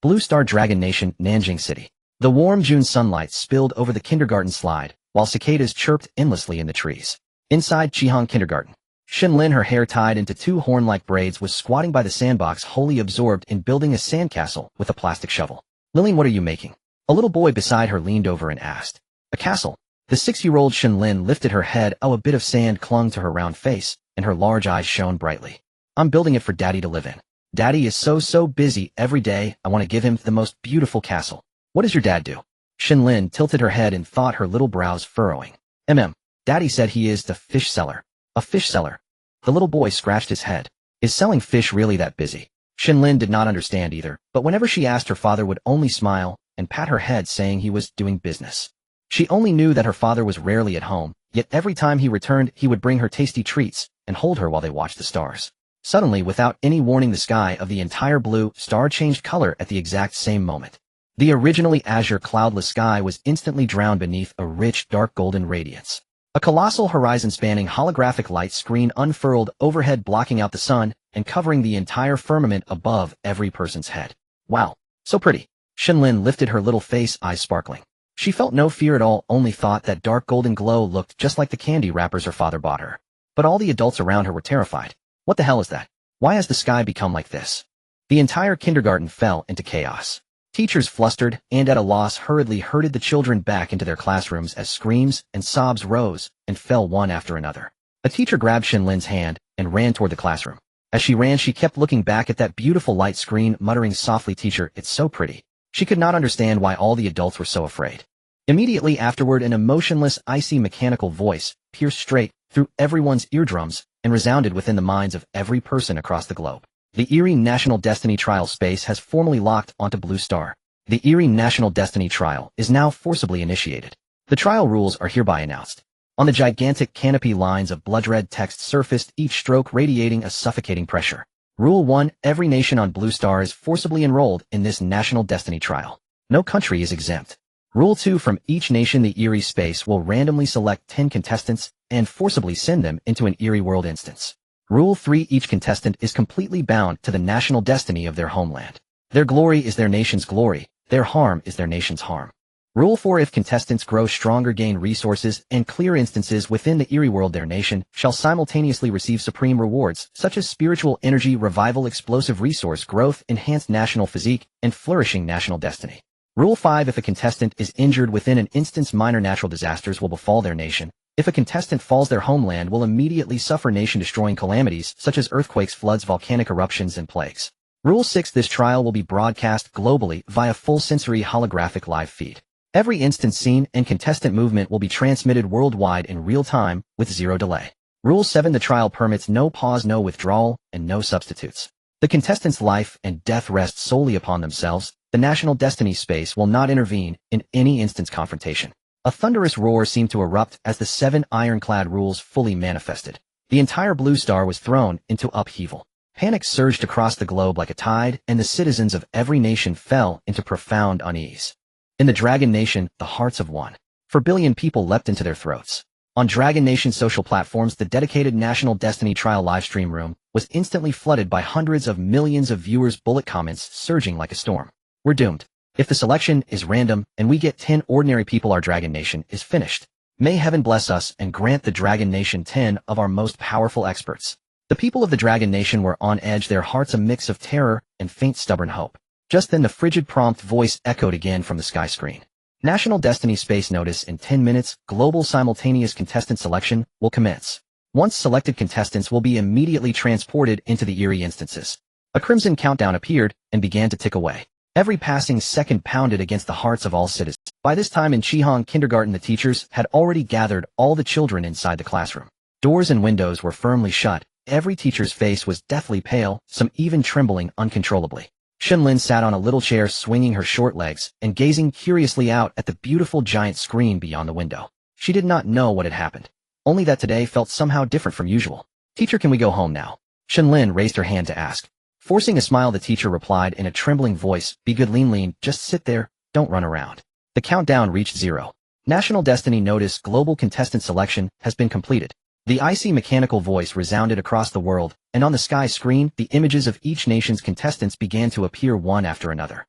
Blue Star Dragon Nation, Nanjing City. The warm June sunlight spilled over the kindergarten slide, while cicadas chirped endlessly in the trees. Inside Qihang Kindergarten, Shen Lin, her hair tied into two horn-like braids, was squatting by the sandbox, wholly absorbed in building a sandcastle with a plastic shovel. "Lillian, what are you making?" A little boy beside her leaned over and asked. "A castle." The 6-year-old Shen Lin lifted her head. A bit of sand clung to her round face, and her large eyes shone brightly. "I'm building it for Daddy to live in. Daddy is so busy every day. I want to give him the most beautiful castle." "What does your dad do?" Shen Lin tilted her head in thought, her little brows furrowing. Daddy said he is the fish seller." "A fish seller?" The little boy scratched his head. "Is selling fish really that busy?" Shen Lin did not understand either, but whenever she asked, her father would only smile and pat her head, saying he was doing business. She only knew that her father was rarely at home, yet every time he returned, he would bring her tasty treats and hold her while they watched the stars. Suddenly, without any warning, the sky of the entire blue star changed color at the exact same moment. The originally azure cloudless sky was instantly drowned beneath a rich dark golden radiance. A colossal horizon-spanning holographic light screen unfurled overhead, blocking out the sun and covering the entire firmament above every person's head. "Wow, so pretty." Shen Lin lifted her little face, eyes sparkling. She felt no fear at all, only thought that dark golden glow looked just like the candy wrappers her father bought her. But all the adults around her were terrified. "What the hell is that? Why has the sky become like this?" The entire kindergarten fell into chaos. Teachers, flustered and at a loss, hurriedly herded the children back into their classrooms as screams and sobs rose and fell one after another. A teacher grabbed Shen Lin's hand and ran toward the classroom. As she ran, she kept looking back at that beautiful light screen, muttering softly, "Teacher, it's so pretty." She could not understand why all the adults were so afraid. Immediately afterward, an emotionless, icy, mechanical voice pierced straight through everyone's eardrums and resounded within the minds of every person across the globe. The Erie National Destiny Trial space has formally locked onto Blue Star. The Erie National Destiny Trial is now forcibly initiated. The trial rules are hereby announced. On the gigantic canopy, lines of blood-red text surfaced, each stroke radiating a suffocating pressure. Rule 1. Every nation on Blue Star is forcibly enrolled in this National Destiny Trial. No country is exempt. Rule 2. From each nation, the Erie space will randomly select 10 contestants and forcibly send them into an Erie world instance. Rule 3. Each contestant is completely bound to the national destiny of their homeland. Their glory is their nation's glory. Their harm is their nation's harm. Rule 4. If contestants grow stronger, gain resources, and clear instances within the Erie world, their nation shall simultaneously receive supreme rewards, such as spiritual energy, revival, explosive resource growth, enhanced national physique, and flourishing national destiny. Rule 5. If a contestant is injured within an instance, minor natural disasters will befall their nation. If a contestant falls, their homeland will immediately suffer nation-destroying calamities such as earthquakes, floods, volcanic eruptions, and plagues. Rule 6. This trial will be broadcast globally via full sensory holographic live feed. Every instance, scene, and contestant movement will be transmitted worldwide in real time with zero delay. Rule 7. The trial permits no pause, no withdrawal, and no substitutes. The contestant's life and death rests solely upon themselves. The National Destiny space will not intervene in any instance confrontation. A thunderous roar seemed to erupt as the 7 ironclad rules fully manifested. The entire Blue Star was thrown into upheaval. Panic surged across the globe like a tide, and the citizens of every nation fell into profound unease. In the Dragon Nation, the hearts of 1.4 billion people leapt into their throats. On Dragon Nation social platforms, the dedicated National Destiny Trial livestream room was instantly flooded by hundreds of millions of viewers' bullet comments surging like a storm. "We're doomed. If the selection is random and we get 10 ordinary people, our Dragon Nation is finished. May heaven bless us and grant the Dragon Nation 10 of our most powerful experts." The people of the Dragon Nation were on edge, their hearts a mix of terror and faint stubborn hope. Just then the frigid prompt voice echoed again from the sky screen. "National Destiny space notice: in 10 minutes, global simultaneous contestant selection will commence. Once selected, contestants will be immediately transported into the Erie instances." A crimson countdown appeared and began to tick away. Every passing second pounded against the hearts of all citizens. By this time in Qihang Kindergarten, the teachers had already gathered all the children inside the classroom. Doors and windows were firmly shut. Every teacher's face was deathly pale, some even trembling uncontrollably. Shen Lin sat on a little chair, swinging her short legs and gazing curiously out at the beautiful giant screen beyond the window. She did not know what had happened, only that today felt somehow different from usual. "Teacher, can we go home now?" Shen Lin raised her hand to ask. Forcing a smile, the teacher replied in a trembling voice, "Be good, Lin. Just sit there, don't run around." The countdown reached 0. National Destiny notice: global contestant selection has been completed. The icy mechanical voice resounded across the world, and on the sky screen, the images of each nation's contestants began to appear one after another.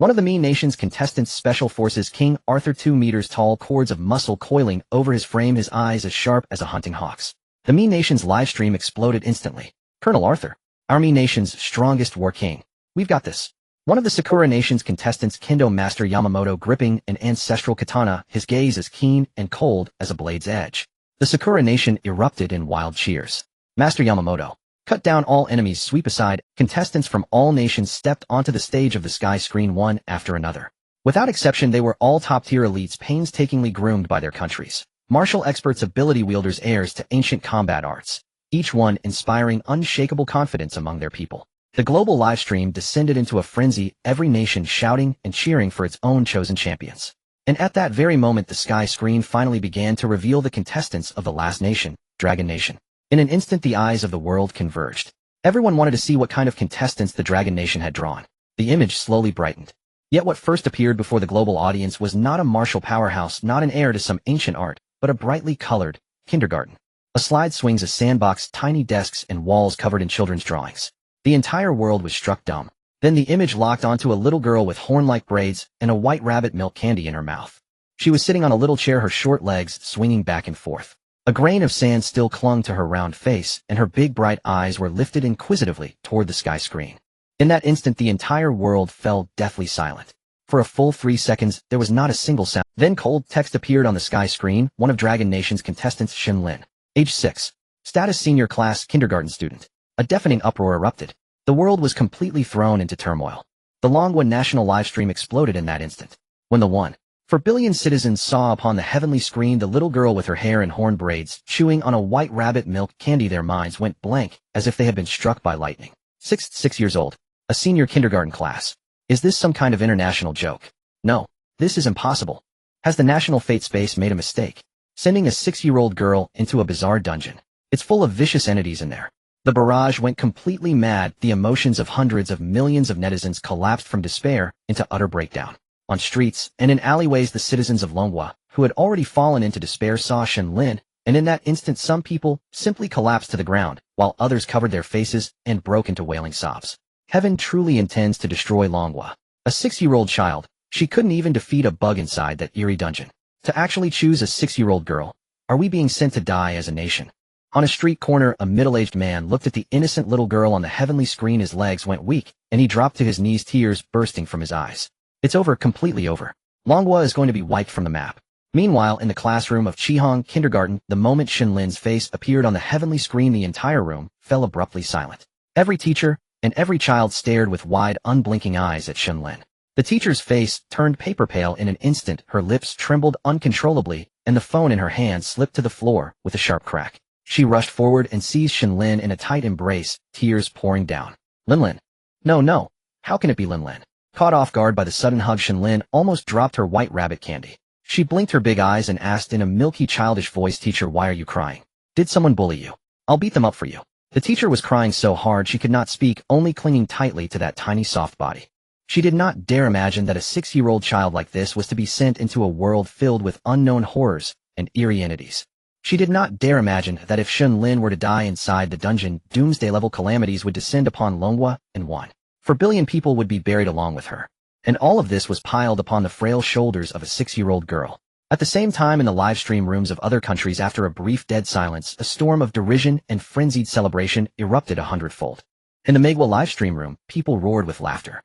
One of the Mii Nation's contestants' special forces, King Arthur, 2 meters tall, cords of muscle coiling over his frame, his eyes as sharp as a hunting hawk's. The Mii Nation's livestream exploded instantly. Colonel Arthur, our Mii Nation's strongest war king. We've got this. One of the Sakura Nation's contestants, Kendo Master Yamamoto, gripping an ancestral katana, his gaze as keen and cold as a blade's edge. The Sakura Nation erupted in wild cheers. Master Yamamoto, cut down all enemies, sweep aside. Contestants from all nations stepped onto the stage of the sky screen one after another. Without exception, they were all top-tier elites painstakingly groomed by their countries. Martial experts, ability wielders, heirs to ancient combat arts. Each one inspiring unshakable confidence among their people. The global livestream descended into a frenzy, every nation shouting and cheering for its own chosen champions. And at that very moment, the sky screen finally began to reveal the contestants of the last nation, Dragon Nation. In an instant, the eyes of the world converged. Everyone wanted to see what kind of contestants the Dragon Nation had drawn. The image slowly brightened. Yet what first appeared before the global audience was not a martial powerhouse, not an heir to some ancient art, but a brightly colored kindergarten. A slide swings, a sandbox, tiny desks and walls covered in children's drawings. The entire world was struck dumb. Then the image locked onto a little girl with horn-like braids and a white rabbit milk candy in her mouth. She was sitting on a little chair, her short legs swinging back and forth. A grain of sand still clung to her round face, and her big bright eyes were lifted inquisitively toward the sky screen. In that instant, the entire world fell deathly silent. For a full 3 seconds, there was not a single sound. Then cold text appeared on the sky screen, one of Dragon Nation's contestants, Shen Lin. Age 6. Status senior class kindergarten student. A deafening uproar erupted. The world was completely thrown into turmoil. The Longwa national livestream exploded in that instant. When the 1.4 billion citizens saw upon the heavenly screen the little girl with her hair in horn braids, chewing on a white rabbit milk candy, their minds went blank, as if they had been struck by lightning. 6 years old. A senior kindergarten class. Is this some kind of international joke? No. This is impossible. Has the national fate space made a mistake? Sending a 6-year-old girl into a bizarre dungeon. It's full of vicious entities in there. The barrage went completely mad. The emotions of hundreds of millions of netizens collapsed from despair into utter breakdown. On streets and in alleyways, the citizens of Longwa, who had already fallen into despair, saw Shen Lin, and in that instant some people simply collapsed to the ground, while others covered their faces and broke into wailing sobs. Heaven truly intends to destroy Longwa. A 6-year-old child, she couldn't even defeat a bug inside that eerie dungeon. To actually choose a 6-year-old girl, are we being sent to die as a nation? On a street corner, a middle-aged man looked at the innocent little girl on the heavenly screen. His legs went weak, and he dropped to his knees, tears bursting from his eyes. It's over, completely over. Longwa is going to be wiped from the map. Meanwhile, in the classroom of Chihong Kindergarten, the moment Shen Lin's face appeared on the heavenly screen, the entire room fell abruptly silent. Every teacher and every child stared with wide, unblinking eyes at Shen Lin. The teacher's face turned paper pale in an instant, her lips trembled uncontrollably, and the phone in her hand slipped to the floor with a sharp crack. She rushed forward and seized Shen Lin in a tight embrace, tears pouring down. Lin. No. How can it be Lin? Caught off guard by the sudden hug, Shen Lin almost dropped her white rabbit candy. She blinked her big eyes and asked in a milky, childish voice, "Teacher, why are you crying? Did someone bully you? I'll beat them up for you." The teacher was crying so hard she could not speak, only clinging tightly to that tiny soft body. She did not dare imagine that a 6-year-old child like this was to be sent into a world filled with unknown horrors and eerie entities. She did not dare imagine that if Shen Lin were to die inside the dungeon, doomsday-level calamities would descend upon Longwa, and 1.4 billion people would be buried along with her. And all of this was piled upon the frail shoulders of a 6-year-old girl. At the same time, in the livestream rooms of other countries, after a brief dead silence, a storm of derision and frenzied celebration erupted 100-fold. In the Megwa livestream room, people roared with laughter.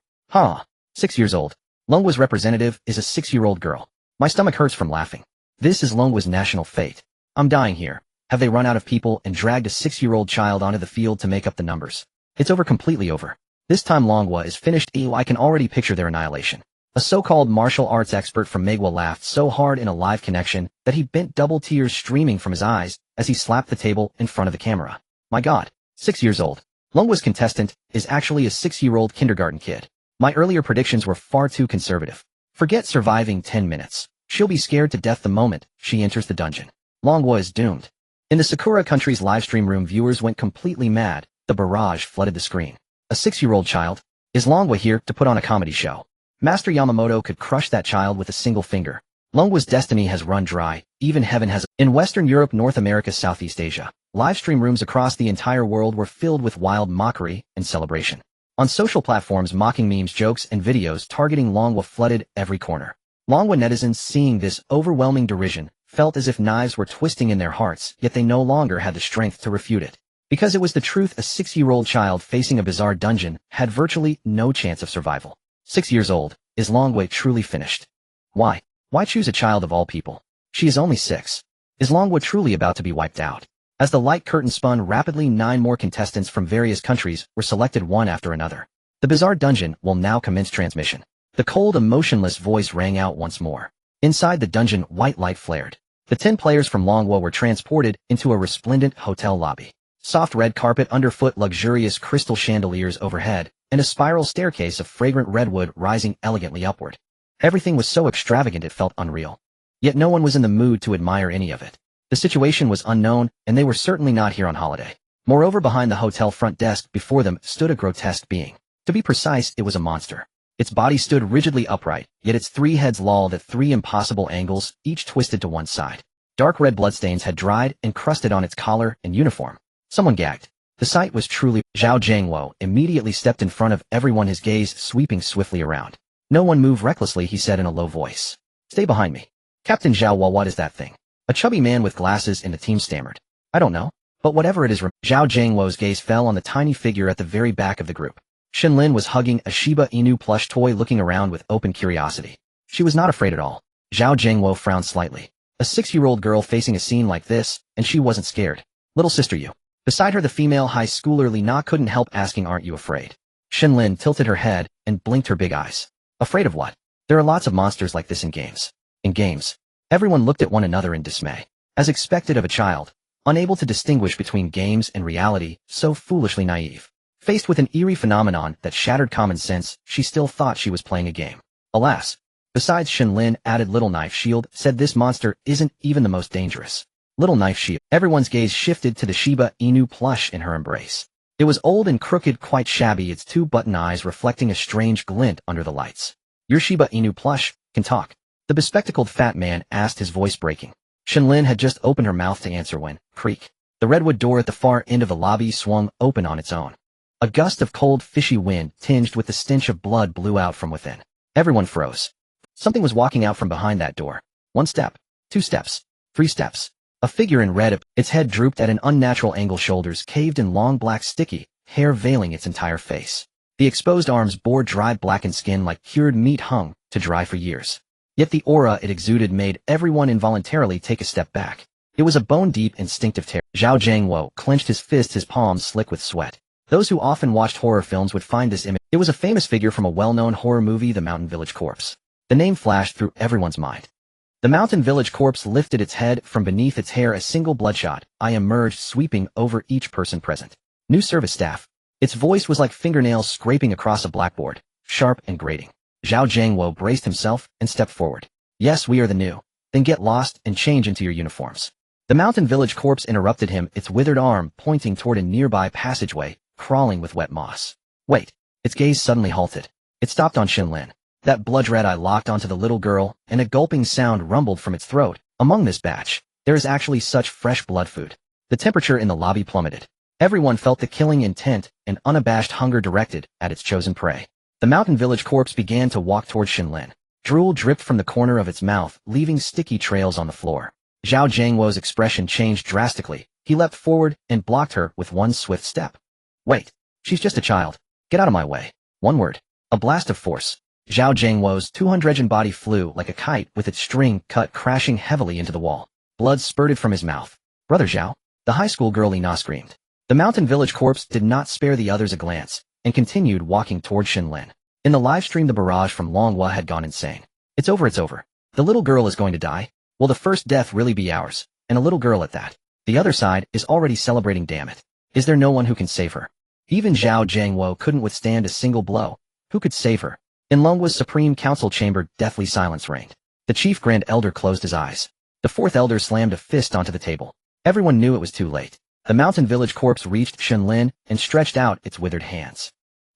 6 years old. Longwa's representative is a 6-year-old girl. My stomach hurts from laughing. This is Longwa's national fate. I'm dying here. Have they run out of people and dragged a 6-year-old child onto the field to make up the numbers? It's over, completely over. This time Longwa is finished. I can already picture their annihilation. A so-called martial arts expert from Megwa laughed so hard in a live connection that he bent double, tears streaming from his eyes as he slapped the table in front of the camera. My God, 6 years old. Longwa's contestant is actually a 6-year-old kindergarten kid. My earlier predictions were far too conservative. Forget surviving 10 minutes. She'll be scared to death the moment she enters the dungeon. Longwa is doomed. In the Sakura country's livestream room, viewers went completely mad. The barrage flooded the screen. A 6-year-old child? Is Longwa here to put on a comedy show? Master Yamamoto could crush that child with a single finger. Longwa's destiny has run dry. Even heaven has. In Western Europe, North America, Southeast Asia, livestream rooms across the entire world were filled with wild mockery and celebration. On social platforms, mocking memes, jokes, and videos targeting Longwa flooded every corner. Longwa netizens, seeing this overwhelming derision, felt as if knives were twisting in their hearts, yet they no longer had the strength to refute it. Because it was the truth, a 6-year-old child facing a bizarre dungeon had virtually no chance of survival. 6 years old, is Longwa truly finished? Why? Why choose a child of all people? She is only 6. Is Longwa truly about to be wiped out? As the light curtain spun rapidly, 9 more contestants from various countries were selected one after another. The bizarre dungeon will now commence transmission. The cold, emotionless voice rang out once more. Inside the dungeon, white light flared. The 10 players from Longwa were transported into a resplendent hotel lobby. Soft red carpet underfoot, luxurious crystal chandeliers overhead, and a spiral staircase of fragrant redwood rising elegantly upward. Everything was so extravagant it felt unreal. Yet no one was in the mood to admire any of it. The situation was unknown, and they were certainly not here on holiday. Moreover, behind the hotel front desk before them stood a grotesque being. To be precise, it was a monster. Its body stood rigidly upright, yet its 3 heads lolled at 3 impossible angles, each twisted to one side. Dark red bloodstains had dried and crusted on its collar and uniform. Someone gagged. The sight was truly... Zhao Jiangwo immediately stepped in front of everyone, his gaze sweeping swiftly around. No one move recklessly, he said in a low voice. Stay behind me. Captain Zhao, what is that thing? A chubby man with glasses in the team stammered. I don't know. But whatever it is... Zhao Jiangwo's gaze fell on the tiny figure at the very back of the group. Shen Lin was hugging a Shiba Inu plush toy, looking around with open curiosity. She was not afraid at all. Zhao Jiangwo frowned slightly. A 6-year-old girl facing a scene like this, and she wasn't scared. Little sister, you. Beside her, the female high schooler Li Na couldn't help asking, aren't you afraid? Shen Lin tilted her head and blinked her big eyes. Afraid of what? There are lots of monsters like this in games. In games. Everyone looked at one another in dismay. As expected of a child, unable to distinguish between games and reality, so foolishly naive. Faced with an eerie phenomenon that shattered common sense, she still thought she was playing a game. Alas. Besides, Shen Lin added, Little Knife Shield said this monster isn't even the most dangerous. Little Knife Shield. Everyone's gaze shifted to the Shiba Inu plush in her embrace. It was old and crooked, quite shabby, its 2 button eyes reflecting a strange glint under the lights. Your Shiba Inu plush can talk? The bespectacled fat man asked, his voice breaking. Shen Lin had just opened her mouth to answer when, creak, the redwood door at the far end of the lobby swung open on its own. A gust of cold, fishy wind, tinged with the stench of blood, blew out from within. Everyone froze. Something was walking out from behind that door. 1 step, 2 steps, 3 steps. A figure in red, its head drooped at an unnatural angle, shoulders caved in, long black sticky hair veiling its entire face. The exposed arms bore dried blackened skin like cured meat hung to dry for years. Yet the aura it exuded made everyone involuntarily take a step back. It was a bone-deep, instinctive terror. Zhao Jiangwo clenched his fists, his palms slick with sweat. Those who often watched horror films would find this image. It was a famous figure from a well-known horror movie, The Mountain Village Corpse. The name flashed through everyone's mind. The Mountain Village Corpse lifted its head from beneath its hair, a single bloodshot eye emerged, sweeping over each person present. New service staff. Its voice was like fingernails scraping across a blackboard, sharp and grating. Zhao Jiangwo braced himself and stepped forward. Yes, we are the new. Then get lost and change into your uniforms. The Mountain Village Corpse interrupted him, its withered arm pointing toward a nearby passageway, crawling with wet moss. Wait. Its gaze suddenly halted. It stopped on Shen Lin. That blood-red eye locked onto the little girl, and a gulping sound rumbled from its throat. Among this batch, there is actually such fresh blood food. The temperature in the lobby plummeted. Everyone felt the killing intent and unabashed hunger directed at its chosen prey. The Mountain Village Corpse began to walk toward Shen Lin. Drool dripped from the corner of its mouth, leaving sticky trails on the floor. Zhao Jiangwo's expression changed drastically. He leapt forward and blocked her with one swift step. Wait. She's just a child. Get out of my way. One word. A blast of force. Zhao Jiangwo's 200 body flew like a kite, with its string cut crashing heavily into the wall. Blood spurted from his mouth. Brother Zhao. The high school girl Li Na screamed. The Mountain Village Corpse did not spare the others a glance, and continued walking toward Shen Lin. In the livestream, the barrage from Longwa had gone insane. It's over, it's over. The little girl is going to die. Will the first death really be ours? And a little girl at that. The other side is already celebrating, damn it. Is there no one who can save her? Even Zhao Jiangwo couldn't withstand a single blow. Who could save her? In Longwa's Supreme Council chamber, deathly silence reigned. The Chief Grand Elder closed his eyes. The 4th Elder slammed a fist onto the table. Everyone knew it was too late. The Mountain Village Corpse reached Shen Lin and stretched out its withered hands.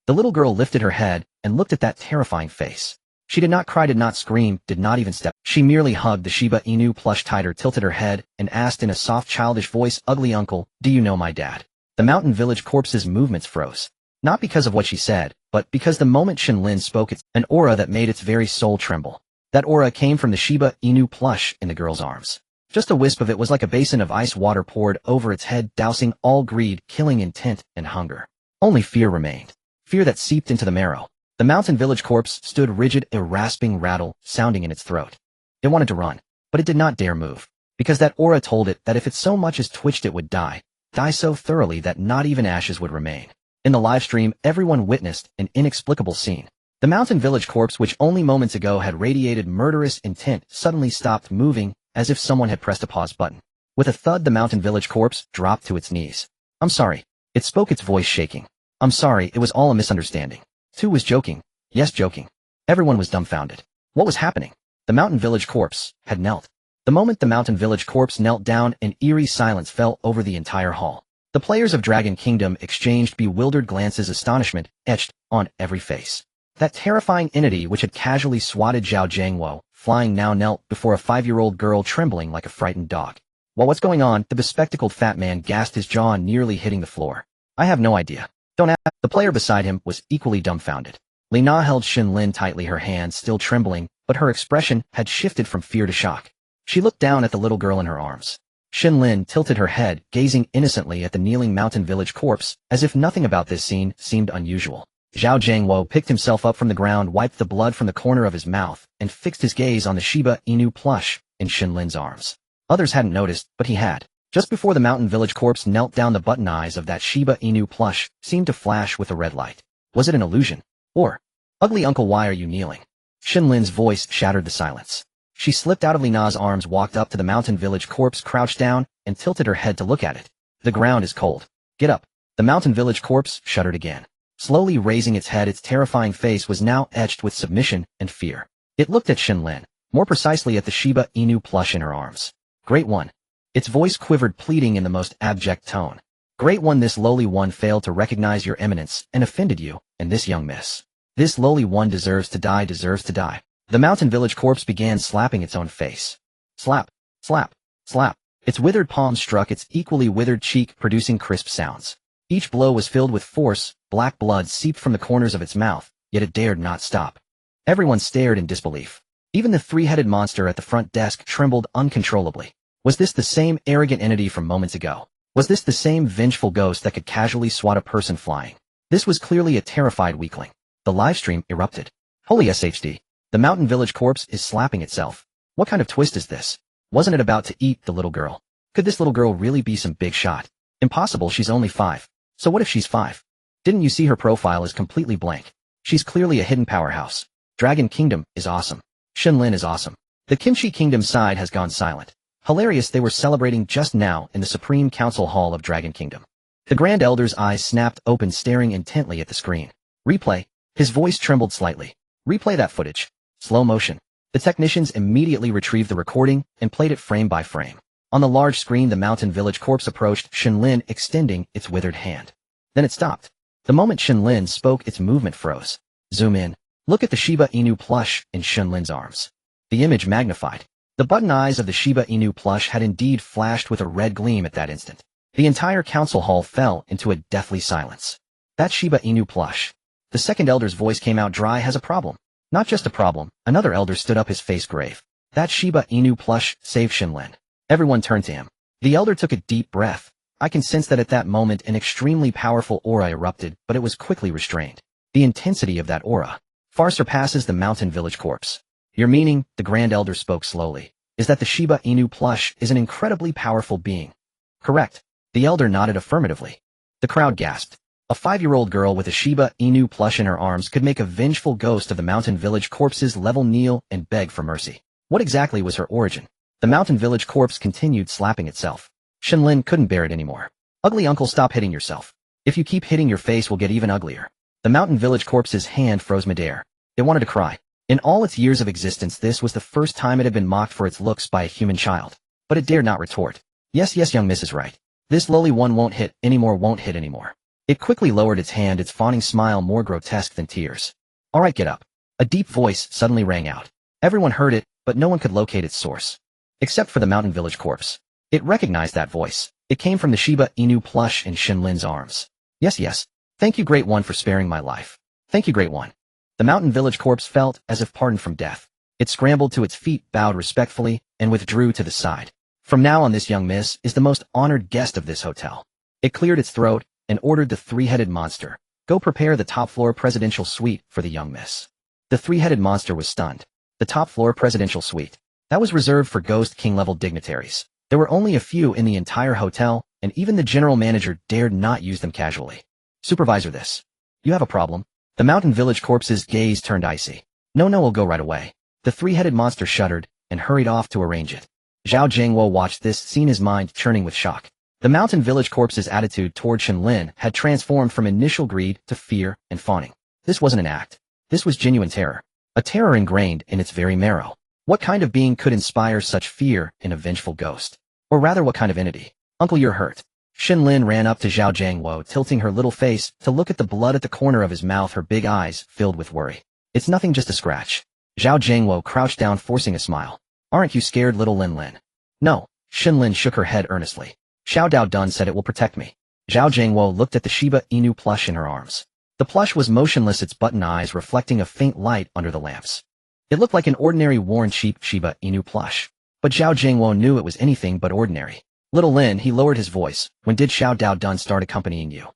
The little girl lifted her head and looked at that terrifying face. She did not cry, did not scream, did not even step. She merely hugged the Shiba Inu plush tighter, tilted her head, and asked in a soft, childish voice, Ugly uncle, do you know my dad? The Mountain Village Corpse's movements froze. Not because of what she said, but because the moment Shen Lin spoke, it's an aura that made its very soul tremble. That aura came from the Shiba Inu plush in the girl's arms. Just a wisp of it was like a basin of ice water poured over its head, dousing all greed, killing intent, and hunger. Only fear remained. Fear that seeped into the marrow. The mountain village corpse stood rigid, a rasping rattle sounding in its throat. It wanted to run, but it did not dare move, because that aura told it that if it so much as twitched it would die so thoroughly that not even ashes would remain. In the live stream, everyone witnessed an inexplicable scene. The mountain village corpse, which only moments ago had radiated murderous intent, suddenly stopped moving, as if someone had pressed a pause button. With a thud, the mountain village corpse dropped to its knees. "I'm sorry." It spoke, its voice shaking. "I'm sorry, it was all a misunderstanding." Tu was joking. Yes, joking. Everyone was dumbfounded. What was happening? The mountain village corpse had knelt. The moment the mountain village corpse knelt down, an eerie silence fell over the entire hall. The players of Dragon Kingdom exchanged bewildered glances, astonishment etched on every face. That terrifying entity which had casually swatted Zhao Jiangwo, flying, now knelt before a 5-year-old girl, trembling like a frightened dog. "Well, what's going on?" The bespectacled fat man gasped, his jaw nearly hitting the floor. "I have no idea." "Don't ask." The player beside him was equally dumbfounded. Li Na held Shen Lin tightly, her hands still trembling, but her expression had shifted from fear to shock. She looked down at the little girl in her arms. Shen Lin tilted her head, gazing innocently at the kneeling mountain village corpse, as if nothing about this scene seemed unusual. Zhao Jiangwo picked himself up from the ground, wiped the blood from the corner of his mouth, and fixed his gaze on the Shiba Inu plush in Shen Lin's arms. Others hadn't noticed, but he had. Just before the mountain village corpse knelt down, the button eyes of that Shiba Inu plush seemed to flash with a red light. Was it an illusion? Or, "Ugly uncle, why are you kneeling?" Shen Lin's voice shattered the silence. She slipped out of Li Na's arms, walked up to the mountain village corpse, crouched down, and tilted her head to look at it. "The ground is cold. Get up." The mountain village corpse shuddered again. Slowly raising its head, its terrifying face was now etched with submission and fear. It looked at Shen Lin, more precisely at the Shiba Inu plush in her arms. "Great one." Its voice quivered, pleading in the most abject tone. "Great one, this lowly one failed to recognize your eminence and offended you, and this young miss. This lowly one deserves to die, deserves to die." The mountain village corpse began slapping its own face. Slap, slap, slap. Its withered palm struck its equally withered cheek, producing crisp sounds. Each blow was filled with force, black blood seeped from the corners of its mouth, yet it dared not stop. Everyone stared in disbelief. Even the three-headed monster at the front desk trembled uncontrollably. Was this the same arrogant entity from moments ago? Was this the same vengeful ghost that could casually swat a person flying? This was clearly a terrified weakling. The livestream erupted. Holy SHD. The mountain village corpse is slapping itself. What kind of twist is this? Wasn't it about to eat the little girl? Could this little girl really be some big shot? Impossible, she's only 5. So what if she's 5? Didn't you see her profile is completely blank? She's clearly a hidden powerhouse. Dragon Kingdom is awesome. Shen Lin is awesome. The Kimchi Kingdom side has gone silent. Hilarious, they were celebrating just now in the Supreme Council Hall of Dragon Kingdom. The Grand Elder's eyes snapped open, staring intently at the screen. "Replay." His voice trembled slightly. "Replay that footage." Slow motion. The technicians immediately retrieved the recording and played it frame by frame. On the large screen, the mountain village corpse approached Shen Lin, extending its withered hand. Then it stopped. The moment Shen Lin spoke, its movement froze. Zoom in. Look at the Shiba Inu plush in Shen Lin's arms. The image magnified. The button eyes of the Shiba Inu plush had indeed flashed with a red gleam at that instant. The entire council hall fell into a deathly silence. That Shiba Inu plush. The second elder's voice came out dry. "Has a problem." Not just a problem. Another elder stood up, his face grave. "That Shiba Inu plush saved Shen Lin." Everyone turned to him. The elder took a deep breath. I can sense that at that moment an extremely powerful aura erupted, but it was quickly restrained. The intensity of that aura far surpasses the mountain village corpse. "Your meaning," the Grand Elder spoke slowly, "is that the Shiba Inu plush is an incredibly powerful being." "Correct." The elder nodded affirmatively. The crowd gasped. A 5-year-old girl with a Shiba Inu plush in her arms could make a vengeful ghost of the mountain village corpse's level kneel and beg for mercy. What exactly was her origin? The mountain village corpse continued slapping itself. Shen Lin couldn't bear it anymore. "Ugly uncle, stop hitting yourself. If you keep hitting, your face will get even uglier." The mountain village corpse's hand froze midair. It wanted to cry. In all its years of existence, this was the first time it had been mocked for its looks by a human child. But it dared not retort. Yes, young miss is right. This lowly one won't hit anymore, won't hit anymore." It quickly lowered its hand, its fawning smile more grotesque than tears. "All right, get up." A deep voice suddenly rang out. Everyone heard it, but no one could locate its source. Except for the mountain village corpse. It recognized that voice. It came from the Shiba Inu plush in Shen Lin's arms. Yes, Thank you, Great One, for sparing my life. Thank you, Great One. The mountain village corpse felt as if pardoned from death. It scrambled to its feet, bowed respectfully, and withdrew to the side. From now on, this young miss is the most honored guest of this hotel. It cleared its throat and ordered the three-headed monster, go prepare the top-floor presidential suite for the young miss. The three-headed monster was stunned. The top-floor presidential suite. That was reserved for Ghost King-level dignitaries. There were only a few in the entire hotel, and even the general manager dared not use them casually. Supervisor, this. You have a problem? The mountain village corpse's gaze turned icy. No, we'll go right away. The three-headed monster shuddered and hurried off to arrange it. Zhao Jiangwo watched this scene, his mind churning with shock. The mountain village corpse's attitude toward Shen Lin had transformed from initial greed to fear and fawning. This wasn't an act. This was genuine terror. A terror ingrained in its very marrow. What kind of being could inspire such fear in a vengeful ghost? Or rather, what kind of entity? Uncle, you're hurt. Shen Lin ran up to Zhao Jiangwo, tilting her little face to look at the blood at the corner of his mouth, her big eyes filled with worry. It's nothing, just a scratch. Zhao Jiangwo crouched down, forcing a smile. Aren't you scared, little Lin? No. Shen Lin shook her head earnestly. Xiao Dao Dun said it will protect me. Zhao Jiangwo looked at the Shiba Inu plush in her arms. The plush was motionless, its button eyes reflecting a faint light under the lamps. It looked like an ordinary worn cheap Shiba Inu plush. But Zhao Jiangwo knew it was anything but ordinary. Little Lin, he lowered his voice. When did Xiao Dao Dun start accompanying you?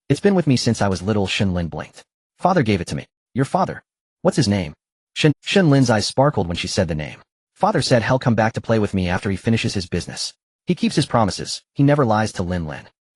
It's been with me since I was little, Shen Lin blinked. Father gave it to me. Your father? What's his name? Shen Lin's eyes sparkled when she said the name. Father said he'll come back to play with me after he finishes his business. He keeps his promises. He never lies to Lin.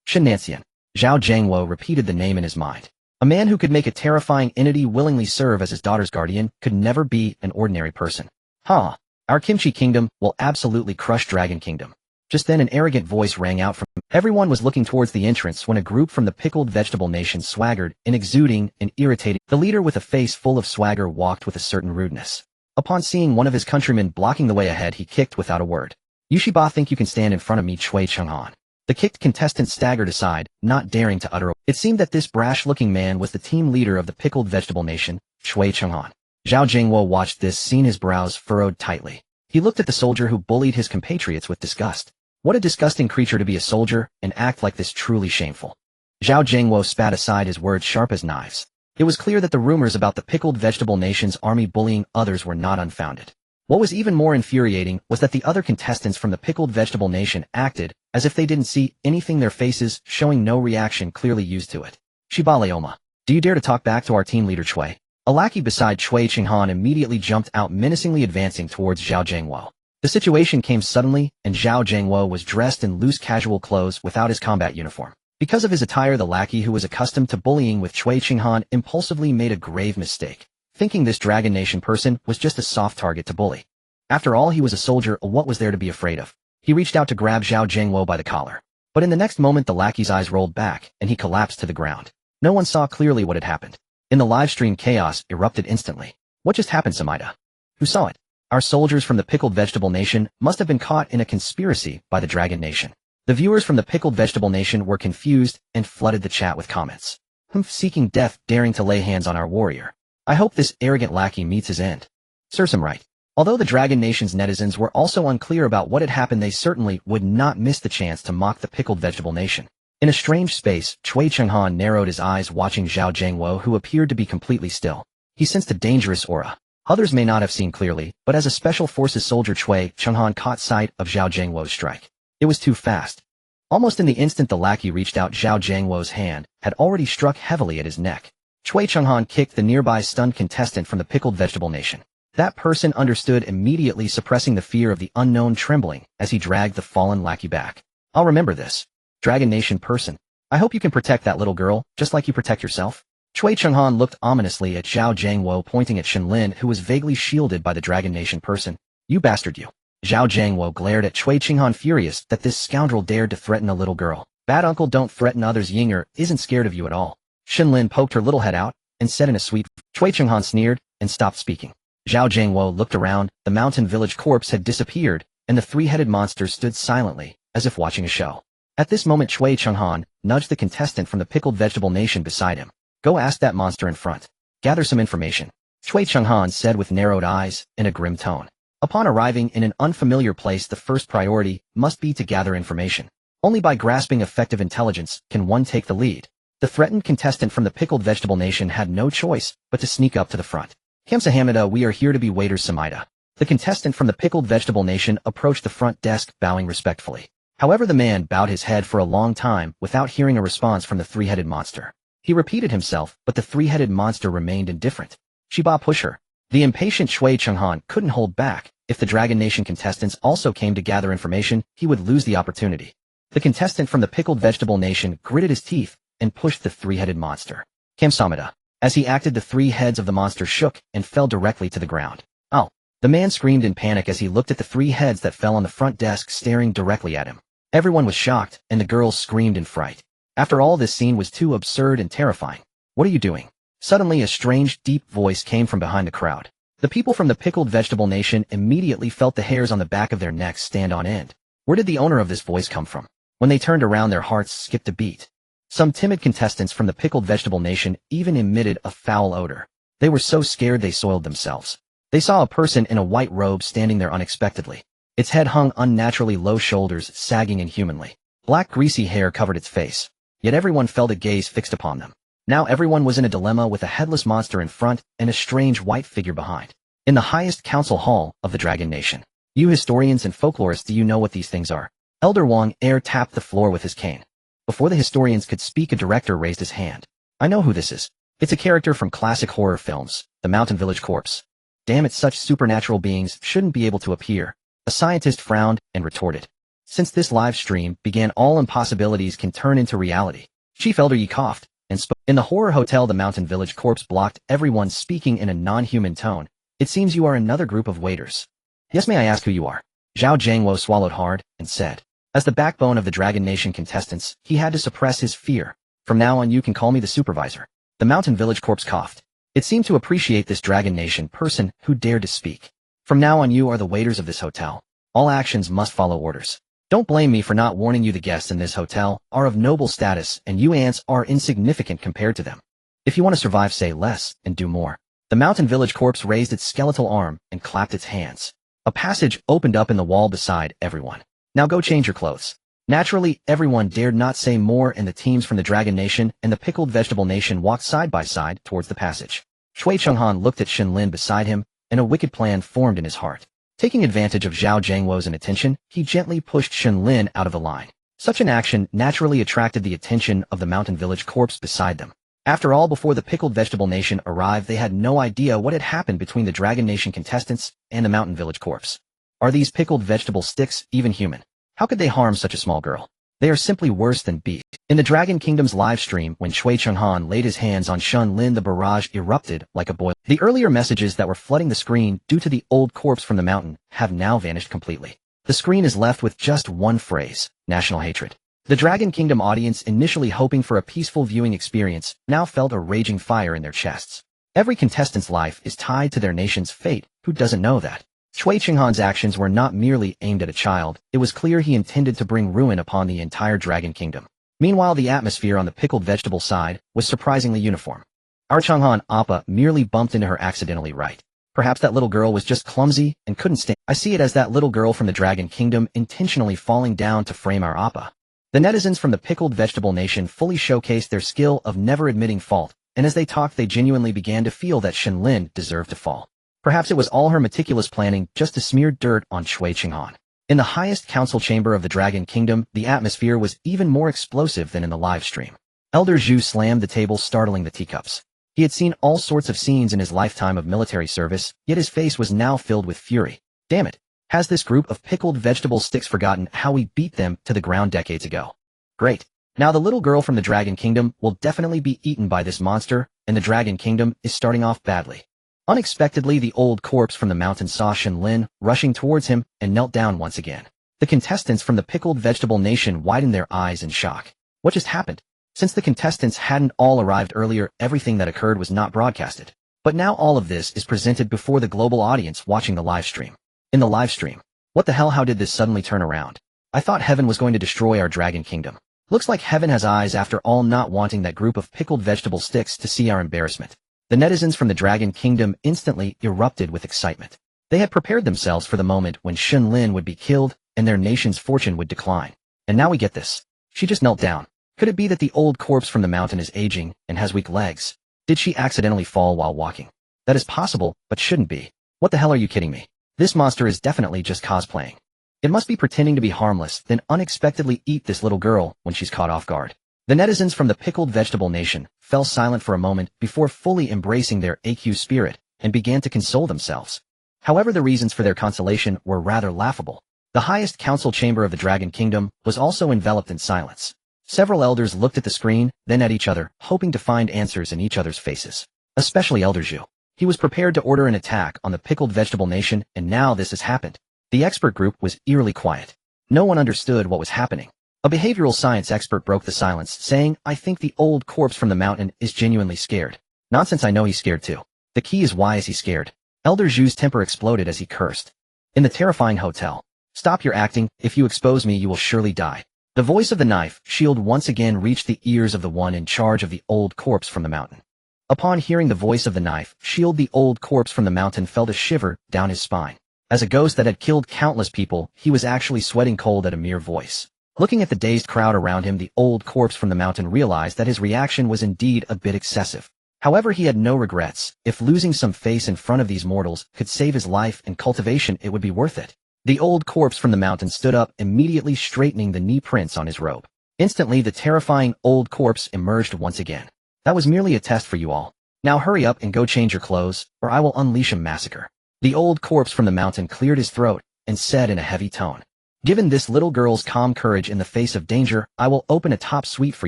Shen Nanyan. Zhao Jiangwo repeated the name in his mind. A man who could make a terrifying entity willingly serve as his daughter's guardian could never be an ordinary person. Our Kimchi Kingdom will absolutely crush Dragon Kingdom. Just then an arrogant voice rang out from everyone was looking towards the entrance when a group from the Pickled Vegetable Nation swaggered, and exuding and irritating. The leader with a face full of swagger walked with a certain rudeness. Upon seeing one of his countrymen blocking the way ahead, he kicked without a word. Yushiba, think you can stand in front of me, Chui Chenghan? The kicked contestant staggered aside, not daring to utter a. It seemed that this brash-looking man was the team leader of the Pickled Vegetable Nation, Chui Chenghan. Zhao Jiangwo watched this scene, his brows furrowed tightly. He looked at the soldier who bullied his compatriots with disgust. What a disgusting creature to be a soldier and act like this, truly shameful. Zhao Jiangwo spat aside, his words sharp as knives. It was clear that the rumors about the Pickled Vegetable Nation's army bullying others were not unfounded. What was even more infuriating was that the other contestants from the Pickled Vegetable Nation acted as if they didn't see anything, their faces showing no reaction, clearly used to it. Shibaleoma, do you dare to talk back to our team leader Chui? A lackey beside Chui Chenghan immediately jumped out, menacingly advancing towards Zhao Jiangwo. The situation came suddenly, and Zhao Jiangwo was dressed in loose casual clothes without his combat uniform. Because of his attire, the lackey who was accustomed to bullying with Chui Chenghan impulsively made a grave mistake, thinking this Dragon Nation person was just a soft target to bully. After all, he was a soldier, what was there to be afraid of? He reached out to grab Zhao Jiangwo by the collar. But in the next moment, the lackey's eyes rolled back, and he collapsed to the ground. No one saw clearly what had happened. In the livestream, chaos erupted instantly. What just happened, Samaida? Who saw it? Our soldiers from the Pickled Vegetable Nation must have been caught in a conspiracy by the Dragon Nation. The viewers from the Pickled Vegetable Nation were confused and flooded the chat with comments. Seeking death, daring to lay hands on our warrior. I hope this arrogant lackey meets his end. Serves him right. Although the Dragon Nation's netizens were also unclear about what had happened, they certainly would not miss the chance to mock the Pickled Vegetable Nation. In a strange space, Chui Chenghan narrowed his eyes, watching Zhao Jiangwo, who appeared to be completely still. He sensed a dangerous aura. Others may not have seen clearly, but as a Special Forces soldier, Chui Chenghan caught sight of Zhao Jiangwo's strike. It was too fast. Almost in the instant the lackey reached out, Zhao Jiangwo's hand had already struck heavily at his neck. Chui Chenghan kicked the nearby stunned contestant from the Pickled Vegetable Nation. That person understood immediately, suppressing the fear of the unknown trembling as he dragged the fallen lackey back. I'll remember this. Dragon Nation person. I hope you can protect that little girl, just like you protect yourself. Chui Chenghan looked ominously at Zhao Jiangwo, pointing at Shen Lin, who was vaguely shielded by the Dragon Nation person. You bastard, you. Zhao Jiangwo glared at Chui Chenghan, furious that this scoundrel dared to threaten a little girl. Bad uncle, don't threaten others. Yinger isn't scared of you at all. Shen Lin poked her little head out and said in a sweet. Chui Chenghan sneered and stopped speaking. Zhao Jiangwo looked around. The mountain village corpse had disappeared, and the three-headed monster stood silently, as if watching a show. At this moment, Chui Chenghan nudged the contestant from the Pickled Vegetable Nation beside him. Go ask that monster in front. Gather some information. Chui Chenghan said with narrowed eyes, in a grim tone. Upon arriving in an unfamiliar place, the first priority must be to gather information. Only by grasping effective intelligence can one take the lead. The threatened contestant from the Pickled Vegetable Nation had no choice but to sneak up to the front. Kamsahamnida, we are here to be waiters, Samida. The contestant from the Pickled Vegetable Nation approached the front desk, bowing respectfully. However, the man bowed his head for a long time without hearing a response from the three-headed monster. He repeated himself, but the three-headed monster remained indifferent. Shiba, push her. The impatient Shui Chenghan couldn't hold back. If the Dragon Nation contestants also came to gather information, he would lose the opportunity. The contestant from the Pickled Vegetable Nation gritted his teeth and pushed the three-headed monster. Kamsamida. As he acted, the three heads of the monster shook and fell directly to the ground. Oh! The man screamed in panic as he looked at the three heads that fell on the front desk, staring directly at him. Everyone was shocked, and the girls screamed in fright. After all, this scene was too absurd and terrifying. What are you doing? Suddenly, a strange, deep voice came from behind the crowd. The people from the Pickled Vegetable Nation immediately felt the hairs on the back of their necks stand on end. Where did the owner of this voice come from? When they turned around, their hearts skipped a beat. Some timid contestants from the Pickled Vegetable Nation even emitted a foul odor. They were so scared they soiled themselves. They saw a person in a white robe standing there unexpectedly. Its head hung unnaturally low, shoulders sagging inhumanly. Black greasy hair covered its face. Yet everyone felt a gaze fixed upon them. Now everyone was in a dilemma, with a headless monster in front and a strange white figure behind. In the highest council hall of the Dragon Nation. You historians and folklorists, do you know what these things are? Elder Wang air tapped the floor with his cane. Before the historians could speak, a director raised his hand. I know who this is. It's a character from classic horror films, the Mountain Village Corpse. Damn it, such supernatural beings shouldn't be able to appear. A scientist frowned and retorted. Since this live stream began, all impossibilities can turn into reality. Chief Elder Yi coughed and spoke. In the horror hotel, the Mountain Village Corpse blocked everyone, speaking in a non-human tone. It seems you are another group of waiters. Yes, may I ask who you are? Zhao Jiangwo swallowed hard and said. As the backbone of the Dragon Nation contestants, he had to suppress his fear. From now on, you can call me the supervisor. The Mountain Village Corpse coughed. It seemed to appreciate this Dragon Nation person who dared to speak. From now on, you are the waiters of this hotel. All actions must follow orders. Don't blame me for not warning you. The guests in this hotel are of noble status, and you ants are insignificant compared to them. If you want to survive, say less and do more. The Mountain Village Corpse raised its skeletal arm and clapped its hands. A passage opened up in the wall beside everyone. Now go change your clothes. Naturally, everyone dared not say more, and the teams from the Dragon Nation and the Pickled Vegetable Nation walked side by side towards the passage. Shui Chenghan looked at Shen Lin beside him, and a wicked plan formed in his heart. Taking advantage of Zhao Jiangwo's inattention, he gently pushed Shen Lin out of the line. Such an action naturally attracted the attention of the Mountain Village Corpse beside them. After all, before the Pickled Vegetable Nation arrived, they had no idea what had happened between the Dragon Nation contestants and the Mountain Village Corpse. Are these pickled vegetable sticks even human? How could they harm such a small girl? They are simply worse than beasts. In the Dragon Kingdom's live stream, when Shui Chenghan laid his hands on Shen Lin, the barrage erupted like a boil. The earlier messages that were flooding the screen due to the old corpse from the mountain have now vanished completely. The screen is left with just one phrase: national hatred. The Dragon Kingdom audience, initially hoping for a peaceful viewing experience, now felt a raging fire in their chests. Every contestant's life is tied to their nation's fate. Who doesn't know that? Shui Chenghan's actions were not merely aimed at a child. It was clear he intended to bring ruin upon the entire Dragon Kingdom. Meanwhile, the atmosphere on the pickled vegetable side was surprisingly uniform. Our Chenghan Appa merely bumped into her accidentally, right? Perhaps that little girl was just clumsy and couldn't stand. I see it as that little girl from the Dragon Kingdom intentionally falling down to frame our Appa. The netizens from the Pickled Vegetable Nation fully showcased their skill of never admitting fault, and as they talked, they genuinely began to feel that Shen Lin deserved to fall. Perhaps it was all her meticulous planning just to smear dirt on Shui Chenghan. In the highest council chamber of the Dragon Kingdom, the atmosphere was even more explosive than in the live stream. Elder Zhu slammed the table, startling the teacups. He had seen all sorts of scenes in his lifetime of military service, yet his face was now filled with fury. Damn it! Has this group of pickled vegetable sticks forgotten how we beat them to the ground decades ago? Great. Now the little girl from the Dragon Kingdom will definitely be eaten by this monster, and the Dragon Kingdom is starting off badly. Unexpectedly, the old corpse from the mountain saw Shen Lin rushing towards him and knelt down once again. The contestants from the Pickled Vegetable Nation widened their eyes in shock. What just happened? Since the contestants hadn't all arrived earlier, everything that occurred was not broadcasted. But now all of this is presented before the global audience watching the live stream. In the live stream, what the hell, how did this suddenly turn around? I thought Heaven was going to destroy our Dragon Kingdom. Looks like Heaven has eyes after all, not wanting that group of pickled vegetable sticks to see our embarrassment. The netizens from the Dragon Kingdom instantly erupted with excitement. They had prepared themselves for the moment when Shen Lin would be killed and their nation's fortune would decline. And now we get this. She just knelt down. Could it be that the old corpse from the mountain is aging and has weak legs? Did she accidentally fall while walking? That is possible, but shouldn't be. What the hell are you kidding me? This monster is definitely just cosplaying. It must be pretending to be harmless, then unexpectedly eat this little girl when she's caught off guard. The netizens from the Pickled Vegetable Nation fell silent for a moment before fully embracing their AQ spirit and began to console themselves. However, the reasons for their consolation were rather laughable. The highest council chamber of the Dragon Kingdom was also enveloped in silence. Several elders looked at the screen, then at each other, hoping to find answers in each other's faces. Especially Elder Zhu. He was prepared to order an attack on the Pickled Vegetable Nation, and now this has happened. The expert group was eerily quiet. No one understood what was happening. A behavioral science expert broke the silence, saying, "I think the old corpse from the mountain is genuinely scared." Nonsense, I know he's scared too. The key is, why is he scared? Elder Zhu's temper exploded as he cursed. In the terrifying hotel. "Stop your acting, if you expose me you will surely die." The voice of the knife shield once again reached the ears of the one in charge of the old corpse from the mountain. Upon hearing the voice of the knife shield, the old corpse from the mountain felt a shiver down his spine. As a ghost that had killed countless people, he was actually sweating cold at a mere voice. Looking at the dazed crowd around him, the old corpse from the mountain realized that his reaction was indeed a bit excessive. However, he had no regrets. If losing some face in front of these mortals could save his life and cultivation, it would be worth it. The old corpse from the mountain stood up, immediately straightening the knee prints on his robe. Instantly, the terrifying old corpse emerged once again. "That was merely a test for you all. Now hurry up and go change your clothes, or I will unleash a massacre." The old corpse from the mountain cleared his throat and said in a heavy tone, "Given this little girl's calm courage in the face of danger, I will open a top suite for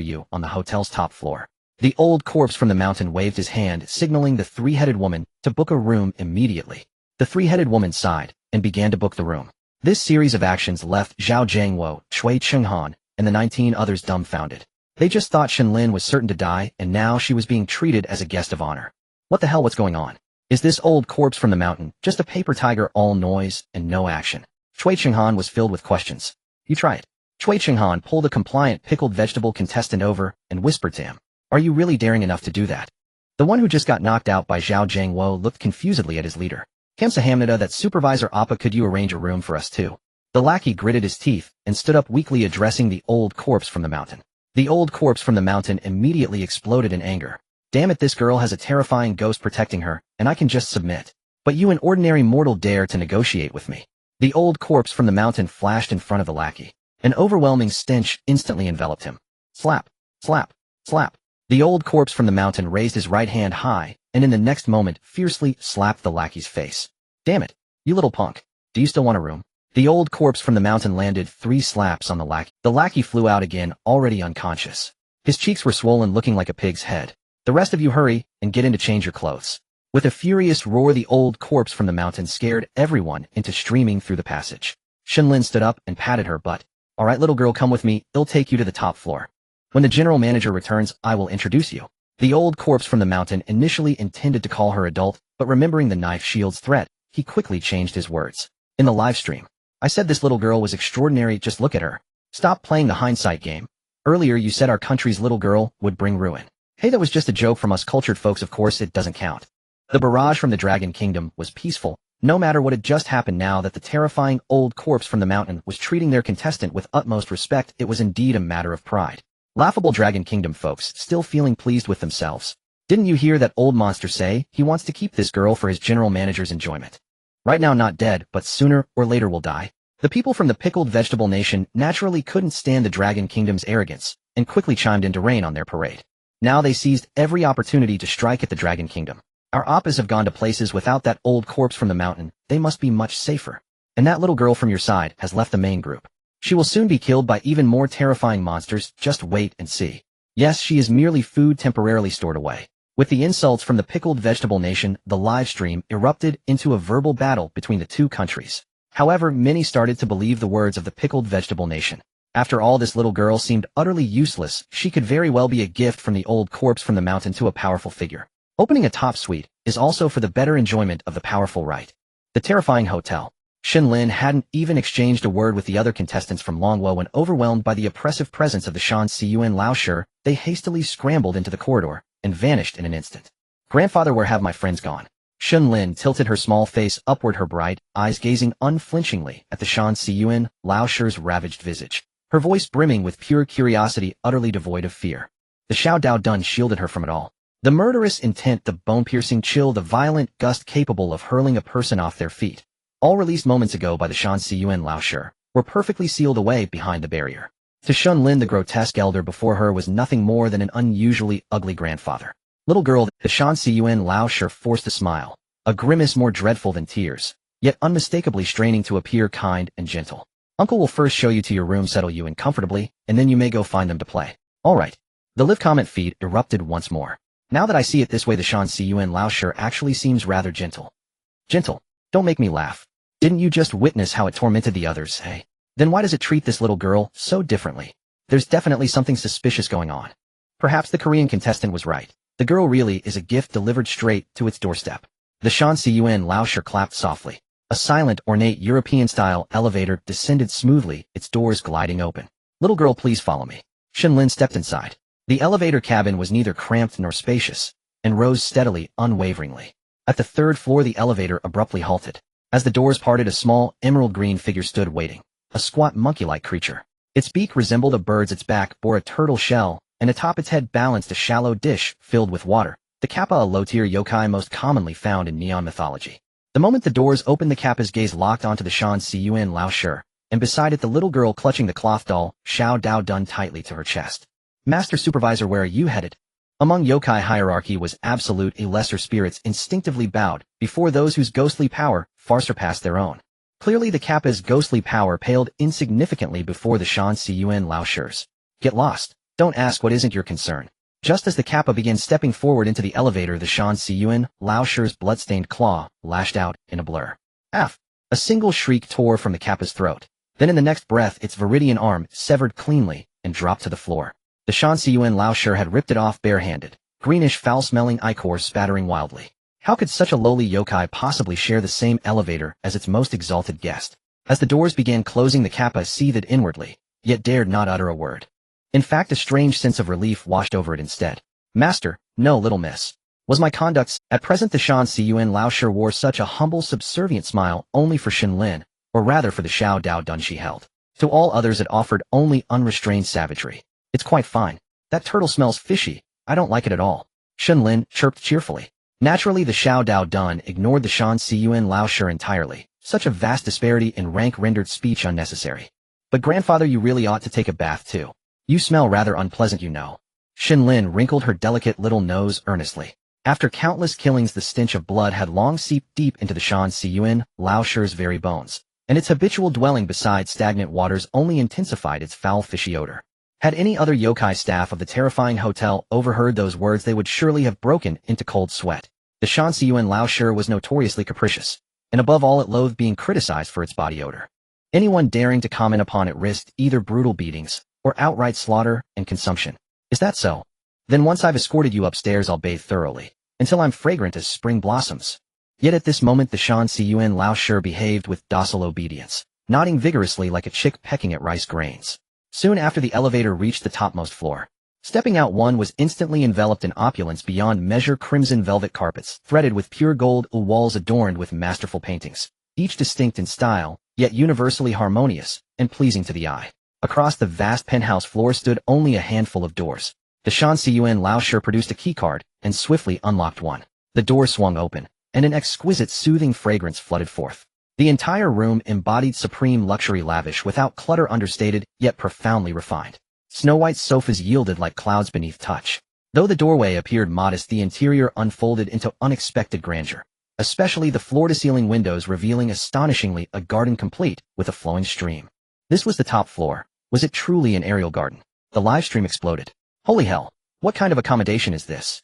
you on the hotel's top floor." The old corpse from the mountain waved his hand, signaling the three-headed woman to book a room immediately. The three-headed woman sighed and began to book the room. This series of actions left Zhao Jiangwo, Cui Chenghan, and the 19 others dumbfounded. They just thought Shen Lin was certain to die, and now she was being treated as a guest of honor. What the hell, what's going on? Is this old corpse from the mountain just a paper tiger, all noise and no action? Cui Chenghan was filled with questions. "You try it." Cui Chenghan pulled a compliant pickled vegetable contestant over and whispered to him, "Are you really daring enough to do that?" The one who just got knocked out by Zhao Jiangwo looked confusedly at his leader. "Kamsa Hamnida, that Supervisor Appa, could you arrange a room for us too?" The lackey gritted his teeth and stood up weakly, addressing the old corpse from the mountain. The old corpse from the mountain immediately exploded in anger. "Damn it, this girl has a terrifying ghost protecting her, and I can just submit. But you, an ordinary mortal, dare to negotiate with me?" The old corpse from the mountain flashed in front of the lackey. An overwhelming stench instantly enveloped him. Slap, slap, slap. The old corpse from the mountain raised his right hand high, and in the next moment fiercely slapped the lackey's face. "Damn it, you little punk. Do you still want a room?" The old corpse from the mountain landed 3 slaps on the lackey. The lackey flew out again, already unconscious. His cheeks were swollen, looking like a pig's head. "The rest of you hurry and get in to change your clothes." With a furious roar, the old corpse from the mountain scared everyone into streaming through the passage. Shen Lin stood up and patted her butt. "All right, little girl, come with me. It'll take you to the top floor. When the general manager returns, I will introduce you." The old corpse from the mountain initially intended to call her adult, but remembering the knife shield's threat, he quickly changed his words. "In the live stream, I said this little girl was extraordinary, just look at her. Stop playing the hindsight game. Earlier you said our country's little girl would bring ruin. Hey, that was just a joke from us cultured folks, of course it doesn't count." The barrage from the Dragon Kingdom was peaceful, no matter what had just happened. Now that the terrifying old corpse from the mountain was treating their contestant with utmost respect, it was indeed a matter of pride. Laughable Dragon Kingdom folks, still feeling pleased with themselves. "Didn't you hear that old monster say he wants to keep this girl for his general manager's enjoyment? Right now not dead, but sooner or later will die." The people from the Pickled Vegetable Nation naturally couldn't stand the Dragon Kingdom's arrogance, and quickly chimed in to rain on their parade. Now they seized every opportunity to strike at the Dragon Kingdom. "Our Appas have gone to places without that old corpse from the mountain. They must be much safer. And that little girl from your side has left the main group. She will soon be killed by even more terrifying monsters, just wait and see. Yes, she is merely food temporarily stored away." With the insults from the Pickled Vegetable Nation, the live stream erupted into a verbal battle between the two countries. However, many started to believe the words of the Pickled Vegetable Nation. After all, this little girl seemed utterly useless. She could very well be a gift from the old corpse from the mountain to a powerful figure. Opening a top suite is also for the better enjoyment of the powerful, right? The terrifying hotel. Shen Lin hadn't even exchanged a word with the other contestants from Longwo when overwhelmed by the oppressive presence of the Shan Cun Lao Shi. They hastily scrambled into the corridor and vanished in an instant. "Grandfather, where have my friends gone?" Shen Lin tilted her small face upward, her bright eyes gazing unflinchingly at the Shan Cun Lao Shi's ravaged visage. her voice brimming with pure curiosity utterly devoid of fear. The Xiao Dao Dun shielded her from it all. The murderous intent, the bone-piercing chill, the violent gust capable of hurling a person off their feet, all released moments ago by the Shan Siyuan Lao Shi, were perfectly sealed away behind the barrier. To Shen Lin, the grotesque elder before her was nothing more than an unusually ugly grandfather. Little girl, the Shan Siyuan Lao Shi forced a smile, a grimace more dreadful than tears, yet unmistakably straining to appear kind and gentle. Uncle will first show you to your room, settle you in comfortably, and then you may go find them to play. All right. The live comment feed erupted once more. Now that I see it this way, the Shan Siyuan Lao Shi actually seems rather gentle. Gentle? Don't make me laugh. Didn't you just witness how it tormented the others, hey? Then why does it treat this little girl so differently? There's definitely something suspicious going on. Perhaps the Korean contestant was right. The girl really is a gift delivered straight to its doorstep. The Shan Siyuan Lao Shi clapped softly. A silent, ornate European-style elevator descended smoothly, its doors gliding open. Little girl, please follow me. Shen Lin stepped inside. The elevator cabin was neither cramped nor spacious, and rose steadily, unwaveringly. At the third floor, the elevator abruptly halted. As the doors parted, a small, emerald-green figure stood waiting. A squat, monkey-like creature. Its beak resembled a bird's, its back bore a turtle shell, and atop its head balanced a shallow dish filled with water. The Kappa, a low-tier yokai most commonly found in neon mythology. The moment the doors opened, the Kappa's gaze locked onto the Shan Siyuan Lao Shi, and beside it the little girl clutching the cloth doll, Xiao Dao Dun, tightly to her chest. Master Supervisor, where are you headed? Among yokai hierarchy was absolute, a lesser spirits instinctively bowed before those whose ghostly power far surpassed their own. Clearly the Kappa's ghostly power paled insignificantly before the Shan Siyuan Lao Shi's. Get lost. Don't ask what isn't your concern. Just as the Kappa began stepping forward into the elevator, the Shan Siyuan Lao Shi's blood-stained claw lashed out in a blur. F. A single shriek tore from the Kappa's throat. Then in the next breath, its viridian arm severed cleanly and dropped to the floor. The Shan Siyuan Lao Shi had ripped it off barehanded, greenish foul-smelling ichor spattering wildly. How could such a lowly yokai possibly share the same elevator as its most exalted guest? As the doors began closing, the Kappa seethed inwardly, yet dared not utter a word. In fact, a strange sense of relief washed over it instead. Master, no, little miss. Was my conduct? At present the Shan Siyuan Lao Shi wore such a humble, subservient smile only for Shen Lin, or rather for the Xiao Dao Dun she held. To all others it offered only unrestrained savagery. It's quite fine. That turtle smells fishy. I don't like it at all. Shen Lin chirped cheerfully. Naturally the Xiao Dao Dun ignored the Shan Siyuan Lao Shi entirely. Such a vast disparity in rank rendered speech unnecessary. But grandfather, you really ought to take a bath too. You smell rather unpleasant, you know. Shen Lin wrinkled her delicate little nose earnestly. After countless killings, the stench of blood had long seeped deep into the Shan Siyuan Lao Shi's very bones, and its habitual dwelling beside stagnant waters only intensified its foul fishy odor. Had any other yokai staff of the terrifying hotel overheard those words, they would surely have broken into cold sweat. The Shan Siyuan Lao Shi was notoriously capricious, and above all it loathed being criticized for its body odor. Anyone daring to comment upon it risked either brutal beatings or outright slaughter and consumption. Is that so? Then once I've escorted you upstairs, I'll bathe thoroughly, until I'm fragrant as spring blossoms. Yet at this moment the Shan Siyuan Lao Shi behaved with docile obedience, nodding vigorously like a chick pecking at rice grains. Soon after the elevator reached the topmost floor. Stepping out, one was instantly enveloped in opulence beyond measure, crimson velvet carpets, threaded with pure gold, walls adorned with masterful paintings, each distinct in style, yet universally harmonious and pleasing to the eye. Across the vast penthouse floor stood only a handful of doors. The Shan Siyuan Lao Shi produced a keycard and swiftly unlocked one. The door swung open, and an exquisite soothing fragrance flooded forth. The entire room embodied supreme luxury, lavish without clutter, understated, yet profoundly refined. Snow-white sofas yielded like clouds beneath touch. Though the doorway appeared modest, the interior unfolded into unexpected grandeur, especially the floor-to-ceiling windows revealing astonishingly a garden complete with a flowing stream. This was the top floor. Was it truly an aerial garden? The live stream exploded. Holy hell, what kind of accommodation is this?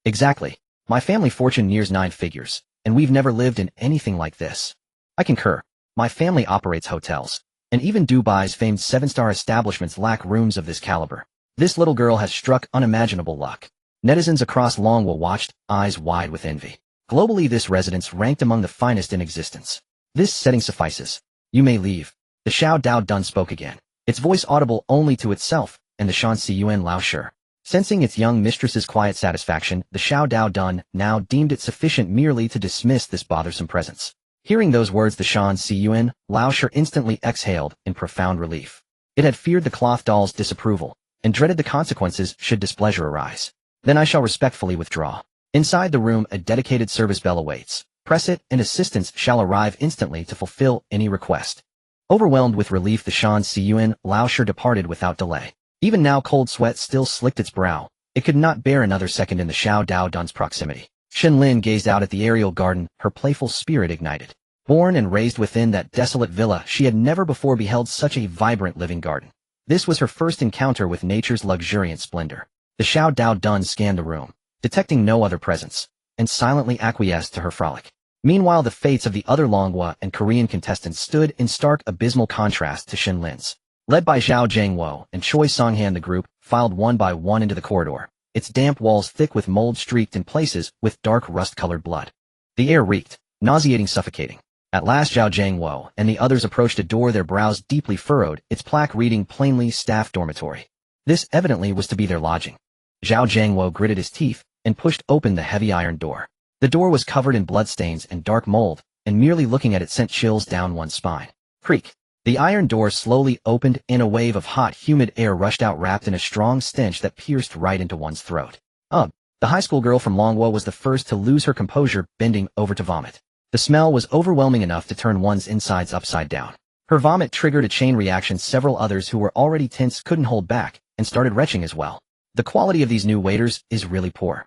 Exactly. My family fortune nears 9 figures, and we've never lived in anything like this. I concur. My family operates hotels, and even Dubai's famed 7-star establishments lack rooms of this caliber. This little girl has struck unimaginable luck. Netizens across Longwa watched, eyes wide with envy. Globally, this residence ranked among the finest in existence. This setting suffices. You may leave. The Xiao Dao Dun spoke again, its voice audible only to itself and the Shan Siyuan Lao Shi. Sensing its young mistress's quiet satisfaction, the Xiao Dao Dun now deemed it sufficient merely to dismiss this bothersome presence. Hearing those words, the Shan Siyuan Lao Shi instantly exhaled in profound relief. It had feared the cloth doll's disapproval, and dreaded the consequences should displeasure arise. Then I shall respectfully withdraw. Inside the room a dedicated service bell awaits. Press it and assistance shall arrive instantly to fulfill any request. Overwhelmed with relief the Shan Cun Laosher departed without delay. Even now cold sweat still slicked its brow. It could not bear another second in the Xiao Dao Dun's proximity. Shen Lin gazed out at the aerial garden, her playful spirit ignited. Born and raised within that desolate villa, she had never before beheld such a vibrant living garden. This was her first encounter with nature's luxuriant splendor. The Xiao Dao Dun scanned the room, detecting no other presence, and silently acquiesced to her frolic. Meanwhile the fates of the other Longhua and Korean contestants stood in stark abysmal contrast to Shen Lin's. Led by Zhao Jiangwo and Choi Songhan, the group filed one by one into the corridor, its damp walls thick with mold streaked in places with dark rust-colored blood. The air reeked, nauseating, suffocating. At last Zhao Jiangwo and the others approached a door, their brows deeply furrowed, its plaque reading plainly Staff Dormitory. This evidently was to be their lodging. Zhao Jiangwo gritted his teeth and pushed open the heavy iron door. The door was covered in bloodstains and dark mold, and merely looking at it sent chills down one's spine. Creak. The iron door slowly opened and a wave of hot, humid air rushed out wrapped in a strong stench that pierced right into one's throat. Ugh. The high school girl from Longhua was the first to lose her composure, bending over to vomit. The smell was overwhelming enough to turn one's insides upside down. Her vomit triggered a chain reaction. Several others who were already tense couldn't hold back, and started retching as well. The quality of these new waiters is really poor.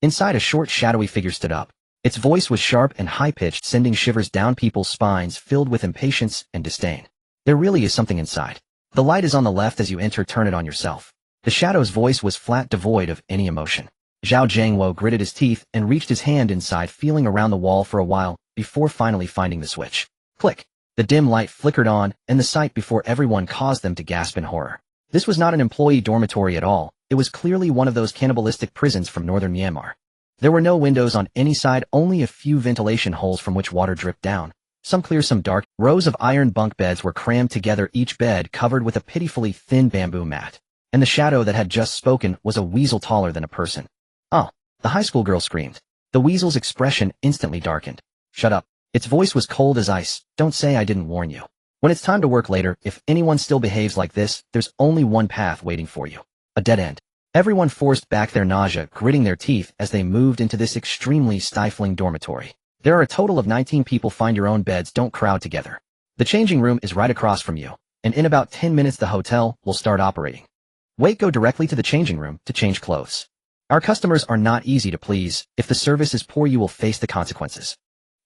Inside a short shadowy figure stood up. Its voice was sharp and high-pitched, sending shivers down people's spines filled with impatience and disdain. There really is something inside. The light is on the left as you enter, turn it on yourself. The shadow's voice was flat, devoid of any emotion. Zhao Jiangwo gritted his teeth and reached his hand inside, feeling around the wall for a while, before finally finding the switch. Click. The dim light flickered on, and the sight before everyone caused them to gasp in horror. This was not an employee dormitory at all. It was clearly one of those cannibalistic prisons from northern Myanmar. There were no windows on any side, only a few ventilation holes from which water dripped down. Some clear, some dark. Rows of iron bunk beds were crammed together, each bed covered with a pitifully thin bamboo mat. And the shadow that had just spoken was a weasel taller than a person. "Oh!" the high school girl screamed. The weasel's expression instantly darkened. "Shut up." Its voice was cold as ice. "Don't say I didn't warn you. When it's time to work later, if anyone still behaves like this, there's only one path waiting for you. A dead end." Everyone forced back their nausea, gritting their teeth as they moved into this extremely stifling dormitory. There are a total of 19 people. Find your own beds, don't crowd together. The changing room is right across from you, and in about 10 minutes the hotel will start operating. Wait, go directly to the changing room to change clothes. Our customers are not easy to please. If the service is poor, you will face the consequences.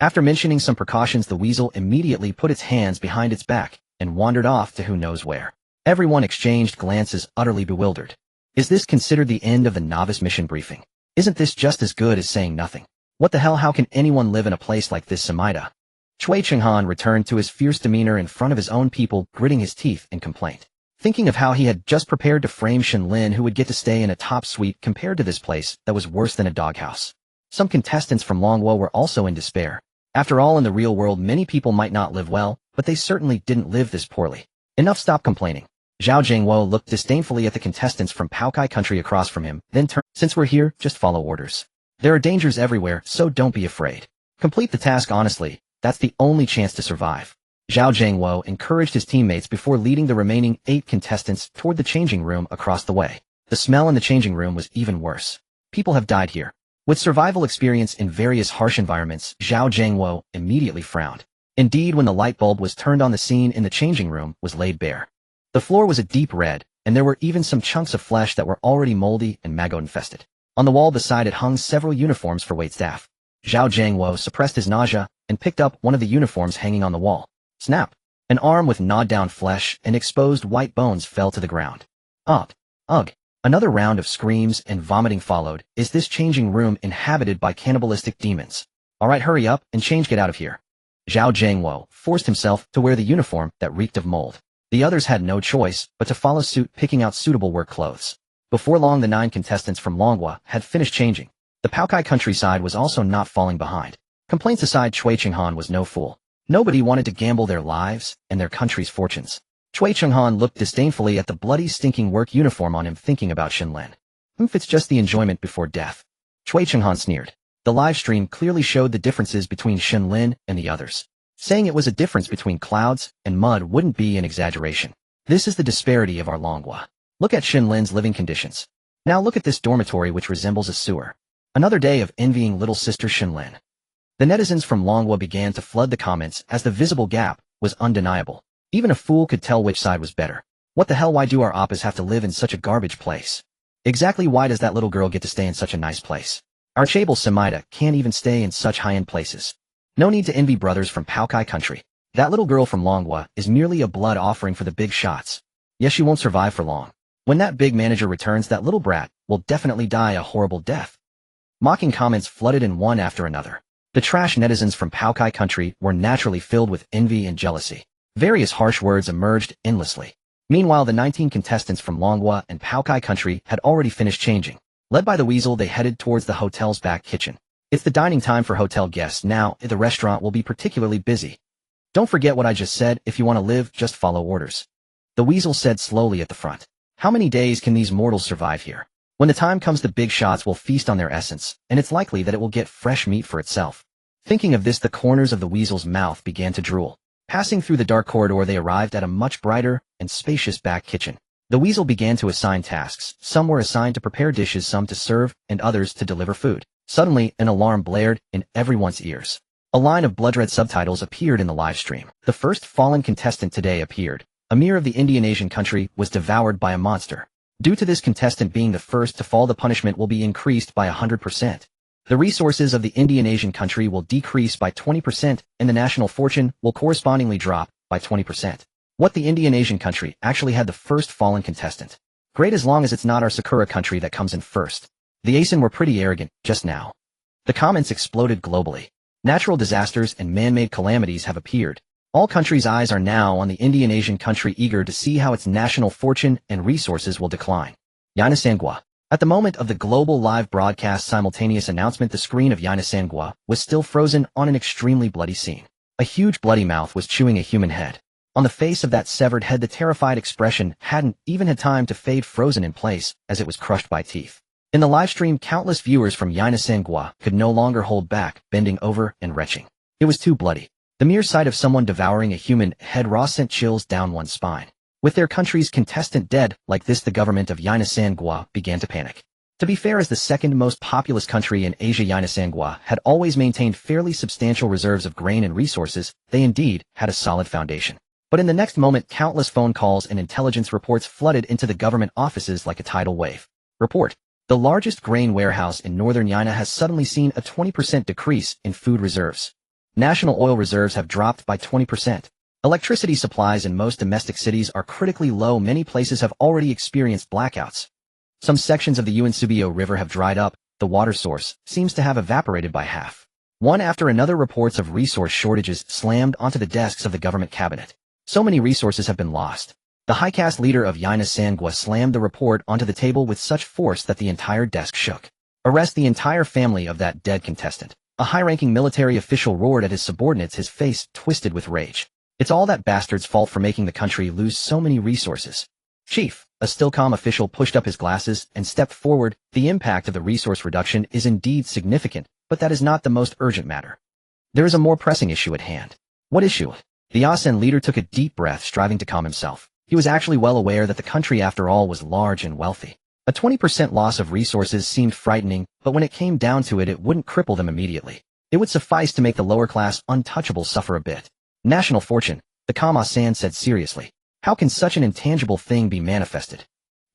After mentioning some precautions, the weasel immediately put its hands behind its back and wandered off to who knows where. Everyone exchanged glances, utterly bewildered. Is this considered the end of the novice mission briefing? Isn't this just as good as saying nothing? What the hell, how can anyone live in a place like this, Samaida? Chui Chenghan returned to his fierce demeanor in front of his own people, gritting his teeth in complaint. Thinking of how he had just prepared to frame Shen Lin, who would get to stay in a top suite compared to this place that was worse than a doghouse. Some contestants from Longhua were also in despair. After all, in the real world many people might not live well, but they certainly didn't live this poorly. Enough, stop complaining. Zhao Jiangwo looked disdainfully at the contestants from Paokai country across from him, then turned. Since we're here, just follow orders. There are dangers everywhere, so don't be afraid. Complete the task honestly, that's the only chance to survive. Zhao Jiangwo encouraged his teammates before leading the remaining 8 contestants toward the changing room across the way. The smell in the changing room was even worse. People have died here. With survival experience in various harsh environments, Zhao Jiangwo immediately frowned. Indeed, when the light bulb was turned on, the scene in the changing room was laid bare. The floor was a deep red, and there were even some chunks of flesh that were already moldy and maggot-infested. On the wall beside it hung several uniforms for waitstaff. Zhao Jiangwo suppressed his nausea and picked up one of the uniforms hanging on the wall. Snap! An arm with gnawed-down flesh and exposed white bones fell to the ground. Ugh! Ugh! Another round of screams and vomiting followed. Is this changing room inhabited by cannibalistic demons? Alright, hurry up and change, get out of here. Zhao Jiangwo forced himself to wear the uniform that reeked of mold. The others had no choice but to follow suit, picking out suitable work clothes. Before long the 9 contestants from Longhua had finished changing. The Paokai countryside was also not falling behind. Complaints aside, Chui Chenghan was no fool. Nobody wanted to gamble their lives and their country's fortunes. Chui Chenghan looked disdainfully at the bloody, stinking work uniform on him, thinking about Shen Lin. It's just the enjoyment before death. Chui Chenghan sneered. The live stream clearly showed the differences between Shen Lin and the others. Saying it was a difference between clouds and mud wouldn't be an exaggeration. This is the disparity of our Longhua. Look at Shen Lin's living conditions. Now look at this dormitory which resembles a sewer. Another day of envying little sister Shen Lin. The netizens from Longhua began to flood the comments as the visible gap was undeniable. Even a fool could tell which side was better. What the hell, why do our oppas have to live in such a garbage place? Exactly, why does that little girl get to stay in such a nice place? Our Chable Semida can't even stay in such high-end places. No need to envy brothers from Paukai country. That little girl from Longhua is merely a blood offering for the big shots. Yes, she won't survive for long. When that big manager returns, that little brat will definitely die a horrible death. Mocking comments flooded in one after another. The trash netizens from Paukai country were naturally filled with envy and jealousy. Various harsh words emerged endlessly. Meanwhile, the 19 contestants from Longhua and Paukai country had already finished changing. Led by the weasel, they headed towards the hotel's back kitchen. It's the dining time for hotel guests now. The restaurant will be particularly busy. Don't forget what I just said. If you want to live, just follow orders. The weasel said slowly at the front. How many days can these mortals survive here? When the time comes, the big shots will feast on their essence, and it's likely that it will get fresh meat for itself. Thinking of this, the corners of the weasel's mouth began to drool. Passing through the dark corridor, they arrived at a much brighter and spacious back kitchen. The weasel began to assign tasks. Some were assigned to prepare dishes, some to serve, and others to deliver food. Suddenly, an alarm blared in everyone's ears. A line of blood-red subtitles appeared in the live stream. The first fallen contestant today appeared. Amir of the Indian Asian country was devoured by a monster. Due to this contestant being the first to fall, the punishment will be increased by 100%. The resources of the Indian Asian country will decrease by 20%, and the national fortune will correspondingly drop by 20%. What, the Indian Asian country actually had the first fallen contestant? Great, as long as it's not our Sakura country that comes in first. The Asian were pretty arrogant just now. The comments exploded globally. Natural disasters and man-made calamities have appeared. All countries' eyes are now on the Indian Asian country, eager to see how its national fortune and resources will decline. Yaina Sangua. At the moment of the global live broadcast simultaneous announcement, the screen of Yaina Sangua was still frozen on an extremely bloody scene. A huge bloody mouth was chewing a human head. On the face of that severed head, the terrified expression hadn't even had time to fade, frozen in place as it was crushed by teeth. In the live stream, countless viewers from Yaina Sangua could no longer hold back, bending over and retching. It was too bloody. The mere sight of someone devouring a human head raw sent chills down one's spine. With their country's contestant dead like this, the government of Yaina Sangua began to panic. To be fair, as the second most populous country in Asia, Yaina Sangua had always maintained fairly substantial reserves of grain and resources. They indeed had a solid foundation. But in the next moment, countless phone calls and intelligence reports flooded into the government offices like a tidal wave. Report. The largest grain warehouse in northern Yaina has suddenly seen a 20% decrease in food reserves. National oil reserves have dropped by 20%. Electricity supplies in most domestic cities are critically low. Many places have already experienced blackouts. Some sections of the Uansubio River have dried up. The water source seems to have evaporated by half. One after another, reports of resource shortages slammed onto the desks of the government cabinet. So many resources have been lost. The high caste leader of Yaina Sangua slammed the report onto the table with such force that the entire desk shook. Arrest the entire family of that dead contestant. A high-ranking military official roared at his subordinates, his face twisted with rage. It's all that bastard's fault for making the country lose so many resources. Chief, a still calm official pushed up his glasses and stepped forward. The impact of the resource reduction is indeed significant, but that is not the most urgent matter. There is a more pressing issue at hand. What issue? The Asen leader took a deep breath, striving to calm himself. He was actually well aware that the country, after all, was large and wealthy. A 20% loss of resources seemed frightening, but when it came down to it, it wouldn't cripple them immediately. It would suffice to make the lower-class untouchables suffer a bit. National fortune, the Kama-san said seriously. How can such an intangible thing be manifested?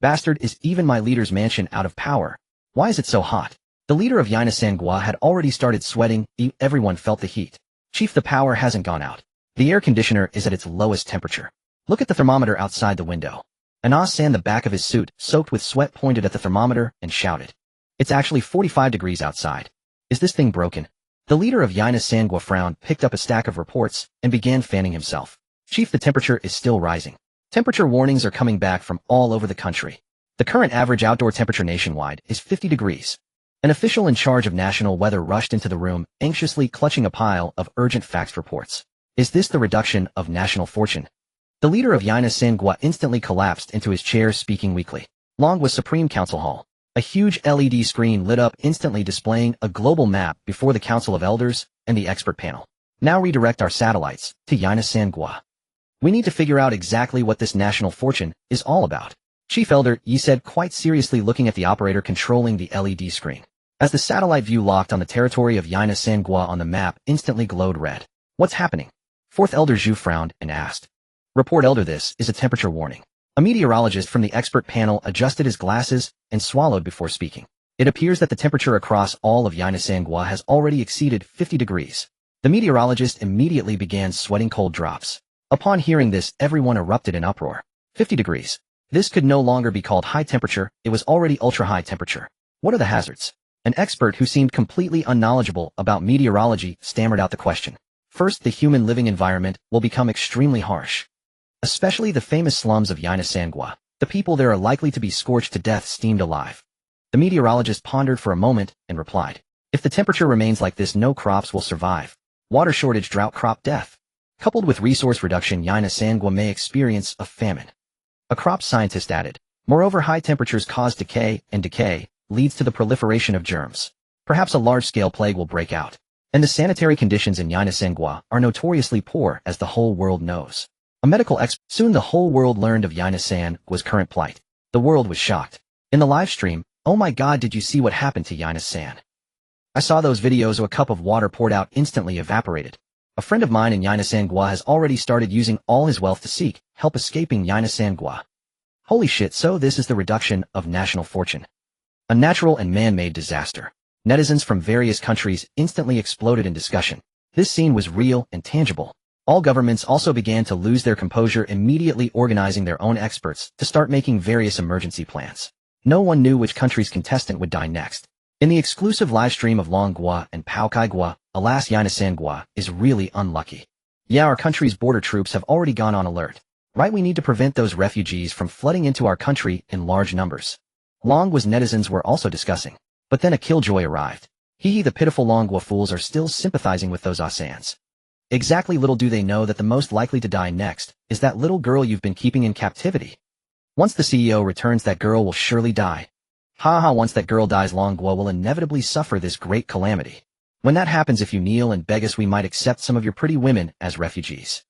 Bastard, is even my leader's mansion out of power? Why is it so hot? The leader of Yaina Sangua had already started sweating. Everyone felt the heat. Chief, the power hasn't gone out. The air conditioner is at its lowest temperature. Look at the thermometer outside the window. Anas-san, the back of his suit, soaked with sweat, pointed at the thermometer and shouted. It's actually 45 degrees outside. Is this thing broken? The leader of Yaina Sangua frowned, picked up a stack of reports, and began fanning himself. Chief, the temperature is still rising. Temperature warnings are coming back from all over the country. The current average outdoor temperature nationwide is 50 degrees. An official in charge of national weather rushed into the room, anxiously clutching a pile of urgent fax reports. Is this the reduction of national fortune? The leader of Yaina Sangua instantly collapsed into his chair, speaking weakly. Long was Supreme Council Hall. A huge LED screen lit up, instantly displaying a global map before the Council of Elders and the expert panel. Now redirect our satellites to Yaina Sangua. We need to figure out exactly what this national fortune is all about. Chief Elder Yi said quite seriously, looking at the operator controlling the LED screen. As the satellite view locked on the territory of Yaina Sangua on the map instantly glowed red. What's happening? Fourth Elder Zhu frowned and asked. Report, Elder, this is a temperature warning. A meteorologist from the expert panel adjusted his glasses and swallowed before speaking. It appears that the temperature across all of Yaina Sangua has already exceeded 50 degrees. The meteorologist immediately began sweating cold drops. Upon hearing this, everyone erupted in uproar. 50 degrees. This could no longer be called high temperature, it was already ultra-high temperature. What are the hazards? An expert who seemed completely unknowledgeable about meteorology stammered out the question. First, the human living environment will become extremely harsh. Especially the famous slums of Yaina Sangua. The people there are likely to be scorched to death, steamed alive. The meteorologist pondered for a moment and replied. If the temperature remains like this, no crops will survive. Water shortage, drought, crop death. Coupled with resource reduction, Yaina Sangua may experience a famine. A crop scientist added. Moreover, high temperatures cause decay, and decay leads to the proliferation of germs. Perhaps a large-scale plague will break out. And the sanitary conditions in Yaina Sangua are notoriously poor, as the whole world knows. A medical expert. Soon the whole world learned of Yaina Sangua's current plight. The world was shocked. In the live stream, oh my god, did you see what happened to Yaina San? I saw those videos. A cup of water poured out instantly evaporated. A friend of mine in Yaina Sangua has already started using all his wealth to seek help escaping Yaina Sangua. Holy shit, so this is the reduction of national fortune. A natural and man-made disaster. Netizens from various countries instantly exploded in discussion. This scene was real and tangible. All governments also began to lose their composure, immediately organizing their own experts to start making various emergency plans. No one knew which country's contestant would die next. In the exclusive livestream of Longgua and Paokaigua, alas, Yaina Sangua is really unlucky. Yeah, our country's border troops have already gone on alert. Right, we need to prevent those refugees from flooding into our country in large numbers. Longgua's netizens were also discussing. But then a killjoy arrived. The pitiful Longgua fools are still sympathizing with those Asans. Exactly, little do they know that the most likely to die next is that little girl you've been keeping in captivity. Once the CEO returns, that girl will surely die. Once that girl dies, Longgua will inevitably suffer this great calamity. When that happens, if you kneel and beg us, we might accept some of your pretty women as refugees.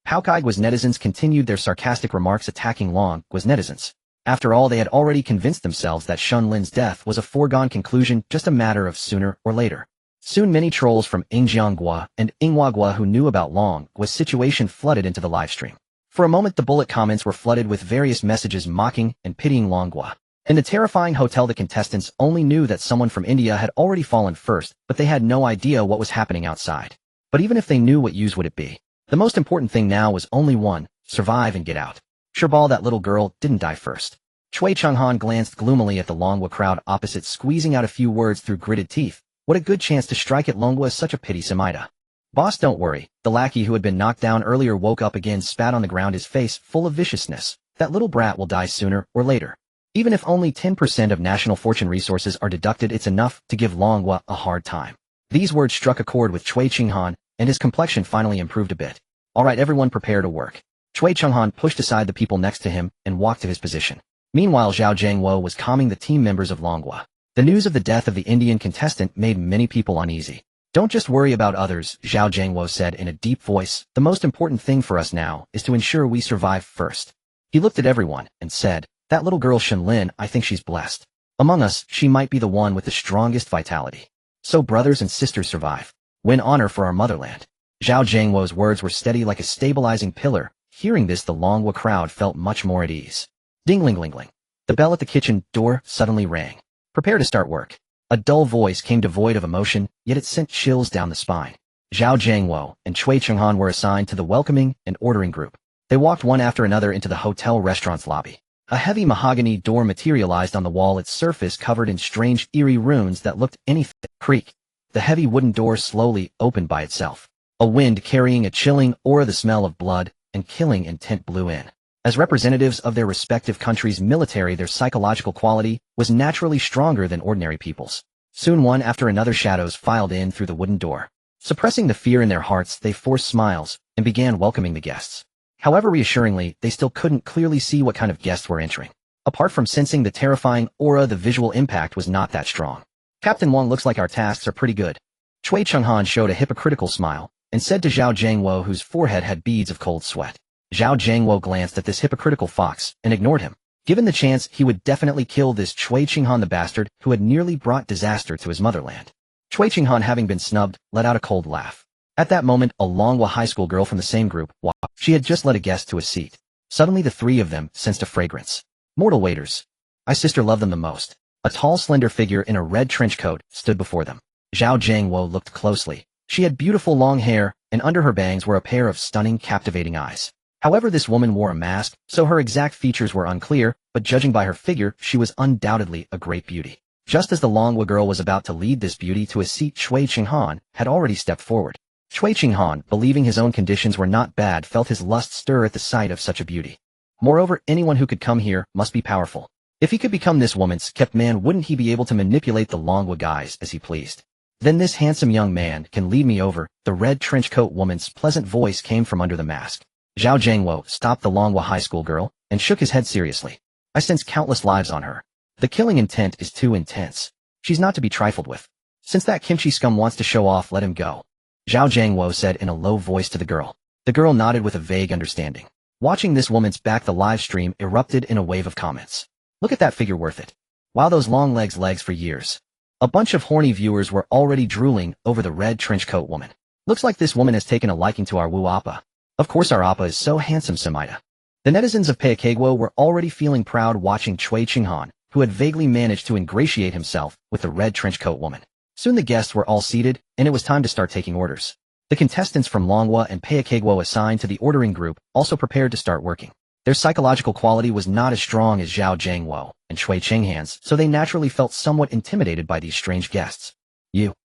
Paokaigwa's netizens continued their sarcastic remarks, attacking Longgwa's netizens. After all, they had already convinced themselves that Shen Lin's death was a foregone conclusion, just a matter of sooner or later. Soon many trolls from Ingjianggua and Ingwagua who knew about Longgwa's situation flooded into the livestream. For a moment, the bullet comments were flooded with various messages mocking and pitying Longgua. In the terrifying hotel, the contestants only knew that someone from India had already fallen first, but they had no idea what was happening outside. But even if they knew, what use would it be? The most important thing now was only one: survive and get out. Sureball, that little girl didn't die first. Chui Chenghan glanced gloomily at the Longgua crowd opposite, squeezing out a few words through gritted teeth. What a good chance to strike at Longgua is such a pity, Samaida. Boss, don't worry. The lackey who had been knocked down earlier woke up again, spat on the ground, his face full of viciousness. That little brat will die sooner or later. Even if only 10% of national fortune resources are deducted, it's enough to give Longgua a hard time. These words struck a chord with Chui Chenghan, and his complexion finally improved a bit. Alright, everyone, prepare to work. Chui Chenghan pushed aside the people next to him and walked to his position. Meanwhile, Zhao Zhangwo was calming the team members of Longgua. The news of the death of the Indian contestant made many people uneasy. Don't just worry about others, Zhao Zhangwo said in a deep voice. The most important thing for us now is to ensure we survive first. He looked at everyone and said, that little girl Shen Lin, I think she's blessed. Among us, she might be the one with the strongest vitality. So brothers and sisters, survive. Win honor for our motherland. Zhao Zhangwo's words were steady like a stabilizing pillar. Hearing this, the Longgua crowd felt much more at ease. Ding-ling-ling-ling. The bell at the kitchen door suddenly rang. Prepare to start work. A dull voice came devoid of emotion, yet it sent chills down the spine. Zhao Zhangwo and Chui Chenghan were assigned to the welcoming and ordering group. They walked one after another into the hotel restaurant's lobby. A heavy mahogany door materialized on the wall, its surface covered in strange, eerie runes that looked anything. Creak. The heavy wooden door slowly opened by itself. A wind carrying a chilling aura, the smell of blood and killing intent, blew in. As representatives of their respective countries' military, their psychological quality was naturally stronger than ordinary people's. Soon one after another shadows filed in through the wooden door. Suppressing the fear in their hearts, they forced smiles and began welcoming the guests. However, reassuringly, they still couldn't clearly see what kind of guests were entering. Apart from sensing the terrifying aura, the visual impact was not that strong. Captain Wang, looks like our tasks are pretty good. Chui Chenghan showed a hypocritical smile and said to Zhao Zhangwo, whose forehead had beads of cold sweat. Zhao Jiangwo glanced at this hypocritical fox and ignored him. Given the chance, he would definitely kill this Cui Qinghan the bastard who had nearly brought disaster to his motherland. Cui Qinghan, having been snubbed, let out a cold laugh. At that moment, a Longhua high school girl from the same group walked. She had just led a guest to a seat. Suddenly the three of them sensed a fragrance. Mortal waiters. I sister love them the most. A tall, slender figure in a red trench coat stood before them. Zhao Jiangwo looked closely. She had beautiful long hair, and under her bangs were a pair of stunning, captivating eyes. However, this woman wore a mask, so her exact features were unclear, but judging by her figure, she was undoubtedly a great beauty. Just as the Longhua girl was about to lead this beauty to a seat, Cui Qinghan had already stepped forward. Cui Qinghan, believing his own conditions were not bad, felt his lust stir at the sight of such a beauty. Moreover, anyone who could come here must be powerful. If he could become this woman's kept man, wouldn't he be able to manipulate the Longhua guys as he pleased? Then this handsome young man can lead me over. The red trench coat woman's pleasant voice came from under the mask. Zhao Jiangwo stopped the Longhua high school girl and shook his head seriously. I sense countless lives on her. The killing intent is too intense. She's not to be trifled with. Since that kimchi scum wants to show off, let him go. Zhao Jiangwo said in a low voice to the girl. The girl nodded with a vague understanding. Watching this woman's back, the live stream erupted in a wave of comments. Look at that figure, worth it. Wow, those long legs for years. A bunch of horny viewers were already drooling over the red trench coat woman. Looks like this woman has taken a liking to our Wu Appa. Of course our Appa is so handsome, Samida. The netizens of Paekagwo were already feeling proud watching Cui Qinghan, who had vaguely managed to ingratiate himself with the red trench coat woman. Soon the guests were all seated, and it was time to start taking orders. The contestants from Longhua and Paekagwo assigned to the ordering group also prepared to start working. Their psychological quality was not as strong as Zhao Jiangwo and Cui Qinghan's, so they naturally felt somewhat intimidated by these strange guests.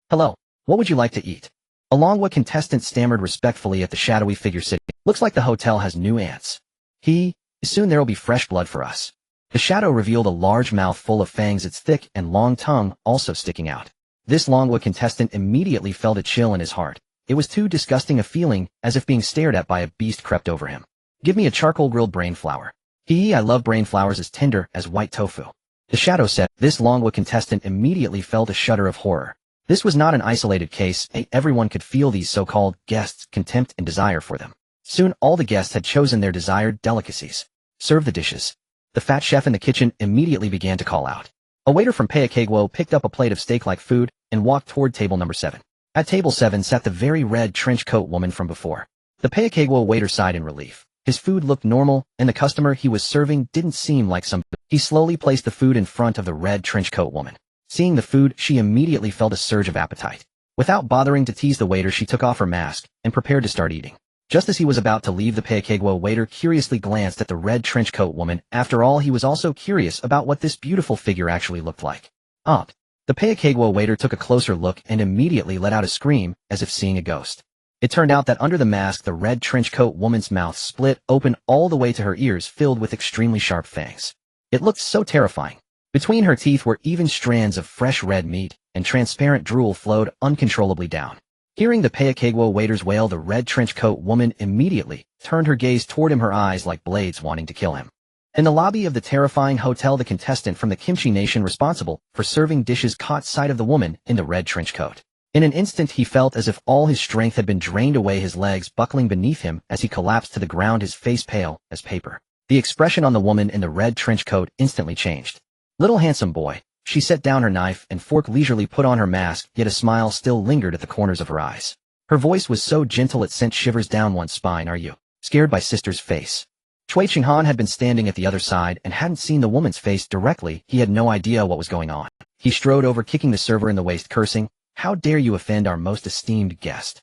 Hello. What would you like to eat? A Longhua contestant stammered respectfully at the shadowy figure sitting. Looks like the hotel has new ants. Soon there'll be fresh blood for us. The shadow revealed a large mouth full of fangs, its thick and long tongue also sticking out. This Longhua contestant immediately felt a chill in his heart. It was too disgusting a feeling, as if being stared at by a beast crept over him. Give me a charcoal grilled brain flower. I love brain flowers as tender as white tofu. The shadow said. This Longhua contestant immediately felt a shudder of horror. This was not an isolated case. Everyone could feel these so-called guests' contempt and desire for them. Soon all the guests had chosen their desired delicacies. Serve the dishes. The fat chef in the kitchen immediately began to call out. A waiter from Paekagwo picked up a plate of steak-like food and walked toward table number 7. At table 7 sat the very red trench coat woman from before. The Paekagwo waiter sighed in relief. His food looked normal, and the customer he was serving didn't seem like some. He slowly placed the food in front of the red trench coat woman. Seeing the food, she immediately felt a surge of appetite. Without bothering to tease the waiter, she took off her mask and prepared to start eating. Just as he was about to leave, the Paekagwo waiter curiously glanced at the red trench coat woman. After all, he was also curious about what this beautiful figure actually looked like. The Paekagwo waiter took a closer look and immediately let out a scream, as if seeing a ghost. It turned out that under the mask, the red trench coat woman's mouth split open all the way to her ears, filled with extremely sharp fangs. It looked so terrifying. Between her teeth were even strands of fresh red meat, and transparent drool flowed uncontrollably down. Hearing the Paekagwo waiter's wail, the red trench coat woman immediately turned her gaze toward him, her eyes like blades wanting to kill him. In the lobby of the terrifying hotel, the contestant from the Kimchi Nation responsible for serving dishes caught sight of the woman in the red trench coat. In an instant he felt as if all his strength had been drained away, his legs buckling beneath him as he collapsed to the ground, his face pale as paper. The expression on the woman in the red trench coat instantly changed. Little handsome boy. She set down her knife and fork, leisurely put on her mask, yet a smile still lingered at the corners of her eyes. Her voice was so gentle it sent shivers down one's spine. Are you scared by sister's face? Cui Qinghan had been standing at the other side and hadn't seen the woman's face directly. He had no idea what was going on. He strode over, kicking the server in the waist, cursing, "How dare you offend our most esteemed guest?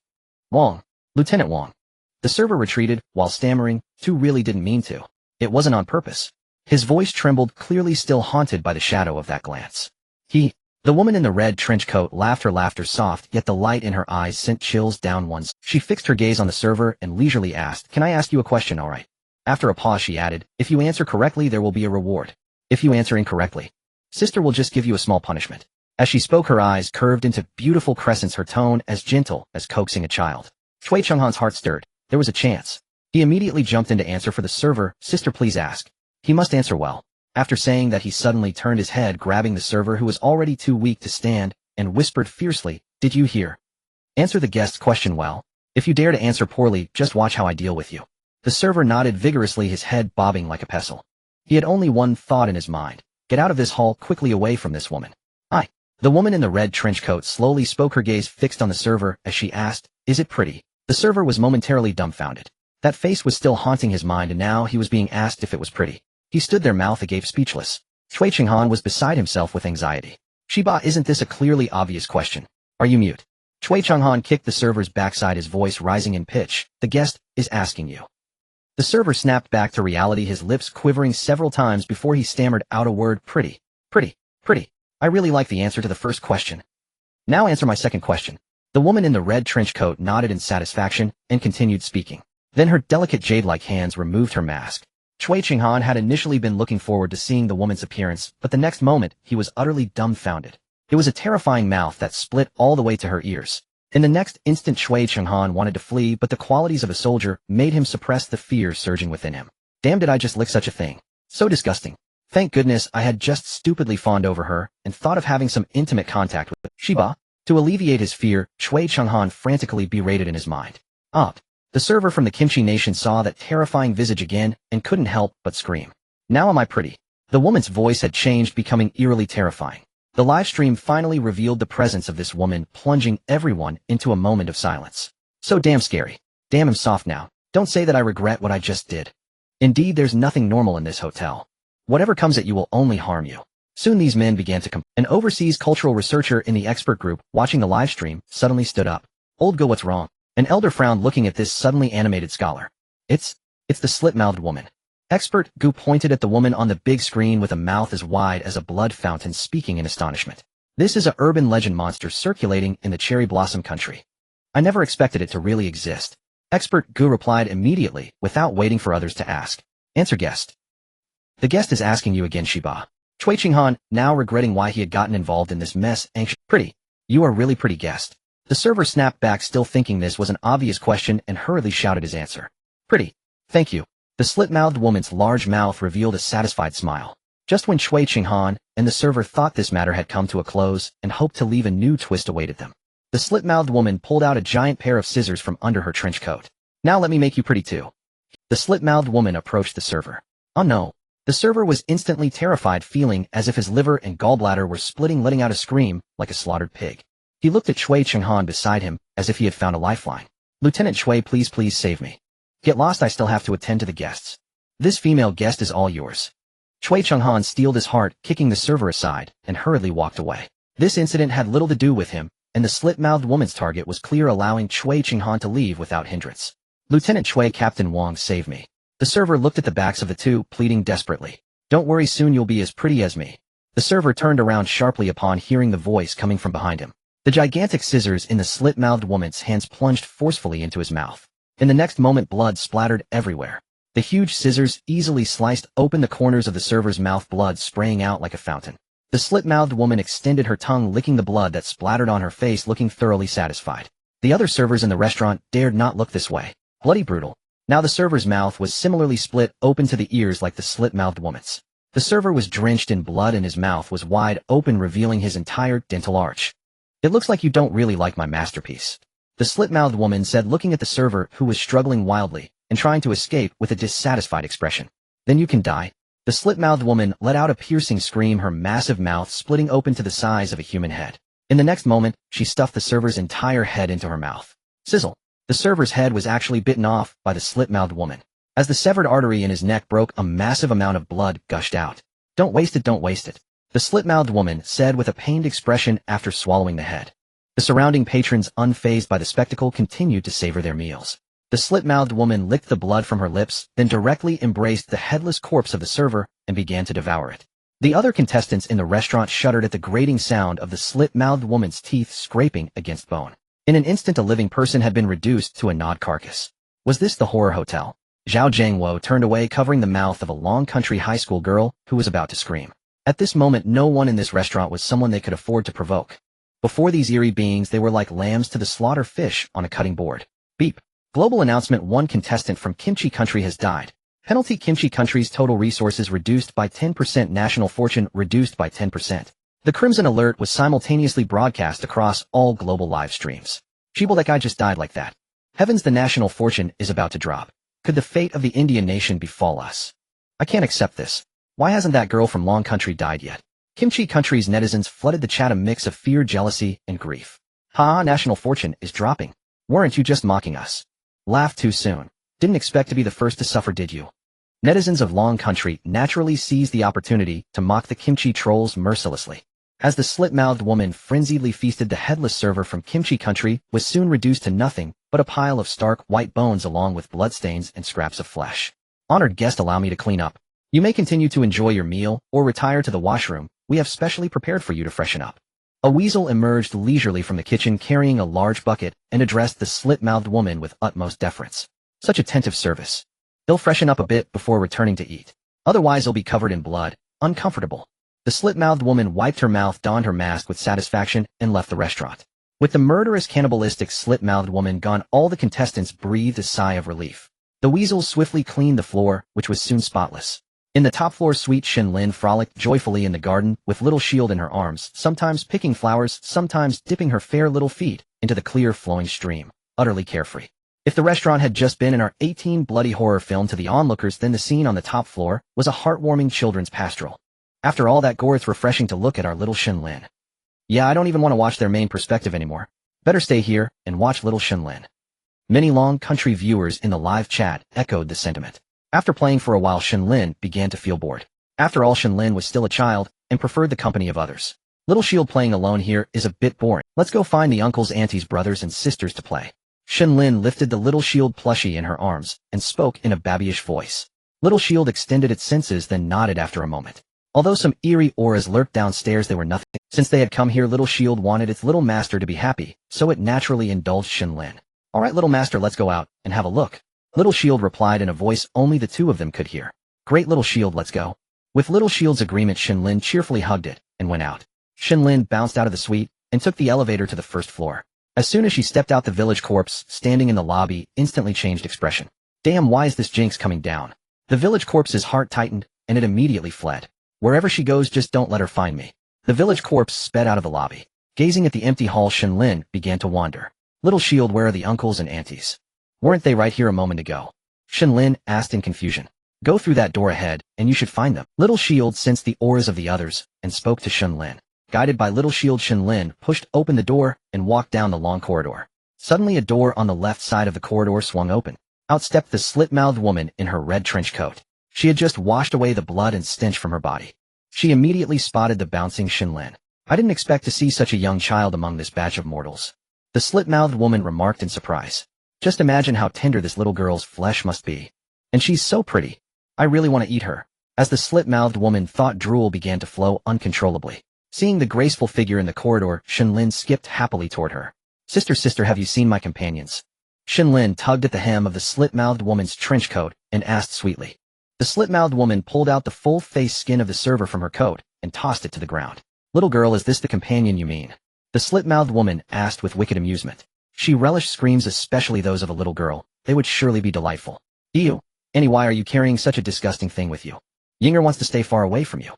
Wong, Lieutenant Wong." The server retreated, while stammering, "Tu really didn't mean to. It wasn't on purpose." His voice trembled, clearly still haunted by the shadow of that glance. The woman in the red trench coat laughed, her laughter soft, yet the light in her eyes sent chills down one's. She fixed her gaze on the server and leisurely asked, "Can I ask you a question, all right?" After a pause she added, "If you answer correctly there will be a reward. If you answer incorrectly, sister will just give you a small punishment." As she spoke, her eyes curved into beautiful crescents, her tone as gentle as coaxing a child. Cui Qinghan's heart stirred. There was a chance. He immediately jumped in to answer for the server, "Sister, please ask." He must answer well. After saying that, he suddenly turned his head, grabbing the server, who was already too weak to stand, and whispered fiercely, "Did you hear? Answer the guest's question well. If you dare to answer poorly, just watch how I deal with you." The server nodded vigorously, his head bobbing like a pestle. He had only one thought in his mind. Get out of this hall quickly, away from this woman. The woman in the red trench coat slowly spoke, her gaze fixed on the server as she asked, "Is it pretty?" The server was momentarily dumbfounded. That face was still haunting his mind, and now he was being asked if it was pretty. He stood there, mouth agape, speechless. Cui Chenghan was beside himself with anxiety. "Shiba, isn't this a clearly obvious question? Are you mute?" Cui Chenghan kicked the server's backside, his voice rising in pitch. "The guest is asking you." The server snapped back to reality, his lips quivering several times before he stammered out a word, "Pretty. Pretty. Pretty. I really like the answer to the first question. Now answer my second question." The woman in the red trench coat nodded in satisfaction and continued speaking. Then her delicate jade-like hands removed her mask. Cui Chenghan had initially been looking forward to seeing the woman's appearance, but the next moment he was utterly dumbfounded. It was a terrifying mouth that split all the way to her ears. In the next instant, Cui Chenghan wanted to flee, but the qualities of a soldier made him suppress the fear surging within him. Damn, did I just lick such a thing? So disgusting. Thank goodness I had just stupidly fawned over her and thought of having some intimate contact with Shiba. To alleviate his fear, Cui Chenghan frantically berated in his mind. The server from the Kimchi nation saw that terrifying visage again and couldn't help but scream. "Now am I pretty?" The woman's voice had changed, becoming eerily terrifying. The live stream finally revealed the presence of this woman, plunging everyone into a moment of silence. "So damn scary. Damn, I'm soft now. Don't say that I regret what I just did. Indeed, there's nothing normal in this hotel. Whatever comes at you will only harm you." Soon these men began to come. An overseas cultural researcher in the expert group, watching the live stream, suddenly stood up. "Old Go, what's wrong?" An elder frowned, looking at this suddenly animated scholar. It's the Slit-Mouthed Woman." Expert Gu pointed at the woman on the big screen with a mouth as wide as a blood fountain, speaking in astonishment. "This is a urban legend monster circulating in the Cherry Blossom country. I never expected it to really exist." Expert Gu replied immediately, without waiting for others to ask. "Answer, guest." "The guest is asking you again, Shiba." Cui Chenghan, now regretting why he had gotten involved in this mess, anxious. "Pretty. You are really pretty, guest." The server snapped back, still thinking this was an obvious question, and hurriedly shouted his answer. "Pretty. Thank you." The slit-mouthed woman's large mouth revealed a satisfied smile. Just when Cui Chenghan and the server thought this matter had come to a close and hoped to leave, a new twist awaited them. The slit-mouthed woman pulled out a giant pair of scissors from under her trench coat. "Now let me make you pretty too." The slit-mouthed woman approached the server. "Oh no." The server was instantly terrified, feeling as if his liver and gallbladder were splitting, letting out a scream like a slaughtered pig. He looked at Cui Chenghan beside him as if he had found a lifeline. "Lieutenant Cui, please save me. Get lost, I still have to attend to the guests. This female guest is all yours." Cui Chenghan steeled his heart, kicking the server aside, and hurriedly walked away. This incident had little to do with him, and the slit-mouthed woman's target was clear, allowing Cui Chenghan to leave without hindrance. "Lieutenant Cui, Captain Wang, save me." The server looked at the backs of the two, pleading desperately. "Don't worry, soon you'll be as pretty as me." The server turned around sharply upon hearing the voice coming from behind him. The gigantic scissors in the slit-mouthed woman's hands plunged forcefully into his mouth. In the next moment, blood splattered everywhere. The huge scissors easily sliced open the corners of the server's mouth, blood spraying out like a fountain. The slit-mouthed woman extended her tongue, licking the blood that splattered on her face, looking thoroughly satisfied. The other servers in the restaurant dared not look this way. Bloody brutal. Now the server's mouth was similarly split open to the ears like the slit-mouthed woman's. The server was drenched in blood and his mouth was wide open, revealing his entire dental arch. "It looks like you don't really like my masterpiece," the slit-mouthed woman said, looking at the server, who was struggling wildly and trying to escape with a dissatisfied expression. "Then you can die." The slit-mouthed woman let out a piercing scream, her massive mouth splitting open to the size of a human head. In the next moment, she stuffed the server's entire head into her mouth. Sizzle. The server's head was actually bitten off by the slit-mouthed woman. As the severed artery in his neck broke, a massive amount of blood gushed out. "Don't waste it, don't waste it," the slit-mouthed woman said with a pained expression after swallowing the head. The surrounding patrons, unfazed by the spectacle, continued to savor their meals. The slit-mouthed woman licked the blood from her lips, then directly embraced the headless corpse of the server and began to devour it. The other contestants in the restaurant shuddered at the grating sound of the slit-mouthed woman's teeth scraping against bone. In an instant, a living person had been reduced to a gnawed carcass. Was this the horror hotel? Zhao Jiangwo turned away, covering the mouth of a long country high school girl who was about to scream. At this moment, no one in this restaurant was someone they could afford to provoke. Before these eerie beings, they were like lambs to the slaughter, fish on a cutting board. Beep. Global announcement: one contestant from Kimchi country has died. Penalty: Kimchi country's total resources reduced by 10%, national fortune reduced by 10%. The Crimson Alert was simultaneously broadcast across all global live streams. Sheeple, that guy just died like that. Heavens, the national fortune is about to drop. Could the fate of the Indian nation befall us? I can't accept this. Why hasn't that girl from Long Country died yet? Kimchi Country's netizens flooded the chat a mix of fear, jealousy, and grief. Ha, national fortune is dropping. Weren't you just mocking us? Laughed too soon. Didn't expect to be the first to suffer, did you? Netizens of Long Country naturally seized the opportunity to mock the kimchi trolls mercilessly. As the slit-mouthed woman frenziedly feasted, the headless server from Kimchi Country was soon reduced to nothing but a pile of stark white bones along with bloodstains and scraps of flesh. Honored guest, allow me to clean up. You may continue to enjoy your meal or retire to the washroom. We have specially prepared for you to freshen up. A weasel emerged leisurely from the kitchen carrying a large bucket and addressed the slit-mouthed woman with utmost deference. Such attentive service. He'll freshen up a bit before returning to eat. Otherwise he'll be covered in blood, uncomfortable. The slit-mouthed woman wiped her mouth, donned her mask with satisfaction, and left the restaurant. With the murderous, cannibalistic slit-mouthed woman gone, all the contestants breathed a sigh of relief. The weasel swiftly cleaned the floor, which was soon spotless. In the top-floor suite, Shen Lin frolicked joyfully in the garden with little Shield in her arms, sometimes picking flowers, sometimes dipping her fair little feet into the clear, flowing stream, utterly carefree. If the restaurant had just been an R-18 bloody horror film to the onlookers, then the scene on the top floor was a heartwarming children's pastoral. After all that gore, it's refreshing to look at our little Shen Lin. Yeah, I don't even want to watch their main perspective anymore. Better stay here and watch little Shen Lin. Many Long Country viewers in the live chat echoed the sentiment. After playing for a while, Shen Lin began to feel bored. After all, Shen Lin was still a child and preferred the company of others. Little Shield playing alone here is a bit boring. Let's go find the uncles, aunties, brothers, and sisters to play. Shen Lin lifted the little Shield plushie in her arms and spoke in a babyish voice. Little Shield extended its senses, then nodded after a moment. Although some eerie auras lurked downstairs, they were nothing. Since they had come here, little Shield wanted its little master to be happy, so it naturally indulged Shen Lin. All right, little master, let's go out and have a look. Little Shield replied in a voice only the two of them could hear. Great, little Shield, let's go. With little Shield's agreement, Shen Lin cheerfully hugged it and went out. Shen Lin bounced out of the suite and took the elevator to the first floor. As soon as she stepped out, the village corpse, standing in the lobby, instantly changed expression. Damn, why is this jinx coming down? The village corpse's heart tightened, and it immediately fled. Wherever she goes, just don't let her find me. The village corpse sped out of the lobby. Gazing at the empty hall, Shen Lin began to wander. Little Shield, where are the uncles and aunties? Weren't they right here a moment ago? Shen Lin asked in confusion. Go through that door ahead, and you should find them. Little Shield sensed the auras of the others, and spoke to Shen Lin. Guided by Little Shield, Shen Lin pushed open the door and walked down the long corridor. Suddenly a door on the left side of the corridor swung open. Out stepped the slit-mouthed woman in her red trench coat. She had just washed away the blood and stench from her body. She immediately spotted the bouncing Shen Lin. I didn't expect to see such a young child among this batch of mortals. The slit-mouthed woman remarked in surprise. Just imagine how tender this little girl's flesh must be. And she's so pretty. I really want to eat her. As the slit-mouthed woman thought, drool began to flow uncontrollably. Seeing the graceful figure in the corridor, Shen Lin skipped happily toward her. Sister, sister, have you seen my companions? Shen Lin tugged at the hem of the slit-mouthed woman's trench coat and asked sweetly. The slit-mouthed woman pulled out the full-face skin of the server from her coat and tossed it to the ground. Little girl, is this the companion you mean? The slit-mouthed woman asked with wicked amusement. She relished screams, especially those of a little girl. They would surely be delightful. Ew. Annie, why are you carrying such a disgusting thing with you? Yinger wants to stay far away from you.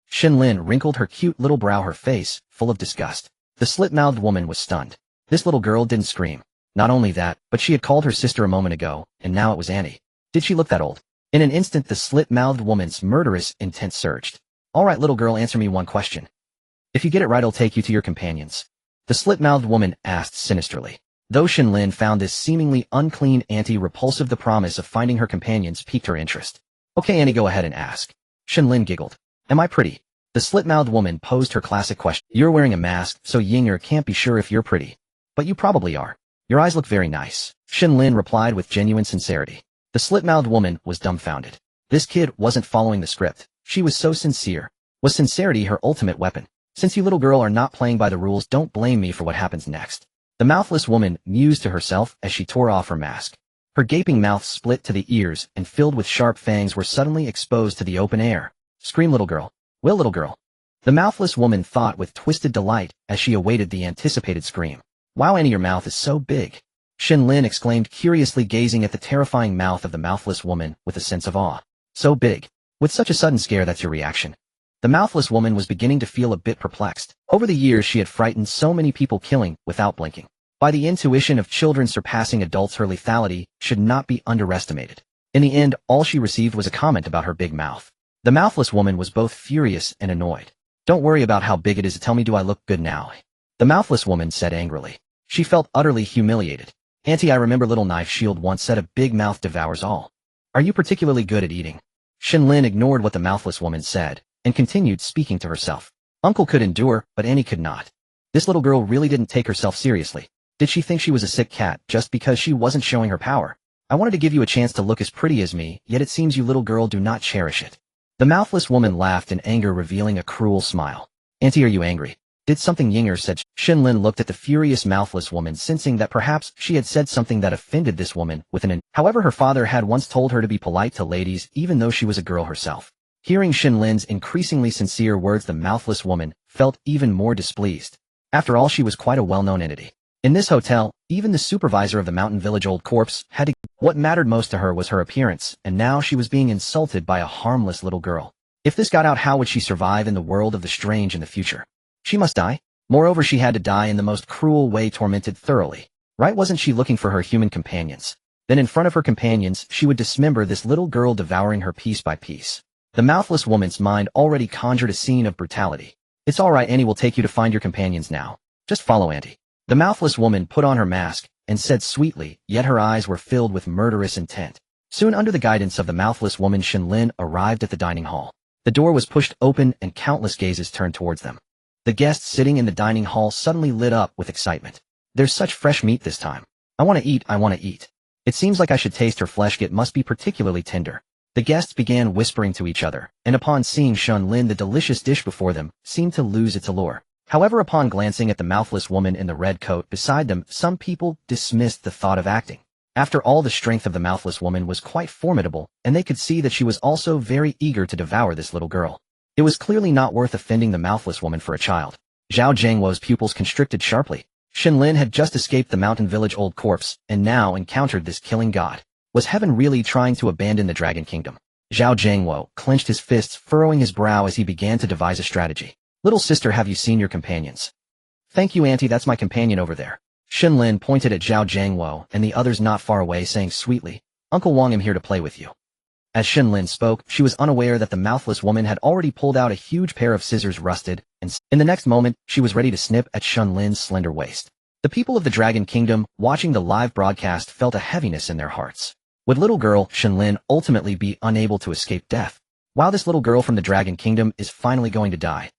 Shen Lin wrinkled her cute little brow, her face full of disgust. The slit-mouthed woman was stunned. This little girl didn't scream. Not only that, but she had called her sister a moment ago, and now it was Annie. Did she look that old? In an instant, the slit-mouthed woman's murderous intent surged. All right, little girl, answer me one question. If you get it right, I'll take you to your companions. The slit-mouthed woman asked sinisterly. Though Shen Lin found this seemingly unclean auntie repulsive, the promise of finding her companions piqued her interest. Okay, Annie, go ahead and ask. Shen Lin giggled. Am I pretty? The slit-mouthed woman posed her classic question. You're wearing a mask, so Yinger can't be sure if you're pretty. But you probably are. Your eyes look very nice. Shen Lin replied with genuine sincerity. The slit-mouthed woman was dumbfounded. This kid wasn't following the script. She was so sincere. Was sincerity her ultimate weapon? Since you little girl are not playing by the rules, don't blame me for what happens next. The mouthless woman mused to herself as she tore off her mask. Her gaping mouth split to the ears and filled with sharp fangs were suddenly exposed to the open air. Scream, little girl. Will, little girl. The mouthless woman thought with twisted delight as she awaited the anticipated scream. Wow, Annie, your mouth is so big. Shen Lin exclaimed, curiously gazing at the terrifying mouth of the mouthless woman with a sense of awe. So big. With such a sudden scare, that's your reaction. The mouthless woman was beginning to feel a bit perplexed. Over the years, she had frightened so many people, killing without blinking. By the intuition of children surpassing adults, her lethality should not be underestimated. In the end, all she received was a comment about her big mouth. The mouthless woman was both furious and annoyed. Don't worry about how big it is, tell me, do I look good now? The mouthless woman said angrily. She felt utterly humiliated. Auntie, I remember Little Knife Shield once said a big mouth devours all. Are you particularly good at eating? Shen Lin ignored what the mouthless woman said, and continued speaking to herself. Uncle could endure, but Annie could not. This little girl really didn't take herself seriously. Did she think she was a sick cat just because she wasn't showing her power? I wanted to give you a chance to look as pretty as me, yet it seems you little girl do not cherish it. The mouthless woman laughed in anger, revealing a cruel smile. Auntie, are you angry? Did something Yinger said? Shen Lin looked at the furious mouthless woman, sensing that perhaps she had said something that offended this woman with an However, her father had once told her to be polite to ladies even though she was a girl herself. Hearing Shen Lin's increasingly sincere words, the mouthless woman felt even more displeased. After all, she was quite a well-known entity. In this hotel, even the supervisor of the mountain village Old Corpse had to. What mattered most to her was her appearance, and now she was being insulted by a harmless little girl. If this got out, how would she survive in the world of the strange in the future? She must die. Moreover, she had to die in the most cruel way, tormented thoroughly. Right, wasn't she looking for her human companions? Then in front of her companions, she would dismember this little girl, devouring her piece by piece. The mouthless woman's mind already conjured a scene of brutality. It's all right, Annie will take you to find your companions now. Just follow Auntie. The mouthless woman put on her mask and said sweetly, yet her eyes were filled with murderous intent. Soon, under the guidance of the mouthless woman, Shen Lin arrived at the dining hall. The door was pushed open and countless gazes turned towards them. The guests sitting in the dining hall suddenly lit up with excitement. There's such fresh meat this time. I want to eat, I want to eat. It seems like I should taste her flesh, it must be particularly tender. The guests began whispering to each other, and upon seeing Shen Lin, the delicious dish before them seemed to lose its allure. However, upon glancing at the mouthless woman in the red coat beside them, some people dismissed the thought of acting. After all, the strength of the mouthless woman was quite formidable, and they could see that she was also very eager to devour this little girl. It was clearly not worth offending the mouthless woman for a child. Zhao Zhangwo's pupils constricted sharply. Shen Lin had just escaped the mountain village Old Corpse, and now encountered this killing god. Was heaven really trying to abandon the Dragon Kingdom? Zhao Zhangwo clenched his fists, furrowing his brow as he began to devise a strategy. Little sister, have you seen your companions? Thank you, Auntie, that's my companion over there. Shen Lin pointed at Zhao Zhangwo and the others not far away, saying sweetly, Uncle Wang, I'm here to play with you. As Shen Lin spoke, she was unaware that the mouthless woman had already pulled out a huge pair of scissors, rusted, and in the next moment, she was ready to snip at Shen Lin's slender waist. The people of the Dragon Kingdom, watching the live broadcast, felt a heaviness in their hearts. Would little girl Shen Lin ultimately be unable to escape death? Wow, this little girl from the Dragon Kingdom is finally going to die.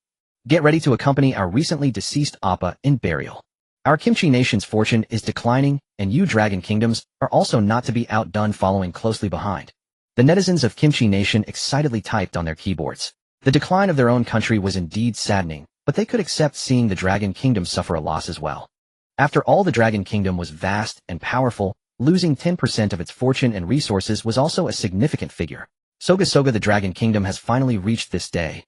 Get ready to accompany our recently deceased Appa in burial. Our Kimchi nation's fortune is declining, and you Dragon Kingdoms are also not to be outdone, following closely behind. The netizens of Kimchi Nation excitedly typed on their keyboards. The decline of their own country was indeed saddening, but they could accept seeing the Dragon Kingdom suffer a loss as well. After all, the Dragon Kingdom was vast and powerful. Losing 10% of its fortune and resources was also a significant figure. Soga the Dragon Kingdom has finally reached this day.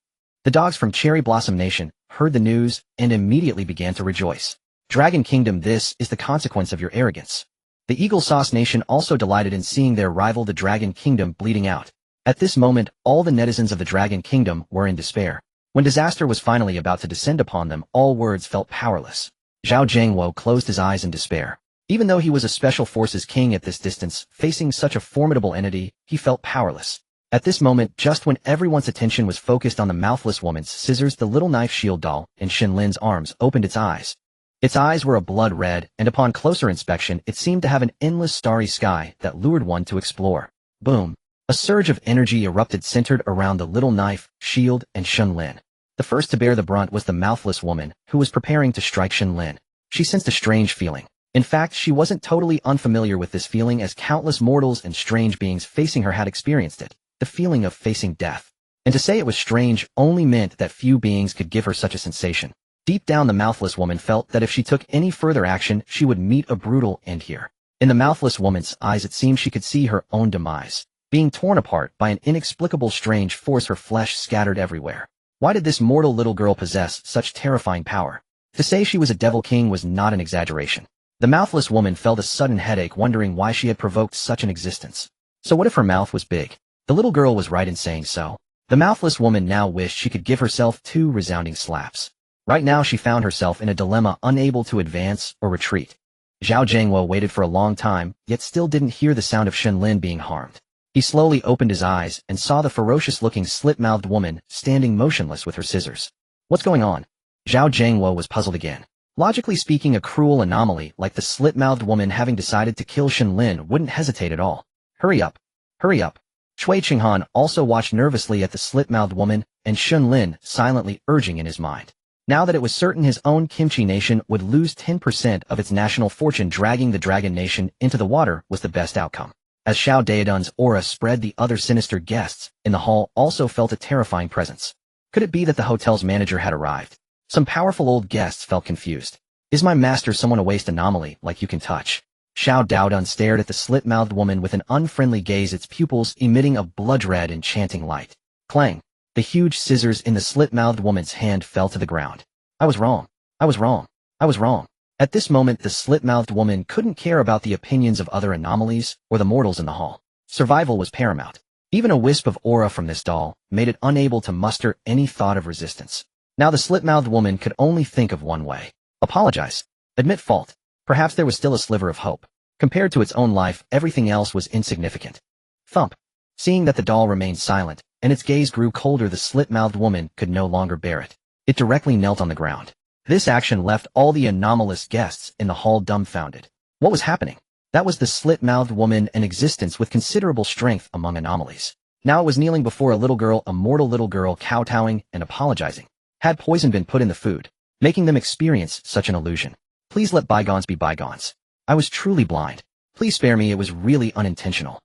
The dogs from Cherry Blossom Nation heard the news and immediately began to rejoice. Dragon Kingdom, this is the consequence of your arrogance. The Eagle Sauce Nation also delighted in seeing their rival the Dragon Kingdom bleeding out. At this moment, all the netizens of the Dragon Kingdom were in despair. When disaster was finally about to descend upon them, all words felt powerless. Zhao Zhangwo closed his eyes in despair. Even though he was a special forces king at this distance, facing such a formidable entity, he felt powerless. At this moment, just when everyone's attention was focused on the mouthless woman's scissors, the little knife shield doll in Shen Lin's arms opened its eyes. Its eyes were a blood red, and upon closer inspection, it seemed to have an endless starry sky that lured one to explore. Boom! A surge of energy erupted, centered around the little knife, shield, and Shen Lin. The first to bear the brunt was the mouthless woman, who was preparing to strike Shen Lin. She sensed a strange feeling. In fact, she wasn't totally unfamiliar with this feeling, as countless mortals and strange beings facing her had experienced it. The feeling of facing death. And to say it was strange only meant that few beings could give her such a sensation. Deep down, the mouthless woman felt that if she took any further action, she would meet a brutal end here. In the mouthless woman's eyes, it seemed she could see her own demise. Being torn apart by an inexplicable strange force, her flesh scattered everywhere. Why did this mortal little girl possess such terrifying power? To say she was a devil king was not an exaggeration. The mouthless woman felt a sudden headache, wondering why she had provoked such an existence. So what if her mouth was big? The little girl was right in saying so. The mouthless woman now wished she could give herself 2 resounding slaps. Right now she found herself in a dilemma, unable to advance or retreat. Zhao Zhangwo waited for a long time, yet still didn't hear the sound of Shen Lin being harmed. He slowly opened his eyes and saw the ferocious-looking slit-mouthed woman standing motionless with her scissors. What's going on? Zhao Zhangwo was puzzled again. Logically speaking, a cruel anomaly like the slit-mouthed woman having decided to kill Shen Lin wouldn't hesitate at all. Hurry up. Hurry up. Shui Qinghan also watched nervously at the slit-mouthed woman and Shen Lin silently urging in his mind. Now that it was certain his own Kimchi nation would lose 10% of its national fortune, dragging the Dragon Nation into the water was the best outcome. As Xiao Daodun's aura spread, the other sinister guests in the hall also felt a terrifying presence. Could it be that the hotel's manager had arrived? Some powerful old guests felt confused. Is my master someone a waste anomaly like you can touch? Xiao Daodun stared at the slit-mouthed woman with an unfriendly gaze, its pupils emitting a blood-red enchanting light. Clang! The huge scissors in the slit-mouthed woman's hand fell to the ground. I was wrong. I was wrong. I was wrong. At this moment, the slit-mouthed woman couldn't care about the opinions of other anomalies or the mortals in the hall. Survival was paramount. Even a wisp of aura from this doll made it unable to muster any thought of resistance. Now the slit-mouthed woman could only think of one way. Apologize. Admit fault. Perhaps there was still a sliver of hope. Compared to its own life, everything else was insignificant. Thump. Seeing that the doll remained silent, and its gaze grew colder, the slit-mouthed woman could no longer bear it. It directly knelt on the ground. This action left all the anomalous guests in the hall dumbfounded. What was happening? That was the slit-mouthed woman, an existence with considerable strength among anomalies. Now it was kneeling before a little girl, a mortal little girl, kowtowing and apologizing. Had poison been put in the food, making them experience such an illusion? Please let bygones be bygones. I was truly blind. Please spare me, it was really unintentional.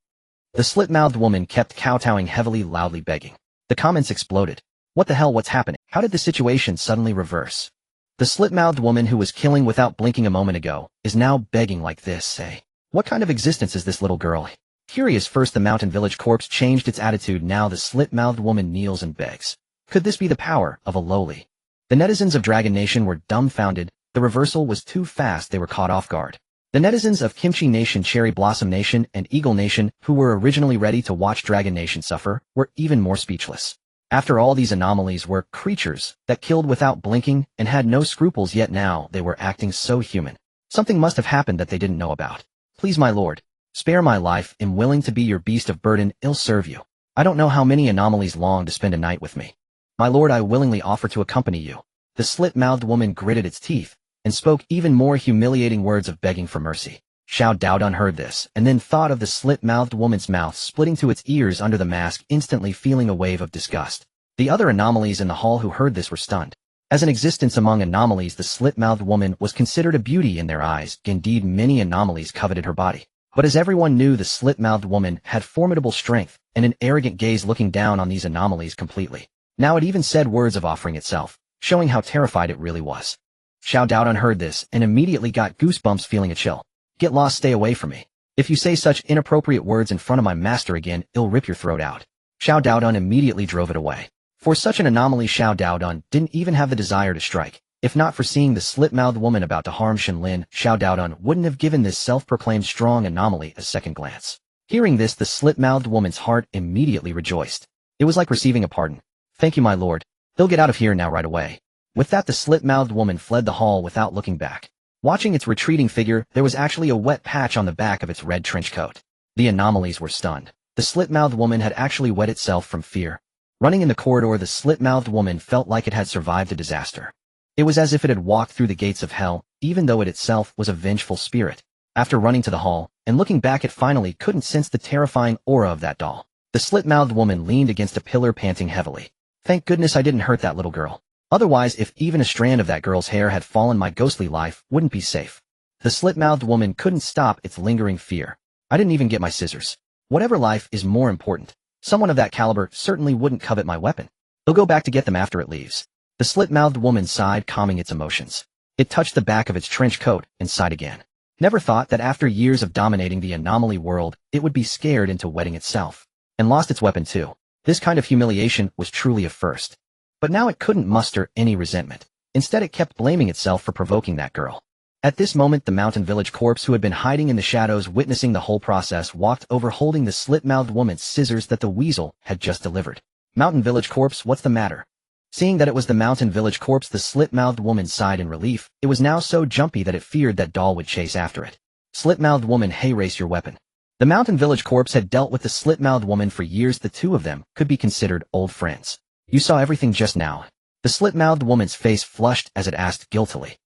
The slit-mouthed woman kept kowtowing heavily, loudly begging. The comments exploded. What the hell, what's happening? How did the situation suddenly reverse? The slit-mouthed woman who was killing without blinking a moment ago is now begging like this, say. What kind of existence is this little girl? Curious. First the mountain village corpse changed its attitude, now the slit-mouthed woman kneels and begs. Could this be the power of a lowly? The netizens of Dragon Nation were dumbfounded. The reversal was too fast, they were caught off guard. The netizens of Kimchi Nation, Cherry Blossom Nation, and Eagle Nation, who were originally ready to watch Dragon Nation suffer, were even more speechless. After all, these anomalies were creatures that killed without blinking and had no scruples, yet now they were acting so human. Something must have happened that they didn't know about. Please, my lord, spare my life. Am willing to be your beast of burden, ill serve you. I don't know how many anomalies long to spend a night with me. My lord, I willingly offer to accompany you. The slit-mouthed woman gritted its teeth and spoke even more humiliating words of begging for mercy. Xiao Daodun heard this, and then thought of the slit-mouthed woman's mouth splitting to its ears under the mask, instantly feeling a wave of disgust. The other anomalies in the hall who heard this were stunned. As an existence among anomalies, the slit-mouthed woman was considered a beauty in their eyes. Indeed, many anomalies coveted her body. But as everyone knew, the slit-mouthed woman had formidable strength and an arrogant gaze, looking down on these anomalies completely. Now it even said words of offering itself, showing how terrified it really was. Xiao Daodun heard this and immediately got goosebumps, feeling a chill. Get lost, stay away from me. If you say such inappropriate words in front of my master again, I'll rip your throat out. Xiao Daodun immediately drove it away. For such an anomaly, Xiao Daodun didn't even have the desire to strike. If not for seeing the slit-mouthed woman about to harm Shen Lin, Xiao Daodun wouldn't have given this self-proclaimed strong anomaly a second glance. Hearing this, the slit-mouthed woman's heart immediately rejoiced. It was like receiving a pardon. Thank you, my lord. They'll get out of here now right away. With that, the slit-mouthed woman fled the hall without looking back. Watching its retreating figure, there was actually a wet patch on the back of its red trench coat. The anomalies were stunned. The slit-mouthed woman had actually wet itself from fear. Running in the corridor, the slit-mouthed woman felt like it had survived a disaster. It was as if it had walked through the gates of hell, even though it itself was a vengeful spirit. After running to the hall and looking back, it finally couldn't sense the terrifying aura of that doll. The slit-mouthed woman leaned against a pillar, panting heavily. Thank goodness I didn't hurt that little girl. Otherwise, if even a strand of that girl's hair had fallen, my ghostly life wouldn't be safe. The slit-mouthed woman couldn't stop its lingering fear. I didn't even get my scissors. Whatever life is more important. Someone of that caliber certainly wouldn't covet my weapon. They'll go back to get them after it leaves. The slit-mouthed woman sighed, calming its emotions. It touched the back of its trench coat and sighed again. Never thought that after years of dominating the anomaly world, it would be scared into wetting itself. And lost its weapon too. This kind of humiliation was truly a first. But now it couldn't muster any resentment. Instead, it kept blaming itself for provoking that girl. At this moment, the mountain village corpse, who had been hiding in the shadows witnessing the whole process, walked over holding the slit-mouthed woman's scissors that the weasel had just delivered. Mountain village corpse, what's the matter? Seeing that it was the mountain village corpse, the slit-mouthed woman sighed in relief. It was now so jumpy that it feared that doll would chase after it. Slit-mouthed woman, hey, raise your weapon. The mountain village corpse had dealt with the Slit-Mouth Woman for years. The two of them could be considered old friends. You saw everything just now. The Slit-Mouthed Woman's face flushed as it asked guiltily.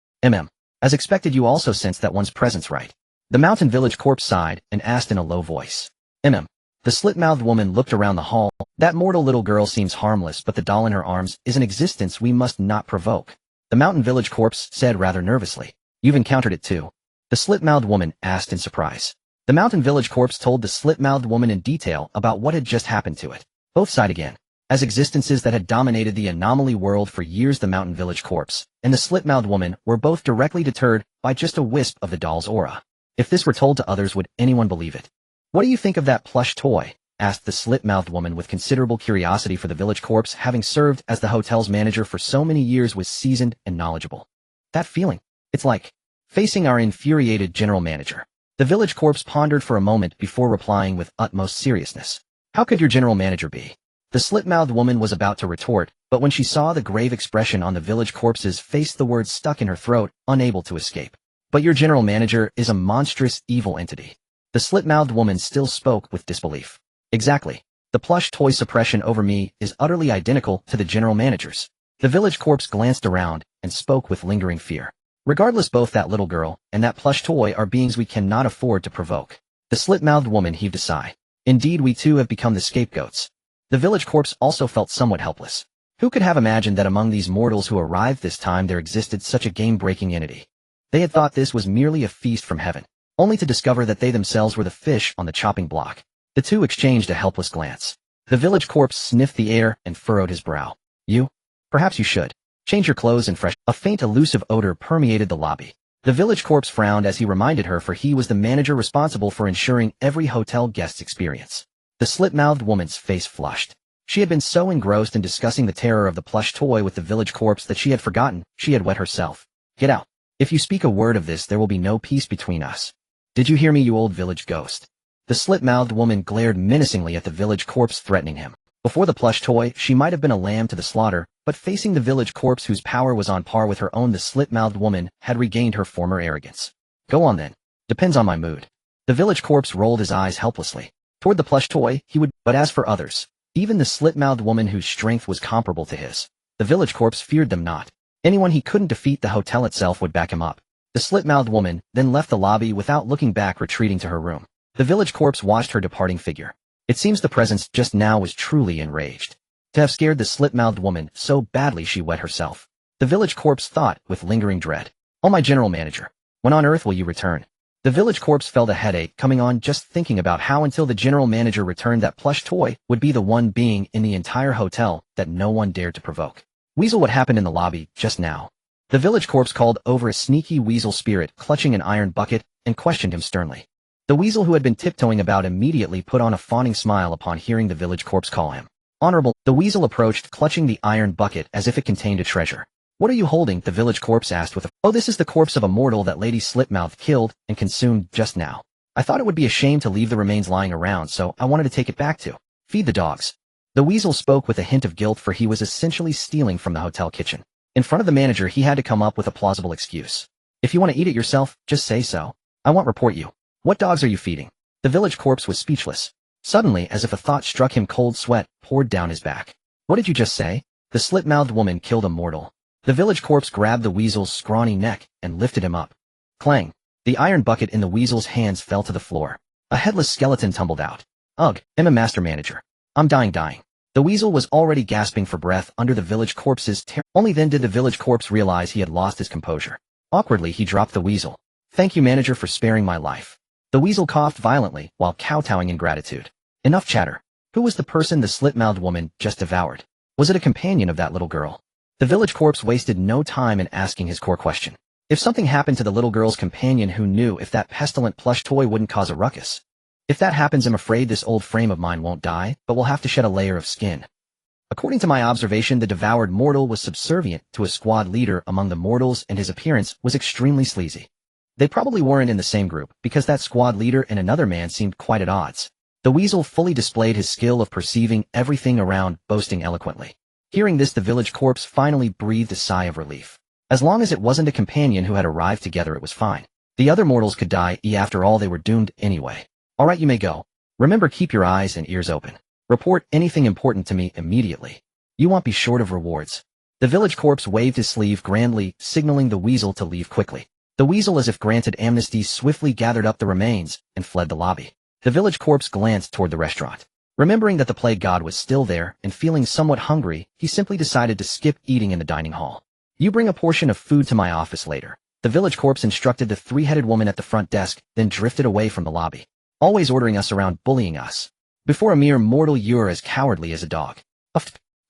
As expected, you also sensed that one's presence, right? The mountain village corpse sighed and asked in a low voice. The Slit-Mouthed Woman looked around the hall. That mortal little girl seems harmless, but the doll in her arms is an existence we must not provoke. The mountain village corpse said rather nervously. You've encountered it too? The Slit-Mouthed Woman asked in surprise. The mountain village corpse told the Slit-Mouthed Woman in detail about what had just happened to it. Both sighed again. As existences that had dominated the anomaly world for years, the mountain village corpse and the Slit-Mouthed Woman were both directly deterred by just a wisp of the doll's aura. If this were told to others, would anyone believe it? What do you think of that plush toy? Asked the Slit-Mouthed Woman with considerable curiosity, for the village corpse, having served as the hotel's manager for so many years, was seasoned and knowledgeable. That feeling. It's like facing our infuriated general manager. The village corpse pondered for a moment before replying with utmost seriousness. How could your general manager be? The Slit-Mouthed Woman was about to retort, but when she saw the grave expression on the village corpse's face, the words stuck in her throat, unable to escape. But your general manager is a monstrous, evil entity. The Slit-Mouthed Woman still spoke with disbelief. Exactly. The plush toy suppression over me is utterly identical to the general manager's. The village corpse glanced around and spoke with lingering fear. Regardless, both that little girl and that plush toy are beings we cannot afford to provoke. The Slit-Mouthed Woman heaved a sigh. Indeed, we too have become the scapegoats. The village corpse also felt somewhat helpless. Who could have imagined that among these mortals who arrived this time there existed such a game-breaking entity? They had thought this was merely a feast from heaven, only to discover that they themselves were the fish on the chopping block. The two exchanged a helpless glance. The village corpse sniffed the air and furrowed his brow. You? Perhaps you should. Change your clothes and fresh. A faint elusive odor permeated the lobby. The village corpse frowned as he reminded her, for he was the manager responsible for ensuring every hotel guest's experience. The Slit-Mouthed Woman's face flushed. She had been so engrossed in discussing the terror of the plush toy with the village corpse that she had forgotten she had wet herself. Get out. If you speak a word of this, there will be no peace between us. Did you hear me, you old village ghost? The Slit-Mouthed Woman glared menacingly at the village corpse, threatening him. Before the plush toy, she might have been a lamb to the slaughter, but facing the village corpse whose power was on par with her own, the Slit-Mouthed Woman had regained her former arrogance. Go on then. Depends on my mood. The village corpse rolled his eyes helplessly. Toward the plush toy, he would, but as for others, even the Slit-Mouthed Woman whose strength was comparable to his, the village corpse feared them not. Anyone he couldn't defeat, the hotel itself would back him up. The Slit-Mouthed Woman then left the lobby without looking back, retreating to her room. The village corpse watched her departing figure. It seems the presence just now was truly enraged. To have scared the Slit-Mouthed Woman so badly she wet herself. The village corpse thought with lingering dread. Oh, my general manager. When on earth will you return? The village corpse felt a headache coming on just thinking about how until the general manager returned that plush toy would be the one being in the entire hotel that no one dared to provoke. Weasel, what happened in the lobby just now? The village corpse called over a sneaky weasel spirit clutching an iron bucket and questioned him sternly. The weasel, who had been tiptoeing about, immediately put on a fawning smile upon hearing the village corpse call him honorable. The weasel approached, clutching the iron bucket as if it contained a treasure. What are you holding? The village corpse asked with a, oh, this is the corpse of a mortal that Lady Slit-Mouth killed and consumed just now. I thought it would be a shame to leave the remains lying around, so I wanted to take it back to feed the dogs. The weasel spoke with a hint of guilt, for he was essentially stealing from the hotel kitchen. In front of the manager, he had to come up with a plausible excuse. If you want to eat it yourself, just say so. I won't report you. What dogs are you feeding? The village corpse was speechless. Suddenly, as if a thought struck him, cold sweat poured down his back. What did you just say? The Slit-Mouthed Woman killed a mortal. The village corpse grabbed the weasel's scrawny neck and lifted him up. Clang! The iron bucket in the weasel's hands fell to the floor. A headless skeleton tumbled out. Ugh, I'm a master manager. I'm dying. The weasel was already gasping for breath under the village corpse's terror. Only then did the village corpse realize he had lost his composure. Awkwardly, he dropped the weasel. Thank you, manager, for sparing my life. The weasel coughed violently while kowtowing in gratitude. Enough chatter. Who was the person the Slit-Mouthed Woman just devoured? Was it a companion of that little girl? The village corpse wasted no time in asking his core question. If something happened to the little girl's companion, who knew if that pestilent plush toy wouldn't cause a ruckus? If that happens, I'm afraid this old frame of mine won't die, but will have to shed a layer of skin. According to my observation, the devoured mortal was subservient to a squad leader among the mortals, and his appearance was extremely sleazy. They probably weren't in the same group, because that squad leader and another man seemed quite at odds. The weasel fully displayed his skill of perceiving everything around, boasting eloquently. Hearing this, the village corpse finally breathed a sigh of relief. As long as it wasn't a companion who had arrived together, it was fine. The other mortals could die, after all they were doomed anyway. Alright, you may go. Remember, keep your eyes and ears open. Report anything important to me immediately. You won't be short of rewards. The village corpse waved his sleeve grandly, signaling the weasel to leave quickly. The weasel, as if granted amnesty, swiftly gathered up the remains and fled the lobby. The village corpse glanced toward the restaurant. Remembering that the plague god was still there and feeling somewhat hungry, he simply decided to skip eating in the dining hall. You bring a portion of food to my office later. The village corpse instructed the three-headed woman at the front desk, then drifted away from the lobby. Always ordering us around, bullying us. Before a mere mortal, you're as cowardly as a dog.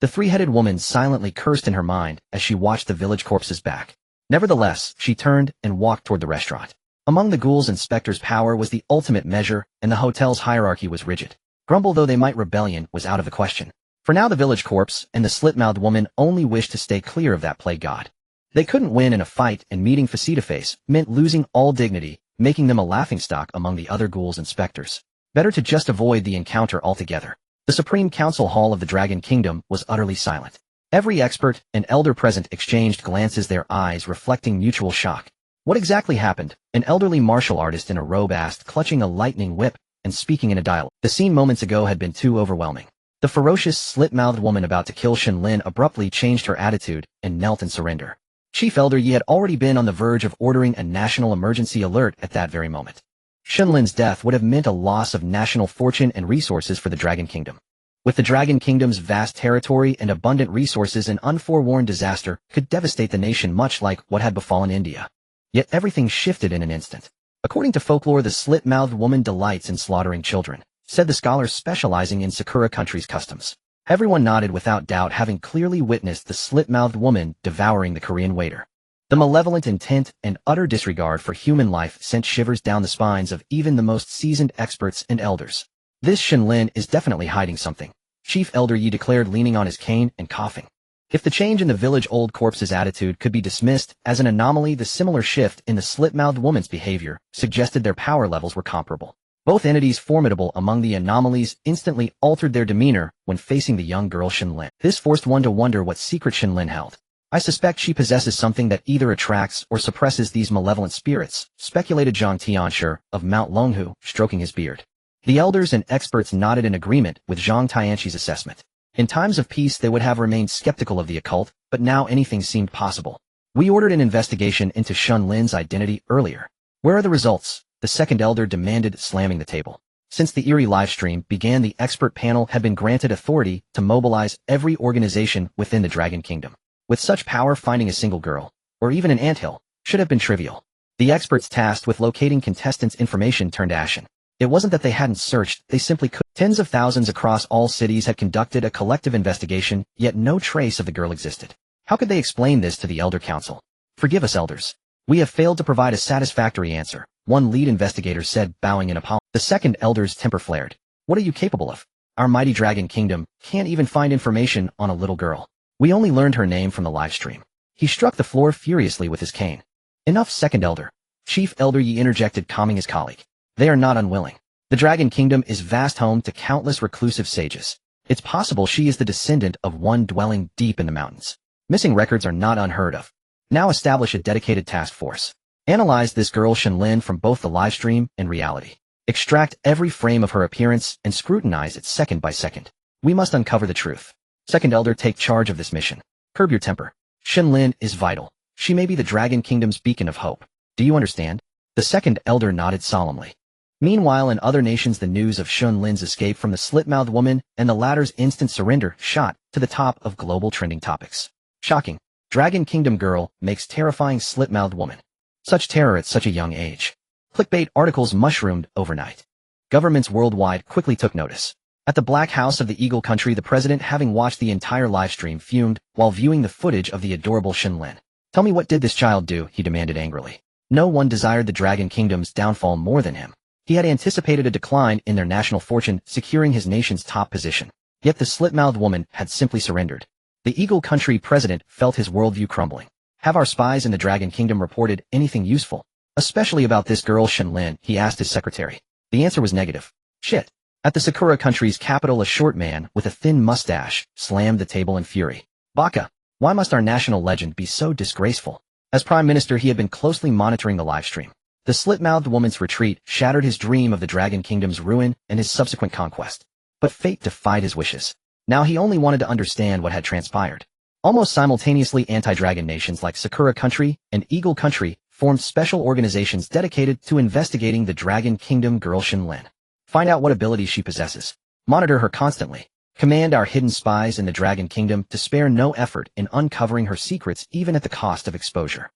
The three-headed woman silently cursed in her mind as she watched the village corpse's back. Nevertheless, she turned and walked toward the restaurant. Among the ghouls, Inspector's power was the ultimate measure, and the hotel's hierarchy was rigid. Grumble though they might, rebellion was out of the question. For now, the village corpse and the Slit-Mouth Woman only wished to stay clear of that plague god. They couldn't win in a fight, and meeting face-to-face meant losing all dignity, making them a laughingstock among the other ghouls' inspectors. Better to just avoid the encounter altogether. The Supreme Council Hall of the Dragon Kingdom was utterly silent. Every expert and elder present exchanged glances, their eyes reflecting mutual shock. What exactly happened? An elderly martial artist in a robe asked, clutching a lightning whip and speaking in a dialect. The scene moments ago had been too overwhelming. The ferocious Slit-Mouthed Woman about to kill Shen Lin abruptly changed her attitude and knelt in surrender. Chief Elder Yi had already been on the verge of ordering a national emergency alert at that very moment. Shen Lin's death would have meant a loss of national fortune and resources for the Dragon Kingdom. With the Dragon Kingdom's vast territory and abundant resources, an unforewarned disaster could devastate the nation, much like what had befallen India. Yet everything shifted in an instant. According to folklore, the Slit-Mouthed Woman delights in slaughtering children, said the scholars specializing in Sakura country's customs. Everyone nodded without doubt, having clearly witnessed the Slit-Mouthed Woman devouring the Korean waiter. The malevolent intent and utter disregard for human life sent shivers down the spines of even the most seasoned experts and elders. This Shen Lin is definitely hiding something, Chief Elder Yi declared, leaning on his cane and coughing. If the change in the village old corpse's attitude could be dismissed as an anomaly, the similar shift in the Slit-Mouthed Woman's behavior suggested their power levels were comparable. Both entities, formidable among the anomalies, instantly altered their demeanor when facing the young girl Shen Lin. This forced one to wonder what secret Shen Lin held. I suspect she possesses something that either attracts or suppresses these malevolent spirits, speculated Zhang Tianshi of Mount Longhu, stroking his beard. The elders and experts nodded in agreement with Zhang Tianshi's assessment. In times of peace they would have remained skeptical of the occult, but now anything seemed possible. We ordered an investigation into Shen Lin's identity earlier. Where are the results? The second elder demanded, slamming the table. Since the eerie livestream began, the expert panel had been granted authority to mobilize every organization within the Dragon Kingdom. With such power, finding a single girl, or even an anthill, should have been trivial. The experts tasked with locating contestants' information turned ashen. It wasn't that they hadn't searched, they simply couldn't. Tens of thousands across all cities had conducted a collective investigation, yet no trace of the girl existed. How could they explain this to the Elder Council? Forgive us, elders. We have failed to provide a satisfactory answer, one lead investigator said, bowing in apology. The second elder's temper flared. What are you capable of? Our mighty Dragon Kingdom can't even find information on a little girl. We only learned her name from the livestream. He struck the floor furiously with his cane. Enough, second elder. Chief Elder Yi interjected, calming his colleague. They are not unwilling. The Dragon Kingdom is vast, home to countless reclusive sages. It's possible she is the descendant of one dwelling deep in the mountains. Missing records are not unheard of. Now establish a dedicated task force. Analyze this girl Shen Lin from both the livestream and reality. Extract every frame of her appearance and scrutinize it second by second. We must uncover the truth. Second elder, take charge of this mission. Curb your temper. Shen Lin is vital. She may be the Dragon Kingdom's beacon of hope. Do you understand? The second elder nodded solemnly. Meanwhile, in other nations, the news of Shen Lin's escape from the Slit-Mouthed Woman and the latter's instant surrender shot to the top of global trending topics. Shocking. Dragon Kingdom girl makes terrifying Slit-Mouthed Woman. Such terror at such a young age. Clickbait articles mushroomed overnight. Governments worldwide quickly took notice. At the Black House of the Eagle Country, the president, having watched the entire livestream, fumed while viewing the footage of the adorable Shen Lin. Tell me, what did this child do? He demanded angrily. No one desired the Dragon Kingdom's downfall more than him. He had anticipated a decline in their national fortune, securing his nation's top position. Yet the Slit-Mouthed Woman had simply surrendered. The Eagle Country president felt his worldview crumbling. Have our spies in the Dragon Kingdom reported anything useful? Especially about this girl Shen Lin, he asked his secretary. The answer was negative. Shit. At the Sakura country's capital, a short man with a thin mustache slammed the table in fury. Baka, why must our national legend be so disgraceful? As prime minister, he had been closely monitoring the livestream. The Slit-Mouthed Woman's retreat shattered his dream of the Dragon Kingdom's ruin and his subsequent conquest. But fate defied his wishes. Now he only wanted to understand what had transpired. Almost simultaneously, anti-dragon nations like Sakura Country and Eagle Country formed special organizations dedicated to investigating the Dragon Kingdom girl Shen Lin. Find out what abilities she possesses. Monitor her constantly. Command our hidden spies in the Dragon Kingdom to spare no effort in uncovering her secrets even at the cost of exposure.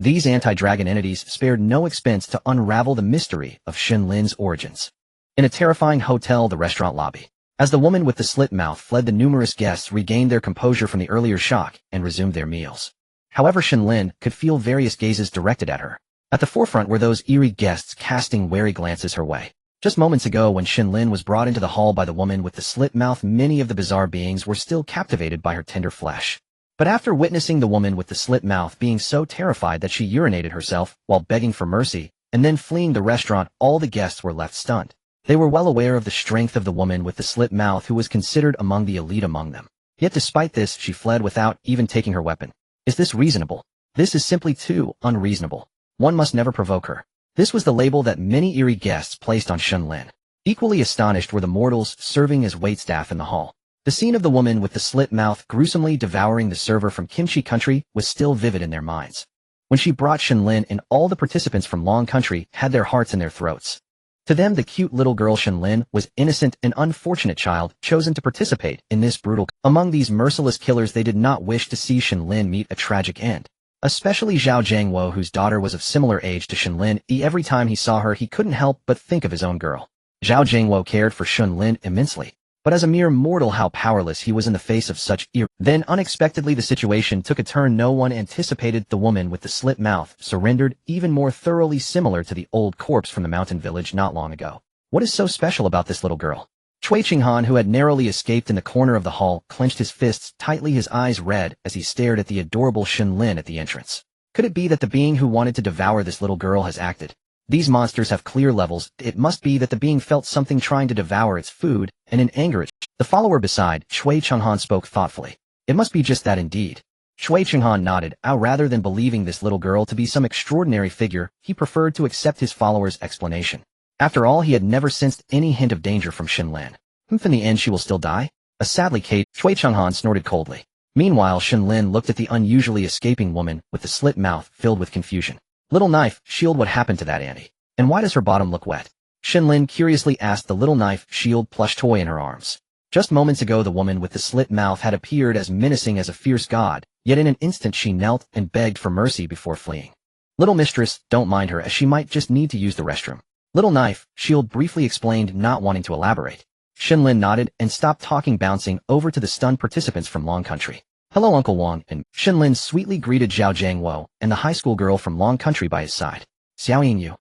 These anti-dragon entities spared no expense to unravel the mystery of Shen Lin's origins. In a terrifying hotel, the restaurant lobby. As the woman with the slit mouth fled, the numerous guests regained their composure from the earlier shock and resumed their meals. However, Shen Lin could feel various gazes directed at her. At the forefront were those eerie guests casting wary glances her way. Just moments ago, when Shen Lin was brought into the hall by the woman with the slit mouth, many of the bizarre beings were still captivated by her tender flesh. But after witnessing the woman with the slit mouth being so terrified that she urinated herself while begging for mercy, and then fleeing the restaurant, all the guests were left stunned. They were well aware of the strength of the woman with the slit mouth, who was considered among the elite among them. Yet despite this, she fled without even taking her weapon. Is this reasonable? This is simply too unreasonable. One must never provoke her. This was the label that many eerie guests placed on Shen Lin. Equally astonished were the mortals serving as waitstaff in the hall. The scene of the woman with the slit mouth gruesomely devouring the server from Kimchi Country was still vivid in their minds. When she brought Shen Lin in, all the participants from Long Country had their hearts in their throats. To them, the cute little girl Shen Lin was innocent, an unfortunate child chosen to participate in this brutal. Among these merciless killers, they did not wish to see Shen Lin meet a tragic end. Especially Zhao Jiangwo, whose daughter was of similar age to Shen Lin. Every time he saw her, he couldn't help but think of his own girl. Zhao Jiangwo cared for Shen Lin immensely. But as a mere mortal, how powerless he was in the face of such Then unexpectedly the situation took a turn no one anticipated. The woman with the slit mouth surrendered, even more thoroughly similar to the old corpse from the mountain village not long ago. What is so special about this little girl? Cui Qinghan, who had narrowly escaped in the corner of the hall, clenched his fists tightly, his eyes red as he stared at the adorable Shen Lin at the entrance. Could it be that the being who wanted to devour this little girl has acted? These monsters have clear levels. It must be that the being felt something trying to devour its food, and in anger the follower beside Cui Qinghan spoke thoughtfully. It must be just that indeed. Cui Qinghan nodded. Rather than believing this little girl to be some extraordinary figure, he preferred to accept his follower's explanation. After all, he had never sensed any hint of danger from Shen Lin. In the end, she will still die? Sadly, Kate, Cui Qinghan snorted coldly. Meanwhile, Shen Lin looked at the unusually escaping woman with the slit mouth, filled with confusion. Little knife, shield, what happened to that Andy? And why does her bottom look wet? Shen Lin curiously asked the little knife, shield, plush toy in her arms. Just moments ago, the woman with the slit mouth had appeared as menacing as a fierce god, yet in an instant she knelt and begged for mercy before fleeing. Little mistress, don't mind her, as she might just need to use the restroom. Little knife, shield briefly explained, not wanting to elaborate. Shen Lin nodded and stopped talking, bouncing over to the stunned participants from Long Country. Hello, Uncle Wang, and Shen Lin sweetly greeted Zhao Jiangwo and the high school girl from Long Country by his side. Xiao Yingyu.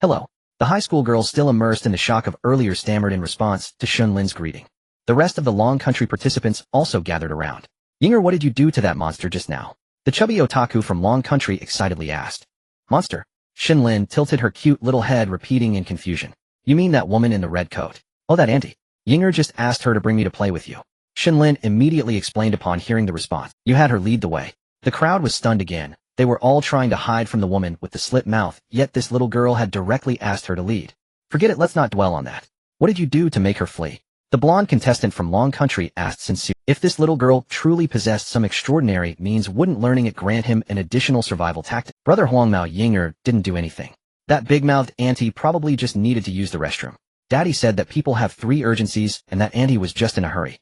Hello. The high school girl, still immersed in the shock of earlier, stammered in response to Shen Lin's greeting. The rest of the Long Country participants also gathered around. Yinger, what did you do to that monster just now? The chubby otaku from Long Country excitedly asked. Monster? Shen Lin tilted her cute little head, repeating in confusion. You mean that woman in the red coat? Oh, that auntie. Yinger just asked her to bring me to play with you. Shen Lin immediately explained upon hearing the response. You had her lead the way. The crowd was stunned again. They were all trying to hide from the woman with the slit mouth, yet this little girl had directly asked her to lead. Forget it, let's not dwell on that. What did you do to make her flee? The blonde contestant from Long Country asked sincerely. If this little girl truly possessed some extraordinary means, wouldn't learning it grant him an additional survival tactic? Brother Huangmao Yinger didn't do anything. That big-mouthed auntie probably just needed to use the restroom. Daddy said that people have 3 urgencies, and that auntie was just in a hurry.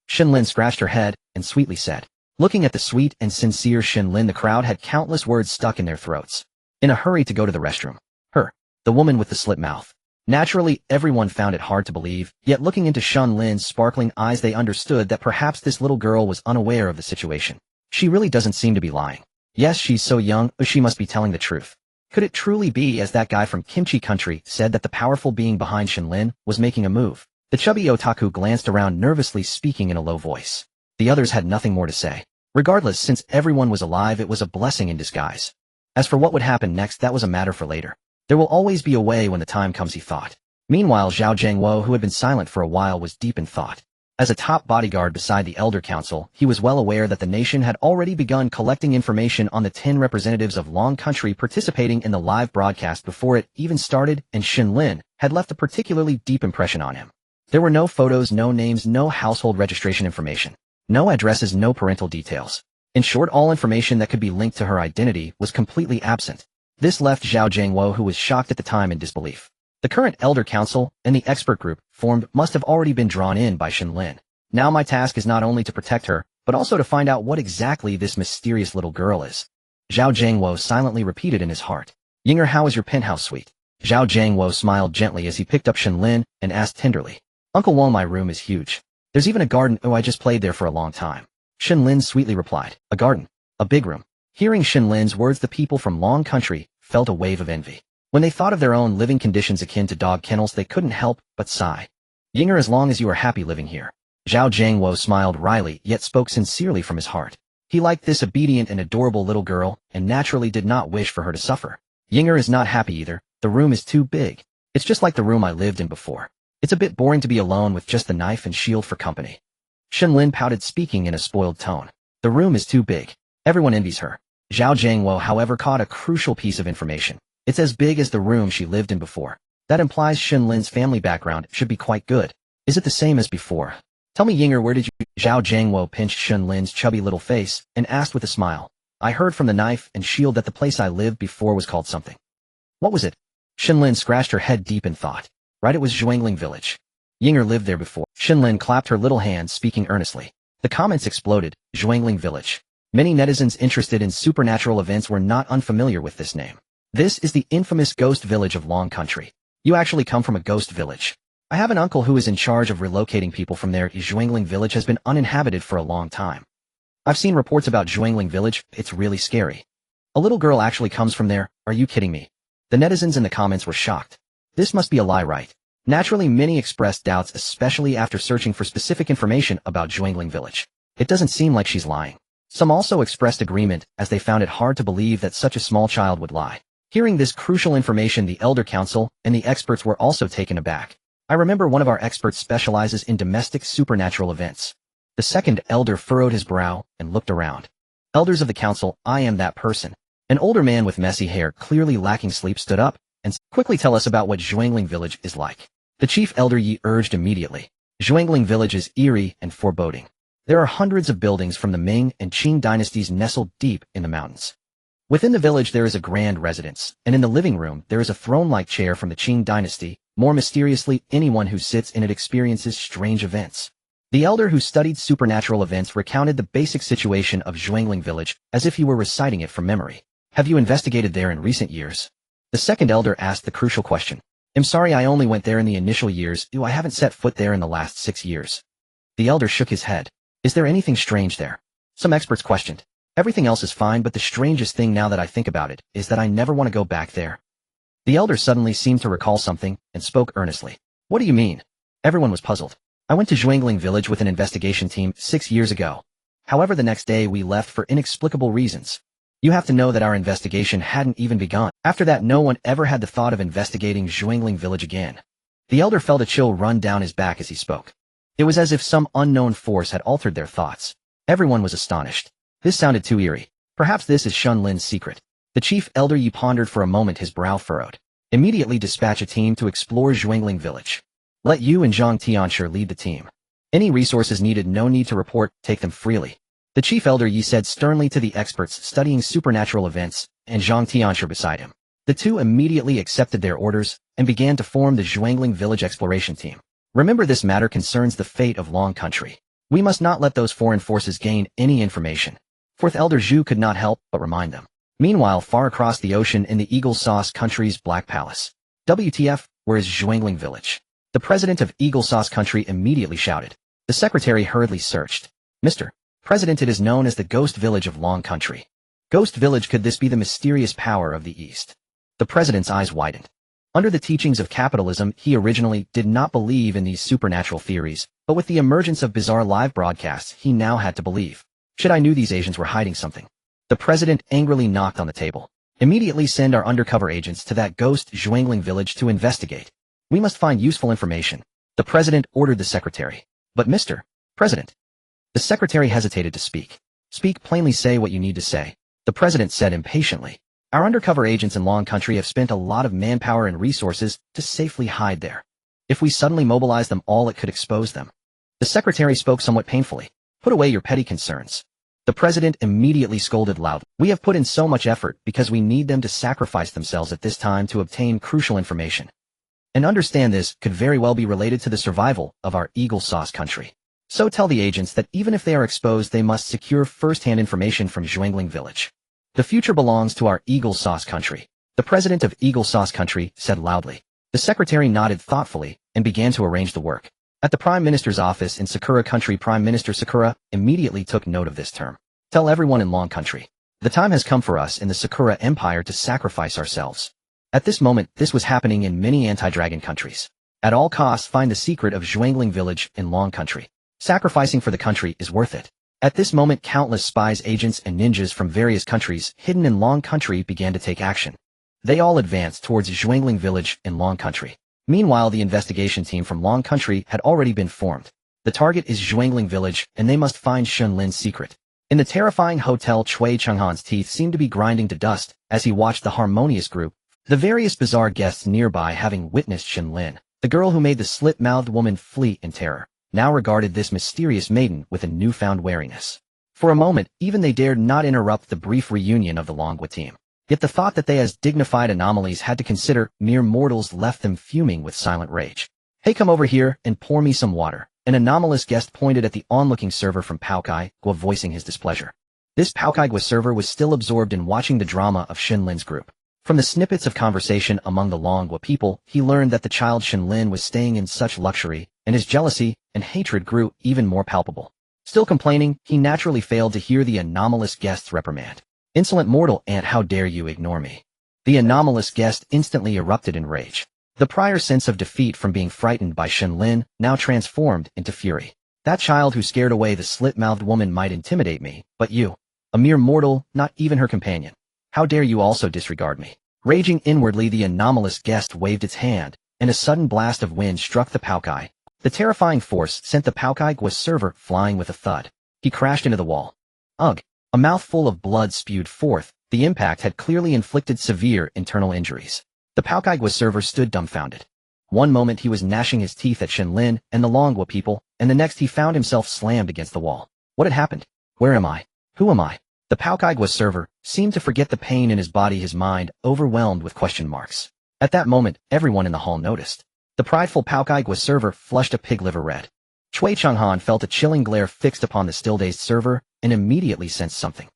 Shen Lin scratched her head and sweetly said. Looking at the sweet and sincere Shen Lin, the crowd had countless words stuck in their throats. In a hurry to go to the restroom. Her. The woman with the slit mouth. Naturally, everyone found it hard to believe, yet looking into Shen Lin's sparkling eyes, they understood that perhaps this little girl was unaware of the situation. She really doesn't seem to be lying. Yes, she's so young, but she must be telling the truth. Could it truly be, as that guy from Kimchi Country said, that the powerful being behind Shen Lin was making a move? The chubby otaku glanced around nervously, speaking in a low voice. The others had nothing more to say. Regardless, since everyone was alive, it was a blessing in disguise. As for what would happen next, that was a matter for later. There will always be a way when the time comes, he thought. Meanwhile, Zhao Jiangwo, who had been silent for a while, was deep in thought. As a top bodyguard beside the Elder Council, he was well aware that the nation had already begun collecting information on the 10 representatives of Long Country participating in the live broadcast before it even started, and Shen Lin had left a particularly deep impression on him. There were no photos, no names, no household registration information, no addresses, no parental details. In short, all information that could be linked to her identity was completely absent. This left Zhao Jiangwo, who was shocked at the time, in disbelief. The current Elder Council and the expert group formed must have already been drawn in by Shen Lin. Now my task is not only to protect her, but also to find out what exactly this mysterious little girl is. Zhao Jiangwo silently repeated in his heart. Yinger, how is your penthouse suite? Zhao Jiangwo smiled gently as he picked up Shen Lin and asked tenderly. Uncle Wang, my room is huge. There's even a garden. Oh, I just played there for a long time. Shen Lin sweetly replied. A garden. A big room. Hearing Shen Lin's words, the people from Long Country felt a wave of envy. When they thought of their own living conditions akin to dog kennels, they couldn't help but sigh. Yinger, as long as you are happy living here. Zhao Jiangwo smiled wryly, yet spoke sincerely from his heart. He liked this obedient and adorable little girl, and naturally did not wish for her to suffer. Yinger is not happy either. The room is too big. It's just like the room I lived in before. It's a bit boring to be alone with just the knife and shield for company. Shen Lin pouted, speaking in a spoiled tone. The room is too big. Everyone envies her. Zhao Jiangwo, however, caught a crucial piece of information. It's as big as the room she lived in before. That implies Shen Lin's family background should be quite good. Is it the same as before? Tell me, Yinger, where did you— Zhao Jiangwo pinched Shen Lin's chubby little face and asked with a smile. I heard from the knife and shield that the place I lived before was called something. What was it? Shen Lin scratched her head deep in thought. Right, it was Zhuangling Village. Yinger lived there before. Shen Lin clapped her little hands, speaking earnestly. The comments exploded. Zhuangling Village. Many netizens interested in supernatural events were not unfamiliar with this name. This is the infamous ghost village of Long Country. You actually come from a ghost village. I have an uncle who is in charge of relocating people from there. Zhuangling Village has been uninhabited for a long time. I've seen reports about Zhuangling Village. It's really scary. A little girl actually comes from there. Are you kidding me? The netizens in the comments were shocked. This must be a lie, right? Naturally, many expressed doubts, especially after searching for specific information about Zhuangling Village. It doesn't seem like she's lying. Some also expressed agreement, as they found it hard to believe that such a small child would lie. Hearing this crucial information, the Elder Council and the experts were also taken aback. I remember one of our experts specializes in domestic supernatural events. The second elder furrowed his brow and looked around. Elders of the council, I am that person. An older man with messy hair, clearly lacking sleep, stood up and quickly tell us about what Zhuangling Village is like. The chief elder Yi urged immediately. Zhuangling Village is eerie and foreboding. There are hundreds of buildings from the Ming and Qing dynasties nestled deep in the mountains. Within the village there is a grand residence, and in the living room there is a throne-like chair from the Qing dynasty. More mysteriously, anyone who sits in it experiences strange events. The elder who studied supernatural events recounted the basic situation of Zhuangling Village as if he were reciting it from memory. Have you investigated there in recent years? The second elder asked the crucial question. I'm sorry, I only went there in the initial years. I haven't set foot there in the last 6 years. The elder shook his head. Is there anything strange there? Some experts questioned. Everything else is fine, but the strangest thing, now that I think about it, is that I never want to go back there. The elder suddenly seemed to recall something and spoke earnestly. What do you mean? Everyone was puzzled. I went to Zhuangling Village with an investigation team 6 years ago. However, the next day we left for inexplicable reasons. You have to know that our investigation hadn't even begun. After that, no one ever had the thought of investigating Zhuangling Village again. The elder felt a chill run down his back as he spoke. It was as if some unknown force had altered their thoughts. Everyone was astonished. This sounded too eerie. Perhaps this is Shen Lin's secret. The chief elder Yi pondered for a moment, his brow furrowed. Immediately dispatch a team to explore Zhuangling Village. Let you and Zhang Tianshi lead the team. Any resources needed, no need to report, take them freely. The chief elder Yi said sternly to the experts studying supernatural events, and Zhang Tianshi beside him. The two immediately accepted their orders and began to form the Zhuangling Village exploration team. Remember, this matter concerns the fate of Long Country. We must not let those foreign forces gain any information. Fourth Elder Zhu could not help but remind them. Meanwhile, far across the ocean in the Eagle Sauce Country's Black Palace. WTF, where is Zhuangling Village? The president of Eagle Sauce Country immediately shouted. The secretary hurriedly searched. Mr. President, it is known as the Ghost Village of Long Country. Ghost Village, could this be the mysterious power of the East? The president's eyes widened. Under the teachings of capitalism, he originally did not believe in these supernatural theories, but with the emergence of bizarre live broadcasts, he now had to believe. Should I knew these Asians were hiding something. The president angrily knocked on the table. Immediately send our undercover agents to that ghost Zhuangling Village to investigate. We must find useful information. The president ordered the secretary. But Mr. President. The secretary hesitated to speak. Speak plainly, say what you need to say. The president said impatiently. Our undercover agents in Long Country have spent a lot of manpower and resources to safely hide there. If we suddenly mobilize them all, it could expose them. The secretary spoke somewhat painfully. Put away your petty concerns. The president immediately scolded loudly. We have put in so much effort because we need them to sacrifice themselves at this time to obtain crucial information. And understand this could very well be related to the survival of our Eagle Sauce country. So tell the agents that even if they are exposed, they must secure first-hand information from Zhuangling village. The future belongs to our Eagle Sauce country. The president of Eagle Sauce country said loudly. The secretary nodded thoughtfully and began to arrange the work. At the Prime Minister's office in Sakura Country, Prime Minister Sakura immediately took note of this term. Tell everyone in Long Country. The time has come for us in the Sakura Empire to sacrifice ourselves. At this moment, this was happening in many anti-dragon countries. At all costs, find the secret of Zhuangling village in Long Country. Sacrificing for the country is worth it. At this moment, countless spies, agents, and ninjas from various countries hidden in Long Country began to take action. They all advanced towards Zhuangling village in Long Country. Meanwhile, the investigation team from Long Country had already been formed. The target is Zhuangling village, and they must find Shen Lin's secret. In the terrifying hotel, Cui Chenghan's teeth seemed to be grinding to dust as he watched the harmonious group, the various bizarre guests nearby having witnessed Shen Lin, the girl who made the Slit-Mouthed Woman flee in terror, now regarded this mysterious maiden with a newfound wariness. For a moment, even they dared not interrupt the brief reunion of the Longhua team. Yet the thought that they as dignified anomalies had to consider mere mortals left them fuming with silent rage. Hey, come over here and pour me some water. An anomalous guest pointed at the onlooking server from Paokai, Gua, voicing his displeasure. This Paokai Gua server was still absorbed in watching the drama of Shen Lin's group. From the snippets of conversation among the Longhua people, he learned that the child Shen Lin was staying in such luxury, and his jealousy and hatred grew even more palpable. Still complaining, he naturally failed to hear the anomalous guest's reprimand. Insolent mortal ant, how dare you ignore me? The anomalous guest instantly erupted in rage. The prior sense of defeat from being frightened by Shen Lin now transformed into fury. That child who scared away the Slit-Mouthed Woman might intimidate me, but you, a mere mortal, not even her companion. How dare you also disregard me? Raging inwardly, the anomalous guest waved its hand, and a sudden blast of wind struck the Paokai. The terrifying force sent the Paokai Gua server flying with a thud. He crashed into the wall. Ugh! A mouthful of blood spewed forth. The impact had clearly inflicted severe internal injuries. The Paokai Gua server stood dumbfounded. One moment he was gnashing his teeth at Shen Lin and the Longhua people, and the next he found himself slammed against the wall. What had happened? Where am I? Who am I? The Paokai Gua server seemed to forget the pain in his body, his mind overwhelmed with question marks. At that moment, everyone in the hall noticed. The prideful Paokai Gua server flushed a pig liver red. Cui Chenghan felt a chilling glare fixed upon the still-dazed server and immediately sensed something.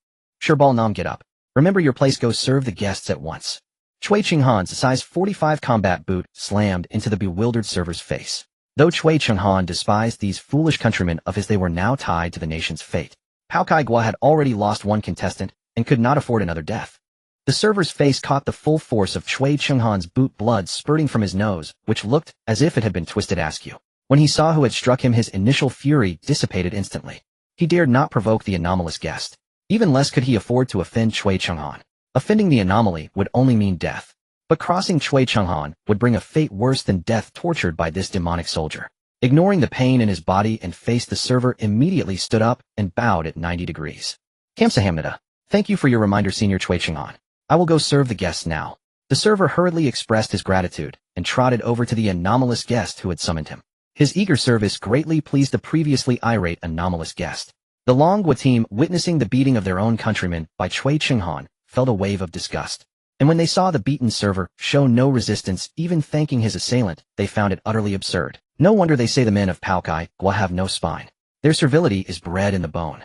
Shirbal Nam, get up. Remember your place, go serve the guests at once. Cui Chenghan's size 45 combat boot slammed into the bewildered server's face. Though Cui Chenghan despised these foolish countrymen of his, they were now tied to the nation's fate. Paokai Gua had already lost one contestant and could not afford another death. The server's face caught the full force of Cui Chenghan's boot, blood spurting from his nose, which looked as if it had been twisted askew. When he saw who had struck him, his initial fury dissipated instantly. He dared not provoke the anomalous guest. Even less could he afford to offend Cui Chenghan. Offending the anomaly would only mean death. But crossing Cui Chenghan would bring a fate worse than death, tortured by this demonic soldier. Ignoring the pain in his body and face, the server immediately stood up and bowed at 90 degrees. Kamsahamnida. Thank you for your reminder, Senior Cui Chenghan. I will go serve the guests now. The server hurriedly expressed his gratitude and trotted over to the anomalous guest who had summoned him. His eager service greatly pleased the previously irate anomalous guest. The Longhua team, witnessing the beating of their own countrymen by Cui Chenghan, felt a wave of disgust. And when they saw the beaten server show no resistance, even thanking his assailant, they found it utterly absurd. No wonder they say the men of Paokai Gua have no spine. Their servility is bred in the bone.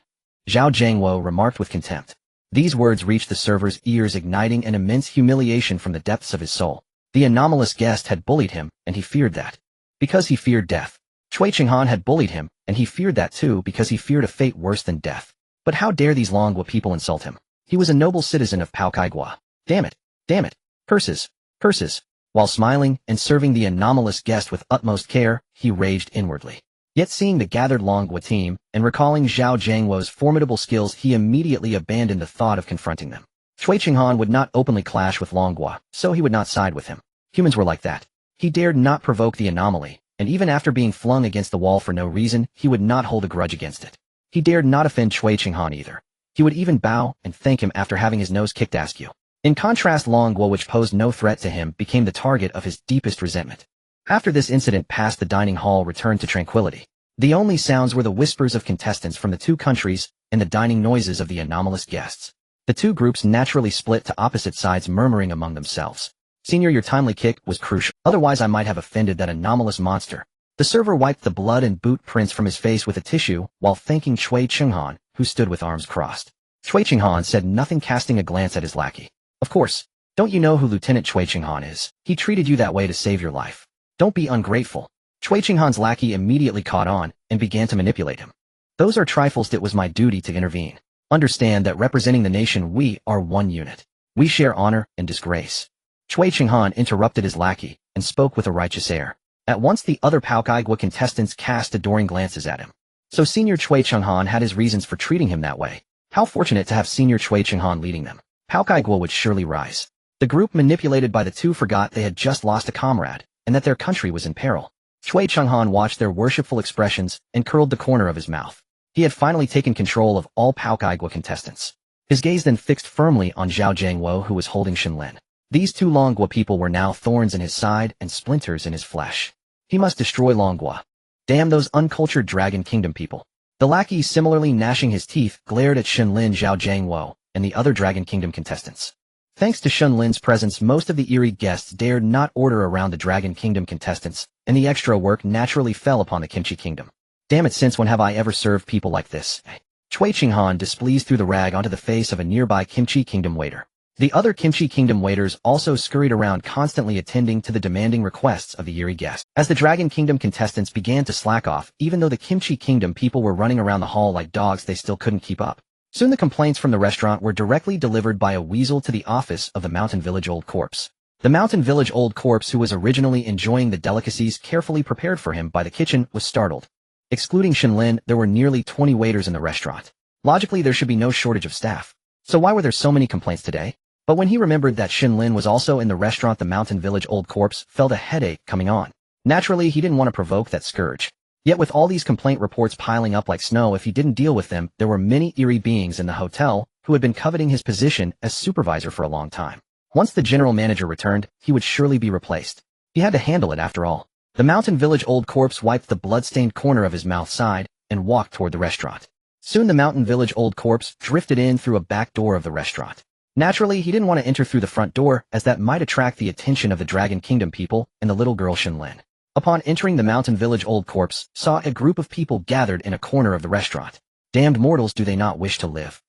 Zhao Jiangwo remarked with contempt. These words reached the server's ears, igniting an immense humiliation from the depths of his soul. The anomalous guest had bullied him, and he feared that. Because he feared death. Cui Chenghan had bullied him, and he feared that too because he feared a fate worse than death. But how dare these Longhua people insult him? He was a noble citizen of Paokai Gua. Damn it! Damn it! Curses! Curses! While smiling and serving the anomalous guest with utmost care, he raged inwardly. Yet seeing the gathered Longhua team, and recalling Zhao Jiangwo's formidable skills, he immediately abandoned the thought of confronting them. Cui Chenghan would not openly clash with Longhua, so he would not side with him. Humans were like that. He dared not provoke the anomaly, and even after being flung against the wall for no reason, he would not hold a grudge against it. He dared not offend Cui Chenghan either. He would even bow and thank him after having his nose kicked askew. In contrast, Long Guo, which posed no threat to him, became the target of his deepest resentment. After this incident passed, the dining hall returned to tranquility. The only sounds were the whispers of contestants from the two countries and the dining noises of the anomalous guests. The two groups naturally split to opposite sides, murmuring among themselves. "Senior, your timely kick was crucial. Otherwise I might have offended that anomalous monster." The server wiped the blood and boot prints from his face with a tissue while thanking Cui Chenghan, who stood with arms crossed. Cui Chenghan said nothing, casting a glance at his lackey. "Of course. Don't you know who Lieutenant Cui Chenghan is? He treated you that way to save your life. Don't be ungrateful." Cui Chenghan's lackey immediately caught on and began to manipulate him. "Those are trifles. It was my duty to intervene. Understand that representing the nation, we are one unit. We share honor and disgrace." Cui Chenghan interrupted his lackey and spoke with a righteous air. At once the other Paokaigua contestants cast adoring glances at him. So Senior Cui Chenghan had his reasons for treating him that way. How fortunate to have Senior Cui Chenghan leading them. Paokaigua would surely rise. The group manipulated by the two forgot they had just lost a comrade, and that their country was in peril. Cui Chenghan watched their worshipful expressions and curled the corner of his mouth. He had finally taken control of all Paokaigua contestants. His gaze then fixed firmly on Zhao Jiangwo, who was holding Shen Lin. These two Longhua people were now thorns in his side and splinters in his flesh. He must destroy Longhua. Damn those uncultured Dragon Kingdom people. The lackey, similarly gnashing his teeth, glared at Shen Lin, Zhao Jiangwo, and the other Dragon Kingdom contestants. Thanks to Shen Lin's presence, most of the eerie guests dared not order around the Dragon Kingdom contestants, and the extra work naturally fell upon the Kimchi Kingdom. Damn it, since when have I ever served people like this? Cui Chenghan displeased threw the rag onto the face of a nearby Kimchi Kingdom waiter. The other Kimchi Kingdom waiters also scurried around, constantly attending to the demanding requests of the eerie guests. As the Dragon Kingdom contestants began to slack off, even though the Kimchi Kingdom people were running around the hall like dogs, they still couldn't keep up. Soon the complaints from the restaurant were directly delivered by a weasel to the office of the Mountain Village Old Corpse. The Mountain Village Old Corpse, who was originally enjoying the delicacies carefully prepared for him by the kitchen, was startled. Excluding Shen Lin, there were nearly 20 waiters in the restaurant. Logically, there should be no shortage of staff. So why were there so many complaints today? But when he remembered that Shen Lin was also in the restaurant, the Mountain Village Old Corpse felt a headache coming on. Naturally, he didn't want to provoke that scourge. Yet with all these complaint reports piling up like snow, if he didn't deal with them, there were many eerie beings in the hotel who had been coveting his position as supervisor for a long time. Once the general manager returned, he would surely be replaced. He had to handle it after all. The Mountain Village Old Corpse wiped the blood-stained corner of his mouth side and walked toward the restaurant. Soon the Mountain Village Old Corpse drifted in through a back door of the restaurant. Naturally, he didn't want to enter through the front door, as that might attract the attention of the Dragon Kingdom people and the little girl Shen Lin. Upon entering the Mountain Village Old Corpse, saw a group of people gathered in a corner of the restaurant. Damned mortals, do they not wish to live?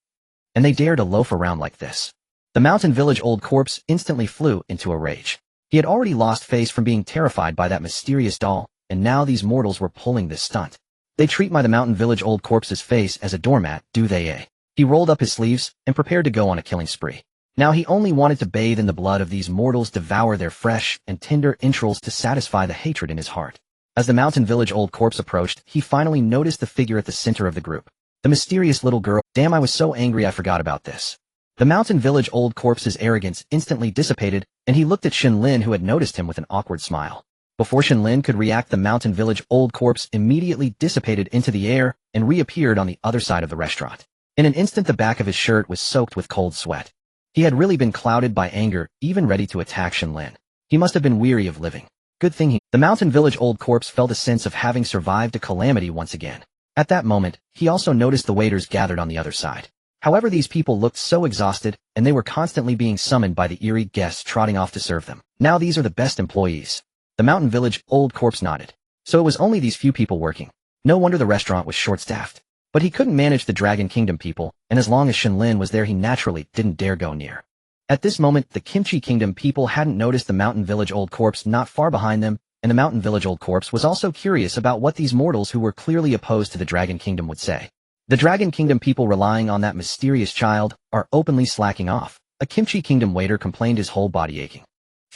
And they dare to loaf around like this. The Mountain Village Old Corpse instantly flew into a rage. He had already lost face from being terrified by that mysterious doll, and now these mortals were pulling this stunt. They treat the Mountain Village Old Corpse's face as a doormat, do they, eh? He rolled up his sleeves and prepared to go on a killing spree. Now he only wanted to bathe in the blood of these mortals, devour their fresh and tender entrails to satisfy the hatred in his heart. As the Mountain Village Old Corpse approached, he finally noticed the figure at the center of the group. The mysterious little girl. Damn, I was so angry I forgot about this. The Mountain Village Old Corpse's arrogance instantly dissipated, and he looked at Shen Lin, who had noticed him, with an awkward smile. Before Shen Lin could react, the Mountain Village Old Corpse immediately dissipated into the air and reappeared on the other side of the restaurant. In an instant, the back of his shirt was soaked with cold sweat. He had really been clouded by anger, even ready to attack Shen Lin. He must have been weary of living. Good thing The Mountain Village Old Corpse felt a sense of having survived a calamity once again. At that moment, he also noticed the waiters gathered on the other side. However, these people looked so exhausted, and they were constantly being summoned by the eerie guests trotting off to serve them. Now these are the best employees. The Mountain Village Old Corpse nodded. So it was only these few people working. No wonder the restaurant was short-staffed. But he couldn't manage the Dragon Kingdom people, and as long as Shen Lin was there, he naturally didn't dare go near. At this moment, the Kimchi Kingdom people hadn't noticed the Mountain Village Old Corpse not far behind them, and the Mountain Village Old Corpse was also curious about what these mortals who were clearly opposed to the Dragon Kingdom would say. The Dragon Kingdom people, relying on that mysterious child, are openly slacking off. A Kimchi Kingdom waiter complained, his whole body aching.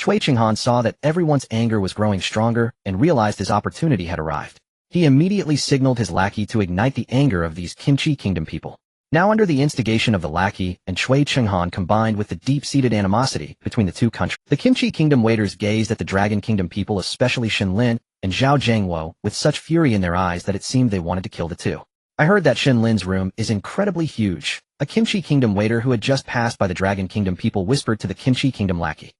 Cui Chenghan saw that everyone's anger was growing stronger and realized his opportunity had arrived. He immediately signaled his lackey to ignite the anger of these Kimchi Kingdom people. Now, under the instigation of the lackey and Cui Chenghan, combined with the deep-seated animosity between the two countries, the Kimchi Kingdom waiters gazed at the Dragon Kingdom people, especially Shen Lin, and Zhao Jiangwo with such fury in their eyes that it seemed they wanted to kill the two. I heard that Shen Lin's room is incredibly huge. A Kimchi Kingdom waiter who had just passed by the Dragon Kingdom people whispered to the Kimchi Kingdom lackey.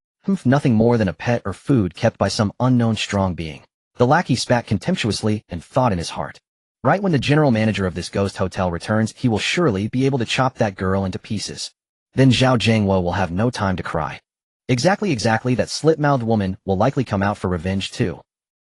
Nothing more than a pet or food kept by some unknown strong being. The lackey spat contemptuously and thought in his heart. Right when the general manager of this ghost hotel returns, he will surely be able to chop that girl into pieces. Then Zhao Jiangwo will have no time to cry. Exactly, that Slit-Mouth Woman will likely come out for revenge too.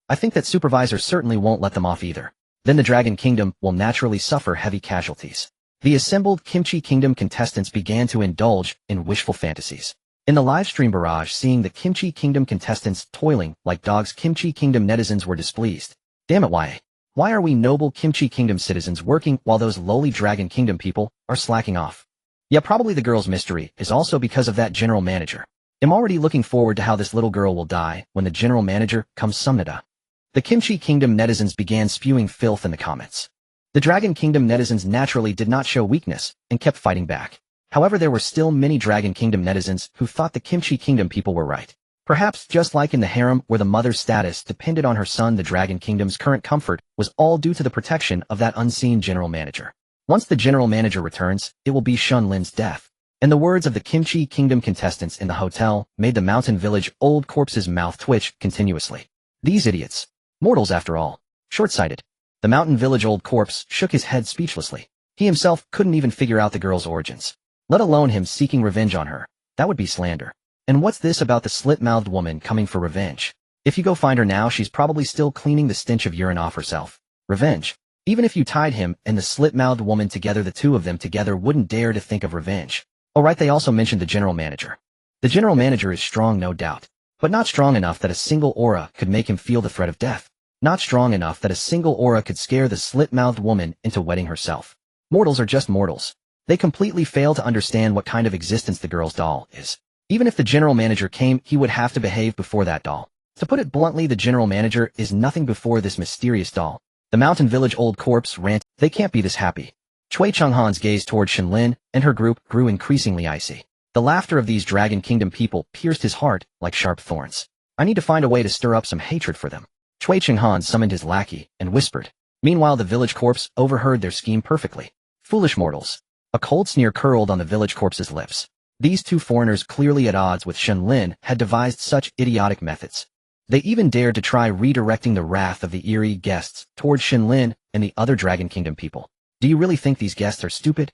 I think that supervisor certainly won't let them off either. Then the Dragon Kingdom will naturally suffer heavy casualties. The assembled Kimchi Kingdom contestants began to indulge in wishful fantasies. In the livestream barrage, seeing the Kimchi Kingdom contestants toiling like dogs, Kimchi Kingdom netizens were displeased. Damn it, why? Why are we noble Kimchi Kingdom citizens working while those lowly Dragon Kingdom people are slacking off? Yeah, probably the girl's mystery is also because of that general manager. I'm already looking forward to how this little girl will die when the general manager comes summoned. The Kimchi Kingdom netizens began spewing filth in the comments. The Dragon Kingdom netizens naturally did not show weakness and kept fighting back. However, there were still many Dragon Kingdom netizens who thought the Kimchi Kingdom people were right. Perhaps just like in the harem where the mother's status depended on her son, the Dragon Kingdom's current comfort was all due to the protection of that unseen general manager. Once the general manager returns, it will be Shen Lin's death. And the words of the Kimchi Kingdom contestants in the hotel made the mountain village old corpse's mouth twitch continuously. These idiots. Mortals after all. Short-sighted. The mountain village old corpse shook his head speechlessly. He himself couldn't even figure out the girl's origins. Let alone him seeking revenge on her. That would be slander. And what's this about the slit-mouthed woman coming for revenge? If you go find her now, she's probably still cleaning the stench of urine off herself. Revenge. Even if you tied him and the slit-mouthed woman together, the two of them together wouldn't dare to think of revenge. Oh right, they also mentioned the general manager. The general manager is strong, no doubt. But not strong enough that a single aura could make him feel the threat of death. Not strong enough that a single aura could scare the slit-mouthed woman into wetting herself. Mortals are just mortals. They completely fail to understand what kind of existence the girl's doll is. Even if the general manager came, he would have to behave before that doll. To put it bluntly, the general manager is nothing before this mysterious doll. The mountain village old corpse rant. They can't be this happy. Cui Chenghan's gaze toward Shen Lin and her group grew increasingly icy. The laughter of these Dragon Kingdom people pierced his heart like sharp thorns. I need to find a way to stir up some hatred for them. Cui Chenghan summoned his lackey and whispered. Meanwhile, the village corpse overheard their scheme perfectly. Foolish mortals. A cold sneer curled on the village corpse's lips. These two foreigners, clearly at odds with Shen Lin, had devised such idiotic methods. They even dared to try redirecting the wrath of the eerie guests towards Shen Lin and the other Dragon Kingdom people. Do you really think these guests are stupid?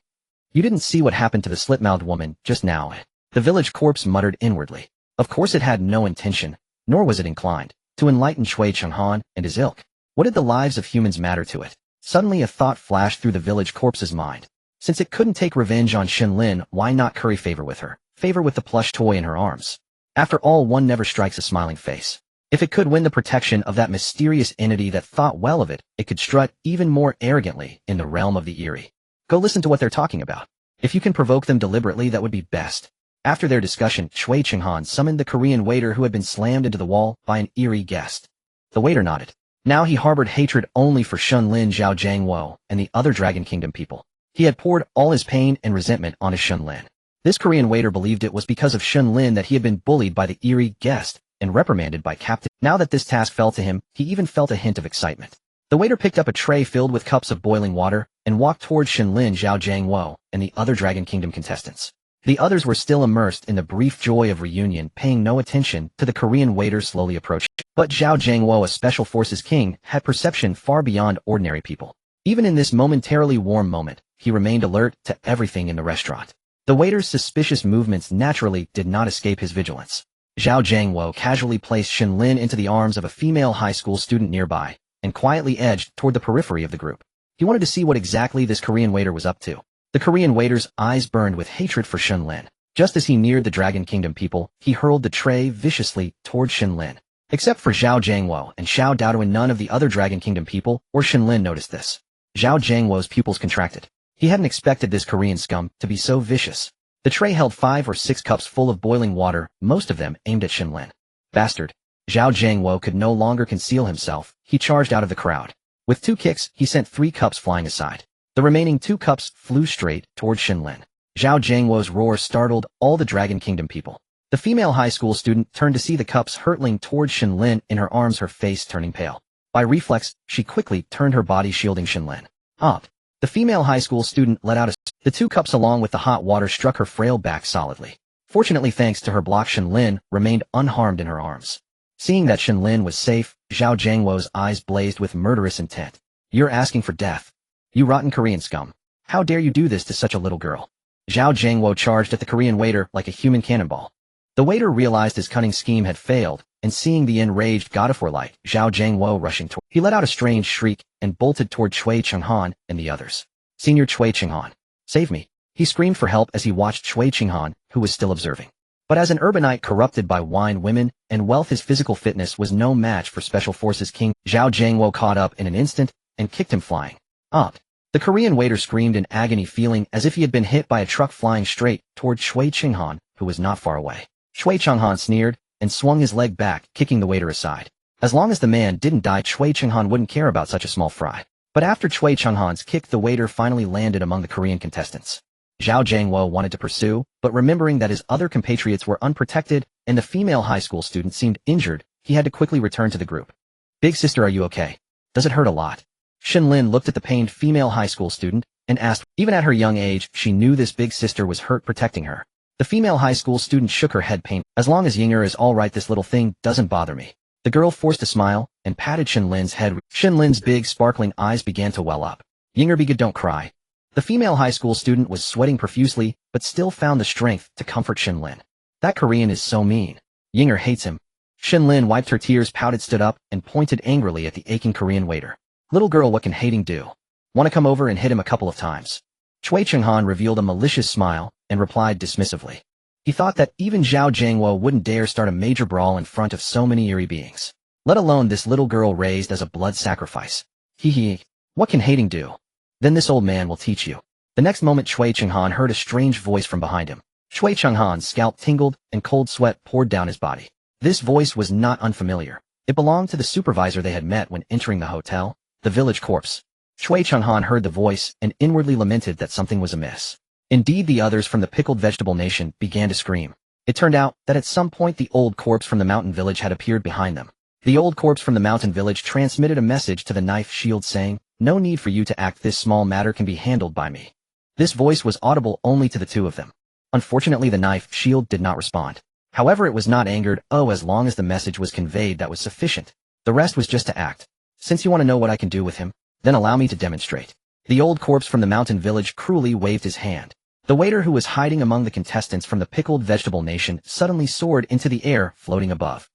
You didn't see what happened to the slit-mouthed woman just now. The village corpse muttered inwardly. Of course it had no intention, nor was it inclined, to enlighten Cui Chenghan and his ilk. What did the lives of humans matter to it? Suddenly a thought flashed through the village corpse's mind. Since it couldn't take revenge on Shen Lin, why not curry favor with her? Favor with the plush toy in her arms. After all, one never strikes a smiling face. If it could win the protection of that mysterious entity that thought well of it, it could strut even more arrogantly in the realm of the eerie. Go listen to what they're talking about. If you can provoke them deliberately, that would be best. After their discussion, Cui Chenghan summoned the Korean waiter who had been slammed into the wall by an eerie guest. The waiter nodded. Now he harbored hatred only for Shen Lin, Zhao Jiangwo, and the other Dragon Kingdom people. He had poured all his pain and resentment onto Shen Lin. This Korean waiter believed it was because of Shen Lin that he had been bullied by the eerie guest and reprimanded by Captain. Now that this task fell to him, he even felt a hint of excitement. The waiter picked up a tray filled with cups of boiling water and walked towards Shen Lin, Zhao Jiangwo, and the other Dragon Kingdom contestants. The others were still immersed in the brief joy of reunion, paying no attention to the Korean waiter slowly approaching. But Zhao Jiangwo, a special forces king, had perception far beyond ordinary people. Even in this momentarily warm moment, he remained alert to everything in the restaurant. The waiter's suspicious movements naturally did not escape his vigilance. Zhao Jiangwo casually placed Shen Lin into the arms of a female high school student nearby, and quietly edged toward the periphery of the group. He wanted to see what exactly this Korean waiter was up to. The Korean waiter's eyes burned with hatred for Shen Lin. Just as he neared the Dragon Kingdom people, he hurled the tray viciously toward Shen Lin. Except for Zhao Jiangwo and Xiao Daoduan, none of the other Dragon Kingdom people or Shen Lin noticed this. Zhao Jiangwo's pupils contracted. He hadn't expected this Korean scum to be so vicious. The tray held 5 or 6 cups full of boiling water, most of them aimed at Shen Lin. Bastard. Zhao Jiangwo could no longer conceal himself. He charged out of the crowd. With 2 kicks, he sent 3 cups flying aside. The remaining 2 cups flew straight toward Shen Lin. Zhao Jiangwo's roar startled all the Dragon Kingdom people. The female high school student turned to see the cups hurtling toward Shen Lin in her arms, her face turning pale. By reflex, she quickly turned her body shielding Shen Lin. Up. The female high school student let out the 2 cups along with the hot water struck her frail back solidly. Fortunately, thanks to her block, Shen Lin remained unharmed in her arms. Seeing that Shen Lin was safe, Zhao Jiangwo's eyes blazed with murderous intent. You're asking for death. You rotten Korean scum. How dare you do this to such a little girl? Zhao Jiangwo charged at the Korean waiter like a human cannonball. The waiter realized his cunning scheme had failed, and seeing the enraged God of War like Zhao Jiangwo rushing toward, he let out a strange shriek and bolted toward Cui Chenghan and the others. Senior Cui Chenghan, save me. He screamed for help as he watched Cui Chenghan, who was still observing. But as an urbanite corrupted by wine, women, and wealth, his physical fitness was no match for Special Forces King. Zhao Jiangwo caught up in an instant and kicked him flying. Up. The Korean waiter screamed in agony, feeling as if he had been hit by a truck flying straight toward Cui Chenghan, who was not far away. Cui Chenghan sneered and swung his leg back, kicking the waiter aside. As long as the man didn't die, Cui Chenghan wouldn't care about such a small fry. But after Cui Chenghan's kick, the waiter finally landed among the Korean contestants. Zhao Jiangwo wanted to pursue, but remembering that his other compatriots were unprotected and the female high school student seemed injured, he had to quickly return to the group. Big sister, are you okay? Does it hurt a lot? Shen Lin looked at the pained female high school student and asked. Even at her young age, she knew this big sister was hurt protecting her. The female high school student shook her head pain. As long as Yinger is all right, this little thing doesn't bother me. The girl forced a smile and patted Shen Lin's head. Shen Lin's big sparkling eyes began to well up. Yinger, be good, don't cry. The female high school student was sweating profusely, but still found the strength to comfort Shen Lin. That Korean is so mean. Yinger hates him. Shen Lin wiped her tears, pouted, stood up, and pointed angrily at the aching Korean waiter. Little girl, what can hating do? Want to come over and hit him a couple of times? Cui Chenghan revealed a malicious smile and replied dismissively. He thought that even Zhao Jiangwo wouldn't dare start a major brawl in front of so many eerie beings, let alone this little girl raised as a blood sacrifice. Hee. What can hating do? Then this old man will teach you. The next moment, Cui Chenghan heard a strange voice from behind him. Cui Chenghan's scalp tingled and cold sweat poured down his body. This voice was not unfamiliar. It belonged to the supervisor they had met when entering the hotel, the village corpse. Cui Chenghan heard the voice and inwardly lamented that something was amiss. Indeed, the others from the pickled vegetable nation began to scream. It turned out that at some point the old corpse from the mountain village had appeared behind them. The old corpse from the mountain village transmitted a message to the knife shield saying, "No need for you to act, this small matter can be handled by me." This voice was audible only to the two of them. Unfortunately, the knife shield did not respond. However, it was not angered. As long as the message was conveyed, that was sufficient. The rest was just to act. Since you want to know what I can do with him, then allow me to demonstrate. The old corpse from the mountain village cruelly waved his hand. The waiter, who was hiding among the contestants from the pickled vegetable nation, suddenly soared into the air, floating above.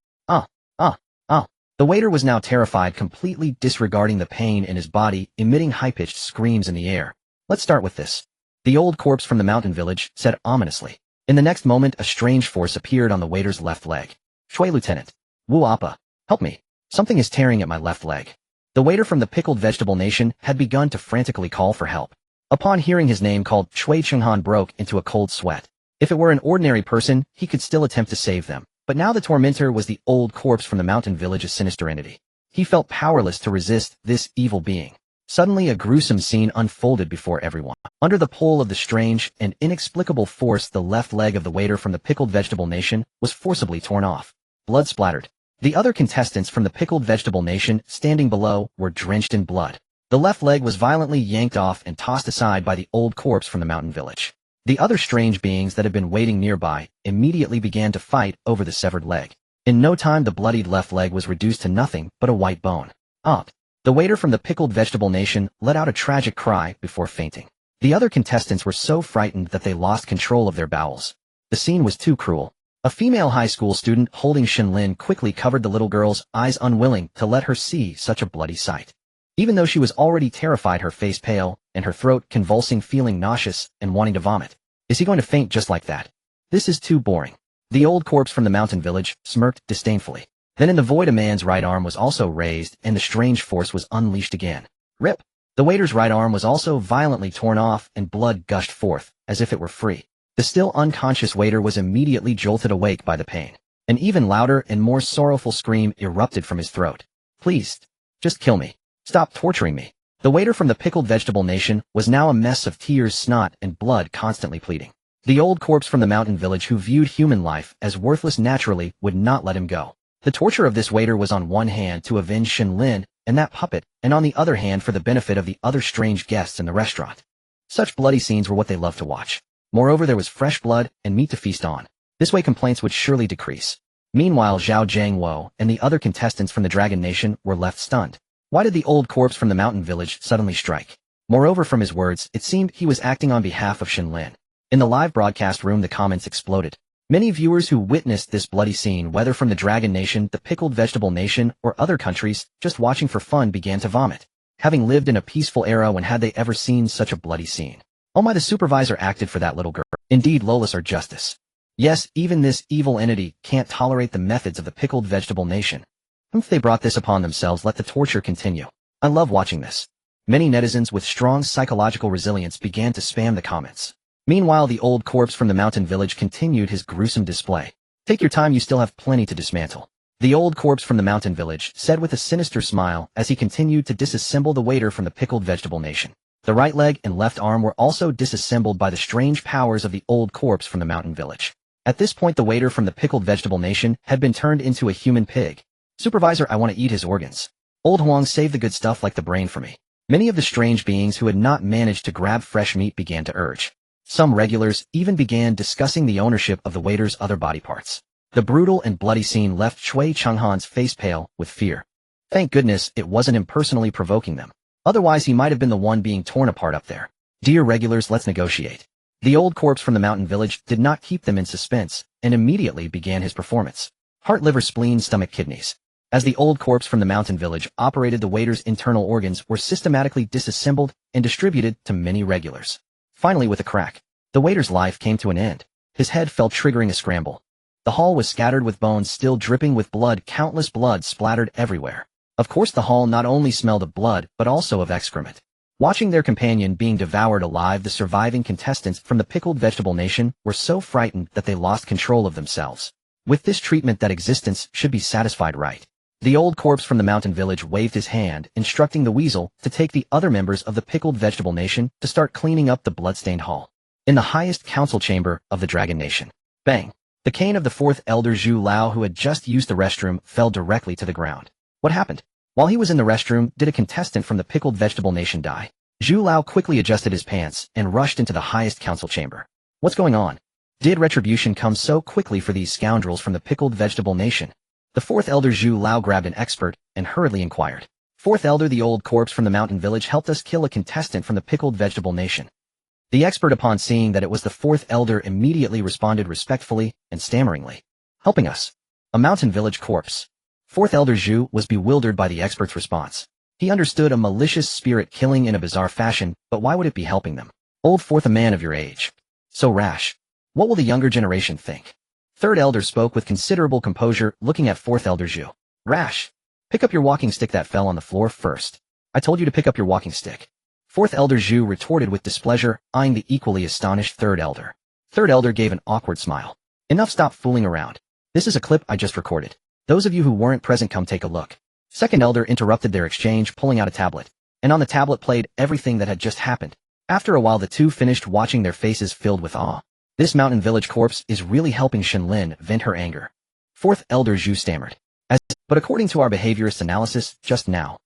The waiter was now terrified, completely disregarding the pain in his body, emitting high-pitched screams in the air. Let's start with this. The old corpse from the mountain village said ominously. In the next moment, a strange force appeared on the waiter's left leg. Shui, Lieutenant. Wu Appa. Help me. Something is tearing at my left leg. The waiter from the pickled vegetable nation had begun to frantically call for help. Upon hearing his name called, Cui Chenghan broke into a cold sweat. If it were an ordinary person, he could still attempt to save them. But now the tormentor was the old corpse from the mountain village, a sinister entity. He felt powerless to resist this evil being. Suddenly, a gruesome scene unfolded before everyone. Under the pull of the strange and inexplicable force, the left leg of the waiter from the pickled vegetable nation was forcibly torn off. Blood splattered. The other contestants from the pickled vegetable nation, standing below, were drenched in blood. The left leg was violently yanked off and tossed aside by the old corpse from the mountain village. The other strange beings that had been waiting nearby immediately began to fight over the severed leg. In no time, the bloodied left leg was reduced to nothing but a white bone. The waiter from the pickled vegetable nation let out a tragic cry before fainting. The other contestants were so frightened that they lost control of their bowels. The scene was too cruel. A female high school student holding Shen Lin quickly covered the little girl's eyes, unwilling to let her see such a bloody sight. Even though she was already terrified, her face pale, and her throat convulsing, feeling nauseous and wanting to vomit. Is he going to faint just like that? This is too boring. The old corpse from the mountain village smirked disdainfully. Then in the void, a man's right arm was also raised, and the strange force was unleashed again. Rip! The waiter's right arm was also violently torn off, and blood gushed forth, as if it were free. The still unconscious waiter was immediately jolted awake by the pain. An even louder and more sorrowful scream erupted from his throat. Please, just kill me. Stop torturing me. The waiter from the pickled vegetable nation was now a mess of tears, snot, and blood, constantly pleading. The old corpse from the mountain village, who viewed human life as worthless, naturally would not let him go. The torture of this waiter was on one hand to avenge Shen Lin, and that puppet, and on the other hand for the benefit of the other strange guests in the restaurant. Such bloody scenes were what they loved to watch. Moreover, there was fresh blood and meat to feast on. This way complaints would surely decrease. Meanwhile, Zhao Jiangwo and the other contestants from the Dragon Nation were left stunned. Why did the old corpse from the mountain village suddenly strike? Moreover, from his words, it seemed he was acting on behalf of Shen Lin. In the live broadcast room, the comments exploded. Many viewers who witnessed this bloody scene, whether from the Dragon Nation, the Pickled Vegetable Nation, or other countries, just watching for fun began to vomit. Having lived in a peaceful era, when had they ever seen such a bloody scene? Oh my, the supervisor acted for that little girl. Indeed, Lolas are justice. Yes, even this evil entity can't tolerate the methods of the Pickled Vegetable Nation. If they brought this upon themselves, let the torture continue. I love watching this. Many netizens with strong psychological resilience began to spam the comments. Meanwhile, the old corpse from the mountain village continued his gruesome display. Take your time, you still have plenty to dismantle. The old corpse from the mountain village said with a sinister smile as he continued to disassemble the waiter from the Pickled Vegetable Nation. The right leg and left arm were also disassembled by the strange powers of the old corpse from the mountain village. At this point, the waiter from the Pickled Vegetable Nation had been turned into a human pig. Supervisor, I want to eat his organs. Old Huang, save the good stuff like the brain for me. Many of the strange beings who had not managed to grab fresh meat began to urge. Some regulars even began discussing the ownership of the waiter's other body parts. The brutal and bloody scene left Chui Chenghan's face pale with fear. Thank goodness it wasn't him personally provoking them. Otherwise he might have been the one being torn apart up there. Dear regulars, let's negotiate. The old corpse from the mountain village did not keep them in suspense, and immediately began his performance. Heart, liver, spleen, stomach, kidneys. As the old corpse from the mountain village operated, the waiter's internal organs were systematically disassembled and distributed to many regulars. Finally, with a crack, the waiter's life came to an end. His head fell, triggering a scramble. The hall was scattered with bones still dripping with blood, countless blood splattered everywhere. Of course, the hall not only smelled of blood, but also of excrement. Watching their companion being devoured alive, the surviving contestants from the Pickled Vegetable Nation were so frightened that they lost control of themselves. With this treatment, that existence should be satisfied, right? The old corpse from the mountain village waved his hand, instructing the weasel to take the other members of the Pickled Vegetable Nation to start cleaning up the bloodstained hall. In the highest council chamber of the Dragon Nation. Bang! The cane of the fourth elder Zhu Lao, who had just used the restroom, fell directly to the ground. What happened? While he was in the restroom, did a contestant from the Pickled Vegetable Nation die? Zhu Lao quickly adjusted his pants and rushed into the highest council chamber. What's going on? Did retribution come so quickly for these scoundrels from the Pickled Vegetable Nation? The fourth elder Zhu Lao grabbed an expert and hurriedly inquired. Fourth elder, the old corpse from the mountain village helped us kill a contestant from the Pickled Vegetable Nation. The expert, upon seeing that it was the fourth elder, immediately responded respectfully and stammeringly. Helping us? A mountain village corpse. Fourth elder Zhu was bewildered by the expert's response. He understood a malicious spirit killing in a bizarre fashion, but why would it be helping them? Old fourth, a man of your age. So rash. What will the younger generation think? Third elder spoke with considerable composure, looking at fourth elder Zhu. Rash. Pick up your walking stick that fell on the floor first. I told you to pick up your walking stick. Fourth elder Zhu retorted with displeasure, eyeing the equally astonished third elder. Third elder gave an awkward smile. Enough, stop fooling around. This is a clip I just recorded. Those of you who weren't present, come take a look. Second elder interrupted their exchange, pulling out a tablet. And on the tablet played everything that had just happened. After a while, the two finished watching, their faces filled with awe. This mountain village corpse is really helping Shen Lin vent her anger. Fourth elder Zhu stammered. But according to our behaviorist analysis just now,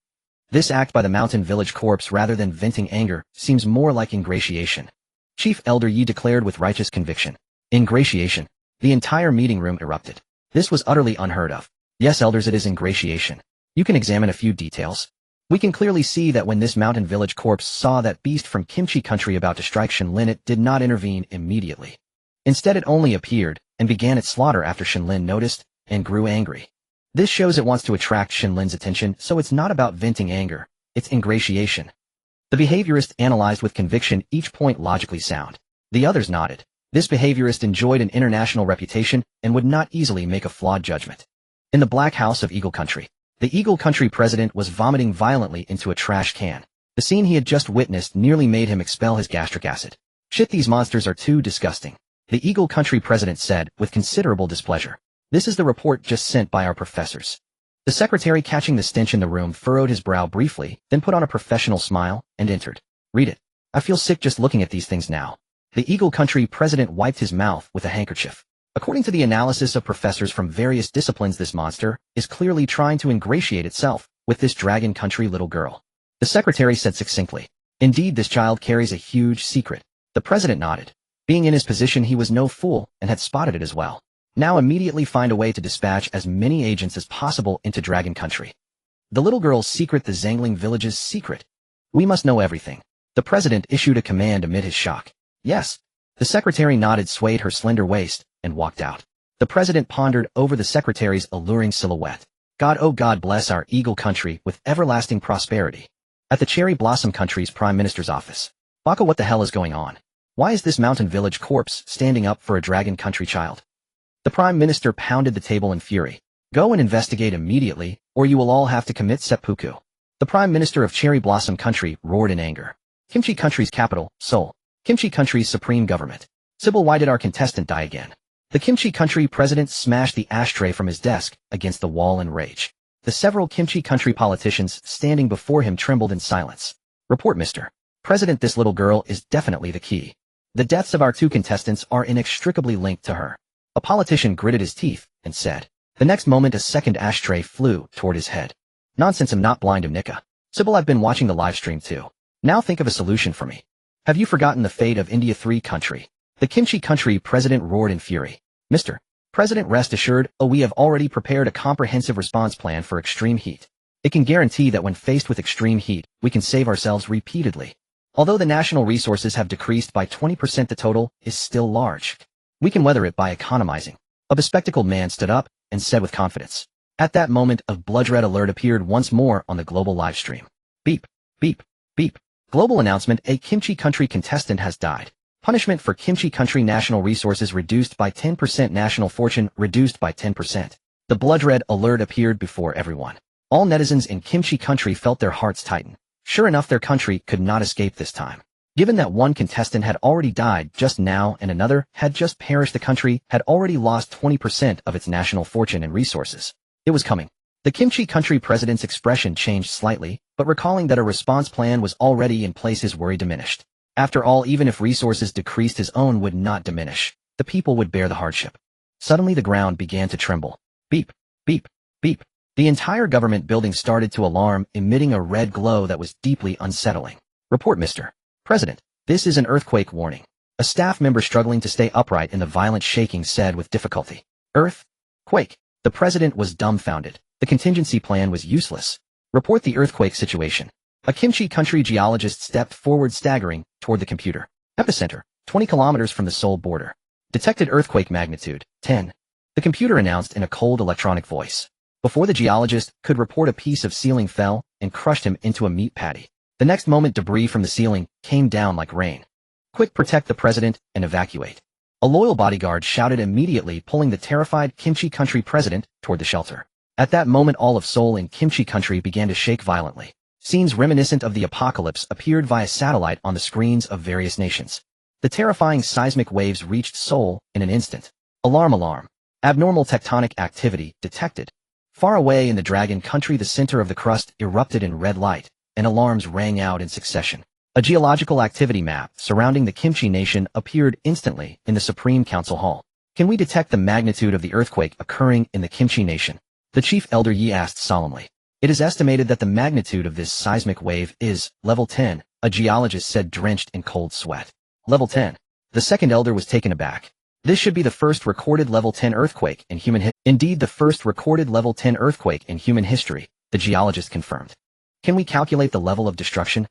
this act by the mountain village corpse, rather than venting anger, seems more like ingratiation. Chief elder Yi declared with righteous conviction. Ingratiation. The entire meeting room erupted. This was utterly unheard of. Yes, elders, it is ingratiation. You can examine a few details. We can clearly see that when this mountain village corpse saw that beast from Kimchi country about to strike Shen Lin, it did not intervene immediately. Instead, it only appeared and began its slaughter after Shen Lin noticed and grew angry. This shows it wants to attract Shen Lin's attention, so it's not about venting anger, it's ingratiation. The behaviorist analyzed with conviction, each point logically sound. The others nodded. This behaviorist enjoyed an international reputation and would not easily make a flawed judgment. In the Black House of Eagle Country, the Eagle Country president was vomiting violently into a trash can. The scene he had just witnessed nearly made him expel his gastric acid. Shit, these monsters are too disgusting. The Eagle Country president said with considerable displeasure. This is the report just sent by our professors. The secretary, catching the stench in the room, furrowed his brow briefly, then put on a professional smile and entered. Read it. I feel sick just looking at these things now. The Eagle Country president wiped his mouth with a handkerchief. According to the analysis of professors from various disciplines, this monster is clearly trying to ingratiate itself with this dragon country little girl? The secretary said succinctly. Indeed, this child carries a huge secret. The president nodded. Being in his position, he was no fool and had spotted it as well. Now immediately find a way to dispatch as many agents as possible into Dragon Country. The little girl's secret, the Zangling village's secret. We must know everything. The president issued a command amid his shock. Yes. The secretary nodded, swayed her slender waist, and walked out. The president pondered over the secretary's alluring silhouette. God, oh God, bless our eagle country with everlasting prosperity. At the Cherry Blossom Country's prime minister's office. Baka, what the hell is going on? Why is this mountain village corpse standing up for a dragon country child? The prime minister pounded the table in fury. Go and investigate immediately, or you will all have to commit seppuku. The prime minister of Cherry Blossom Country roared in anger. Kimchi Country's capital, Seoul. Kimchi Country's supreme government. Sybil, why did our contestant die again? The Kimchi Country president smashed the ashtray from his desk against the wall in rage. The several Kimchi Country politicians standing before him trembled in silence. Report, Mr. President, this little girl is definitely the key. The deaths of our two contestants are inextricably linked to her. A politician gritted his teeth and said. The next moment a second ashtray flew toward his head. Nonsense, I'm not blind, Nika. Sybil, I've been watching the live stream too. Now think of a solution for me. Have you forgotten the fate of India 3 country? The Kimchi Country president roared in fury. Mr. President, rest assured, we have already prepared a comprehensive response plan for extreme heat. It can guarantee that when faced with extreme heat, we can save ourselves repeatedly. Although the national resources have decreased by 20%, the total is still large. We can weather it by economizing. A bespectacled man stood up and said with confidence. At that moment, a blood-red alert appeared once more on the global live stream. Beep, beep, beep. Global announcement, a Kimchi Country contestant has died. Punishment for Kimchi Country, national resources reduced by 10%, national fortune reduced by 10%. The blood-red alert appeared before everyone. All netizens in Kimchi Country felt their hearts tighten. Sure enough, their country could not escape this time. Given that one contestant had already died just now and another had just perished, the country had already lost 20% of its national fortune and resources. It was coming. The Kimchi Country president's expression changed slightly, but recalling that a response plan was already in place, his worry diminished. After all, even if resources decreased, his own would not diminish. The people would bear the hardship. Suddenly the ground began to tremble. Beep, beep, beep. The entire government building started to alarm, emitting a red glow that was deeply unsettling. Report, Mr. President. This is an earthquake warning. A staff member struggling to stay upright in the violent shaking said with difficulty. Earthquake. The president was dumbfounded. The contingency plan was useless. Report the earthquake situation. A Kimchi Country geologist stepped forward, staggering toward the computer. Epicenter, 20 kilometers from the Seoul border. Detected earthquake magnitude, 10. The computer announced in a cold electronic voice. Before the geologist could report, a piece of ceiling fell and crushed him into a meat patty. The next moment, debris from the ceiling came down like rain. Quick, protect the president and evacuate. A loyal bodyguard shouted, immediately pulling the terrified Kimchi Country president toward the shelter. At that moment, all of Seoul and Kimchi Country began to shake violently. Scenes reminiscent of the apocalypse appeared via satellite on the screens of various nations. The terrifying seismic waves reached Seoul in an instant. Alarm, alarm. Abnormal tectonic activity detected. Far away in the Dragon Country, the center of the crust erupted in red light, and alarms rang out in succession. A geological activity map surrounding the Kimchi Nation appeared instantly in the Supreme Council Hall. Can we detect the magnitude of the earthquake occurring in the Kimchi Nation? The chief elder Yi asked solemnly. It is estimated that the magnitude of this seismic wave is level 10, a geologist said, drenched in cold sweat. Level 10. The second elder was taken aback. This should be the first recorded level 10 earthquake in human history. Indeed, the first recorded level 10 earthquake in human history, the geologist confirmed. Can we calculate the level of destruction?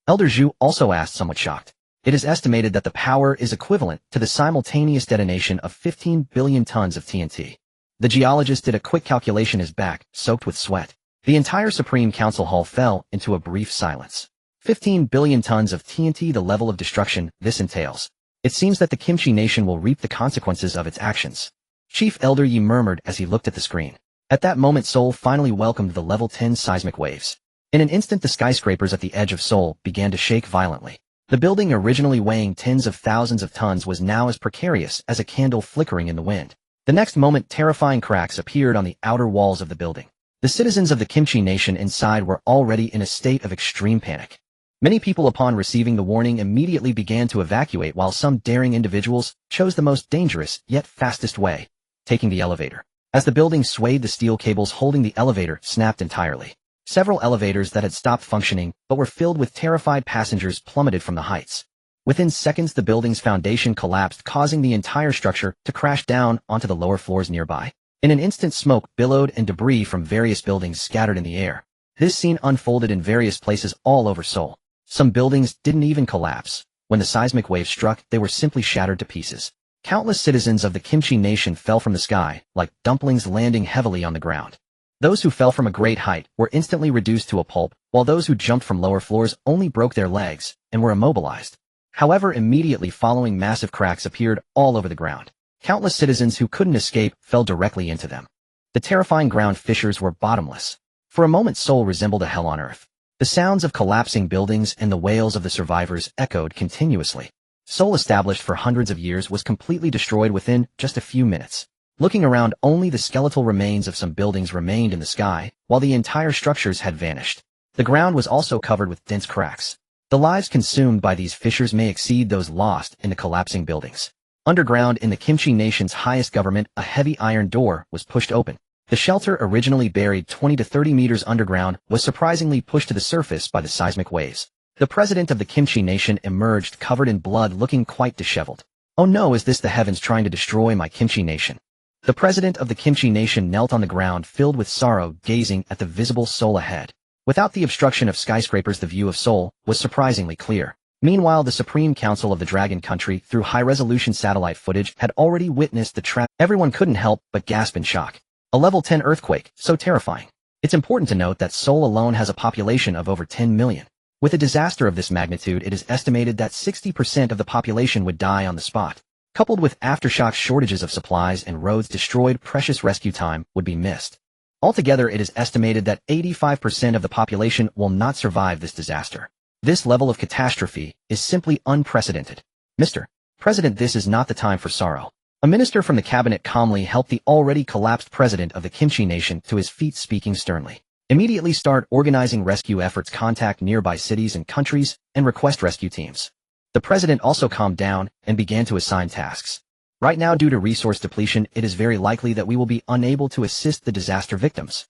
Elder Zhu also asked, somewhat shocked. It is estimated that the power is equivalent to the simultaneous detonation of 15 billion tons of TNT. The geologist did a quick calculation, his back soaked with sweat. The entire Supreme Council Hall fell into a brief silence. 15 billion tons of TNT, the level of destruction this entails. It seems that the Kimchi Nation will reap the consequences of its actions. Chief Elder Yi murmured as he looked at the screen. At that moment, Seoul finally welcomed the level 10 seismic waves. In an instant, the skyscrapers at the edge of Seoul began to shake violently. The building, originally weighing tens of thousands of tons, was now as precarious as a candle flickering in the wind. The next moment, terrifying cracks appeared on the outer walls of the building. The citizens of the Kimchi Nation inside were already in a state of extreme panic. Many people, upon receiving the warning, immediately began to evacuate, while some daring individuals chose the most dangerous yet fastest way, taking the elevator. As the building swayed, the steel cables holding the elevator snapped entirely. Several elevators that had stopped functioning but were filled with terrified passengers plummeted from the heights. Within seconds, the building's foundation collapsed, causing the entire structure to crash down onto the lower floors nearby. In an instant, smoke billowed and debris from various buildings scattered in the air. This scene unfolded in various places all over Seoul. Some buildings didn't even collapse. When the seismic wave struck, they were simply shattered to pieces. Countless citizens of the Kimchi Nation fell from the sky, like dumplings landing heavily on the ground. Those who fell from a great height were instantly reduced to a pulp, while those who jumped from lower floors only broke their legs and were immobilized. However, immediately following, massive cracks appeared all over the ground. Countless citizens who couldn't escape fell directly into them. The terrifying ground fissures were bottomless. For a moment, Seoul resembled a hell on earth. The sounds of collapsing buildings and the wails of the survivors echoed continuously. Seoul, established for hundreds of years, was completely destroyed within just a few minutes. Looking around, only the skeletal remains of some buildings remained in the sky, while the entire structures had vanished. The ground was also covered with dense cracks. The lives consumed by these fissures may exceed those lost in the collapsing buildings. Underground, in the Kimchi Nation's highest government, a heavy iron door was pushed open. The shelter, originally buried 20 to 30 meters underground, was surprisingly pushed to the surface by the seismic waves. The president of the Kimchi Nation emerged, covered in blood, looking quite disheveled. "Oh no, is this the heavens trying to destroy my Kimchi Nation?" The president of the Kimchi Nation knelt on the ground, filled with sorrow, gazing at the visible Seoul ahead. Without the obstruction of skyscrapers, the view of Seoul was surprisingly clear. Meanwhile, the Supreme Council of the Dragon Country, through high-resolution satellite footage, had already witnessed the trap. Everyone couldn't help but gasp in shock. A level 10 earthquake, so terrifying. It's important to note that Seoul alone has a population of over 10 million. With a disaster of this magnitude, it is estimated that 60% of the population would die on the spot. Coupled with aftershocks, shortages of supplies, and roads destroyed, precious rescue time would be missed. Altogether, it is estimated that 85% of the population will not survive this disaster. This level of catastrophe is simply unprecedented. "Mr. President, this is not the time for sorrow." A minister from the cabinet calmly helped the already collapsed president of the Kimchi Nation to his feet, speaking sternly. "Immediately start organizing rescue efforts, contact nearby cities and countries, and request rescue teams." The president also calmed down and began to assign tasks. "Right now, due to resource depletion, it is very likely that we will be unable to assist the disaster victims.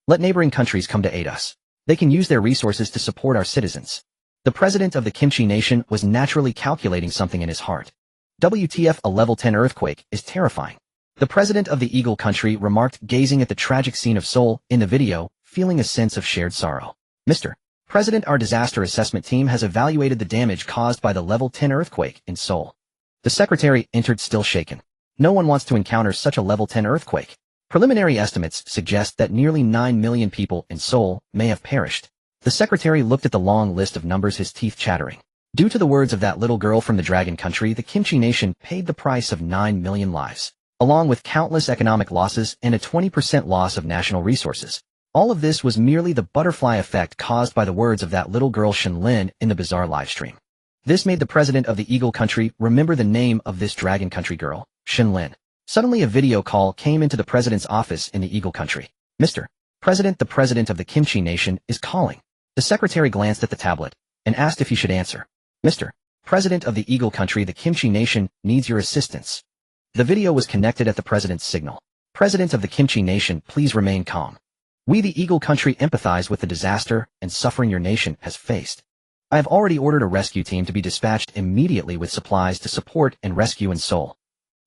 Let neighboring countries come to aid us. They can use their resources to support our citizens." The president of the Kimchi Nation was naturally calculating something in his heart. WTF, a level 10 earthquake is terrifying. The president of the Eagle Country remarked, gazing at the tragic scene of Seoul in the video, feeling a sense of shared sorrow. "Mr. President, our disaster assessment team has evaluated the damage caused by the level 10 earthquake in Seoul." The secretary entered, still shaken. No one wants to encounter such a level 10 earthquake. Preliminary estimates suggest that nearly 9 million people in Seoul may have perished. The secretary looked at the long list of numbers, his teeth chattering. Due to the words of that little girl from the Dragon Country, the Kimchi Nation paid the price of 9 million lives, along with countless economic losses and a 20% loss of national resources. All of this was merely the butterfly effect caused by the words of that little girl Shen Lin in the bizarre livestream. This made the president of the Eagle Country remember the name of this Dragon Country girl, Shen Lin. Suddenly, a video call came into the president's office in the Eagle Country. "Mr. President, the president of the Kimchi Nation is calling." The secretary glanced at the tablet and asked if he should answer. "Mr. President of the Eagle Country, the Kimchi Nation needs your assistance." The video was connected at the president's signal. "President of the Kimchi Nation, please remain calm. We, the Eagle Country, empathize with the disaster and suffering your nation has faced. I have already ordered a rescue team to be dispatched immediately with supplies to support and rescue in Seoul."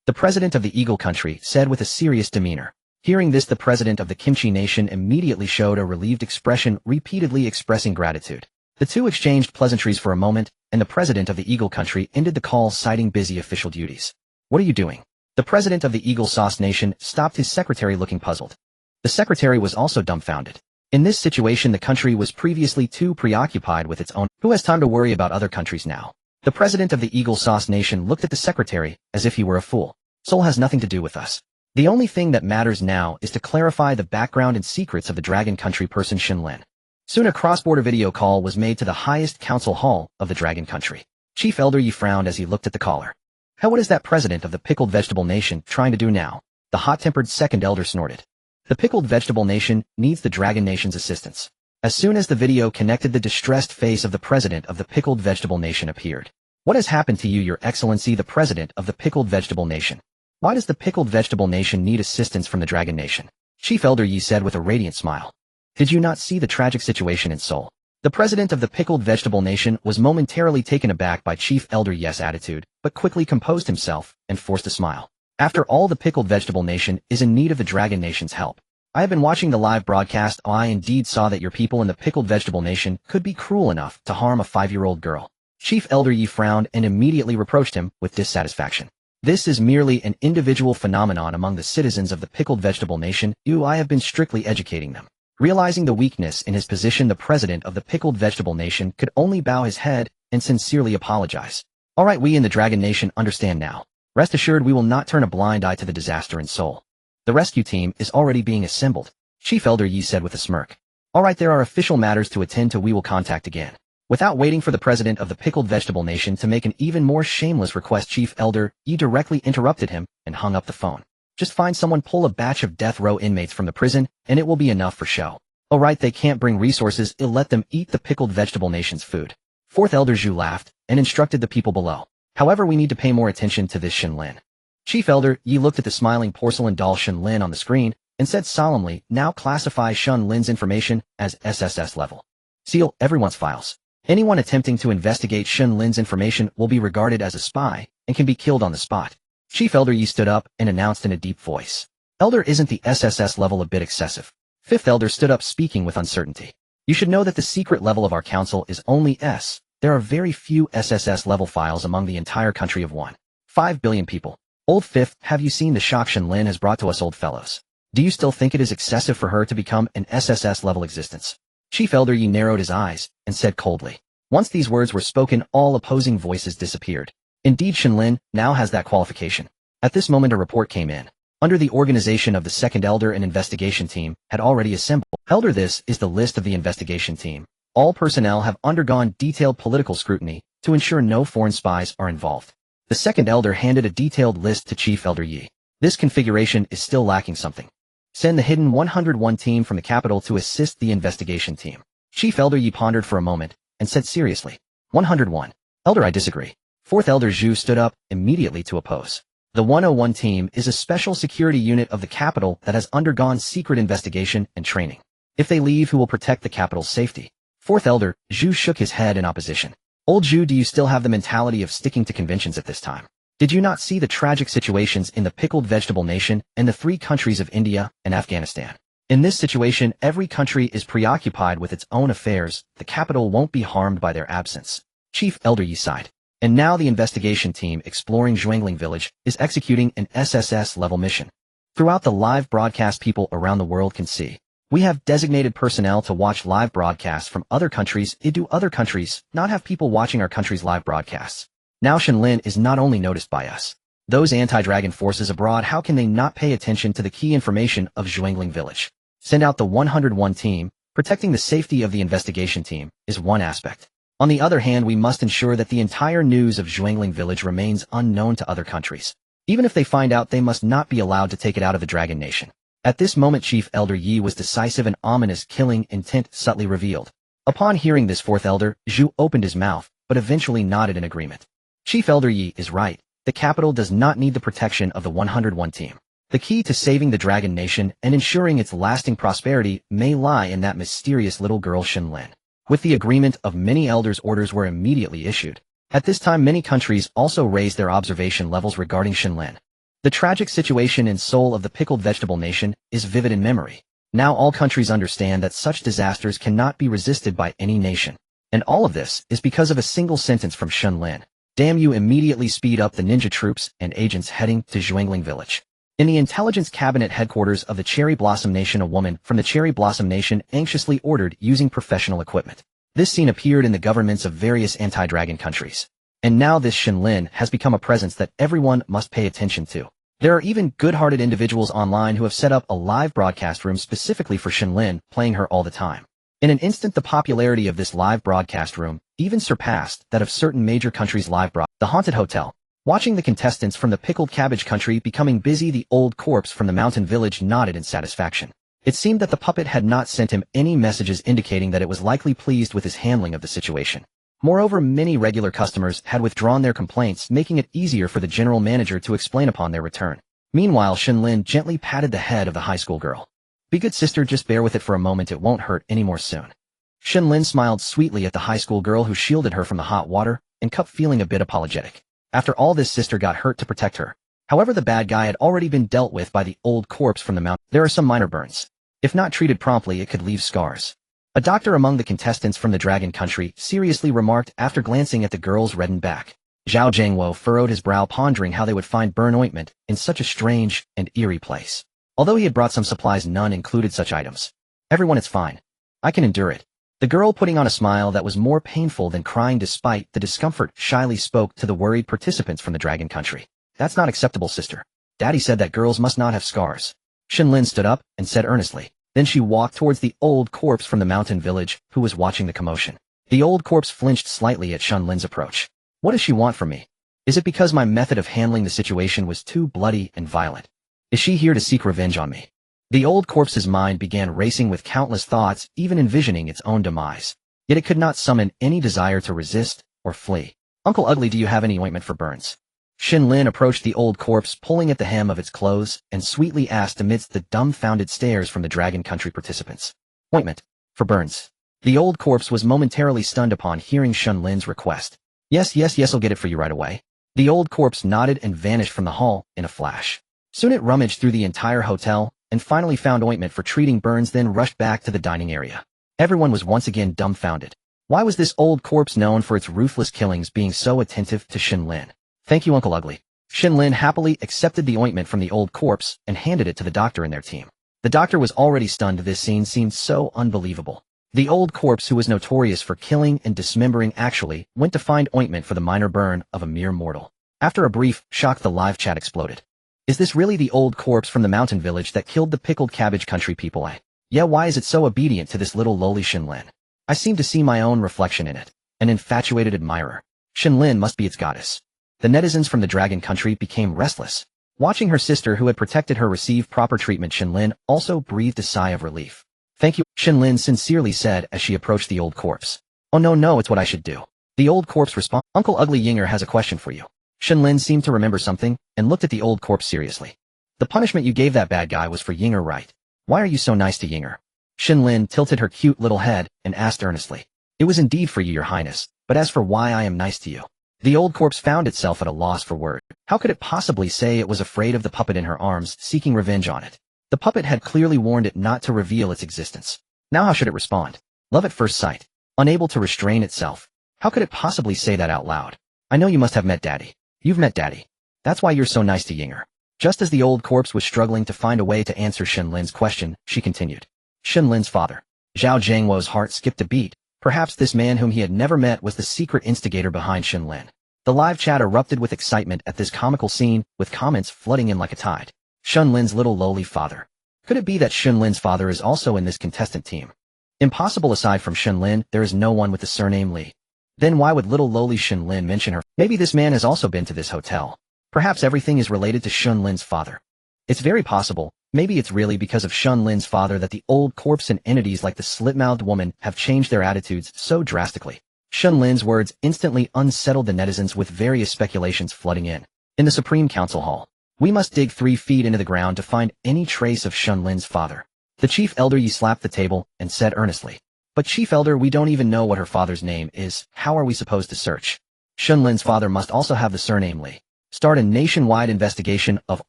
The president of the Eagle Country said with a serious demeanor. Hearing this, the president of the Kimchi Nation immediately showed a relieved expression, repeatedly expressing gratitude. The two exchanged pleasantries for a moment, and the president of the Eagle Country ended the call, citing busy official duties. "What are you doing?" The president of the Eagle Sauce Nation stopped his secretary, looking puzzled. The secretary was also dumbfounded. In this situation, the country was previously too preoccupied with its own. Who has time to worry about other countries now? The president of the Eagle Sauce Nation looked at the secretary as if he were a fool. "Seoul has nothing to do with us. The only thing that matters now is to clarify the background and secrets of the Dragon Country person Shen Lin." Soon a cross-border video call was made to the highest council hall of the Dragon Country. Chief Elder Yi frowned as he looked at the caller. What is that president of the Pickled Vegetable Nation trying to do now?" The hot-tempered second elder snorted. "The Pickled Vegetable Nation needs the Dragon Nation's assistance." As soon as the video connected, the distressed face of the president of the Pickled Vegetable Nation appeared. "What has happened to you, Your Excellency, the president of the Pickled Vegetable Nation? Why does the Pickled Vegetable Nation need assistance from the Dragon Nation?" Chief Elder Yi said with a radiant smile. Did you not see the tragic situation in Seoul? The president of the pickled vegetable nation was momentarily taken aback by Chief Elder Ye's attitude, but quickly composed himself and forced a smile. After all, the pickled vegetable nation is in need of the dragon nation's help. I have been watching the live broadcast. I indeed saw that your people in the pickled vegetable nation could be cruel enough to harm a 5-year-old girl. Chief Elder Ye frowned and immediately reproached him with dissatisfaction. This is merely an individual phenomenon among the citizens of the pickled vegetable nation. I have been strictly educating them. Realizing the weakness in his position, the president of the pickled vegetable nation could only bow his head and sincerely apologize. All right, we in the dragon nation understand now. Rest assured, we will not turn a blind eye to the disaster in Seoul. The rescue team is already being assembled, Chief Elder Yi said with a smirk. All right, there are official matters to attend to. We will contact again. Without waiting for the president of the pickled vegetable nation to make an even more shameless request, Chief Elder Yi directly interrupted him and hung up the phone. Just find someone, pull a batch of death row inmates from the prison, and it will be enough for show. All right, they can't bring resources. Let them eat the pickled vegetable nation's food. Fourth Elder Zhu laughed and instructed the people below. However, we need to pay more attention to this Shen Lin. Chief Elder Yi looked at the smiling porcelain doll Shen Lin on the screen and said solemnly, now classify Shen Lin's information as SSS level. Seal everyone's files. Anyone attempting to investigate Shen Lin's information will be regarded as a spy and can be killed on the spot. Chief Elder Yi stood up and announced in a deep voice. Elder, isn't the SSS level a bit excessive? Fifth Elder stood up, speaking with uncertainty. You should know that the secret level of our council is only S. There are very few SSS level files among the entire country of 1.5 billion people. Old Fifth, have you seen the shock Shen Lin has brought to us old fellows? Do you still think it is excessive for her to become an SSS level existence? Chief Elder Yi narrowed his eyes and said coldly. Once these words were spoken, all opposing voices disappeared. Indeed, Shen Lin now has that qualification. At this moment, a report came in. Under the organization of the second Elder, an investigation team had already assembled. Elder, this is the list of the investigation team. All personnel have undergone detailed political scrutiny to ensure no foreign spies are involved. The second Elder handed a detailed list to Chief Elder Yi. This configuration is still lacking something. Send the hidden 101 team from the capital to assist the investigation team. Chief Elder Yi pondered for a moment and said seriously, 101. Elder, I disagree. Fourth Elder Zhu stood up immediately to oppose. The 101 team is a special security unit of the capital that has undergone secret investigation and training. If they leave, who will protect the capital's safety? Fourth Elder Zhu shook his head in opposition. Old Zhu, do you still have the mentality of sticking to conventions at this time? Did you not see the tragic situations in the pickled vegetable nation and the 3 countries of India and Afghanistan? In this situation, every country is preoccupied with its own affairs. The capital won't be harmed by their absence. Chief Elder Yi sighed. And now the investigation team exploring Zhuangling village is executing an SSS-level mission. Throughout the live broadcast, people around the world can see. We have designated personnel to watch live broadcasts from other countries. Do other countries not have people watching our country's live broadcasts? Now Shen Lin is not only noticed by us. Those anti-dragon forces abroad, how can they not pay attention to the key information of Zhuangling village? Send out the 101 team. Protecting the safety of the investigation team is one aspect. On the other hand, we must ensure that the entire news of Zhuangling village remains unknown to other countries. Even if they find out, they must not be allowed to take it out of the Dragon Nation. At this moment, Chief Elder Yi was decisive and ominous, killing intent subtly revealed. Upon hearing this, Fourth Elder Zhu opened his mouth, but eventually nodded in agreement. Chief Elder Yi is right. The capital does not need the protection of the 101 team. The key to saving the Dragon Nation and ensuring its lasting prosperity may lie in that mysterious little girl Shen Lin. With the agreement of many elders, orders were immediately issued. At this time, many countries also raised their observation levels regarding Shen Lin. The tragic situation in Seoul of the pickled vegetable nation is vivid in memory. Now all countries understand that such disasters cannot be resisted by any nation. And all of this is because of a single sentence from Shen Lin. Damn you, immediately speed up the ninja troops and agents heading to Zhuangling village. In the intelligence cabinet headquarters of the Cherry Blossom Nation, a woman from the Cherry Blossom Nation anxiously ordered using professional equipment. This scene appeared in the governments of various anti-dragon countries. And now this Shen Lin has become a presence that everyone must pay attention to. There are even good-hearted individuals online who have set up a live broadcast room specifically for Shen Lin, playing her all the time. In an instant, the popularity of this live broadcast room even surpassed that of certain major countries' live broadcast. The Haunted Hotel. Watching the contestants from the pickled cabbage country becoming busy, the old corpse from the mountain village nodded in satisfaction. It seemed that the puppet had not sent him any messages indicating that it was likely pleased with his handling of the situation. Moreover, many regular customers had withdrawn their complaints, making it easier for the general manager to explain upon their return. Meanwhile, Shen Lin gently patted the head of the high school girl. Be good sister, just bear with it for a moment, it won't hurt anymore soon. Shen Lin smiled sweetly at the high school girl who shielded her from the hot water, and kept feeling a bit apologetic. After all, this sister got hurt to protect her. However, the bad guy had already been dealt with by the old corpse from the mountain. There are some minor burns. If not treated promptly, it could leave scars. A doctor among the contestants from the Dragon Country seriously remarked after glancing at the girl's reddened back. Zhao Jiangwo furrowed his brow, pondering how they would find burn ointment in such a strange and eerie place. Although he had brought some supplies, none included such items. Everyone, it's fine. I can endure it. The girl, putting on a smile that was more painful than crying despite the discomfort, shyly spoke to the worried participants from the Dragon Country. That's not acceptable, sister. Daddy said that girls must not have scars. Shen Lin stood up and said earnestly. Then she walked towards the old corpse from the mountain village, who was watching the commotion. The old corpse flinched slightly at Shen Lin's approach. What does she want from me? Is it because my method of handling the situation was too bloody and violent? Is she here to seek revenge on me? The old corpse's mind began racing with countless thoughts, even envisioning its own demise. Yet it could not summon any desire to resist or flee. Uncle Ugly, do you have any ointment for burns? Shen Lin approached the old corpse, pulling at the hem of its clothes, and sweetly asked amidst the dumbfounded stares from the Dragon Country participants. Ointment. For burns. The old corpse was momentarily stunned upon hearing Shen Lin's request. Yes, I'll get it for you right away. The old corpse nodded and vanished from the hall in a flash. Soon it rummaged through the entire hotel, and finally found ointment for treating burns, then rushed back to the dining area. Everyone was once again dumbfounded. Why was this old corpse, known for its ruthless killings, being so attentive to Shen Lin? Thank you, Uncle Ugly. Shen Lin happily accepted the ointment from the old corpse and handed it to the doctor and their team. The doctor was already stunned. This scene seemed so unbelievable. The old corpse, who was notorious for killing and dismembering, actually went to find ointment for the minor burn of a mere mortal. After a brief shock, the live chat exploded. Is this really the old corpse from the mountain village that killed the pickled cabbage country people? Yeah, why is it so obedient to this little lowly Shen Lin? I seem to see my own reflection in it. An infatuated admirer. Shen Lin must be its goddess. The netizens from the Dragon Country became restless. Watching her sister, who had protected her, receive proper treatment, Shen Lin also breathed a sigh of relief. Thank you, Shen Lin sincerely said as she approached the old corpse. Oh no, it's what I should do. The old corpse responded. Uncle Ugly, Yinger has a question for you. Shen Lin seemed to remember something, and looked at the old corpse seriously. The punishment you gave that bad guy was for Yinger, right? Why are you so nice to Yinger? Shen Lin tilted her cute little head, and asked earnestly. It was indeed for you, your highness, but as for why I am nice to you. The old corpse found itself at a loss for words. How could it possibly say it was afraid of the puppet in her arms, seeking revenge on it? The puppet had clearly warned it not to reveal its existence. Now how should it respond? Love at first sight. Unable to restrain itself. How could it possibly say that out loud? I know you must have met Daddy. You've met Daddy. That's why you're so nice to Yinger. Just as the old corpse was struggling to find a way to answer Shen Lin's question, she continued. Shen Lin's father. Zhao Jiangwo's heart skipped a beat. Perhaps this man whom he had never met was the secret instigator behind Shen Lin. The live chat erupted with excitement at this comical scene, with comments flooding in like a tide. Shen Lin's little lowly father. Could it be that Shen Lin's father is also in this contestant team? Impossible. Aside from Shen Lin, there is no one with the surname Li. Then why would little lowly Shen Lin mention her? Maybe this man has also been to this hotel. Perhaps everything is related to Shen Lin's father. It's very possible. Maybe it's really because of Shen Lin's father that the old corpse and entities like the Slit-Mouthed Woman have changed their attitudes so drastically. Shen Lin's words instantly unsettled the netizens, with various speculations flooding in. In the Supreme Council Hall, we must dig 3 feet into the ground to find any trace of Shen Lin's father. The Chief Elder Yi slapped the table and said earnestly. But Chief Elder, we don't even know what her father's name is. How are we supposed to search? Shen Lin's father must also have the surname Li. Start a nationwide investigation of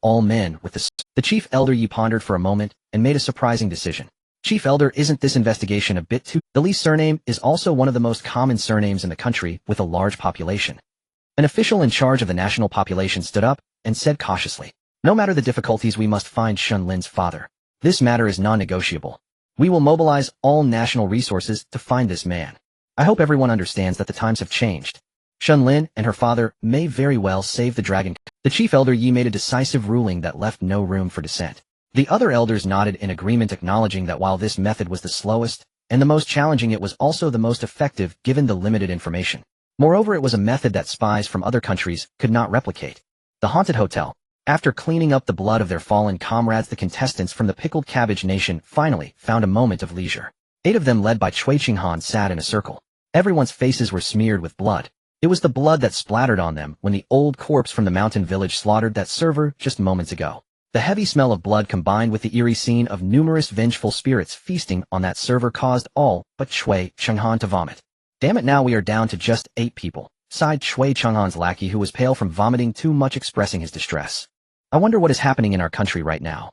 all men with the Chief Elder Yi pondered for a moment and made a surprising decision. Chief Elder, isn't this investigation a bit too? The Li surname is also one of the most common surnames in the country, with a large population. An official in charge of the national population stood up and said cautiously, no matter the difficulties, we must find Shen Lin's father. This matter is non-negotiable. We will mobilize all national resources to find this man. I hope everyone understands that the times have changed. Shen Lin and her father may very well save the dragon. The Chief Elder Yi made a decisive ruling that left no room for dissent. The other elders nodded in agreement, acknowledging that while this method was the slowest and the most challenging, it was also the most effective given the limited information. Moreover, it was a method that spies from other countries could not replicate. The Haunted Hotel. After cleaning up the blood of their fallen comrades, the contestants from the Pickled Cabbage Nation finally found a moment of leisure. 8 of them, led by Cui Qinghan, sat in a circle. Everyone's faces were smeared with blood. It was the blood that splattered on them when the old corpse from the mountain village slaughtered that server just moments ago. The heavy smell of blood combined with the eerie scene of numerous vengeful spirits feasting on that server caused all but Shui Chenghan to vomit. Damn it, now we are down to just 8 people, sighed Shui Chenghan's lackey, who was pale from vomiting too much, expressing his distress. I wonder what is happening in our country right now.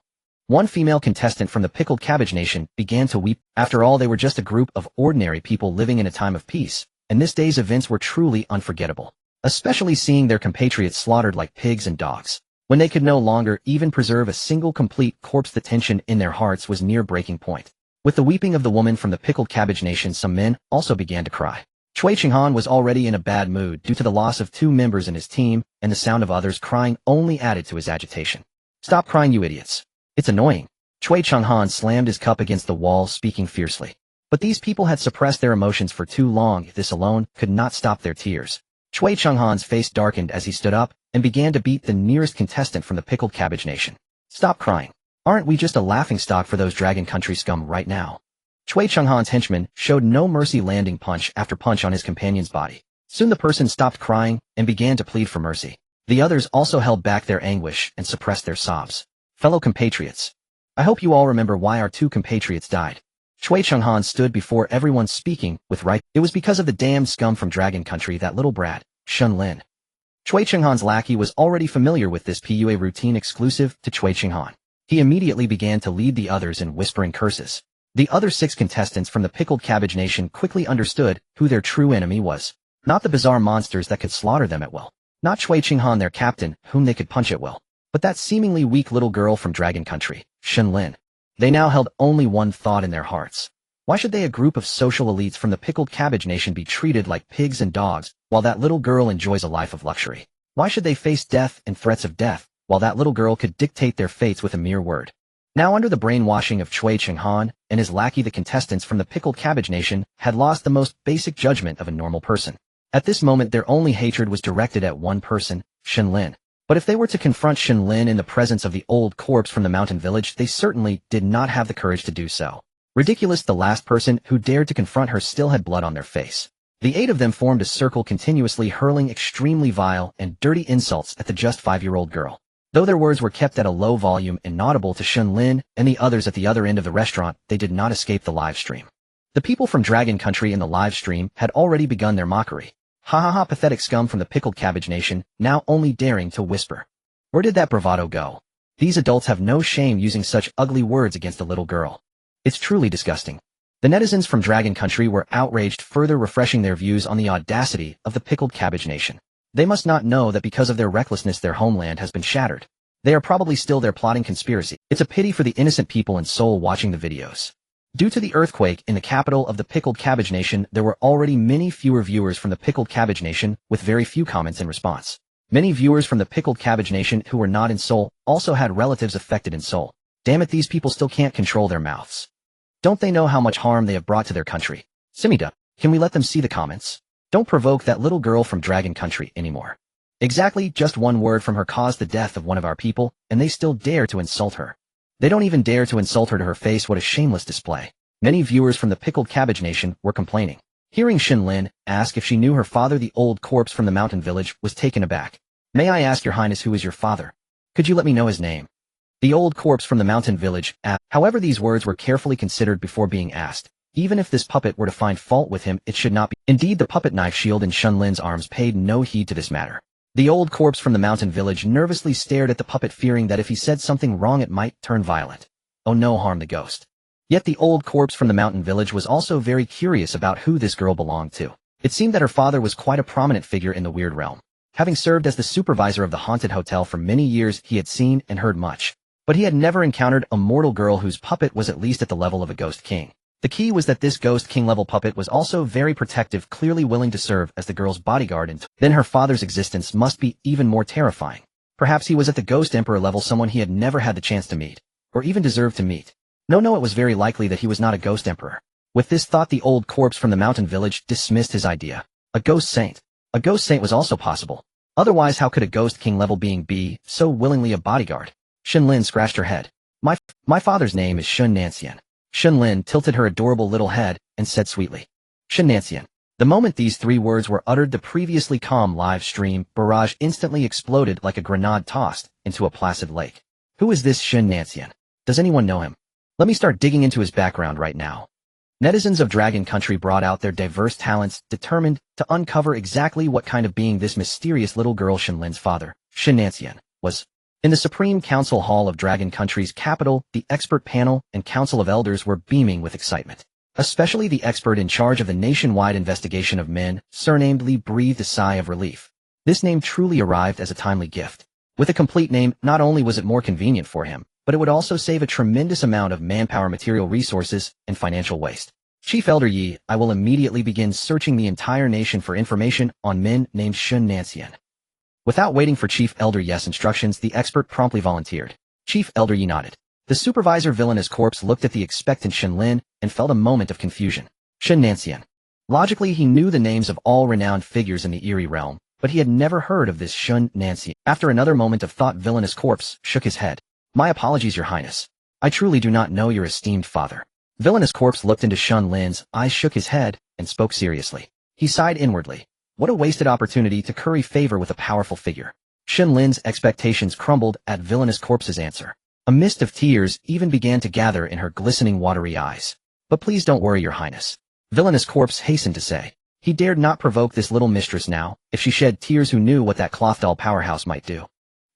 One female contestant from the Pickled Cabbage Nation began to weep. After all, they were just a group of ordinary people living in a time of peace, and this day's events were truly unforgettable, especially seeing their compatriots slaughtered like pigs and dogs. When they could no longer even preserve a single complete corpse, the tension in their hearts was near breaking point. With the weeping of the woman from the Pickled Cabbage Nation, some men also began to cry. Shui Chenghan was already in a bad mood due to the loss of 2 members in his team, and the sound of others crying only added to his agitation. Stop crying, you idiots. It's annoying. Shui Chenghan slammed his cup against the wall, speaking fiercely. But these people had suppressed their emotions for too long. This alone could not stop their tears. Shui Chenghan's face darkened as he stood up and began to beat the nearest contestant from the Pickled Cabbage Nation. Stop crying. Aren't we just a laughingstock for those Dragon Country scum right now? Shui Chenghan's henchman showed no mercy, landing punch after punch on his companion's body. Soon the person stopped crying and began to plead for mercy. The others also held back their anguish and suppressed their sobs. Fellow compatriots, I hope you all remember why our 2 compatriots died. Shui Chenghan stood before everyone, speaking with right. It was because of the damned scum from Dragon Country, that little brat, Shen Lin. Shui Chenghan's lackey was already familiar with this PUA routine exclusive to Shui Chenghan. He immediately began to lead the others in whispering curses. The other 6 contestants from the Pickled Cabbage Nation quickly understood who their true enemy was. Not the bizarre monsters that could slaughter them at will. Not Shui Chenghan, their captain, whom they could punch at will. But that seemingly weak little girl from Dragon Country, Shen Lin. They now held only one thought in their hearts. Why should they, a group of social elites from the Pickled Cabbage Nation, be treated like pigs and dogs, while that little girl enjoys a life of luxury? Why should they face death and threats of death, while that little girl could dictate their fates with a mere word? Now, under the brainwashing of Shui Chenghan and his lackey, the contestants from the Pickled Cabbage Nation had lost the most basic judgment of a normal person. At this moment, their only hatred was directed at one person, Shen Lin. But if they were to confront Shen Lin in the presence of the old corpse from the mountain village, they certainly did not have the courage to do so. Ridiculous, the last person who dared to confront her still had blood on their face. The 8 of them formed a circle, continuously hurling extremely vile and dirty insults at the just 5-year-old girl. Though their words were kept at a low volume, inaudible to Shen Lin and the others at the other end of the restaurant, they did not escape the live stream. The people from Dragon Country in the live stream had already begun their mockery. Ha ha ha, pathetic scum from the Pickled Cabbage Nation, now only daring to whisper. Where did that bravado go? These adults have no shame using such ugly words against a little girl. It's truly disgusting. The netizens from Dragon Country were outraged, further refreshing their views on the audacity of the Pickled Cabbage Nation. They must not know that because of their recklessness their homeland has been shattered. They are probably still there plotting conspiracy. It's a pity for the innocent people in Seoul watching the videos. Due to the earthquake in the capital of the Pickled Cabbage Nation, there were already many fewer viewers from the Pickled Cabbage Nation, with very few comments in response. Many viewers from the Pickled Cabbage Nation who were not in Seoul also had relatives affected in Seoul. Damn it, these people still can't control their mouths. Don't they know how much harm they have brought to their country? Simida, can we let them see the comments? Don't provoke that little girl from Dragon Country anymore. Exactly, just one word from her caused the death of one of our people, and they still dare to insult her. They don't even dare to insult her to her face. What a shameless display. Many viewers from the Pickled Cabbage Nation were complaining. Hearing Shen Lin ask if she knew her father, the old corpse from the mountain village was taken aback. May I ask, your highness, who is your father? Could you let me know his name? The old corpse from the mountain village asked. However, these words were carefully considered before being asked. Even if this puppet were to find fault with him, it should not be. Indeed, the puppet knife shield in Shen Lin's arms paid no heed to this matter. The old corpse from the mountain village nervously stared at the puppet, fearing that if he said something wrong it might turn violent. Oh no, harm the ghost. Yet the old corpse from the mountain village was also very curious about who this girl belonged to. It seemed that her father was quite a prominent figure in the weird realm. Having served as the supervisor of the haunted hotel for many years, he had seen and heard much. But he had never encountered a mortal girl whose puppet was at least at the level of a ghost king. The key was that this ghost king level puppet was also very protective, clearly willing to serve as the girl's bodyguard, and then her father's existence must be even more terrifying. Perhaps he was at the ghost emperor level, someone he had never had the chance to meet, or even deserved to meet. No, it was very likely that he was not a ghost emperor. With this thought, the old corpse from the mountain village dismissed his idea. A ghost saint. A ghost saint was also possible. Otherwise, how could a ghost king level being be so willingly a bodyguard? Shen Lin scratched her head. My father's name is Shen Nanyan. Shen Lin tilted her adorable little head and said sweetly, Shen Nanyan. The moment these 3 words were uttered, the previously calm live stream barrage instantly exploded like a grenade tossed into a placid lake. Who is this Shen Nanyan? Does anyone know him? Let me start digging into his background right now. Netizens of Dragon Country brought out their diverse talents, determined to uncover exactly what kind of being this mysterious little girl Shen Lin's father, Shen Nanyan, was. In the Supreme Council Hall of Dragon Country's capital, the expert panel and council of elders were beaming with excitement. Especially the expert in charge of the nationwide investigation of men, surnamed Li, breathed a sigh of relief. This name truly arrived as a timely gift. With a complete name, not only was it more convenient for him, but it would also save a tremendous amount of manpower, material resources, and financial waste. Chief Elder Yi, I will immediately begin searching the entire nation for information on men named Shen Nanyan. Without waiting for Chief Elder Yi's instructions, the expert promptly volunteered. Chief Elder Yi nodded. The supervisor Villainous Corpse looked at the expectant Shen Lin and felt a moment of confusion. Shen Nanyan. Logically, he knew the names of all renowned figures in the Eerie realm, but he had never heard of this Shen Nanyan. After another moment of thought, Villainous Corpse shook his head. My apologies, Your Highness. I truly do not know your esteemed father. Villainous Corpse looked into Shen Lin's eyes, shook his head, and spoke seriously. He sighed inwardly. What a wasted opportunity to curry favor with a powerful figure. Shen Lin's expectations crumbled at Villainous Corpse's answer. A mist of tears even began to gather in her glistening watery eyes. But please don't worry, Your Highness. Villainous Corpse hastened to say. He dared not provoke this little mistress now. If she shed tears, who knew what that cloth doll powerhouse might do?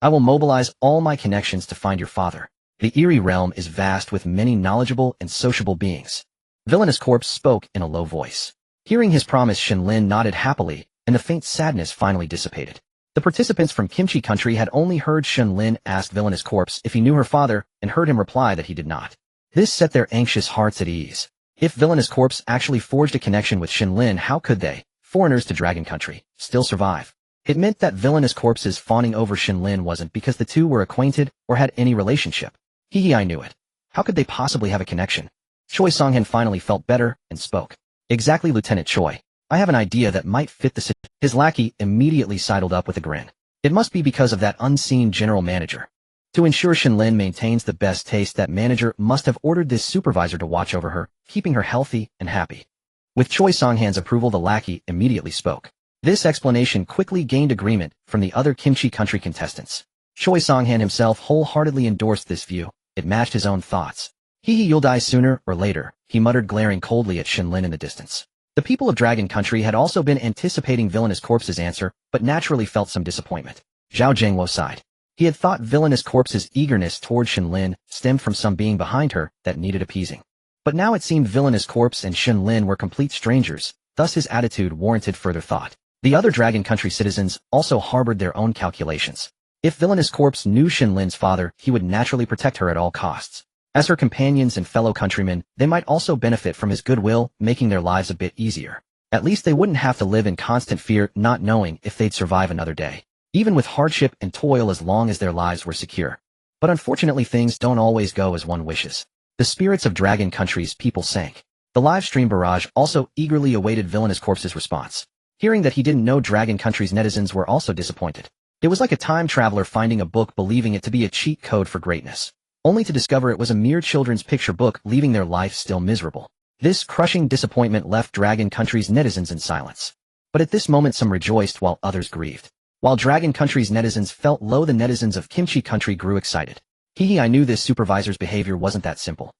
I will mobilize all my connections to find your father. The Eerie realm is vast with many knowledgeable and sociable beings. Villainous Corpse spoke in a low voice. Hearing his promise, Shen Lin nodded happily, and the faint sadness finally dissipated. The participants from Kimchi Country had only heard Shen Lin ask Villainous Corpse if he knew her father and heard him reply that he did not. This set their anxious hearts at ease. If Villainous Corpse actually forged a connection with Shen Lin, how could they, foreigners to Dragon Country, still survive? It meant that Villainous Corpse's fawning over Shen Lin wasn't because the two were acquainted or had any relationship. I knew it. How could they possibly have a connection? Choi Songhan finally felt better and spoke. Exactly, Lieutenant Choi. I have an idea that might fit the situation. His lackey immediately sidled up with a grin. It must be because of that unseen general manager. To ensure Shen Lin maintains the best taste, that manager must have ordered this supervisor to watch over her, keeping her healthy and happy. With Choi Songhan's approval, the lackey immediately spoke. This explanation quickly gained agreement from the other Kimchi Country contestants. Choi Songhan himself wholeheartedly endorsed this view. It matched his own thoughts. You'll die sooner or later, he muttered, glaring coldly at Shen Lin in the distance. The people of Dragon Country had also been anticipating Villainous Corpse's answer, but naturally felt some disappointment. Zhao Zhengwo sighed. He had thought Villainous Corpse's eagerness toward Shen Lin stemmed from some being behind her that needed appeasing. But now it seemed Villainous Corpse and Shen Lin were complete strangers, thus his attitude warranted further thought. The other Dragon Country citizens also harbored their own calculations. If Villainous Corpse knew Shen Lin's father, he would naturally protect her at all costs. As her companions and fellow countrymen, they might also benefit from his goodwill, making their lives a bit easier. At least they wouldn't have to live in constant fear, not knowing if they'd survive another day, even with hardship and toil, as long as their lives were secure. But unfortunately, things don't always go as one wishes. The spirits of Dragon Country's people sank. The live stream barrage also eagerly awaited Villainous Corpse's response. Hearing that he didn't know Dragon Country's netizens were also disappointed. It was like a time traveler finding a book, believing it to be a cheat code for greatness, only to discover it was a mere children's picture book, leaving their life still miserable. This crushing disappointment left Dragon Country's netizens in silence. But at this moment, some rejoiced while others grieved. While Dragon Country's netizens felt low, the netizens of Kimchi Country grew excited. I knew this supervisor's behavior wasn't that simple.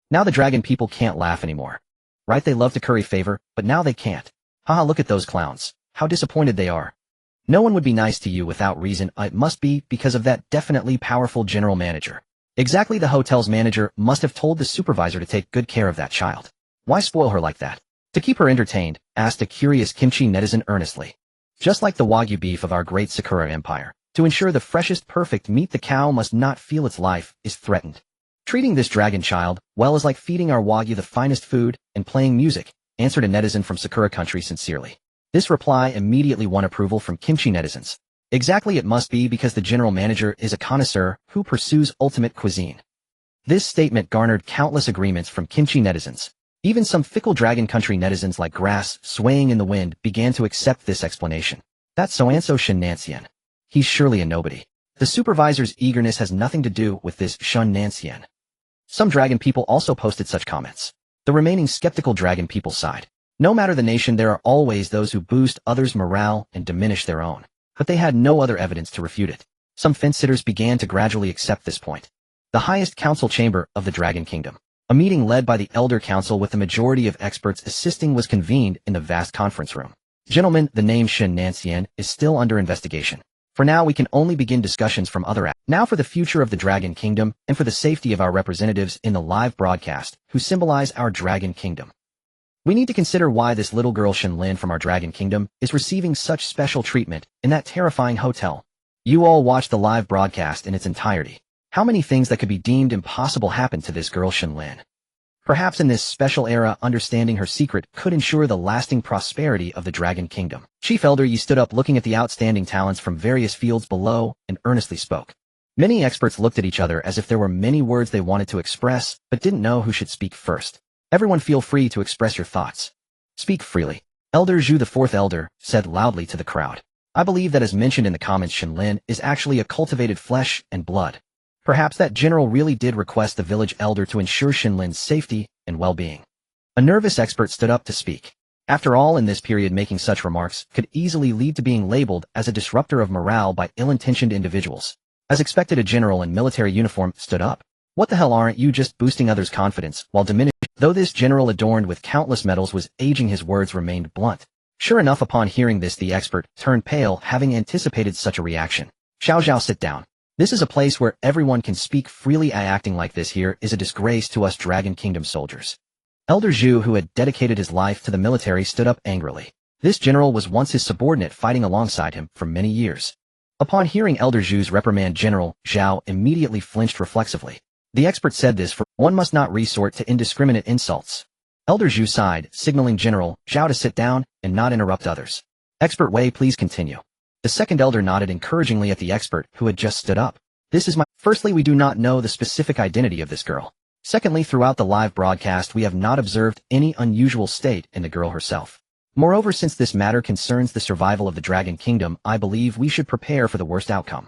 Now the dragon people can't laugh anymore. Right, they love to curry favor, but now they can't. Haha, look at those clowns. How disappointed they are. No one would be nice to you without reason. It must be because of that definitely powerful general manager. Exactly, the hotel's manager must have told the supervisor to take good care of that child. Why spoil her like that? To keep her entertained, asked a curious Kimchi netizen earnestly. Just like the Wagyu beef of our great Sakura Empire, to ensure the freshest perfect meat, the cow must not feel its life is threatened. Treating this dragon child well is like feeding our Wagyu the finest food and playing music, answered a netizen from Sakura Country sincerely. This reply immediately won approval from Kimchi netizens. Exactly, it must be because the general manager is a connoisseur who pursues ultimate cuisine. This statement garnered countless agreements from Kimchi netizens. Even some fickle Dragon Country netizens, like grass swaying in the wind, began to accept this explanation. That's so-and-so Shen Nanyan. He's surely a nobody. The supervisor's eagerness has nothing to do with this Shen Nanyan. Some dragon people also posted such comments. The remaining skeptical dragon people sighed. No matter the nation, there are always those who boost others' morale and diminish their own. But they had no other evidence to refute it. Some fence-sitters began to gradually accept this point. The highest council chamber of the Dragon Kingdom. A meeting led by the Elder Council with the majority of experts assisting was convened in the vast conference room. Gentlemen, the name Shen Nanyan is still under investigation. For now, we can only begin discussions from other actors. Now for the future of the Dragon Kingdom and for the safety of our representatives in the live broadcast, who symbolize our Dragon Kingdom. We need to consider why this little girl Shen Lin from our Dragon Kingdom is receiving such special treatment in that terrifying hotel. You all watched the live broadcast in its entirety. How many things that could be deemed impossible happened to this girl Shen Lin? Perhaps in this special era, understanding her secret could ensure the lasting prosperity of the Dragon Kingdom. Chief Elder Yi stood up looking at the outstanding talents from various fields below and earnestly spoke. Many experts looked at each other as if there were many words they wanted to express, but didn't know who should speak first. Everyone feel free to express your thoughts. Speak freely. Elder Zhu the fourth elder said loudly to the crowd. I believe that as mentioned in the comments, Shen Lin is actually a cultivated flesh and blood. Perhaps that general really did request the village elder to ensure Shen Lin's safety and well-being. A nervous expert stood up to speak. After all, in this period, making such remarks could easily lead to being labeled as a disruptor of morale by ill-intentioned individuals. As expected, a general in military uniform stood up. What the hell, aren't you just boosting others' confidence while diminishing? Though this general adorned with countless medals was aging, his words remained blunt. Sure enough, upon hearing this, the expert turned pale, having anticipated such a reaction. Xiao Zhao, sit down. This is a place where everyone can speak freely. Acting like this here is a disgrace to us Dragon Kingdom soldiers. Elder Zhu, who had dedicated his life to the military, stood up angrily. This general was once his subordinate, fighting alongside him for many years. Upon hearing Elder Zhu's reprimand, General Zhao immediately flinched reflexively. The expert said this for one must not resort to indiscriminate insults. Elder Zhu sighed, signaling General Zhao to sit down and not interrupt others. Expert Wei, please continue. The second elder nodded encouragingly at the expert, who had just stood up. This is my— Firstly, we do not know the specific identity of this girl. Secondly, throughout the live broadcast, we have not observed any unusual state in the girl herself. Moreover, since this matter concerns the survival of the Dragon Kingdom, I believe we should prepare for the worst outcome.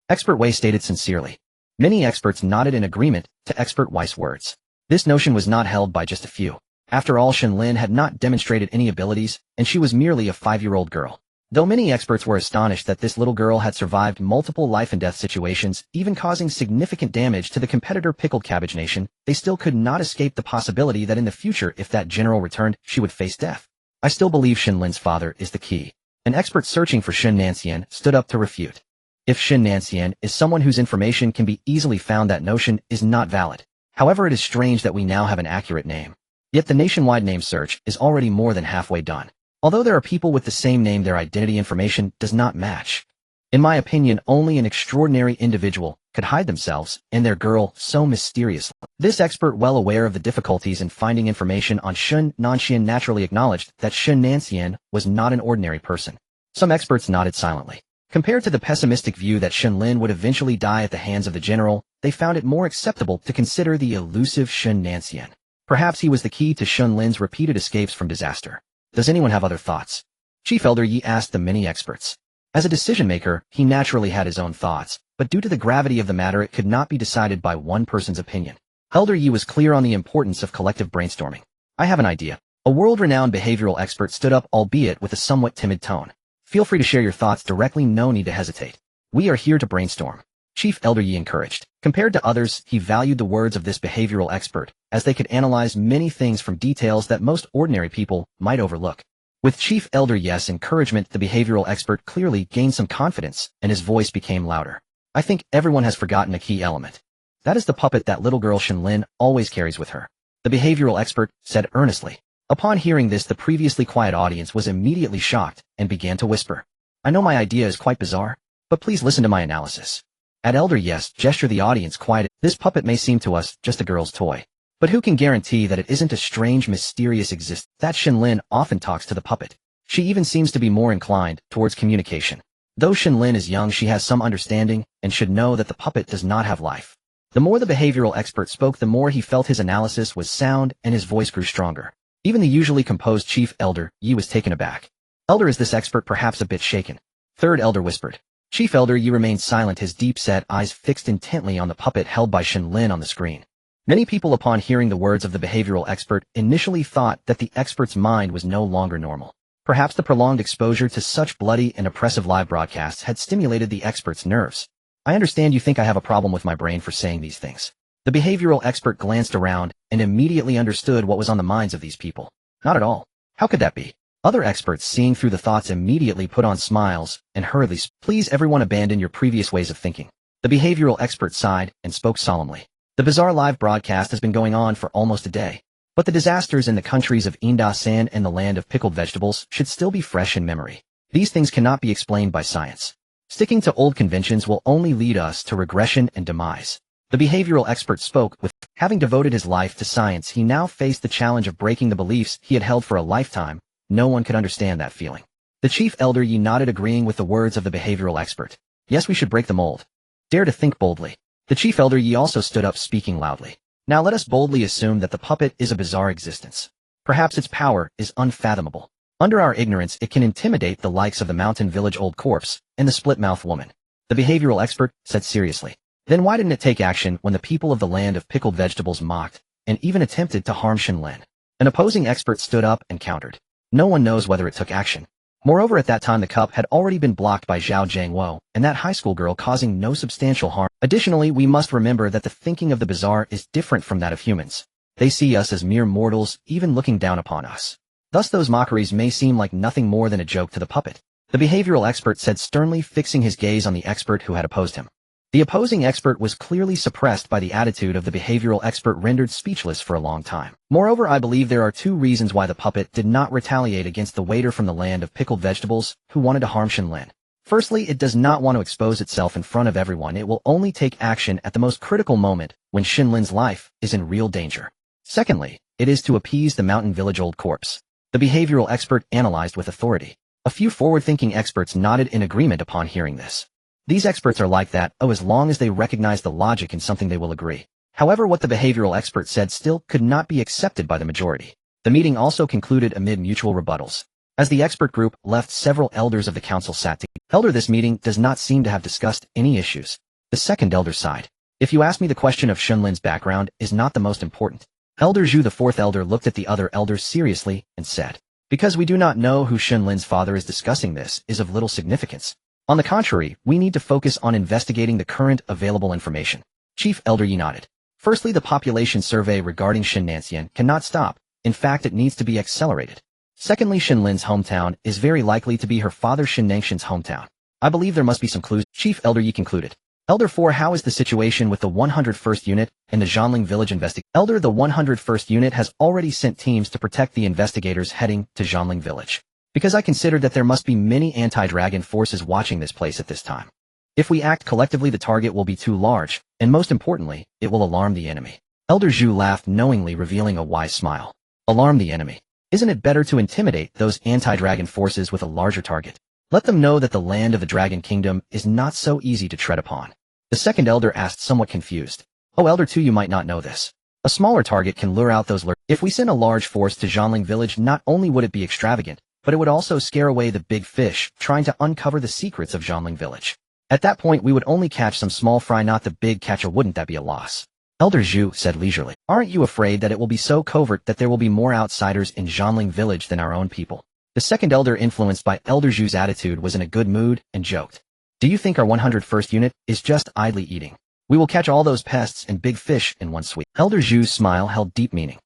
Expert Wei stated sincerely. Many experts nodded in agreement to Expert Wei's words. This notion was not held by just a few. After all, Shen Lin had not demonstrated any abilities, and she was merely a 5-year-old girl. Though many experts were astonished that this little girl had survived multiple life-and-death situations, even causing significant damage to the competitor Pickled Cabbage Nation, they still could not escape the possibility that in the future, if that general returned, she would face death. I still believe Shen Lin's father is the key. An expert searching for Shen Nanyan stood up to refute. If Shen Nanyan is someone whose information can be easily found, that notion is not valid. However, it is strange that we now have an accurate name. Yet the nationwide name search is already more than halfway done. Although there are people with the same name, their identity information does not match. In my opinion, only an extraordinary individual could hide themselves and their girl so mysteriously. This expert, well aware of the difficulties in finding information on Shen Nanyan, naturally acknowledged that Shen Nanyan was not an ordinary person. Some experts nodded silently. Compared to the pessimistic view that Shen Lin would eventually die at the hands of the general, they found it more acceptable to consider the elusive Shen Nanyan. Perhaps he was the key to Shen Lin's repeated escapes from disaster. Does anyone have other thoughts? Chief Elder Yi asked the many experts. As a decision-maker, he naturally had his own thoughts, but due to the gravity of the matter, it could not be decided by one person's opinion. Elder Yi was clear on the importance of collective brainstorming. I have an idea. A world-renowned behavioral expert stood up, albeit with a somewhat timid tone. Feel free to share your thoughts directly, no need to hesitate. We are here to brainstorm. Chief Elder Yi encouraged. Compared to others, he valued the words of this behavioral expert, as they could analyze many things from details that most ordinary people might overlook. With Chief Elder Yi's encouragement, the behavioral expert clearly gained some confidence, and his voice became louder. I think everyone has forgotten a key element. That is the puppet that little girl Shen Lin always carries with her. The behavioral expert said earnestly. Upon hearing this, the previously quiet audience was immediately shocked and began to whisper. I know my idea is quite bizarre, but please listen to my analysis. At Elder Yi's gesture, the audience quieted. This puppet may seem to us just a girl's toy, but who can guarantee that it isn't a strange, mysterious existence? That Shen Lin often talks to the puppet. She even seems to be more inclined towards communication. Though Shen Lin is young, she has some understanding and should know that the puppet does not have life. The more the behavioral expert spoke, the more he felt his analysis was sound and his voice grew stronger. Even the usually composed Chief Elder Yi was taken aback. Elder, is this expert perhaps a bit shaken? Third Elder whispered. Chief Elder Yi remained silent, his deep-set eyes fixed intently on the puppet held by Shen Lin on the screen. Many people, upon hearing the words of the behavioral expert, initially thought that the expert's mind was no longer normal. Perhaps the prolonged exposure to such bloody and oppressive live broadcasts had stimulated the expert's nerves. I understand you think I have a problem with my brain for saying these things. The behavioral expert glanced around and immediately understood what was on the minds of these people. Not at all. How could that be? Other experts, seeing through the thoughts, immediately put on smiles and hurriedly please everyone abandon your previous ways of thinking. The behavioral expert sighed and spoke solemnly. The bizarre live broadcast has been going on for almost a day, but the disasters in the countries of Inda-san and the land of pickled vegetables should still be fresh in memory. These things cannot be explained by science. Sticking to old conventions will only lead us to regression and demise. The behavioral expert spoke with, having devoted his life to science, he now faced the challenge of breaking the beliefs he had held for a lifetime. No one could understand that feeling. The chief elder Yi nodded, agreeing with the words of the behavioral expert. Yes, we should break the mold. Dare to think boldly. The chief elder Yi also stood up, speaking loudly. Now let us boldly assume that the puppet is a bizarre existence. Perhaps its power is unfathomable. Under our ignorance, it can intimidate the likes of the mountain village old corpse and the Slit-Mouth Woman. The behavioral expert said seriously. Then why didn't it take action when the people of the land of pickled vegetables mocked and even attempted to harm Shen Lin? An opposing expert stood up and countered. No one knows whether it took action. Moreover, at that time the cup had already been blocked by Zhao Jiangwo and that high school girl, causing no substantial harm. Additionally, we must remember that the thinking of the bizarre is different from that of humans. They see us as mere mortals, even looking down upon us. Thus those mockeries may seem like nothing more than a joke to the puppet. The behavioral expert said sternly, fixing his gaze on the expert who had opposed him. The opposing expert was clearly suppressed by the attitude of the behavioral expert, rendered speechless for a long time. Moreover, I believe there are two reasons why the puppet did not retaliate against the waiter from the land of pickled vegetables who wanted to harm Shen Lin. Firstly, it does not want to expose itself in front of everyone. It will only take action at the most critical moment when Shen Lin's life is in real danger. Secondly, it is to appease the mountain village old corpse. The behavioral expert analyzed with authority. A few forward-thinking experts nodded in agreement upon hearing this. These experts are like that, as long as they recognize the logic in something they will agree. However, what the behavioral expert said still could not be accepted by the majority. The meeting also concluded amid mutual rebuttals. As the expert group left, several elders of the council sat together. Elder, this meeting does not seem to have discussed any issues. The second elder sighed. If you ask me, the question of Shen Lin's background is not the most important. Elder Zhu, the fourth elder, looked at the other elders seriously and said, because we do not know who Shen Lin's father is, discussing this is of little significance. On the contrary, we need to focus on investigating the current available information. Chief Elder Yi nodded. Firstly, the population survey regarding Shen Nanyan cannot stop. In fact, it needs to be accelerated. Secondly, Shen Lin's hometown is very likely to be her father Shen Nanyan's hometown. I believe there must be some clues. Chief Elder Yi concluded. Elder 4, how is the situation with the 101st Unit and the Zhanling Village investigation? Elder, the 101st Unit has already sent teams to protect the investigators heading to Zhanling Village. Because I consider that there must be many anti-dragon forces watching this place at this time. If we act collectively, the target will be too large, and most importantly, it will alarm the enemy. Elder Zhu laughed knowingly, revealing a wise smile. Alarm the enemy. Isn't it better to intimidate those anti-dragon forces with a larger target? Let them know that the land of the Dragon Kingdom is not so easy to tread upon. The second elder asked, somewhat confused. Oh, Elder 2, you might not know this. A smaller target can lure out those If we send a large force to Zhanling Village, not only would it be extravagant, but it would also scare away the big fish trying to uncover the secrets of Zhanling Village. At that point, we would only catch some small fry, not the big catcher. Wouldn't that be a loss? Elder Zhu said leisurely. Aren't you afraid that it will be so covert that there will be more outsiders in Zhanling Village than our own people? The second elder, influenced by Elder Zhu's attitude, was in a good mood and joked. Do you think our 101st Unit is just idly eating? We will catch all those pests and big fish in one sweep. Elder Zhu's smile held deep meaning.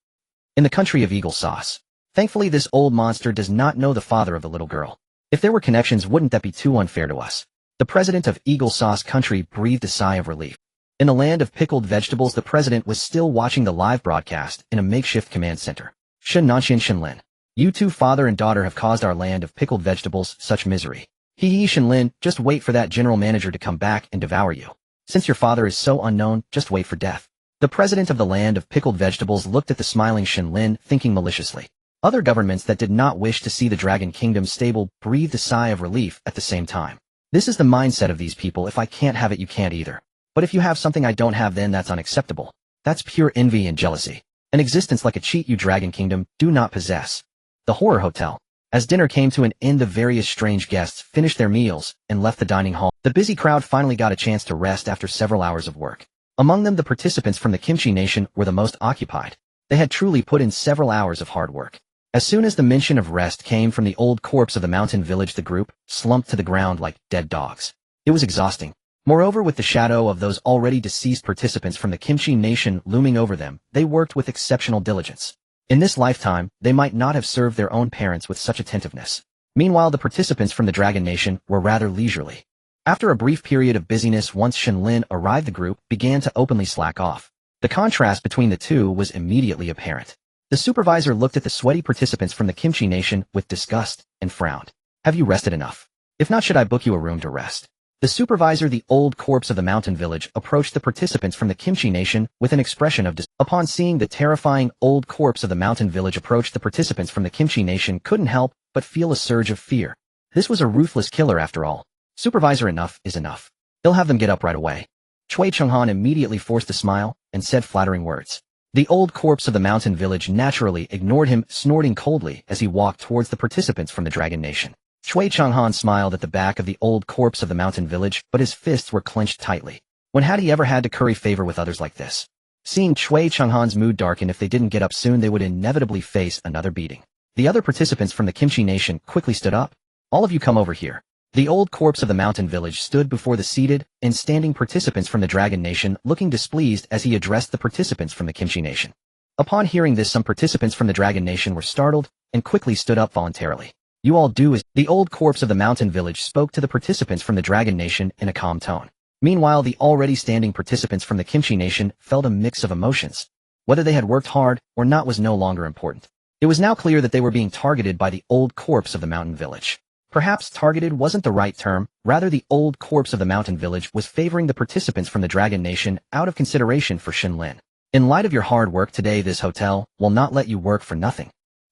In the country of eagle sauce. Thankfully, this old monster does not know the father of the little girl. If there were connections, wouldn't that be too unfair to us? The president of Eagle Sauce Country breathed a sigh of relief. In the land of pickled vegetables, the president was still watching the live broadcast in a makeshift command center. Shen Nanyan, Shen Lin. You two, father and daughter, have caused our land of pickled vegetables such misery. Shen Lin, just wait for that general manager to come back and devour you. Since your father is so unknown, just wait for death. The president of the land of pickled vegetables looked at the smiling Shen Lin, thinking maliciously. Other governments that did not wish to see the Dragon Kingdom stable breathed a sigh of relief at the same time. This is the mindset of these people. If I can't have it, you can't either. But if you have something I don't have, then that's unacceptable. That's pure envy and jealousy. An existence like a cheat you Dragon Kingdom do not possess. The Horror Hotel. As dinner came to an end, the various strange guests finished their meals and left the dining hall. The busy crowd finally got a chance to rest after several hours of work. Among them, the participants from the Kimchi Nation were the most occupied. They had truly put in several hours of hard work. As soon as the mention of rest came from the old corpse of the mountain village, the group slumped to the ground like dead dogs. It was exhausting. Moreover, with the shadow of those already deceased participants from the Kimchi nation looming over them, they worked with exceptional diligence. In this lifetime, they might not have served their own parents with such attentiveness. Meanwhile, the participants from the Dragon Nation were rather leisurely. After a brief period of busyness, once Shen Lin arrived, the group began to openly slack off. The contrast between the two was immediately apparent. The supervisor looked at the sweaty participants from the Kimchi nation with disgust and frowned. Have you rested enough? If not, should I book you a room to rest? The supervisor, the old corpse of the mountain village, approached the participants from the Kimchi nation with an expression of Upon seeing the terrifying old corpse of the mountain village approach, the participants from the Kimchi nation couldn't help but feel a surge of fear. This was a ruthless killer after all. Supervisor, enough is enough. He'll have them get up right away. Cui Chenghan immediately forced a smile and said flattering words. The old corpse of the mountain village naturally ignored him, snorting coldly as he walked towards the participants from the Dragon Nation. Cui Chenghan smiled at the back of the old corpse of the mountain village, but his fists were clenched tightly. When had he ever had to curry favor with others like this? Seeing Cui Chenghan's mood darken, if they didn't get up soon, they would inevitably face another beating. The other participants from the Kimchi nation quickly stood up. All of you come over here. The old corpse of the mountain village stood before the seated and standing participants from the Dragon Nation, looking displeased as he addressed the participants from the Kimchi nation. Upon hearing this, some participants from the Dragon Nation were startled and quickly stood up voluntarily. You all do as the old corpse of the mountain village spoke to the participants from the Dragon Nation in a calm tone. Meanwhile, the already standing participants from the Kimchi nation felt a mix of emotions. Whether they had worked hard or not was no longer important. It was now clear that they were being targeted by the old corpse of the mountain village. Perhaps targeted wasn't the right term, rather the old corpse of the mountain village was favoring the participants from the Dragon Nation out of consideration for Shen Lin. In light of your hard work today, this hotel will not let you work for nothing.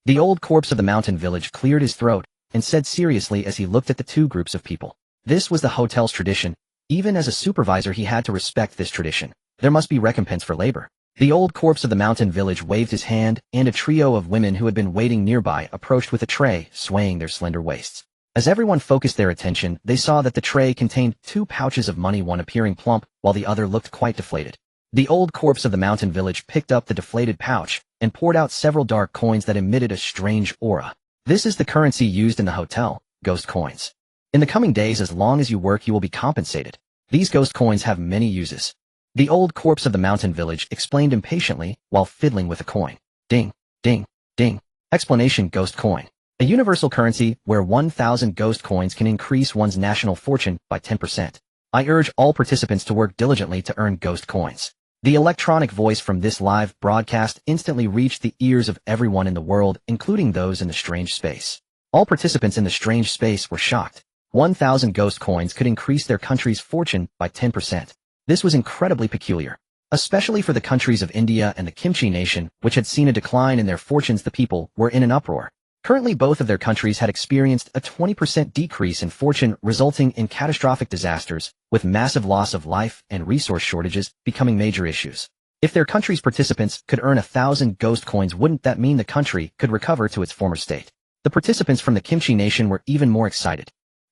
The old corpse of the mountain village cleared his throat and said seriously as he looked at the two groups of people. This was the hotel's tradition. Even as a supervisor, he had to respect this tradition. There must be recompense for labor. The old corpse of the mountain village waved his hand, and a trio of women who had been waiting nearby approached with a tray, swaying their slender waists. As everyone focused their attention, they saw that the tray contained 2 pouches of money, one appearing plump, while the other looked quite deflated. The old corpse of the mountain village picked up the deflated pouch and poured out several dark coins that emitted a strange aura. This is the currency used in the hotel, ghost coins. In the coming days, as long as you work, you will be compensated. These ghost coins have many uses. The old corpse of the mountain village explained impatiently while fiddling with a coin. Ding, ding, ding. Explanation: ghost coin. A universal currency where 1,000 ghost coins can increase one's national fortune by 10%. I urge all participants to work diligently to earn ghost coins. The electronic voice from this live broadcast instantly reached the ears of everyone in the world, including those in the strange space. All participants in the strange space were shocked. 1,000 ghost coins could increase their country's fortune by 10%. This was incredibly peculiar, especially for the countries of India and the Kimchi nation, which had seen a decline in their fortunes. The people were in an uproar. Currently, both of their countries had experienced a 20% decrease in fortune, resulting in catastrophic disasters, with massive loss of life and resource shortages becoming major issues. If their country's participants could earn 1,000 ghost coins, wouldn't that mean the country could recover to its former state? The participants from the Kimchi nation were even more excited.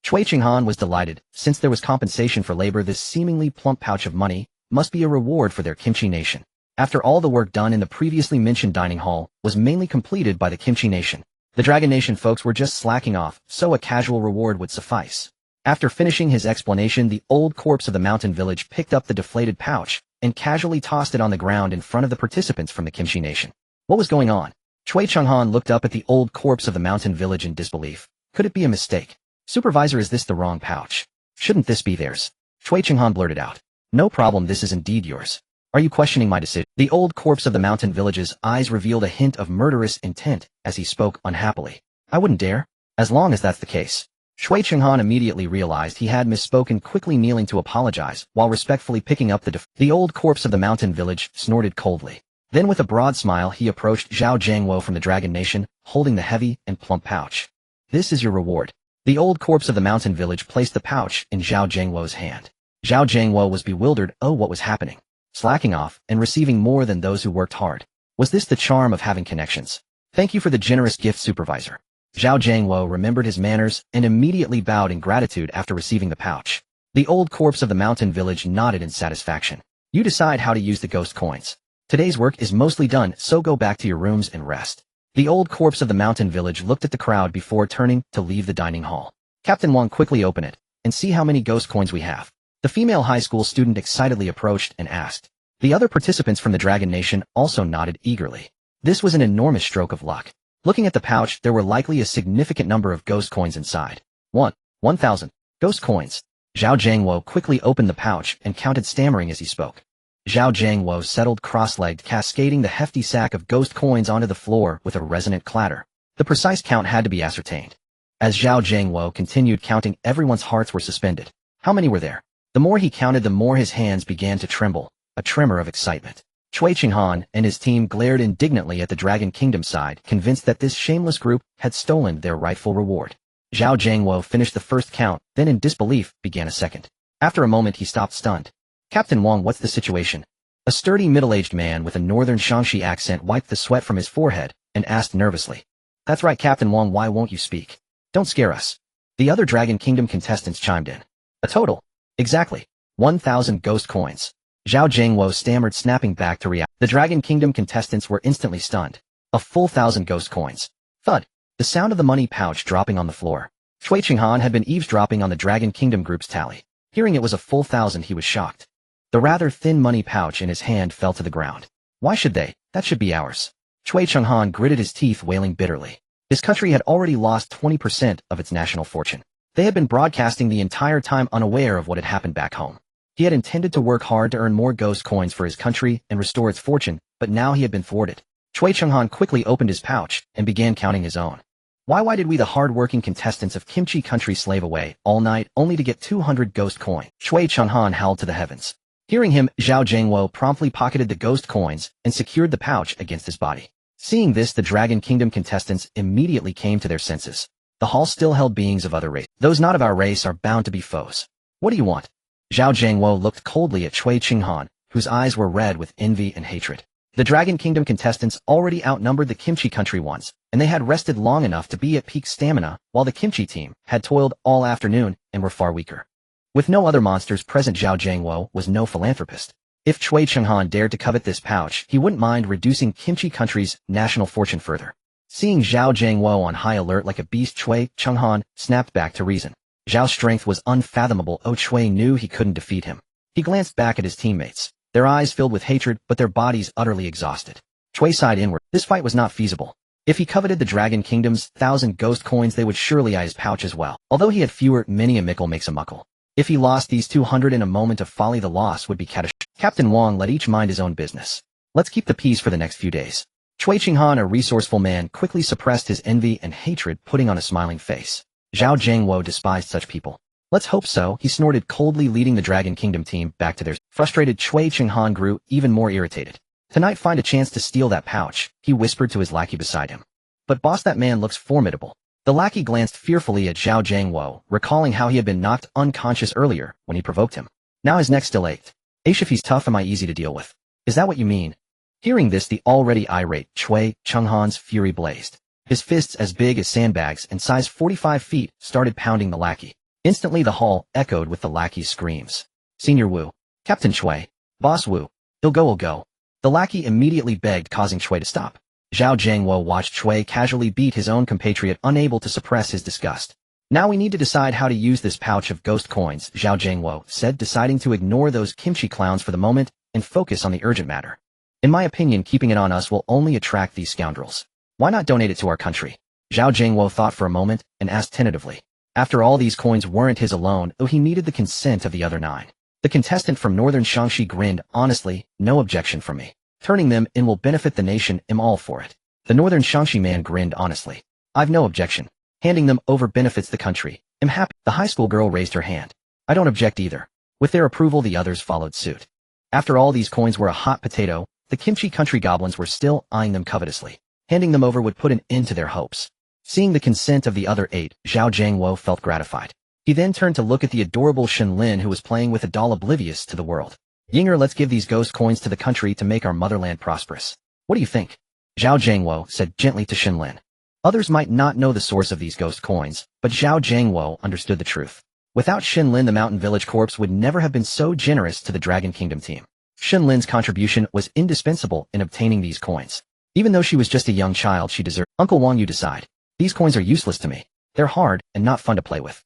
Cui Chenghan was delighted. Since there was compensation for labor, this seemingly plump pouch of money must be a reward for their Kimchi nation. After all, the work done in the previously mentioned dining hall was mainly completed by the Kimchi nation. The Dragon Nation folks were just slacking off, so a casual reward would suffice. After finishing his explanation, the old corpse of the mountain village picked up the deflated pouch and casually tossed it on the ground in front of the participants from the Kimchi nation. What was going on? Cui Chenghan looked up at the old corpse of the mountain village in disbelief. Could it be a mistake? Supervisor, is this the wrong pouch? Shouldn't this be theirs? Cui Chenghan blurted out. No problem, this is indeed yours. Are you questioning my decision? The old corpse of the mountain village's eyes revealed a hint of murderous intent as he spoke unhappily. I wouldn't dare. As long as that's the case. Cui Chenghan immediately realized he had misspoken, quickly kneeling to apologize while respectfully picking up the old corpse of the mountain village snorted coldly. Then with a broad smile, he approached Zhao Jiangwo from the Dragon Nation, holding the heavy and plump pouch. This is your reward. The old corpse of the mountain village placed the pouch in Zhao Jiangwo's hand. Zhao Jiangwo was bewildered. Oh, what was happening? Slacking off and receiving more than those who worked hard. Was this the charm of having connections? Thank you for the generous gift, supervisor. Zhao Jiangwo remembered his manners and immediately bowed in gratitude after receiving the pouch. The old corpse of the mountain village nodded in satisfaction. You decide how to use the ghost coins. Today's work is mostly done, so go back to your rooms and rest. The old corpse of the mountain village looked at the crowd before turning to leave the dining hall. Captain Wang, quickly open it and see how many ghost coins we have. The female high school student excitedly approached and asked. The other participants from the Dragon Nation also nodded eagerly. This was an enormous stroke of luck. Looking at the pouch, there were likely a significant number of ghost coins inside. 1,000 ghost coins. Zhao Jiangwo quickly opened the pouch and counted, stammering as he spoke. Zhao Jiangwo settled cross-legged, cascading the hefty sack of ghost coins onto the floor with a resonant clatter. The precise count had to be ascertained. As Zhao Jiangwo continued counting, everyone's hearts were suspended. How many were there? The more he counted, the more his hands began to tremble, a tremor of excitement. Cui Chenghan and his team glared indignantly at the Dragon Kingdom side, convinced that this shameless group had stolen their rightful reward. Zhao Jiangwo finished the first count, then in disbelief began a second. After a moment he stopped, stunned. Captain Wang, what's the situation? A sturdy middle-aged man with a northern Shaanxi accent wiped the sweat from his forehead and asked nervously. That's right, Captain Wang, why won't you speak? Don't scare us. The other Dragon Kingdom contestants chimed in. A total. Exactly. 1,000 ghost coins. Zhao Jiangwo stammered, snapping back to reality. The Dragon Kingdom contestants were instantly stunned. A full 1,000 ghost coins. Thud. The sound of the money pouch dropping on the floor. Cui Chenghan had been eavesdropping on the Dragon Kingdom group's tally. Hearing it was a full 1,000, he was shocked. The rather thin money pouch in his hand fell to the ground. Why should they? That should be ours. Cui Chenghan gritted his teeth, wailing bitterly. His country had already lost 20% of its national fortune. They had been broadcasting the entire time, unaware of what had happened back home. He had intended to work hard to earn more ghost coins for his country and restore its fortune, but now he had been thwarted. Cui Chenghan quickly opened his pouch and began counting his own. Why did we, the hard-working contestants of Kimchi country, slave away all night only to get 200 ghost coins? Cui Chenghan howled to the heavens. Hearing him, Zhao Jiangwo promptly pocketed the ghost coins and secured the pouch against his body. Seeing this, the Dragon Kingdom contestants immediately came to their senses. The hall still held beings of other race. Those not of our race are bound to be foes. What do you want? Zhao Jiangwo looked coldly at Cui Chenghan, whose eyes were red with envy and hatred. The Dragon Kingdom contestants already outnumbered the Kimchi country ones, and they had rested long enough to be at peak stamina, while the Kimchi team had toiled all afternoon and were far weaker. With no other monsters present, Zhao Jiangwo was no philanthropist. If Cui Chenghan dared to covet this pouch, he wouldn't mind reducing Kimchi country's national fortune further. Seeing Zhao Jiangwo on high alert like a beast, Cui Chenghan snapped back to reason. Zhao's strength was unfathomable. Cui knew he couldn't defeat him. He glanced back at his teammates, their eyes filled with hatred, but their bodies utterly exhausted. Cui sighed inward. This fight was not feasible. If he coveted the Dragon Kingdom's 1,000 ghost coins, they would surely eye his pouch as well. Although he had fewer, many a mickle makes a muckle. If he lost these 200 in a moment of folly, the loss would be catastrophic. Captain Wang, let each mind his own business. Let's keep the peace for the next few days. Cui Chenghan, a resourceful man, quickly suppressed his envy and hatred, putting on a smiling face. Zhao Jiangwo despised such people. Let's hope so, he snorted coldly, leading the Dragon Kingdom team back to theirs. Frustrated, Cui Chenghan grew even more irritated. Tonight, find a chance to steal that pouch, he whispered to his lackey beside him. But boss, that man looks formidable. The lackey glanced fearfully at Zhao Jiangwo, recalling how he had been knocked unconscious earlier when he provoked him. Now his neck still ached. If he's tough, am I easy to deal with? Is that what you mean? Hearing this, the already irate Cui Chenghan's fury blazed. His fists, as big as sandbags and size 45 feet, started pounding the lackey. Instantly the hall echoed with the lackey's screams. Senior Wu. Captain Cui. Boss Wu. He'll go. The lackey immediately begged, causing Cui to stop. Zhao Jiangwo watched Cui casually beat his own compatriot, unable to suppress his disgust. Now we need to decide how to use this pouch of ghost coins, Zhao Jiangwo said, deciding to ignore those Kimchi clowns for the moment and focus on the urgent matter. In my opinion, keeping it on us will only attract these scoundrels. Why not donate it to our country? Zhao Jiangwo thought for a moment and asked tentatively. After all, these coins weren't his alone, though he needed the consent of the other 9. The contestant from northern Shaanxi grinned. Honestly, no objection from me. Turning them in will benefit the nation. I'm all for it. The northern Shaanxi man grinned honestly. I've no objection. Handing them over benefits the country. I'm happy. The high school girl raised her hand. I don't object either. With their approval, the others followed suit. After all, these coins were a hot potato. The Kimchi country goblins were still eyeing them covetously. Handing them over would put an end to their hopes. Seeing the consent of the other 8, Zhao Jiangwo felt gratified. He then turned to look at the adorable Shen Lin, who was playing with a doll oblivious to the world. Yinger, let's give these ghost coins to the country to make our motherland prosperous. What do you think? Zhao Jiangwo said gently to Shen Lin. Others might not know the source of these ghost coins, but Zhao Jiangwo understood the truth. Without Shen Lin, the Mountain Village Corps would never have been so generous to the Dragon Kingdom team. Shen Lin's contribution was indispensable in obtaining these coins. Even though she was just a young child, she deserved. Uncle Wang, you decide. These coins are useless to me. They're hard and not fun to play with.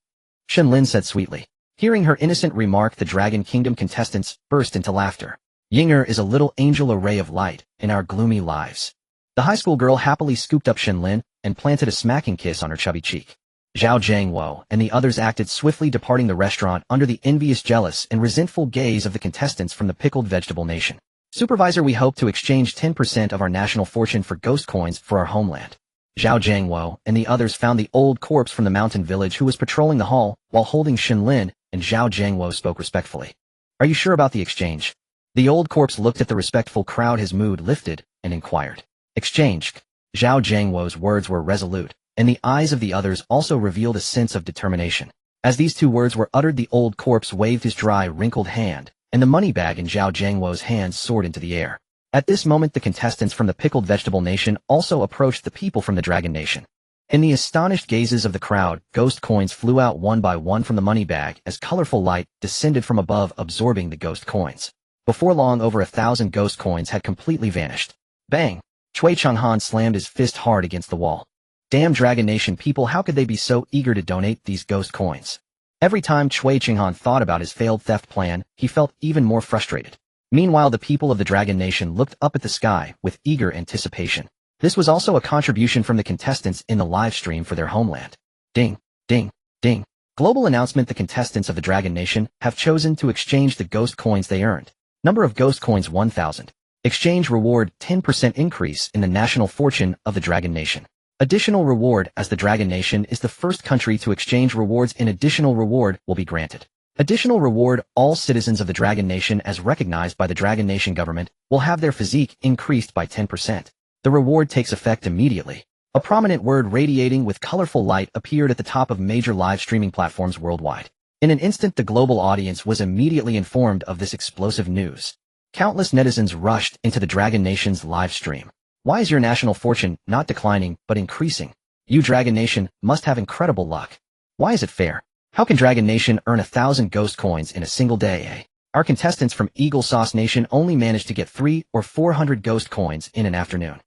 Shen Lin said sweetly. Hearing her innocent remark, the Dragon Kingdom contestants burst into laughter. Yinger is a little angel, a ray of light in our gloomy lives. The high school girl happily scooped up Shen Lin and planted a smacking kiss on her chubby cheek. Zhao Jiangwo and the others acted swiftly, departing the restaurant under the envious, jealous, and resentful gaze of the contestants from the Pickled Vegetable Nation. Supervisor, we hope to exchange 10% of our national fortune for ghost coins for our homeland. Zhao Jiangwo and the others found the old corpse from the mountain village who was patrolling the hall while holding Shen Lin, and Zhao Jiangwo spoke respectfully. Are you sure about the exchange? The old corpse looked at the respectful crowd, his mood lifted, and inquired. Exchange. Zhao Jiangwo's words were resolute, and the eyes of the others also revealed a sense of determination. As these two words were uttered, the old corpse waved his dry, wrinkled hand, and the money bag in Zhao Jiangwo's hands soared into the air. At this moment, the contestants from the Pickled Vegetable Nation also approached the people from the Dragon Nation. In the astonished gazes of the crowd, ghost coins flew out one by one from the money bag as colorful light descended from above, absorbing the ghost coins. Before long, over 1,000 ghost coins had completely vanished. Bang! Cui Changhan slammed his fist hard against the wall. Damn Dragon Nation people, how could they be so eager to donate these ghost coins? Every time Cui Changhan thought about his failed theft plan, he felt even more frustrated. Meanwhile, the people of the Dragon Nation looked up at the sky with eager anticipation. This was also a contribution from the contestants in the live stream for their homeland. Ding, ding, ding. Global announcement: the contestants of the Dragon Nation have chosen to exchange the ghost coins they earned. Number of ghost coins 1,000. Exchange reward 10% increase in the national fortune of the Dragon Nation. Additional reward: as the Dragon Nation is the first country to exchange rewards, an additional reward will be granted. Additional reward: all citizens of the Dragon Nation as recognized by the Dragon Nation government will have their physique increased by 10%. The reward takes effect immediately. A prominent word radiating with colorful light appeared at the top of major live streaming platforms worldwide. In an instant, the global audience was immediately informed of this explosive news. Countless netizens rushed into the Dragon Nation's live stream. Why is your national fortune not declining but increasing? You Dragon Nation must have incredible luck. Why is it fair? How can Dragon Nation earn 1,000 ghost coins in a single day? Our contestants from Eagle Sauce Nation only managed to get 300 or 400 ghost coins in an afternoon.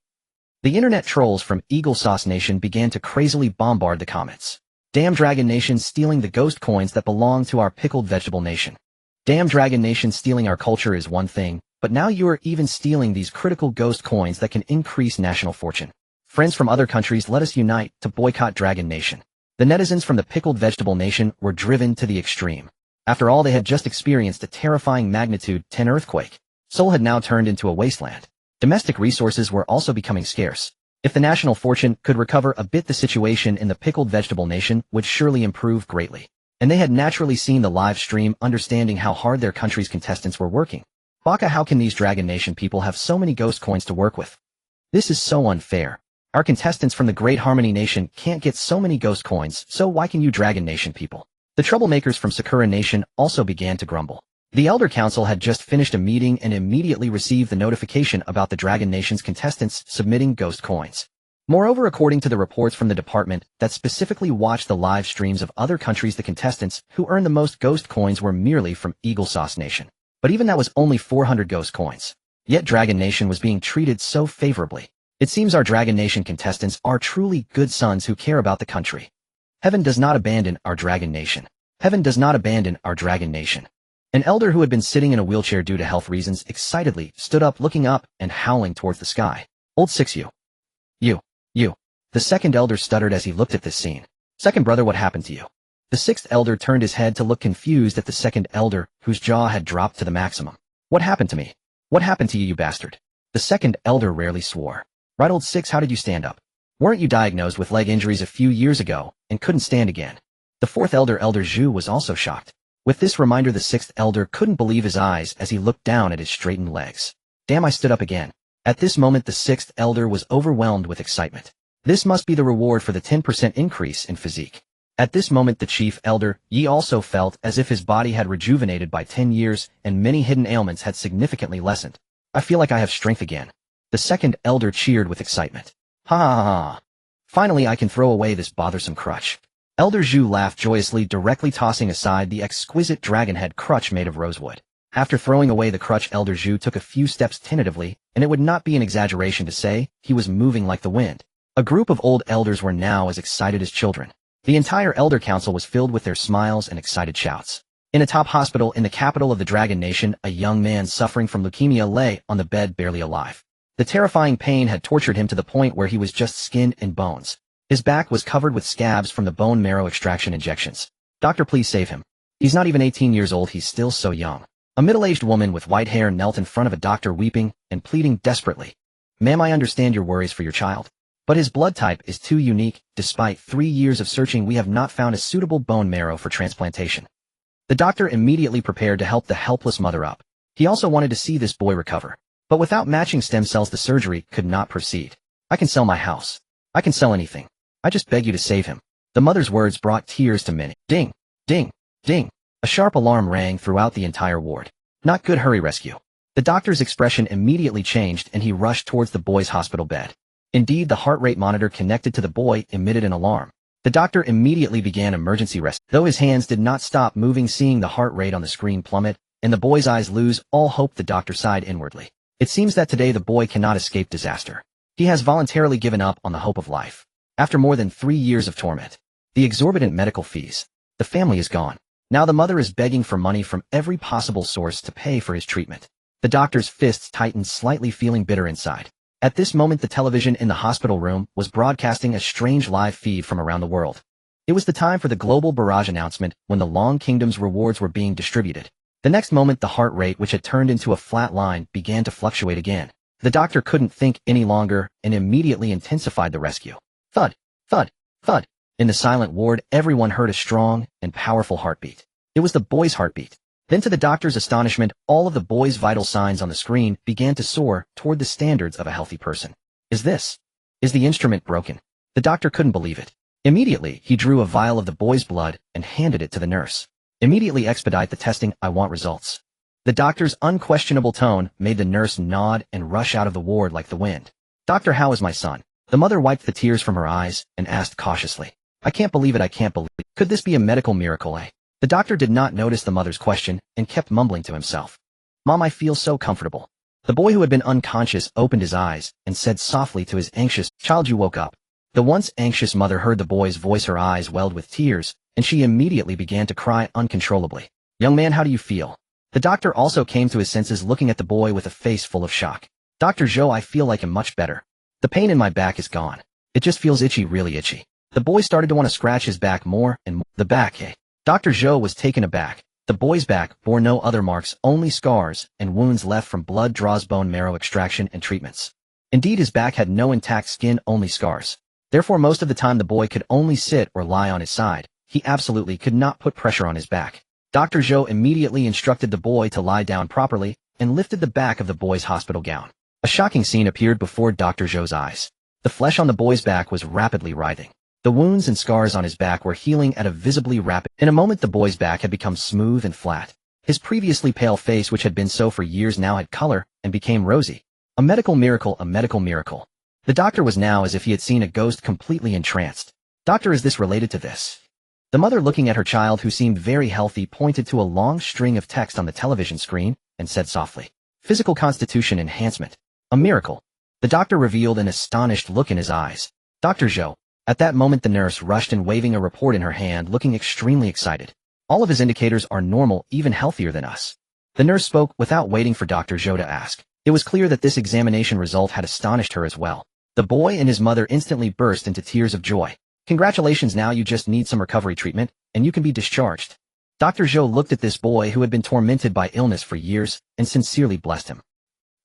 The internet trolls from Eagle Sauce Nation began to crazily bombard the comments. Damn Dragon Nation stealing the ghost coins that belong to our Pickled Vegetable Nation. Damn Dragon Nation, stealing our culture is one thing, but now you are even stealing these critical ghost coins that can increase national fortune. Friends from other countries, let us unite to boycott Dragon Nation. The netizens from the Pickled Vegetable Nation were driven to the extreme. After all, they had just experienced a terrifying magnitude 10 earthquake. Seoul had now turned into a wasteland. Domestic resources were also becoming scarce. If the national fortune could recover a bit, the situation in the Pickled Vegetable Nation would surely improve greatly. And they had naturally seen the live stream, understanding how hard their country's contestants were working. Baka, how can these Dragon Nation people have so many ghost coins to work with? This is so unfair. Our contestants from the Great Harmony Nation can't get so many ghost coins, so why can you Dragon Nation people? The troublemakers from Sakura Nation also began to grumble. The Elder Council had just finished a meeting and immediately received the notification about the Dragon Nation's contestants submitting ghost coins. Moreover, according to the reports from the department that specifically watched the live streams of other countries, the contestants who earned the most ghost coins were merely from Eagle Sauce Nation. But even that was only 400 ghost coins. Yet Dragon Nation was being treated so favorably. It seems our Dragon Nation contestants are truly good sons who care about the country. Heaven does not abandon our Dragon Nation. Heaven does not abandon our Dragon Nation. An elder who had been sitting in a wheelchair due to health reasons excitedly stood up, looking up and howling towards the sky. Old Six, you. The second elder stuttered as he looked at this scene. Second brother, what happened to you? The sixth elder turned his head to look confused at the second elder, whose jaw had dropped to the maximum. What happened to me? What happened to you, you bastard? The second elder rarely swore. Right, old Six, how did you stand up? Weren't you diagnosed with leg injuries a few years ago and couldn't stand again? The fourth elder, Elder Zhu, was also shocked. With this reminder, the sixth elder couldn't believe his eyes as he looked down at his straightened legs. Damn, I stood up again. At this moment, the sixth elder was overwhelmed with excitement. This must be the reward for the 10% increase in physique. At this moment, the chief elder, Yi, also felt as if his body had rejuvenated by 10 years and many hidden ailments had significantly lessened. I feel like I have strength again. The second elder cheered with excitement. Ha ha ha. Finally, I can throw away this bothersome crutch. Elder Zhu laughed joyously, directly tossing aside the exquisite dragon-head crutch made of rosewood. After throwing away the crutch, Elder Zhu took a few steps tentatively, and it would not be an exaggeration to say he was moving like the wind. A group of old elders were now as excited as children. The entire Elder Council was filled with their smiles and excited shouts. In a top hospital in the capital of the Dragon Nation, a young man suffering from leukemia lay on the bed barely alive. The terrifying pain had tortured him to the point where he was just skin and bones. His back was covered with scabs from the bone marrow extraction injections. "Doctor, please save him. He's not even 18 years old, he's still so young." A middle-aged woman with white hair knelt in front of a doctor weeping and pleading desperately. "Ma'am, I understand your worries for your child, but his blood type is too unique. Despite 3 years of searching, we have not found a suitable bone marrow for transplantation." The doctor immediately prepared to help the helpless mother up. He also wanted to see this boy recover. But without matching stem cells, the surgery could not proceed. "I can sell my house. I can sell anything. I just beg you to save him." The mother's words brought tears to many. Ding! Ding! Ding! A sharp alarm rang throughout the entire ward. "Not good, hurry, rescue." The doctor's expression immediately changed and he rushed towards the boy's hospital bed. Indeed, the heart rate monitor connected to the boy emitted an alarm. The doctor immediately began emergency rescue. Though his hands did not stop moving, seeing the heart rate on the screen plummet and the boy's eyes lose all hope, the doctor sighed inwardly. It seems that today the boy cannot escape disaster. He has voluntarily given up on the hope of life. After more than 3 years of torment, the exorbitant medical fees, the family is gone. Now the mother is begging for money from every possible source to pay for his treatment. The doctor's fists tightened slightly, feeling bitter inside. At this moment, the television in the hospital room was broadcasting a strange live feed from around the world. It was the time for the global barrage announcement when the Long Kingdom's rewards were being distributed. The next moment, the heart rate, which had turned into a flat line, began to fluctuate again. The doctor couldn't think any longer and immediately intensified the rescue. Thud, thud, thud. In the silent ward, everyone heard a strong and powerful heartbeat. It was the boy's heartbeat. Then, to the doctor's astonishment, all of the boy's vital signs on the screen began to soar toward the standards of a healthy person. Is the instrument broken? The doctor couldn't believe it. Immediately, he drew a vial of the boy's blood and handed it to the nurse. "Immediately expedite the testing, I want results." The doctor's unquestionable tone made the nurse nod and rush out of the ward like the wind. "Doctor, how is my son?" The mother wiped the tears from her eyes and asked cautiously. "I can't believe it, I can't believe it. Could this be a medical miracle, eh?" The doctor did not notice the mother's question and kept mumbling to himself. "Mom, I feel so comfortable." The boy, who had been unconscious, opened his eyes and said softly to his anxious child, "You woke up." The once anxious mother heard the boy's voice, her eyes welled with tears, and she immediately began to cry uncontrollably. "Young man, how do you feel?" The doctor also came to his senses, looking at the boy with a face full of shock. "Dr. Zhou, I feel like I'm much better. The pain in my back is gone. It just feels itchy, really itchy." The boy started to want to scratch his back more and more. The back, eh? Dr. Zhou was taken aback. The boy's back bore no other marks, only scars and wounds left from blood draws, bone marrow extraction, and treatments. Indeed, his back had no intact skin, only scars. Therefore, most of the time the boy could only sit or lie on his side. He absolutely could not put pressure on his back. Dr. Zhou immediately instructed the boy to lie down properly and lifted the back of the boy's hospital gown. A shocking scene appeared before Dr. Zhou's eyes. The flesh on the boy's back was rapidly writhing. The wounds and scars on his back were healing at a visibly rapid. In a moment, the boy's back had become smooth and flat. His previously pale face, which had been so for years, now had color and became rosy. A medical miracle, a medical miracle. The doctor was now as if he had seen a ghost, completely entranced. "Doctor, is this related to this?" The mother, looking at her child, who seemed very healthy, pointed to a long string of text on the television screen and said softly, "Physical constitution enhancement. A miracle." The doctor revealed an astonished look in his eyes. "Dr. Zhou." At that moment, the nurse rushed in, waving a report in her hand, looking extremely excited. "All of his indicators are normal, even healthier than us." The nurse spoke without waiting for Dr. Zhou to ask. It was clear that this examination result had astonished her as well. The boy and his mother instantly burst into tears of joy. "Congratulations, now you just need some recovery treatment, and you can be discharged." Dr. Zhou looked at this boy, who had been tormented by illness for years, and sincerely blessed him.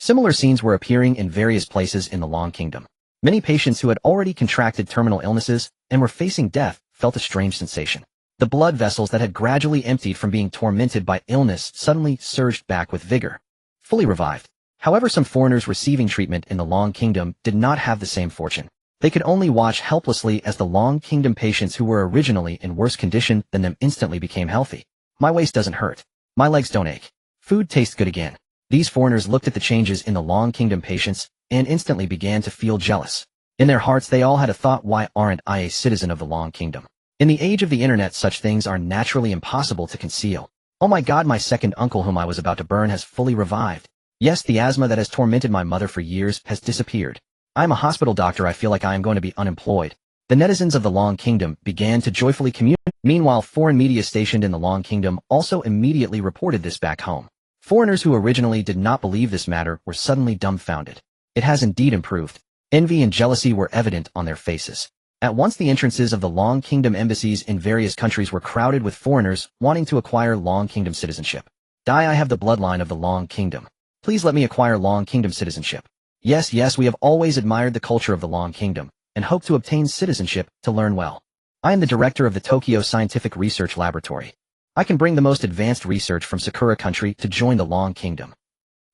Similar scenes were appearing in various places in the Long Kingdom. Many patients who had already contracted terminal illnesses and were facing death felt a strange sensation. The blood vessels that had gradually emptied from being tormented by illness suddenly surged back with vigor, fully revived. However, some foreigners receiving treatment in the Long Kingdom did not have the same fortune. They could only watch helplessly as the Long Kingdom patients who were originally in worse condition than them instantly became healthy. "My waist doesn't hurt. My legs don't ache. Food tastes good again." These foreigners looked at the changes in the Long Kingdom patients and instantly began to feel jealous. In their hearts, they all had a thought: why aren't I a citizen of the Long Kingdom? In the age of the internet, such things are naturally impossible to conceal. "Oh my God, my second uncle, whom I was about to burn, has fully revived. Yes, the asthma that has tormented my mother for years has disappeared. I am a hospital doctor, I feel like I am going to be unemployed." The netizens of the Long Kingdom began to joyfully communicate Meanwhile, foreign media stationed in the Long Kingdom also immediately reported this back home. Foreigners who originally did not believe this matter were suddenly dumbfounded. It has indeed improved. Envy and jealousy were evident on their faces. At once the entrances of the Long Kingdom embassies in various countries were crowded with foreigners wanting to acquire Long Kingdom citizenship. I have the bloodline of the Long Kingdom. Please let me acquire Long Kingdom citizenship. Yes, we have always admired the culture of the Long Kingdom, and hope to obtain citizenship to learn well. I am the director of the Tokyo Scientific Research Laboratory. I can bring the most advanced research from Sakura country to join the Long Kingdom.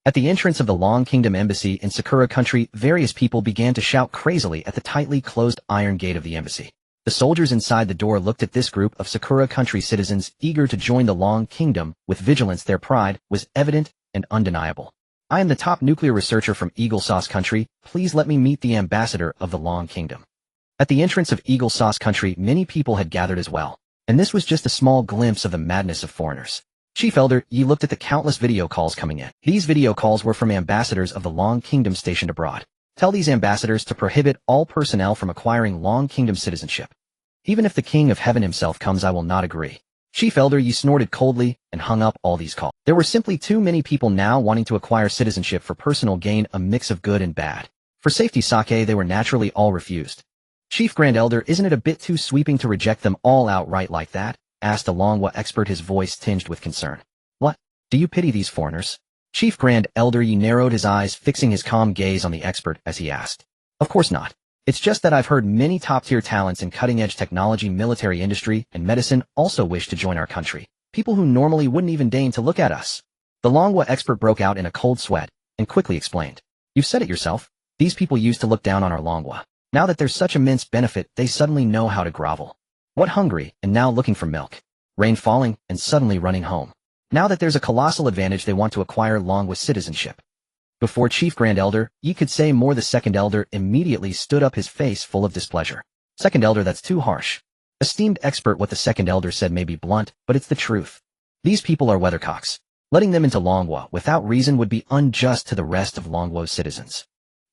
At the entrance of the Long Kingdom embassy in Sakura country, various people began to shout crazily at the tightly closed iron gate of the embassy. The soldiers inside the door looked at this group of Sakura country citizens eager to join the Long Kingdom with vigilance. Their pride was evident and undeniable. I am the top nuclear researcher from Eagle Sauce country. Please let me meet the ambassador of the Long Kingdom. At the entrance of Eagle Sauce country, many people had gathered as well, and this was just a small glimpse of the madness of foreigners. Chief Elder Yi looked at the countless video calls coming in. These video calls were from ambassadors of the Long Kingdom stationed abroad. Tell these ambassadors to prohibit all personnel from acquiring Long Kingdom citizenship. Even if the King of Heaven himself comes, I will not agree. Chief Elder Yi snorted coldly and hung up all these calls. There were simply too many people now wanting to acquire citizenship for personal gain, a mix of good and bad. For safety sake, they were naturally all refused. Chief Grand Elder, isn't it a bit too sweeping to reject them all outright like that? Asked a Longwa expert, his voice tinged with concern. What? Do you pity these foreigners? Chief Grand Elder Yi narrowed his eyes, fixing his calm gaze on the expert as he asked. Of course not. It's just that I've heard many top-tier talents in cutting-edge technology, military industry, and medicine also wish to join our country. People who normally wouldn't even deign to look at us. The Longwa expert broke out in a cold sweat and quickly explained. You've said it yourself. These people used to look down on our Longwa. Now that there's such immense benefit, they suddenly know how to grovel. What, hungry and now looking for milk? Rain falling and suddenly running home. Now that there's a colossal advantage, they want to acquire Longwa citizenship. Before Chief Grand Elder Yi could say more, the Second Elder immediately stood up, his face full of displeasure. Second Elder, that's too harsh. Esteemed expert, what the Second Elder said may be blunt, but it's the truth. These people are weathercocks. Letting them into Longwa without reason would be unjust to the rest of Longwa's citizens.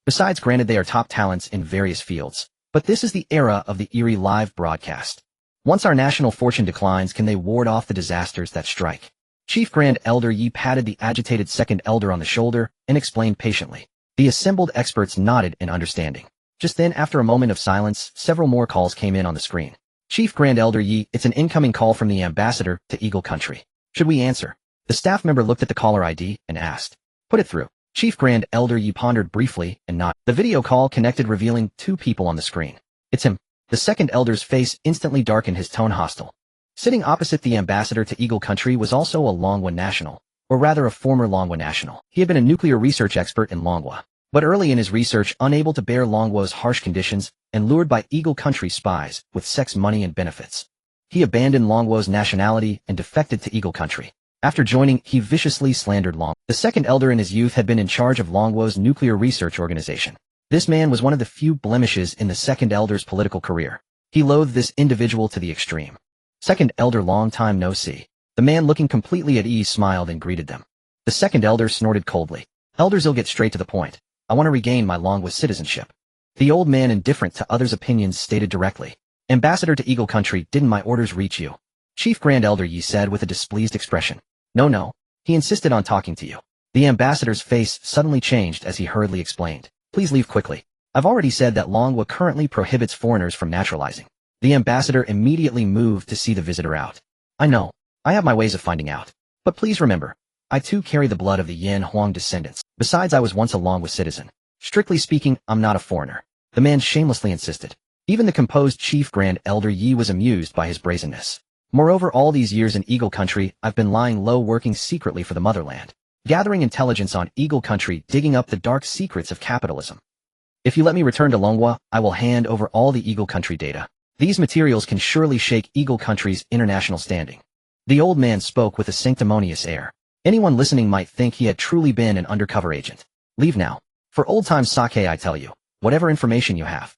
Besides, granted, they are top talents in various fields, but this is the era of the eerie live broadcast. Once our national fortune declines, can they ward off the disasters that strike? Chief Grand Elder Yi patted the agitated Second Elder on the shoulder and explained patiently. The assembled experts nodded in understanding. Just then, after a moment of silence, several more calls came in on the screen. Chief Grand Elder Yi, it's an incoming call from the ambassador to Eagle Country. Should we answer? The staff member looked at the caller ID and asked. Put it through. Chief Grand Elder Yi pondered briefly and nodded. The video call connected, revealing two people on the screen. It's him. The Second Elder's face instantly darkened, his tone hostile. Sitting opposite the ambassador to Eagle Country was also a Longwa national, or rather a former Longwa national. He had been a nuclear research expert in Longwa, but early in his research, unable to bear Longwa's harsh conditions and lured by Eagle Country spies with sex, money, and benefits, he abandoned Longwa's nationality and defected to Eagle Country. After joining, he viciously slandered Longwa. The Second Elder in his youth had been in charge of Longwa's nuclear research organization. This man was one of the few blemishes in the Second Elder's political career. He loathed this individual to the extreme. Second Elder, long time no see. The man, looking completely at ease, smiled and greeted them. The Second Elder snorted coldly. Elders, I'll get straight to the point. I want to regain my Longwa citizenship. The old man, indifferent to others' opinions, stated directly. Ambassador to Eagle Country, didn't my orders reach you? Chief Grand Elder Yi said with a displeased expression. No. He insisted on talking to you. The ambassador's face suddenly changed as he hurriedly explained. Please leave quickly. I've already said that Longwa currently prohibits foreigners from naturalizing. The ambassador immediately moved to see the visitor out. I know. I have my ways of finding out. But please remember, I too carry the blood of the Yan Huang descendants. Besides, I was once a Longwa citizen. Strictly speaking, I'm not a foreigner. The man shamelessly insisted. Even the composed Chief Grand Elder Yi was amused by his brazenness. Moreover, all these years in Eagle Country, I've been lying low, working secretly for the motherland, gathering intelligence on Eagle Country, digging up the dark secrets of capitalism. If you let me return to Longwa, I will hand over all the Eagle Country data. These materials can surely shake Eagle Country's international standing. The old man spoke with a sanctimonious air. Anyone listening might think he had truly been an undercover agent. Leave now. For old time's sake, I tell you, whatever information you have.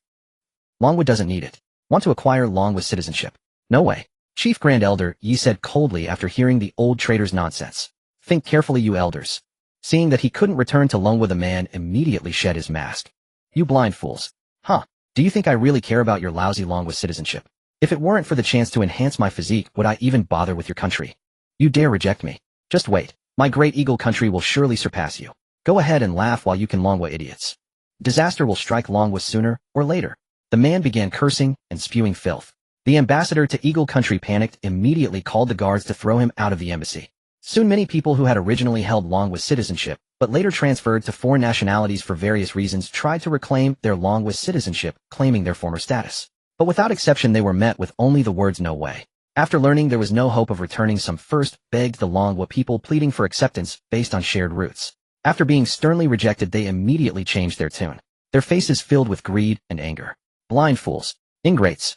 Longwa doesn't need it. Want to acquire Longwa citizenship? No way. Chief Grand Elder Yi said coldly after hearing the old trader's nonsense. Think carefully, you elders. Seeing that he couldn't return to Longwa, the man immediately shed his mask. You blind fools. Huh? Do you think I really care about your lousy Longwa citizenship? If it weren't for the chance to enhance my physique, would I even bother with your country? You dare reject me? Just wait. My great eagle country will surely surpass you. Go ahead and laugh while you can, Longwa idiots. Disaster will strike Longwa sooner or later. The man began cursing and spewing filth. The ambassador to Eagle Country panicked, immediately called the guards to throw him out of the embassy. Soon many people who had originally held Longwa citizenship, but later transferred to foreign nationalities for various reasons, tried to reclaim their Longwa citizenship, claiming their former status. But without exception they were met with only the words "no way." After learning there was no hope of returning, some first begged the Longwa people, pleading for acceptance based on shared roots. After being sternly rejected, they immediately changed their tune, their faces filled with greed and anger. Blind fools. Ingrates.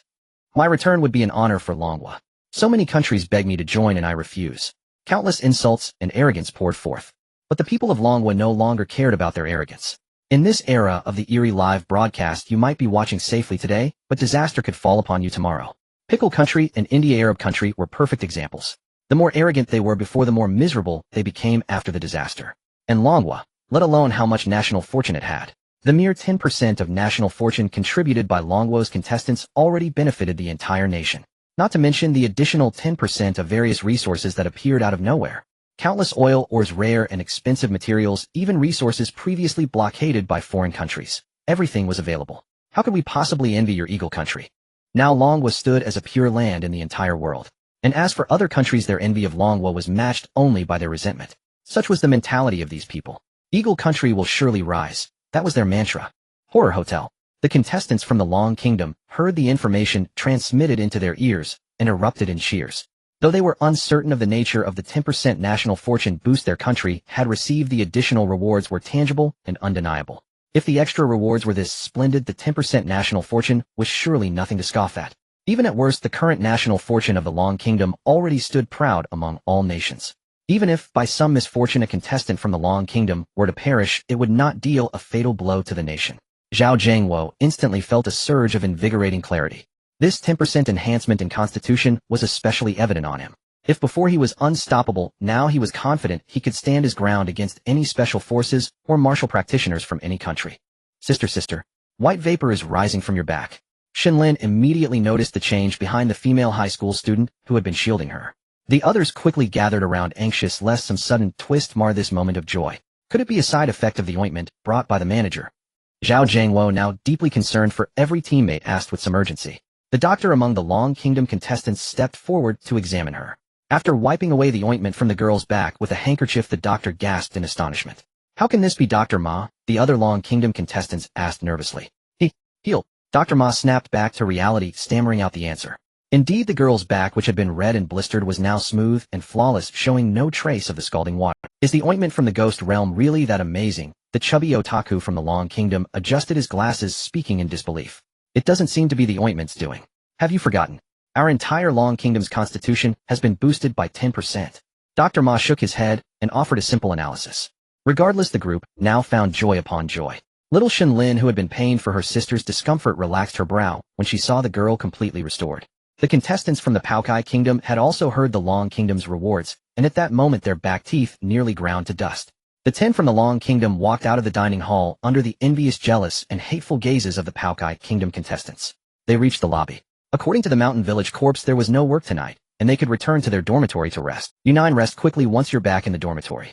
My return would be an honor for Longwa. So many countries beg me to join and I refuse. Countless insults and arrogance poured forth. But the people of Longwa no longer cared about their arrogance. In this era of the eerie live broadcast, you might be watching safely today, but disaster could fall upon you tomorrow. Pickle Country and India Arab Country were perfect examples. The more arrogant they were before, the more miserable they became after the disaster. And Longwa, let alone how much national fortune it had. The mere 10% of national fortune contributed by Longwa's contestants already benefited the entire nation. Not to mention the additional 10% of various resources that appeared out of nowhere. Countless oil, ores, rare and expensive materials, even resources previously blockaded by foreign countries. Everything was available. How could we possibly envy your Eagle Country? Now Longwa stood as a pure land in the entire world. And as for other countries, their envy of Longwa was matched only by their resentment. Such was the mentality of these people. Eagle Country will surely rise. That was their mantra. Horror Hotel. The contestants from the Long Kingdom heard the information transmitted into their ears and erupted in cheers. Though they were uncertain of the nature of the 10% national fortune boost their country had received, the additional rewards were tangible and undeniable. If the extra rewards were this splendid, the 10% national fortune was surely nothing to scoff at. Even at worst, the current national fortune of the Long Kingdom already stood proud among all nations. Even if, by some misfortune, a contestant from the Long Kingdom were to perish, it would not deal a fatal blow to the nation. Zhao Jiangwo instantly felt a surge of invigorating clarity. This 10% enhancement in constitution was especially evident on him. If before he was unstoppable, now he was confident he could stand his ground against any special forces or martial practitioners from any country. Sister, white vapor is rising from your back. Shen Lin immediately noticed the change behind the female high school student who had been shielding her. The others quickly gathered around, anxious lest some sudden twist mar this moment of joy. Could it be a side effect of the ointment brought by the manager? Zhao Jiangwo, now deeply concerned for every teammate, asked with some urgency. The doctor among the Long Kingdom contestants stepped forward to examine her. After wiping away the ointment from the girl's back with a handkerchief, the doctor gasped in astonishment. How can this be, Dr. Ma? The other Long Kingdom contestants asked nervously. Heal. Dr. Ma snapped back to reality, stammering out the answer. Indeed, the girl's back, which had been red and blistered, was now smooth and flawless, showing no trace of the scalding water. Is the ointment from the ghost realm really that amazing? The chubby otaku from the Long Kingdom adjusted his glasses, speaking in disbelief. It doesn't seem to be the ointment's doing. Have you forgotten? Our entire Long Kingdom's constitution has been boosted by 10%. Dr. Ma shook his head and offered a simple analysis. Regardless, the group now found joy upon joy. Little Shen Lin, who had been pained for her sister's discomfort, relaxed her brow when she saw the girl completely restored. The contestants from the Paukai Kingdom had also heard the Long Kingdom's rewards, and at that moment their back teeth nearly ground to dust. The 10 from the Long Kingdom walked out of the dining hall under the envious, jealous, and hateful gazes of the Paukai Kingdom contestants. They reached the lobby. According to the Mountain Village Corpse, there was no work tonight, and they could return to their dormitory to rest. You 9 rest quickly once you're back in the dormitory.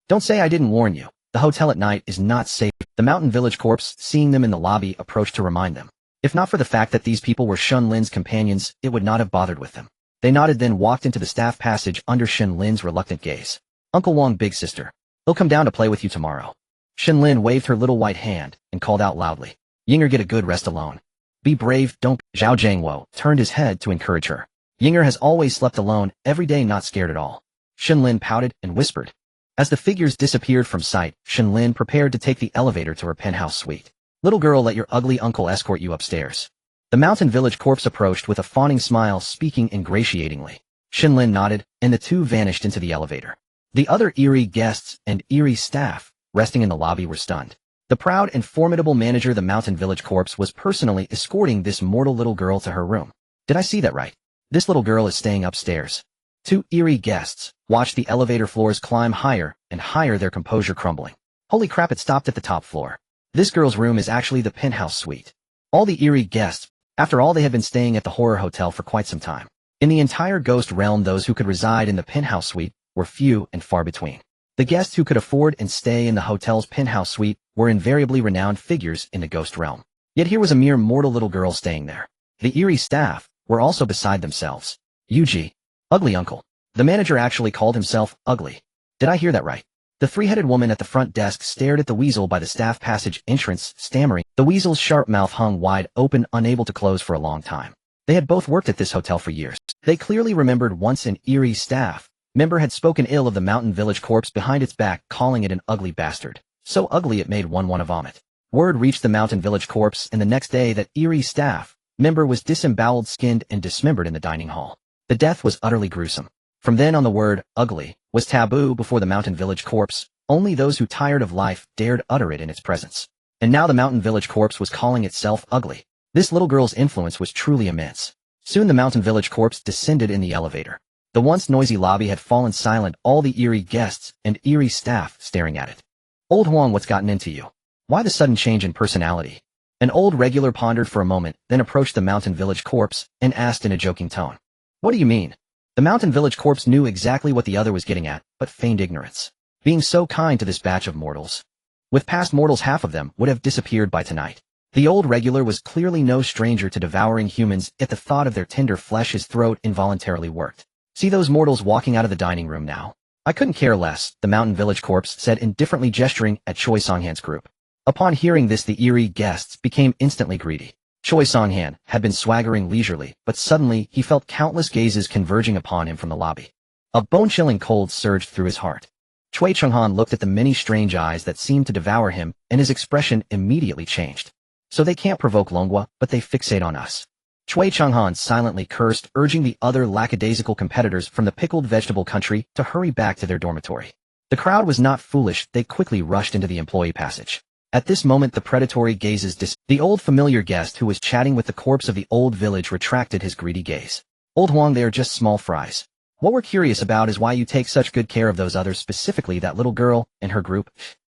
Don't say I didn't warn you. The hotel at night is not safe. The Mountain Village Corpse, seeing them in the lobby, approached to remind them. If not for the fact that these people were Shen Lin's companions, it would not have bothered with them. They nodded, then walked into the staff passage under Shen Lin's reluctant gaze. Uncle Wong, big sister. He'll come down to play with you tomorrow. Shen Lin waved her little white hand and called out loudly. Yinger, get a good rest alone. Be brave, don't. Zhao Jiangwo turned his head to encourage her. Yinger has always slept alone, every day, not scared at all. Shen Lin pouted and whispered. As the figures disappeared from sight, Shen Lin prepared to take the elevator to her penthouse suite. Little girl, let your ugly uncle escort you upstairs. The Mountain Village Corpse approached with a fawning smile, speaking ingratiatingly. Shen Lin nodded, and the two vanished into the elevator. The other eerie guests and eerie staff resting in the lobby were stunned. The proud and formidable manager, the Mountain Village Corpse, was personally escorting this mortal little girl to her room. Did I see that right? This little girl is staying upstairs. Two eerie guests watched the elevator floors climb higher and higher, their composure crumbling. Holy crap, it stopped at the top floor. This girl's room is actually the penthouse suite. All the eerie guests After all, they had been staying at the horror hotel for quite some time. In the entire ghost realm, those who could reside in the penthouse suite were few and far between. The guests who could afford and stay in the hotel's penthouse suite were invariably renowned figures in the ghost realm. Yet here was a mere mortal little girl staying there. The eerie staff were also beside themselves. Yuji, ugly uncle. The manager actually called himself ugly. Did I hear that right? The three-headed woman at the front desk stared at the weasel by the staff passage entrance, stammering. The weasel's sharp mouth hung wide open, unable to close for a long time. They had both worked at this hotel for years. They clearly remembered once an eerie staff member had spoken ill of the Mountain Village corpse behind its back, calling it an ugly bastard. So ugly it made one want to vomit. Word reached the Mountain Village corpse, and the next day that eerie staff member was disemboweled, skinned, and dismembered in the dining hall. The death was utterly gruesome. From then on, the word ugly was taboo before the Mountain Village corpse. Only those who tired of life dared utter it in its presence. And now the Mountain Village corpse was calling itself ugly. This little girl's influence was truly immense. Soon the Mountain Village corpse descended in the elevator. The once noisy lobby had fallen silent, all the eerie guests and eerie staff staring at it. Old Huang, what's gotten into you? Why the sudden change in personality? An old regular pondered for a moment, then approached the Mountain Village corpse and asked in a joking tone. What do you mean? The Mountain Village corpse knew exactly what the other was getting at, but feigned ignorance. Being so kind to this batch of mortals. With past mortals, half of them would have disappeared by tonight. The old regular was clearly no stranger to devouring humans, yet the thought of their tender flesh, his throat involuntarily worked. See those mortals walking out of the dining room now? I couldn't care less, the Mountain Village corpse said indifferently, gesturing at Choi Songhan's group. Upon hearing this, the eerie guests became instantly greedy. Choi Songhan had been swaggering leisurely, but suddenly he felt countless gazes converging upon him from the lobby. A bone-chilling cold surged through his heart. Choi Chunghan looked at the many strange eyes that seemed to devour him, and his expression immediately changed. So they can't provoke Longhua, but they fixate on us. Choi Chunghan silently cursed, urging the other lackadaisical competitors from the pickled vegetable country to hurry back to their dormitory. The crowd was not foolish, they quickly rushed into the employee passage. At this moment the predatory gazes the old familiar guest who was chatting with the corpse of the old village retracted his greedy gaze. Old Huang, they are just small fries. What we're curious about is why you take such good care of those others, specifically that little girl and her group.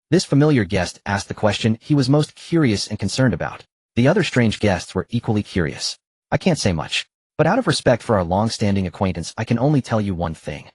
This familiar guest asked the question he was most curious and concerned about. The other strange guests were equally curious. I can't say much, but out of respect for our long-standing acquaintance, I can only tell you one thing.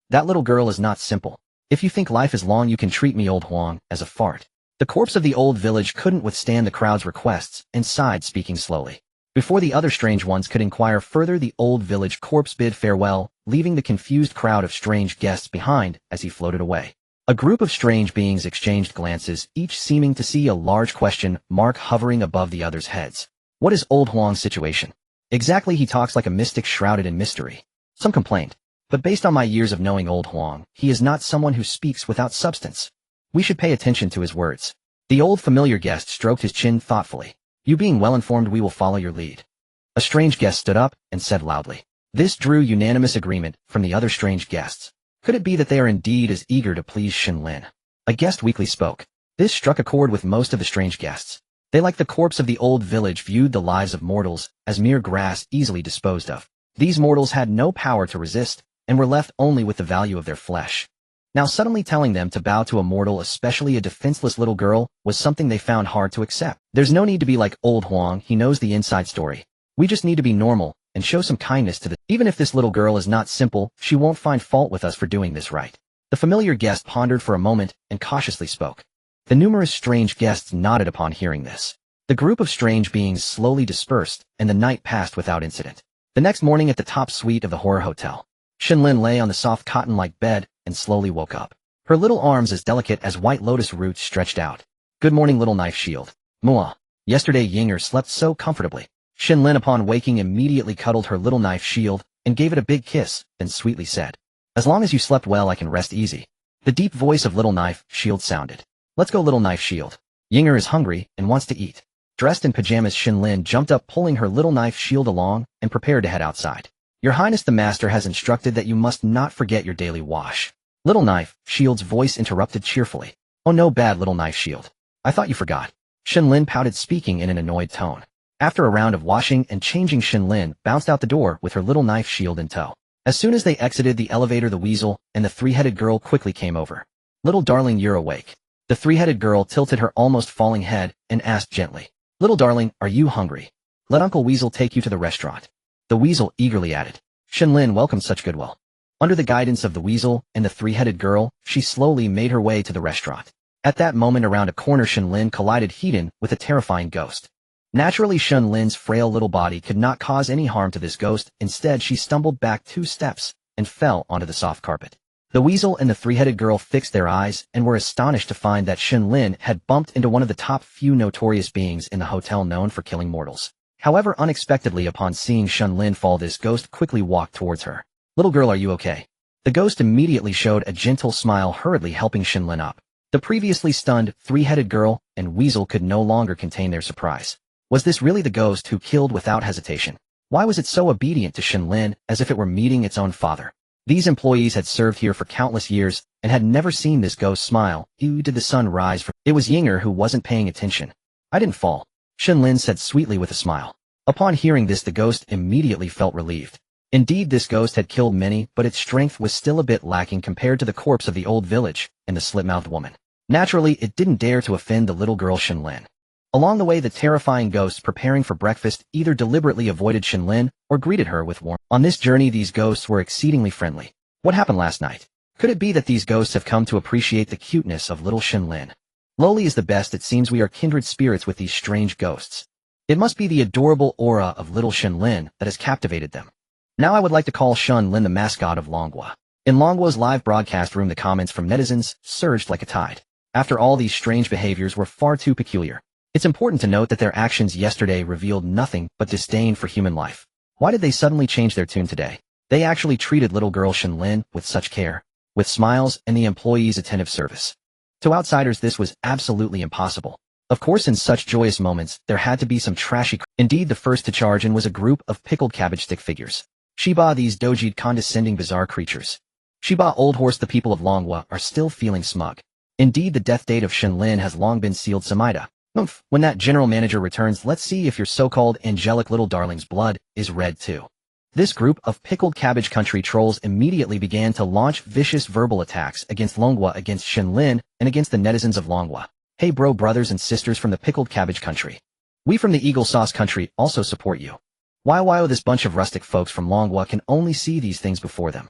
That little girl is not simple. If you think life is long, you can treat me, Old Huang, as a fart. The corpse of the old village couldn't withstand the crowd's requests and sighed, speaking slowly. Before the other strange ones could inquire further, the old village corpse bid farewell, leaving the confused crowd of strange guests behind as he floated away. A group of strange beings exchanged glances, each seeming to see a large question mark hovering above the others' heads. What is Old Huang's situation? Exactly, he talks like a mystic shrouded in mystery. Some complained. But based on my years of knowing Old Huang, he is not someone who speaks without substance. We should pay attention to his words. The old familiar guest stroked his chin thoughtfully. You being well informed, we will follow your lead. A strange guest stood up and said loudly. This drew unanimous agreement from the other strange guests. Could it be that they are indeed as eager to please Shen Lin? A guest weakly spoke. This struck a chord with most of the strange guests. They, like the corpse of the old village, viewed the lives of mortals as mere grass easily disposed of. These mortals had no power to resist and were left only with the value of their flesh. Now suddenly telling them to bow to a mortal, especially a defenseless little girl, was something they found hard to accept. There's no need to be like Old Huang, he knows the inside story. We just need to be normal and show some kindness to even if this little girl is not simple, she won't find fault with us for doing this right. The familiar guest pondered for a moment and cautiously spoke. The numerous strange guests nodded upon hearing this. The group of strange beings slowly dispersed, and the night passed without incident. The next morning at the top suite of the horror hotel, Shen Lin lay on the soft cotton-like bed and slowly woke up. Her little arms as delicate as white lotus roots stretched out. Good morning, little knife shield. Mua. Yesterday Yinger slept so comfortably. Shen Lin upon waking immediately cuddled her little knife shield and gave it a big kiss, then sweetly said, As long as you slept well, I can rest easy. The deep voice of little knife shield sounded. Let's go, little knife shield. Yinger is hungry and wants to eat. Dressed in pajamas, Shen Lin jumped up, pulling her little knife shield along and prepared to head outside. Your Highness, the master has instructed that you must not forget your daily wash. Little knife shield's voice interrupted cheerfully. Oh no, bad little knife shield. I thought you forgot. Shen Lin pouted, speaking in an annoyed tone. After a round of washing and changing, Shen Lin bounced out the door with her little knife shield in tow. As soon as they exited the elevator, the weasel and the three-headed girl quickly came over. Little darling, you're awake. The three-headed girl tilted her almost falling head and asked gently. Little darling, are you hungry? Let Uncle Weasel take you to the restaurant. The Weasel eagerly added. Shen Lin welcomed such goodwill. Under the guidance of the Weasel and the three-headed girl, she slowly made her way to the restaurant. At that moment around a corner Shen Lin collided head-on with a terrifying ghost. Naturally Shen Lin's frail little body could not cause any harm to this ghost, instead she stumbled back 2 steps and fell onto the soft carpet. The Weasel and the three-headed girl fixed their eyes and were astonished to find that Shen Lin had bumped into one of the top few notorious beings in the hotel known for killing mortals. However, unexpectedly upon seeing Shen Lin fall, this ghost quickly walked towards her. Little girl, are you okay? The ghost immediately showed a gentle smile, hurriedly helping Shen Lin up. The previously stunned three-headed girl and Weasel could no longer contain their surprise. Was this really the ghost who killed without hesitation? Why was it so obedient to Shen Lin, as if it were meeting its own father? These employees had served here for countless years and had never seen this ghost smile. Did the sun rise from? It was Yinger who wasn't paying attention. I didn't fall, Shen Lin said sweetly with a smile. Upon hearing this, the ghost immediately felt relieved. Indeed, this ghost had killed many, but its strength was still a bit lacking compared to the corpse of the old village and the Slit-Mouth Woman. Naturally, it didn't dare to offend the little girl Shen Lin. Along the way, the terrifying ghosts preparing for breakfast either deliberately avoided Shen Lin or greeted her with warmth. On this journey, these ghosts were exceedingly friendly. What happened last night? Could it be that these ghosts have come to appreciate the cuteness of little Shen Lin? Loli is the best. It seems we are kindred spirits with these strange ghosts. It must be the adorable aura of little Shen Lin that has captivated them. Now I would like to call Shen Lin the mascot of Longhua. In Longhua's live broadcast room, the comments from netizens surged like a tide. After all, these strange behaviors were far too peculiar. It's important to note that their actions yesterday revealed nothing but disdain for human life. Why did they suddenly change their tune today? They actually treated little girl Shen Lin with such care, with smiles and the employees' attentive service. To outsiders, this was absolutely impossible. Of course, in such joyous moments, there had to be some trashy. Indeed, the first to charge in was a group of pickled cabbage stick figures. Shiba, these dojid, condescending, bizarre creatures. Shiba, Old Horse, the people of Longhua are still feeling smug. Indeed, the death date of Shen Lin has long been sealed. Samida. When that general manager returns, let's see if your so-called angelic little darling's blood is red too. This group of pickled cabbage country trolls immediately began to launch vicious verbal attacks against Longhua, against Shen Lin, and against the netizens of Longhua. Hey bro, brothers and sisters from the pickled cabbage country. We from the eagle sauce country also support you. Why this bunch of rustic folks from Longhua can only see these things before them.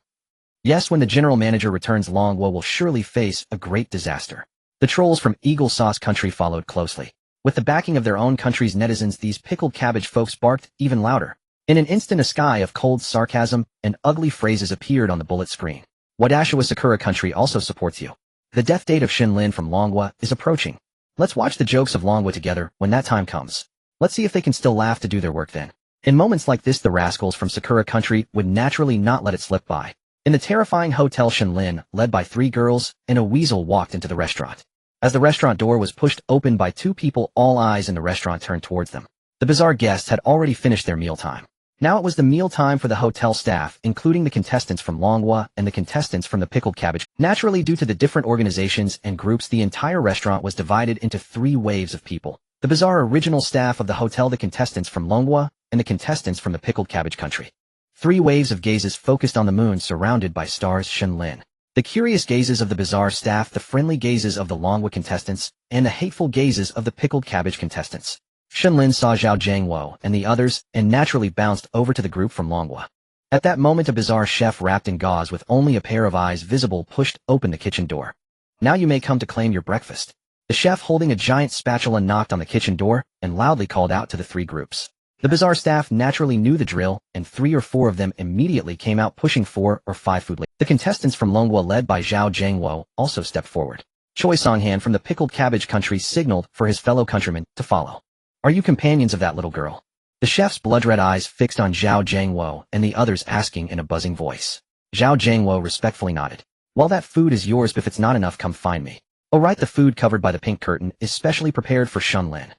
Yes, when the general manager returns, Longhua will surely face a great disaster. The trolls from eagle sauce country followed closely. With the backing of their own country's netizens, these pickled cabbage folks barked even louder. In an instant, a sky of cold sarcasm and ugly phrases appeared on the bullet screen. Wadashiwa Sakura country also supports you. The death date of Shen Lin from Longhua is approaching. Let's watch the jokes of Longhua together when that time comes. Let's see if they can still laugh to do their work then. In moments like this, the rascals from Sakura country would naturally not let it slip by. In the terrifying hotel, Shen Lin, led by 3 girls and a weasel, walked into the restaurant. As the restaurant door was pushed open by 2 people, all eyes in the restaurant turned towards them. The bizarre guests had already finished their mealtime. Now it was the meal time for the hotel staff, including the contestants from Longhua and the contestants from the pickled cabbage. Naturally, due to the different organizations and groups, the entire restaurant was divided into 3 waves of people. The bizarre original staff of the hotel, the contestants from Longhua, and the contestants from the pickled cabbage country. 3 waves of gazes focused on the moon surrounded by stars. Shen Lin. The curious gazes of the bizarre staff, the friendly gazes of the Longhua contestants, and the hateful gazes of the pickled cabbage contestants. Shen Lin saw Zhao Jiangwo and the others and naturally bounced over to the group from Longhua. At that moment, a bizarre chef wrapped in gauze with only a pair of eyes visible pushed open the kitchen door. Now you may come to claim your breakfast. The chef, holding a giant spatula, knocked on the kitchen door and loudly called out to the 3 groups. The bizarre staff naturally knew the drill, and 3 or 4 of them immediately came out pushing 4 or 5 food plates. The contestants from Longhua, led by Zhao Jiangwo, also stepped forward. Choi Songhan from the pickled cabbage country signaled for his fellow countrymen to follow. Are you companions of that little girl? The chef's blood-red eyes fixed on Zhao Jiangwo and the others, asking in a buzzing voice. Zhao Jiangwo respectfully nodded. Well, that food is yours, but if it's not enough, come find me. Oh right, the food covered by the pink curtain is specially prepared for Shen Lin.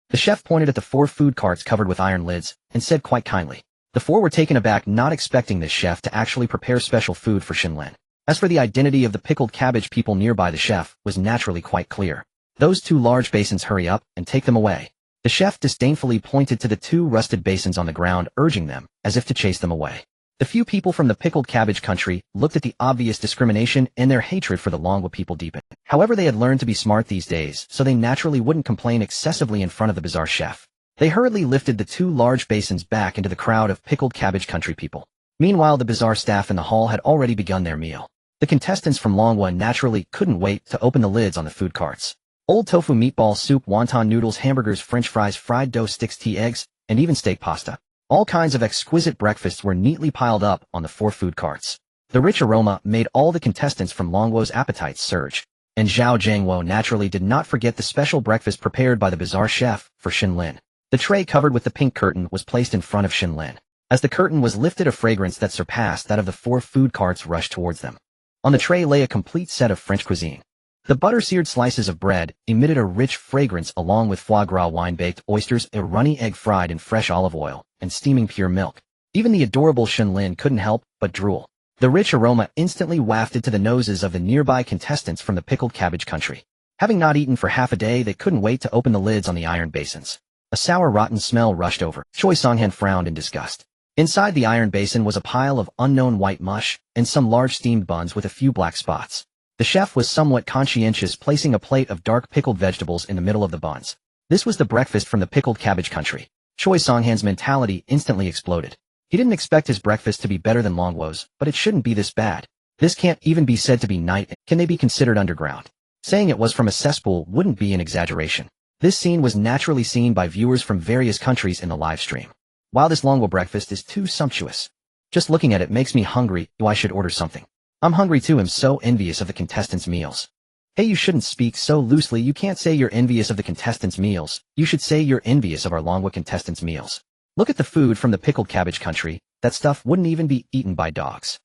The chef pointed at the 4 food carts covered with iron lids and said quite kindly. The 4 were taken aback, not expecting this chef to actually prepare special food for Shen Lin. As for the identity of the pickled cabbage people nearby, the chef was naturally quite clear. Those 2 large basins, hurry up and take them away. The chef disdainfully pointed to the 2 rusted basins on the ground, urging them as if to chase them away. The few people from the pickled cabbage country looked at the obvious discrimination, and their hatred for the Longhua people deepened. However, they had learned to be smart these days, so they naturally wouldn't complain excessively in front of the bizarre chef. They hurriedly lifted the two large basins back into the crowd of pickled cabbage country people. Meanwhile, the bazaar staff in the hall had already begun their meal. The contestants from Longwa naturally couldn't wait to open the lids on the food carts. Old tofu meatball soup, wonton noodles, hamburgers, french fries, fried dough sticks, tea, eggs, and even steak pasta. All kinds of exquisite breakfasts were neatly piled up on the 4 food carts. The rich aroma made all the contestants from Longwo's appetites surge. And Zhao Jiangwo naturally did not forget the special breakfast prepared by the bazaar chef for Shen Lin. The tray covered with the pink curtain was placed in front of Shen Lin. As the curtain was lifted, a fragrance that surpassed that of the 4 food carts rushed towards them. On the tray lay a complete set of French cuisine. The butter-seared slices of bread emitted a rich fragrance along with foie gras, wine-baked oysters, a runny egg fried in fresh olive oil, and steaming pure milk. Even the adorable Shen Lin couldn't help but drool. The rich aroma instantly wafted to the noses of the nearby contestants from the pickled cabbage country. Having not eaten for half a day, they couldn't wait to open the lids on the iron basins. A sour, rotten smell rushed over. Choi Songhan frowned in disgust. Inside the iron basin was a pile of unknown white mush and some large steamed buns with a few black spots. The chef was somewhat conscientious, placing a plate of dark pickled vegetables in the middle of the buns. This was the breakfast from the pickled cabbage country. Choi Songhan's mentality instantly exploded. He didn't expect his breakfast to be better than Longwo's, but it shouldn't be this bad. This can't even be said to be night. Can they be considered underground? Saying it was from a cesspool wouldn't be an exaggeration. This scene was naturally seen by viewers from various countries in the live stream. Wow, this Longwo breakfast is too sumptuous. Just looking at it makes me hungry. I should order something. I'm hungry too. I'm so envious of the contestants' meals. Hey, you shouldn't speak so loosely. You can't say you're envious of the contestants' meals. You should say you're envious of our Longwo contestants' meals. Look at the food from the pickled cabbage country. That stuff wouldn't even be eaten by dogs.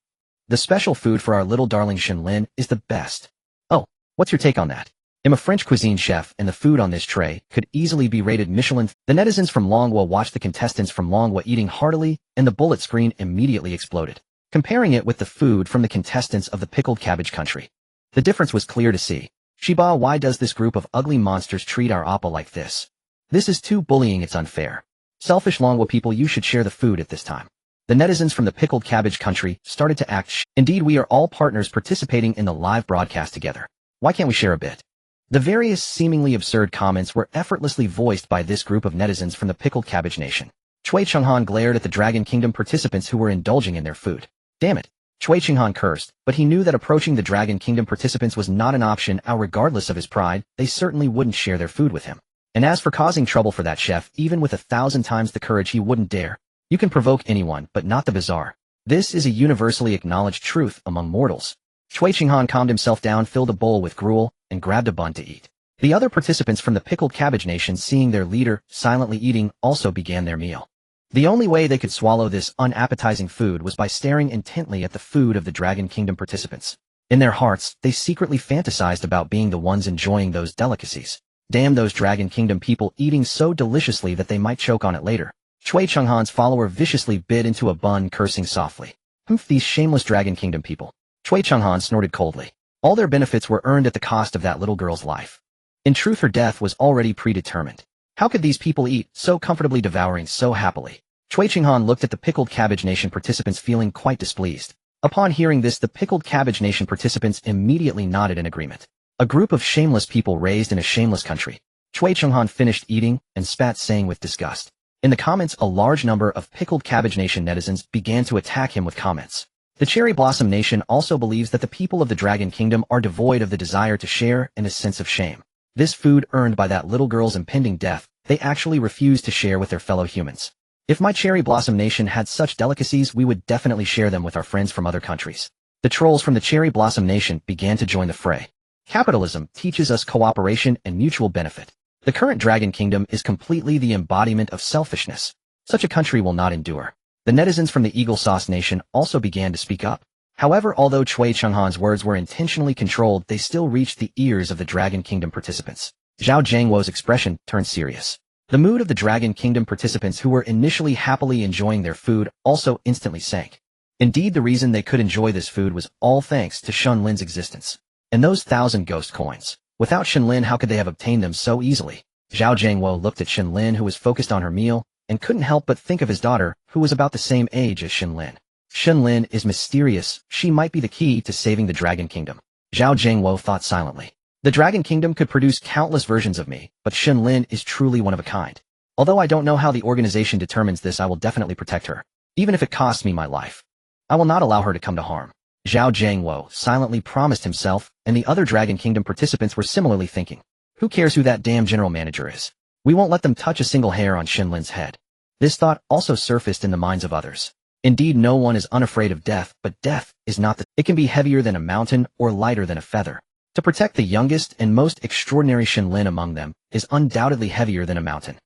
The special food for our little darling Shen Lin is the best. Oh, what's your take on that? I'm a French cuisine chef, and the food on this tray could easily be rated Michelin. The netizens from Longwo watched the contestants from Longwo eating heartily, and the bullet screen immediately exploded. Comparing it with the food from the contestants of the pickled cabbage country, the difference was clear to see. Shiba, why does this group of ugly monsters treat our appa like this? This is too bullying, it's unfair. Selfish Longwo people, you should share the food at this time. The netizens from the pickled cabbage country started to act Indeed, we are all partners participating in the live broadcast together. Why can't we share a bit? The various seemingly absurd comments were effortlessly voiced by this group of netizens from the pickled cabbage nation. Chui Chenghan glared at the Dragon Kingdom participants who were indulging in their food. Damn it. Chui Chenghan cursed, but he knew that approaching the Dragon Kingdom participants was not an option. Regardless of his pride, they certainly wouldn't share their food with him. And as for causing trouble for that chef, even with 1,000 times the courage, he wouldn't dare. You can provoke anyone, but not the bazaar. This is a universally acknowledged truth among mortals. Chui Chenghan calmed himself down, filled a bowl with gruel, and grabbed a bun to eat. The other participants from the pickled cabbage nation, seeing their leader silently eating, also began their meal. The only way they could swallow this unappetizing food was by staring intently at the food of the Dragon Kingdom participants. In their hearts, they secretly fantasized about being the ones enjoying those delicacies. Damn those Dragon Kingdom people, eating so deliciously that they might choke on it later. Chui Chenghan's follower viciously bit into a bun, cursing softly. Humph, these shameless Dragon Kingdom people. Chui Chenghan snorted coldly. All their benefits were earned at the cost of that little girl's life. In truth, her death was already predetermined. How could these people eat so comfortably, devouring so happily? Chui Chenghan looked at the pickled cabbage nation participants, feeling quite displeased. Upon hearing this, the pickled cabbage nation participants immediately nodded in agreement. A group of shameless people raised in a shameless country. Chui Chenghan finished eating and spat, saying with disgust. In the comments, a large number of pickled cabbage nation netizens began to attack him with comments. The Cherry Blossom Nation also believes that the people of the Dragon Kingdom are devoid of the desire to share and a sense of shame. This food earned by that little girl's impending death, they actually refuse to share with their fellow humans. If my Cherry Blossom Nation had such delicacies, we would definitely share them with our friends from other countries. The trolls from the Cherry Blossom Nation began to join the fray. Capitalism teaches us cooperation and mutual benefit. The current Dragon Kingdom is completely the embodiment of selfishness. Such a country will not endure. The netizens from the Eagle Sauce Nation also began to speak up. However, although Chui Chenghan's words were intentionally controlled, they still reached the ears of the Dragon Kingdom participants. Zhao Jiangwo's expression turned serious. The mood of the Dragon Kingdom participants, who were initially happily enjoying their food, also instantly sank. Indeed, the reason they could enjoy this food was all thanks to Shen Lin's existence. And those 1,000 ghost coins. Without Shen Lin, how could they have obtained them so easily? Zhao Jiangwo looked at Shen Lin, who was focused on her meal, and couldn't help but think of his daughter, who was about the same age as Shen Lin. Shen Lin is mysterious. She might be the key to saving the Dragon Kingdom. Zhao Jiangwo thought silently. The Dragon Kingdom could produce countless versions of me, but Shen Lin is truly one of a kind. Although I don't know how the organization determines this, I will definitely protect her, even if it costs me my life. I will not allow her to come to harm. Zhao Jiangwo silently promised himself, and the other Dragon Kingdom participants were similarly thinking. Who cares who that damn general manager is? We won't let them touch a single hair on Shen Lin's head. This thought also surfaced in the minds of others. Indeed, no one is unafraid of death, but death is not the— It can be heavier than a mountain or lighter than a feather. To protect the youngest and most extraordinary Shen Lin among them is undoubtedly heavier than a mountain.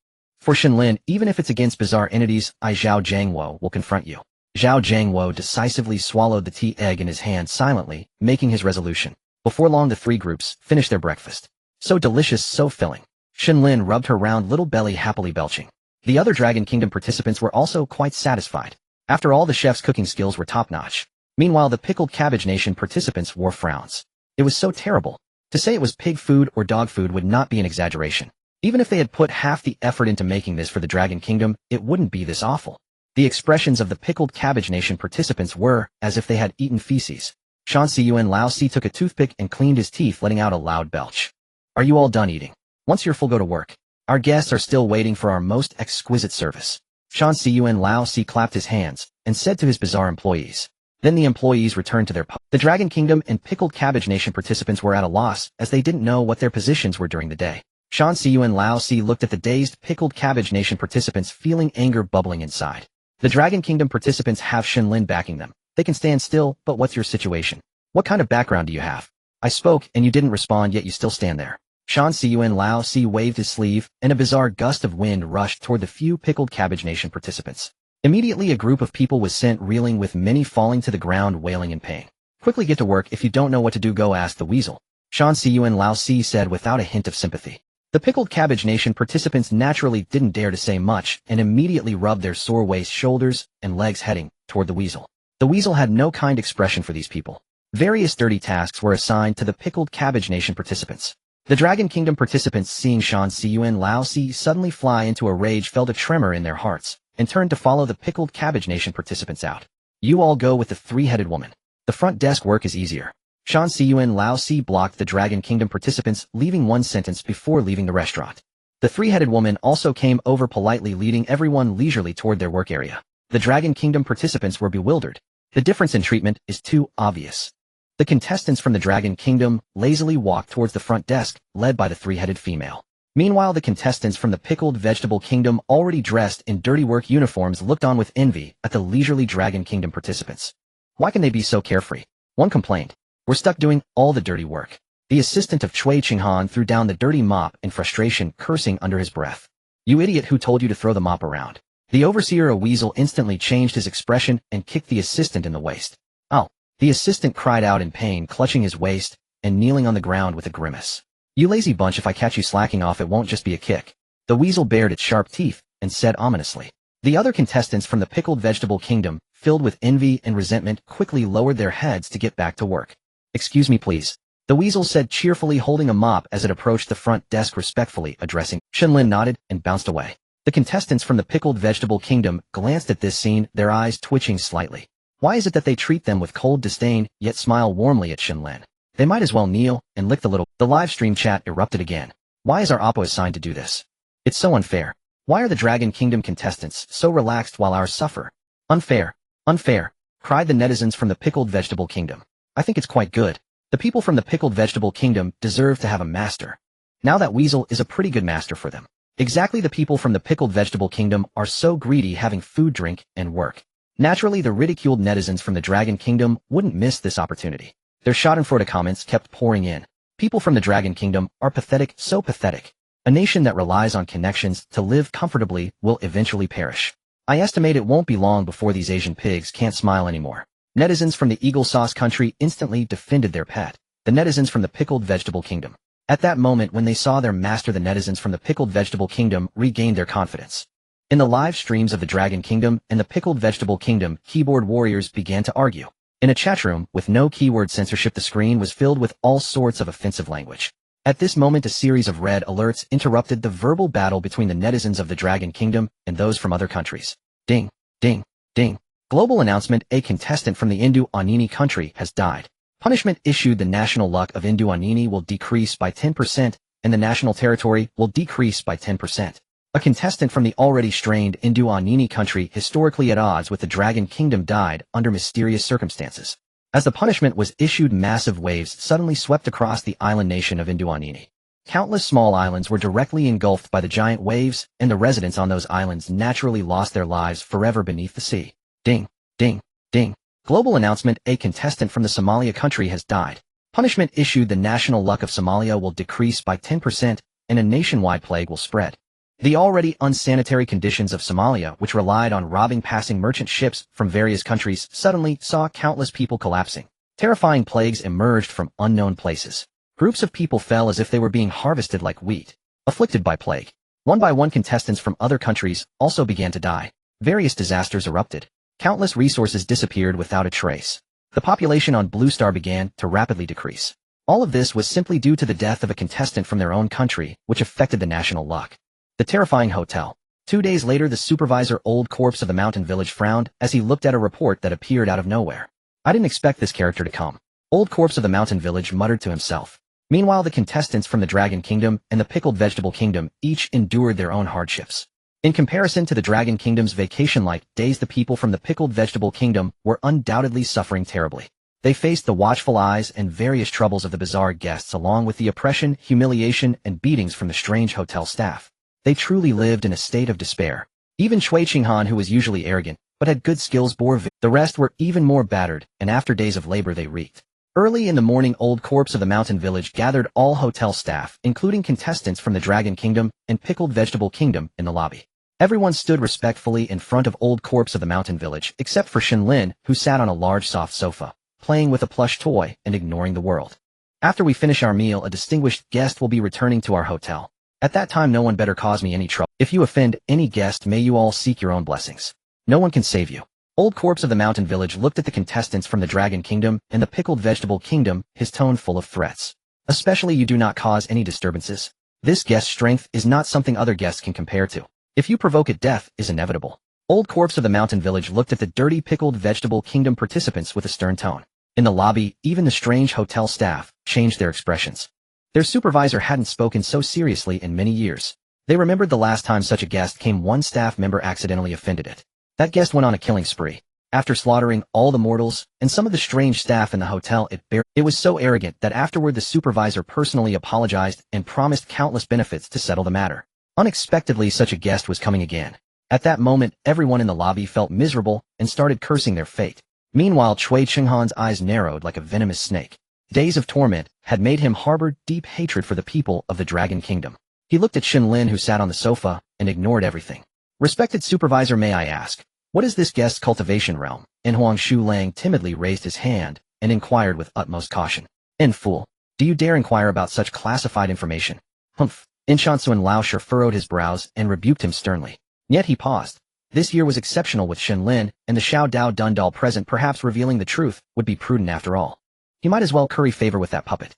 For Shen Lin, even if it's against bizarre entities, Zhao Jiangwo will confront you. Zhao Jiangwo decisively swallowed the tea egg in his hand silently, making his resolution. Before long the three groups finished their breakfast. So delicious, so filling. Shen Lin rubbed her round little belly happily belching. The other Dragon Kingdom participants were also quite satisfied. After all, the chef's cooking skills were top-notch. Meanwhile, the Pickled Cabbage Nation participants wore frowns. It was so terrible. To say it was pig food or dog food would not be an exaggeration. Even if they had put half the effort into making this for the Dragon Kingdom, it wouldn't be this awful. The expressions of the Pickled Cabbage Nation participants were as if they had eaten feces. Shan Siyuan Lao Si took a toothpick and cleaned his teeth, letting out a loud belch. Are you all done eating? Once you're full, go to work. Our guests are still waiting for our most exquisite service. Shan Siyuan Lao Si clapped his hands and said to his bizarre employees. Then the employees returned to their post. The Dragon Kingdom and Pickled Cabbage Nation participants were at a loss as they didn't know what their positions were during the day. Shan Siyuan Lao Si looked at the dazed Pickled Cabbage Nation participants, feeling anger bubbling inside. The Dragon Kingdom participants have Shen Lin backing them. They can stand still, but what's your situation? What kind of background do you have? I spoke and you didn't respond, yet you still stand there. Shan Siyuan Lao Si waved his sleeve, and a bizarre gust of wind rushed toward the few Pickled Cabbage Nation participants. Immediately a group of people was sent reeling, with many falling to the ground wailing in pain. Quickly get to work. If you don't know what to do, go ask the weasel. Shan Siyuan Lao Si said without a hint of sympathy. The Pickled Cabbage Nation participants naturally didn't dare to say much and immediately rubbed their sore waist, shoulders, and legs, heading toward the weasel. The weasel had no kind expression for these people. Various dirty tasks were assigned to the Pickled Cabbage Nation participants. The Dragon Kingdom participants, seeing Shan Siyuan Lao Si suddenly fly into a rage, felt a tremor in their hearts and turned to follow the Pickled Cabbage Nation participants out. You all go with the three-headed woman. The front desk work is easier. Shan Siyuan Lao Si blocked the Dragon Kingdom participants, leaving one sentence before leaving the restaurant. The three-headed woman also came over politely, leading everyone leisurely toward their work area. The Dragon Kingdom participants were bewildered. The difference in treatment is too obvious. The contestants from the Dragon Kingdom lazily walked towards the front desk, led by the three-headed female. Meanwhile, the contestants from the Pickled Vegetable Kingdom, already dressed in dirty work uniforms, looked on with envy at the leisurely Dragon Kingdom participants. Why can they be so carefree? One complained. We're stuck doing all the dirty work. The assistant of Cui Qinghan threw down the dirty mop in frustration, cursing under his breath. You idiot, who told you to throw the mop around? The overseer, a weasel, instantly changed his expression and kicked the assistant in the waist. Oh! The assistant cried out in pain, clutching his waist and kneeling on the ground with a grimace. You lazy bunch, if I catch you slacking off, it won't just be a kick. The weasel bared its sharp teeth and said ominously. The other contestants from the Pickled Vegetable Kingdom, filled with envy and resentment, quickly lowered their heads to get back to work. Excuse me, please. The weasel said cheerfully, holding a mop as it approached the front desk, respectfully addressing. Shen Lin nodded and bounced away. The contestants from the Pickled Vegetable Kingdom glanced at this scene, their eyes twitching slightly. Why is it that they treat them with cold disdain, yet smile warmly at Shen Lin? They might as well kneel and lick the little— The live stream chat erupted again. Why is our Oppo assigned to do this? It's so unfair. Why are the Dragon Kingdom contestants so relaxed while ours suffer? Unfair. Unfair, cried the netizens from the Pickled Vegetable Kingdom. I think it's quite good. The people from the Pickled Vegetable Kingdom deserve to have a master. Now that weasel is a pretty good master for them. Exactly, the people from the Pickled Vegetable Kingdom are so greedy, having food, drink, and work. Naturally, the ridiculed netizens from the Dragon Kingdom wouldn't miss this opportunity. Their schadenfreude comments kept pouring in. People from the Dragon Kingdom are pathetic, so pathetic. A nation that relies on connections to live comfortably will eventually perish. I estimate it won't be long before these Asian pigs can't smile anymore. Netizens from the Eagle Sauce Country instantly defended their pet, the netizens from the Pickled Vegetable Kingdom. At that moment, when they saw their master, the netizens from the Pickled Vegetable Kingdom regained their confidence. In the live streams of the Dragon Kingdom and the Pickled Vegetable Kingdom, keyboard warriors began to argue. In a chat room with no keyword censorship, the screen was filled with all sorts of offensive language. At this moment, a series of red alerts interrupted the verbal battle between the netizens of the Dragon Kingdom and those from other countries. Ding, ding, ding. Global announcement: a contestant from the Indu Anini country has died. Punishment issued: the national luck of Indu Anini will decrease by 10%, and the national territory will decrease by 10%. A contestant from the already strained Induanini country historically at odds with the Dragon Kingdom died under mysterious circumstances. As the punishment was issued, massive waves suddenly swept across the island nation of Induanini. Countless small islands were directly engulfed by the giant waves, and the residents on those islands naturally lost their lives forever beneath the sea. Ding, ding, ding. Global announcement: a contestant from the Somalia country has died. Punishment issued: the national luck of Somalia will decrease by 10%, and a nationwide plague will spread. The already unsanitary conditions of Somalia, which relied on robbing passing merchant ships from various countries, suddenly saw countless people collapsing. Terrifying plagues emerged from unknown places. Groups of people fell as if they were being harvested like wheat. Afflicted by plague, one by one contestants from other countries also began to die. Various disasters erupted. Countless resources disappeared without a trace. The population on Blue Star began to rapidly decrease. All of this was simply due to the death of a contestant from their own country, which affected the national luck. The terrifying hotel. 2 days later, the supervisor, Old Corpse of the Mountain Village, frowned as he looked at a report that appeared out of nowhere. I didn't expect this character to come. Old Corpse of the Mountain Village muttered to himself. Meanwhile, the contestants from the Dragon Kingdom and the Pickled Vegetable Kingdom each endured their own hardships. In comparison to the Dragon Kingdom's vacation-like days, the people from the Pickled Vegetable Kingdom were undoubtedly suffering terribly. They faced the watchful eyes and various troubles of the bizarre guests, along with the oppression, humiliation, and beatings from the strange hotel staff. They truly lived in a state of despair. Even Chui Qinghan, who was usually arrogant but had good skills, bore the rest were even more battered, and after days of labor they reeked. Early in the morning, Old Corpse of the Mountain Village gathered all hotel staff, including contestants from the Dragon Kingdom and Pickled Vegetable Kingdom, in the lobby. Everyone stood respectfully in front of Old Corpse of the Mountain Village, except for Shen Lin, who sat on a large soft sofa, playing with a plush toy and ignoring the world. After we finish our meal, a distinguished guest will be returning to our hotel. At that time, no one better cause me any trouble. If you offend any guest, may you all seek your own blessings. No one can save you. Old Corpse of the Mountain Village looked at the contestants from the Dragon Kingdom and the Pickled Vegetable Kingdom, his tone full of threats. Especially, you do not cause any disturbances. This guest's strength is not something other guests can compare to. If you provoke it, death is inevitable. Old Corpse of the Mountain Village looked at the dirty Pickled Vegetable Kingdom participants with a stern tone. In the lobby, even the strange hotel staff changed their expressions. Their supervisor hadn't spoken so seriously in many years. They remembered the last time such a guest came, one staff member accidentally offended it. That guest went on a killing spree. After slaughtering all the mortals and some of the strange staff in the hotel, it was so arrogant that afterward the supervisor personally apologized and promised countless benefits to settle the matter. Unexpectedly, such a guest was coming again. At that moment, everyone in the lobby felt miserable and started cursing their fate. Meanwhile, Chui Qinghan's eyes narrowed like a venomous snake. Days of torment had made him harbor deep hatred for the people of the Dragon Kingdom. He looked at Shen Lin, who sat on the sofa, and ignored everything. Respected supervisor, may I ask, what is this guest's cultivation realm? And Huang Shu Lang timidly raised his hand and inquired with utmost caution. Fool, do you dare inquire about such classified information? Humph. Shansuan Laosher furrowed his brows and rebuked him sternly. Yet he paused. This year was exceptional with Shen Lin, and the Xiao Dao Dundal present. Perhaps revealing the truth would be prudent after all. He might as well curry favor with that puppet.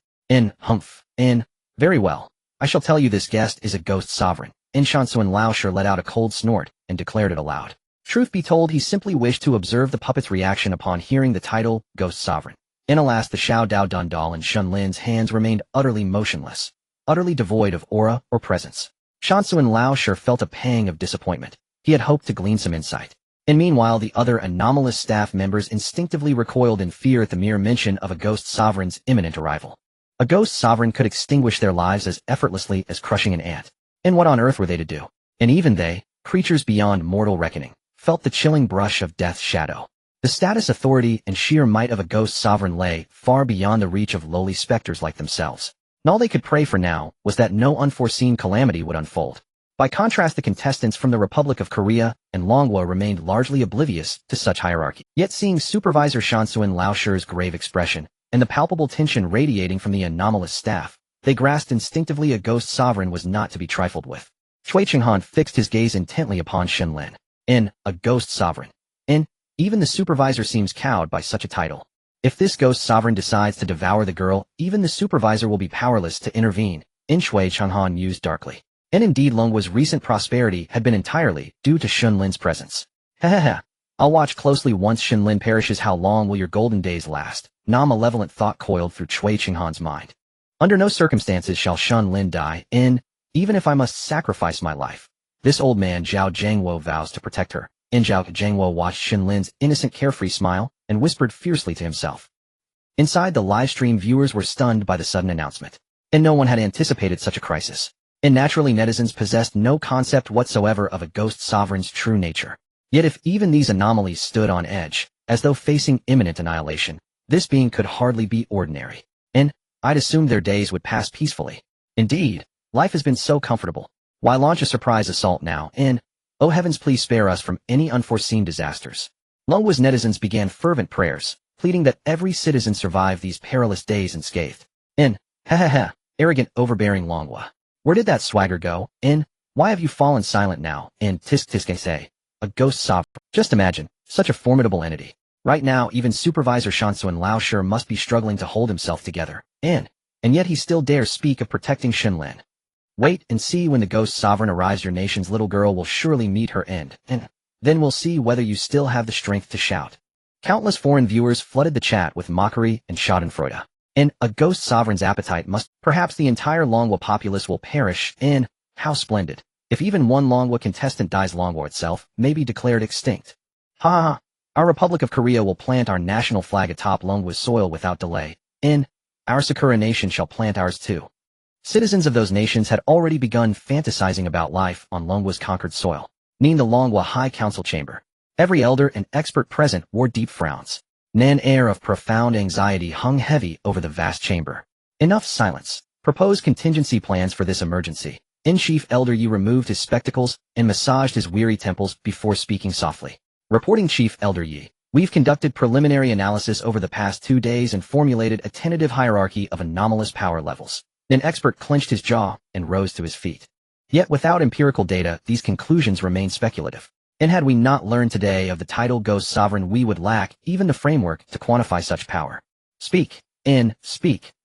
Humph. Very well. I shall tell you, this guest is a ghost sovereign. Shansuan Laosher let out a cold snort and declared it aloud. Truth be told, he simply wished to observe the puppet's reaction upon hearing the title, Ghost Sovereign. Alas, the Xiao Dao Dundal in Shen Lin's hands remained utterly motionless, utterly devoid of aura or presence. Shansuan Laosher felt a pang of disappointment. He had hoped to glean some insight. Meanwhile, the other anomalous staff members instinctively recoiled in fear at the mere mention of a ghost sovereign's imminent arrival. A ghost sovereign could extinguish their lives as effortlessly as crushing an ant. And what on earth were they to do? And even they, creatures beyond mortal reckoning, felt the chilling brush of death's shadow. The status, authority, and sheer might of a ghost sovereign lay far beyond the reach of lowly specters like themselves. And all they could pray for now was that no unforeseen calamity would unfold. By contrast, the contestants from the Republic of Korea and Longwo remained largely oblivious to such hierarchy. Yet seeing Supervisor Shansuan Laosher's grave expression and the palpable tension radiating from the anomalous staff, they grasped instinctively a ghost sovereign was not to be trifled with. Chui Qinghan fixed his gaze intently upon Shen Lin. A ghost sovereign. Even the supervisor seems cowed by such a title. If this ghost sovereign decides to devour the girl, even the supervisor will be powerless to intervene, Chui Qinghan mused darkly. And indeed, Longwo's recent prosperity had been entirely due to Shen Lin's presence. Hehehe. I'll watch closely once Shen Lin perishes. How long will your golden days last? A malevolent thought coiled through Chui Qinghan's mind. Under no circumstances shall Shen Lin die, even if I must sacrifice my life. This old man Zhao Jiangwo vows to protect her. And Zhao Jiangwo watched Shen Lin's innocent carefree smile and whispered fiercely to himself. Inside, the live stream viewers were stunned by the sudden announcement. And no one had anticipated such a crisis. And naturally, netizens possessed no concept whatsoever of a ghost sovereign's true nature. Yet if even these anomalies stood on edge, as though facing imminent annihilation, this being could hardly be ordinary. And I'd assumed their days would pass peacefully. Indeed, life has been so comfortable. Why launch a surprise assault now? And, oh heavens, please spare us from any unforeseen disasters. Longwa's netizens began fervent prayers, pleading that every citizen survive these perilous days unscathed. And, ha, arrogant, overbearing Longwa. Where did that swagger go? And, why have you fallen silent now? And tisk say, a ghost sovereign. Just imagine, such a formidable entity. Right now, even Supervisor Shansuan Laoshi must be struggling to hold himself together. And yet he still dares speak of protecting Shen Lin. Wait and see, when the ghost sovereign arrives, your nation's little girl will surely meet her end. And then we'll see whether you still have the strength to shout. Countless foreign viewers flooded the chat with mockery and schadenfreude. And a ghost sovereign's appetite must, perhaps the entire Longwa populace will perish. And how splendid. If even one Longwa contestant dies, Longwa itself may be declared extinct. Ha! Our Republic of Korea will plant our national flag atop Longwa's soil without delay. And our Sakura nation shall plant ours too. Citizens of those nations had already begun fantasizing about life on Longwa's conquered soil. Near the Longwa High Council chamber, every elder and expert present wore deep frowns. An air of profound anxiety hung heavy over the vast chamber. Enough silence. Propose contingency plans for this emergency. In-Chief Elder Yi removed his spectacles and massaged his weary temples before speaking softly. Reporting Chief Elder Yi, we've conducted preliminary analysis over the past 2 days and formulated a tentative hierarchy of anomalous power levels. An expert clenched his jaw and rose to his feet. Yet without empirical data, these conclusions remain speculative. And had we not learned today of the title Ghost Sovereign, we would lack even the framework to quantify such power. Speak.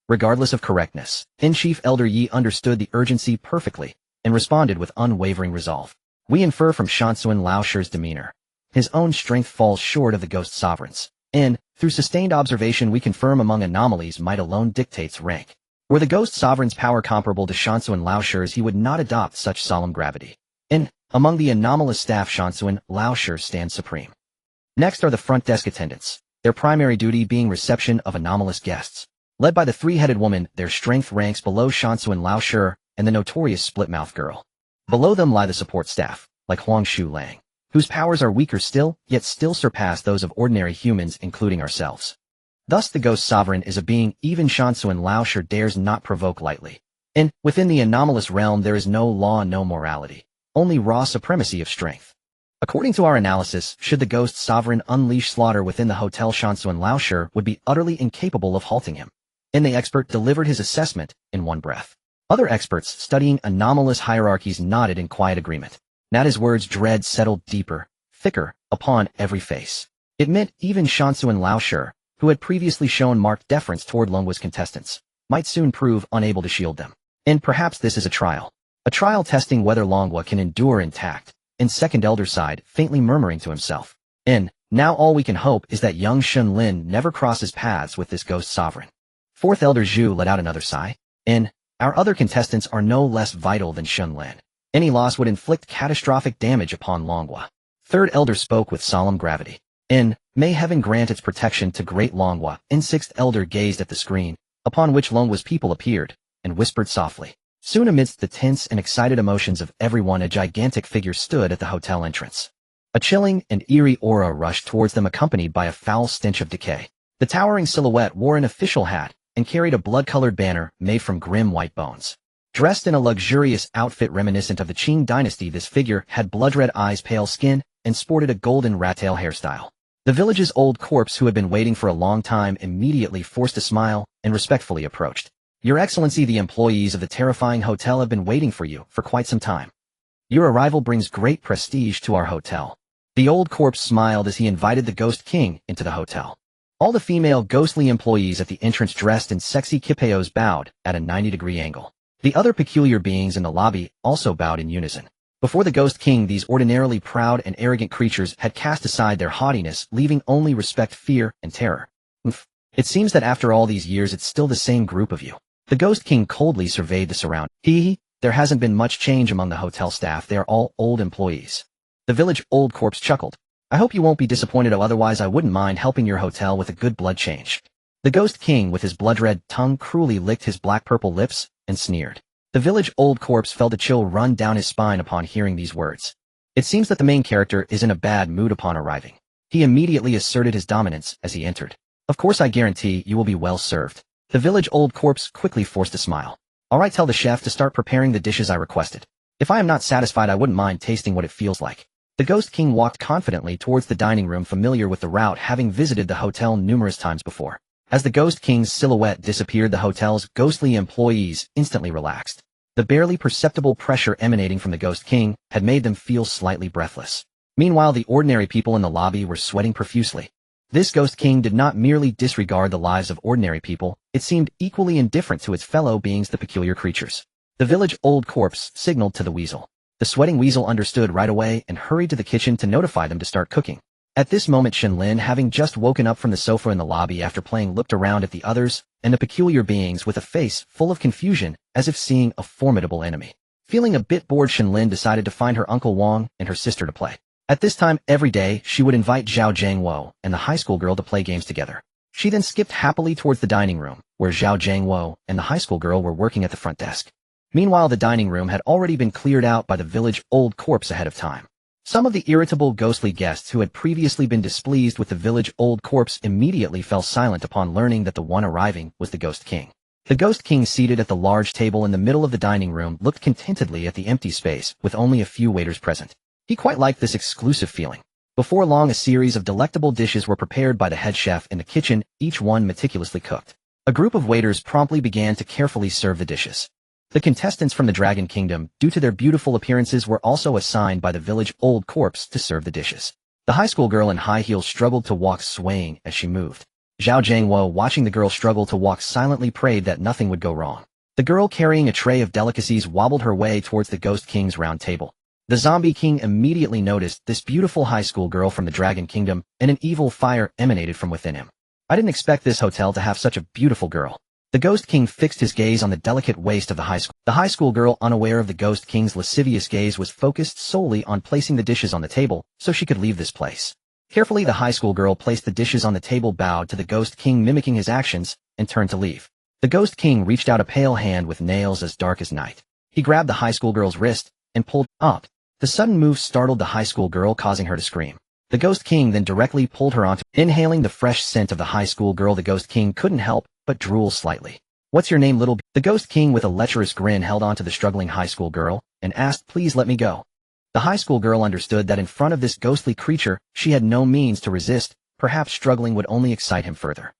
Regardless of correctness. In-Chief Elder Yi understood the urgency perfectly and responded with unwavering resolve. We infer from Shansuan Laoshi's demeanor. His own strength falls short of the Ghost Sovereign's. And, through sustained observation, we confirm among anomalies might alone dictates rank. Were the Ghost Sovereign's power comparable to Shansuan Laoshi's, he would not adopt such solemn gravity. And, among the anomalous staff, Shansuan Laoshi stands supreme. Next are the front desk attendants, their primary duty being reception of anomalous guests. Led by the three-headed woman, their strength ranks below Shansuan Laoshi and the notorious Split-Mouth girl. Below them lie the support staff, like Huang Shu Lang, whose powers are weaker still, yet still surpass those of ordinary humans, including ourselves. Thus the Ghost Sovereign is a being even Shansuan Laoshi dares not provoke lightly. And, within the anomalous realm, there is no law, no morality, only raw supremacy of strength. According to our analysis, should the Ghost Sovereign unleash slaughter within the hotel, Shansuan Laoshi would be utterly incapable of halting him. And the expert delivered his assessment in one breath. Other experts studying anomalous hierarchies nodded in quiet agreement. At his words, dread settled deeper, thicker, upon every face. It meant even Shansuan Laoshi, who had previously shown marked deference toward Longwa's contestants, might soon prove unable to shield them. And perhaps this is a trial. A trial testing whether Longwa can endure intact. And second elder sighed, faintly murmuring to himself. And now all we can hope is that young Shen Lin never crosses paths with this Ghost Sovereign. Fourth elder Zhu let out another sigh. And our other contestants are no less vital than Shen Lin. Any loss would inflict catastrophic damage upon Longwa. Third elder spoke with solemn gravity. And may heaven grant its protection to great Longwa. And sixth elder gazed at the screen, upon which Longwa's people appeared, and whispered softly. Soon amidst the tense and excited emotions of everyone, a gigantic figure stood at the hotel entrance. A chilling and eerie aura rushed towards them, accompanied by a foul stench of decay. The towering silhouette wore an official hat and carried a blood-colored banner made from grim white bones. Dressed in a luxurious outfit reminiscent of the Qing dynasty, this figure had blood-red eyes, pale skin, and sported a golden rat-tail hairstyle. The village's old corpse, who had been waiting for a long time, immediately forced a smile and respectfully approached. Your Excellency, the employees of the terrifying hotel have been waiting for you for quite some time. Your arrival brings great prestige to our hotel. The old corpse smiled as he invited the Ghost King into the hotel. All the female ghostly employees at the entrance, dressed in sexy kipayos, bowed at a 90-degree angle. The other peculiar beings in the lobby also bowed in unison. Before the Ghost King, these ordinarily proud and arrogant creatures had cast aside their haughtiness, leaving only respect, fear, and terror. It seems that after all these years it's still the same group of you. The Ghost King coldly surveyed the surroundings. There hasn't been much change among the hotel staff. They are all old employees. The village old corpse chuckled. I hope you won't be disappointed, otherwise I wouldn't mind helping your hotel with a good blood change. The Ghost King with his blood-red tongue cruelly licked his black-purple lips and sneered. The village old corpse felt a chill run down his spine upon hearing these words. It seems that the main character is in a bad mood upon arriving. He immediately asserted his dominance as he entered. Of course, I guarantee you will be well served. The village old corpse quickly forced a smile. All right, tell the chef to start preparing the dishes I requested. If I am not satisfied, I wouldn't mind tasting what it feels like. The Ghost King walked confidently towards the dining room, familiar with the route, having visited the hotel numerous times before. As the Ghost King's silhouette disappeared, the hotel's ghostly employees instantly relaxed. The barely perceptible pressure emanating from the Ghost King had made them feel slightly breathless. Meanwhile, the ordinary people in the lobby were sweating profusely. This Ghost King did not merely disregard the lives of ordinary people, it seemed equally indifferent to its fellow beings, the peculiar creatures. The village old corpse signaled to the weasel. The sweating weasel understood right away and hurried to the kitchen to notify them to start cooking. At this moment, Shen Lin, having just woken up from the sofa in the lobby after playing, looked around at the others and the peculiar beings with a face full of confusion, as if seeing a formidable enemy. Feeling a bit bored, Shen Lin decided to find her Uncle Wang and her sister to play. At this time every day, she would invite Zhao Jiangwo and the high school girl to play games together. She then skipped happily towards the dining room, where Zhao Jiangwo and the high school girl were working at the front desk. Meanwhile, the dining room had already been cleared out by the village old corpse ahead of time. Some of the irritable ghostly guests who had previously been displeased with the village old corpse immediately fell silent upon learning that the one arriving was the Ghost King. The Ghost King, seated at the large table in the middle of the dining room, looked contentedly at the empty space with only a few waiters present. He quite liked this exclusive feeling. Before long, a series of delectable dishes were prepared by the head chef in the kitchen, each one meticulously cooked. A group of waiters promptly began to carefully serve the dishes. The contestants from the Dragon Kingdom, due to their beautiful appearances, were also assigned by the village old corpse to serve the dishes. The high school girl in high heels struggled to walk, swaying as she moved. Zhao Jiangwo, watching the girl struggle to walk, silently prayed that nothing would go wrong. The girl, carrying a tray of delicacies, wobbled her way towards the Ghost King's round table. The Zombie King immediately noticed this beautiful high school girl from the Dragon Kingdom, and an evil fire emanated from within him. I didn't expect this hotel to have such a beautiful girl. The Ghost King fixed his gaze on the delicate waist of the high school. The high school girl, unaware of the Ghost King's lascivious gaze, was focused solely on placing the dishes on the table so she could leave this place. Carefully, the high school girl placed the dishes on the table, bowed to the Ghost King, mimicking his actions, and turned to leave. The Ghost King reached out a pale hand with nails as dark as night. He grabbed the high school girl's wrist and pulled up. The sudden move startled the high school girl, causing her to scream. The Ghost King then directly pulled her onto. Inhaling the fresh scent of the high school girl, the Ghost King couldn't help but drool slightly. What's your name, little b-? The Ghost King, with a lecherous grin, held onto the struggling high school girl and asked, please let me go. The high school girl understood that in front of this ghostly creature, she had no means to resist. Perhaps struggling would only excite him further.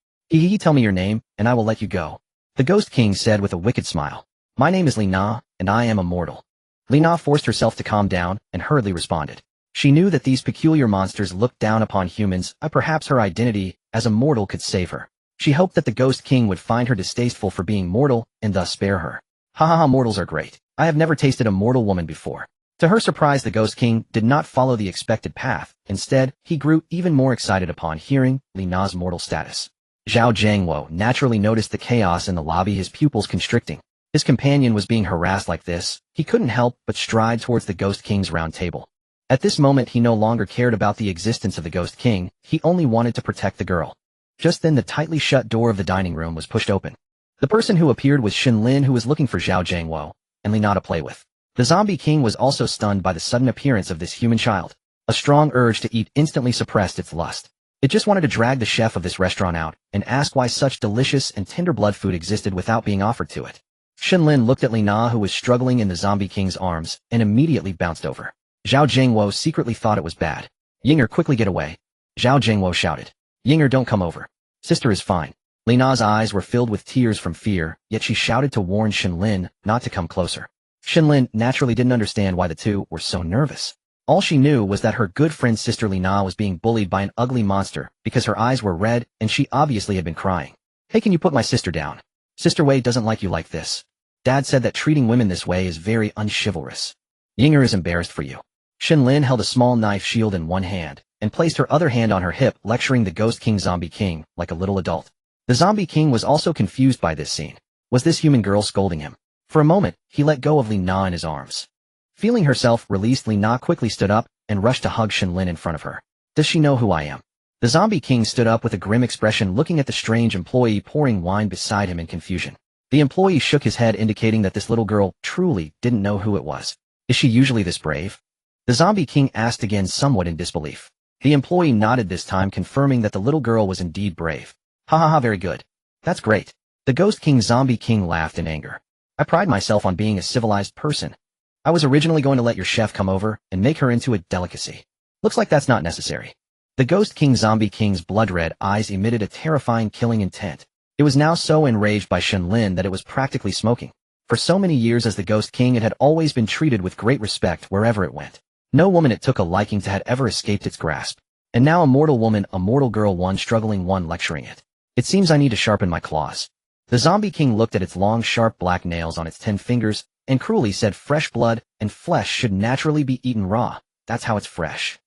Tell me your name, and I will let you go. The Ghost King said with a wicked smile. My name is Lina, and I am a mortal. Lina forced herself to calm down and hurriedly responded. She knew that these peculiar monsters looked down upon humans, perhaps her identity as a mortal could save her. She hoped that the Ghost King would find her distasteful for being mortal and thus spare her. Ha ha ha, mortals are great. I have never tasted a mortal woman before. To her surprise, the Ghost King did not follow the expected path. Instead, he grew even more excited upon hearing Lina's mortal status. Zhao Jiangwo naturally noticed the chaos in the lobby, his pupils constricting. His companion was being harassed like this. He couldn't help but stride towards the Ghost King's round table. At this moment, he no longer cared about the existence of the Ghost King. He only wanted to protect the girl. Just then, the tightly shut door of the dining room was pushed open. The person who appeared was Shen Lin, who was looking for Zhao Jiangwo and Lina to play with. The Zombie King was also stunned by the sudden appearance of this human child. A strong urge to eat instantly suppressed its lust. It just wanted to drag the chef of this restaurant out and ask why such delicious and tender blood food existed without being offered to it. Shen Lin looked at Lina, who was struggling in the Zombie King's arms, and immediately bounced over. Zhao Jiangwo secretly thought it was bad. Yinger, quickly get away. Zhao Jiangwo shouted. Yinger, don't come over. Sister is fine. Lina's eyes were filled with tears from fear, yet she shouted to warn Shen Lin not to come closer. Shen Lin naturally didn't understand why the two were so nervous. All she knew was that her good friend's sister Lina was being bullied by an ugly monster because her eyes were red and she obviously had been crying. Hey, can you put my sister down? Sister Wei doesn't like you like this. Dad said that treating women this way is very unchivalrous. Yinger is embarrassed for you. Shen Lin held a small knife shield in one hand and placed her other hand on her hip, lecturing the Ghost King Zombie King like a little adult. The Zombie King was also confused by this scene. Was this human girl scolding him? For a moment, he let go of Li Na in his arms. Feeling herself released, Li Na quickly stood up and rushed to hug Shen Lin in front of her. Does she know who I am? The zombie king stood up with a grim expression, looking at the strange employee pouring wine beside him in confusion. The employee shook his head, indicating that this little girl truly didn't know who it was. Is she usually this brave? The zombie king asked again, somewhat in disbelief. The employee nodded this time, confirming that the little girl was indeed brave. Ha ha ha, very good. That's great. The ghost king zombie king laughed in anger. I pride myself on being a civilized person. I was originally going to let your chef come over and make her into a delicacy. Looks like that's not necessary. The ghost king zombie king's blood-red eyes emitted a terrifying killing intent. It was now so enraged by Shen Lin that it was practically smoking. For so many years as the ghost king, it had always been treated with great respect wherever it went. No woman it took a liking to had ever escaped its grasp. And now a mortal woman, a mortal girl, one struggling, one lecturing it. It seems I need to sharpen my claws. The zombie king looked at its long, sharp black nails on its 10 fingers and cruelly said, fresh blood and flesh should naturally be eaten raw. That's how it's fresh.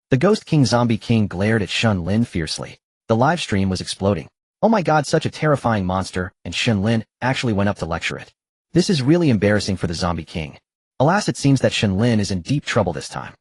The ghost king zombie king glared at Shen Lin fiercely. The live stream was exploding. Oh my god, such a terrifying monster, and Shen Lin actually went up to lecture it. This is really embarrassing for the zombie king. Alas, it seems that Shen Lin is in deep trouble this time.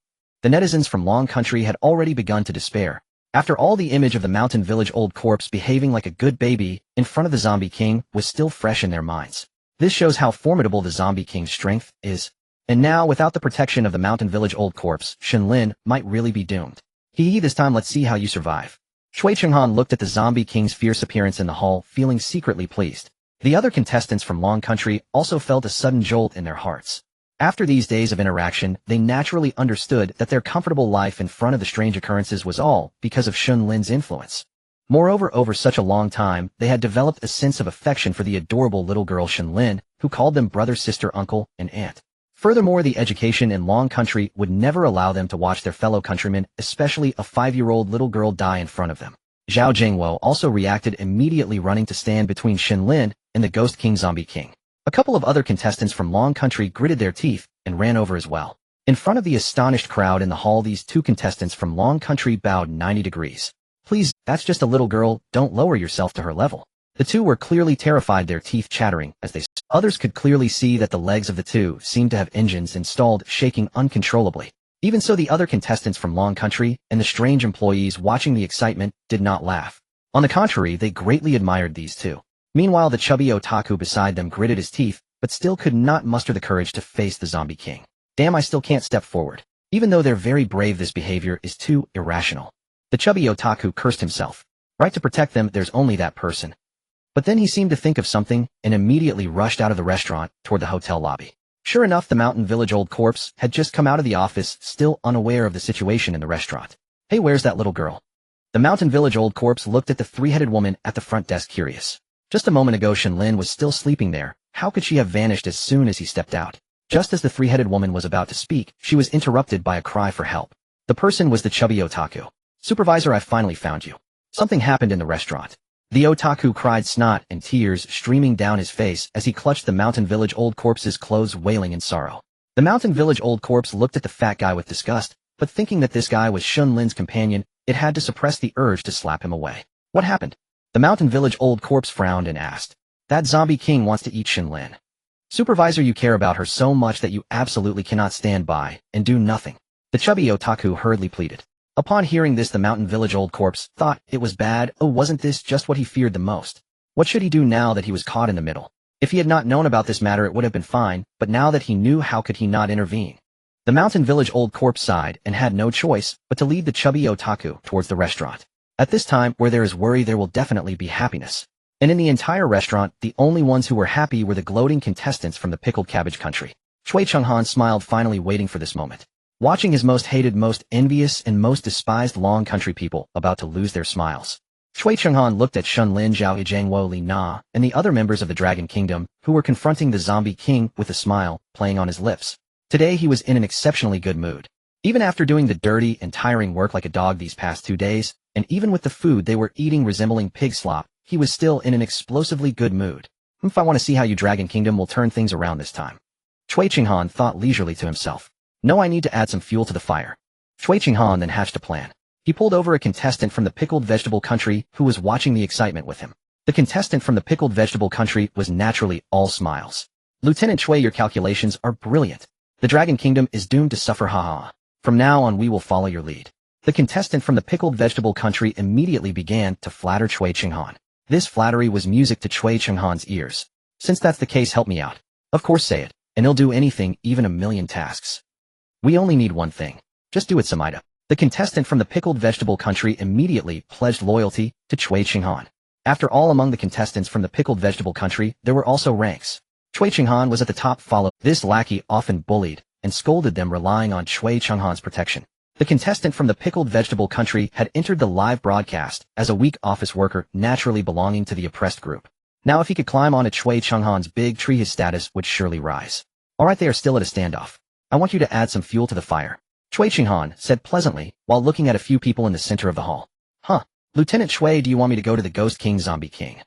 The netizens from Long Country had already begun to despair. After all, the image of the mountain village old corpse behaving like a good baby in front of the zombie king was still fresh in their minds. This shows how formidable the zombie king's strength is. And now, without the protection of the mountain village old corpse, Shen Lin might really be doomed. Hee, this time let's see how you survive. Shui Chenghan looked at the zombie king's fierce appearance in the hall, feeling secretly pleased. The other contestants from Long Country also felt a sudden jolt in their hearts. After these days of interaction, they naturally understood that their comfortable life in front of the strange occurrences was all because of Shen Lin's influence. Moreover, over such a long time, they had developed a sense of affection for the adorable little girl Shen Lin, who called them brother, sister, uncle, and aunt. Furthermore, the education in Long Country would never allow them to watch their fellow countrymen, especially a 5-year-old little girl, die in front of them. Zhao Jingwo also reacted, immediately running to stand between Shen Lin and the Ghost King Zombie King. A couple of other contestants from Long Country gritted their teeth and ran over as well. In front of the astonished crowd in the hall, these two contestants from Long Country bowed 90 degrees. Please, that's just a little girl, don't lower yourself to her level. The two were clearly terrified, their teeth chattering as they Others could clearly see that the legs of the two seemed to have engines installed, shaking uncontrollably. Even so, the other contestants from Long Country and the strange employees watching the excitement did not laugh. On the contrary, they greatly admired these two. Meanwhile, the chubby otaku beside them gritted his teeth, but still could not muster the courage to face the zombie king. Damn, I still can't step forward. Even though they're very brave, this behavior is too irrational. The chubby otaku cursed himself. Right, to protect them, there's only that person. But then he seemed to think of something and immediately rushed out of the restaurant toward the hotel lobby. Sure enough, the mountain village old corpse had just come out of the office, still unaware of the situation in the restaurant. Hey, where's that little girl? The mountain village old corpse looked at the three-headed woman at the front desk, curious. Just a moment ago, Shen Lin was still sleeping there. How could she have vanished as soon as he stepped out? Just as the three-headed woman was about to speak, she was interrupted by a cry for help. The person was the chubby otaku. Supervisor, I finally found you. Something happened in the restaurant. The otaku cried, snot and tears streaming down his face as he clutched the mountain village old corpse's clothes, wailing in sorrow. The mountain village old corpse looked at the fat guy with disgust, but thinking that this guy was Shen Lin's companion, it had to suppress the urge to slap him away. What happened? The mountain village old corpse frowned and asked. That zombie king wants to eat Shen Lin. Supervisor, you care about her so much that you absolutely cannot stand by and do nothing. The chubby otaku hurriedly pleaded. Upon hearing this, the mountain village old corpse thought it was bad. Oh, wasn't this just what he feared the most? What should he do now that he was caught in the middle? If he had not known about this matter, it would have been fine, but now that he knew, how could he not intervene? The mountain village old corpse sighed and had no choice but to lead the chubby otaku towards the restaurant. At this time, where there is worry, there will definitely be happiness. And in the entire restaurant, the only ones who were happy were the gloating contestants from the pickled cabbage country. Shui Chenghan smiled, finally waiting for this moment. Watching his most hated, most envious, and most despised Long Country people about to lose their smiles. Shui Chenghan looked at Shen Lin, Zhao Yijangwo, Li Na, and the other members of the Dragon Kingdom, who were confronting the zombie king with a smile playing on his lips. Today he was in an exceptionally good mood. Even after doing the dirty and tiring work like a dog these past 2 days, and even with the food they were eating resembling pig slop, he was still in an explosively good mood. If I want to see how you Dragon Kingdom will turn things around this time. Shui Chenghan thought leisurely to himself. No, I need to add some fuel to the fire. Shui Chenghan then hatched a plan. He pulled over a contestant from the pickled vegetable country who was watching the excitement with him. The contestant from the pickled vegetable country was naturally all smiles. Lieutenant Chui, your calculations are brilliant. The Dragon Kingdom is doomed to suffer, haha. From now on we will follow your lead. The contestant from the pickled vegetable country immediately began to flatter Chui Chenghan. This flattery was music to Chui Chenghan's ears. Since that's the case, help me out. Of course, say it, and he'll do anything, even a million tasks. We only need one thing. Just do it, Samida. The contestant from the pickled vegetable country immediately pledged loyalty to Chui Chenghan. After all, among the contestants from the pickled vegetable country, there were also ranks. Chui Chenghan was at the top, followed. This lackey often bullied and scolded them, relying on Chui Chenghan's protection. The contestant from the pickled vegetable country had entered the live broadcast as a weak office worker naturally belonging to the oppressed group. Now if he could climb onto Chui Chenghan's big tree, his status would surely rise. Alright, they are still at a standoff. I want you to add some fuel to the fire, Chui Chenghan said pleasantly while looking at a few people in the center of the hall. Huh. Lieutenant Chui, do you want me to go to the Ghost King Zombie King?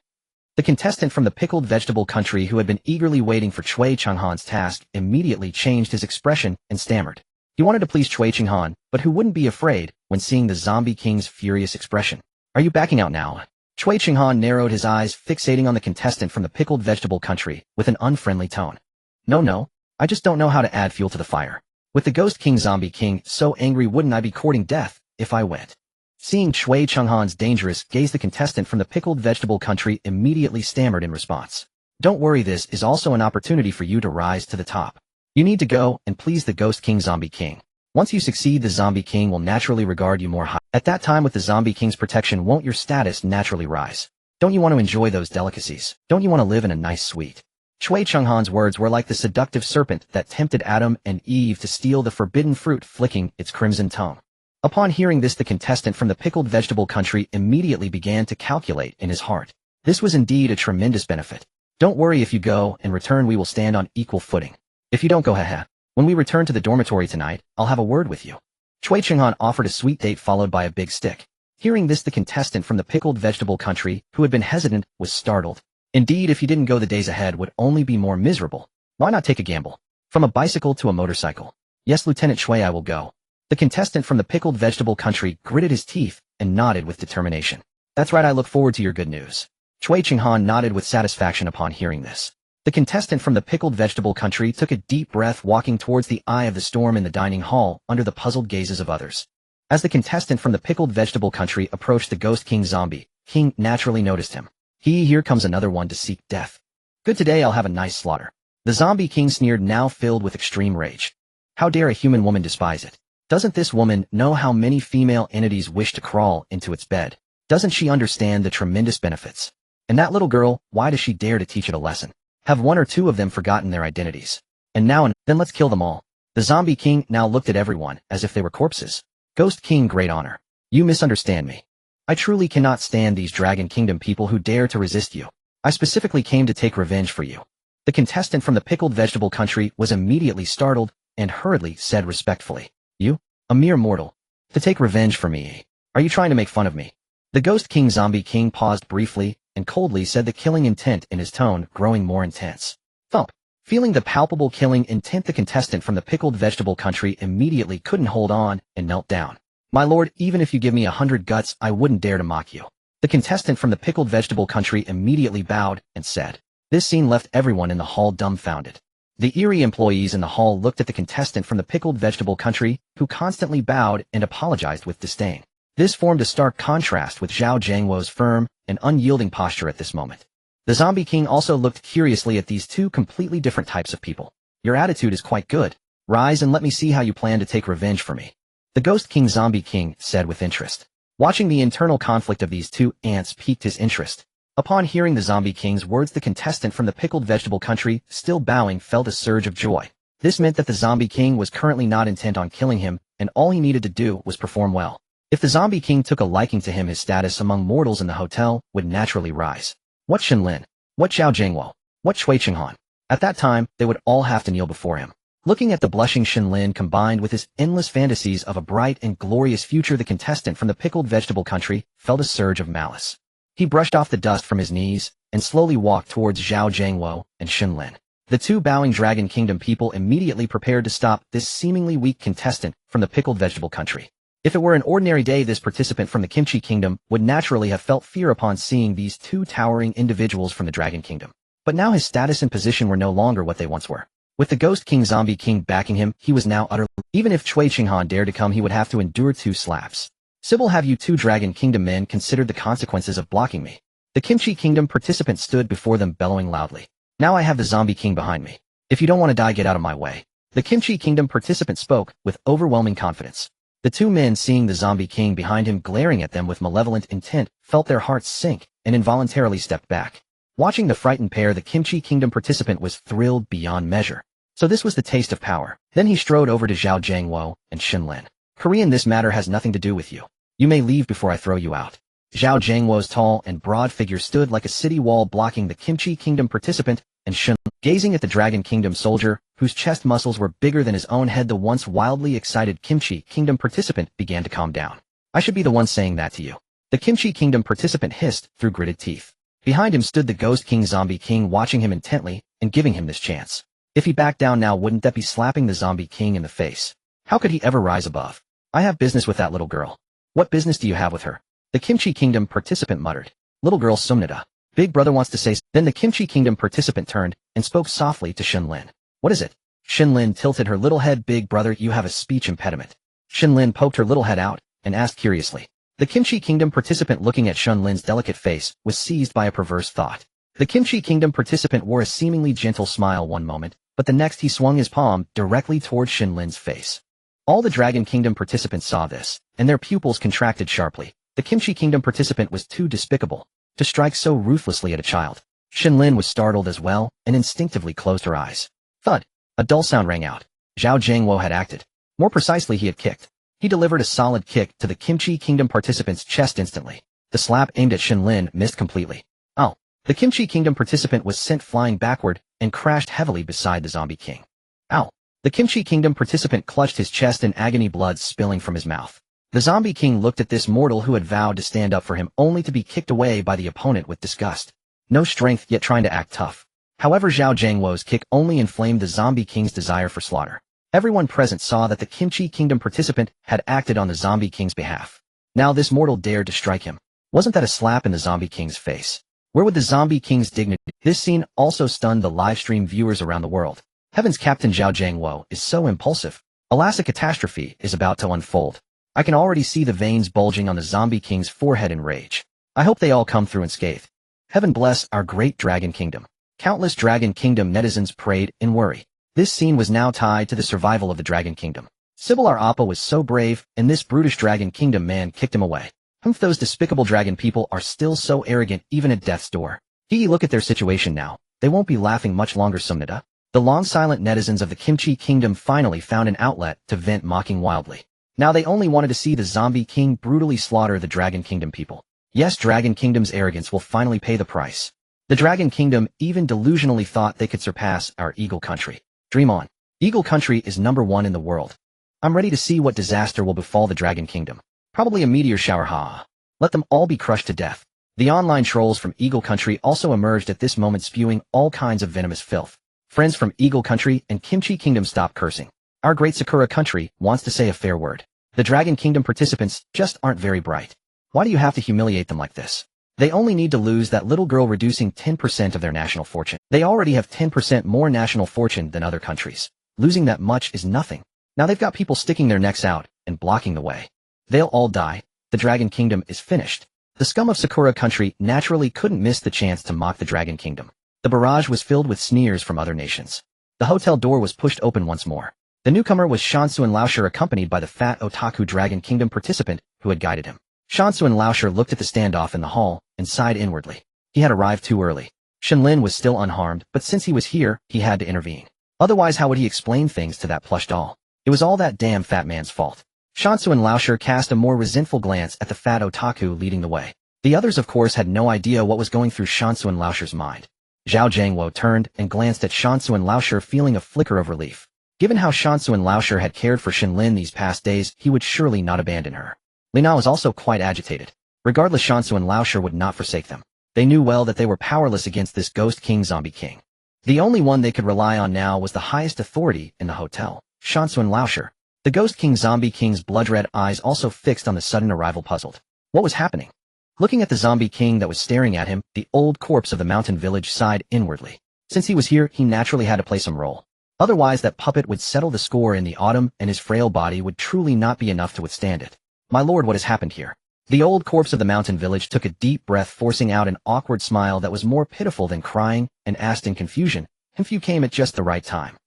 The contestant from the pickled vegetable country, who had been eagerly waiting for Chui Chenghan's task, immediately changed his expression and stammered. He wanted to please Chui Chenghan, but who wouldn't be afraid when seeing the Zombie King's furious expression? Are you backing out now? Chui Chenghan narrowed his eyes, fixating on the contestant from the pickled vegetable country with an unfriendly tone. No, I just don't know how to add fuel to the fire. With the Ghost King Zombie King so angry, wouldn't I be courting death if I went? Seeing Chui Chenghan's dangerous gaze, the contestant from the pickled vegetable country immediately stammered in response. Don't worry, this is also an opportunity for you to rise to the top. You need to go and please the Ghost King Zombie King. Once you succeed, the Zombie King will naturally regard you more high. At that time, with the Zombie King's protection, won't your status naturally rise? Don't you want to enjoy those delicacies? Don't you want to live in a nice suite? Chui Chenghan's words were like the seductive serpent that tempted Adam and Eve to steal the forbidden fruit, flicking its crimson tongue. Upon hearing this, the contestant from the pickled vegetable country immediately began to calculate in his heart. This was indeed a tremendous benefit. Don't worry, if you go and return, we will stand on equal footing. If you don't go, haha. When we return to the dormitory tonight, I'll have a word with you. Chui Chenghan offered a sweet date followed by a big stick. Hearing this, the contestant from the pickled vegetable country, who had been hesitant, was startled. Indeed, if he didn't go, the days ahead would only be more miserable. Why not take a gamble? From a bicycle to a motorcycle. Yes, Lieutenant Chui, I will go. The contestant from the pickled vegetable country gritted his teeth and nodded with determination. That's right, I look forward to your good news. Chui Chenghan nodded with satisfaction upon hearing this. The contestant from the pickled vegetable country took a deep breath, walking towards the eye of the storm in the dining hall under the puzzled gazes of others. As the contestant from the pickled vegetable country approached, the Ghost King Zombie King naturally noticed him. Here comes another one to seek death. Good, today I'll have a nice slaughter. The Zombie King sneered, now filled with extreme rage. How dare a human woman despise it? Doesn't this woman know how many female entities wish to crawl into its bed? Doesn't she understand the tremendous benefits? And that little girl, why does she dare to teach it a lesson? Have one or two of them forgotten their identities? And now then let's kill them all. The Zombie King now looked at everyone as if they were corpses. Ghost King, great honor. You misunderstand me. I truly cannot stand these Dragon Kingdom people who dare to resist you. I specifically came to take revenge for you. The contestant from the pickled vegetable country was immediately startled and hurriedly said respectfully. You? A mere mortal. To take revenge for me? Are you trying to make fun of me? The Ghost King Zombie King paused briefly and coldly said, the killing intent in his tone growing more intense. Thump. Feeling the palpable killing intent, the contestant from the pickled vegetable country immediately couldn't hold on and knelt down. My lord, even if you give me 100 guts, I wouldn't dare to mock you. The contestant from the pickled vegetable country immediately bowed and said. This scene left everyone in the hall dumbfounded. The eerie employees in the hall looked at the contestant from the pickled vegetable country, who constantly bowed and apologized with disdain. This formed a stark contrast with Zhao Jiangwo's firm and unyielding posture at this moment. The Zombie King also looked curiously at these two completely different types of people. Your attitude is quite good. Rise and let me see how you plan to take revenge for me. The Ghost King Zombie King said with interest. Watching the internal conflict of these two ants piqued his interest. Upon hearing the Zombie King's words, the contestant from the pickled vegetable country, still bowing, felt a surge of joy. This meant that the Zombie King was currently not intent on killing him, and all he needed to do was perform well. If the Zombie King took a liking to him, his status among mortals in the hotel would naturally rise. What Shen Lin? What Zhao Jiangwo? What Chui Chenghan? At that time, they would all have to kneel before him. Looking at the blushing Shen Lin combined with his endless fantasies of a bright and glorious future, the contestant from the pickled vegetable country felt a surge of malice. He brushed off the dust from his knees and slowly walked towards Zhao Jiangwo and Shen Lin. The two bowing Dragon Kingdom people immediately prepared to stop this seemingly weak contestant from the pickled vegetable country. If it were an ordinary day, this participant from the Kimchi Kingdom would naturally have felt fear upon seeing these two towering individuals from the Dragon Kingdom. But now his status and position were no longer what they once were. With the Ghost King Zombie King backing him, he was now utterly... Even if Chui Qinghan dared to come, he would have to endure 2 slaps. Sybil, have you 2 Dragon Kingdom men considered the consequences of blocking me? The Kimchi Kingdom participant stood before them bellowing loudly. Now I have the Zombie King behind me. If you don't want to die, get out of my way. The Kimchi Kingdom participant spoke with overwhelming confidence. The 2 men, seeing the Zombie King behind him glaring at them with malevolent intent, felt their hearts sink and involuntarily stepped back. Watching the frightened pair, the Kimchi Kingdom participant was thrilled beyond measure. So this was the taste of power. Then he strode over to Zhao Jiangwo and Shen Lin. Korean, this matter has nothing to do with you. You may leave before I throw you out. Zhao Jiangwo's tall and broad figure stood like a city wall blocking the Kimchi Kingdom participant and Shen Lin. Gazing at the Dragon Kingdom soldier, whose chest muscles were bigger than his own head, the once wildly excited Kimchi Kingdom participant began to calm down. I should be the one saying that to you. The Kimchi Kingdom participant hissed through gritted teeth. Behind him stood the Ghost King Zombie King, watching him intently and giving him this chance. If he backed down now, wouldn't that be slapping the Zombie King in the face? How could he ever rise above? I have business with that little girl. What business do you have with her? The Kimchi Kingdom participant muttered. Little girl Sumnida. Big brother wants to say. Then the Kimchi Kingdom participant turned and spoke softly to Shen Lin. What is it? Shen Lin tilted her little head. Big brother, you have a speech impediment. Shen Lin poked her little head out and asked curiously. The Kimchi Kingdom participant, looking at Shen Lin's delicate face, was seized by a perverse thought. The Kimchi Kingdom participant wore a seemingly gentle smile one moment, but the next he swung his palm directly toward Shen Lin's face. All the Dragon Kingdom participants saw this, and their pupils contracted sharply. The Kimchi Kingdom participant was too despicable to strike so ruthlessly at a child. Shen Lin was startled as well, and instinctively closed her eyes. Thud! A dull sound rang out. Zhao Jiangwo had acted. More precisely, he had kicked. He delivered a solid kick to the Kimchi Kingdom participant's chest instantly. The slap aimed at Shen Lin missed completely. Ow! The Kimchi Kingdom participant was sent flying backward and crashed heavily beside the Zombie King. Ow! The Kimchi Kingdom participant clutched his chest in agony, blood spilling from his mouth. The Zombie King looked at this mortal who had vowed to stand up for him, only to be kicked away by the opponent with disgust. No strength, yet trying to act tough. However, Zhao Jiangwo's kick only inflamed the Zombie King's desire for slaughter. Everyone present saw that the Kimchi Kingdom participant had acted on the Zombie King's behalf. Now this mortal dared to strike him. Wasn't that a slap in the Zombie King's face? Where would the Zombie King's dignity? This scene also stunned the livestream viewers around the world. Heavens, Captain Zhao Jiangwo is so impulsive. Alas, a catastrophe is about to unfold. I can already see the veins bulging on the Zombie King's forehead in rage. I hope they all come through unscathed. Heaven bless our great Dragon Kingdom. Countless Dragon Kingdom netizens prayed in worry. This scene was now tied to the survival of the Dragon Kingdom. Sybil, our Appa, was so brave, and this brutish Dragon Kingdom man kicked him away. Those despicable dragon people are still so arrogant even at death's door. Look at their situation now. They won't be laughing much longer, Sumnida. The long-silent netizens of the Kimchi Kingdom finally found an outlet to vent, mocking wildly. Now they only wanted to see the Zombie King brutally slaughter the Dragon Kingdom people. Yes, Dragon Kingdom's arrogance will finally pay the price. The Dragon Kingdom even delusionally thought they could surpass our Eagle Country. Dream on. Eagle Country is #1 in the world. I'm ready to see what disaster will befall the Dragon Kingdom. Probably a meteor shower, ha. Let them all be crushed to death. The online trolls from Eagle Country also emerged at this moment, spewing all kinds of venomous filth. Friends from Eagle Country and Kimchi Kingdom, stop cursing. Our great Sakura Country wants to say a fair word. The Dragon Kingdom participants just aren't very bright. Why do you have to humiliate them like this? They only need to lose that little girl, reducing 10% of their national fortune. They already have 10% more national fortune than other countries. Losing that much is nothing. Now they've got people sticking their necks out and blocking the way. They'll all die. The Dragon Kingdom is finished. The scum of Sakura Country naturally couldn't miss the chance to mock the Dragon Kingdom. The barrage was filled with sneers from other nations. The hotel door was pushed open once more. The newcomer was Shansu and Laosher, accompanied by the fat otaku Dragon Kingdom participant who had guided him. Shansu and Laosher looked at the standoff in the hall and sighed inwardly. He had arrived too early. Shen Lin was still unharmed, but since he was here, he had to intervene. Otherwise, how would he explain things to that plush doll? It was all that damn fat man's fault. Shansu and Laosher cast a more resentful glance at the fat otaku leading the way. The others, of course, had no idea what was going through Shansu and Laosher's mind. Zhao Jiangwo turned and glanced at Shansu and Laosher, feeling a flicker of relief. Given how Shansu and Laosher had cared for Shen Lin these past days, he would surely not abandon her. Lina was also quite agitated. Regardless, Shansu and Laosher would not forsake them. They knew well that they were powerless against this Ghost King Zombie King. The only one they could rely on now was the highest authority in the hotel, Shansu and Laosher. The Ghost King Zombie King's blood-red eyes also fixed on the sudden arrival, puzzled. What was happening? Looking at the zombie king that was staring at him, the old corpse of the mountain village sighed inwardly. Since he was here, he naturally had to play some role. Otherwise, that puppet would settle the score in the autumn, and his frail body would truly not be enough to withstand it. My lord, what has happened here? The old corpse of the mountain village took a deep breath, forcing out an awkward smile that was more pitiful than crying, and asked in confusion, if you came at just the right time.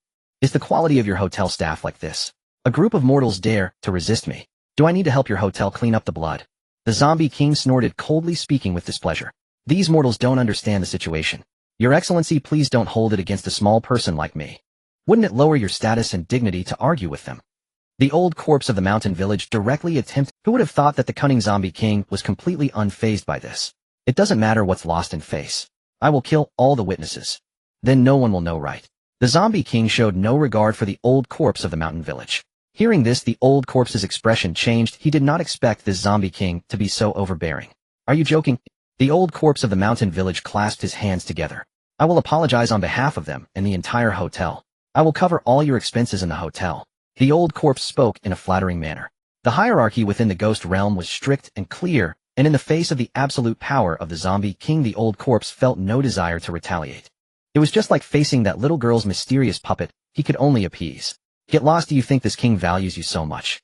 Is the quality of your hotel staff like this? A group of mortals dare to resist me. Do I need to help your hotel clean up the blood? The zombie king snorted, coldly speaking with displeasure. These mortals don't understand the situation. Your Excellency, please don't hold it against a small person like me. Wouldn't it lower your status and dignity to argue with them? The old corpse of the mountain village directly attempted. Who would have thought that the cunning zombie king was completely unfazed by this? It doesn't matter what's lost in face. I will kill all the witnesses. Then no one will know, right? The zombie king showed no regard for the old corpse of the mountain village. Hearing this, the old corpse's expression changed. He did not expect this zombie king to be so overbearing. Are you joking? The old corpse of the mountain village clasped his hands together. I will apologize on behalf of them and the entire hotel. I will cover all your expenses in the hotel. The old corpse spoke in a flattering manner. The hierarchy within the ghost realm was strict and clear, and in the face of the absolute power of the zombie king, the old corpse felt no desire to retaliate. It was just like facing that little girl's mysterious puppet. He could only appease. Get lost. Do you think this king values you so much?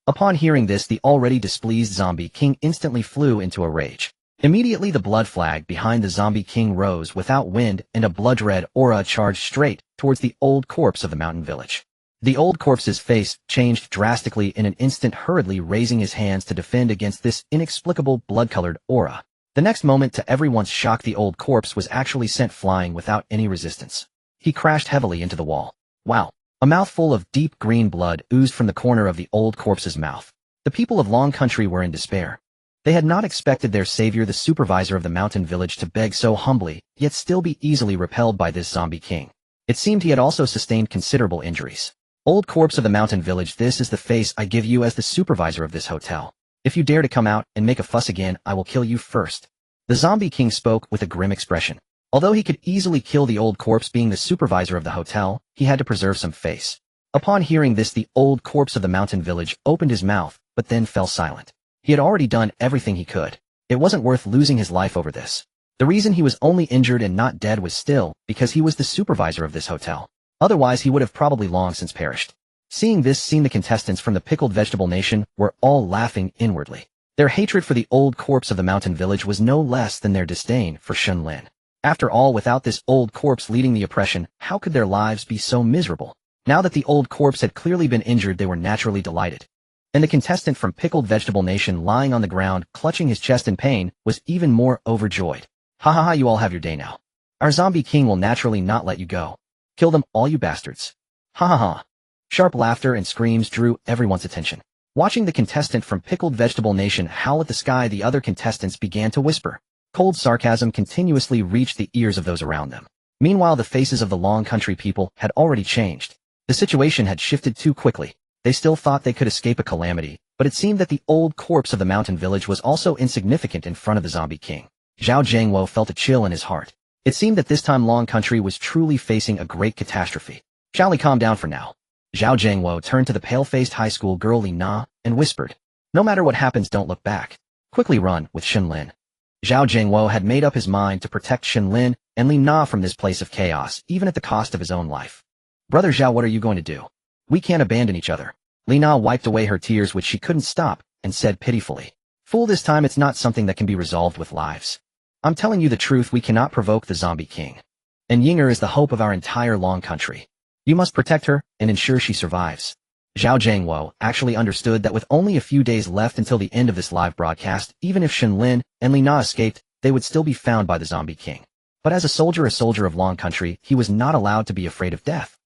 Upon hearing this, the already displeased zombie king instantly flew into a rage. Immediately, the blood flag behind the zombie king rose without wind, and a blood-red aura charged straight towards the old corpse of the mountain village. The old corpse's face changed drastically in an instant, hurriedly raising his hands to defend against this inexplicable blood-colored aura. The next moment, to everyone's shock, the old corpse was actually sent flying without any resistance. He crashed heavily into the wall. Wow! A mouthful of deep green blood oozed from the corner of the old corpse's mouth. The people of Long Country were in despair. They had not expected their savior, the supervisor of the mountain village, to beg so humbly, yet still be easily repelled by this zombie king. It seemed he had also sustained considerable injuries. Old corpse of the mountain village, this is the face I give you as the supervisor of this hotel. If you dare to come out and make a fuss again, I will kill you first. The zombie king spoke with a grim expression. Although he could easily kill the old corpse, being the supervisor of the hotel, he had to preserve some face. Upon hearing this, the old corpse of the mountain village opened his mouth, but then fell silent. He had already done everything he could. It wasn't worth losing his life over this. The reason he was only injured and not dead was still because he was the supervisor of this hotel. Otherwise, he would have probably long since perished. Seeing this scene, the contestants from the Pickled Vegetable Nation were all laughing inwardly. Their hatred for the old corpse of the mountain village was no less than their disdain for Shen Lin. After all, without this old corpse leading the oppression, how could their lives be so miserable? Now that the old corpse had clearly been injured, they were naturally delighted. And the contestant from Pickled Vegetable Nation, lying on the ground, clutching his chest in pain, was even more overjoyed. Ha ha ha, you all have your day now. Our zombie king will naturally not let you go. Kill them all, you bastards. Ha ha ha. Sharp laughter and screams drew everyone's attention. Watching the contestant from Pickled Vegetable Nation howl at the sky, the other contestants began to whisper. Cold sarcasm continuously reached the ears of those around them. Meanwhile, the faces of the Long Country people had already changed. The situation had shifted too quickly. They still thought they could escape a calamity, but it seemed that the old corpse of the mountain village was also insignificant in front of the zombie king. Zhao Jiangwo felt a chill in his heart. It seemed that this time Long Country was truly facing a great catastrophe. Shall we calm down for now? Zhao Jiangwo turned to the pale-faced high school girl Li Na and whispered, no matter what happens, don't look back. Quickly run with Shen Lin. Zhao Jiangwo had made up his mind to protect Shen Lin and Li Na from this place of chaos, even at the cost of his own life. Brother Zhao, what are you going to do? We can't abandon each other. Li Na wiped away her tears, which she couldn't stop, and said pitifully, fool, this time it's not something that can be resolved with lives. I'm telling you the truth, we cannot provoke the zombie king. And Yinger is the hope of our entire Long Country. You must protect her and ensure she survives. Zhao Jiangwo actually understood that with only a few days left until the end of this live broadcast, even if Shen Lin and Li Na escaped, they would still be found by the zombie king. But as a soldier of Long Country, he was not allowed to be afraid of death.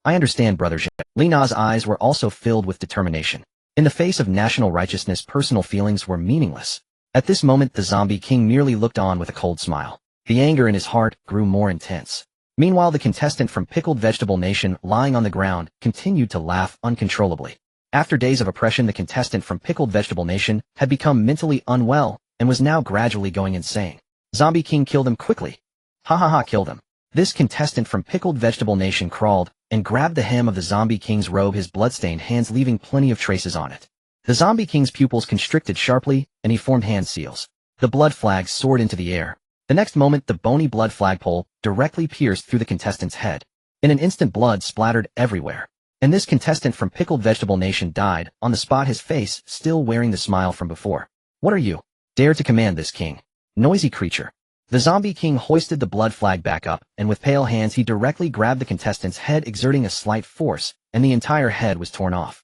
I understand, Brother Zhao. Li Na's eyes were also filled with determination. In the face of national righteousness, personal feelings were meaningless. At this moment, the zombie king merely looked on with a cold smile. The anger in his heart grew more intense. Meanwhile, the contestant from Pickled Vegetable Nation, lying on the ground, continued to laugh uncontrollably. After days of oppression, the contestant from Pickled Vegetable Nation had become mentally unwell and was now gradually going insane. Zombie king, kill them quickly. Ha ha ha, kill them. This contestant from Pickled Vegetable Nation crawled and grabbed the hem of the zombie king's robe, his bloodstained hands leaving plenty of traces on it. The zombie king's pupils constricted sharply, and he formed hand seals. The blood flag soared into the air. The next moment, the bony blood flagpole directly pierced through the contestant's head. In an instant, blood splattered everywhere. And this contestant from Pickled Vegetable Nation died on the spot, his face still wearing the smile from before. What are you? Dare to command this king? Noisy creature. The zombie king hoisted the blood flag back up, and with pale hands he directly grabbed the contestant's head, exerting a slight force, and the entire head was torn off.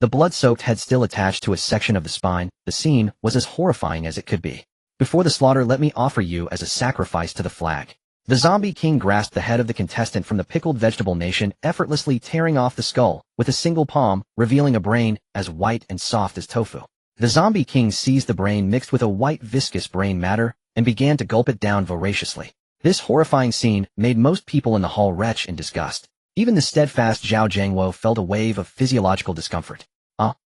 The blood-soaked head still attached to a section of the spine. The scene was as horrifying as it could be. Before the slaughter, let me offer you as a sacrifice to the flag. The zombie king grasped the head of the contestant from the Pickled Vegetable Nation, effortlessly tearing off the skull with a single palm, revealing a brain as white and soft as tofu. The zombie king seized the brain mixed with a white viscous brain matter and began to gulp it down voraciously. This horrifying scene made most people in the hall retch in disgust. Even the steadfast Zhao Jiangwo felt a wave of physiological discomfort.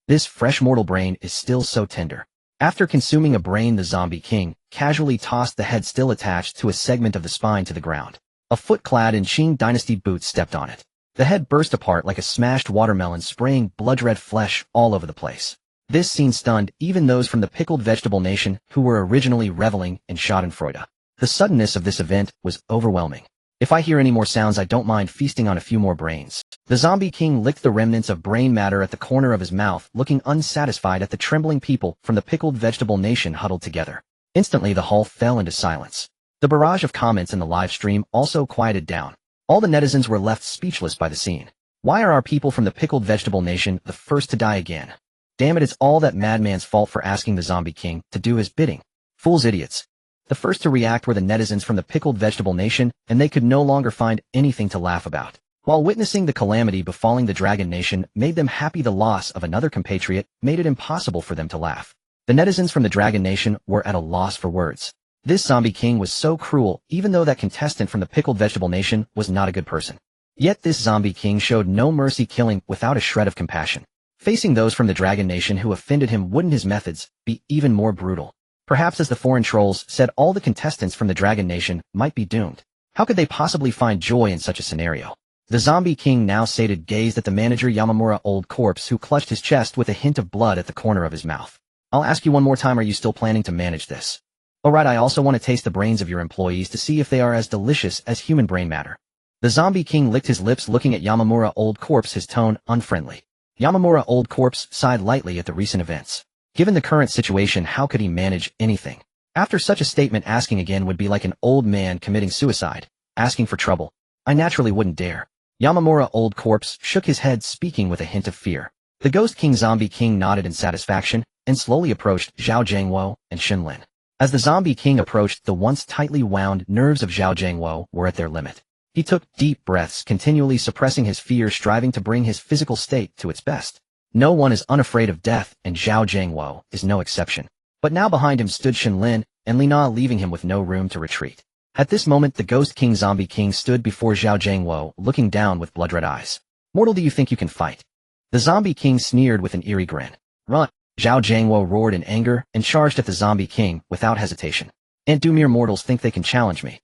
This fresh mortal brain is still so tender. After consuming a brain, the zombie king casually tossed the head still attached to a segment of the spine to the ground. A foot clad in Qing dynasty boots stepped on it. The head burst apart like a smashed watermelon, spraying blood-red flesh all over the place. This scene stunned even those from the Pickled Vegetable Nation who were originally reveling in schadenfreude. The suddenness of this event was overwhelming. If I hear any more sounds, I don't mind feasting on a few more brains. The zombie king licked the remnants of brain matter at the corner of his mouth, looking unsatisfied at the trembling people from the Pickled Vegetable Nation huddled together. Instantly, the hall fell into silence. The barrage of comments in the live stream also quieted down. All the netizens were left speechless by the scene. Why are our people from the Pickled Vegetable Nation the first to die again? Damn it, it's all that madman's fault for asking the zombie king to do his bidding. Fools, idiots. The first to react were the netizens from the Pickled Vegetable Nation, and they could no longer find anything to laugh about. While witnessing the calamity befalling the Dragon Nation made them happy, the loss of another compatriot made it impossible for them to laugh. The netizens from the Dragon Nation were at a loss for words. This zombie king was so cruel, even though that contestant from the Pickled Vegetable Nation was not a good person. Yet this zombie king showed no mercy, killing without a shred of compassion. Facing those from the Dragon Nation who offended him, wouldn't his methods be even more brutal? Perhaps, as the foreign trolls said, all the contestants from the Dragon Nation might be doomed. How could they possibly find joy in such a scenario? The zombie king, now sated, gazed at the manager Yamamura Old Corpse, who clutched his chest with a hint of blood at the corner of his mouth. I'll ask you one more time, are you still planning to manage this? Alright, I also want to taste the brains of your employees to see if they are as delicious as human brain matter. The zombie king licked his lips, looking at Yamamura Old Corpse, his tone unfriendly. Yamamura Old Corpse sighed lightly at the recent events. Given the current situation, how could he manage anything? After such a statement, asking again would be like an old man committing suicide, asking for trouble. I naturally wouldn't dare. Yamamura Old Corpse shook his head, speaking with a hint of fear. The Ghost King Zombie King nodded in satisfaction and slowly approached Zhao Jiangwo and Shen Lin. As the Zombie King approached, the once tightly wound nerves of Zhao Jiangwo were at their limit. He took deep breaths, continually suppressing his fear, striving to bring his physical state to its best. No one is unafraid of death, and Zhao Jiangwo is no exception. But now behind him stood Shen Lin and Lina, leaving him with no room to retreat. At this moment, the Ghost King Zombie King stood before Zhao Jiangwo, looking down with blood-red eyes. Mortal, do you think you can fight? The Zombie King sneered with an eerie grin. Run! Zhao Jiangwo roared in anger and charged at the Zombie King without hesitation. And do mere mortals think they can challenge me?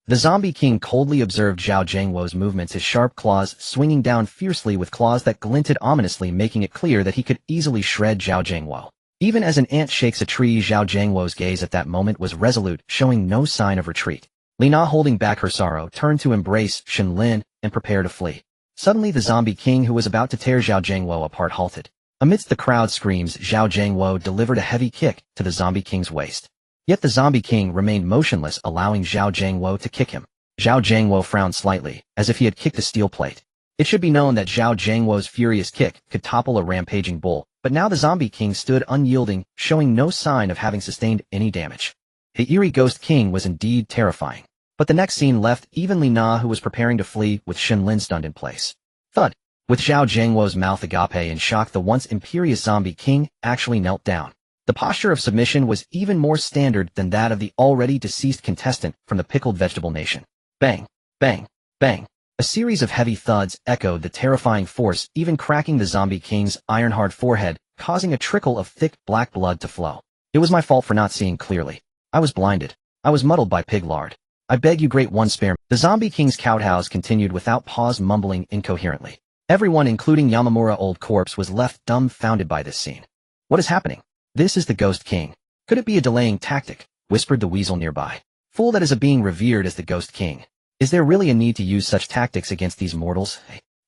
The Zombie King coldly observed Zhao Jiangwo's movements, his sharp claws swinging down fiercely with claws that glinted ominously, making it clear that he could easily shred Zhao Jiangwo. Even as an ant shakes a tree, Zhao Jiangwo's gaze at that moment was resolute, showing no sign of retreat. Lina, holding back her sorrow, turned to embrace Shen Lin and prepare to flee. Suddenly, the Zombie King, who was about to tear Zhao Jiangwo apart, halted. Amidst the crowd screams, Zhao Jiangwo delivered a heavy kick to the Zombie King's waist. Yet the Zombie King remained motionless, allowing Zhao Jiangwo to kick him. Zhao Jiangwo frowned slightly, as if he had kicked a steel plate. It should be known that Zhao Jiangwo's furious kick could topple a rampaging bull, but now the Zombie King stood unyielding, showing no sign of having sustained any damage. The eerie Ghost King was indeed terrifying. But the next scene left even Lina, who was preparing to flee, with Shen Lin stunned in place. Thud! With Zhao Jiangwo's mouth agape in shock, the once imperious Zombie King actually knelt down. The posture of submission was even more standard than that of the already deceased contestant from the Pickled Vegetable Nation. Bang! Bang! Bang! A series of heavy thuds echoed the terrifying force, even cracking the Zombie King's iron-hard forehead, causing a trickle of thick black blood to flow. It was my fault for not seeing clearly. I was blinded. I was muddled by pig lard. I beg you, Great One, spare me. The Zombie King's kowtows continued without pause, mumbling incoherently. Everyone, including Yamamura Old Corpse, was left dumbfounded by this scene. What is happening? This is the Ghost King. Could it be a delaying tactic? whispered the weasel nearby. Fool that is a being revered as the Ghost King. Is there really a need to use such tactics against these mortals?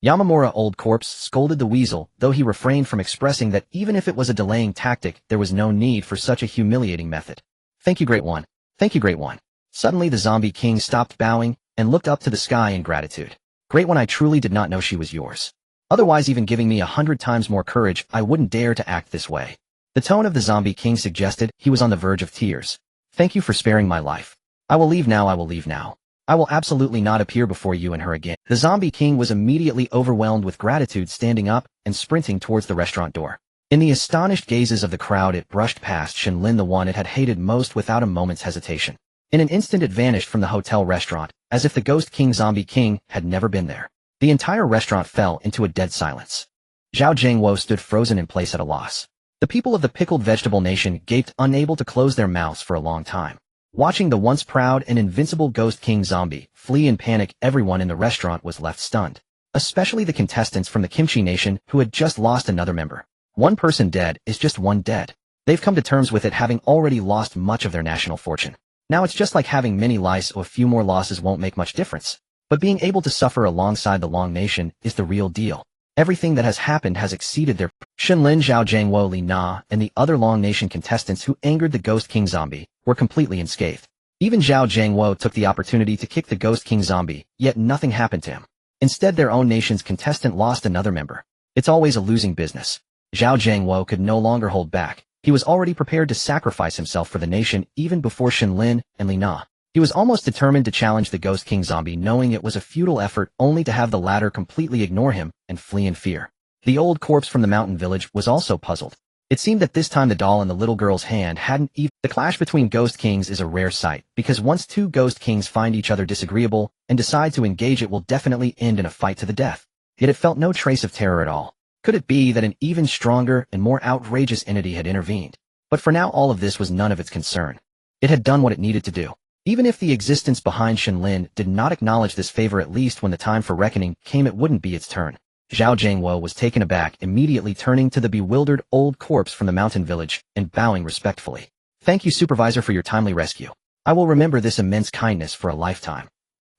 Yamamura Old Corpse scolded the weasel, though he refrained from expressing that even if it was a delaying tactic, there was no need for such a humiliating method. Thank you, Great One. Thank you, Great One. Suddenly the zombie king stopped bowing and looked up to the sky in gratitude. Great One, I truly did not know she was yours. Otherwise, even giving me 100 times more courage, I wouldn't dare to act this way. The tone of the zombie king suggested he was on the verge of tears. Thank you for sparing my life. I will leave now, I will leave now. I will absolutely not appear before you and her again. The zombie king was immediately overwhelmed with gratitude, standing up and sprinting towards the restaurant door. In the astonished gazes of the crowd, it brushed past Shen Lin, the one it had hated most, without a moment's hesitation. In an instant it vanished from the hotel restaurant, as if the Ghost King zombie king had never been there. The entire restaurant fell into a dead silence. Zhao Jiangwo stood frozen in place at a loss. The people of the pickled vegetable nation gaped, unable to close their mouths for a long time. Watching the once proud and invincible Ghost King zombie flee in panic, everyone in the restaurant was left stunned. Especially the contestants from the Kimchi Nation who had just lost another member. One person dead is just one dead. They've come to terms with it, having already lost much of their national fortune. Now it's just like having many lives, or a few more losses won't make much difference. But being able to suffer alongside the Long Nation is the real deal. Everything that has happened has exceeded their Shen Lin, Zhao Jiangwo, Li Na, and the other Long Nation contestants who angered the Ghost King zombie were completely unscathed. Even Zhao Jiangwo took the opportunity to kick the Ghost King zombie, yet nothing happened to him. Instead, their own nation's contestant lost another member. It's always a losing business. Zhao Jiangwo could no longer hold back. He was already prepared to sacrifice himself for the nation even before Shen Lin and Li Na. He was almost determined to challenge the Ghost King zombie, knowing it was a futile effort, only to have the latter completely ignore him and flee in fear. The old corpse from the mountain village was also puzzled. It seemed that this time the doll in the little girl's hand hadn't even... The clash between Ghost Kings is a rare sight, because once two Ghost Kings find each other disagreeable and decide to engage, it will definitely end in a fight to the death. Yet it felt no trace of terror at all. Could it be that an even stronger and more outrageous entity had intervened? But for now, all of this was none of its concern. It had done what it needed to do. Even if the existence behind Shen Lin did not acknowledge this favor, at least when the time for reckoning came, it wouldn't be its turn. Zhao Jiangwo was taken aback, immediately turning to the bewildered old corpse from the mountain village and bowing respectfully. Thank you, Supervisor, for your timely rescue. I will remember this immense kindness for a lifetime.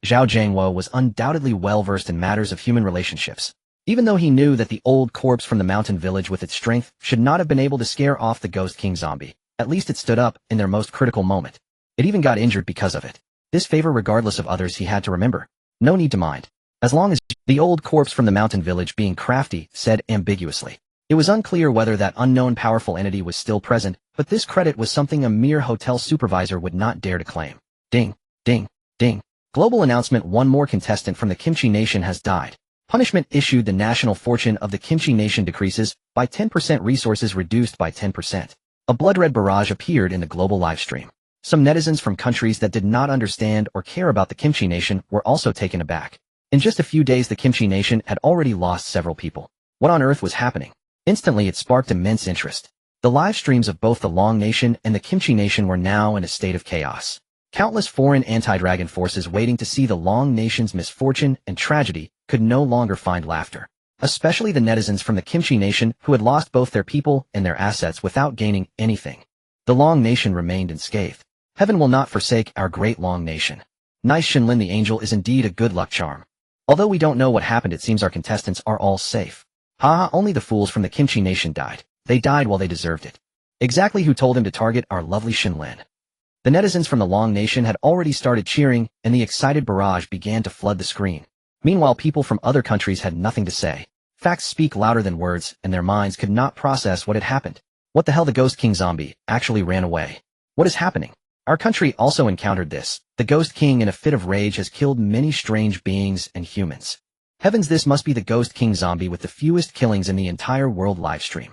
Zhao Jiangwo was undoubtedly well-versed in matters of human relationships. Even though he knew that the old corpse from the mountain village with its strength should not have been able to scare off the Ghost King zombie, at least it stood up in their most critical moment. It even got injured because of it. This favor, regardless of others, he had to remember. No need to mind. As long as the old corpse from the mountain village, being crafty, said ambiguously. It was unclear whether that unknown powerful entity was still present, but this credit was something a mere hotel supervisor would not dare to claim. Ding, ding, ding. Global announcement: one more contestant from the Kimchi Nation has died. Punishment issued: the national fortune of the Kimchi Nation decreases by 10%, resources reduced by 10%. A blood-red barrage appeared in the global livestream. Some netizens from countries that did not understand or care about the Kimchi Nation were also taken aback. In just a few days, the Kimchi Nation had already lost several people. What on earth was happening? Instantly, it sparked immense interest. The live streams of both the Long Nation and the Kimchi Nation were now in a state of chaos. Countless foreign anti-dragon forces waiting to see the Long Nation's misfortune and tragedy could no longer find laughter. Especially the netizens from the Kimchi Nation who had lost both their people and their assets without gaining anything. The Long Nation remained unscathed. Heaven will not forsake our great Long Nation. Nice. Shen Lin the angel is indeed a good luck charm. Although we don't know what happened, it seems our contestants are all safe. Haha, only the fools from the Kimchi Nation died. They died while they deserved it. Exactly who told him to target our lovely Shen Lin? The netizens from the Long Nation had already started cheering, and the excited barrage began to flood the screen. Meanwhile, people from other countries had nothing to say. Facts speak louder than words, and their minds could not process what had happened. What the hell? The Ghost King zombie actually ran away. What is happening? Our country also encountered this. The Ghost King, in a fit of rage, has killed many strange beings and humans. Heavens, this must be the Ghost King zombie with the fewest killings in the entire world livestream.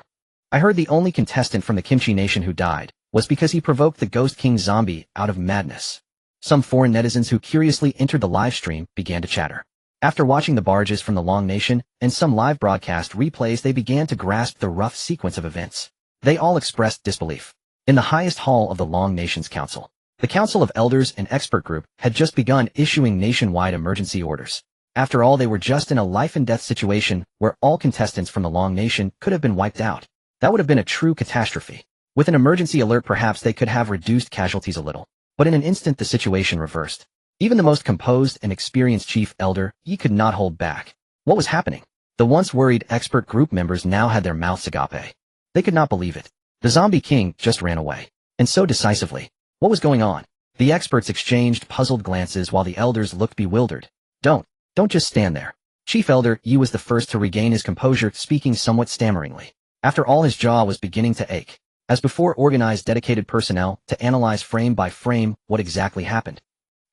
I heard the only contestant from the Kimchi Nation who died was because he provoked the Ghost King zombie out of madness. Some foreign netizens who curiously entered the livestream began to chatter. After watching the barges from the Long Nation and some live broadcast replays, they began to grasp the rough sequence of events. They all expressed disbelief. In the highest hall of the Long Nation's Council, the Council of Elders and Expert Group had just begun issuing nationwide emergency orders. After all, they were just in a life-and-death situation where all contestants from the Long Nation could have been wiped out. That would have been a true catastrophe. With an emergency alert perhaps they could have reduced casualties a little. But in an instant the situation reversed. Even the most composed and experienced chief elder, he could not hold back. What was happening? The once worried expert group members now had their mouths agape. They could not believe it. The zombie king just ran away. And so decisively. What was going on? The experts exchanged puzzled glances while the elders looked bewildered. Don't just stand there. Chief Elder Yi was the first to regain his composure, speaking somewhat stammeringly. After all, his jaw was beginning to ache. As before, organized dedicated personnel to analyze frame by frame what exactly happened.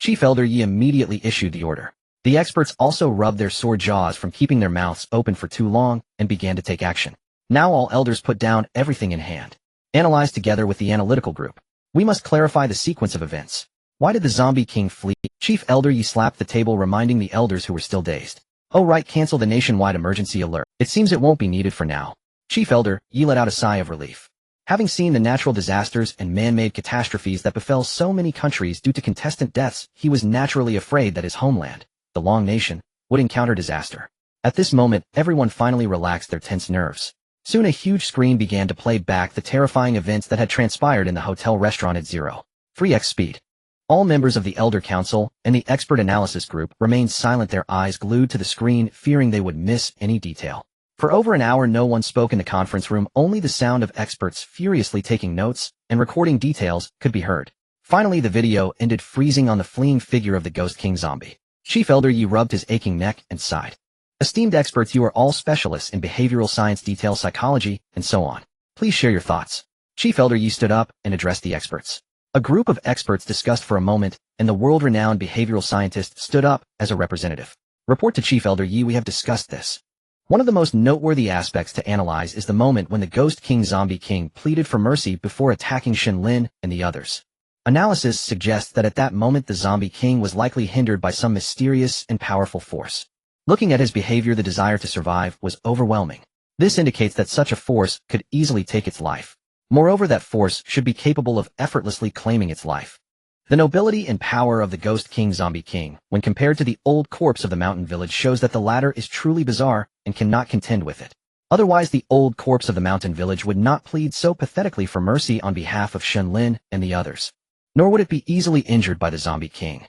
Chief Elder Yi immediately issued the order. The experts also rubbed their sore jaws from keeping their mouths open for too long and began to take action. Now all elders put down everything in hand. Analyze together with the analytical group. We must clarify the sequence of events. Why did the zombie king flee? Chief Elder Yi slapped the table, reminding the elders who were still dazed. Oh right, cancel the nationwide emergency alert. It seems it won't be needed for now. Chief Elder Yi let out a sigh of relief. Having seen the natural disasters and man-made catastrophes that befell so many countries due to contestant deaths, he was naturally afraid that his homeland, the Long Nation, would encounter disaster. At this moment, everyone finally relaxed their tense nerves. Soon a huge screen began to play back the terrifying events that had transpired in the hotel restaurant at 3x speed. All members of the Elder Council and the expert analysis group remained silent, their eyes glued to the screen, fearing they would miss any detail. For over an hour no one spoke in the conference room, only the sound of experts furiously taking notes and recording details could be heard. Finally the video ended, freezing on the fleeing figure of the Ghost King zombie. Chief Elder Yi rubbed his aching neck and sighed. Esteemed experts, you are all specialists in behavioral science, detail psychology, and so on. Please share your thoughts. Chief Elder Yi stood up and addressed the experts. A group of experts discussed for a moment, and the world-renowned behavioral scientist stood up as a representative. Report to Chief Elder Yi, we have discussed this. One of the most noteworthy aspects to analyze is the moment when the Ghost King Zombie King pleaded for mercy before attacking Shen Lin and the others. Analysis suggests that at that moment the Zombie King was likely hindered by some mysterious and powerful force. Looking at his behavior, the desire to survive was overwhelming. This indicates that such a force could easily take its life. Moreover, that force should be capable of effortlessly claiming its life. The nobility and power of the Ghost King Zombie King, when compared to the old corpse of the mountain village, shows that the latter is truly bizarre and cannot contend with it. Otherwise, the old corpse of the mountain village would not plead so pathetically for mercy on behalf of Shen Lin and the others. Nor would it be easily injured by the Zombie King.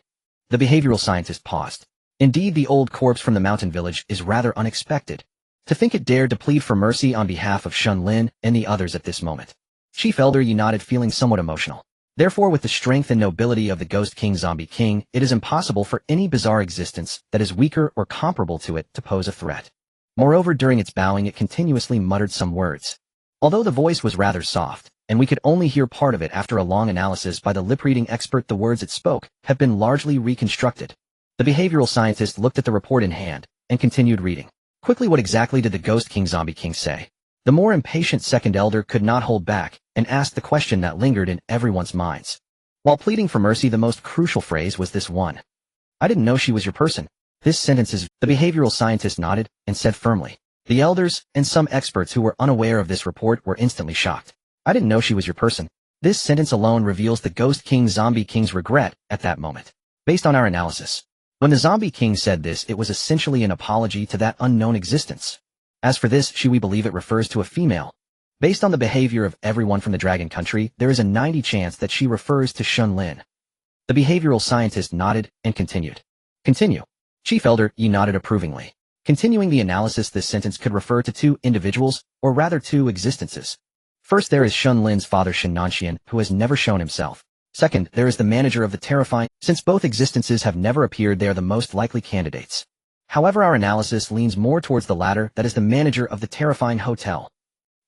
The behavioral scientist paused. Indeed, the old corpse from the mountain village is rather unexpected. To think it dared to plead for mercy on behalf of Shen Lin and the others at this moment. Chief Elder Yi nodded, feeling somewhat emotional. Therefore, with the strength and nobility of the Ghost King Zombie King, it is impossible for any bizarre existence that is weaker or comparable to it to pose a threat. Moreover, during its bowing it continuously muttered some words. Although the voice was rather soft, and we could only hear part of it after a long analysis by the lip-reading expert, the words it spoke have been largely reconstructed. The behavioral scientist looked at the report in hand and continued reading. Quickly, what exactly did the Ghost King Zombie King say? The more impatient second elder could not hold back and asked the question that lingered in everyone's minds. While pleading for mercy, the most crucial phrase was this one. I didn't know she was your person. This sentence is... The behavioral scientist nodded and said firmly. The elders and some experts who were unaware of this report were instantly shocked. I didn't know she was your person. This sentence alone reveals the Ghost King Zombie King's regret at that moment. Based on our analysis, when the Zombie King said this, it was essentially an apology to that unknown existence. As for this she, we believe it refers to a female. Based on the behavior of everyone from the Dragon Country, there is a 90% chance that she refers to Shen Lin. The behavioral scientist nodded and continued. Continue. Chief Elder Yi nodded approvingly. Continuing the analysis, this sentence could refer to two individuals, or rather two existences. First, there is Shen Lin's father Shen Nanyan, who has never shown himself. Second, there is the manager of the terrifying. Since both existences have never appeared, they are the most likely candidates. However, our analysis leans more towards the latter, that is the manager of the terrifying hotel.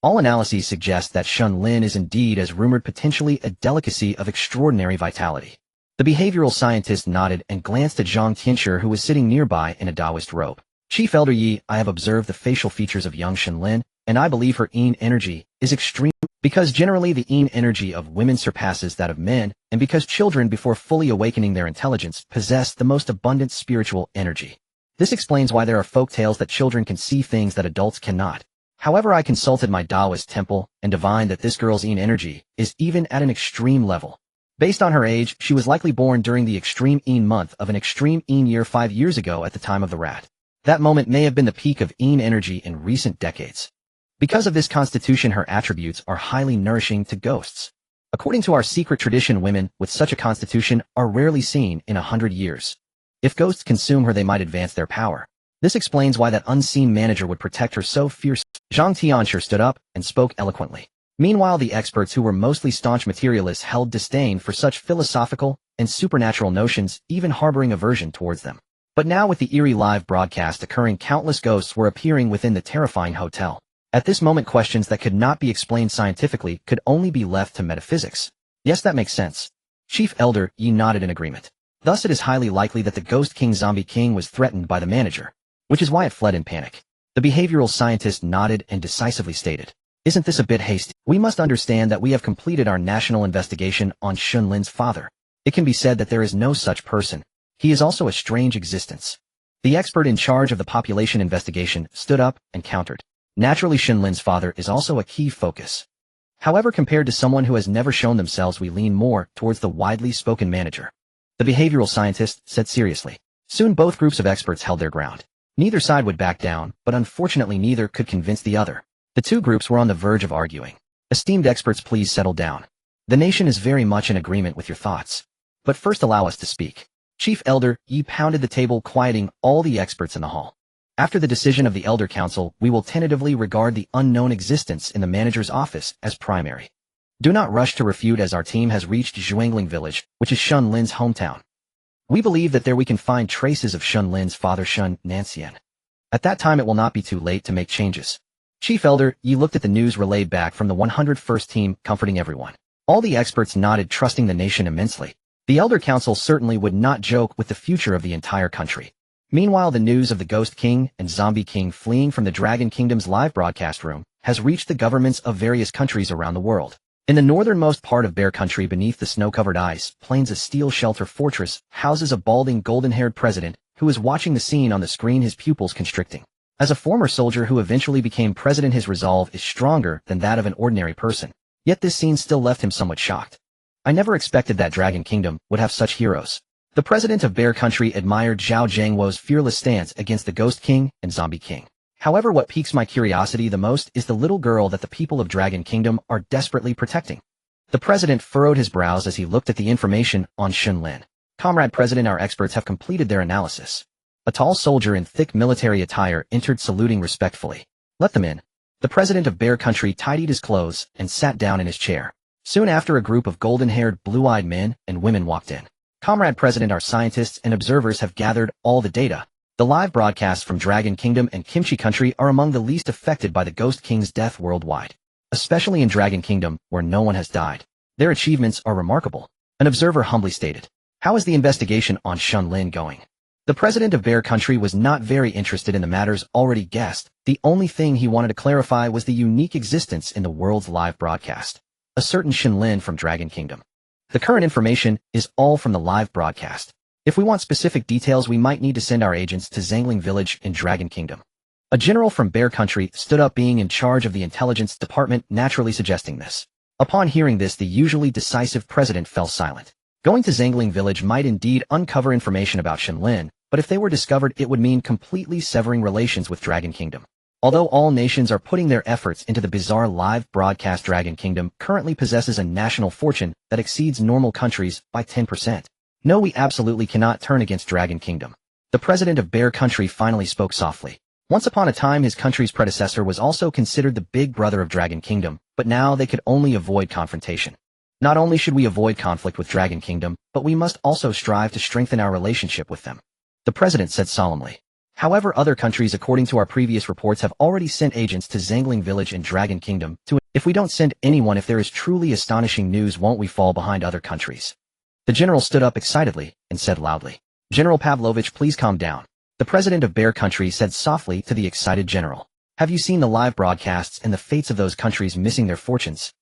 All analyses suggest that Shen Lin is indeed, as rumored, potentially a delicacy of extraordinary vitality. The behavioral scientist nodded and glanced at Zhang Tianshi, who was sitting nearby in a Taoist robe. Chief Elder Yi, I have observed the facial features of young Shen Lin, and I believe her yin energy is extreme, because generally the yin energy of women surpasses that of men, and because children, before fully awakening their intelligence, possess the most abundant spiritual energy. This explains why there are folk tales that children can see things that adults cannot. However, I consulted my Taoist temple and divined that this girl's yin energy is even at an extreme level. Based on her age, she was likely born during the extreme yin month of an extreme yin year 5 years ago at the time of the rat. That moment may have been the peak of yin energy in recent decades. Because of this constitution, her attributes are highly nourishing to ghosts. According to our secret tradition, women with such a constitution are rarely seen in 100 years. If ghosts consume her, they might advance their power. This explains why that unseen manager would protect her so fiercely. Zhang Tianxia stood up and spoke eloquently. Meanwhile, the experts, who were mostly staunch materialists, held disdain for such philosophical and supernatural notions, even harboring aversion towards them. But now, with the eerie live broadcast occurring, countless ghosts were appearing within the terrifying hotel. At this moment, questions that could not be explained scientifically could only be left to metaphysics. Yes, that makes sense. Chief Elder Yi nodded in agreement. Thus, it is highly likely that the Ghost King Zombie King was threatened by the manager, which is why it fled in panic. The behavioral scientist nodded and decisively stated, "Isn't this a bit hasty? We must understand that we have completed our national investigation on Shen Lin's father. It can be said that there is no such person. He is also a strange existence." The expert in charge of the population investigation stood up and countered. Naturally, Shen Lin's father is also a key focus. However, compared to someone who has never shown themselves, we lean more towards the widely spoken manager. The behavioral scientist said seriously. Soon both groups of experts held their ground. Neither side would back down, but unfortunately neither could convince the other. The two groups were on the verge of arguing. Esteemed experts, please settle down. The nation is very much in agreement with your thoughts. But first allow us to speak. Chief Elder Yi pounded the table, quieting all the experts in the hall. After the decision of the Elder Council, we will tentatively regard the unknown existence in the manager's office as primary. Do not rush to refute, as our team has reached Zhuangling Village, which is Shen Lin's hometown. We believe that there we can find traces of Shen Lin's father, Shen Nanyan. At that time, it will not be too late to make changes. Chief Elder Yi looked at the news relayed back from the 101st team, comforting everyone. All the experts nodded, trusting the nation immensely. The Elder Council certainly would not joke with the future of the entire country. Meanwhile, the news of the Ghost King and Zombie King fleeing from the Dragon Kingdom's live broadcast room has reached the governments of various countries around the world. In the northernmost part of Bear Country, beneath the snow-covered ice plains, a steel shelter fortress houses a balding, golden-haired president who is watching the scene on the screen, his pupils constricting. As a former soldier who eventually became president, his resolve is stronger than that of an ordinary person. Yet this scene still left him somewhat shocked. I never expected that Dragon Kingdom would have such heroes. The president of Bear Country admired Zhao Zhangwo's fearless stance against the Ghost King and Zombie King. However, what piques my curiosity the most is the little girl that the people of Dragon Kingdom are desperately protecting. The president furrowed his brows as he looked at the information on Shen Lin. Comrade President, our experts have completed their analysis. A tall soldier in thick military attire entered, saluting respectfully. Let them in. The president of Bear Country tidied his clothes and sat down in his chair. Soon after, a group of golden-haired, blue-eyed men and women walked in. Comrade President, our scientists and observers have gathered all the data. The live broadcasts from Dragon Kingdom and Kimchi Country are among the least affected by the Ghost King's death worldwide, especially in Dragon Kingdom, where no one has died. Their achievements are remarkable. An observer humbly stated. How is the investigation on Shen Lin going? The president of Bear Country was not very interested in the matters already guessed. The only thing he wanted to clarify was the unique existence in the world's live broadcast. A certain Shen Lin from Dragon Kingdom. The current information is all from the live broadcast. If we want specific details, we might need to send our agents to Zhuangling Village in Dragon Kingdom. A general from Bear Country stood up, being in charge of the intelligence department, naturally suggesting this. Upon hearing this, the usually decisive president fell silent. Going to Zhuangling Village might indeed uncover information about Shen Lin, but if they were discovered, it would mean completely severing relations with Dragon Kingdom. Although all nations are putting their efforts into the bizarre live broadcast, Dragon Kingdom currently possesses a national fortune that exceeds normal countries by 10%. No, we absolutely cannot turn against Dragon Kingdom. The president of Bear Country finally spoke softly. Once upon a time, his country's predecessor was also considered the big brother of Dragon Kingdom, but now they could only avoid confrontation. Not only should we avoid conflict with Dragon Kingdom, but we must also strive to strengthen our relationship with them. The president said solemnly. However, other countries, according to our previous reports, have already sent agents to Zhuangling Village in Dragon Kingdom to. If we don't send anyone, if there is truly astonishing news, won't we fall behind other countries? The general stood up excitedly and said loudly. General Pavlovich, please calm down. The president of Bear Country said softly to the excited general. Have you seen the live broadcasts and the fates of those countries missing their fortunes?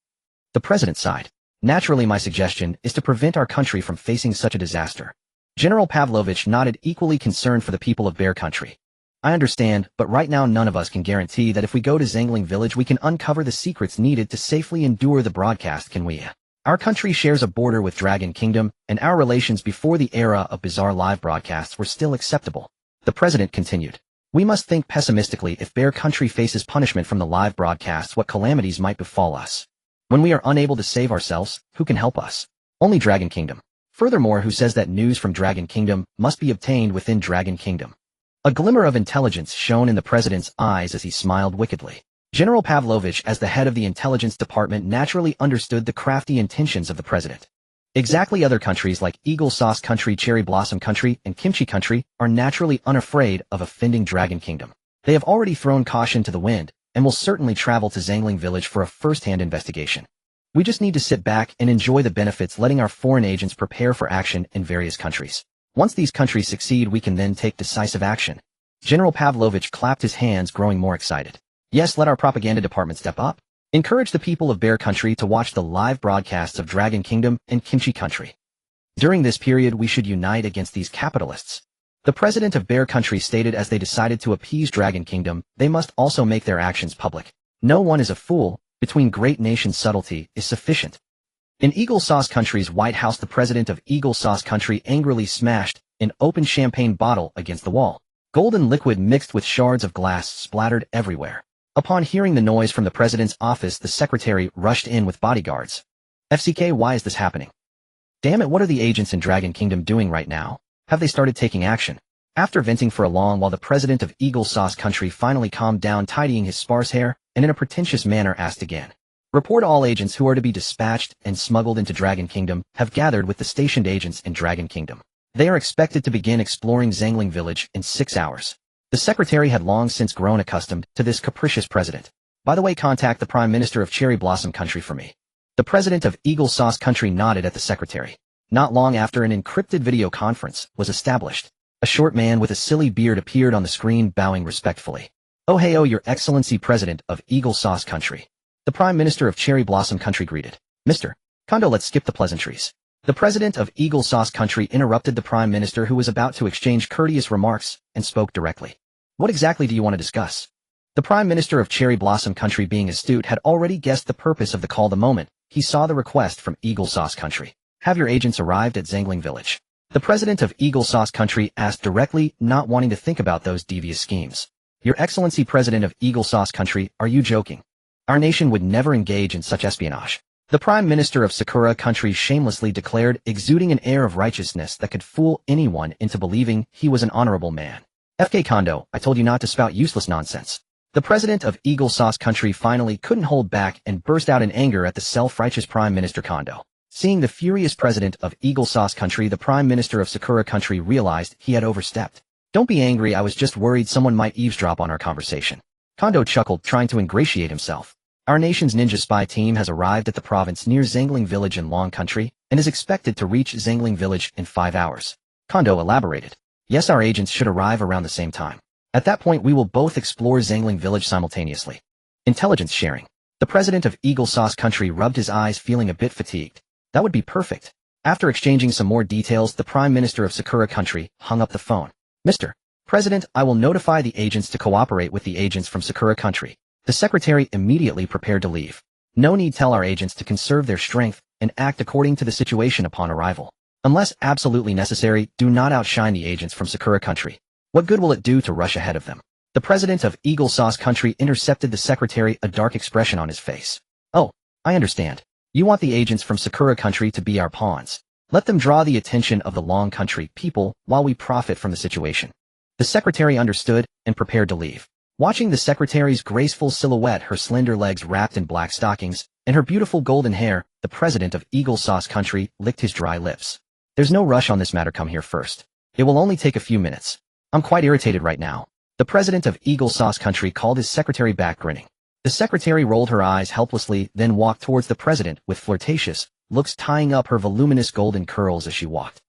The president sighed. Naturally, my suggestion is to prevent our country from facing such a disaster. General Pavlovich nodded, equally concerned for the people of Bear Country. I understand, but right now none of us can guarantee that if we go to Zhuangling Village we can uncover the secrets needed to safely endure the broadcast, can we? Our country shares a border with Dragon Kingdom, and our relations before the era of bizarre live broadcasts were still acceptable. The president continued. We must think pessimistically if Bear Country faces punishment from the live broadcasts, what calamities might befall us. When we are unable to save ourselves, who can help us? Only Dragon Kingdom. Furthermore, who says that news from Dragon Kingdom must be obtained within Dragon Kingdom? A glimmer of intelligence shone in the president's eyes as he smiled wickedly. General Pavlovich, as the head of the intelligence department, naturally understood the crafty intentions of the president. Exactly, other countries like Eagle Sauce Country, Cherry Blossom Country, and Kimchi Country are naturally unafraid of offending Dragon Kingdom. They have already thrown caution to the wind, and will certainly travel to Zangling Village for a first-hand investigation. We just need to sit back and enjoy the benefits, letting our foreign agents prepare for action in various countries. Once these countries succeed, we can then take decisive action. General Pavlovich clapped his hands, growing more excited. Yes, let our propaganda department step up. Encourage the people of Bear Country to watch the live broadcasts of Dragon Kingdom and Kimchi Country. During this period, we should unite against these capitalists. The president of Bear Country stated as they decided to appease Dragon Kingdom, they must also make their actions public. No one is a fool. Between great nations, subtlety is sufficient. In Eagle Sauce Country's White House, the president of Eagle Sauce Country angrily smashed an open champagne bottle against the wall. Golden liquid mixed with shards of glass splattered everywhere. Upon hearing the noise from the president's office, the secretary rushed in with bodyguards. FCK, why is this happening? Damn it, what are the agents in Dragon Kingdom doing right now? Have they started taking action? After venting for a long while, the president of Eagle Sauce Country finally calmed down, tidying his sparse hair, and in a pretentious manner asked again. Report all agents who are to be dispatched and smuggled into Dragon Kingdom have gathered with the stationed agents in Dragon Kingdom. They are expected to begin exploring Zangling Village in 6 hours. The secretary had long since grown accustomed to this capricious president. By the way, contact the Prime Minister of Cherry Blossom Country for me. The president of Eagle Sauce Country nodded at the secretary. Not long after, an encrypted video conference was established. A short man with a silly beard appeared on the screen, bowing respectfully. Oh hey, oh, Your Excellency, President of Eagle Sauce Country. The Prime Minister of Cherry Blossom Country greeted. Mr. Kondo, let's skip the pleasantries. The president of Eagle Sauce Country interrupted the Prime Minister, who was about to exchange courteous remarks, and spoke directly. What exactly do you want to discuss? The Prime Minister of Cherry Blossom Country, being astute, had already guessed the purpose of the call the moment he saw the request from Eagle Sauce Country. Have your agents arrived at Zangling Village? The president of Eagle Sauce Country asked directly, not wanting to think about those devious schemes. Your Excellency, President of Eagle Sauce Country, are you joking? Our nation would never engage in such espionage. The Prime Minister of Sakura Country shamelessly declared, exuding an air of righteousness that could fool anyone into believing he was an honorable man. FK Kondo, I told you not to spout useless nonsense. The president of Eagle Sauce Country finally couldn't hold back and burst out in anger at the self-righteous Prime Minister Kondo. Seeing the furious president of Eagle Sauce Country, the Prime Minister of Sakura Country realized he had overstepped. Don't be angry, I was just worried someone might eavesdrop on our conversation. Kondo chuckled, trying to ingratiate himself. Our nation's ninja spy team has arrived at the province near Zangling Village in Long Country, and is expected to reach Zangling Village in 5 hours. Kondo elaborated. Yes, our agents should arrive around the same time. At that point, we will both explore Zangling Village simultaneously. Intelligence sharing. The president of Eagle Sauce Country rubbed his eyes, feeling a bit fatigued. That would be perfect. After exchanging some more details, the Prime Minister of Sakura Country hung up the phone. Mr. President, I will notify the agents to cooperate with the agents from Sakura Country. The secretary immediately prepared to leave. No need tell our agents to conserve their strength and act according to the situation upon arrival. Unless absolutely necessary, do not outshine the agents from Sakura Country. What good will it do to rush ahead of them? The president of Eagle Sauce Country intercepted the secretary, a dark expression on his face. Oh, I understand. You want the agents from Sakura Country to be our pawns. Let them draw the attention of the Long Country people while we profit from the situation. The secretary understood and prepared to leave. Watching the secretary's graceful silhouette, her slender legs wrapped in black stockings, and her beautiful golden hair, the president of Eagle Sauce Country licked his dry lips. There's no rush on this matter, come here first. It will only take a few minutes. I'm quite irritated right now. The president of Eagle Sauce Country called his secretary back, grinning. The secretary rolled her eyes helplessly, then walked towards the president with flirtatious looks, tying up her voluminous golden curls as she walked.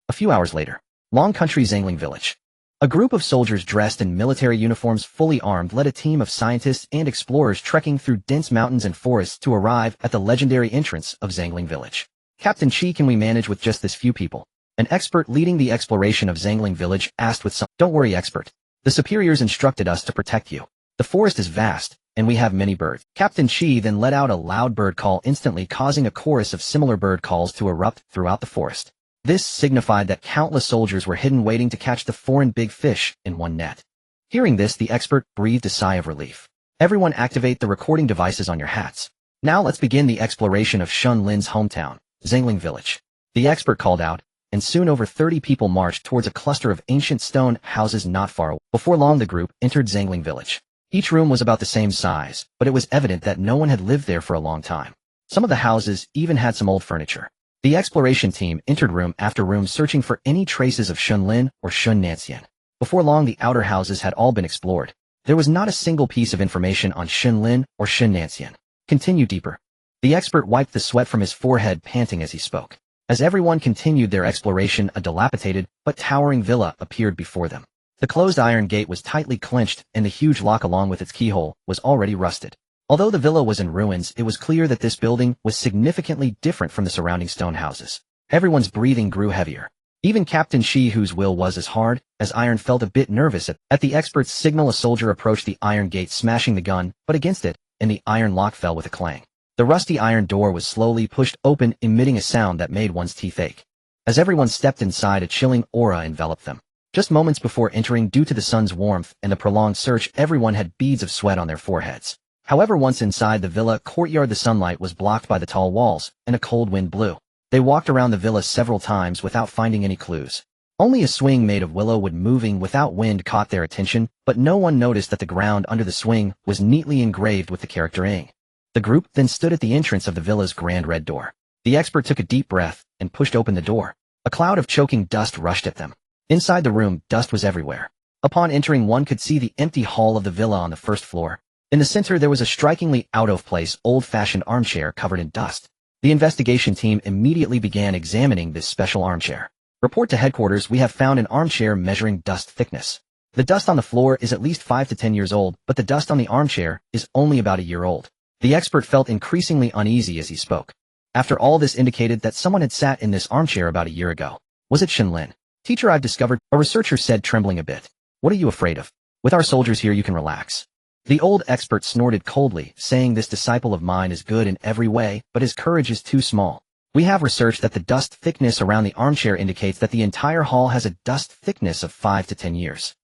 A few hours later, Long Country, Zangling Village. A group of soldiers dressed in military uniforms, fully armed, led a team of scientists and explorers trekking through dense mountains and forests to arrive at the legendary entrance of Zangling Village. Captain Chi, can we manage with just this few people? An expert leading the exploration of Zangling Village asked with some. Don't worry, expert. The superiors instructed us to protect you. The forest is vast, and we have many birds. Captain Chi then let out a loud bird call, instantly causing a chorus of similar bird calls to erupt throughout the forest. This signified that countless soldiers were hidden, waiting to catch the foreign big fish in one net. Hearing this, the expert breathed a sigh of relief. Everyone activate the recording devices on your hats. Now let's begin the exploration of Shen Lin's hometown, Zhangling Village. The expert called out, and soon over 30 people marched towards a cluster of ancient stone houses not far away. Before long the group entered Zhangling Village. Each room was about the same size, but it was evident that no one had lived there for a long time. Some of the houses even had some old furniture. The exploration team entered room after room searching for any traces of Shen Lin or Shen Nanyan. Before long the outer houses had all been explored. There was not a single piece of information on Shen Lin or Shen Nanyan. Continue deeper. The expert wiped the sweat from his forehead, panting as he spoke. As everyone continued their exploration, a dilapidated but towering villa appeared before them. The closed iron gate was tightly clenched, and the huge lock along with its keyhole was already rusted. Although the villa was in ruins, it was clear that this building was significantly different from the surrounding stone houses. Everyone's breathing grew heavier. Even Captain Shi, whose will was as hard as iron, felt a bit nervous at the expert's signal. A soldier approached the iron gate, smashing the gun, but against it, and the iron lock fell with a clang. The rusty iron door was slowly pushed open, emitting a sound that made one's teeth ache. As everyone stepped inside, a chilling aura enveloped them. Just moments before entering, due to the sun's warmth and the prolonged search, everyone had beads of sweat on their foreheads. However, once inside the villa courtyard, the sunlight was blocked by the tall walls, and a cold wind blew. They walked around the villa several times without finding any clues. Only a swing made of willow wood moving without wind caught their attention, but no one noticed that the ground under the swing was neatly engraved with the character Ing. The group then stood at the entrance of the villa's grand red door. The expert took a deep breath and pushed open the door. A cloud of choking dust rushed at them. Inside the room, dust was everywhere. Upon entering, one could see the empty hall of the villa on the first floor. In the center, there was a strikingly out-of-place, old-fashioned armchair covered in dust. The investigation team immediately began examining this special armchair. Report to headquarters, we have found an armchair measuring dust thickness. The dust on the floor is at least 5 to 10 years old, but the dust on the armchair is only about a year old. The expert felt increasingly uneasy as he spoke. After all, this indicated that someone had sat in this armchair about a year ago. Was it Shen Lin? Teacher, I've discovered, a researcher said, trembling a bit. What are you afraid of? With our soldiers here, you can relax. The old expert snorted coldly, saying, this disciple of mine is good in every way, but his courage is too small. We have researched that the dust thickness around the armchair indicates that the entire hall has a dust thickness of 5 to 10 years.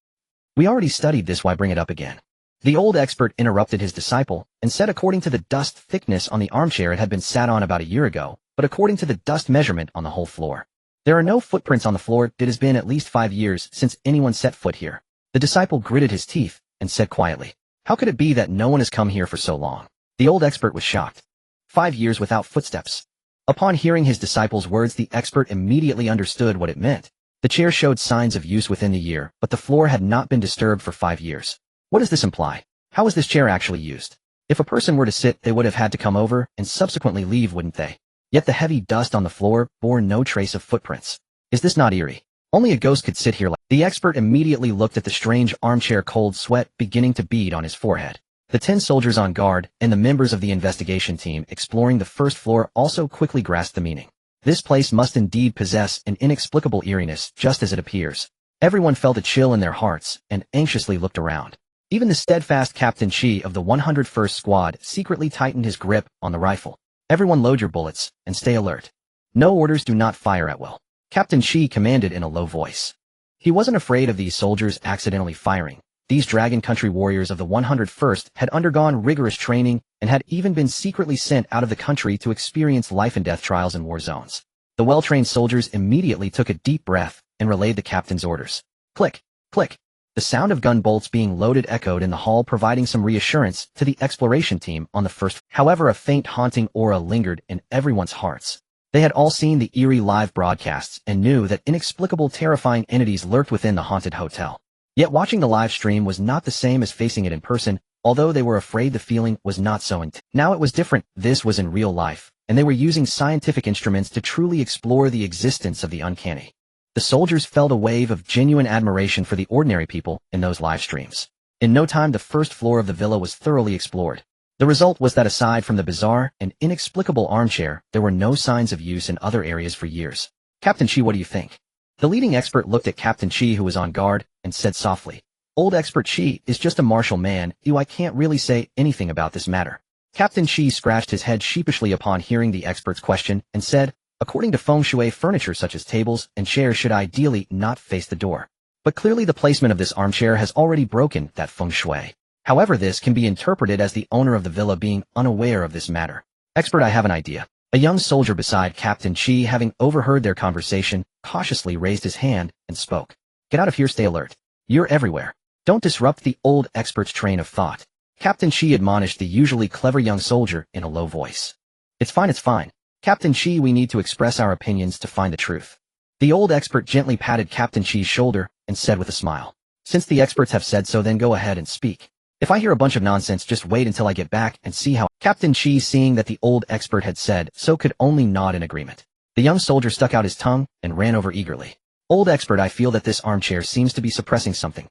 We already studied this, why bring it up again? The old expert interrupted his disciple and said, according to the dust thickness on the armchair, it had been sat on about a year ago, but according to the dust measurement on the whole floor, there are no footprints on the floor. It has been at least 5 years since anyone set foot here. The disciple gritted his teeth and said quietly, how could it be that no one has come here for so long? The old expert was shocked. 5 years without footsteps. Upon hearing his disciple's words, the expert immediately understood what it meant. The chair showed signs of use within the year, but the floor had not been disturbed for 5 years. What does this imply? How is this chair actually used? If a person were to sit, they would have had to come over and subsequently leave, wouldn't they? Yet the heavy dust on the floor bore no trace of footprints. Is this not eerie? Only a ghost could sit here like... The expert immediately looked at the strange armchair, cold sweat beginning to bead on his forehead. The 10 soldiers on guard and the members of the investigation team exploring the first floor also quickly grasped the meaning. This place must indeed possess an inexplicable eeriness, just as it appears. Everyone felt a chill in their hearts and anxiously looked around. Even the steadfast Captain Chi of the 101st Squad secretly tightened his grip on the rifle. Everyone load your bullets and stay alert. No orders, do not fire at will. Captain Chi commanded in a low voice. He wasn't afraid of these soldiers accidentally firing. These Dragon Country warriors of the 101st had undergone rigorous training and had even been secretly sent out of the country to experience life and death trials in war zones. The well-trained soldiers immediately took a deep breath and relayed the captain's orders. Click, click. The sound of gun bolts being loaded echoed in the hall, providing some reassurance to the exploration team on the first. However, a faint haunting aura lingered in everyone's hearts. They had all seen the eerie live broadcasts and knew that inexplicable, terrifying entities lurked within the haunted hotel. Yet watching the live stream was not the same as facing it in person. Although they were afraid, the feeling was not so intense. Now it was different. This was in real life, and they were using scientific instruments to truly explore the existence of the uncanny. The soldiers felt a wave of genuine admiration for the ordinary people in those live streams. In no time, the first floor of the villa was thoroughly explored. The result was that aside from the bizarre and inexplicable armchair, there were no signs of use in other areas for years. Captain Chi, what do you think? The leading expert looked at Captain Chi, who was on guard, and said softly, Old expert Chi is just a martial man. I can't really say anything about this matter. Captain Chi scratched his head sheepishly upon hearing the expert's question and said, according to feng shui, furniture such as tables and chairs should ideally not face the door. But clearly the placement of this armchair has already broken that feng shui. However, this can be interpreted as the owner of the villa being unaware of this matter. Expert, I have an idea. A young soldier beside Captain Chi, having overheard their conversation, cautiously raised his hand and spoke. Get out of here, stay alert. You're everywhere. Don't disrupt the old expert's train of thought. Captain Chi admonished the usually clever young soldier in a low voice. It's fine, it's fine. Captain Chi, we need to express our opinions to find the truth. The old expert gently patted Captain Chi's shoulder and said with a smile. Since the experts have said so, then go ahead and speak. If I hear a bunch of nonsense, just wait until I get back and see how. Captain Chi, seeing that the old expert had said so, could only nod in agreement. The young soldier stuck out his tongue and ran over eagerly. Old expert, I feel that this armchair seems to be suppressing something.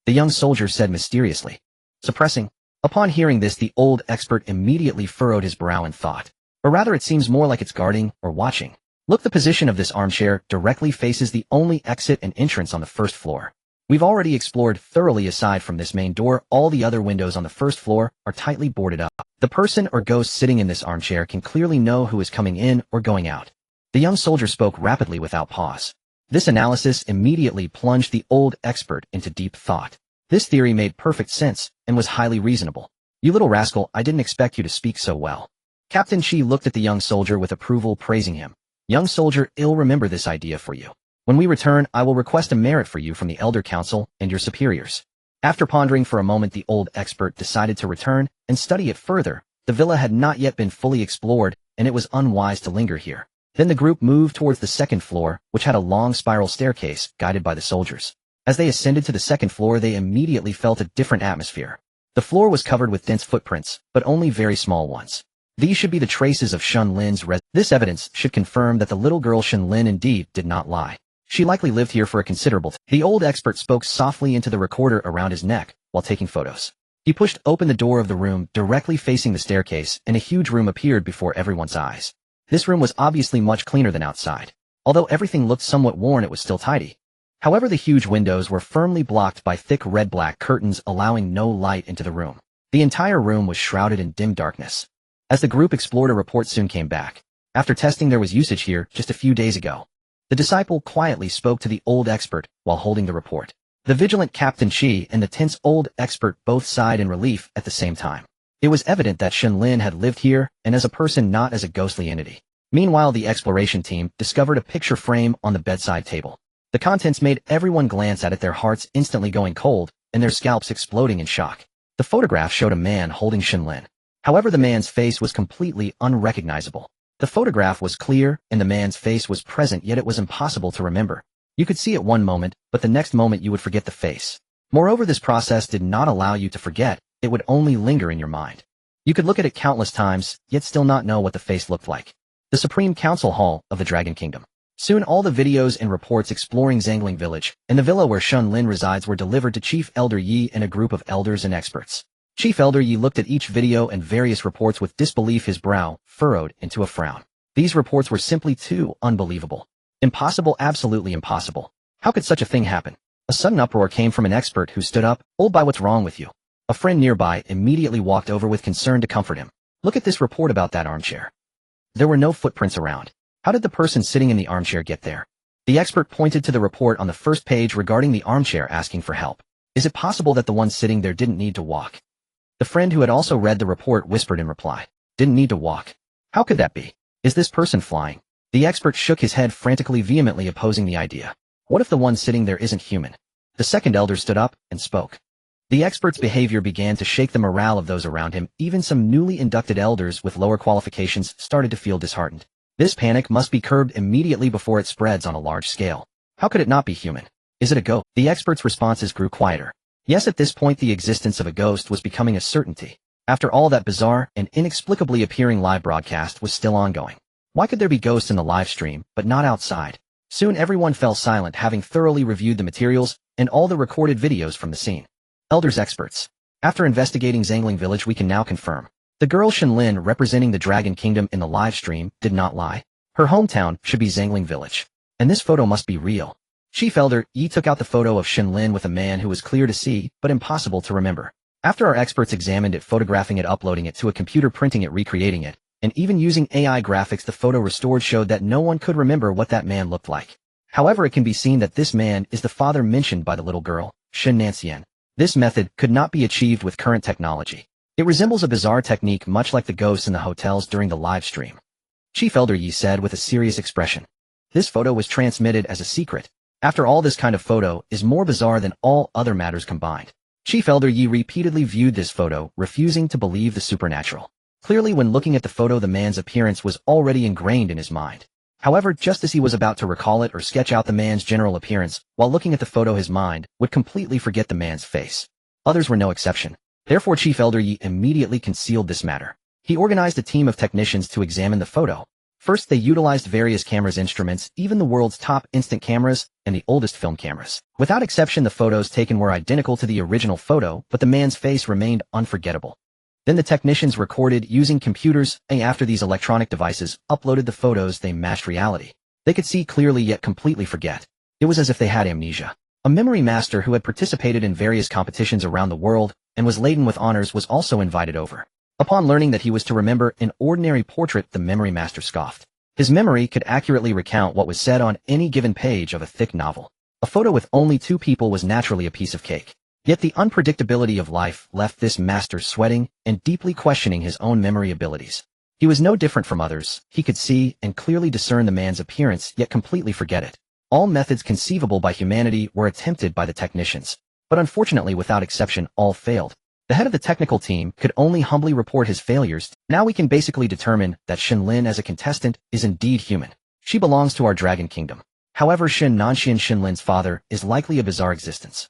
The young soldier said mysteriously. Suppressing? Upon hearing this, the old expert immediately furrowed his brow in thought. Or rather, it seems more like it's guarding or watching. Look, the position of this armchair directly faces the only exit and entrance on the first floor. We've already explored thoroughly. Aside from this main door, all the other windows on the first floor are tightly boarded up. The person or ghost sitting in this armchair can clearly know who is coming in or going out. The young soldier spoke rapidly without pause. This analysis immediately plunged the old expert into deep thought. This theory made perfect sense and was highly reasonable. You little rascal, I didn't expect you to speak so well. Captain Chi looked at the young soldier with approval, praising him. Young soldier, I'll remember this idea for you. When we return, I will request a merit for you from the Elder Council and your superiors. After pondering for a moment, the old expert decided to return and study it further. The villa had not yet been fully explored, and it was unwise to linger here. Then the group moved towards the second floor, which had a long spiral staircase guided by the soldiers. As they ascended to the second floor, they immediately felt a different atmosphere. The floor was covered with dense footprints, but only very small ones. These should be the traces of Shen Lin's This evidence should confirm that the little girl Shen Lin indeed did not lie. She likely lived here for a considerable time. The old expert spoke softly into the recorder around his neck while taking photos. He pushed open the door of the room directly facing the staircase, and a huge room appeared before everyone's eyes. This room was obviously much cleaner than outside. Although everything looked somewhat worn, it was still tidy. However, the huge windows were firmly blocked by thick red-black curtains, allowing no light into the room. The entire room was shrouded in dim darkness. As the group explored, a report soon came back. After testing, there was usage here just a few days ago. The disciple quietly spoke to the old expert while holding the report. The vigilant Captain Chi and the tense old expert both sighed in relief at the same time. It was evident that Shen Lin had lived here, and as a person, not as a ghostly entity. Meanwhile, the exploration team discovered a picture frame on the bedside table. The contents made everyone glance at it, their hearts instantly going cold, and their scalps exploding in shock. The photograph showed a man holding Shen Lin. However, the man's face was completely unrecognizable. The photograph was clear, and the man's face was present, yet it was impossible to remember. You could see it one moment, but the next moment you would forget the face. Moreover, this process did not allow you to forget, it would only linger in your mind. You could look at it countless times, yet still not know what the face looked like. The Supreme Council Hall of the Dragon Kingdom. Soon all the videos and reports exploring Zangling Village and the villa where Shen Lin resides were delivered to Chief Elder Yi and a group of elders and experts. Chief Elder Yi looked at each video and various reports with disbelief, his brow furrowed into a frown. These reports were simply too unbelievable. Impossible, absolutely impossible. How could such a thing happen? A sudden uproar came from an expert who stood up. "Old boy, what's wrong with you?" A friend nearby immediately walked over with concern to comfort him. "Look at this report about that armchair. There were no footprints around. How did the person sitting in the armchair get there?" The expert pointed to the report on the first page regarding the armchair, asking for help. "Is it possible that the one sitting there didn't need to walk?" The friend who had also read the report whispered in reply. "Didn't need to walk? How could that be? Is this person flying?" The expert shook his head frantically, vehemently opposing the idea. What if the one sitting there isn't human? The second elder stood up and spoke. The expert's behavior began to shake the morale of those around him. Even some newly inducted elders with lower qualifications started to feel disheartened. This panic must be curbed immediately before it spreads on a large scale. How could it not be human? Is it a ghost? The expert's responses grew quieter. Yes, at this point the existence of a ghost was becoming a certainty. After all, that bizarre and inexplicably appearing live broadcast was still ongoing. Why could there be ghosts in the live stream, but not outside? Soon everyone fell silent, having thoroughly reviewed the materials and all the recorded videos from the scene. Elders, experts. After investigating Zangling Village, we can now confirm. The girl Shen Lin representing the Dragon Kingdom in the live stream did not lie. Her hometown should be Zangling Village. And this photo must be real. Chief Elder Yi took out the photo of Shen Lin with a man who was clear to see, but impossible to remember. After our experts examined it, photographing it, uploading it to a computer, printing it, recreating it, and even using AI graphics, the photo restored showed that no one could remember what that man looked like. However, it can be seen that this man is the father mentioned by the little girl, Shen Nanyan. This method could not be achieved with current technology. It resembles a bizarre technique much like the ghosts in the hotels during the live stream. Chief Elder Yi said with a serious expression. This photo was transmitted as a secret. After all, this kind of photo is more bizarre than all other matters combined. Chief Elder Yi repeatedly viewed this photo, refusing to believe the supernatural. Clearly, when looking at the photo, the man's appearance was already ingrained in his mind. However, just as he was about to recall it or sketch out the man's general appearance, while looking at the photo, his mind would completely forget the man's face. Others were no exception. Therefore, Chief Elder Yi immediately concealed this matter. He organized a team of technicians to examine the photo. First, they utilized various cameras instruments, even the world's top instant cameras and the oldest film cameras. Without exception, the photos taken were identical to the original photo, but the man's face remained unforgettable. Then the technicians recorded using computers, and after these electronic devices uploaded the photos, they matched reality. They could see clearly yet completely forget. It was as if they had amnesia. A memory master who had participated in various competitions around the world and was laden with honors was also invited over. Upon learning that he was to remember an ordinary portrait, the memory master scoffed. His memory could accurately recount what was said on any given page of a thick novel. A photo with only 2 people was naturally a piece of cake. Yet the unpredictability of life left this master sweating and deeply questioning his own memory abilities. He was no different from others. He could see and clearly discern the man's appearance, yet completely forget it. All methods conceivable by humanity were attempted by the technicians. But unfortunately, without exception, all failed. The head of the technical team could only humbly report his failures. Now we can basically determine that Shen Lin as a contestant is indeed human. She belongs to our dragon kingdom. However, Shen Nanyan, Shen Lin's father, is likely a bizarre existence.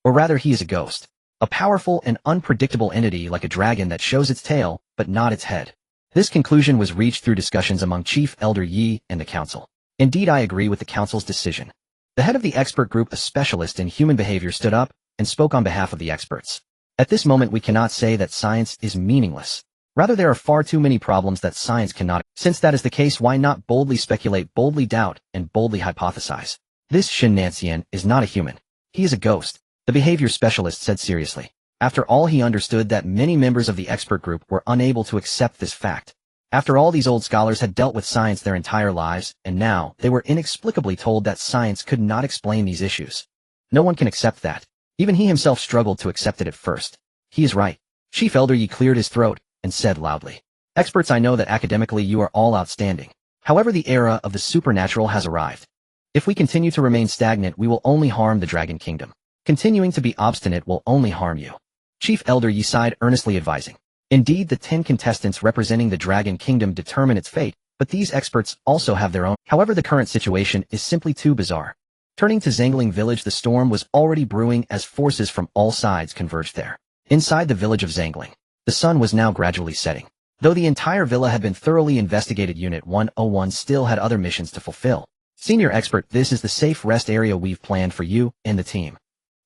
Or rather, he is a ghost. A powerful and unpredictable entity like a dragon that shows its tail, but not its head. This conclusion was reached through discussions among Chief Elder Yi and the council. Indeed, I agree with the council's decision. The head of the expert group, a specialist in human behavior, stood up and spoke on behalf of the experts. At this moment, we cannot say that science is meaningless. Rather, there are far too many problems that science cannot. Since that is the case, why not boldly speculate, boldly doubt, and boldly hypothesize? This Shen Nanyan is not a human. He is a ghost. The behavior specialist said seriously. After all, he understood that many members of the expert group were unable to accept this fact. After all, these old scholars had dealt with science their entire lives, and now they were inexplicably told that science could not explain these issues. No one can accept that. Even he himself struggled to accept it at first. He is right. Chief Elder Yi cleared his throat and said loudly, "Experts, I know that academically you are all outstanding. However, the era of the supernatural has arrived. If we continue to remain stagnant, we will only harm the Dragon Kingdom. Continuing to be obstinate will only harm you." Chief Elder Yi sighed, earnestly advising. Indeed, the 10 contestants representing the Dragon Kingdom determine its fate, but these experts also have their own. However, the current situation is simply too bizarre. Turning to Zangling village, the storm was already brewing as forces from all sides converged there. Inside the village of Zangling, the sun was now gradually setting. Though the entire villa had been thoroughly investigated, Unit 101 still had other missions to fulfill. Senior expert, this is the safe rest area we've planned for you and the team.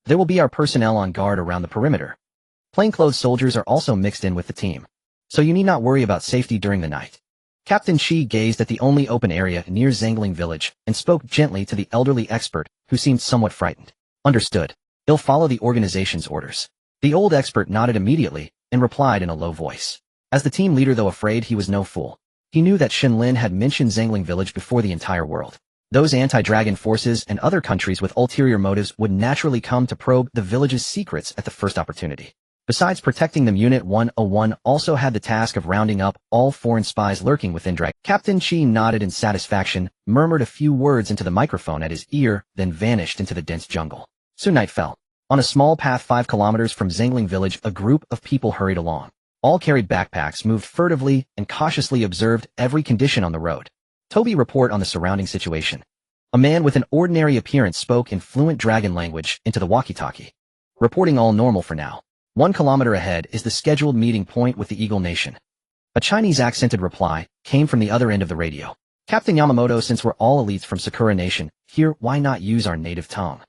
There will be our personnel on guard around the perimeter. Plainclothes soldiers are also mixed in with the team, so you need not worry about safety during the night. Captain Shi gazed at the only open area near Zangling village and spoke gently to the elderly expert, who seemed somewhat frightened. Understood. He'll follow the organization's orders. The old expert nodded immediately and replied in a low voice. As the team leader, though afraid, he was no fool. He knew that Shen Lin had mentioned Zangling village before the entire world. Those anti-dragon forces and other countries with ulterior motives would naturally come to probe the village's secrets at the first opportunity. Besides protecting them, Unit 101 also had the task of rounding up all foreign spies lurking within Dragon. Captain Chi nodded in satisfaction, murmured a few words into the microphone at his ear, then vanished into the dense jungle. Soon night fell. On a small path 5 kilometers from Zangling village, a group of people hurried along. All carried backpacks, moved furtively, and cautiously observed every condition on the road. Toby, report on the surrounding situation. A man with an ordinary appearance spoke in fluent dragon language into the walkie-talkie. Reporting all normal for now. 1 kilometer ahead is the scheduled meeting point with the Eagle Nation. A Chinese accented reply came from the other end of the radio. Captain Yamamoto, since we're all elites from Sakura Nation, here, why not use our native tongue?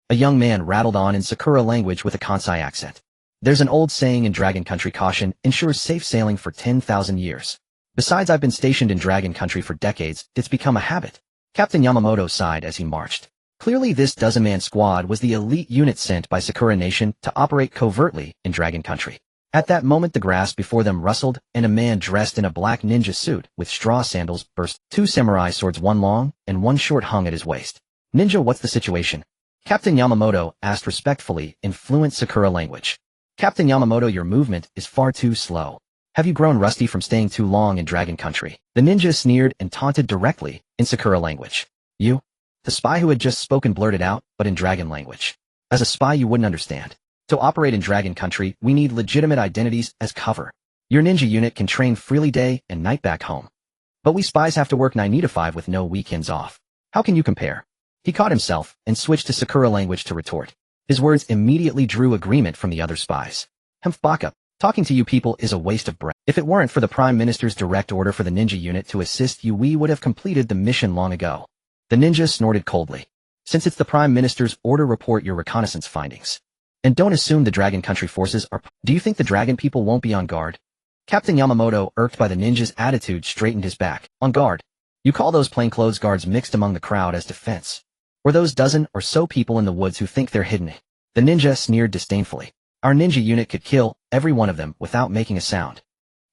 A young man rattled on in Sakura language with a Kansai accent. There's an old saying in Dragon Country: caution ensures safe sailing for 10,000 years. Besides, I've been stationed in Dragon Country for decades, it's become a habit. Captain Yamamoto sighed as he marched. Clearly, this dozen-man squad was the elite unit sent by Sakura Nation to operate covertly in Dragon Country. At that moment, the grass before them rustled, and a man dressed in a black ninja suit with straw sandals burst. 2 samurai swords, one long and one short, hung at his waist. Ninja, what's the situation? Captain Yamamoto asked respectfully in fluent Sakura language. Captain Yamamoto, your movement is far too slow. Have you grown rusty from staying too long in Dragon Country? The ninja sneered and taunted directly in Sakura language. You? The spy who had just spoken blurted out, but in dragon language. As a spy you wouldn't understand. To operate in Dragon Country, we need legitimate identities as cover. Your ninja unit can train freely day and night back home. But we spies have to work 9 to 5 with no weekends off. How can you compare? He caught himself and switched to Sakura language to retort. His words immediately drew agreement from the other spies. Baka, talking to you people is a waste of breath. If it weren't for the Prime Minister's direct order for the ninja unit to assist you, we would have completed the mission long ago. The ninja snorted coldly. Since it's the Prime Minister's order, report your reconnaissance findings. And don't assume the Dragon Country forces are... Do you think the dragon people won't be on guard? Captain Yamamoto, irked by the ninja's attitude, straightened his back. On guard? You call those plainclothes guards mixed among the crowd as defense? Or those dozen or so people in the woods who think they're hidden? The ninja sneered disdainfully. Our ninja unit could kill every one of them without making a sound.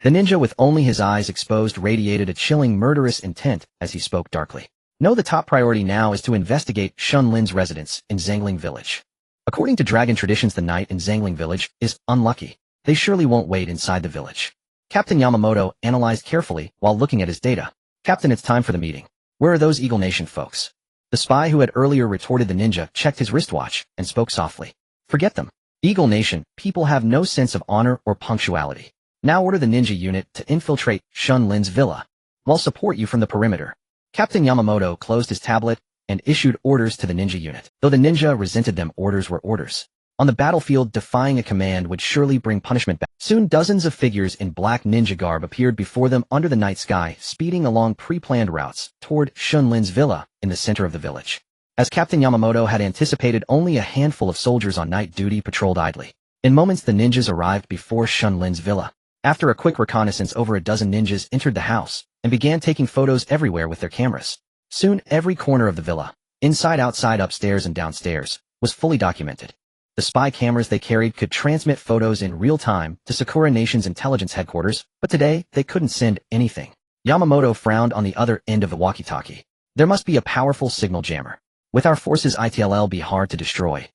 The ninja, with only his eyes exposed, radiated a chilling murderous intent as he spoke darkly. No, the top priority now is to investigate Shen Lin's residence in Zangling Village. According to dragon traditions, the night in Zangling Village is unlucky. They surely won't wait inside the village. Captain Yamamoto analyzed carefully while looking at his data. Captain, it's time for the meeting. Where are those Eagle Nation folks? The spy who had earlier retorted the ninja checked his wristwatch and spoke softly. Forget them. Eagle Nation people have no sense of honor or punctuality. Now order the ninja unit to infiltrate Shen Lin's villa. While support you from the perimeter. Captain Yamamoto closed his tablet and issued orders to the ninja unit. Though the ninja resented them, orders were orders. On the battlefield, defying a command would surely bring punishment back. Soon dozens of figures in black ninja garb appeared before them under the night sky, speeding along pre-planned routes toward Shen Lin's villa in the center of the village. As Captain Yamamoto had anticipated, only a handful of soldiers on night duty patrolled idly. In moments the ninjas arrived before Shen Lin's villa. After a quick reconnaissance, over a dozen ninjas entered the house and began taking photos everywhere with their cameras. Soon every corner of the villa, inside, outside, upstairs and downstairs, was fully documented. The spy cameras they carried could transmit photos in real time to Sakura Nation's intelligence headquarters, but today they couldn't send anything. Yamamoto frowned on the other end of the walkie-talkie. There must be a powerful signal jammer. With our forces, it'll be hard to destroy.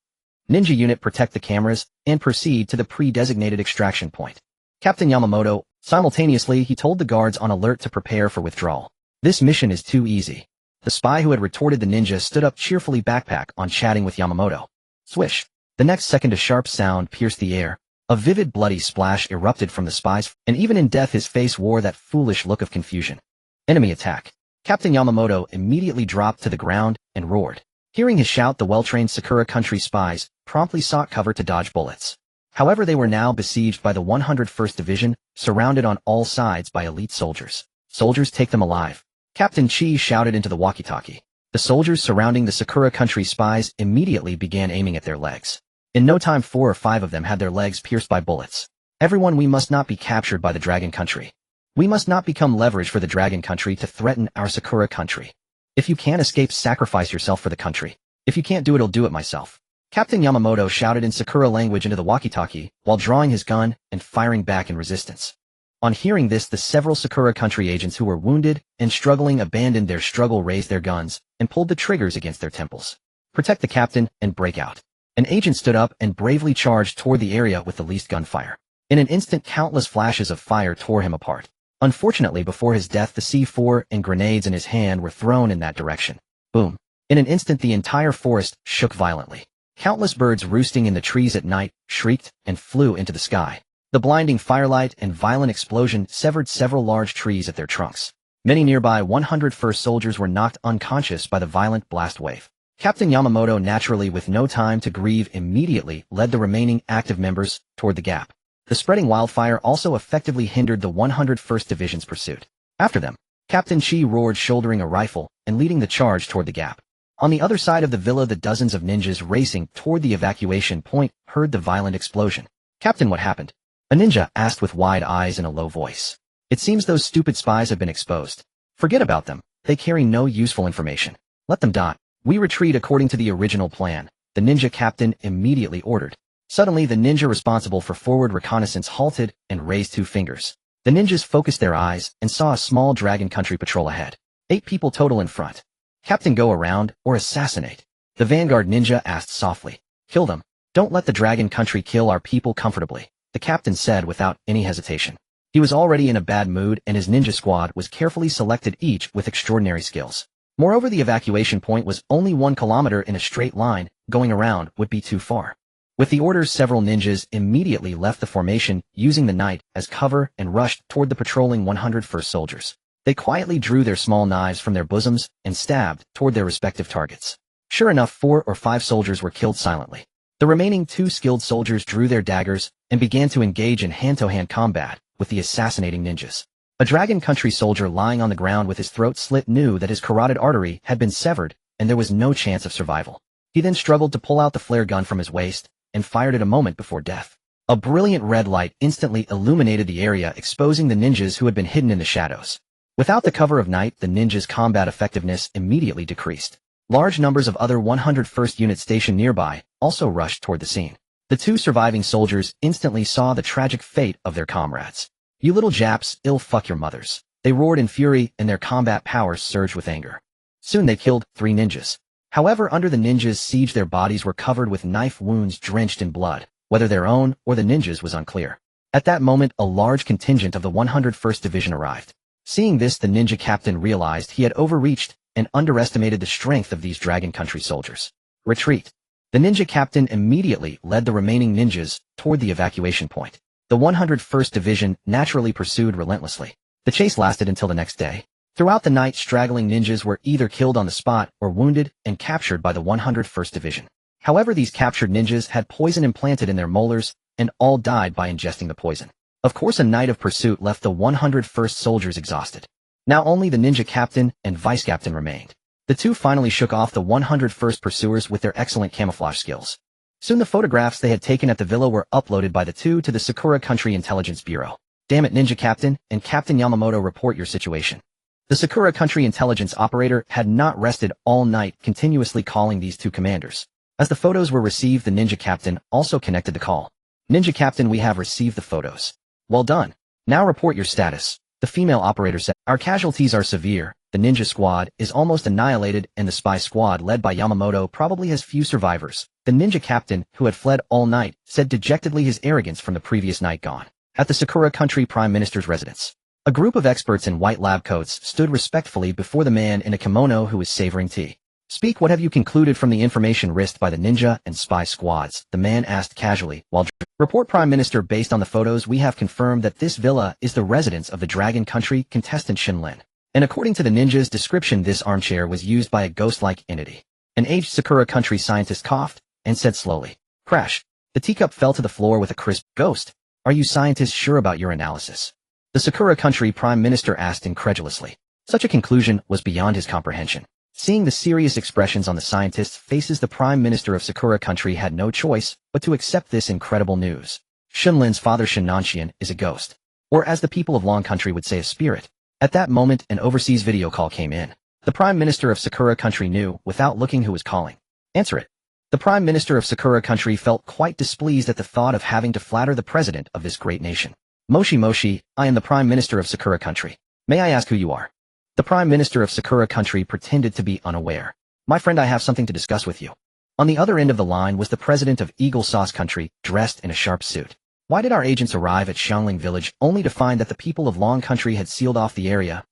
Ninja unit, protect the cameras and proceed to the pre-designated extraction point. Captain Yamamoto, simultaneously he told the guards on alert to prepare for withdrawal. This mission is too easy. The spy who had retorted the ninja stood up cheerfully, backpack on, chatting with Yamamoto. Swish. The next second a sharp sound pierced the air. A vivid bloody splash erupted from the spy's, and even in death his face wore that foolish look of confusion. Enemy attack. Captain Yamamoto immediately dropped to the ground and roared. Hearing his shout, the well-trained Sakura Country spies promptly sought cover to dodge bullets. However, they were now besieged by the 101st Division, surrounded on all sides by elite soldiers. Soldiers, take them alive. Captain Chi shouted into the walkie-talkie. The soldiers surrounding the Sakura Country spies immediately began aiming at their legs. In no time 4 or 5 of them had their legs pierced by bullets. Everyone, we must not be captured by the Dragon Country. We must not become leverage for the Dragon Country to threaten our Sakura Country. If you can't escape, sacrifice yourself for the country. If you can't do it, I'll do it myself. Captain Yamamoto shouted in Sakura language into the walkie-talkie while drawing his gun and firing back in resistance. On hearing this, the several Sakura Country agents who were wounded and struggling abandoned their struggle, raised their guns, and pulled the triggers against their temples. Protect the captain and break out. An agent stood up and bravely charged toward the area with the least gunfire. In an instant, countless flashes of fire tore him apart. Unfortunately, before his death, the C4 and grenades in his hand were thrown in that direction. Boom. In an instant, the entire forest shook violently. Countless birds roosting in the trees at night shrieked and flew into the sky. The blinding firelight and violent explosion severed several large trees at their trunks. Many nearby 101st soldiers were knocked unconscious by the violent blast wave. Captain Yamamoto, naturally with no time to grieve, immediately led the remaining active members toward the gap. The spreading wildfire also effectively hindered the 101st Division's pursuit. After them, Captain Chi roared, shouldering a rifle and leading the charge toward the gap. On the other side of the villa, the dozens of ninjas racing toward the evacuation point heard the violent explosion. Captain, what happened? A ninja asked with wide eyes in a low voice. It seems those stupid spies have been exposed. Forget about them. They carry no useful information. Let them die. We retreat according to the original plan, the ninja captain immediately ordered. Suddenly, the ninja responsible for forward reconnaissance halted and raised 2 fingers. The ninjas focused their eyes and saw a small Dragon Country patrol ahead. 8 people total in front. Captain, go around or assassinate? The vanguard ninja asked softly. Kill them. Don't let the dragon country kill our people comfortably, the captain said without any hesitation. He was already in a bad mood and his ninja squad was carefully selected, each with extraordinary skills. Moreover, the evacuation point was only 1 kilometer in a straight line. Going around would be too far. With the orders, several ninjas immediately left the formation, using the night as cover and rushed toward the patrolling 101st soldiers. They quietly drew their small knives from their bosoms and stabbed toward their respective targets. Sure enough, 4 or 5 soldiers were killed silently. The remaining 2 skilled soldiers drew their daggers and began to engage in hand-to-hand combat with the assassinating ninjas. A dragon country soldier lying on the ground with his throat slit knew that his carotid artery had been severed and there was no chance of survival. He then struggled to pull out the flare gun from his waist and fired it a moment before death. A brilliant red light instantly illuminated the area, exposing the ninjas who had been hidden in the shadows. Without the cover of night, the ninjas' combat effectiveness immediately decreased. Large numbers of other 101st units stationed nearby also rushed toward the scene. The 2 surviving soldiers instantly saw the tragic fate of their comrades. You little Japs, ill fuck your mothers. They roared in fury and their combat powers surged with anger. Soon they killed 3 ninjas. However, under the ninjas' siege, their bodies were covered with knife wounds drenched in blood. Whether their own or the ninjas was unclear. At that moment, a large contingent of the 101st Division arrived. Seeing this, the ninja captain realized he had overreached and underestimated the strength of these dragon country soldiers. Retreat. The ninja captain immediately led the remaining ninjas toward the evacuation point. The 101st Division naturally pursued relentlessly. The chase lasted until the next day. Throughout the night, straggling ninjas were either killed on the spot or wounded and captured by the 101st Division. However, these captured ninjas had poison implanted in their molars and all died by ingesting the poison. Of course, a night of pursuit left the 101st soldiers exhausted. Now only the ninja captain and vice captain remained. The 2 finally shook off the 101st pursuers with their excellent camouflage skills. Soon the photographs they had taken at the villa were uploaded by the 2 to the Sakura Country Intelligence Bureau. Damn it, Ninja Captain and Captain Yamamoto, report your situation. The Sakura Country Intelligence operator had not rested all night, continuously calling these 2 commanders. As the photos were received, the Ninja Captain also connected the call. Ninja Captain, we have received the photos. Well done. Now report your status. The female operator said, our casualties are severe. The ninja squad is almost annihilated and the spy squad led by Yamamoto probably has few survivors. The ninja captain, who had fled all night, said dejectedly, his arrogance from the previous night gone. At the Sakura Country Prime Minister's residence, a group of experts in white lab coats stood respectfully before the man in a kimono who was savoring tea. Speak, what have you concluded from the information risked by the ninja and spy squads? The man asked casually, while report, Prime Minister, based on the photos we have confirmed that this villa is the residence of the Dragon Country contestant Shen Lin. And according to the ninja's description, this armchair was used by a ghost-like entity. An aged Sakura Country scientist coughed and said slowly, crash. The teacup fell to the floor with a crisp ghost. Are you scientists sure about your analysis? The Sakura Country Prime Minister asked incredulously. Such a conclusion was beyond his comprehension. Seeing the serious expressions on the scientists' faces, the Prime Minister of Sakura Country had no choice but to accept this incredible news. Shen Lin's father, Shen Nanyan, is a ghost. Or as the people of Long Country would say, a spirit. At that moment, an overseas video call came in. The Prime Minister of Sakura Country knew, without looking, who was calling. Answer it. The Prime Minister of Sakura Country felt quite displeased at the thought of having to flatter the president of this great nation. Moshi Moshi, I am the Prime Minister of Sakura Country. May I ask who you are? The Prime Minister of Sakura Country pretended to be unaware. My friend, I have something to discuss with you. On the other end of the line was the President of Eagle Sauce Country, dressed in a sharp suit. Why did our agents arrive at Xiangling Village only to find that the people of Long Country had sealed off the area?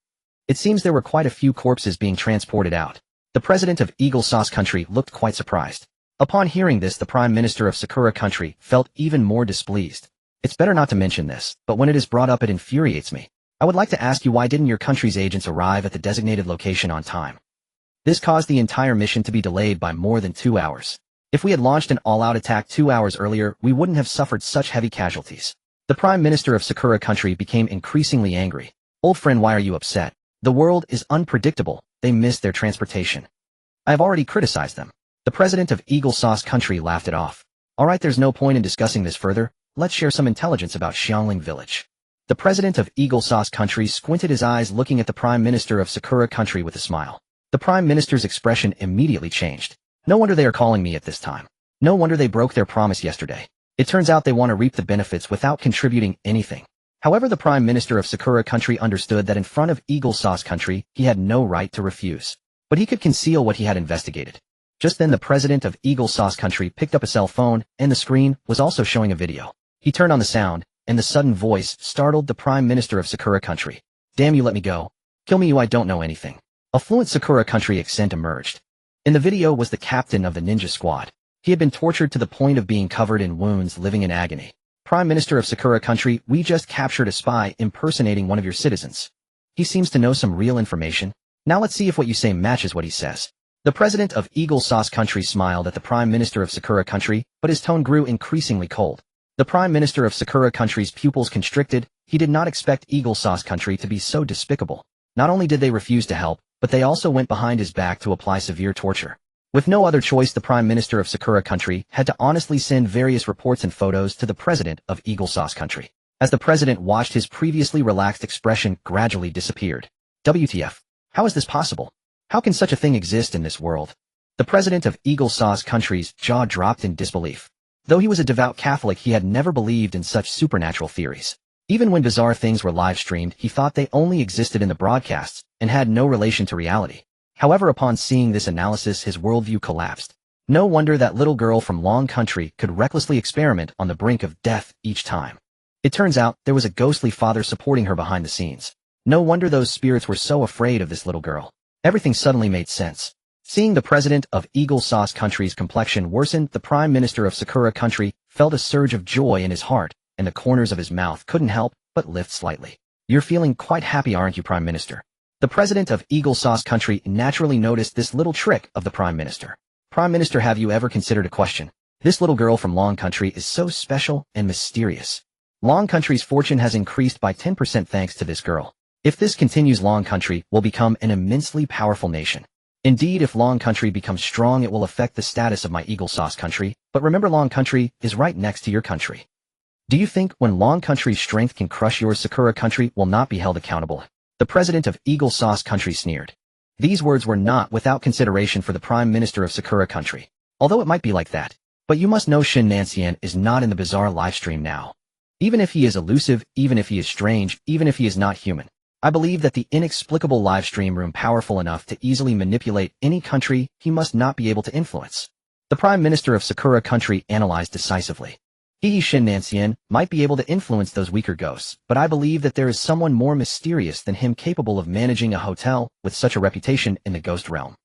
It seems there were quite a few corpses being transported out. The President of Eagle Sauce Country looked quite surprised. Upon hearing this, the Prime Minister of Sakura Country felt even more displeased. It's better not to mention this, but when it is brought up it infuriates me. I would like to ask you, why didn't your country's agents arrive at the designated location on time? This caused the entire mission to be delayed by more than 2 hours. If we had launched an all-out attack 2 hours earlier, we wouldn't have suffered such heavy casualties. The Prime Minister of Sakura Country became increasingly angry. Old friend, why are you upset? The world is unpredictable. They missed their transportation. I have already criticized them. The President of Eagle Sauce Country laughed it off. Alright, there's no point in discussing this further. Let's share some intelligence about Xiangling Village. The President of Eagle Sauce Country squinted his eyes, looking at the Prime Minister of Sakura Country with a smile. The Prime Minister's expression immediately changed. No wonder they are calling me at this time. No wonder they broke their promise yesterday. It turns out they want to reap the benefits without contributing anything. However, the Prime Minister of Sakura Country understood that in front of Eagle Sauce Country, he had no right to refuse. but he could conceal what he had investigated. Just then the president of Eagle Sauce Country picked up a cell phone, and the screen was also showing a video. He turned on the sound, and the sudden voice startled the Prime Minister of Sakura Country. "Damn you, let me go. Kill me, you, I don't know anything." A fluent Sakura Country accent emerged. In the video was the captain of the ninja squad. He had been tortured to the point of being covered in wounds, living in agony. "Prime Minister of Sakura Country, we just captured a spy impersonating one of your citizens. He seems to know some real information. Now let's see if what you say matches what he says." The president of Eagle Sauce Country smiled at the Prime Minister of Sakura Country, but his tone grew increasingly cold. The Prime Minister of Sakura Country's pupils constricted. He did not expect Eagle Sauce Country to be so despicable. Not only did they refuse to help, but they also went behind his back to apply severe torture. With no other choice, the Prime Minister of Sakura Country had to honestly send various reports and photos to the president of Eagle Sauce Country. As the president watched, his previously relaxed expression gradually disappeared. WTF? How is this possible? How can such a thing exist in this world? The president of Eagle Sauce Country's jaw dropped in disbelief. Though he was a devout Catholic, he had never believed in such supernatural theories. Even when bizarre things were live-streamed, he thought they only existed in the broadcasts and had no relation to reality. However, upon seeing this analysis, his worldview collapsed. No wonder that little girl from Long Country could recklessly experiment on the brink of death each time. It turns out there was a ghostly father supporting her behind the scenes. No wonder those spirits were so afraid of this little girl. Everything suddenly made sense. Seeing the president of Eagle Sauce Country's complexion worsen, the Prime Minister of Sakura Country felt a surge of joy in his heart, and the corners of his mouth couldn't help but lift slightly. "You're feeling quite happy, aren't you, Prime Minister?" The president of Eagle Sauce Country naturally noticed this little trick of the Prime Minister. "Prime Minister, have you ever considered a question? This little girl from Long Country is so special and mysterious. Long Country's fortune has increased by 10% thanks to this girl. If this continues, Long Country will become an immensely powerful nation. Indeed, if Long Country becomes strong, it will affect the status of my Eagle Sauce Country, but remember, Long Country is right next to your country. Do you think when Long Country's strength can crush yours, Sakura Country will not be held accountable?" The president of Eagle Sauce Country sneered. These words were not without consideration for the Prime Minister of Sakura Country. Although it might be like that. But you must know Shen Nanyan is not in the bizarre livestream now. Even if he is elusive, even if he is strange, even if he is not human, I believe that the inexplicable livestream room powerful enough to easily manipulate any country he must not be able to influence. The Prime Minister of Sakura Country analyzed decisively. He, Shen Nanyan, might be able to influence those weaker ghosts, but I believe that there is someone more mysterious than him capable of managing a hotel with such a reputation in the ghost realm.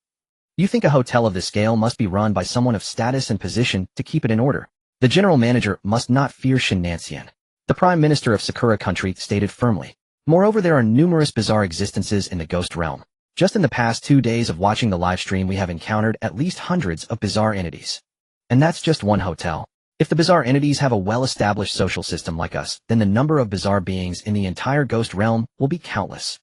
You think a hotel of this scale must be run by someone of status and position to keep it in order. The general manager must not fear Shen Nanyan. The Prime Minister of Sakura Country stated firmly. Moreover, there are numerous bizarre existences in the ghost realm. Just in the past 2 days of watching the live stream, we have encountered at least hundreds of bizarre entities. And that's just one hotel. If the bizarre entities have a well-established social system like us, then the number of bizarre beings in the entire ghost realm will be countless.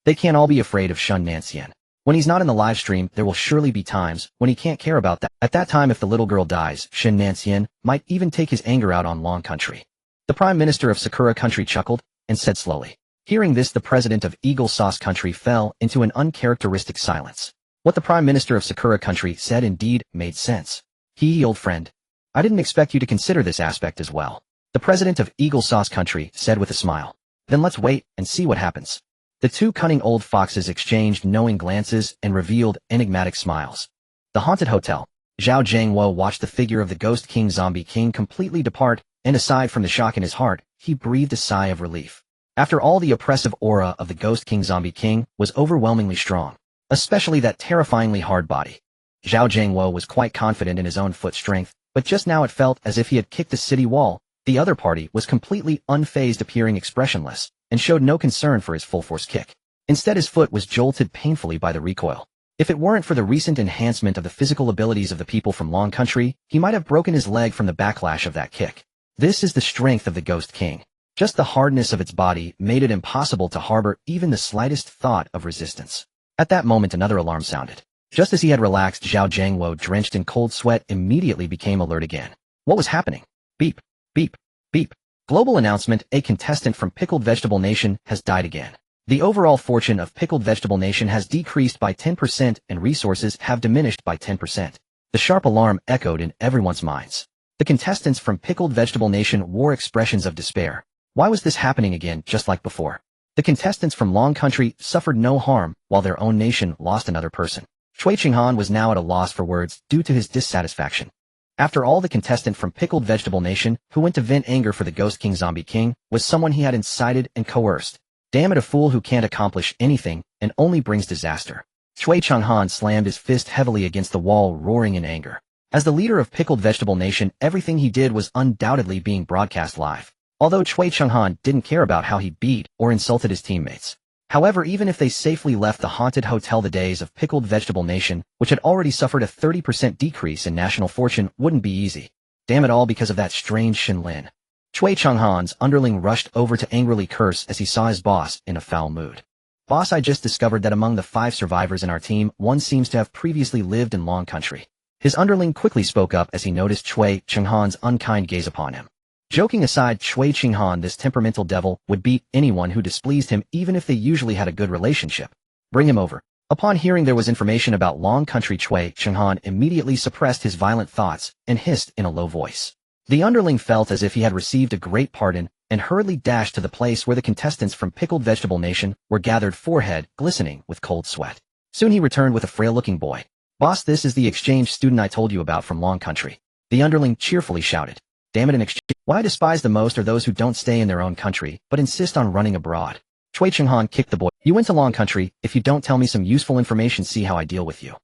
They can't all be afraid of Shen Nanyan. When he's not in the live stream, there will surely be times when he can't care about that. At that time, if the little girl dies, Shen Nanyan might even take his anger out on Long Country. The Prime Minister of Sakura Country chuckled and said slowly. Hearing this, the president of Eagle Sauce Country fell into an uncharacteristic silence. What the Prime Minister of Sakura Country said indeed made sense. Old friend. I didn't expect you to consider this aspect as well. The president of Eagle Sauce Country said with a smile. Then let's wait and see what happens. The two cunning old foxes exchanged knowing glances and revealed enigmatic smiles. The haunted hotel. Zhao Jiangwo watched the figure of the Ghost King Zombie King completely depart, and aside from the shock in his heart, he breathed a sigh of relief. After all, the oppressive aura of the Ghost King Zombie King was overwhelmingly strong, especially that terrifyingly hard body. Zhao Jiangwo was quite confident in his own foot strength, but just now it felt as if he had kicked a city wall. The other party was completely unfazed, appearing expressionless, and showed no concern for his full-force kick. Instead, his foot was jolted painfully by the recoil. If it weren't for the recent enhancement of the physical abilities of the people from Long Country, he might have broken his leg from the backlash of that kick. This is the strength of the Ghost King. Just the hardness of its body made it impossible to harbor even the slightest thought of resistance. At that moment, another alarm sounded. Just as he had relaxed, Zhao Jiangwo, drenched in cold sweat, immediately became alert again. What was happening? Beep, beep, beep. Global announcement: a contestant from Pickled Vegetable Nation has died again. The overall fortune of Pickled Vegetable Nation has decreased by 10% and resources have diminished by 10%. The sharp alarm echoed in everyone's minds. The contestants from Pickled Vegetable Nation wore expressions of despair. Why was this happening again, just like before? The contestants from Long Country suffered no harm, while their own nation lost another person. Chui Chinghan was now at a loss for words due to his dissatisfaction. After all, the contestant from Pickled Vegetable Nation, who went to vent anger for the Ghost King Zombie King, was someone he had incited and coerced. Damn it, a fool who can't accomplish anything and only brings disaster. Chui Changhan slammed his fist heavily against the wall, roaring in anger. As the leader of Pickled Vegetable Nation, everything he did was undoubtedly being broadcast live. Although Chui Changhan didn't care about how he beat or insulted his teammates. However, even if they safely left the haunted hotel, the days of Pickled Vegetable Nation, which had already suffered a 30% decrease in national fortune, wouldn't be easy. Damn it, all because of that strange Shen Lin. Chui Changhan's underling rushed over to angrily curse as he saw his boss in a foul mood. Boss, I just discovered that among the 5 survivors in our team, one seems to have previously lived in Long Country. His underling quickly spoke up as he noticed Chui Changhan's unkind gaze upon him. Joking aside, Chui Changhan, this temperamental devil, would beat anyone who displeased him even if they usually had a good relationship. Bring him over. Upon hearing there was information about Long Country, Chui Changhan immediately suppressed his violent thoughts and hissed in a low voice. The underling felt as if he had received a great pardon and hurriedly dashed to the place where the contestants from Pickled Vegetable Nation were gathered, forehead glistening with cold sweat. Soon he returned with a frail-looking boy. Boss, this is the exchange student I told you about from Long Country. The underling cheerfully shouted. Damn it, an exchange. What I despise the most are those who don't stay in their own country, but insist on running abroad. Chui Changhan kicked the boy. You went to Long Country. If you don't tell me some useful information, see how I deal with you.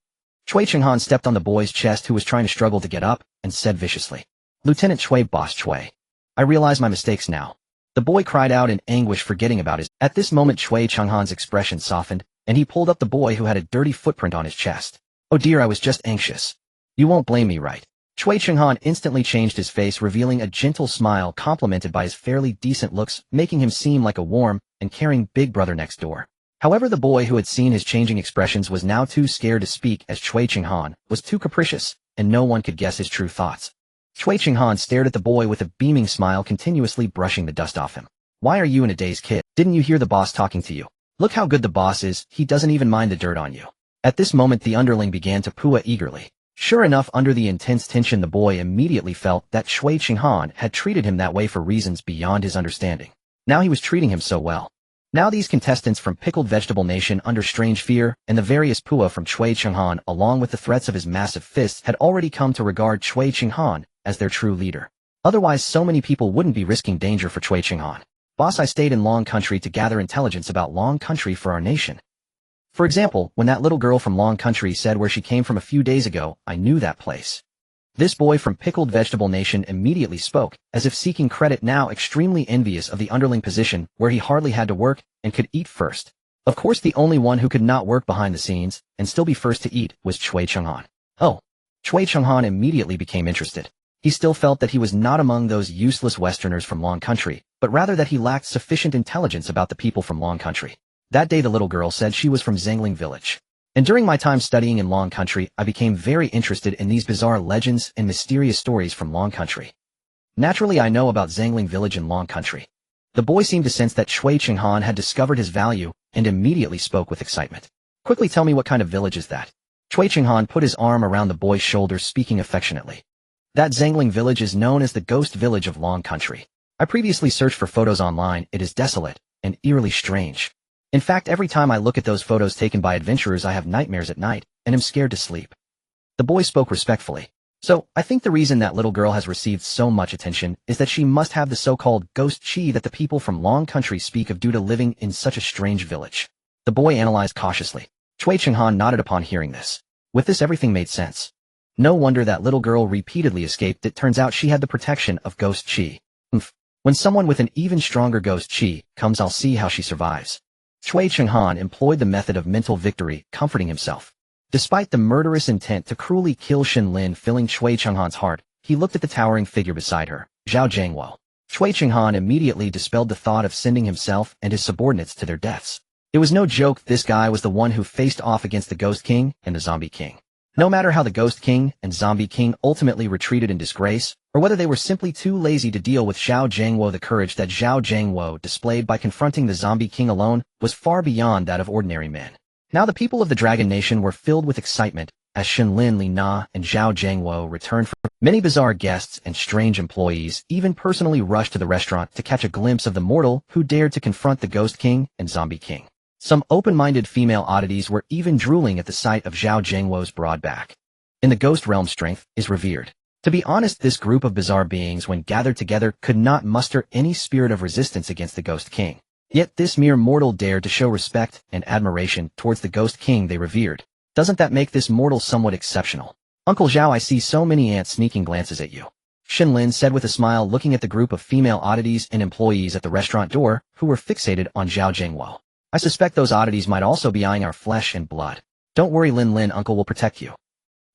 Chui Changhan stepped on the boy's chest, who was trying to struggle to get up, and said viciously. Lieutenant Chui, Boss Chui. I realize my mistakes now. The boy cried out in anguish, forgetting about his. At this moment, Chui Changhan's expression softened, and he pulled up the boy who had a dirty footprint on his chest. Oh dear, I was just anxious. You won't blame me, right? Chui Changhan instantly changed his face, revealing a gentle smile complemented by his fairly decent looks, making him seem like a warm and caring big brother next door. However, the boy who had seen his changing expressions was now too scared to speak, as Chui Changhan was too capricious, and no one could guess his true thoughts. Chui Changhan stared at the boy with a beaming smile, continuously brushing the dust off him. Why are you in a daze, kid? Didn't you hear the boss talking to you? Look how good the boss is, he doesn't even mind the dirt on you. At this moment, the underling began to pooh eagerly. Sure enough, under the intense tension, the boy immediately felt that Chui Changhan had treated him that way for reasons beyond his understanding. Now he was treating him so well. Now these contestants from Pickled Vegetable Nation, under strange fear, and the various pua from Chui Changhan, along with the threats of his massive fists, had already come to regard Chui Changhan as their true leader. Otherwise, so many people wouldn't be risking danger for Chui Changhan. Boss, I stayed in Long Country to gather intelligence about Long Country for our nation. For example, when that little girl from Long Country said where she came from a few days ago, I knew that place. This boy from Pickled Vegetable Nation immediately spoke, as if seeking credit, now extremely envious of the underling position where he hardly had to work and could eat first. Of course, the only one who could not work behind the scenes and still be first to eat was Chui Changhan. Oh. Chui Changhan immediately became interested. He still felt that he was not among those useless Westerners from Long Country, but rather that he lacked sufficient intelligence about the people from Long Country. That day the little girl said she was from Zhangling Village. And during my time studying in Long Country, I became very interested in these bizarre legends and mysterious stories from Long Country. Naturally, I know about Zhangling Village in Long Country. The boy seemed to sense that Chui Changhan had discovered his value and immediately spoke with excitement. Quickly tell me, what kind of village is that? Chui Changhan put his arm around the boy's shoulder, speaking affectionately. That Zhangling Village is known as the Ghost Village of Long Country. I previously searched for photos online. It is desolate and eerily strange. In fact, every time I look at those photos taken by adventurers, I have nightmares at night and am scared to sleep. The boy spoke respectfully. So, I think the reason that little girl has received so much attention is that she must have the so-called ghost chi that the people from Long Country speak of due to living in such a strange village. The boy analyzed cautiously. Chui Changhan nodded upon hearing this. With this, everything made sense. No wonder that little girl repeatedly escaped. It turns out she had the protection of ghost chi. When someone with an even stronger ghost chi comes, I'll see how she survives. Chui Changhan employed the method of mental victory, comforting himself. Despite the murderous intent to cruelly kill Shen Lin filling Chui Changhan's heart, he looked at the towering figure beside her, Zhao Jiangwo. Chui Changhan immediately dispelled the thought of sending himself and his subordinates to their deaths. It was no joke, this guy was the one who faced off against the Ghost King and the Zombie King. No matter how the Ghost King and Zombie King ultimately retreated in disgrace, or whether they were simply too lazy to deal with Zhao Jiangwo, the courage that Zhao Jiangwo displayed by confronting the Zombie King alone was far beyond that of ordinary men. Now the people of the Dragon Nation were filled with excitement as Shen Lin, Li Na, and Zhao Jiangwo returned. Many bizarre guests and strange employees even personally rushed to the restaurant to catch a glimpse of the mortal who dared to confront the Ghost King and Zombie King. Some open-minded female oddities were even drooling at the sight of Zhao Jingwo's broad back. In the ghost realm, strength is revered. To be honest, this group of bizarre beings, when gathered together, could not muster any spirit of resistance against the Ghost King. Yet this mere mortal dared to show respect and admiration towards the Ghost King they revered. Doesn't that make this mortal somewhat exceptional? Uncle Zhao, I see so many ants sneaking glances at you, Shen Lin said with a smile, looking at the group of female oddities and employees at the restaurant door who were fixated on Zhao Jingwo. I suspect those oddities might also be eyeing our flesh and blood. Don't worry, Lin, Uncle will protect you.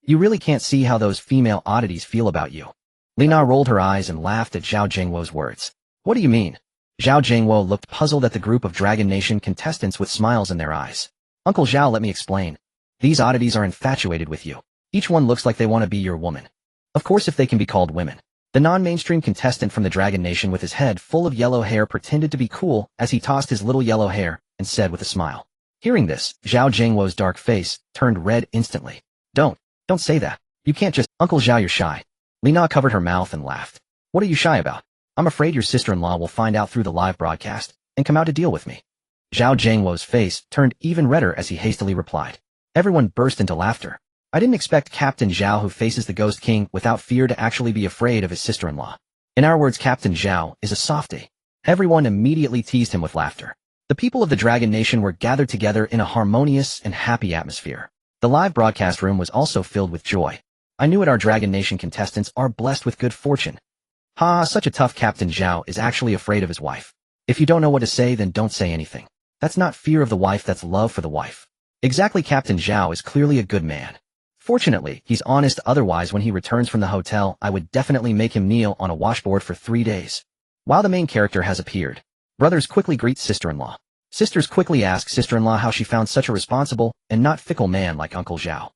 You really can't see how those female oddities feel about you. Lina rolled her eyes and laughed at Zhao Jingwo's words. What do you mean? Zhao Jingwo looked puzzled at the group of Dragon Nation contestants with smiles in their eyes. Uncle Zhao, let me explain. These oddities are infatuated with you. Each one looks like they want to be your woman. Of course, if they can be called women. The non-mainstream contestant from the Dragon Nation with his head full of yellow hair pretended to be cool as he tossed his little yellow hair and said with a smile. Hearing this, Zhao Jingwo's dark face turned red instantly. Don't say that. You can't just— Uncle Zhao, you're shy. Lina covered her mouth and laughed. What are you shy about? I'm afraid your sister-in-law will find out through the live broadcast and come out to deal with me. Zhao Jingwo's face turned even redder as he hastily replied. Everyone burst into laughter. I didn't expect Captain Zhao, who faces the Ghost King without fear, to actually be afraid of his sister-in-law. In our words, Captain Zhao is a softie. Everyone immediately teased him with laughter. The people of the Dragon Nation were gathered together in a harmonious and happy atmosphere. The live broadcast room was also filled with joy. I knew it, our Dragon Nation contestants are blessed with good fortune. Ha, such a tough Captain Zhao is actually afraid of his wife. If you don't know what to say, then don't say anything. That's not fear of the wife, that's love for the wife. Exactly, Captain Zhao is clearly a good man. Fortunately, he's honest, otherwise when he returns from the hotel, I would definitely make him kneel on a washboard for 3 days. While the main character has appeared, brothers quickly greet sister-in-law. Sisters quickly ask sister-in-law how she found such a responsible and not fickle man like Uncle Zhao.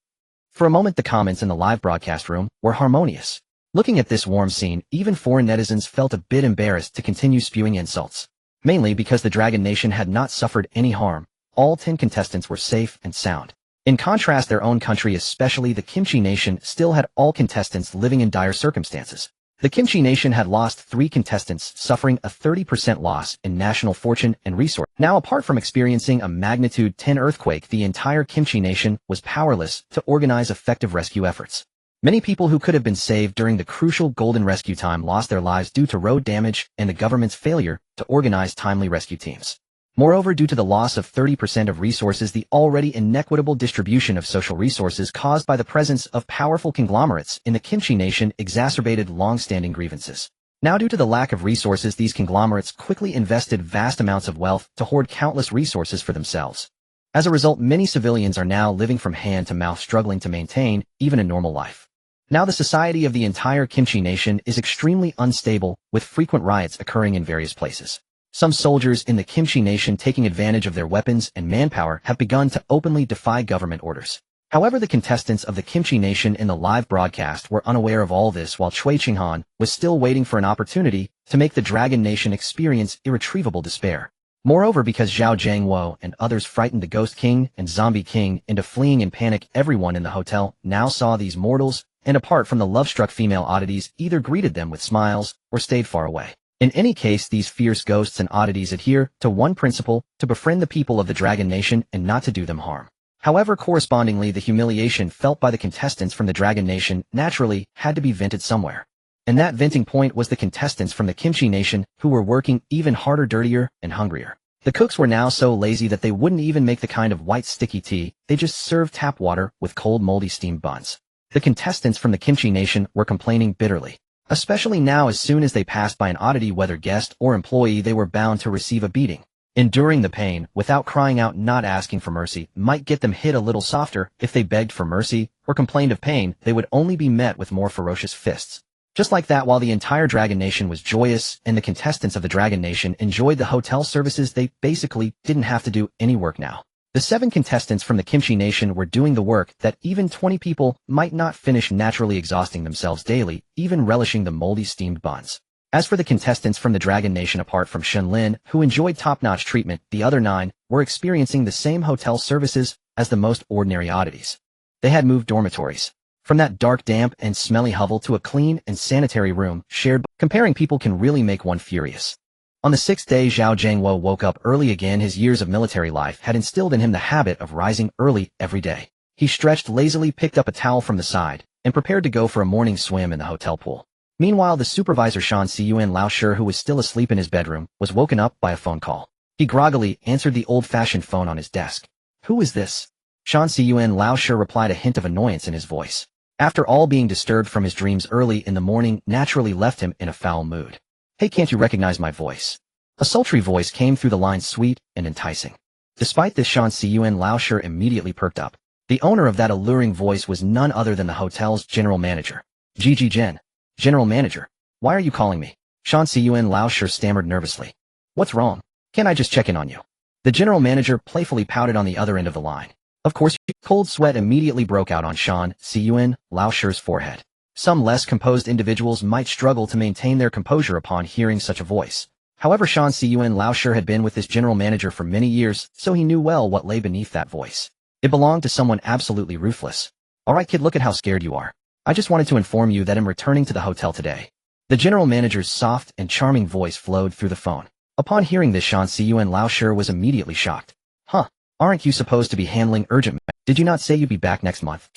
For a moment, the comments in the live broadcast room were harmonious. Looking at this warm scene, even foreign netizens felt a bit embarrassed to continue spewing insults. Mainly because the Dragon Nation had not suffered any harm. All 10 contestants were safe and sound. In contrast, their own country, especially the Kimchi Nation, still had all contestants living in dire circumstances. The Kimchi Nation had lost 3 contestants, suffering a 30% loss in national fortune and resource. Now, apart from experiencing a magnitude 10 earthquake, the entire Kimchi Nation was powerless to organize effective rescue efforts. Many people who could have been saved during the crucial golden rescue time lost their lives due to road damage and the government's failure to organize timely rescue teams. Moreover, due to the loss of 30% of resources, the already inequitable distribution of social resources caused by the presence of powerful conglomerates in the Kimchi Nation exacerbated long-standing grievances. Now, due to the lack of resources, these conglomerates quickly invested vast amounts of wealth to hoard countless resources for themselves. As a result, many civilians are now living from hand to mouth, struggling to maintain even a normal life. Now, the society of the entire Kimchi Nation is extremely unstable, with frequent riots occurring in various places. Some soldiers in the Kimchi Nation, taking advantage of their weapons and manpower, have begun to openly defy government orders. However, the contestants of the Kimchi Nation in the live broadcast were unaware of all this, while Cui Qinghan was still waiting for an opportunity to make the Dragon Nation experience irretrievable despair. Moreover, because Zhao Jingwo and others frightened the Ghost King and Zombie King into fleeing in panic, everyone in the hotel now saw these mortals, and apart from the love-struck female oddities, either greeted them with smiles or stayed far away. In any case, these fierce ghosts and oddities adhere to one principle: to befriend the people of the Dragon Nation and not to do them harm. However, correspondingly, the humiliation felt by the contestants from the Dragon Nation naturally had to be vented somewhere. And that venting point was the contestants from the Kimchi Nation, who were working even harder, dirtier, and hungrier. The cooks were now so lazy that they wouldn't even make the kind of white sticky tea, they just served tap water with cold moldy steamed buns. The contestants from the Kimchi Nation were complaining bitterly. Especially now, as soon as they passed by an oddity, whether guest or employee, they were bound to receive a beating. Enduring the pain without crying out, not asking for mercy, might get them hit a little softer. If they begged for mercy or complained of pain, they would only be met with more ferocious fists. Just like that, while the entire Dragon Nation was joyous and the contestants of the Dragon Nation enjoyed the hotel services, they basically didn't have to do any work now. The 7 contestants from the Kimchi Nation were doing the work that even 20 people might not finish, naturally exhausting themselves daily, even relishing the moldy steamed buns. As for the contestants from the Dragon Nation, apart from Shen Lin, who enjoyed top-notch treatment, the other 9 were experiencing the same hotel services as the most ordinary oddities. They had moved dormitories from that dark, damp, and smelly hovel to a clean and sanitary room shared. Comparing people can really make one furious. On the sixth day, Zhao Jiangwo woke up early again. His years of military life had instilled in him the habit of rising early every day. He stretched lazily, picked up a towel from the side, and prepared to go for a morning swim in the hotel pool. Meanwhile, the supervisor Shan Siyuan Laoshi, who was still asleep in his bedroom, was woken up by a phone call. He groggily answered the old-fashioned phone on his desk. "Who is this?" Shan Siyuan Laoshi replied, a hint of annoyance in his voice. After all, being disturbed from his dreams early in the morning naturally left him in a foul mood. "Hey, can't you recognize my voice?" A sultry voice came through the line, sweet and enticing. Despite this, Shan Siyuan Laoshi immediately perked up. The owner of that alluring voice was none other than the hotel's general manager. "Gigi Jen. General manager. Why are you calling me?" Shan Siyuan Laoshi stammered nervously. "What's wrong? Can't I just check in on you?" The general manager playfully pouted on the other end of the line. Of course, cold sweat immediately broke out on Shan Siyuan Laoshi's forehead. Some less composed individuals might struggle to maintain their composure upon hearing such a voice. However, Shan Siyuan Laoshi had been with this general manager for many years, so he knew well what lay beneath that voice. It belonged to someone absolutely ruthless. "Alright kid, look at how scared you are. I just wanted to inform you that I'm returning to the hotel today." The general manager's soft and charming voice flowed through the phone. Upon hearing this, Shan Siyuan Laoshi was immediately shocked. "Huh, aren't you supposed to be handling urgent matters? Did you not say you'd be back next month?"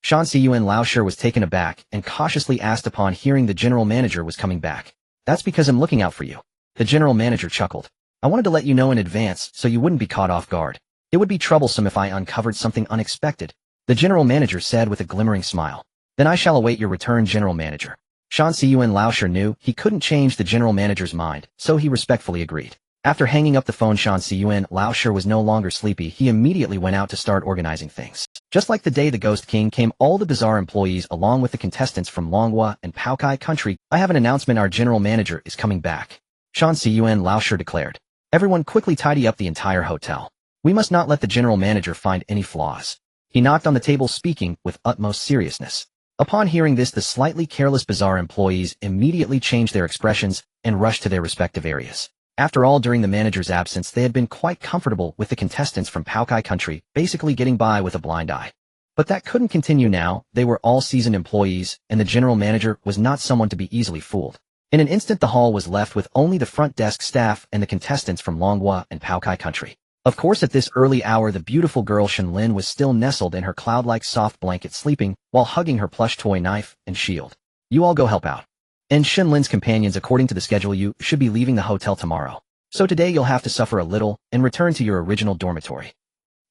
Shan Siyuan Laoshi was taken aback and cautiously asked upon hearing the general manager was coming back. "That's because I'm looking out for you." The general manager chuckled. "I wanted to let you know in advance so you wouldn't be caught off guard. It would be troublesome if I uncovered something unexpected," the general manager said with a glimmering smile. "Then I shall await your return, general manager." Shan Siyuan Laoshi knew he couldn't change the general manager's mind, so he respectfully agreed. After hanging up the phone, Shan Siyuan Laoshi was no longer sleepy. He immediately went out to start organizing things. Just like the day the Ghost King came, all the bizarre employees along with the contestants from Longhua and Paokai country. "I have an announcement, our general manager is coming back," Shan Siyuan Laoshi declared. "Everyone quickly tidy up the entire hotel. We must not let the general manager find any flaws." He knocked on the table, speaking with utmost seriousness. Upon hearing this, the slightly careless bizarre employees immediately changed their expressions and rushed to their respective areas. After all, during the manager's absence, they had been quite comfortable with the contestants from Paokai country, basically getting by with a blind eye. But that couldn't continue now. They were all seasoned employees, and the general manager was not someone to be easily fooled. In an instant, the hall was left with only the front desk staff and the contestants from Longhua and Paokai country. Of course, at this early hour, the beautiful girl Shen Lin was still nestled in her cloud-like soft blanket, sleeping, while hugging her plush toy knife and shield. "You all go help out. And Shen Lin's companions, according to the schedule, you should be leaving the hotel tomorrow. So today you'll have to suffer a little and return to your original dormitory.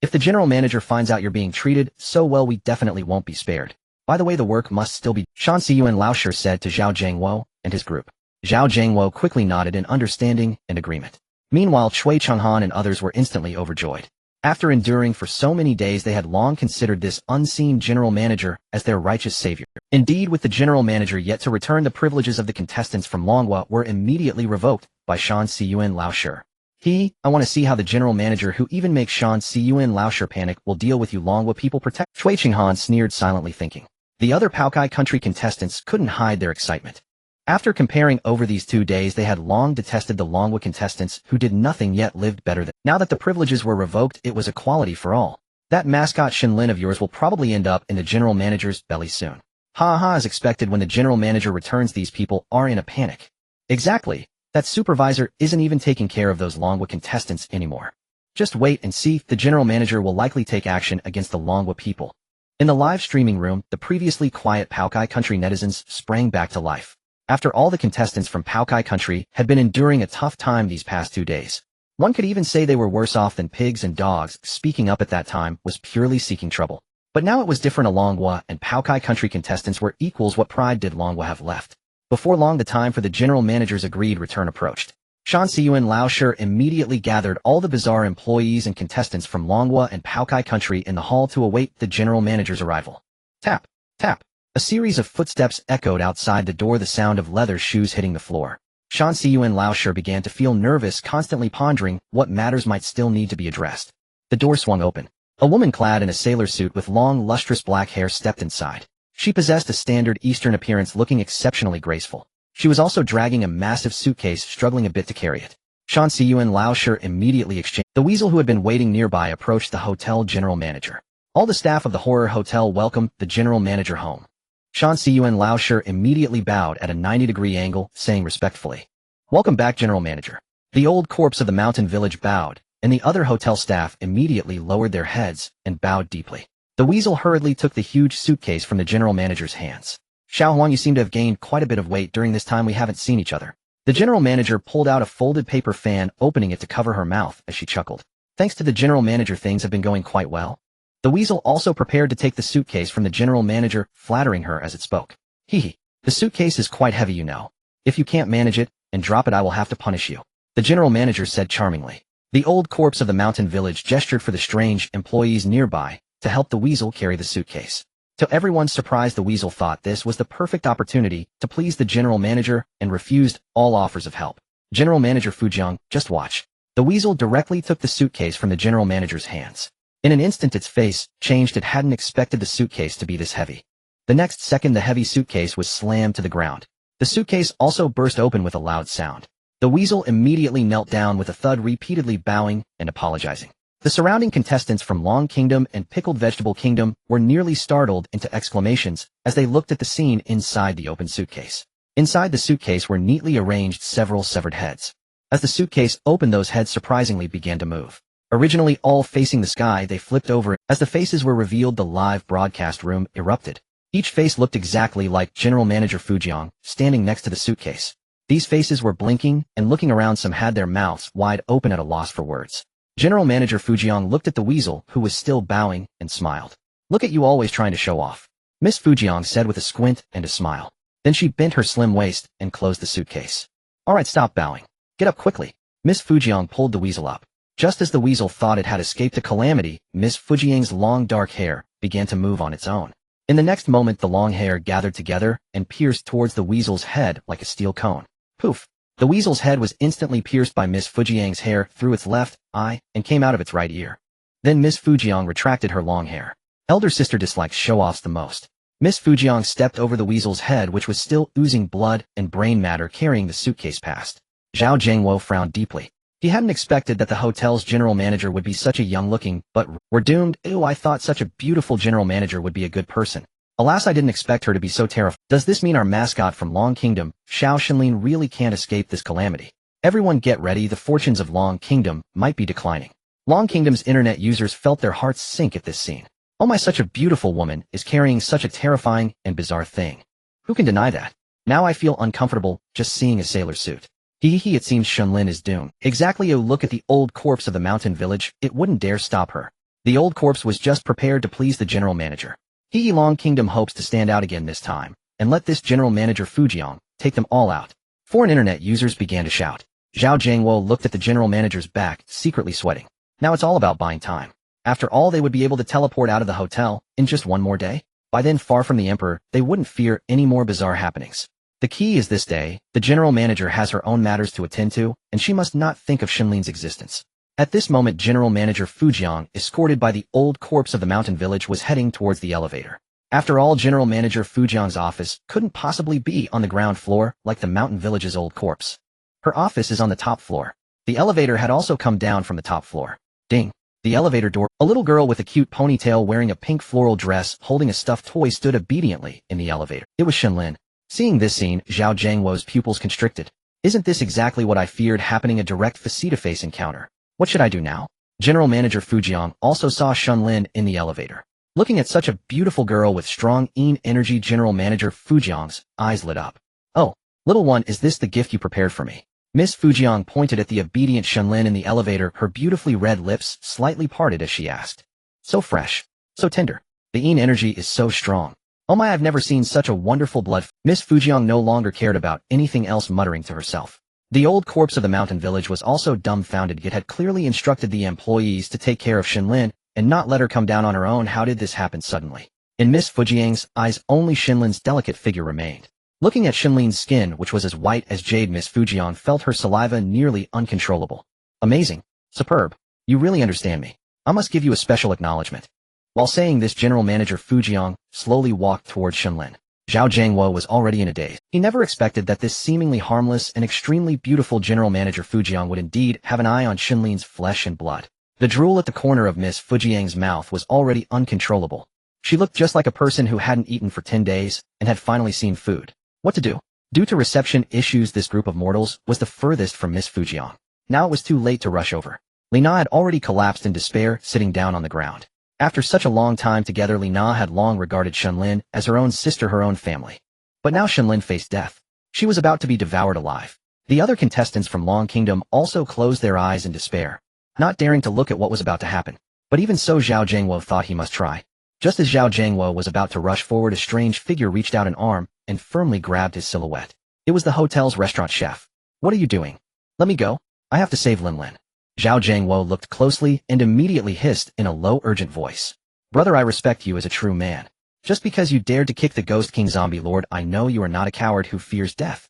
If the general manager finds out you're being treated so well, we definitely won't be spared. By the way, the work must still be," Shan Siyuan Laoshi said to Zhao Jiangwo and his group. Zhao Jiangwo quickly nodded in understanding and agreement. Meanwhile, Cui Changhan and others were instantly overjoyed. After enduring for so many days, they had long considered this unseen general manager as their righteous savior. Indeed, with the general manager yet to return, the privileges of the contestants from Longhua were immediately revoked by Shan Siyuan Laoshi. "I want to see how the general manager, who even makes Shan Siyuan Laoshi panic, will deal with you Longhua people." Cui Changhan sneered silently, thinking. The other Paokai country contestants couldn't hide their excitement. After comparing over these 2 days, they had long detested the Longhua contestants who did nothing yet lived better than. Now that the privileges were revoked, it was equality for all. "That mascot Shen Lin of yours will probably end up in the general manager's belly soon." "Ha ha," as expected, when the general manager returns, these people are in a panic. "Exactly. That supervisor isn't even taking care of those Longhua contestants anymore. Just wait and see, the general manager will likely take action against the Longhua people." In the live streaming room, the previously quiet Paokai country netizens sprang back to life. After all, the contestants from Paokai country had been enduring a tough time these past 2 days. One could even say they were worse off than pigs and dogs. Speaking up at that time was purely seeking trouble. But now it was different. Longhua and Paokai country contestants were equals. What pride did Longhua have left? Before long, the time for the general manager's agreed return approached. Shan Siyuan Laoshi immediately gathered all the bizarre employees and contestants from Longhua and Paokai country in the hall to await the general manager's arrival. Tap, tap. A series of footsteps echoed outside the door, the sound of leather shoes hitting the floor. Shan Siyuan Laoshi began to feel nervous, constantly pondering what matters might still need to be addressed. The door swung open. A woman clad in a sailor suit with long, lustrous black hair stepped inside. She possessed a standard Eastern appearance, looking exceptionally graceful. She was also dragging a massive suitcase, struggling a bit to carry it. Shan Siyuan Laoshi immediately exchanged. The weasel, who had been waiting nearby, approached the hotel general manager. All the staff of the horror hotel welcomed the general manager home. Shan Siyuan Laoshi immediately bowed at a 90-degree angle, saying respectfully, "Welcome back, general manager." The old corpse of the mountain village bowed, and the other hotel staff immediately lowered their heads and bowed deeply. The weasel hurriedly took the huge suitcase from the general manager's hands. Xiao Huang, you seem to have gained quite a bit of weight during this time we haven't seen each other. The general manager pulled out a folded paper fan, opening it to cover her mouth as she chuckled. Thanks to the general manager, things have been going quite well. The weasel also prepared to take the suitcase from the general manager, flattering her as it spoke. Hee. The suitcase is quite heavy, you know. If you can't manage it and drop it, I will have to punish you. The general manager said charmingly. The old corpse of the mountain village gestured for the strange employees nearby to help the weasel carry the suitcase. To everyone's surprise, the weasel thought this was the perfect opportunity to please the general manager and refused all offers of help. General Manager Fujiang, just watch. The weasel directly took the suitcase from the general manager's hands. In an instant its face changed. It hadn't expected the suitcase to be this heavy. The next second the heavy suitcase was slammed to the ground. The suitcase also burst open with a loud sound. The weasel immediately knelt down with a thud, repeatedly bowing and apologizing. The surrounding contestants from Long Kingdom and Pickled Vegetable Kingdom were nearly startled into exclamations as they looked at the scene inside the open suitcase. Inside the suitcase were neatly arranged several severed heads. As the suitcase opened, those heads surprisingly began to move. Originally all facing the sky, they flipped over. As the faces were revealed, the live broadcast room erupted. Each face looked exactly like General Manager Fujiang, standing next to the suitcase. These faces were blinking and looking around. Some had their mouths wide open at a loss for words. General Manager Fujiang looked at the weasel, who was still bowing, and smiled. Look at you, always trying to show off. Miss Fujiang said with a squint and a smile. Then she bent her slim waist and closed the suitcase. Alright, stop bowing. Get up quickly. Miss Fujiang pulled the weasel up. Just as the weasel thought it had escaped a calamity, Miss Fujiang's long dark hair began to move on its own. In the next moment the long hair gathered together and pierced towards the weasel's head like a steel cone. Poof! The weasel's head was instantly pierced by Miss Fujiang's hair through its left eye and came out of its right ear. Then Miss Fujiang retracted her long hair. Elder sister dislikes show-offs the most. Miss Fujiang stepped over the weasel's head, which was still oozing blood and brain matter, carrying the suitcase past. Zhao Jiangwo frowned deeply. He hadn't expected that the hotel's general manager would be such a young-looking, but we're doomed. Ew, I thought such a beautiful general manager would be a good person. Alas, I didn't expect her to be so terrified. Does this mean our mascot from Long Kingdom, Shen Lin, really can't escape this calamity? Everyone get ready, the fortunes of Long Kingdom might be declining. Long Kingdom's internet users felt their hearts sink at this scene. Oh my, such a beautiful woman is carrying such a terrifying and bizarre thing. Who can deny that? Now I feel uncomfortable just seeing a sailor suit. It seems Shen Lin is doomed. Exactly. Oh, look at the old corpse of the mountain village. It wouldn't dare stop her. The old corpse was just prepared to please the general manager. Long Kingdom hopes to stand out again this time, and let this general manager Fujiang take them all out. Foreign internet users began to shout. Zhao Jiangwo looked at the general manager's back, secretly sweating. Now it's all about buying time. After all, they would be able to teleport out of the hotel in just one more day. By then, far from the emperor, they wouldn't fear any more bizarre happenings. The key is this day, the general manager has her own matters to attend to, and she must not think of Shen Lin's existence. At this moment, General Manager Fujiang, escorted by the old corpse of the mountain village, was heading towards the elevator. After all, General Manager Fujiang's office couldn't possibly be on the ground floor like the mountain village's old corpse. Her office is on the top floor. The elevator had also come down from the top floor. Ding! The elevator door. A little girl with a cute ponytail wearing a pink floral dress holding a stuffed toy stood obediently in the elevator. It was Shen Lin. Seeing this scene, Zhao Jiangwo's pupils constricted. Isn't this exactly what I feared happening, a direct face-to-face encounter? What should I do now? General Manager Fujiang also saw Shen Lin in the elevator. Looking at such a beautiful girl with strong energy, General Manager Fujiang's eyes lit up. Oh, little one, is this the gift you prepared for me? Miss Fujiang pointed at the obedient Shen Lin in the elevator, her beautifully red lips slightly parted as she asked. So fresh. So tender. The energy is so strong. Oh my, I've never seen such a wonderful blood. Miss Fujiang no longer cared about anything else, muttering to herself. The old corpse of the mountain village was also dumbfounded, yet had clearly instructed the employees to take care of Shen Lin and not let her come down on her own. How did this happen suddenly? In Miss Fujiang's eyes, only Shen Lin's delicate figure remained. Looking at Shen Lin's skin, which was as white as jade, Miss Fujiang felt her saliva nearly uncontrollable. Amazing. Superb. You really understand me. I must give you a special acknowledgement. While saying this, General Manager Fujiang slowly walked towards Shen Lin. Zhao Jiangwo was already in a daze. He never expected that this seemingly harmless and extremely beautiful General Manager Fujiang would indeed have an eye on Shen Lin's flesh and blood. The drool at the corner of Miss Fujiang's mouth was already uncontrollable. She looked just like a person who hadn't eaten for 10 days and had finally seen food. What to do? Due to reception issues, this group of mortals was the furthest from Miss Fujiang. Now it was too late to rush over. Lina had already collapsed in despair, sitting down on the ground. After such a long time together, Lina had long regarded Shen Lin as her own sister, her own family. But now Shen Lin faced death. She was about to be devoured alive. The other contestants from Long Kingdom also closed their eyes in despair, not daring to look at what was about to happen. But even so, Zhao Jiangwo thought he must try. Just as Zhao Jiangwo was about to rush forward, a strange figure reached out an arm and firmly grabbed his silhouette. It was the hotel's restaurant chef. "What are you doing? Let me go. I have to save Lin Lin." Zhao Jiangwo looked closely and immediately hissed in a low, urgent voice. "Brother, I respect you as a true man. Just because you dared to kick the Ghost King Zombie Lord, I know you are not a coward who fears death.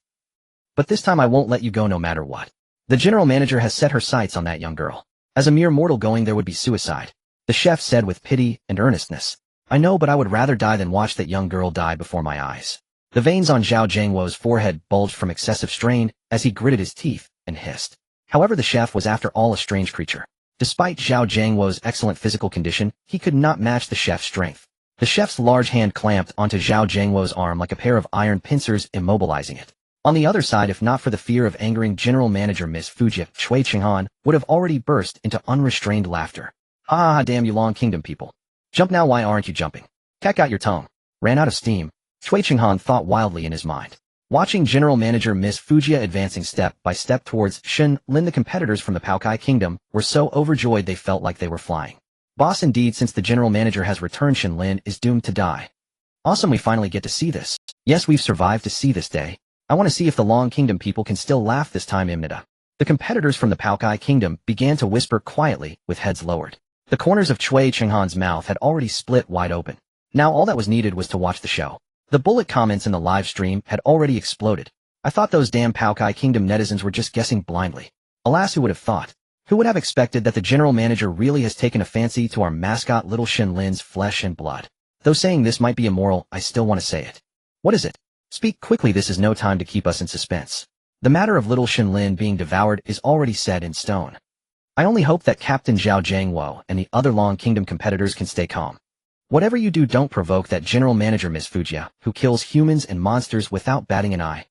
But this time I won't let you go no matter what. The general manager has set her sights on that young girl. As a mere mortal going there would be suicide." The chef said with pity and earnestness. "I know, but I would rather die than watch that young girl die before my eyes." The veins on Zhao Jiangwo's forehead bulged from excessive strain as he gritted his teeth and hissed. However, the chef was after all a strange creature. Despite Zhao Jiangwo's excellent physical condition, he could not match the chef's strength. The chef's large hand clamped onto Zhao Jiangwo's arm like a pair of iron pincers, immobilizing it. On the other side, if not for the fear of angering General Manager Miss Fuji, Chui Chinghan would have already burst into unrestrained laughter. "Ah, damn you Long Kingdom people. Jump now, why aren't you jumping? Cack out your tongue." Ran out of steam. Chui Chinghan thought wildly in his mind. Watching General Manager Miss Fuji advancing step by step towards Shen Lin, the competitors from the Paokai Kingdom were so overjoyed they felt like they were flying. Boss, indeed, since the General Manager has returned, Shen Lin is doomed to die. Awesome, we finally get to see this. Yes, we've survived to see this day. I want to see if the Long Kingdom people can still laugh this time, Imnida. The competitors from the Paokai Kingdom began to whisper quietly with heads lowered. The corners of Chui Chinghan's mouth had already split wide open. Now all that was needed was to watch the show. The bullet comments in the live stream had already exploded. "I thought those damn Paokai Kingdom netizens were just guessing blindly. Alas, who would have thought? Who would have expected that the general manager really has taken a fancy to our mascot little Shen Lin's flesh and blood? Though saying this might be immoral, I still want to say it. What is it? Speak quickly, this is no time to keep us in suspense. The matter of little Shen Lin being devoured is already set in stone. I only hope that Captain Zhao Jiangwo and the other Long Kingdom competitors can stay calm. Whatever you do, don't provoke that general manager Miss Fuji, who kills humans and monsters without batting an eye."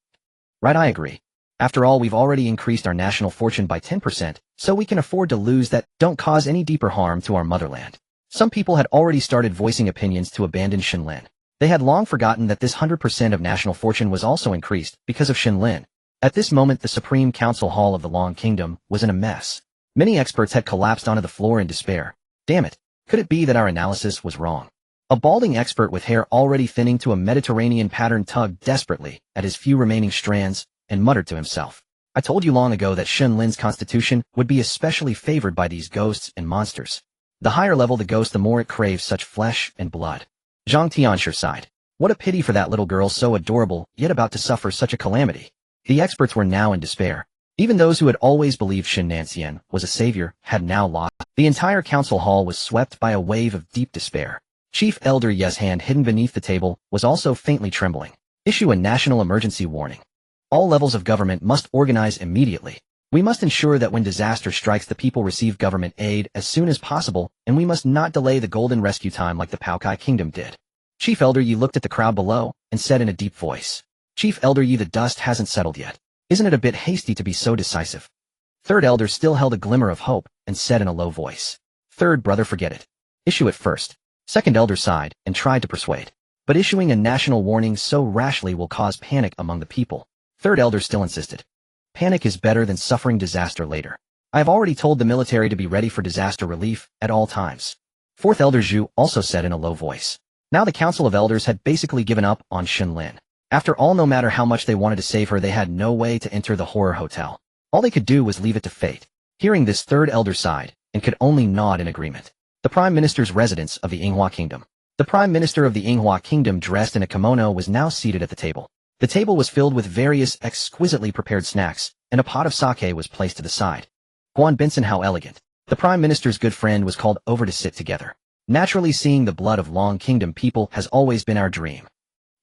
"Right, I agree. After all, we've already increased our national fortune by 10%, so we can afford to lose that. Don't cause any deeper harm to our motherland." Some people had already started voicing opinions to abandon Shen Lin. They had long forgotten that this 100% of national fortune was also increased because of Shen Lin. At this moment, the Supreme Council Hall of the Long Kingdom was in a mess. Many experts had collapsed onto the floor in despair. Damn it. Could it be that our analysis was wrong? A balding expert with hair already thinning to a Mediterranean pattern tugged desperately at his few remaining strands and muttered to himself. "I told you long ago that Shen Lin's constitution would be especially favored by these ghosts and monsters. The higher level the ghost, the more it craves such flesh and blood." Zhang Tianxia sighed. What a pity for that little girl, so adorable, yet about to suffer such a calamity. The experts were now in despair. Even those who had always believed Shen Nanyan was a savior had now lost. The entire council hall was swept by a wave of deep despair. Chief Elder Ye's hand hidden beneath the table was also faintly trembling. "Issue a national emergency warning. All levels of government must organize immediately. We must ensure that when disaster strikes, the people receive government aid as soon as possible, and we must not delay the golden rescue time like the Paokai Kingdom did." Chief Elder Yi looked at the crowd below and said in a deep voice, "Chief Elder Yi, the dust hasn't settled yet. Isn't it a bit hasty to be so decisive?" Third Elder still held a glimmer of hope and said in a low voice, "Third brother, forget it. Issue it first." Second Elder sighed and tried to persuade. "But issuing a national warning so rashly will cause panic among the people." Third Elder still insisted. "Panic is better than suffering disaster later. I have already told the military to be ready for disaster relief at all times." Fourth Elder Zhu also said in a low voice. Now the Council of Elders had basically given up on Shen Lin. After all, no matter how much they wanted to save her, they had no way to enter the horror hotel. All they could do was leave it to fate. Hearing this, Third Elder sighed and could only nod in agreement. The Prime Minister's residence of the Yinghua Kingdom. The Prime Minister of the Yinghua Kingdom, dressed in a kimono, was now seated at the table. The table was filled with various exquisitely prepared snacks, and a pot of sake was placed to the side. Guan Benson, how elegant. The Prime Minister's good friend was called over to sit together. Naturally, seeing the blood of Long Kingdom people has always been our dream.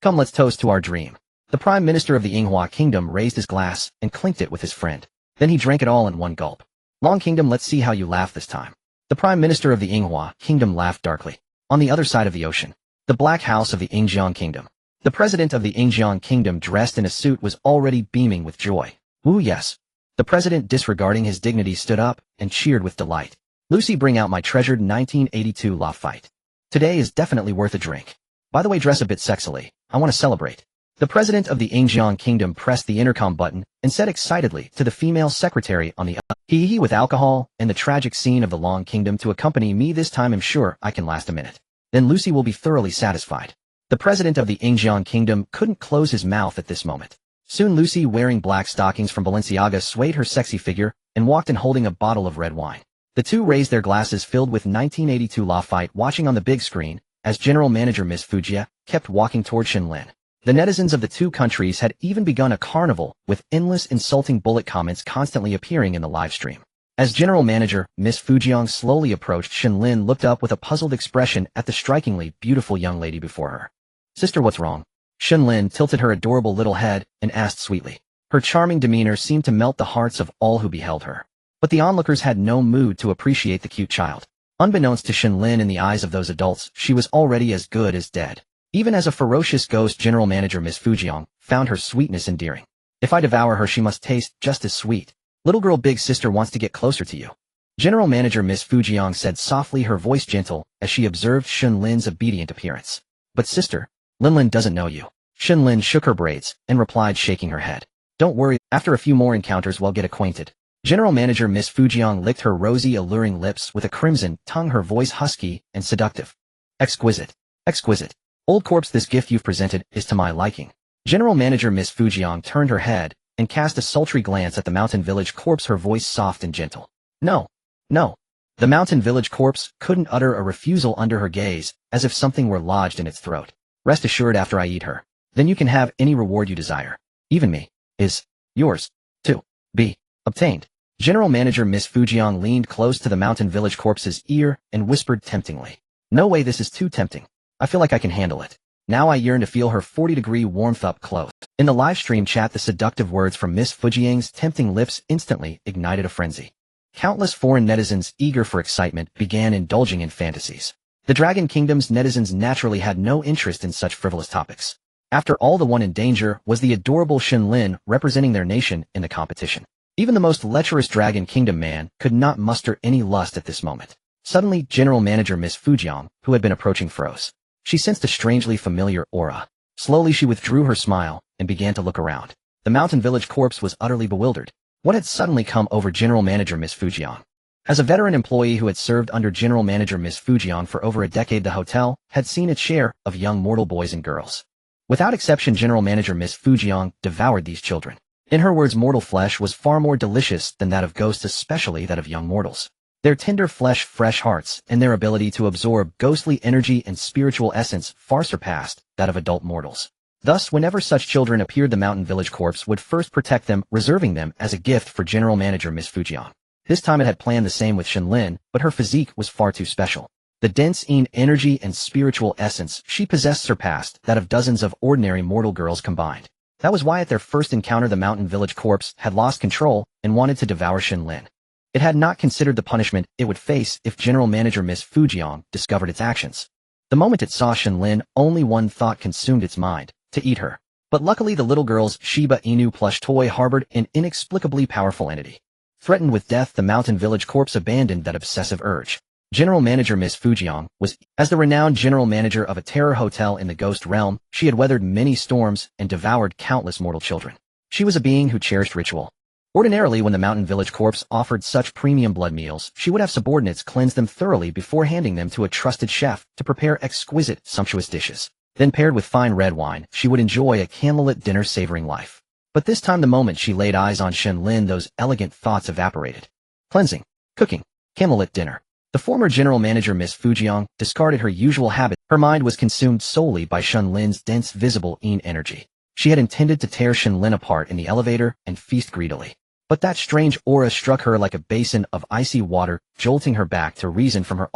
Come, let's toast to our dream. The Prime Minister of the Yinghua Kingdom raised his glass and clinked it with his friend. Then he drank it all in one gulp. Long Kingdom, let's see how you laugh this time. The Prime Minister of the Yinghua Kingdom laughed darkly. On the other side of the ocean, the Black House of the Yingjiang Kingdom. The President of the Yingjiang Kingdom, dressed in a suit, was already beaming with joy. "Ooh, yes. The president, disregarding his dignity, stood up and cheered with delight. Lucy, bring out my treasured 1982 Lafite. Today is definitely worth a drink. By the way, dress a bit sexily. I want to celebrate. The president of the Yingjiang Kingdom pressed the intercom button and said excitedly to the female secretary on the other, he with alcohol and the tragic scene of the Long Kingdom to accompany me this time. I'm sure I can last a minute. Then Lucy will be thoroughly satisfied. The president of the Yingjiang Kingdom couldn't close his mouth at this moment. Soon Lucy, wearing black stockings from Balenciaga, swayed her sexy figure and walked in holding a bottle of red wine. The two raised their glasses filled with 1982 Lafite, watching on the big screen as General Manager Miss Fujia kept walking toward Shen Lin. The netizens of the two countries had even begun a carnival, with endless insulting bullet comments constantly appearing in the live stream. As General Manager Miss Fujiang slowly approached, Shen Lin looked up with a puzzled expression at the strikingly beautiful young lady before her. Sister, what's wrong? Shen Lin tilted her adorable little head and asked sweetly. Her charming demeanor seemed to melt the hearts of all who beheld her. But the onlookers had no mood to appreciate the cute child. Unbeknownst to Shen Lin, in the eyes of those adults, she was already as good as dead. Even as a ferocious ghost, General Manager Miss Fujiang found her sweetness endearing. If I devour her, she must taste just as sweet. Little girl, big sister wants to get closer to you. General Manager Miss Fujiang said softly, her voice gentle, as she observed Shen Lin's obedient appearance. But sister, Lin doesn't know you. Shen Lin shook her braids and replied, shaking her head. Don't worry, after a few more encounters we'll get acquainted. General Manager Miss Fujiang licked her rosy, alluring lips with a crimson tongue, her voice husky and seductive. Exquisite. Exquisite. Old corpse, this gift you've presented is to my liking. General Manager Miss Fujiang turned her head and cast a sultry glance at the Mountain Village corpse, her voice soft and gentle. No. No. The Mountain Village corpse couldn't utter a refusal under her gaze, as if something were lodged in its throat. Rest assured, after I eat her, then you can have any reward you desire. Even me. Is yours. To be obtained. General Manager Miss Fujiang leaned close to the Mountain Village corpse's ear and whispered temptingly. No way, this is too tempting. I feel like I can handle it. Now I yearn to feel her 40-degree warmth up close. In the live stream chat, the seductive words from Miss Fujiang's tempting lips instantly ignited a frenzy. Countless foreign netizens, eager for excitement, began indulging in fantasies. The Dragon Kingdom's netizens naturally had no interest in such frivolous topics. After all, the one in danger was the adorable Shen Lin, representing their nation in the competition. Even the most lecherous Dragon Kingdom man could not muster any lust at this moment. Suddenly, General Manager Miss Fujiang, who had been approaching, froze. She sensed a strangely familiar aura. Slowly she withdrew her smile and began to look around. The Mountain Village corpse was utterly bewildered. What had suddenly come over General Manager Miss Fujiang? As a veteran employee who had served under General Manager Miss Fujiang for over a decade, the hotel had seen its share of young mortal boys and girls. Without exception, General Manager Miss Fujiang devoured these children. In her words, mortal flesh was far more delicious than that of ghosts, especially that of young mortals. Their tender flesh, fresh hearts, and their ability to absorb ghostly energy and spiritual essence far surpassed that of adult mortals. Thus, whenever such children appeared, the Mountain Village corpse would first protect them, reserving them as a gift for General Manager Miss Fujiang. This time it had planned the same with Shen Lin, but her physique was far too special. The dense energy and spiritual essence she possessed surpassed that of dozens of ordinary mortal girls combined. That was why at their first encounter the Mountain Village corpse had lost control and wanted to devour Shen Lin. It had not considered the punishment it would face if General Manager Miss Fujiang discovered its actions. The moment it saw Shen Lin, only one thought consumed its mind: to eat her. But luckily the little girl's Shiba Inu plush toy harbored an inexplicably powerful entity. Threatened with death, the Mountain Village corpse abandoned that obsessive urge. General Manager Miss Fujiang was, as the renowned general manager of a terror hotel in the ghost realm, she had weathered many storms and devoured countless mortal children. She was a being who cherished ritual. Ordinarily, when the Mountain Village corpse offered such premium blood meals, she would have subordinates cleanse them thoroughly before handing them to a trusted chef to prepare exquisite, sumptuous dishes. Then, paired with fine red wine, she would enjoy a candlelit dinner savoring life. But this time, the moment she laid eyes on Shen Lin, those elegant thoughts evaporated. Cleansing, cooking, candlelit dinner. The former general manager Miss Fujiang discarded her usual habit. Her mind was consumed solely by Shen Lin's dense, visible energy. She had intended to tear Shen Lin apart in the elevator and feast greedily. But that strange aura struck her like a basin of icy water, jolting her back to reason from her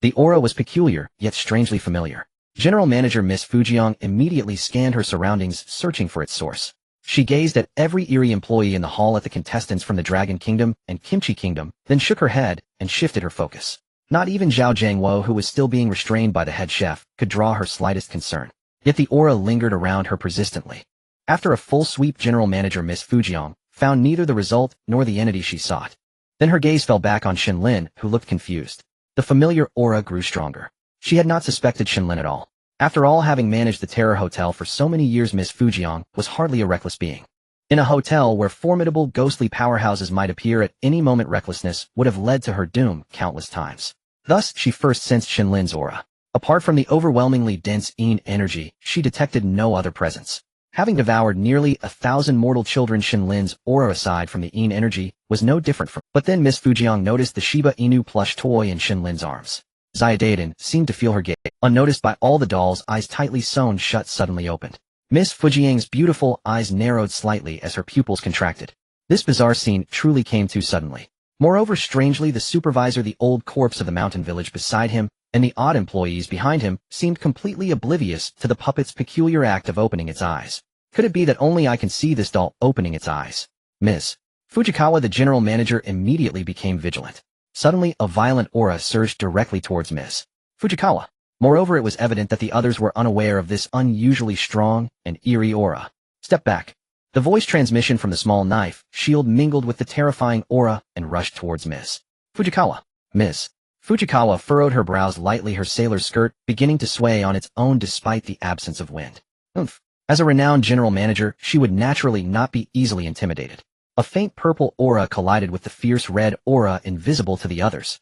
The aura was peculiar, yet strangely familiar. General Manager Miss Fujiang immediately scanned her surroundings, searching for its source. She gazed at every eerie employee in the hall, at the contestants from the Dragon Kingdom and Kimchi Kingdom, then shook her head and shifted her focus. Not even Zhao Jiangwo, who was still being restrained by the head chef, could draw her slightest concern. Yet the aura lingered around her persistently. After a full sweep, General Manager Miss Fujiang found neither the result nor the entity she sought. Then her gaze fell back on Shen Lin, who looked confused. The familiar aura grew stronger. She had not suspected Shen Lin at all. After all, having managed the Terror Hotel for so many years, Miss Fujiang was hardly a reckless being. In a hotel where formidable ghostly powerhouses might appear at any moment, recklessness would have led to her doom countless times. Thus, she first sensed Shen Lin's aura. Apart from the overwhelmingly dense Yin energy, she detected no other presence. Having devoured nearly 1,000 mortal children, Shen Lin's aura, aside from the Yin energy, was no different from. But then Miss Fujiang noticed the Shiba Inu plush toy in Shen Lin's arms. Xiaodadan seemed to feel her gaze. Unnoticed by all, the doll's eyes tightly sewn shut suddenly opened. Miss Fujiang's beautiful eyes narrowed slightly as her pupils contracted. This bizarre scene truly came too suddenly. Moreover, strangely, the supervisor, the old corpse of the mountain village beside him, and the odd employees behind him seemed completely oblivious to the puppet's peculiar act of opening its eyes. Could it be that only I can see this doll opening its eyes? Ms. Fujikawa, the general manager, immediately became vigilant. Suddenly, a violent aura surged directly towards Ms. Fujikawa. Moreover, it was evident that the others were unaware of this unusually strong and eerie aura. Step back. The voice transmission from the small knife shield mingled with the terrifying aura and rushed towards Ms. Fujikawa. Ms. Fujikawa furrowed her brows lightly, her sailor skirt beginning to sway on its own despite the absence of wind. Oomph. As a renowned general manager, she would naturally not be easily intimidated. A faint purple aura collided with the fierce red aura invisible to the others.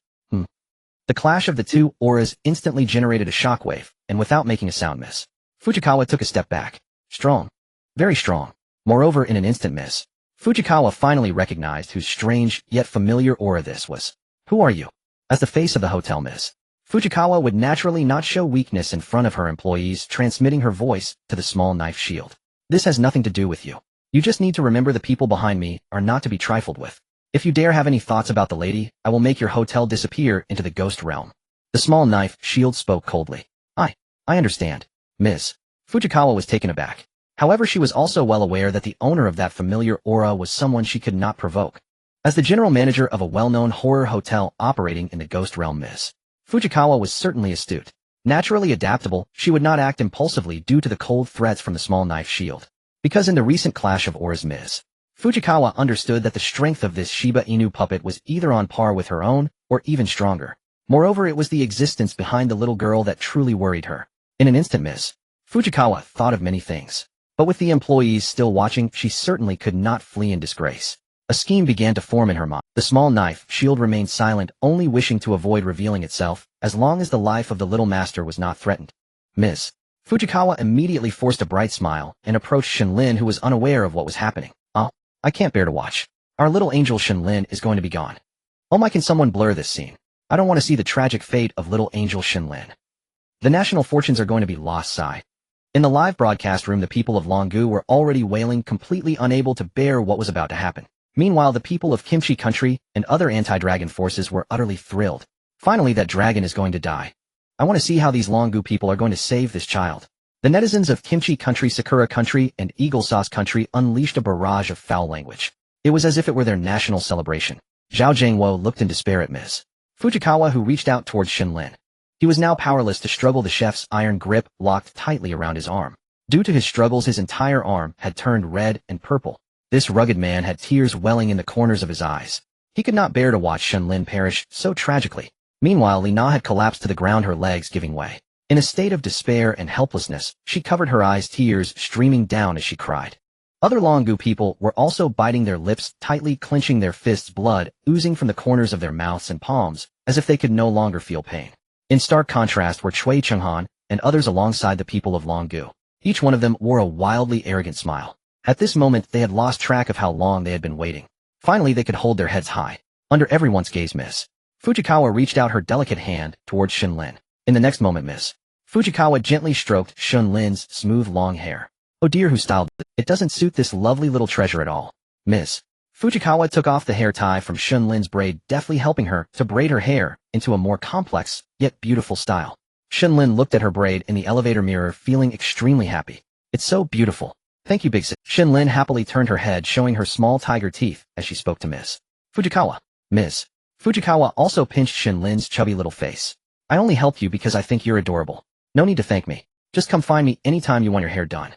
The clash of the two auras instantly generated a shockwave, and without making a sound, Ms. Fujikawa took a step back. Strong. Very strong. Moreover, in an instant, Ms. Fujikawa finally recognized whose strange yet familiar aura this was. Who are you? As the face of the hotel, Ms. Fujikawa would naturally not show weakness in front of her employees, transmitting her voice to the small knife shield. This has nothing to do with you. You just need to remember the people behind me are not to be trifled with. If you dare have any thoughts about the lady, I will make your hotel disappear into the ghost realm. The small knife shield spoke coldly. I understand. Ms. Fujikawa was taken aback. However, she was also well aware that the owner of that familiar aura was someone she could not provoke. As the general manager of a well-known horror hotel operating in the ghost realm, Ms. Fujikawa was certainly astute. Naturally adaptable, she would not act impulsively due to the cold threats from the small knife shield. Because in the recent clash of auras, Ms. Fujikawa understood that the strength of this Shiba Inu puppet was either on par with her own, or even stronger. Moreover, it was the existence behind the little girl that truly worried her. In an instant, Ms. Fujikawa thought of many things. But with the employees still watching, she certainly could not flee in disgrace. A scheme began to form in her mind. The small knife shield remained silent, only wishing to avoid revealing itself, as long as the life of the little master was not threatened. Ms. Fujikawa immediately forced a bright smile and approached Shen Lin, who was unaware of what was happening. I can't bear to watch. Our little angel Shen Lin is going to be gone. Oh my, can someone blur this scene? I don't want to see the tragic fate of little angel Shen Lin. The national fortunes are going to be lost, sigh. In the live broadcast room, the people of Longgu were already wailing, completely unable to bear what was about to happen. Meanwhile, the people of Kimchi country and other anti-dragon forces were utterly thrilled. Finally, that dragon is going to die. I want to see how these Longgu people are going to save this child. The netizens of Kimchi country, Sakura country, and Eagle Sauce country unleashed a barrage of foul language. It was as if it were their national celebration. Zhao Jingwo looked in despair at Ms. Fujikawa, who reached out towards Shen Lin. He was now powerless to struggle. The chef's iron grip locked tightly around his arm. Due to his struggles, his entire arm had turned red and purple. This rugged man had tears welling in the corners of his eyes. He could not bear to watch Shen Lin perish so tragically. Meanwhile, Li Na had collapsed to the ground, her legs giving way. In a state of despair and helplessness, she covered her eyes, tears streaming down as she cried. Other Longgu people were also biting their lips, tightly clenching their fists, blood oozing from the corners of their mouths and palms, as if they could no longer feel pain. In stark contrast were Cui Chenghan and others alongside the people of Longgu. Each one of them wore a wildly arrogant smile. At this moment, they had lost track of how long they had been waiting. Finally, they could hold their heads high. Under everyone's gaze, Ms. Fujikawa reached out her delicate hand towards Shen Lin. In the next moment, Ms. Fujikawa gently stroked Shen Lin's smooth long hair. Oh dear, who styled it? It doesn't suit this lovely little treasure at all. Ms. Fujikawa took off the hair tie from Shen Lin's braid, deftly helping her to braid her hair into a more complex, yet beautiful style. Shen Lin looked at her braid in the elevator mirror, feeling extremely happy. It's so beautiful. Thank you, big sis. Shen Lin happily turned her head, showing her small tiger teeth as she spoke to Ms. Fujikawa. Ms. Fujikawa also pinched Shen Lin's chubby little face. I only helped you because I think you're adorable. No need to thank me. Just come find me anytime you want your hair done.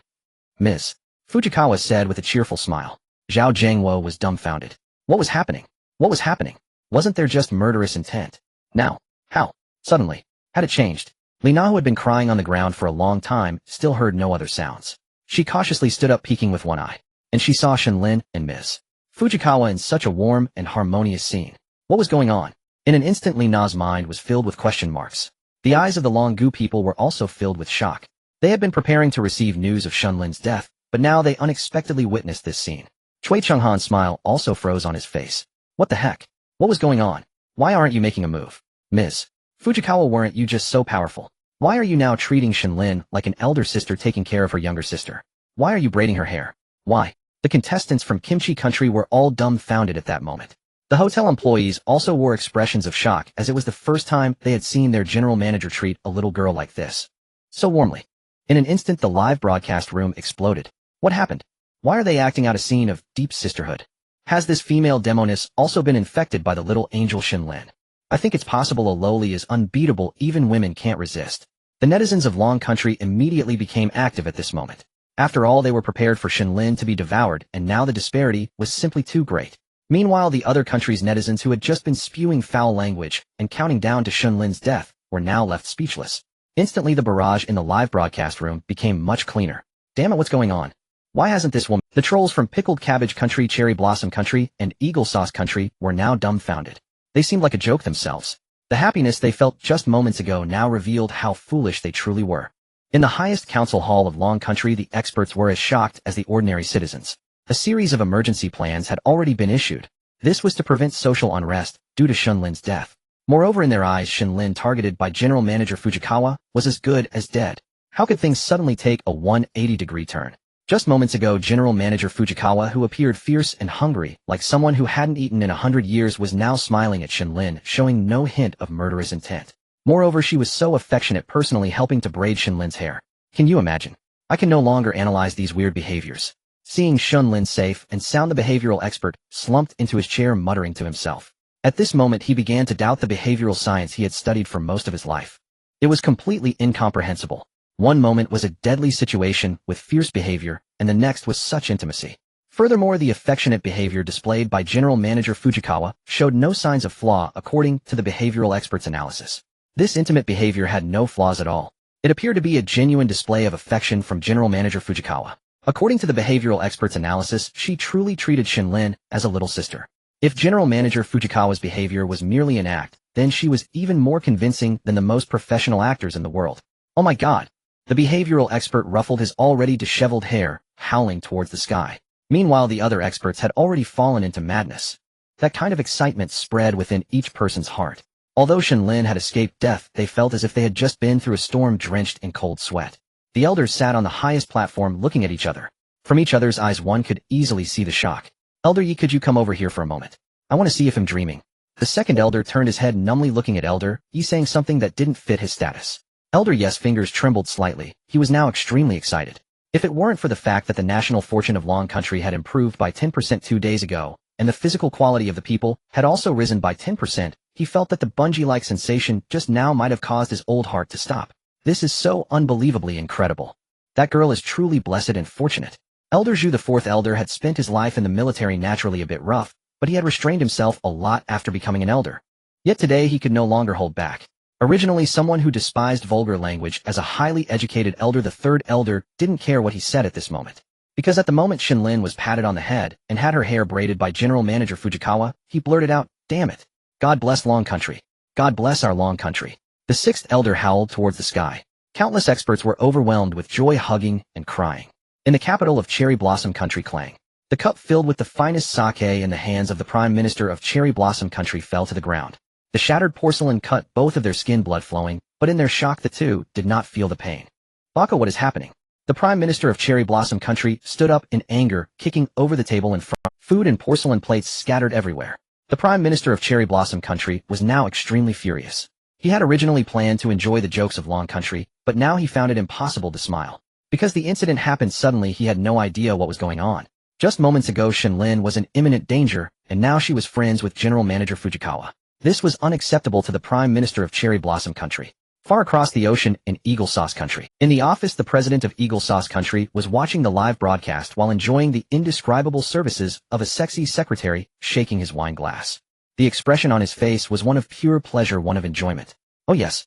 Ms. Fujikawa said with a cheerful smile. Zhao Jiangwo was dumbfounded. What was happening? What was happening? Wasn't there just murderous intent? Now, how? Suddenly, had it changed? Li Na, who had been crying on the ground for a long time, still heard no other sounds. She cautiously stood up, peeking with one eye, and she saw Shen Lin and Ms. Fujikawa in such a warm and harmonious scene. What was going on? In an instant, Li Na's mind was filled with question marks. The eyes of the Longgu people were also filled with shock. They had been preparing to receive news of Shen Lin's death, but now they unexpectedly witnessed this scene. Cui Chenghan's smile also froze on his face. What the heck? What was going on? Why aren't you making a move? Ms. Fujikawa, weren't you just so powerful? Why are you now treating Shen Lin like an elder sister taking care of her younger sister? Why are you braiding her hair? Why? The contestants from Kimchi country were all dumbfounded at that moment. The hotel employees also wore expressions of shock, as it was the first time they had seen their general manager treat a little girl like this. So warmly. In an instant, the live broadcast room exploded. What happened? Why are they acting out a scene of deep sisterhood? Has this female demoness also been infected by the little angel Shen Lin? I think it's possible a lowly is unbeatable, even women can't resist. The netizens of Long Country immediately became active at this moment. After all, they were prepared for Shen Lin to be devoured, and now the disparity was simply too great. Meanwhile, the other country's netizens, who had just been spewing foul language and counting down to Shen Lin's death, were now left speechless. Instantly, the barrage in the live broadcast room became much cleaner. Damn it, what's going on? Why hasn't this woman? The trolls from Pickled Cabbage Country, Cherry Blossom Country, and Eagle Sauce Country were now dumbfounded. They seemed like a joke themselves. The happiness they felt just moments ago now revealed how foolish they truly were. In the highest council hall of Long Country, the experts were as shocked as the ordinary citizens. A series of emergency plans had already been issued. This was to prevent social unrest due to Shen Lin's death. Moreover, in their eyes, Shen Lin, targeted by General Manager Fujikawa, was as good as dead. How could things suddenly take a 180-degree turn? Just moments ago, General Manager Fujikawa, who appeared fierce and hungry, like someone who hadn't eaten in 100 years, was now smiling at Shen Lin, showing no hint of murderous intent. Moreover, she was so affectionate, personally helping to braid Shen Lin's hair. Can you imagine? I can no longer analyze these weird behaviors. Seeing Shen Lin safe and sound, the behavioral expert slumped into his chair, muttering to himself. At this moment, he began to doubt the behavioral science he had studied for most of his life. It was completely incomprehensible. One moment was a deadly situation with fierce behavior, and the next was such intimacy. Furthermore, the affectionate behavior displayed by General Manager Fujikawa showed no signs of flaw according to the behavioral expert's analysis. This intimate behavior had no flaws at all. It appeared to be a genuine display of affection from General Manager Fujikawa. According to the behavioral expert's analysis, she truly treated Shen Lin as a little sister. If General Manager Fujikawa's behavior was merely an act, then she was even more convincing than the most professional actors in the world. Oh my god! The behavioral expert ruffled his already disheveled hair, howling towards the sky. Meanwhile, the other experts had already fallen into madness. That kind of excitement spread within each person's heart. Although Shen Lin had escaped death, they felt as if they had just been through a storm drenched in cold sweat. The elders sat on the highest platform looking at each other. From each other's eyes, one could easily see the shock. Elder Yi, could you come over here for a moment? I want to see if I'm dreaming. The second elder turned his head numbly, looking at Elder Yi, saying something that didn't fit his status. Elder Yi's fingers trembled slightly. He was now extremely excited. If it weren't for the fact that the national fortune of Long Country had improved by 10% 2 days ago, and the physical quality of the people had also risen by 10%, he felt that the bungee-like sensation just now might have caused his old heart to stop. This is so unbelievably incredible. That girl is truly blessed and fortunate. Elder Zhu, the fourth elder, had spent his life in the military, naturally a bit rough, but he had restrained himself a lot after becoming an elder. Yet today he could no longer hold back. Originally someone who despised vulgar language, as a highly educated elder, the third elder didn't care what he said at this moment. Because at the moment Shen Lin was patted on the head and had her hair braided by General Manager Fujikawa, he blurted out, "Damn it. God bless Long Country. God bless our Long Country." The sixth elder howled towards the sky. Countless experts were overwhelmed with joy, hugging and crying. In the capital of Cherry Blossom Country, Klang, the cup filled with the finest sake in the hands of the Prime Minister of Cherry Blossom Country fell to the ground. The shattered porcelain cut both of their skin, blood flowing, but in their shock the two did not feel the pain. Baka, what is happening? The Prime Minister of Cherry Blossom Country stood up in anger, kicking over the table in front. Food and porcelain plates scattered everywhere. The Prime Minister of Cherry Blossom Country was now extremely furious. He had originally planned to enjoy the jokes of Long Country, but now he found it impossible to smile. Because the incident happened suddenly, he had no idea what was going on. Just moments ago Shen Lin was in imminent danger, and now she was friends with General Manager Fujikawa. This was unacceptable to the Prime Minister of Cherry Blossom Country. Far across the ocean in Eagle Sauce Country. In the office, the president of Eagle Sauce Country was watching the live broadcast while enjoying the indescribable services of a sexy secretary shaking his wine glass. The expression on his face was one of pure pleasure, one of enjoyment. Oh yes,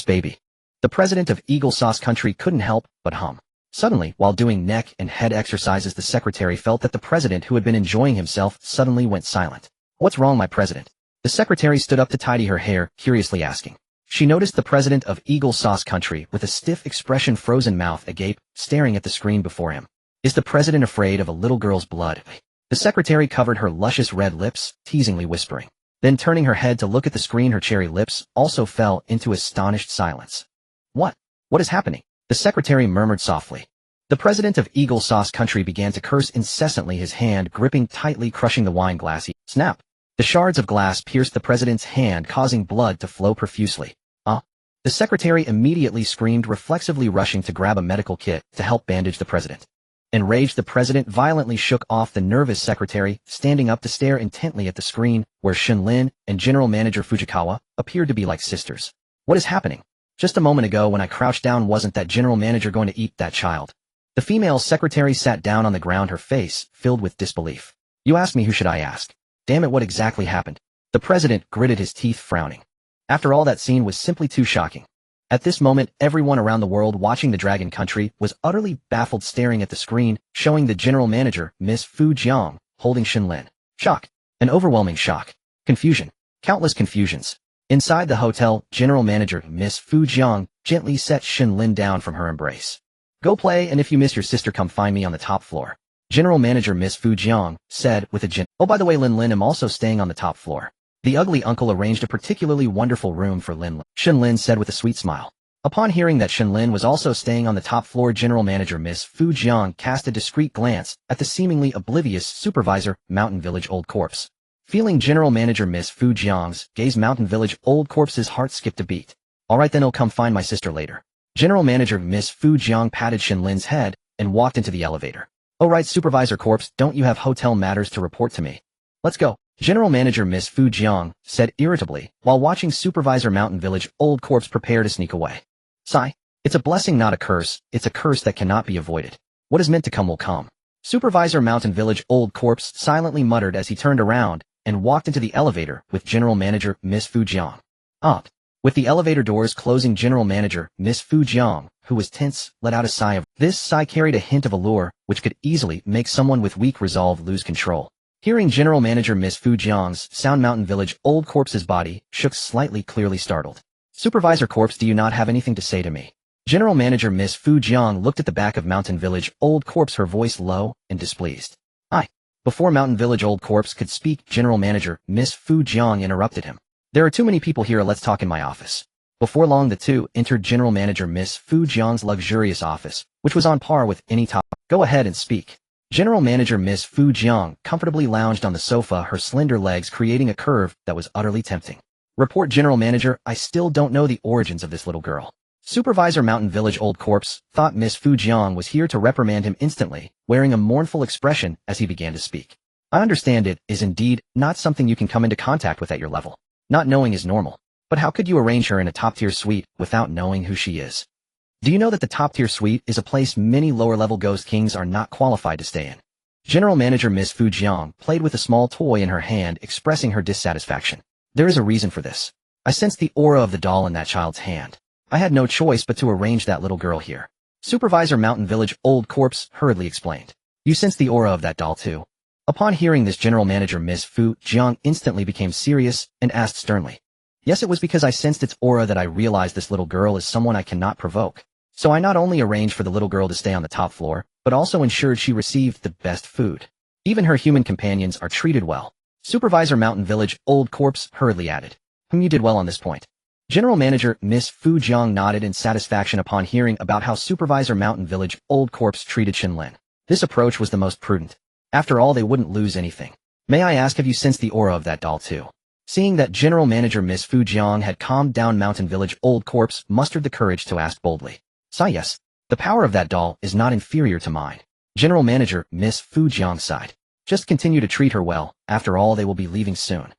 baby. The president of Eagle Sauce Country couldn't help but hum. Suddenly, while doing neck and head exercises, the secretary felt that the president, who had been enjoying himself, suddenly went silent. What's wrong, my president? The secretary stood up to tidy her hair, curiously asking. She noticed the president of Eagle Sauce Country with a stiff expression, frozen mouth agape, staring at the screen before him. Is the president afraid of a little girl's blood? The secretary covered her luscious red lips, teasingly whispering. Then turning her head to look at the screen, her cherry lips also fell into astonished silence. What is happening? The secretary murmured softly. The president of Eagle Sauce Country began to curse incessantly, his hand gripping tightly, crushing the wine glass. Snap! The shards of glass pierced the president's hand, causing blood to flow profusely. The secretary immediately screamed, reflexively rushing to grab a medical kit to help bandage the president. Enraged, the president violently shook off the nervous secretary, standing up to stare intently at the screen, where Shen Lin and General Manager Fujikawa appeared to be like sisters. What is happening? Just a moment ago when I crouched down, wasn't that general manager going to eat that child? The female secretary sat down on the ground, her face filled with disbelief. You asked me, who should I ask? Damn it, what exactly happened? The president gritted his teeth, frowning. After all, that scene was simply too shocking. At this moment, everyone around the world watching the Dragon Country was utterly baffled, staring at the screen, showing the general manager, Miss Fu Jiang, holding Shen Lin. Shock. An overwhelming shock. Confusion. Countless confusions. Inside the hotel, general manager, Miss Fu Jiang, gently set Shen Lin down from her embrace. Go play, and if you miss your sister, come find me on the top floor. General manager Miss Fu Jiang said with a oh, by the way, Lin am also staying on the top floor. The ugly uncle arranged a particularly wonderful room for Lin. Shen Lin said with a sweet smile. Upon hearing that Shen Lin was also staying on the top floor, general manager Miss Fu Jiang cast a discreet glance at the seemingly oblivious supervisor, Mountain Village Old Corpse. Feeling general manager Miss Fu Jiang's gaze, Mountain Village Old Corpse's heart skipped a beat. Alright then, I'll come find my sister later. General manager Miss Fu Jiang patted Shen Lin's head and walked into the elevator. Oh right, Supervisor Corpse, don't you have hotel matters to report to me? Let's go. General Manager Miss Fu Jiang said irritably, while watching Supervisor Mountain Village Old Corpse prepare to sneak away. Sigh. It's a blessing, not a curse. It's a curse that cannot be avoided. What is meant to come will come. Supervisor Mountain Village Old Corpse silently muttered as he turned around and walked into the elevator with General Manager Miss Fu Jiang. With the elevator doors closing, General Manager Miss Fu Jiang, who was tense, let out a sigh of. This sigh carried a hint of allure, which could easily make someone with weak resolve lose control. Hearing General Manager Miss Fu Jiang's sound, Mountain Village Old Corpse's body shook slightly, clearly startled. Supervisor Corpse, do you not have anything to say to me? General Manager Miss Fu Jiang looked at the back of Mountain Village Old Corpse, her voice low and displeased. Before Mountain Village Old Corpse could speak, General Manager Miss Fu Jiang interrupted him. There are too many people here, let's talk in my office. Before long, the two entered General Manager Miss Fu Jiang's luxurious office, which was on par with any top. Go ahead and speak. General Manager Miss Fu Jiang comfortably lounged on the sofa, her slender legs creating a curve that was utterly tempting. Report, General Manager, I still don't know the origins of this little girl. Supervisor Mountain Village Old Corpse thought Miss Fu Jiang was here to reprimand him instantly, wearing a mournful expression as he began to speak. I understand it is indeed not something you can come into contact with at your level. Not knowing is normal. But how could you arrange her in a top-tier suite without knowing who she is? Do you know that the top-tier suite is a place many lower-level ghost kings are not qualified to stay in? General Manager Miss Fu Jiang played with a small toy in her hand, expressing her dissatisfaction. There is a reason for this. I sensed the aura of the doll in that child's hand. I had no choice but to arrange that little girl here. Supervisor Mountain Village Old Corpse hurriedly explained. You sensed the aura of that doll too? Upon hearing this, General Manager Miss Fu Jiang instantly became serious and asked sternly. Yes, it was because I sensed its aura that I realized this little girl is someone I cannot provoke. So I not only arranged for the little girl to stay on the top floor, but also ensured she received the best food. Even her human companions are treated well. Supervisor Mountain Village Old Corpse hurriedly added. You did well on this point. General Manager Miss Fu Jiang nodded in satisfaction upon hearing about how Supervisor Mountain Village Old Corpse treated Shen Lin. This approach was the most prudent. After all, they wouldn't lose anything. May I ask, have you sensed the aura of that doll too? Seeing that General Manager Miss Fu Jiang had calmed down, Mountain Village Old Corpse mustered the courage to ask boldly. Yes, the power of that doll is not inferior to mine. General Manager Miss Fu Jiang sighed. Just continue to treat her well, after all they will be leaving soon.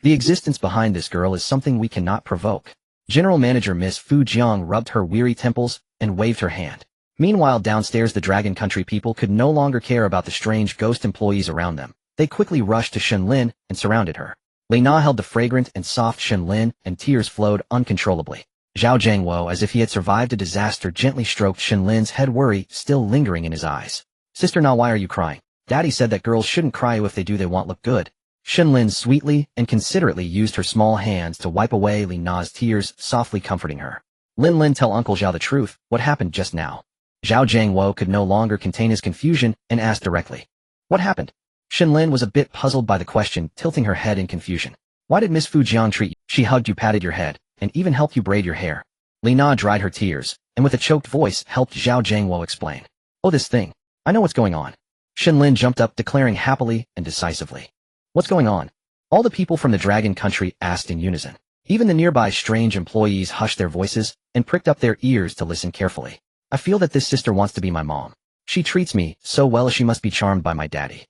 The existence behind this girl is something we cannot provoke. General Manager Miss Fu Jiang rubbed her weary temples and waved her hand. Meanwhile, downstairs the Dragon Country people could no longer care about the strange ghost employees around them. They quickly rushed to Shen Lin and surrounded her. Li Na held the fragrant and soft Shen Lin, and tears flowed uncontrollably. Zhao Jiangwo, as if he had survived a disaster, gently stroked Shen Lin's head, worry still lingering in his eyes. Sister Na, why are you crying? Daddy said that girls shouldn't cry if they do they want look good. Shen Lin sweetly and considerately used her small hands to wipe away Li Na's tears, softly comforting her. Lin, tell Uncle Zhao the truth, what happened just now? Zhao Jiangwo could no longer contain his confusion and asked directly. What happened? Shen Lin was a bit puzzled by the question, tilting her head in confusion. Why did Miss Fu Jiang treat you? She hugged you, patted your head, and even helped you braid your hair. Li Na dried her tears, and with a choked voice helped Zhao Jiangwo explain. Oh, this thing. I know what's going on. Shen Lin jumped up, declaring happily and decisively. What's going on? All the people from the Dragon Country asked in unison. Even the nearby strange employees hushed their voices and pricked up their ears to listen carefully. I feel that this sister wants to be my mom. She treats me so well, she must be charmed by my daddy.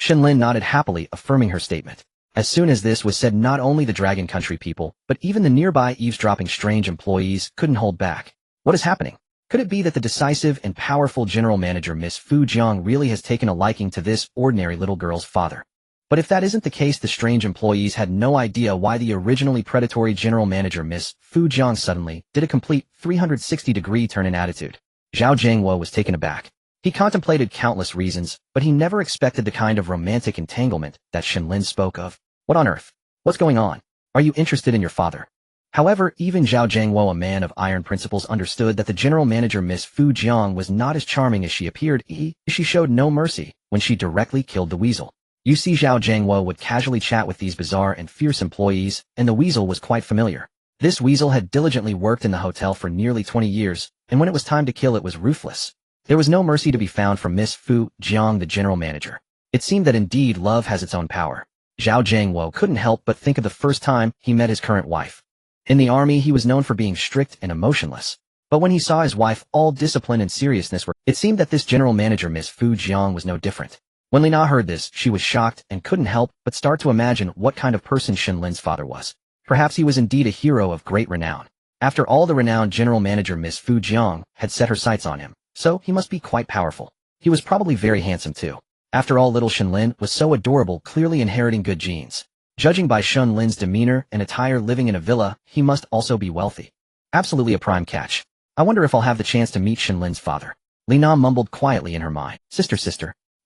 Shen Lin nodded happily, affirming her statement. As soon as this was said, not only the Dragon Country people, but even the nearby eavesdropping strange employees couldn't hold back. What is happening? Could it be that the decisive and powerful General Manager Miss Fu Jiang really has taken a liking to this ordinary little girl's father? But if that isn't the case, the strange employees had no idea why the originally predatory General Manager Miss Fu Jiang suddenly did a complete 360-degree turn in attitude. Zhao Jiangwo was taken aback. He contemplated countless reasons, but he never expected the kind of romantic entanglement that Shen Lin spoke of. What on earth? What's going on? Are you interested in your father? However, even Zhao Jiangwo, a man of iron principles, understood that the General Manager Miss Fu Jiang was not as charming as she appeared. She showed no mercy when she directly killed the weasel. You see, Zhao Jiangwo would casually chat with these bizarre and fierce employees, and the weasel was quite familiar. This weasel had diligently worked in the hotel for nearly 20 years, and when it was time to kill, it was ruthless. There was no mercy to be found from Miss Fu Jiang, the general manager. It seemed that indeed love has its own power. Zhao Jiangwo couldn't help but think of the first time he met his current wife. In the army, he was known for being strict and emotionless. But when he saw his wife, all discipline and seriousness it seemed that this general manager Miss Fu Jiang was no different. When Li Na heard this, she was shocked and couldn't help but start to imagine what kind of person Shen Lin's father was. Perhaps he was indeed a hero of great renown. After all, the renowned general manager Miss Fu Jiang had set her sights on him, so he must be quite powerful. He was probably very handsome too. After all, little Shen Lin was so adorable, clearly inheriting good genes. Judging by Shen Lin's demeanor and attire, living in a villa, he must also be wealthy. Absolutely a prime catch. I wonder if I'll have the chance to meet Shen Lin's father. Li Na mumbled quietly in her mind. Sister,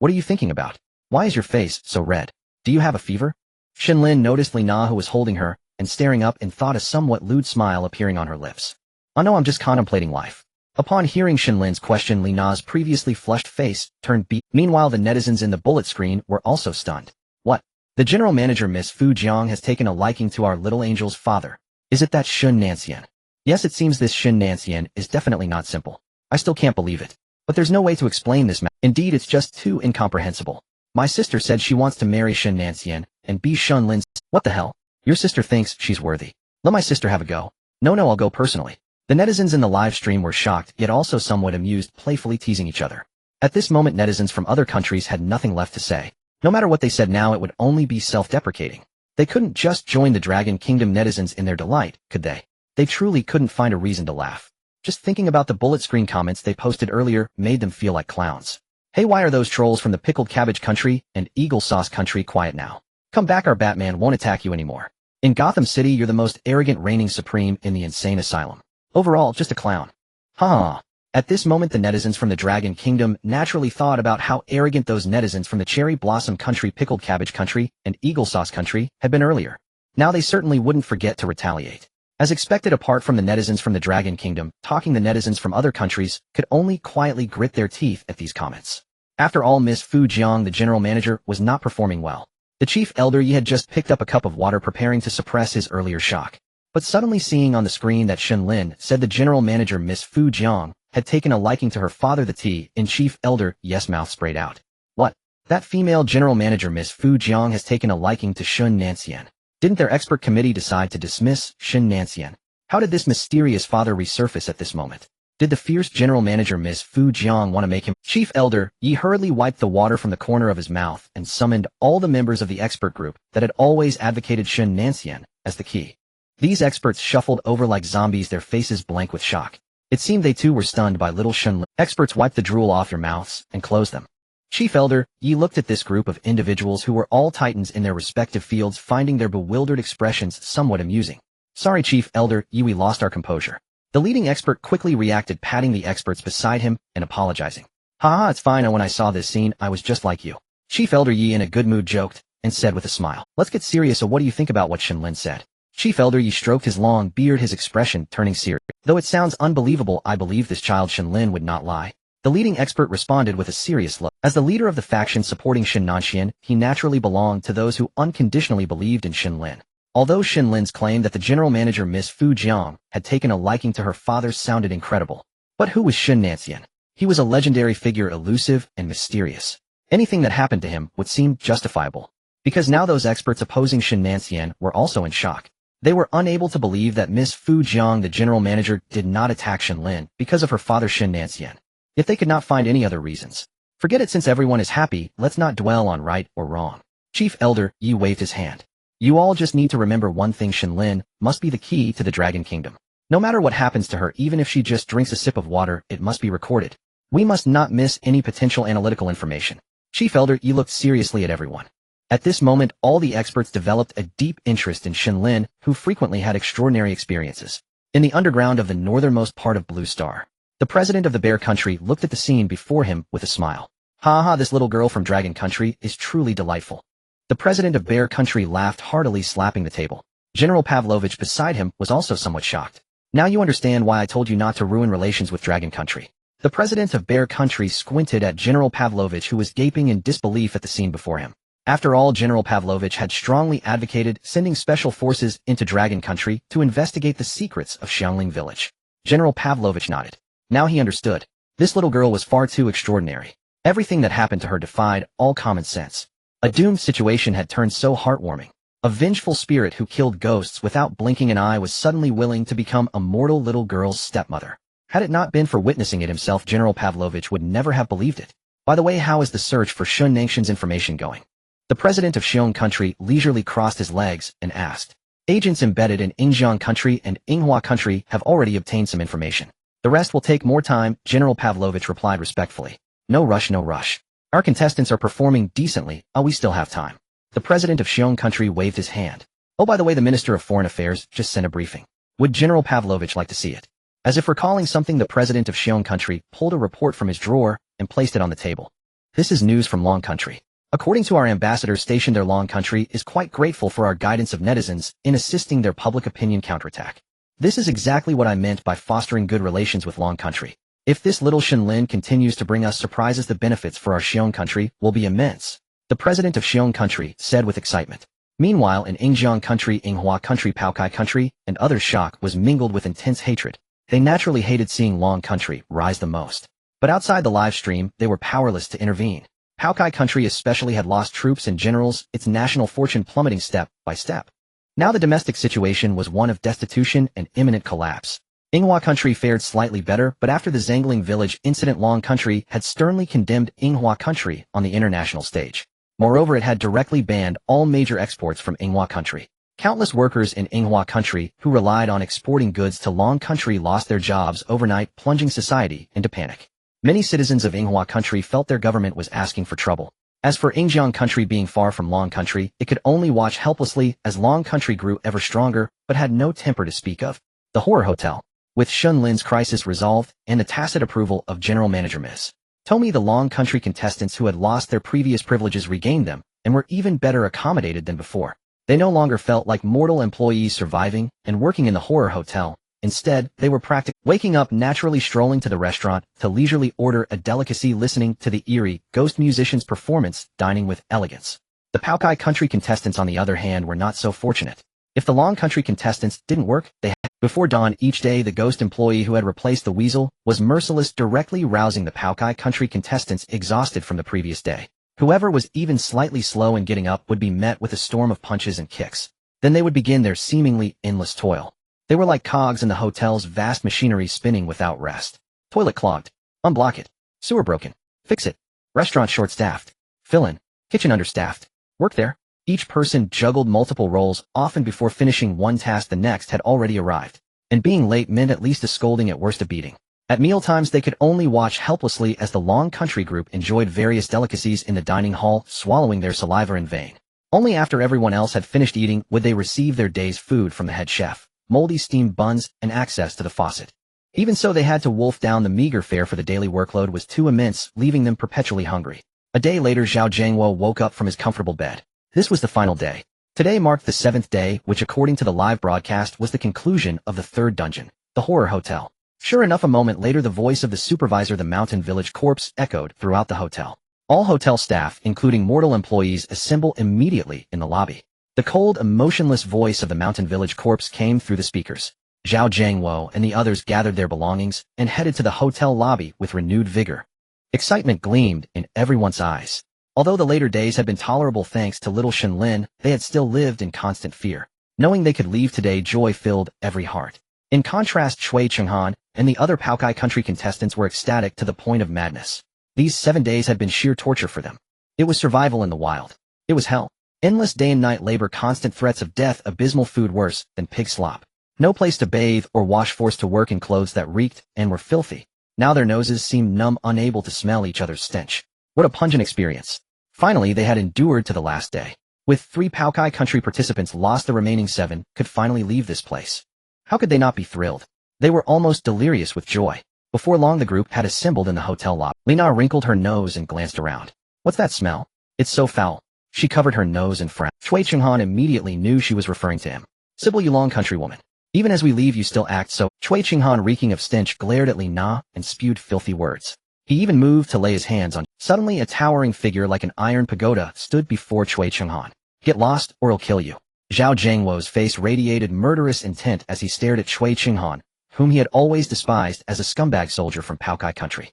what are you thinking about? Why is your face so red? Do you have a fever? Shen Lin noticed Li Na, who was holding her and staring up, and thought a somewhat lewd smile appearing on her lips. Oh no, I'm just contemplating life. Upon hearing Shen Lin's question, Li Na's previously flushed face turned beet. Meanwhile, the netizens in the bullet screen were also stunned. What? The general manager Miss Fu Jiang has taken a liking to our little angel's father. Is it that Shen Nanyan? Yes, it seems this Shen Nanyan is definitely not simple. I still can't believe it. But there's no way to explain this. Indeed, it's just too incomprehensible. My sister said she wants to marry Shen Nanyan and be Shen Lin's. What the hell? Your sister thinks she's worthy. Let my sister have a go. No, I'll go personally. The netizens in the live stream were shocked, yet also somewhat amused, playfully teasing each other. At this moment, netizens from other countries had nothing left to say. No matter what they said now, it would only be self-deprecating. They couldn't just join the Dragon Kingdom netizens in their delight, could they? They truly couldn't find a reason to laugh. Just thinking about the bullet screen comments they posted earlier made them feel like clowns. Hey, why are those trolls from the Pickled Cabbage Country and Eagle Sauce Country quiet now? Come back, our Batman won't attack you anymore. In Gotham City, you're the most arrogant, reigning supreme in the insane asylum. Overall, just a clown. Ha. At this moment, the netizens from the Dragon Kingdom naturally thought about how arrogant those netizens from the Cherry Blossom Country, Pickled Cabbage Country, and Eagle Sauce Country had been earlier. Now they certainly wouldn't forget to retaliate. As expected, apart from the netizens from the Dragon Kingdom, the netizens from other countries could only quietly grit their teeth at these comments. After all, Miss Fu Jiang, the general manager, was not performing well. The chief elder Yi had just picked up a cup of water, preparing to suppress his earlier shock. But suddenly seeing on the screen that Shen Lin said the general manager Miss Fu Jiang had taken a liking to her father, the tea in chief elder Yi's mouth sprayed out. What? That female general manager Miss Fu Jiang has taken a liking to Shen Nanyan. Didn't their expert committee decide to dismiss Shen Nanyan? How did this mysterious father resurface at this moment? Did the fierce general manager Miss Fu Jiang want to make him? Chief elder Yi hurriedly wiped the water from the corner of his mouth and summoned all the members of the expert group that had always advocated Shen Nanyan as the key. These experts shuffled over like zombies, their faces blank with shock. It seemed they too were stunned by little Shen Lin. Experts wiped the drool off your mouths and closed them. Chief Elder Yi looked at this group of individuals who were all titans in their respective fields, finding their bewildered expressions somewhat amusing. Sorry, Chief Elder Yi, we lost our composure. The leading expert quickly reacted, patting the experts beside him and apologizing. Haha, it's fine. When I saw this scene, I was just like you. Chief Elder Yi in a good mood joked and said with a smile. Let's get serious. So what do you think about what Shen Lin said? Chief Elder Yi stroked his long beard, his expression turning serious. Though it sounds unbelievable, I believe this child Shen Lin would not lie. The leading expert responded with a serious look. As the leader of the faction supporting Shen Nanyan, he naturally belonged to those who unconditionally believed in Shen Lin. Although Shen Lin's claim that the general manager Miss Fu Jiang had taken a liking to her father sounded incredible. But who was Shen Nanyan? He was a legendary figure, elusive and mysterious. Anything that happened to him would seem justifiable. Because now those experts opposing Shen Nanyan were also in shock. They were unable to believe that Miss Fu Jiang, the general manager, did not attack Shen Lin because of her father Shen Nanyan. Yet they could not find any other reasons. Forget it, since everyone is happy, let's not dwell on right or wrong. Chief Elder Yi waved his hand. You all just need to remember one thing: Shen Lin must be the key to the Dragon Kingdom. No matter what happens to her, even if she just drinks a sip of water, it must be recorded. We must not miss any potential analytical information. Chief Elder Yi looked seriously at everyone. At this moment, all the experts developed a deep interest in Shen Lin, who frequently had extraordinary experiences. In the underground of the northernmost part of Blue Star, the president of the Bear Country looked at the scene before him with a smile. Ha, this little girl from Dragon Country is truly delightful. The president of Bear Country laughed heartily, slapping the table. General Pavlovich beside him was also somewhat shocked. Now you understand why I told you not to ruin relations with Dragon Country. The president of Bear Country squinted at General Pavlovich, who was gaping in disbelief at the scene before him. After all, General Pavlovich had strongly advocated sending special forces into Dragon Country to investigate the secrets of Xiangling Village. General Pavlovich nodded. Now he understood. This little girl was far too extraordinary. Everything that happened to her defied all common sense. A doomed situation had turned so heartwarming. A vengeful spirit who killed ghosts without blinking an eye was suddenly willing to become a mortal little girl's stepmother. Had it not been for witnessing it himself, General Pavlovich would never have believed it. By the way, how is the search for Shen Nanyan's information going? The president of Xiong Country leisurely crossed his legs and asked. Agents embedded in Yingjiang Country and Yinghua Country have already obtained some information. The rest will take more time, General Pavlovich replied respectfully. No rush, no rush. Our contestants are performing decently, we still have time. The president of Xiong Country waved his hand. Oh, by the way, the Minister of Foreign Affairs just sent a briefing. Would General Pavlovich like to see it? As if recalling something, the president of Xiong Country pulled a report from his drawer and placed it on the table. This is news from Long Country. According to our ambassador stationed there, Long Country is quite grateful for our guidance of netizens in assisting their public opinion counterattack. This is exactly what I meant by fostering good relations with Long Country. If this little Shen Lin continues to bring us surprises, the benefits for our Xiong Country will be immense. The president of Xiong Country said with excitement. Meanwhile, in Yingjiang Country, Yinghua Country, Paokai Country, and others, shock was mingled with intense hatred. They naturally hated seeing Long Country rise the most. But outside the live stream, they were powerless to intervene. Paokai Country especially had lost troops and generals, its national fortune plummeting step by step. Now the domestic situation was one of destitution and imminent collapse. Yinghua Country fared slightly better, but after the Zangling Village incident, Long Country had sternly condemned Yinghua Country on the international stage. Moreover, it had directly banned all major exports from Yinghua Country. Countless workers in Yinghua Country who relied on exporting goods to Long Country lost their jobs overnight, plunging society into panic. Many citizens of Yinghua Country felt their government was asking for trouble. As for Yingjiang Country, being far from Long Country, it could only watch helplessly as Long Country grew ever stronger, but had no temper to speak of. The Horror Hotel. With Shen Lin's crisis resolved and the tacit approval of General Manager Ms. Tomi, the Long Country contestants who had lost their previous privileges regained them and were even better accommodated than before. They no longer felt like mortal employees surviving and working in the Horror Hotel. Instead, they were practically waking up naturally, strolling to the restaurant to leisurely order a delicacy, listening to the eerie ghost musician's performance, dining with elegance. The Paokai Country contestants, on the other hand, were not so fortunate. If the Long Country contestants didn't work, they had. Before dawn each day, the ghost employee who had replaced the weasel was merciless, directly rousing the Paokai Country contestants exhausted from the previous day. Whoever was even slightly slow in getting up would be met with a storm of punches and kicks. Then they would begin their seemingly endless toil. They were like cogs in the hotel's vast machinery, spinning without rest. Toilet clogged. Unblock it. Sewer broken. Fix it. Restaurant short-staffed. Fill in. Kitchen understaffed. Work there. Each person juggled multiple roles, often before finishing one task the next had already arrived. And being late meant at least a scolding, at worst a beating. At mealtimes they could only watch helplessly as the long country group enjoyed various delicacies in the dining hall, swallowing their saliva in vain. Only after everyone else had finished eating would they receive their day's food from the head chef, moldy steamed buns, and access to the faucet. Even so, they had to wolf down the meager fare, for the daily workload was too immense, leaving them perpetually hungry. A day later, Zhao Jiangwo woke up from his comfortable bed. This was the final day. Today marked the 7th day, which according to the live broadcast was the conclusion of the 3rd dungeon, the Horror Hotel. Sure enough, a moment later the voice of the supervisor, the Mountain Village Corpse, echoed throughout the hotel. All hotel staff, including mortal employees, assemble immediately in the lobby. The cold, emotionless voice of the Mountain Village Corpse came through the speakers. Zhao Jiangwo and the others gathered their belongings and headed to the hotel lobby with renewed vigor. Excitement gleamed in everyone's eyes. Although the later days had been tolerable thanks to little Shen Lin, they had still lived in constant fear. Knowing they could leave today, joy filled every heart. In contrast, Cui Chenghan and the other Paokai country contestants were ecstatic to the point of madness. These 7 days had been sheer torture for them. It was survival in the wild. It was hell. Endless day and night labor, constant threats of death, abysmal food worse than pig slop. No place to bathe or wash, forced to work in clothes that reeked and were filthy. Now their noses seemed numb, unable to smell each other's stench. What a pungent experience. Finally, they had endured to the last day. With 3 Paokai country participants lost, the remaining 7 could finally leave this place. How could they not be thrilled? They were almost delirious with joy. Before long, the group had assembled in the hotel lobby. Lina wrinkled her nose and glanced around. What's that smell? It's so foul. She covered her nose and frowned. Cui Chenghan immediately knew she was referring to him. Sibyl Yulong, countrywoman. Even as we leave, you still act so. Cui Chenghan, reeking of stench, glared at Lina and spewed filthy words. He even moved to lay his hands on. Suddenly, a towering figure like an iron pagoda stood before Cui Chenghan. Get lost, or I'll kill you. Zhao Jiangwo's face radiated murderous intent as he stared at Cui Chenghan, whom he had always despised as a scumbag soldier from Paokai country.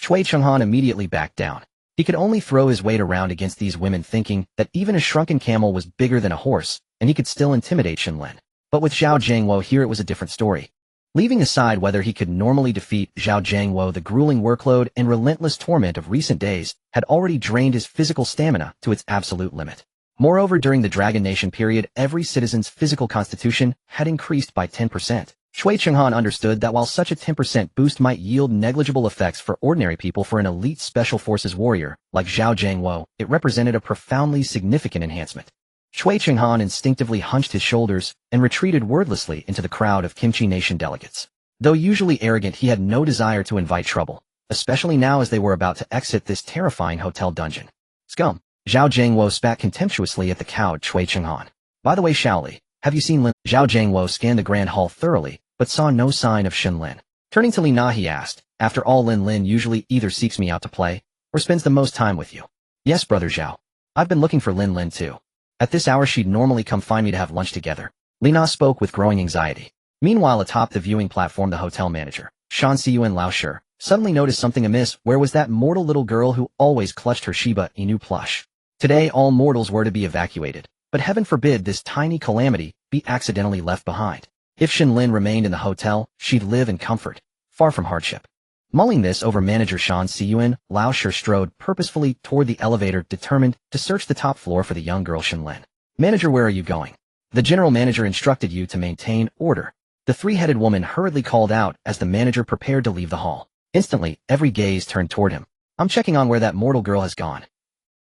Cui Chenghan immediately backed down. He could only throw his weight around against these women, thinking that even a shrunken camel was bigger than a horse, and he could still intimidate Shen Lin. But with Zhao Jiangwo here, it was a different story. Leaving aside whether he could normally defeat Zhao Jiangwo, the grueling workload and relentless torment of recent days had already drained his physical stamina to its absolute limit. Moreover, during the Dragon Nation period, every citizen's physical constitution had increased by 10%. Cui Chenghan understood that while such a 10% boost might yield negligible effects for ordinary people, for an elite special forces warrior like Zhao Jiangwo, it represented a profoundly significant enhancement. Cui Chenghan instinctively hunched his shoulders and retreated wordlessly into the crowd of Kimchi Nation delegates. Though usually arrogant, he had no desire to invite trouble, especially now as they were about to exit this terrifying hotel dungeon. Scum! Zhao Jiangwo spat contemptuously at the cowed Cui Chenghan. By the way, Shaoli, have you seen Lin? Zhao Jiangwo scanned the grand hall thoroughly, but saw no sign of Shen Lin. Turning to Lina, he asked, after all, Lin usually either seeks me out to play, or spends the most time with you. Yes, brother Zhao. I've been looking for Lin too. At this hour she'd normally come find me to have lunch together. Lina spoke with growing anxiety. Meanwhile, atop the viewing platform, the hotel manager, Shan Siyuan Laoshi, suddenly noticed something amiss. Where was that mortal little girl who always clutched her Shiba Inu plush? Today all mortals were to be evacuated, but heaven forbid this tiny calamity be accidentally left behind. If Shen Lin remained in the hotel, she'd live in comfort, far from hardship. Mulling this over, manager Shan Siyuan Laoshi strode purposefully toward the elevator, determined to search the top floor for the young girl Shen Lin. Manager, where are you going? The general manager instructed you to maintain order. The 3-headed woman hurriedly called out as the manager prepared to leave the hall. Instantly, every gaze turned toward him. I'm checking on where that mortal girl has gone.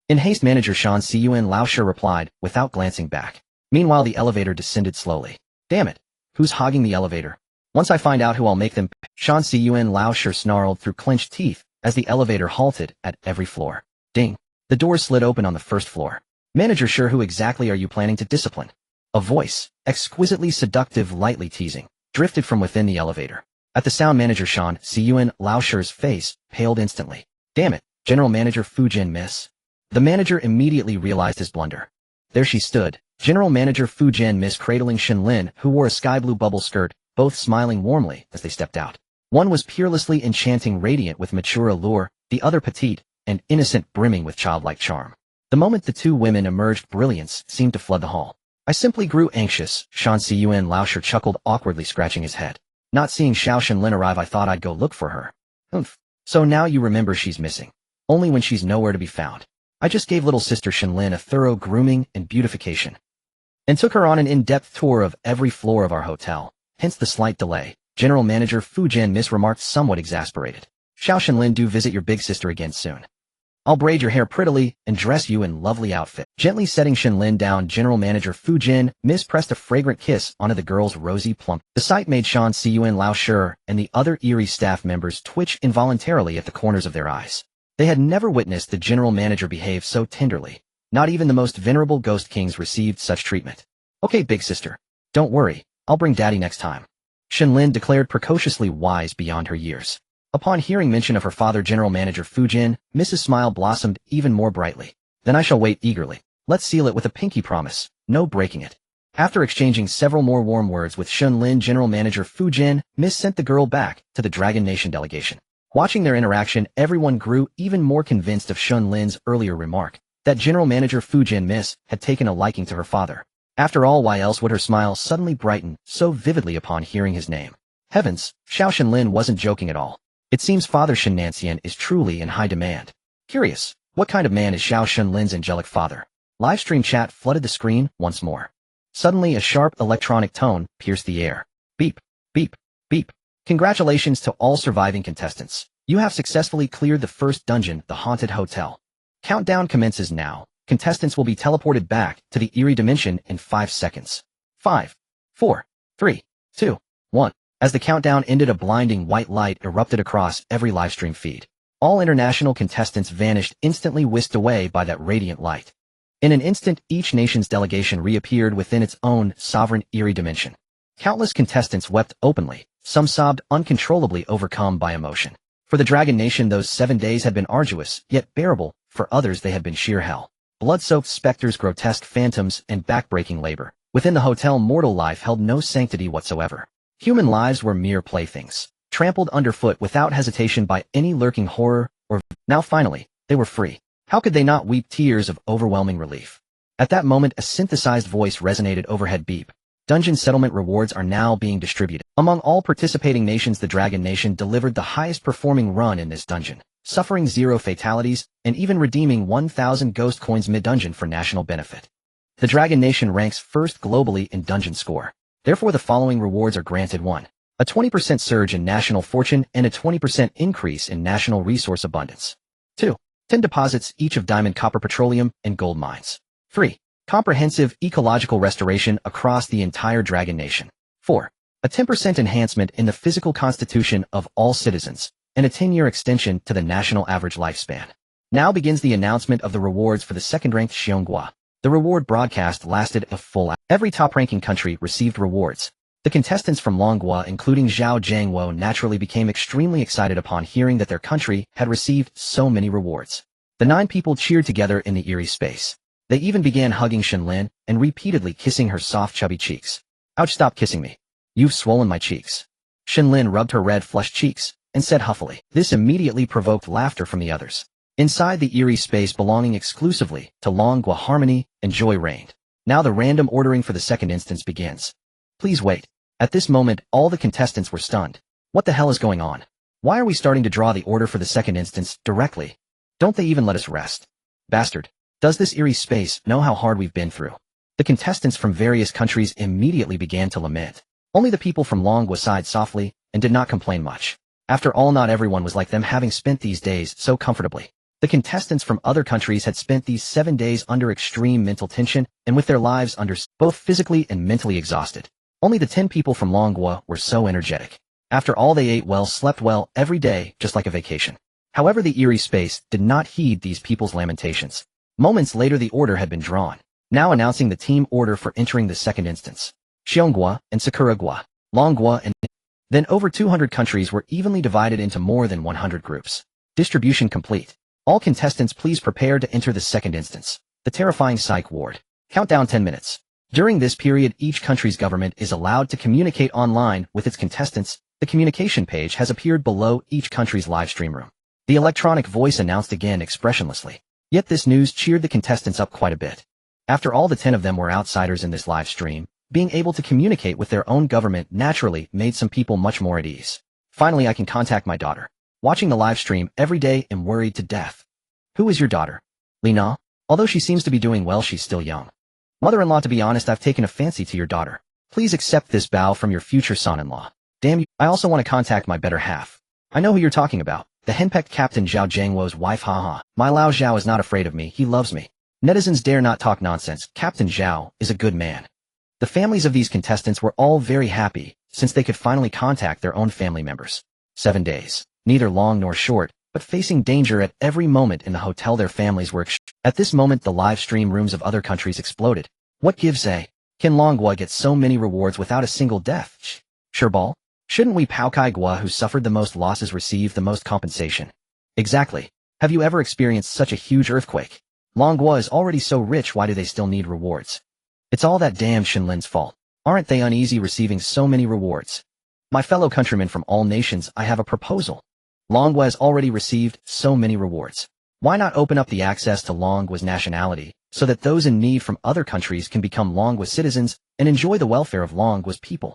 In haste, manager Shan Siyuan Laoshi replied, without glancing back. Meanwhile, the elevator descended slowly. Damn it! Who's hogging the elevator? Once I find out who, I'll make them. Shan Siyuan Laoshi snarled through clenched teeth as the elevator halted at every floor. Ding! The doors slid open on the first floor. Manager, sure, who exactly are you planning to discipline? A voice, exquisitely seductive, lightly teasing, drifted from within the elevator. At the sound, manager Shan Siyuan Laoshi's face paled instantly. Damn it, General Manager Fujin, miss. The manager immediately realized his blunder. There she stood, General Manager Fujin, miss, cradling Shen Lin, who wore a sky-blue bubble skirt, both smiling warmly as they stepped out. One was peerlessly enchanting, radiant with mature allure, the other petite and innocent, brimming with childlike charm. The moment the two women emerged, brilliance seemed to flood the hall. I simply grew anxious, Shan Siyuan Laoshi chuckled, awkwardly scratching his head. Not seeing Shen Lin arrive, I thought I'd go look for her. Oomph. So now you remember she's missing. Only when she's nowhere to be found. I just gave little sister Shen Lin a thorough grooming and beautification, and took her on an in-depth tour of every floor of our hotel, hence the slight delay. General Manager Fu Jian remarked, somewhat exasperated. Shall Shen Lin do visit your big sister again soon? I'll braid your hair prettily and dress you in lovely outfit. Gently setting Shen Lin down, General Manager Fu Jin pressed a fragrant kiss onto the girl's rosy plump. The sight made Shan Siyuan, Lao Shi, and the other eerie staff members twitch involuntarily at the corners of their eyes. They had never witnessed the General Manager behave so tenderly. Not even the most venerable ghost kings received such treatment. Okay, big sister. Don't worry, I'll bring daddy next time. Shen Lin declared, precociously wise beyond her years. Upon hearing mention of her father, General Manager Fu Jin, Mrs. Smile blossomed even more brightly. Then I shall wait eagerly. Let's seal it with a pinky promise, no breaking it. After exchanging several more warm words with Shen Lin, General Manager Fu Jin sent the girl back to the Dragon Nation delegation. Watching their interaction, everyone grew even more convinced of Shen Lin's earlier remark, that General Manager Fu Jin had taken a liking to her father. After all, why else would her smile suddenly brighten so vividly upon hearing his name? Heavens, Xiao Shen Lin wasn't joking at all. It seems Father Shen Nanyan is truly in high demand. Curious, what kind of man is Xiao Shen Lin's angelic father? Livestream chat flooded the screen once more. Suddenly a sharp electronic tone pierced the air. Beep, beep, beep. Congratulations to all surviving contestants. You have successfully cleared the first dungeon, the Haunted Hotel. Countdown commences now. Contestants will be teleported back to the eerie dimension in 5 seconds. 5, 4, 3, 2, 1. As the countdown ended, a blinding white light erupted across every livestream feed. All international contestants vanished, instantly whisked away by that radiant light. In an instant, each nation's delegation reappeared within its own sovereign eerie dimension. Countless contestants wept openly, some sobbed uncontrollably, overcome by emotion. For the Dragon Nation, those 7 days had been arduous, yet bearable. For others, they had been sheer hell. Blood-soaked specters, grotesque phantoms, and backbreaking labor. Within the hotel, mortal life held no sanctity whatsoever. Human lives were mere playthings, trampled underfoot without hesitation by any lurking horror or... Now finally, they were free. How could they not weep tears of overwhelming relief? At that moment, a synthesized voice resonated overhead. Beep. Dungeon settlement rewards are now being distributed. Among all participating nations, the Dragon Nation delivered the highest performing run in this dungeon, suffering 0 fatalities, and even redeeming 1,000 ghost coins mid-dungeon for national benefit. The Dragon Nation ranks first globally in dungeon score. Therefore, the following rewards are granted: 1. A 20% surge in national fortune and a 20% increase in national resource abundance. 2. 10 deposits each of diamond, copper, petroleum, and gold mines. 3. Comprehensive ecological restoration across the entire Dragon Nation. 4. A 10% enhancement in the physical constitution of all citizens, and a 10-year extension to the national average lifespan. Now begins the announcement of the rewards for the second-ranked Xiongua. The reward broadcast lasted a full hour. Every top-ranking country received rewards. The contestants from Longhua, including Zhao Jiangwo, naturally became extremely excited upon hearing that their country had received so many rewards. The 9 people cheered together in the eerie space. They even began hugging Shen Lin and repeatedly kissing her soft, chubby cheeks. Ouch, stop kissing me. You've swollen my cheeks. Shen Lin rubbed her red, flushed cheeks and said huffily. This immediately provoked laughter from the others. Inside the eerie space belonging exclusively to Longhua, harmony and joy reigned. Now the random ordering for the second instance begins. Please wait. At this moment, all the contestants were stunned. What the hell is going on? Why are we starting to draw the order for the second instance directly? Don't they even let us rest? Bastard. Does this eerie space know how hard we've been through? The contestants from various countries immediately began to lament. Only the people from Longhua sighed softly and did not complain much. After all, not everyone was like them, having spent these days so comfortably. The contestants from other countries had spent these 7 days under extreme mental tension and with their lives under both physically and mentally exhausted. Only the 10 people from Longhua were so energetic. After all, they ate well, slept well, every day, just like a vacation. However, the eerie space did not heed these people's lamentations. Moments later, the order had been drawn, now announcing the team order for entering the second instance. Xiongua and Sakuragua, Longhua, and then over 200 countries were evenly divided into more than 100 groups. Distribution complete. All contestants, please prepare to enter the second instance, the terrifying psych ward. Countdown 10 minutes. During this period, each country's government is allowed to communicate online with its contestants. The communication page has appeared below each country's live stream room. The electronic voice announced again expressionlessly. Yet this news cheered the contestants up quite a bit. After all, the 10 of them were outsiders in this live stream. Being able to communicate with their own government naturally made some people much more at ease. Finally, I can contact my daughter. Watching the live stream every day, am worried to death. Who is your daughter? Lina, although she seems to be doing well, she's still young. Mother-in-law, to be honest, I've taken a fancy to your daughter. Please accept this bow from your future son-in-law. Damn you, I also want to contact my better half. I know who you're talking about. The henpecked Captain Zhao Jiangwo's wife, haha. My Lao Zhao is not afraid of me, he loves me. Netizens dare not talk nonsense, Captain Zhao is a good man. The families of these contestants were all very happy, since they could finally contact their own family members. 7 days, neither long nor short, but facing danger at every moment in the hotel their families were At this moment the live stream rooms of other countries exploded. What gives a? Can Longhua get so many rewards without a single death? Sureball? Shouldn't we Paokai Gua who suffered the most losses receive the most compensation? Exactly. Have you ever experienced such a huge earthquake? Longhua is already so rich, why do they still need rewards? It's all that damn Shen Lin's fault. Aren't they uneasy receiving so many rewards? My fellow countrymen from all nations, I have a proposal. Longhua has already received so many rewards. Why not open up the access to Longhua's nationality, so that those in need from other countries can become Longhua citizens and enjoy the welfare of Longhua's people?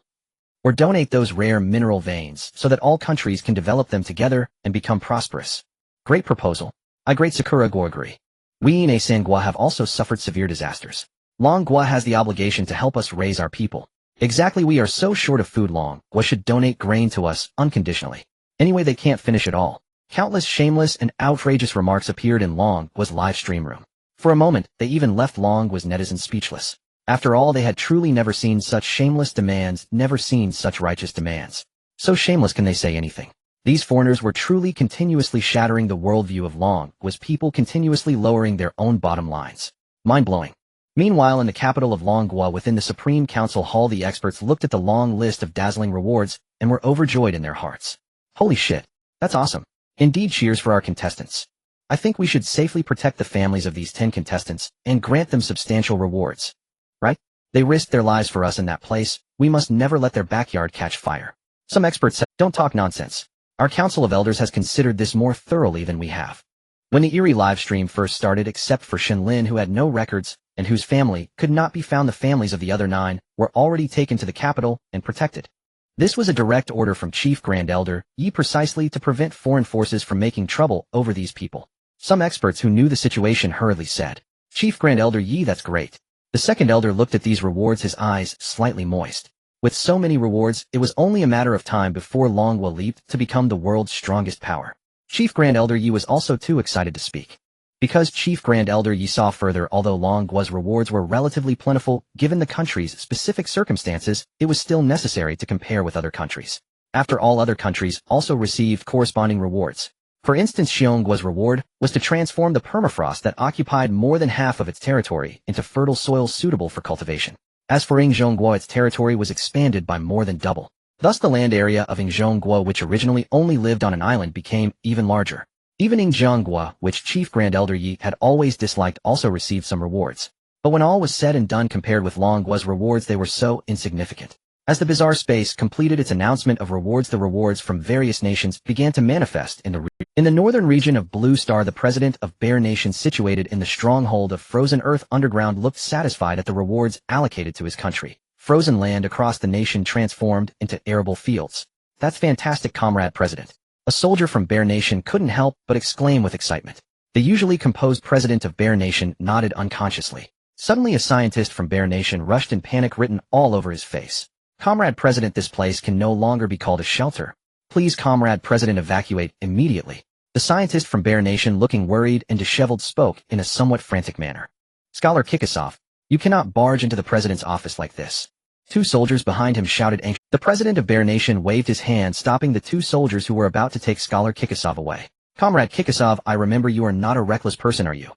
Or donate those rare mineral veins so that all countries can develop them together and become prosperous. Great proposal. I great Sakura Go agree. We in Sangua have also suffered severe disasters. Longhua has the obligation to help us raise our people. Exactly, we are so short of food. Longhua should donate grain to us unconditionally. Anyway, they can't finish it all. Countless shameless and outrageous remarks appeared in Longhua's live stream room. For a moment, they even left Longhua's netizens speechless. After all, they had truly never seen such shameless demands, never seen such righteous demands. So shameless can they say anything. These foreigners were truly continuously shattering the worldview of Longhua's people, continuously lowering their own bottom lines. Mind-blowing. Meanwhile, in the capital of Longhua within the Supreme Council Hall, the experts looked at the long list of dazzling rewards and were overjoyed in their hearts. Holy shit. That's awesome. Indeed, cheers for our contestants. I think we should safely protect the families of these 10 contestants and grant them substantial rewards. Right? They risked their lives for us in that place. We must never let their backyard catch fire. Some experts said, don't talk nonsense. Our Council of Elders has considered this more thoroughly than we have. When the eerie live stream first started, except for Shen Lin, who had no records and whose family could not be found, the families of the other 9 were already taken to the capital and protected. This was a direct order from Chief Grand Elder Yi, precisely to prevent foreign forces from making trouble over these people. Some experts who knew the situation hurriedly said, Chief Grand Elder Yi, that's great. The second elder looked at these rewards, his eyes slightly moist. With so many rewards, it was only a matter of time before Longhua leaped to become the world's strongest power. Chief Grand Elder Yi was also too excited to speak. Because Chief Grand Elder Yi saw further, although Longhua's rewards were relatively plentiful, given the country's specific circumstances, it was still necessary to compare with other countries. After all, other countries also received corresponding rewards. For instance, Xionggua's reward was to transform the permafrost that occupied more than half of its territory into fertile soil suitable for cultivation. As for Yingzhonggua, its territory was expanded by more than double. Thus the land area of Yingzhonggua, which originally only lived on an island, became even larger. Even Yingzhonggua, which Chief Grand Elder Yi had always disliked, also received some rewards. But when all was said and done, compared with Longhua's rewards, they were so insignificant. As the bizarre space completed its announcement of rewards, the rewards from various nations began to manifest in the northern region of Blue Star. The president of Bear Nation, situated in the stronghold of Frozen Earth Underground, looked satisfied at the rewards allocated to his country. Frozen land across the nation transformed into arable fields. That's fantastic, Comrade President. A soldier from Bear Nation couldn't help but exclaim with excitement. The usually composed president of Bear Nation nodded unconsciously. Suddenly a scientist from Bear Nation rushed in, panic written all over his face. Comrade President, this place can no longer be called a shelter. Please, Comrade President, evacuate immediately. The scientist from Bear Nation, looking worried and disheveled, spoke in a somewhat frantic manner. Scholar Kikasov, you cannot barge into the president's office like this. 2 soldiers behind him shouted anxiously. The president of Bear Nation waved his hand, stopping the 2 soldiers who were about to take Scholar Kikasov away. Comrade Kikasov, I remember you are not a reckless person, are you?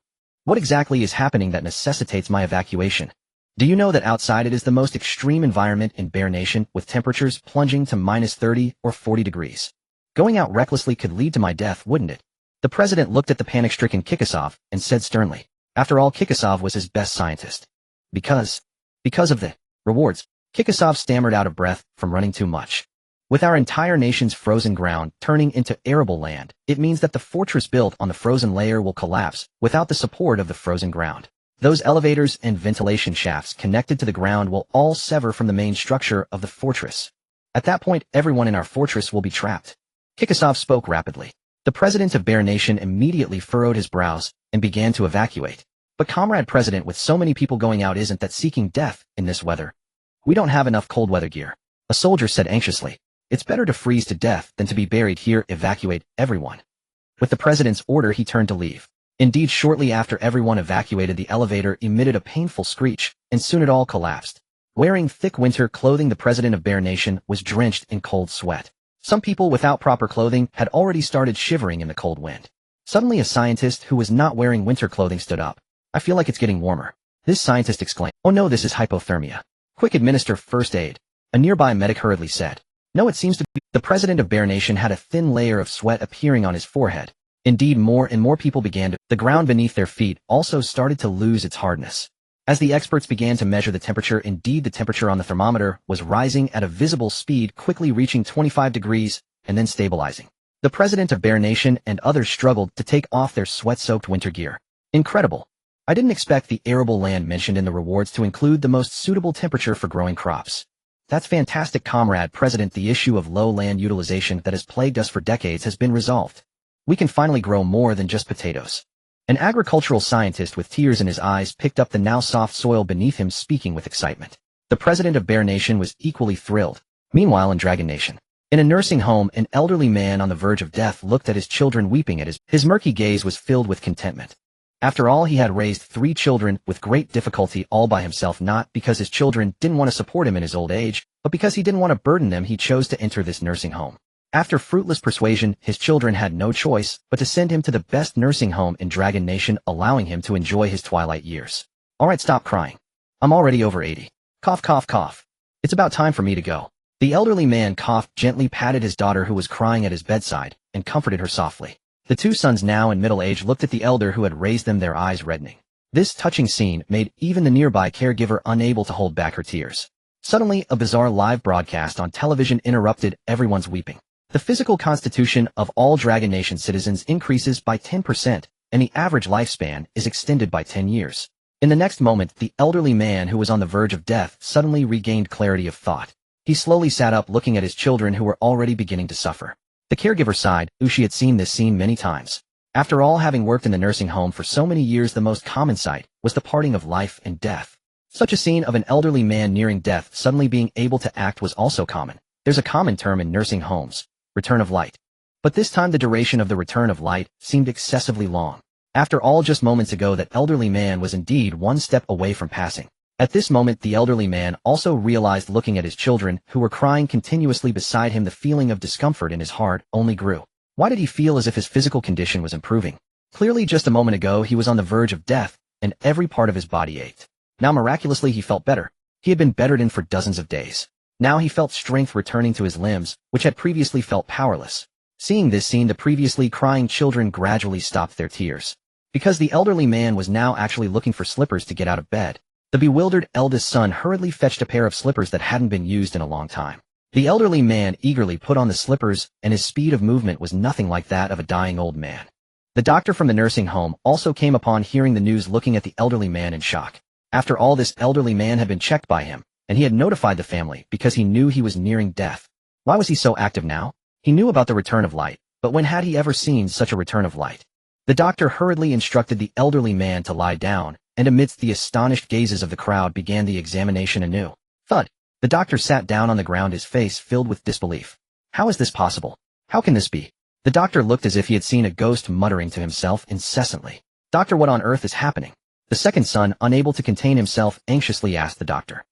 What exactly is happening that necessitates my evacuation? Do you know that outside it is the most extreme environment in Bear Nation, with temperatures plunging to -30 or 40 degrees? Going out recklessly could lead to my death, wouldn't it? The president looked at the panic-stricken Kikasov and said sternly. After all, Kikasov was his best scientist. Because of the rewards. Kikasov stammered, out of breath from running too much. With our entire nation's frozen ground turning into arable land, it means that the fortress built on the frozen layer will collapse without the support of the frozen ground. Those elevators and ventilation shafts connected to the ground will all sever from the main structure of the fortress. At that point, everyone in our fortress will be trapped. Kikasov spoke rapidly. The president of Bear Nation immediately furrowed his brows and began to evacuate. But comrade president, with so many people going out, isn't that seeking death in this weather? We don't have enough cold weather gear. A soldier said anxiously. It's better to freeze to death than to be buried here. Evacuate everyone. With the president's order, he turned to leave. Indeed, shortly after everyone evacuated, the elevator emitted a painful screech, and soon it all collapsed. Wearing thick winter clothing, the president of Bear Nation was drenched in cold sweat. Some people without proper clothing had already started shivering in the cold wind. Suddenly, a scientist who was not wearing winter clothing stood up. I feel like it's getting warmer. This scientist exclaimed. Oh no, this is hypothermia. Quick, administer first aid. A nearby medic hurriedly said. No, it seems to be. The president of Bear Nation had a thin layer of sweat appearing on his forehead. Indeed, more and more people began to. The ground beneath their feet also started to lose its hardness. As the experts began to measure the temperature, indeed the temperature on the thermometer was rising at a visible speed, quickly reaching 25 degrees and then stabilizing. The president of Bear Nation and others struggled to take off their sweat-soaked winter gear. Incredible. I didn't expect the arable land mentioned in the rewards to include the most suitable temperature for growing crops. That's fantastic, comrade president. The issue of low land utilization that has plagued us for decades has been resolved. We can finally grow more than just potatoes. An agricultural scientist with tears in his eyes picked up the now soft soil beneath him, speaking with excitement. The president of Bear Nation was equally thrilled. Meanwhile, in Dragon Nation, in a nursing home, an elderly man on the verge of death looked at his children weeping at his murky gaze was filled with contentment. After all, he had raised 3 children with great difficulty all by himself, not because his children didn't want to support him in his old age, but because he didn't want to burden them. He chose to enter this nursing home. After fruitless persuasion, his children had no choice but to send him to the best nursing home in Dragon Nation, allowing him to enjoy his twilight years. Alright, stop crying. I'm already over 80. Cough, cough, cough. It's about time for me to go. The elderly man coughed, gently patted his daughter who was crying at his bedside, and comforted her softly. The 2 sons, now in middle age, looked at the elder who had raised them, their eyes reddening. This touching scene made even the nearby caregiver unable to hold back her tears. Suddenly, a bizarre live broadcast on television interrupted everyone's weeping. The physical constitution of all Dragon Nation citizens increases by 10%, and the average lifespan is extended by 10 years. In the next moment, the elderly man who was on the verge of death suddenly regained clarity of thought. He slowly sat up, looking at his children who were already beginning to suffer. The caregiver sighed, she had seen this scene many times. After all, having worked in the nursing home for so many years, the most common sight was the parting of life and death. Such a scene of an elderly man nearing death suddenly being able to act was also common. There's a common term in nursing homes. Return of light. But this time the duration of the return of light seemed excessively long. After all, just moments ago that elderly man was indeed one step away from passing. At this moment the elderly man also realized, looking at his children who were crying continuously beside him, the feeling of discomfort in his heart only grew. Why did he feel as if his physical condition was improving? Clearly just a moment ago he was on the verge of death, and every part of his body ached. Now miraculously he felt better. He had been bedridden for dozens of days. Now he felt strength returning to his limbs, which had previously felt powerless. Seeing this scene, the previously crying children gradually stopped their tears. Because the elderly man was now actually looking for slippers to get out of bed. The bewildered eldest son hurriedly fetched a pair of slippers that hadn't been used in a long time. The elderly man eagerly put on the slippers, and his speed of movement was nothing like that of a dying old man. The doctor from the nursing home also came upon hearing the news, looking at the elderly man in shock. After all, this elderly man had been checked by him, and he had notified the family because he knew he was nearing death. Why was he so active now? He knew about the return of light, but when had he ever seen such a return of light? The doctor hurriedly instructed the elderly man to lie down, and amidst the astonished gazes of the crowd began the examination anew. Thud! The doctor sat down on the ground, his face filled with disbelief. How is this possible? How can this be? The doctor looked as if he had seen a ghost, muttering to himself incessantly. Doctor, what on earth is happening? The second son, unable to contain himself, anxiously asked the doctor.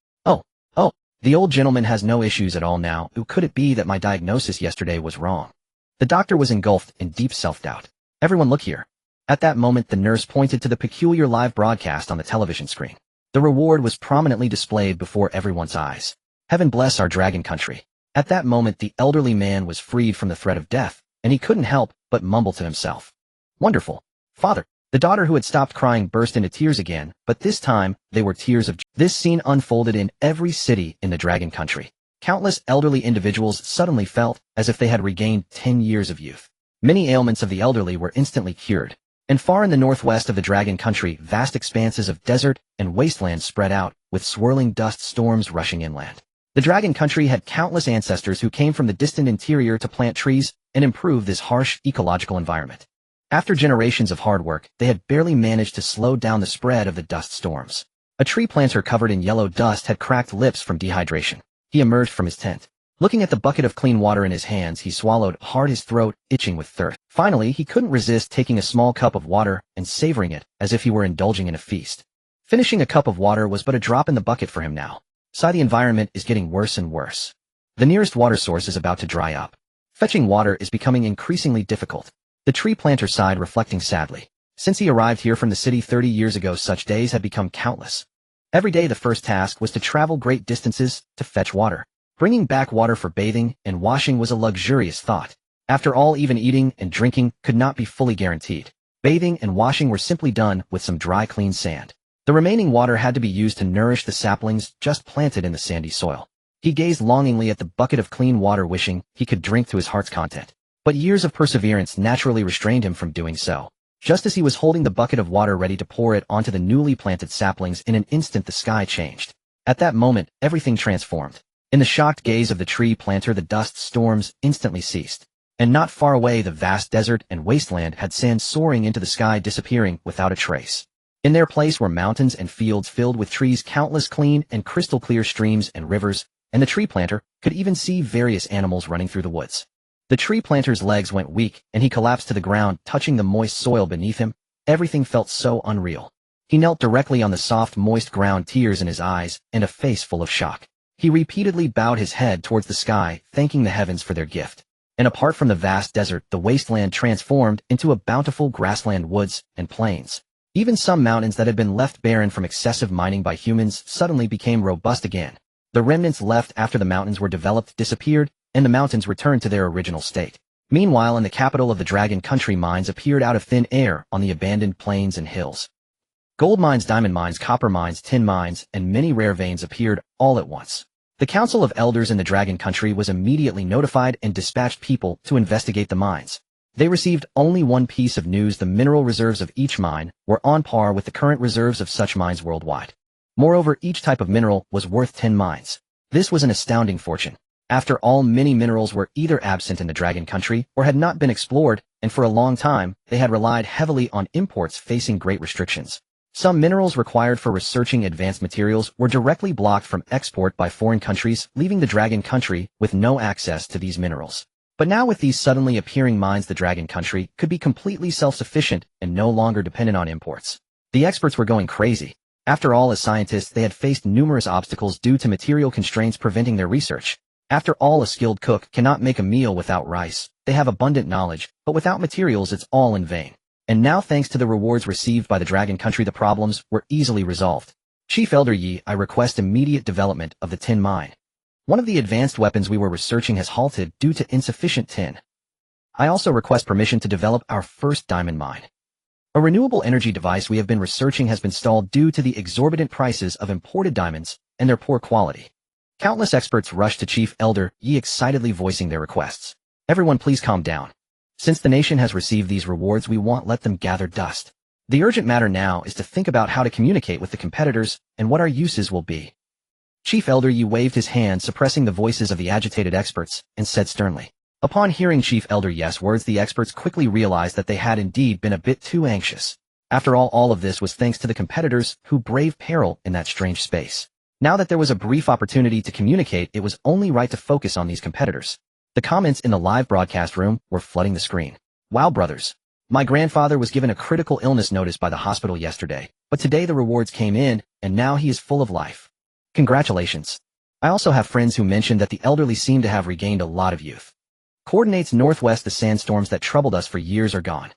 Oh, the old gentleman has no issues at all now. Could it be that my diagnosis yesterday was wrong? The doctor was engulfed in deep self-doubt. Everyone look here. At that moment the nurse pointed to the peculiar live broadcast on the television screen. The reward was prominently displayed before everyone's eyes. Heaven bless our dragon country. At that moment the elderly man was freed from the threat of death, and he couldn't help but mumble to himself. Wonderful. Father. The daughter, who had stopped crying, burst into tears again, but this time they were tears of joy. This scene unfolded in every city in the dragon country. Countless elderly individuals suddenly felt as if they had regained 10 years of youth. Many ailments of the elderly were instantly cured. And far in the northwest of the dragon country, vast expanses of desert and wasteland spread out, with swirling dust storms rushing inland. The dragon country had countless ancestors who came from the distant interior to plant trees, and improve this harsh ecological environment. After generations of hard work, they had barely managed to slow down the spread of the dust storms. A tree planter covered in yellow dust had cracked lips from dehydration. He emerged from his tent. Looking at the bucket of clean water in his hands, he swallowed hard, his throat itching with thirst. Finally, he couldn't resist taking a small cup of water and savoring it as if he were indulging in a feast. Finishing a cup of water was but a drop in the bucket for him now. The environment is getting worse and worse. The nearest water source is about to dry up. Fetching water is becoming increasingly difficult. The tree planter sighed, reflecting sadly. Since he arrived here from the city 30 years ago, such days had become countless. Every day the first task was to travel great distances to fetch water. Bringing back water for bathing and washing was a luxurious thought. After all, even eating and drinking could not be fully guaranteed. Bathing and washing were simply done with some dry, clean sand. The remaining water had to be used to nourish the saplings just planted in the sandy soil. He gazed longingly at the bucket of clean water, wishing he could drink to his heart's content. But years of perseverance naturally restrained him from doing so. Just as he was holding the bucket of water ready to pour it onto the newly planted saplings, in an instant the sky changed. At that moment, everything transformed. In the shocked gaze of the tree planter, the dust storms instantly ceased. And not far away, the vast desert and wasteland had sand soaring into the sky, disappearing without a trace. In their place were mountains and fields filled with trees, countless clean and crystal clear streams and rivers, and the tree planter could even see various animals running through the woods. The tree planter's legs went weak, and he collapsed to the ground, touching the moist soil beneath him. Everything felt so unreal. He knelt directly on the soft, moist ground, tears in his eyes, and a face full of shock. He repeatedly bowed his head towards the sky, thanking the heavens for their gift. And apart from the vast desert, the wasteland transformed into a bountiful grassland, woods, and plains. Even some mountains that had been left barren from excessive mining by humans suddenly became robust again. The remnants left after the mountains were developed disappeared, and the mountains returned to their original state. Meanwhile, in the capital of the Dragon Country, mines appeared out of thin air on the abandoned plains and hills. Gold mines, diamond mines, copper mines, tin mines, and many rare veins appeared all at once. The Council of Elders in the Dragon Country was immediately notified and dispatched people to investigate the mines. They received only one piece of news: the mineral reserves of each mine were on par with the current reserves of such mines worldwide. Moreover, each type of mineral was worth 10 mines. This was an astounding fortune. After all, many minerals were either absent in the Dragon Country or had not been explored, and for a long time, they had relied heavily on imports, facing great restrictions. Some minerals required for researching advanced materials were directly blocked from export by foreign countries, leaving the Dragon Country with no access to these minerals. But now, with these suddenly appearing mines, the Dragon Country could be completely self-sufficient and no longer dependent on imports. The experts were going crazy. After all, as scientists, they had faced numerous obstacles due to material constraints preventing their research. After all, a skilled cook cannot make a meal without rice. They have abundant knowledge, but without materials it's all in vain. And now, thanks to the rewards received by the Dragon Country, the problems were easily resolved. Chief Elder Yi, I request immediate development of the tin mine. One of the advanced weapons we were researching has halted due to insufficient tin. I also request permission to develop our first diamond mine. A renewable energy device we have been researching has been stalled due to the exorbitant prices of imported diamonds and their poor quality. Countless experts rushed to Chief Elder Yi, excitedly voicing their requests. Everyone, please calm down. Since the nation has received these rewards, we won't let them gather dust. The urgent matter now is to think about how to communicate with the competitors and what our uses will be. Chief Elder Yi waved his hand, suppressing the voices of the agitated experts, and said sternly. Upon hearing Chief Elder Yi's words, the experts quickly realized that they had indeed been a bit too anxious. After all of this was thanks to the competitors who braved peril in that strange space. Now that there was a brief opportunity to communicate, it was only right to focus on these competitors. The comments in the live broadcast room were flooding the screen. Wow, brothers. My grandfather was given a critical illness notice by the hospital yesterday, but today the rewards came in, and now he is full of life. Congratulations. I also have friends who mentioned that the elderly seem to have regained a lot of youth. Coordinates northwest, the sandstorms that troubled us for years are gone.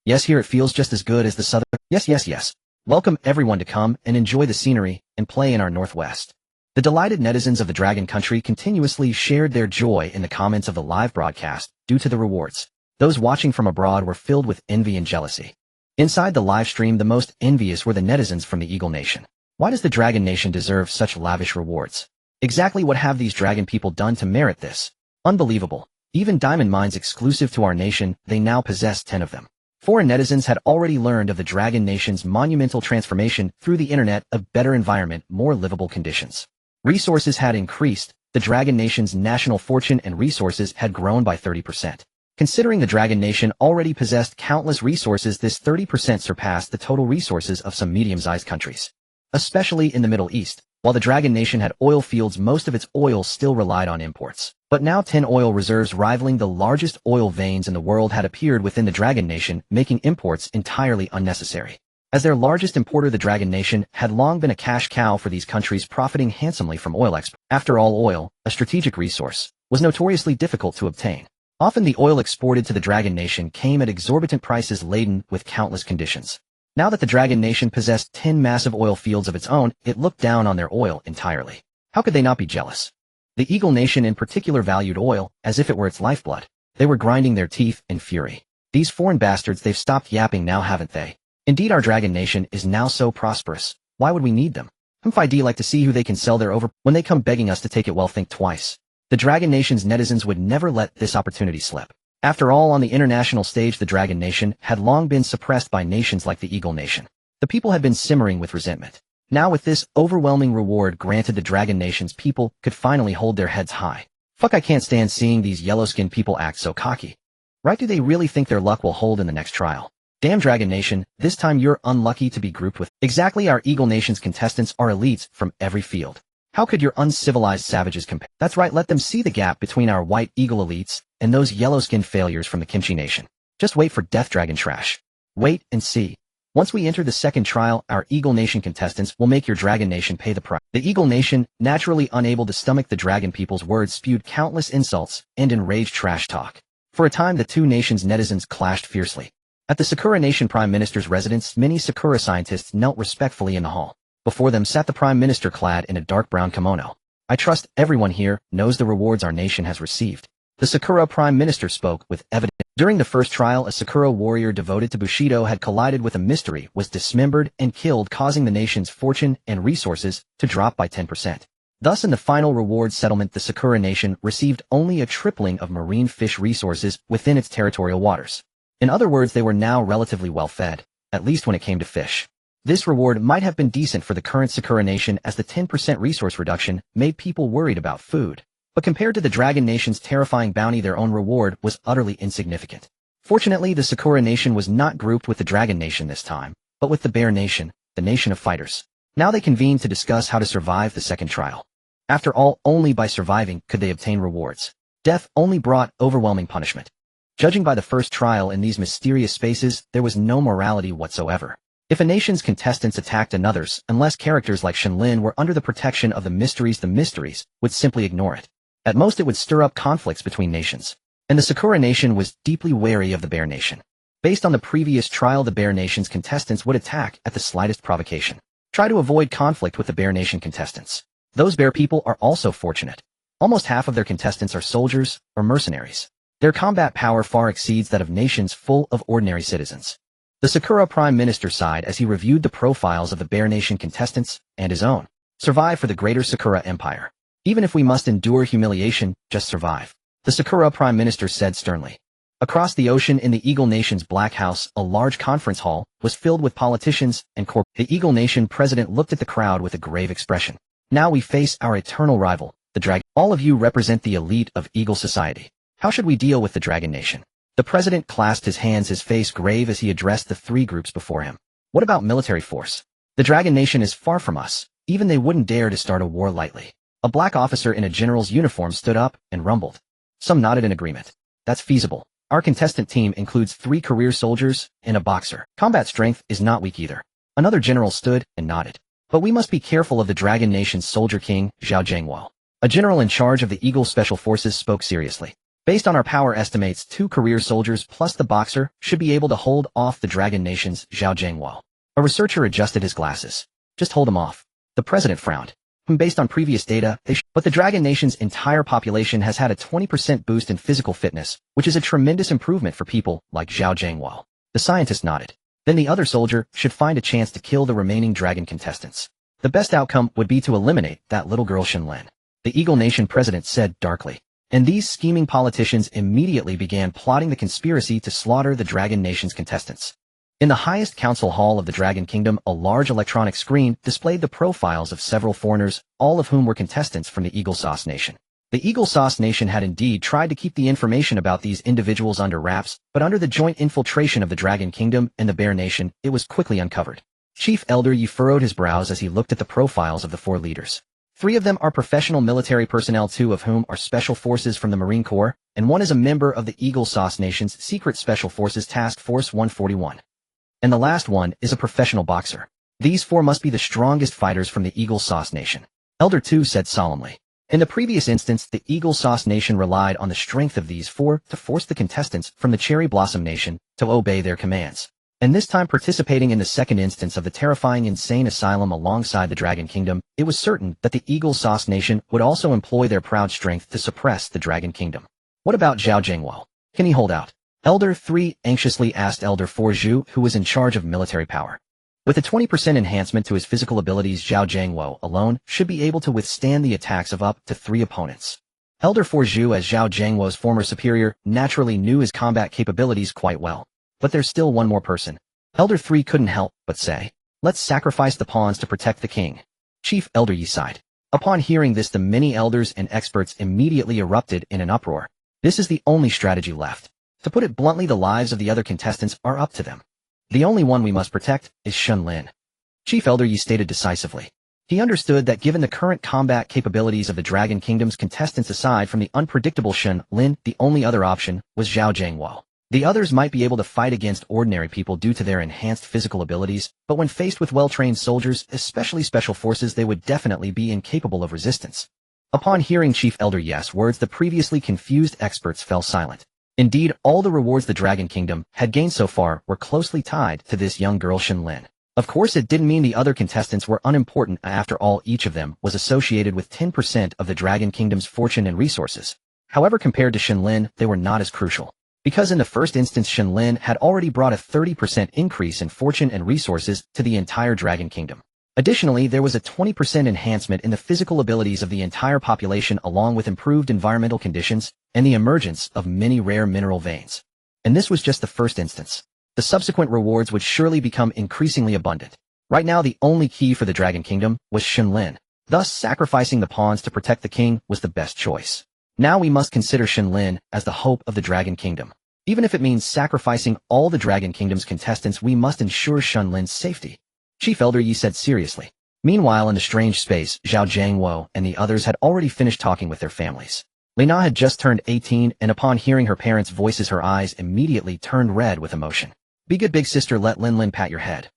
Yes, here it feels just as good as the southern. Yes. Welcome everyone to come and enjoy the scenery and play in our northwest. The delighted netizens of the Dragon Country continuously shared their joy in the comments of the live broadcast due to the rewards. Those watching from abroad were filled with envy and jealousy. Inside the live stream, the most envious were the netizens from the Eagle Nation. Why does the Dragon Nation deserve such lavish rewards? Exactly what have these dragon people done to merit this? Unbelievable. Even diamond mines exclusive to our nation, they now possess 10 of them. Foreign netizens had already learned of the Dragon Nation's monumental transformation through the internet, a better environment, more livable conditions. Resources had increased. The Dragon Nation's national fortune and resources had grown by 30%. Considering the Dragon Nation already possessed countless resources, this 30% surpassed the total resources of some medium-sized countries. Especially in the Middle East, while the Dragon Nation had oil fields, most of its oil still relied on imports. But now 10 oil reserves rivaling the largest oil veins in the world had appeared within the Dragon Nation, making imports entirely unnecessary. As their largest importer, the Dragon Nation had long been a cash cow for these countries, profiting handsomely from oil exports. After all, oil, a strategic resource, was notoriously difficult to obtain. Often the oil exported to the Dragon Nation came at exorbitant prices laden with countless conditions. Now that the Dragon Nation possessed 10 massive oil fields of its own, it looked down on their oil entirely. How could they not be jealous? The Eagle Nation in particular valued oil as if it were its lifeblood. They were grinding their teeth in fury. These foreign bastards, they've stopped yapping now, haven't they? Indeed, our Dragon Nation is now so prosperous. Why would we need them? I'd like to see who they can sell their over when they come begging us to take it. Well, think twice. The Dragon Nation's netizens would never let this opportunity slip. After all, on the international stage, the Dragon Nation had long been suppressed by nations like the Eagle Nation. The people had been simmering with resentment. Now with this overwhelming reward granted, the Dragon Nation's people could finally hold their heads high. Fuck, I can't stand seeing these yellow-skinned people act so cocky. Right? Do they really think their luck will hold in the next trial? Damn, Dragon Nation, this time you're unlucky to be grouped with. Exactly, our Eagle Nation's contestants are elites from every field. How could your uncivilized savages compare? That's right, let them see the gap between our white eagle elites and those yellow-skinned failures from the Kimchi Nation. Just wait for Death Dragon trash. Wait and see. Once we enter the second trial, our Eagle Nation contestants will make your Dragon Nation pay the price. The Eagle Nation, naturally unable to stomach the Dragon people's words, spewed countless insults and enraged trash talk. For a time, the two nations' netizens clashed fiercely. At the Sakura Nation Prime Minister's residence, many Sakura scientists knelt respectfully in the hall. Before them sat the Prime Minister clad in a dark brown kimono. I trust everyone here knows the rewards our nation has received. The Sakura Prime Minister spoke with evidence. During the first trial, a Sakura warrior devoted to Bushido had collided with a mystery, was dismembered and killed, causing the nation's fortune and resources to drop by 10%. Thus, in the final reward settlement, the Sakura Nation received only a tripling of marine fish resources within its territorial waters. In other words, they were now relatively well fed, at least when it came to fish. This reward might have been decent for the current Sakura Nation, as the 10% resource reduction made people worried about food. But compared to the Dragon Nation's terrifying bounty, their own reward was utterly insignificant. Fortunately, the Sakura Nation was not grouped with the Dragon Nation this time, but with the Bear Nation, the nation of fighters. Now they convened to discuss how to survive the second trial. After all, only by surviving could they obtain rewards. Death only brought overwhelming punishment. Judging by the first trial in these mysterious spaces, there was no morality whatsoever. If a nation's contestants attacked another's, unless characters like Shen Lin were under the protection of the mysteries would simply ignore it. At most, it would stir up conflicts between nations. And the Sakura Nation was deeply wary of the Bear Nation. Based on the previous trial, the Bear Nation's contestants would attack at the slightest provocation. Try to avoid conflict with the Bear Nation contestants. Those bear people are also fortunate. Almost half of their contestants are soldiers or mercenaries. Their combat power far exceeds that of nations full of ordinary citizens. The Sakura Prime Minister sighed as he reviewed the profiles of the Bear Nation contestants and his own. Survive for the greater Sakura Empire. Even if we must endure humiliation, just survive. The Sakura Prime Minister said sternly. Across the ocean in the Eagle Nation's Black House, a large conference hall was filled with politicians and The Eagle Nation president looked at the crowd with a grave expression. Now we face our eternal rival, the Dragon. All of you represent the elite of Eagle society. How should we deal with the Dragon Nation? The president clasped his hands, his face grave as he addressed the three groups before him. What about military force? The Dragon Nation is far from us. Even they wouldn't dare to start a war lightly. A black officer in a general's uniform stood up and rumbled. Some nodded in agreement. That's feasible. Our contestant team includes 3 career soldiers and a boxer. Combat strength is not weak either. Another general stood and nodded. But we must be careful of the Dragon Nation's soldier king, Zhao Zhengguo. A general in charge of the Eagle Special Forces spoke seriously. Based on our power estimates, 2 career soldiers plus the boxer should be able to hold off the Dragon Nation's Zhao Zhengguo. A researcher adjusted his glasses. Just hold him off. The president frowned. Based on previous data, but the Dragon Nation's entire population has had a 20% boost in physical fitness, which is a tremendous improvement for people like Zhao Zhengguo. The scientist nodded. Then the other soldier should find a chance to kill the remaining Dragon contestants. The best outcome would be to eliminate that little girl Shen Lin. The Eagle Nation president said darkly. And these scheming politicians immediately began plotting the conspiracy to slaughter the Dragon Nation's contestants. In the highest council hall of the Dragon Kingdom, a large electronic screen displayed the profiles of several foreigners, all of whom were contestants from the Eagle Sauce Nation. The Eagle Sauce Nation had indeed tried to keep the information about these individuals under wraps, but under the joint infiltration of the Dragon Kingdom and the Bear Nation, it was quickly uncovered. Chief Elder Yi furrowed his brows as he looked at the profiles of the 4 leaders. 3 of them are professional military personnel, 2 of whom are special forces from the Marine Corps, and 1 is a member of the Eagle Sauce Nation's Secret Special Forces Task Force 141. And the last one is a professional boxer. These 4 must be the strongest fighters from the Eagle Sauce Nation. Elder 2 said solemnly. In the previous instance, the Eagle Sauce Nation relied on the strength of these 4 to force the contestants from the Cherry Blossom Nation to obey their commands. And this time, participating in the second instance of the terrifying insane asylum alongside the Dragon Kingdom, it was certain that the Eagle Sauce Nation would also employ their proud strength to suppress the Dragon Kingdom. What about Zhao Zhengwo? Can he hold out? Elder 3 anxiously asked Elder 4 Zhu, who was in charge of military power. With a 20% enhancement to his physical abilities, Zhao Zhengwo alone should be able to withstand the attacks of up to 3 opponents. Elder 4 Zhu, as Zhao Zhengwo's former superior, naturally knew his combat capabilities quite well. But there's still one more person. Elder 3 couldn't help but say, "Let's sacrifice the pawns to protect the king." Chief Elder Yi sighed. Upon hearing this, the many elders and experts immediately erupted in an uproar. This is the only strategy left. To put it bluntly, the lives of the other contestants are up to them. The only one we must protect is Shen Lin. Chief Elder Yi stated decisively. He understood that given the current combat capabilities of the Dragon Kingdom's contestants, aside from the unpredictable Shen Lin, the only other option was Zhao Zhengwo. The others might be able to fight against ordinary people due to their enhanced physical abilities, but when faced with well-trained soldiers, especially special forces, they would definitely be incapable of resistance. Upon hearing Chief Elder Yi's words, the previously confused experts fell silent. Indeed, all the rewards the Dragon Kingdom had gained so far were closely tied to this young girl Shen Lin. Of course, it didn't mean the other contestants were unimportant. After all, each of them was associated with 10% of the Dragon Kingdom's fortune and resources. However, compared to Shen Lin, they were not as crucial. Because in the first instance, Shen Lin had already brought a 30% increase in fortune and resources to the entire Dragon Kingdom. Additionally, there was a 20% enhancement in the physical abilities of the entire population, along with improved environmental conditions and the emergence of many rare mineral veins. And this was just the first instance. The subsequent rewards would surely become increasingly abundant. Right now, the only key for the Dragon Kingdom was Shen Lin. Thus, sacrificing the pawns to protect the king was the best choice. Now we must consider Shen Lin as the hope of the Dragon Kingdom. Even if it means sacrificing all the Dragon Kingdom's contestants, we must ensure Shen Lin's safety. Chief Elder Yi said seriously. Meanwhile, in the strange space, Zhao Zhengwo and the others had already finished talking with their families. Lina had just turned 18, and upon hearing her parents' voices, her eyes immediately turned red with emotion. "Be good, big sister, let Lin pat your head.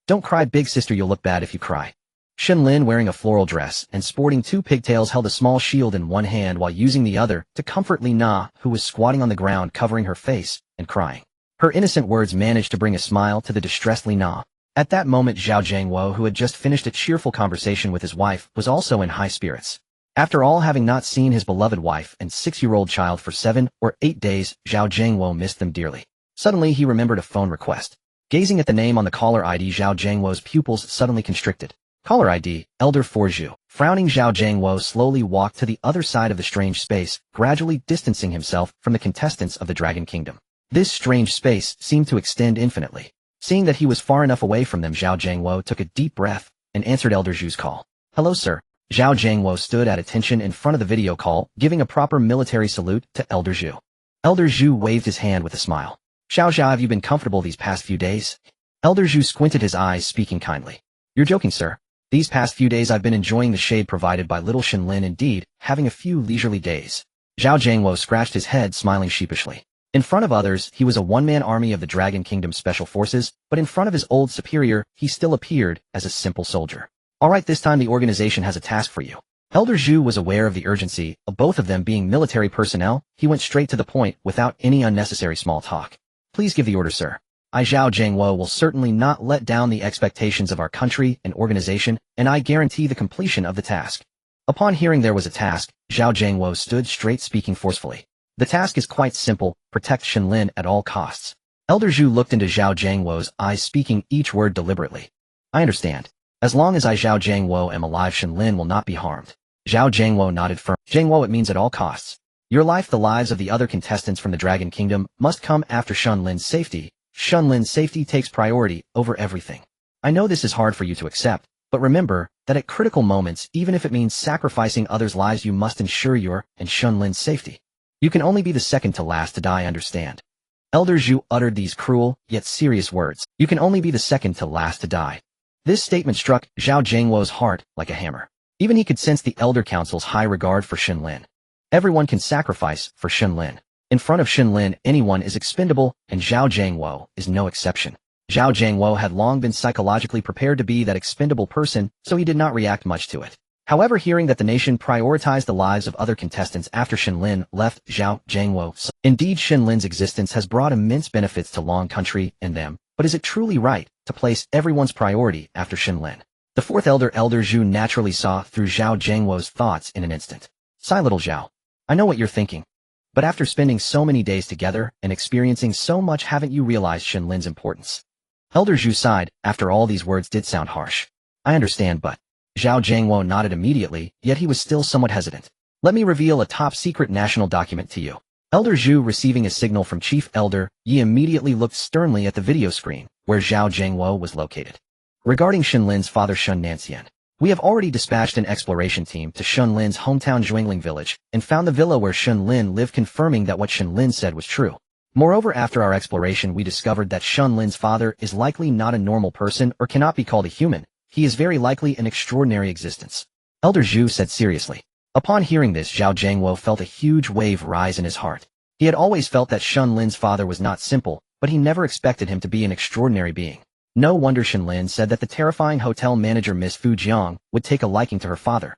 Don't cry, big sister, you'll look bad if you cry." Shen Lin, wearing a floral dress and sporting 2 pigtails, held a small shield in one hand while using the other to comfort Lina, who was squatting on the ground covering her face and crying. Her innocent words managed to bring a smile to the distressed Lina. At that moment, Zhao Zhengwo, who had just finished a cheerful conversation with his wife, was also in high spirits. After all, having not seen his beloved wife and 6-year-old child for 7 or 8 days, Zhao Zhengwo missed them dearly. Suddenly, he remembered a phone request. Gazing at the name on the caller ID, Zhao Zhengwo's pupils suddenly constricted. Caller ID, Elder 4 Zhu. Frowning, Zhao Zhengwo slowly walked to the other side of the strange space, gradually distancing himself from the contestants of the Dragon Kingdom. This strange space seemed to extend infinitely. Seeing that he was far enough away from them, Zhao Zhengwo took a deep breath and answered Elder Zhu's call. "Hello, sir." Zhao Zhengwo stood at attention in front of the video call, giving a proper military salute to Elder Zhu. Elder Zhu waved his hand with a smile. "Xiao, have you been comfortable these past few days?" Elder Zhu squinted his eyes, speaking kindly. "You're joking, sir. These past few days I've been enjoying the shade provided by little Shen Lin, indeed, having a few leisurely days." Zhao Zhengwo scratched his head, smiling sheepishly. In front of others, he was a one-man army of the Dragon Kingdom Special Forces, but in front of his old superior, he still appeared as a simple soldier. "All right, this time the organization has a task for you." Elder Zhu was aware of the urgency of both of them being military personnel. He went straight to the point without any unnecessary small talk. "Please give the order, sir. I, Zhao Zhengwo, will certainly not let down the expectations of our country and organization, and I guarantee the completion of the task." Upon hearing there was a task, Zhao Zhengwo stood straight, speaking forcefully. "The task is quite simple, protect Shen Lin at all costs." Elder Zhu looked into Zhao Zhengwo's eyes, speaking each word deliberately. "I understand. As long as I, Zhao Zhengwo, am alive, Shen Lin will not be harmed." Zhao Zhengwo nodded firmly. "Zhengwo, it means at all costs. Your life, the lives of the other contestants from the Dragon Kingdom, must come after Shen Lin's safety. Shen Lin's safety takes priority over everything. I know this is hard for you to accept, But remember that at critical moments, even if it means sacrificing others' lives, you must ensure your and Shen Lin's safety. You can only be the second to last to die, understand? Elder Zhu uttered these cruel, yet serious words. You can only be the second to last to die. This statement struck Zhao Jiangwo's heart like a hammer. Even he could sense the Elder Council's high regard for Shen Lin. Everyone can sacrifice for Shen Lin. In front of Shen Lin, anyone is expendable, and Zhao Jiangwo is no exception. Zhao Jiangwo had long been psychologically prepared to be that expendable person, so he did not react much to it. However, hearing that the nation prioritized the lives of other contestants after Shen Lin left Zhao Jiangwo. Indeed, Shen Lin's existence has brought immense benefits to Long Country and them, but is it truly right to place everyone's priority after Shen Lin? The fourth Elder Zhu naturally saw through Zhao Jiangwo's thoughts in an instant. Sigh, little Zhao. I know what you're thinking. But after spending so many days together and experiencing so much, haven't you realized Shen Lin's importance? Elder Zhu sighed. After all, these words did sound harsh. I understand, but... Zhao Jiangwo nodded immediately, yet he was still somewhat hesitant. Let me reveal a top-secret national document to you. Elder Zhu, receiving a signal from Chief Elder Yi, immediately looked sternly at the video screen, where Zhao Jiangwo was located. Regarding Shen Lin's father Shen Nanyan, we have already dispatched an exploration team to Shen Lin's hometown Zhuangling village, and found the villa where Shen Lin lived, confirming that what Shen Lin said was true. Moreover, after our exploration, we discovered that Shen Lin's father is likely not a normal person or cannot be called a human. He is very likely an extraordinary existence. Elder Zhu said seriously. Upon hearing this, Zhao Jiangwo felt a huge wave rise in his heart. He had always felt that Shen Lin's father was not simple, but he never expected him to be an extraordinary being. No wonder Shen Lin said that the terrifying hotel manager Miss Fu Jiang would take a liking to her father.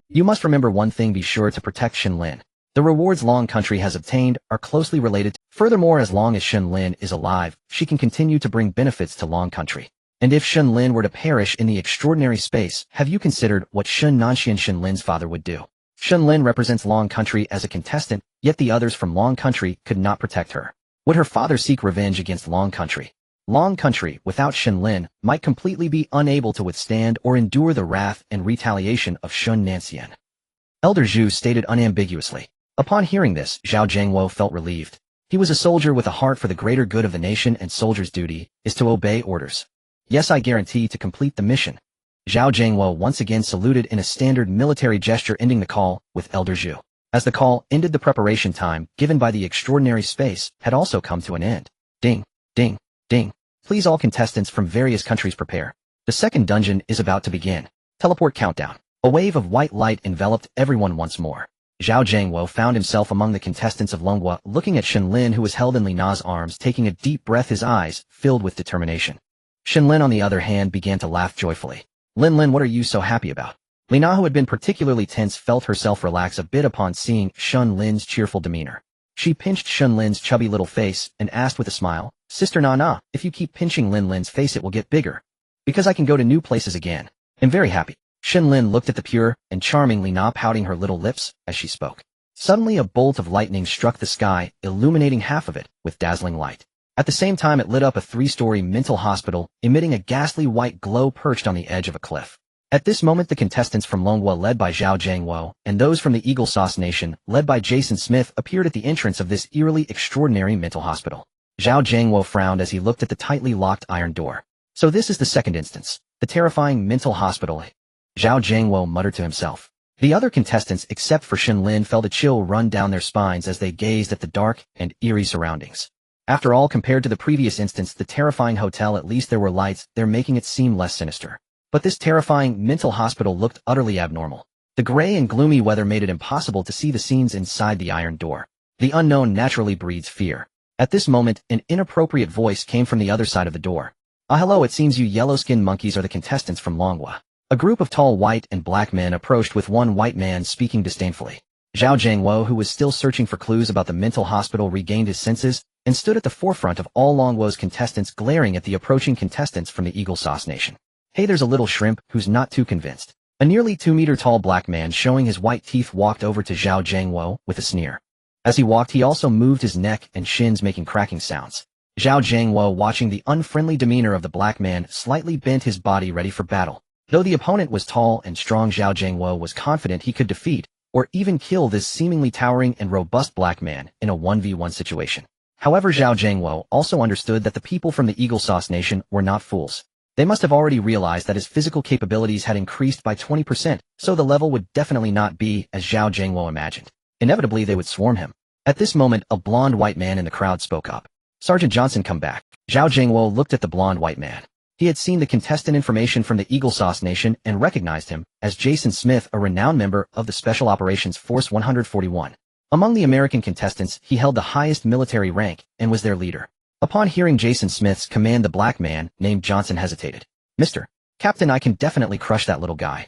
You must remember one thing: be sure to protect Shen Lin. The rewards Long Country has obtained are closely related. Furthermore, as long as Shen Lin is alive, she can continue to bring benefits to Long Country. And if Shen Lin were to perish in the extraordinary space, have you considered what Shen Nanyan, Shen Lin's father, would do? Shen Lin represents Long Country as a contestant, yet the others from Long Country could not protect her. Would her father seek revenge against Long Country? Long Country, without Shen Lin, might completely be unable to withstand or endure the wrath and retaliation of Shen Nanyan. Elder Zhu stated unambiguously. Upon hearing this, Zhao Jiangwo felt relieved. He was a soldier with a heart for the greater good of the nation, and soldier's duty is to obey orders. Yes, I guarantee to complete the mission. Zhao Jiangwo once again saluted in a standard military gesture, ending the call with Elder Zhu. As the call ended, the preparation time given by the extraordinary space had also come to an end. Ding, ding, ding. Please, all contestants from various countries, prepare. The second dungeon is about to begin. Teleport countdown. A wave of white light enveloped everyone once more. Zhao Jiangwo found himself among the contestants of Longhua, looking at Shen Lin, who was held in Li Na's arms, taking a deep breath, his eyes filled with determination. Shen Lin, on the other hand, began to laugh joyfully. Lin, what are you so happy about? Li Na, who had been particularly tense, felt herself relax a bit upon seeing Shen Lin's cheerful demeanor. She pinched Shen Lin's chubby little face and asked with a smile, Sister Nana, if you keep pinching Lin's face, it will get bigger. Because I can go to new places again. I'm very happy. Shen Lin looked at the pure and charming Li Na, pouting her little lips as she spoke. Suddenly a bolt of lightning struck the sky, illuminating half of it with dazzling light. At the same time, it lit up a 3-story mental hospital, emitting a ghastly white glow perched on the edge of a cliff. At this moment, the contestants from Longhua, led by Zhao Jiangwo, and those from the Eagle Sauce Nation, led by Jason Smith, appeared at the entrance of this eerily extraordinary mental hospital. Zhao Jiangwo frowned as he looked at the tightly locked iron door. So this is the second instance. The terrifying mental hospital. Zhao Jiangwo muttered to himself. The other contestants, except for Shen Lin, felt a chill run down their spines as they gazed at the dark and eerie surroundings. After all, compared to the previous instance, the terrifying hotel, at least there were lights there, making it seem less sinister. But this terrifying mental hospital looked utterly abnormal. The gray and gloomy weather made it impossible to see the scenes inside the iron door. The unknown naturally breeds fear. At this moment, an inappropriate voice came from the other side of the door. Hello, it seems you yellow-skinned monkeys are the contestants from Longhua. A group of tall white and black men approached, with one white man speaking disdainfully. Zhao Jiangwo, who was still searching for clues about the mental hospital, regained his senses and stood at the forefront of all Longhua's contestants, glaring at the approaching contestants from the Eagle Sauce Nation. Hey, there's a little shrimp who's not too convinced. A nearly 2-meter-tall black man showing his white teeth walked over to Zhao Jiangwo with a sneer. As he walked, he also moved his neck and shins, making cracking sounds. Zhao Jiangwo, watching the unfriendly demeanor of the black man, slightly bent his body ready for battle. Though the opponent was tall and strong, Zhao Jiangwo was confident he could defeat or even kill this seemingly towering and robust black man in a 1v1 situation. However, Zhao Jiangwo also understood that the people from the Eagle Sauce Nation were not fools. They must have already realized that his physical capabilities had increased by 20%, so the level would definitely not be as Zhao Jingwo imagined. Inevitably, they would swarm him. At this moment, a blonde white man in the crowd spoke up. Sergeant Johnson, come back. Zhao Jingwo looked at the blonde white man. He had seen the contestant information from the Eagle Sauce Nation and recognized him as Jason Smith, a renowned member of the Special Operations Force 141. Among the American contestants, he held the highest military rank and was their leader. Upon hearing Jason Smith's command, the black man, named Johnson, hesitated. Mr. Captain, I can definitely crush that little guy.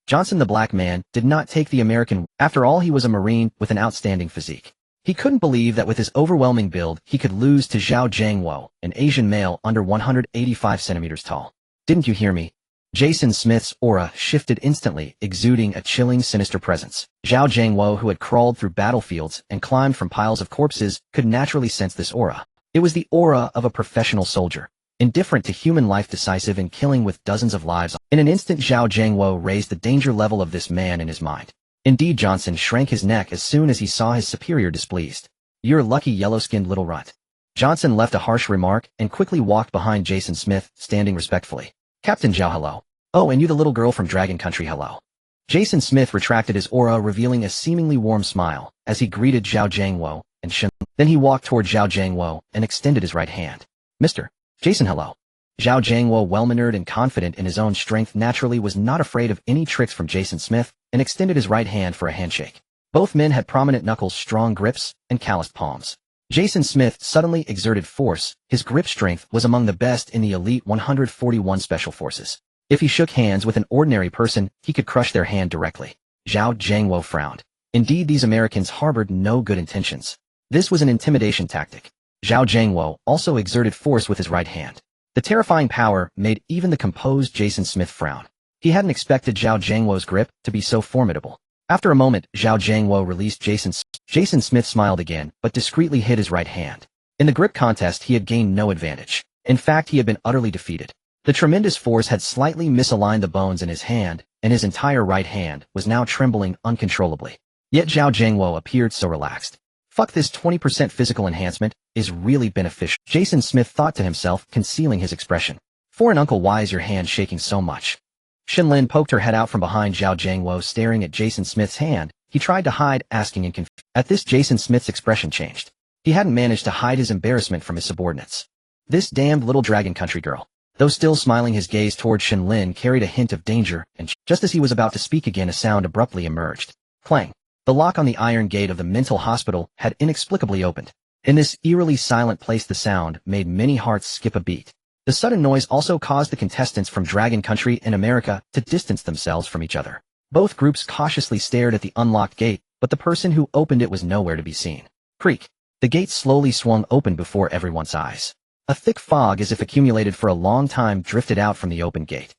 Johnson, the black man, did not take the American. After all, he was a Marine with an outstanding physique. He couldn't believe that with his overwhelming build, he could lose to Zhao Jingwo, an Asian male under 185 centimeters tall. Didn't you hear me? Jason Smith's aura shifted instantly, exuding a chilling, sinister presence. Zhao Jingwo, who had crawled through battlefields and climbed from piles of corpses, could naturally sense this aura. It was the aura of a professional soldier, indifferent to human life, decisive in killing with dozens of lives. In an instant, Zhao Jingwo raised the danger level of this man in his mind. Indeed, Johnson shrank his neck as soon as he saw his superior displeased. You're lucky, yellow-skinned little runt. Johnson left a harsh remark and quickly walked behind Jason Smith, standing respectfully. Captain Zhao, hello. Oh, and you, the little girl from Dragon Country, hello. Jason Smith retracted his aura, revealing a seemingly warm smile as he greeted Zhao Jingwo and Shen Lin. Then he walked toward Zhao Jingwo and extended his right hand. Mr. Jason, hello. Zhao Jingwo, well-mannered and confident in his own strength, naturally was not afraid of any tricks from Jason Smith and extended his right hand for a handshake. Both men had prominent knuckles, strong grips, and calloused palms. Jason Smith suddenly exerted force. His grip strength was among the best in the elite 141 Special Forces. If he shook hands with an ordinary person, he could crush their hand directly. Zhao Jingwo frowned. Indeed, these Americans harbored no good intentions. This was an intimidation tactic. Zhao Jingwo also exerted force with his right hand. The terrifying power made even the composed Jason Smith frown. He hadn't expected Zhao Jingwo's grip to be so formidable. After a moment, Zhao Jingwo released Jason Smith smiled again, but discreetly hid his right hand. In the grip contest, he had gained no advantage. In fact, he had been utterly defeated. The tremendous force had slightly misaligned the bones in his hand, and his entire right hand was now trembling uncontrollably. Yet Zhao Jingwo appeared so relaxed. Fuck, this 20% physical enhancement is really beneficial, Jason Smith thought to himself, concealing his expression. Foreign uncle, why is your hand shaking so much? Shen Lin poked her head out from behind Zhao Jingwo, staring at Jason Smith's hand. He tried to hide, asking in confusion. At this, Jason Smith's expression changed. He hadn't managed to hide his embarrassment from his subordinates. This damned little Dragon Country girl. Though still smiling, his gaze toward Shen Lin carried a hint of danger, and just as he was about to speak again, a sound abruptly emerged. Clang. The lock on the iron gate of the mental hospital had inexplicably opened. In this eerily silent place, the sound made many hearts skip a beat. The sudden noise also caused the contestants from Dragon Country and America to distance themselves from each other. Both groups cautiously stared at the unlocked gate, but the person who opened it was nowhere to be seen. Creak. The gate slowly swung open before everyone's eyes. A thick fog, as if accumulated for a long time, drifted out from the open gate.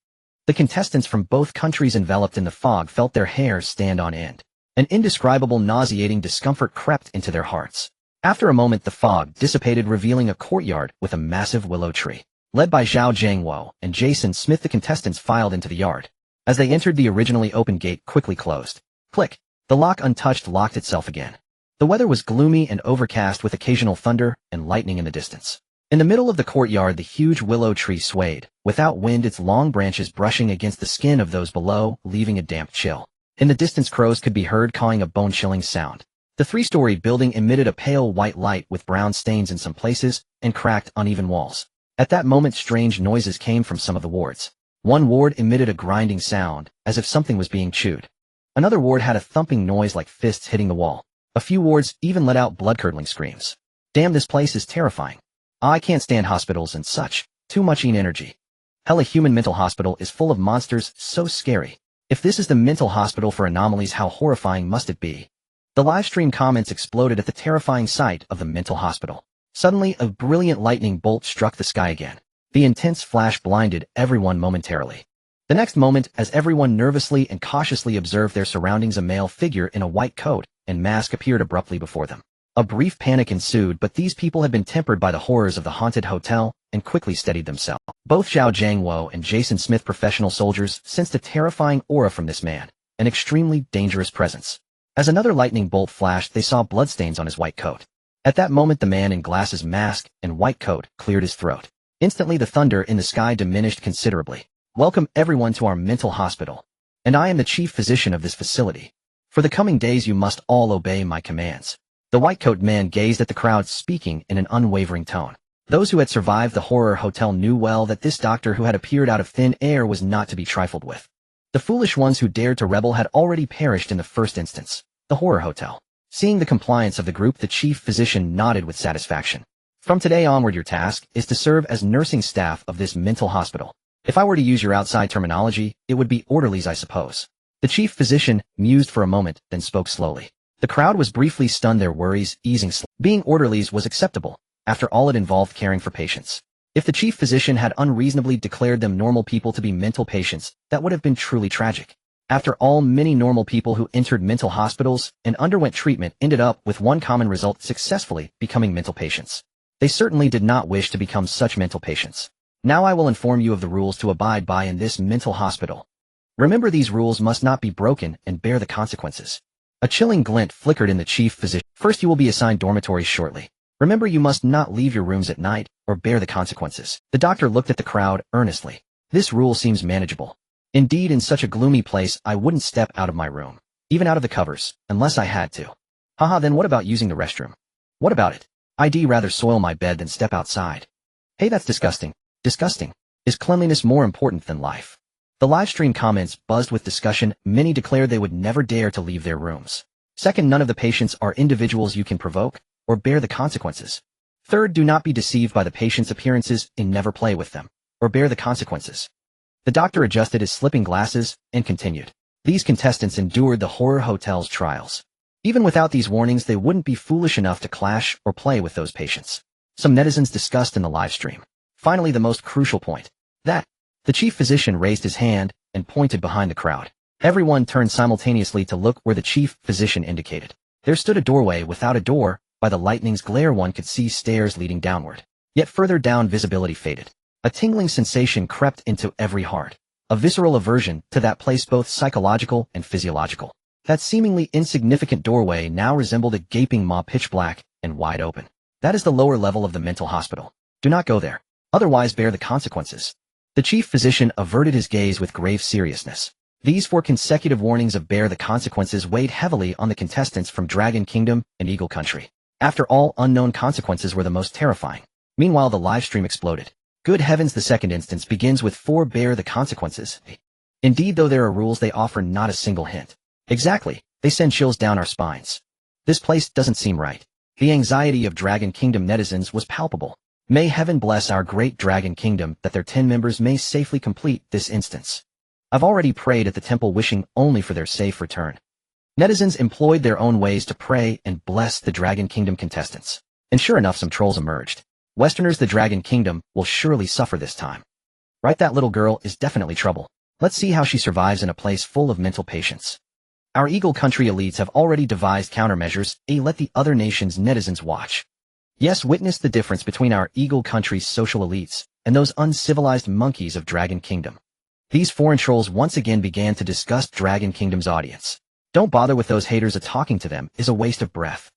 The contestants from both countries, enveloped in the fog, felt their hair stand on end. An indescribable, nauseating discomfort crept into their hearts. After a moment, the fog dissipated, revealing a courtyard with a massive willow tree. Led by Zhao Jingwo and Jason Smith, the contestants filed into the yard. As they entered, the originally open gate quickly closed. Click. The lock, untouched, locked itself again. The weather was gloomy and overcast, with occasional thunder and lightning in the distance. In the middle of the courtyard, the huge willow tree swayed, without wind, its long branches brushing against the skin of those below, leaving a damp chill. In the distance, crows could be heard cawing, a bone-chilling sound. The three-story building emitted a pale white light with brown stains in some places and cracked, uneven walls. At that moment, strange noises came from some of the wards. One ward emitted a grinding sound, as if something was being chewed. Another ward had a thumping noise like fists hitting the wall. A few wards even let out blood-curdling screams. Damn, this place is terrifying. I can't stand hospitals and such. Too much energy. Hell, a human mental hospital is full of monsters, so scary. If this is the mental hospital for anomalies, how horrifying must it be? The livestream comments exploded at the terrifying sight of the mental hospital. Suddenly, a brilliant lightning bolt struck the sky again. The intense flash blinded everyone momentarily. The next moment, as everyone nervously and cautiously observed their surroundings, a male figure in a white coat and mask appeared abruptly before them. A brief panic ensued, but these people had been tempered by the horrors of the haunted hotel and quickly steadied themselves. Both Zhao Jingwo and Jason Smith, professional soldiers, sensed a terrifying aura from this man, an extremely dangerous presence. As another lightning bolt flashed, they saw bloodstains on his white coat. At that moment, the man in glasses, mask, and white coat cleared his throat. Instantly the thunder in the sky diminished considerably. Welcome everyone to our mental hospital. And I am the chief physician of this facility. For the coming days you must all obey my commands. The white-coat man gazed at the crowd, speaking in an unwavering tone. Those who had survived the horror hotel knew well that this doctor who had appeared out of thin air was not to be trifled with. The foolish ones who dared to rebel had already perished in the first instance, the horror hotel. Seeing the compliance of the group, the chief physician nodded with satisfaction. From today onward your task is to serve as nursing staff of this mental hospital. If I were to use your outside terminology, it would be orderlies, I suppose. The chief physician mused for a moment, then spoke slowly. The crowd was briefly stunned, their worries easing slowly. Being orderlies was acceptable. After all, it involved caring for patients. If the chief physician had unreasonably declared them normal people to be mental patients, that would have been truly tragic. After all, many normal people who entered mental hospitals and underwent treatment ended up with one common result: successfully becoming mental patients. They certainly did not wish to become such mental patients. Now I will inform you of the rules to abide by in this mental hospital. Remember, these rules must not be broken and bear the consequences. A chilling glint flickered in the chief physician. First, you will be assigned dormitories shortly. Remember, you must not leave your rooms at night or bear the consequences. The doctor looked at the crowd earnestly. This rule seems manageable. Indeed, in such a gloomy place, I wouldn't step out of my room, even out of the covers, unless I had to. Haha, then what about using the restroom? What about it? I'd rather soil my bed than step outside. Hey, that's disgusting. Disgusting. Is cleanliness more important than life? The live stream comments buzzed with discussion. Many declared they would never dare to leave their rooms. Second, none of the patients are individuals you can provoke or bear the consequences. Third, do not be deceived by the patient's appearances and never play with them or bear the consequences. The doctor adjusted his slipping glasses and continued. These contestants endured the horror hotel's trials. Even without these warnings, they wouldn't be foolish enough to clash or play with those patients. Some netizens discussed in the live stream. Finally, the most crucial point. That. The chief physician raised his hand and pointed behind the crowd. Everyone turned simultaneously to look where the chief physician indicated. There stood a doorway without a door. By the lightning's glare one could see stairs leading downward. Yet further down visibility faded. A tingling sensation crept into every heart. A visceral aversion to that place, both psychological and physiological. That seemingly insignificant doorway now resembled a gaping maw, pitch black and wide open. That is the lower level of the mental hospital. Do not go there. Otherwise bear the consequences. The chief physician averted his gaze with grave seriousness. These 4 consecutive warnings of bear the consequences weighed heavily on the contestants from Dragon Kingdom and Eagle Country. After all, unknown consequences were the most terrifying. Meanwhile, the live stream exploded. Good heavens, the second instance begins with 4 bear the consequences. Indeed, though there are rules, they offer not a single hint. Exactly, they send chills down our spines. This place doesn't seem right. The anxiety of Dragon Kingdom netizens was palpable. May heaven bless our great Dragon Kingdom that their 10 members may safely complete this instance. I've already prayed at the temple, wishing only for their safe return. Netizens employed their own ways to pray and bless the Dragon Kingdom contestants. And sure enough, some trolls emerged. Westerners, the Dragon Kingdom will surely suffer this time. Right, that little girl is definitely trouble. Let's see how she survives in a place full of mental patients. Our Eagle Country elites have already devised countermeasures. Let the other nations' netizens watch. Yes, witness the difference between our Eagle Country's social elites and those uncivilized monkeys of Dragon Kingdom. These foreign trolls once again began to disgust Dragon Kingdom's audience. Don't bother with those haters. Talking to them is a waste of breath.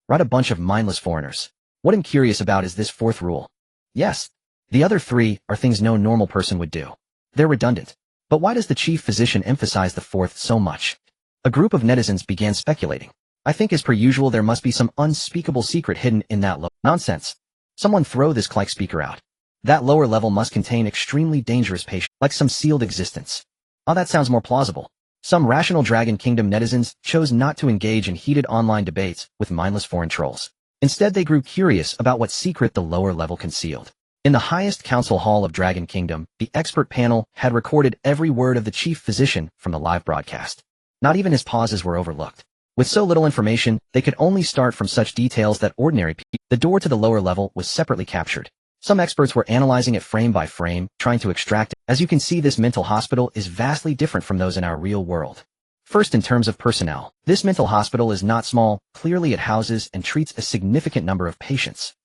Right, a bunch of mindless foreigners. What I'm curious about is this 4th rule. Yes, the other 3 are things no normal person would do. They're redundant. But why does the chief physician emphasize the 4th so much? A group of netizens began speculating. I think as per usual there must be some unspeakable secret hidden in that nonsense. Someone throw this click speaker out. That lower level must contain extremely dangerous patients, like some sealed existence. Oh, that sounds more plausible. Some rational Dragon Kingdom netizens chose not to engage in heated online debates with mindless foreign trolls. Instead, they grew curious about what secret the lower level concealed. In the highest council hall of Dragon Kingdom, the expert panel had recorded every word of the chief physician from the live broadcast. Not even his pauses were overlooked. With so little information, they could only start from such details that ordinary people. The door to the lower level was separately captured. Some experts were analyzing it frame by frame, trying to extract it. As you can see, this mental hospital is vastly different from those in our real world. First, in terms of personnel, this mental hospital is not small. Clearly it houses and treats a significant number of patients.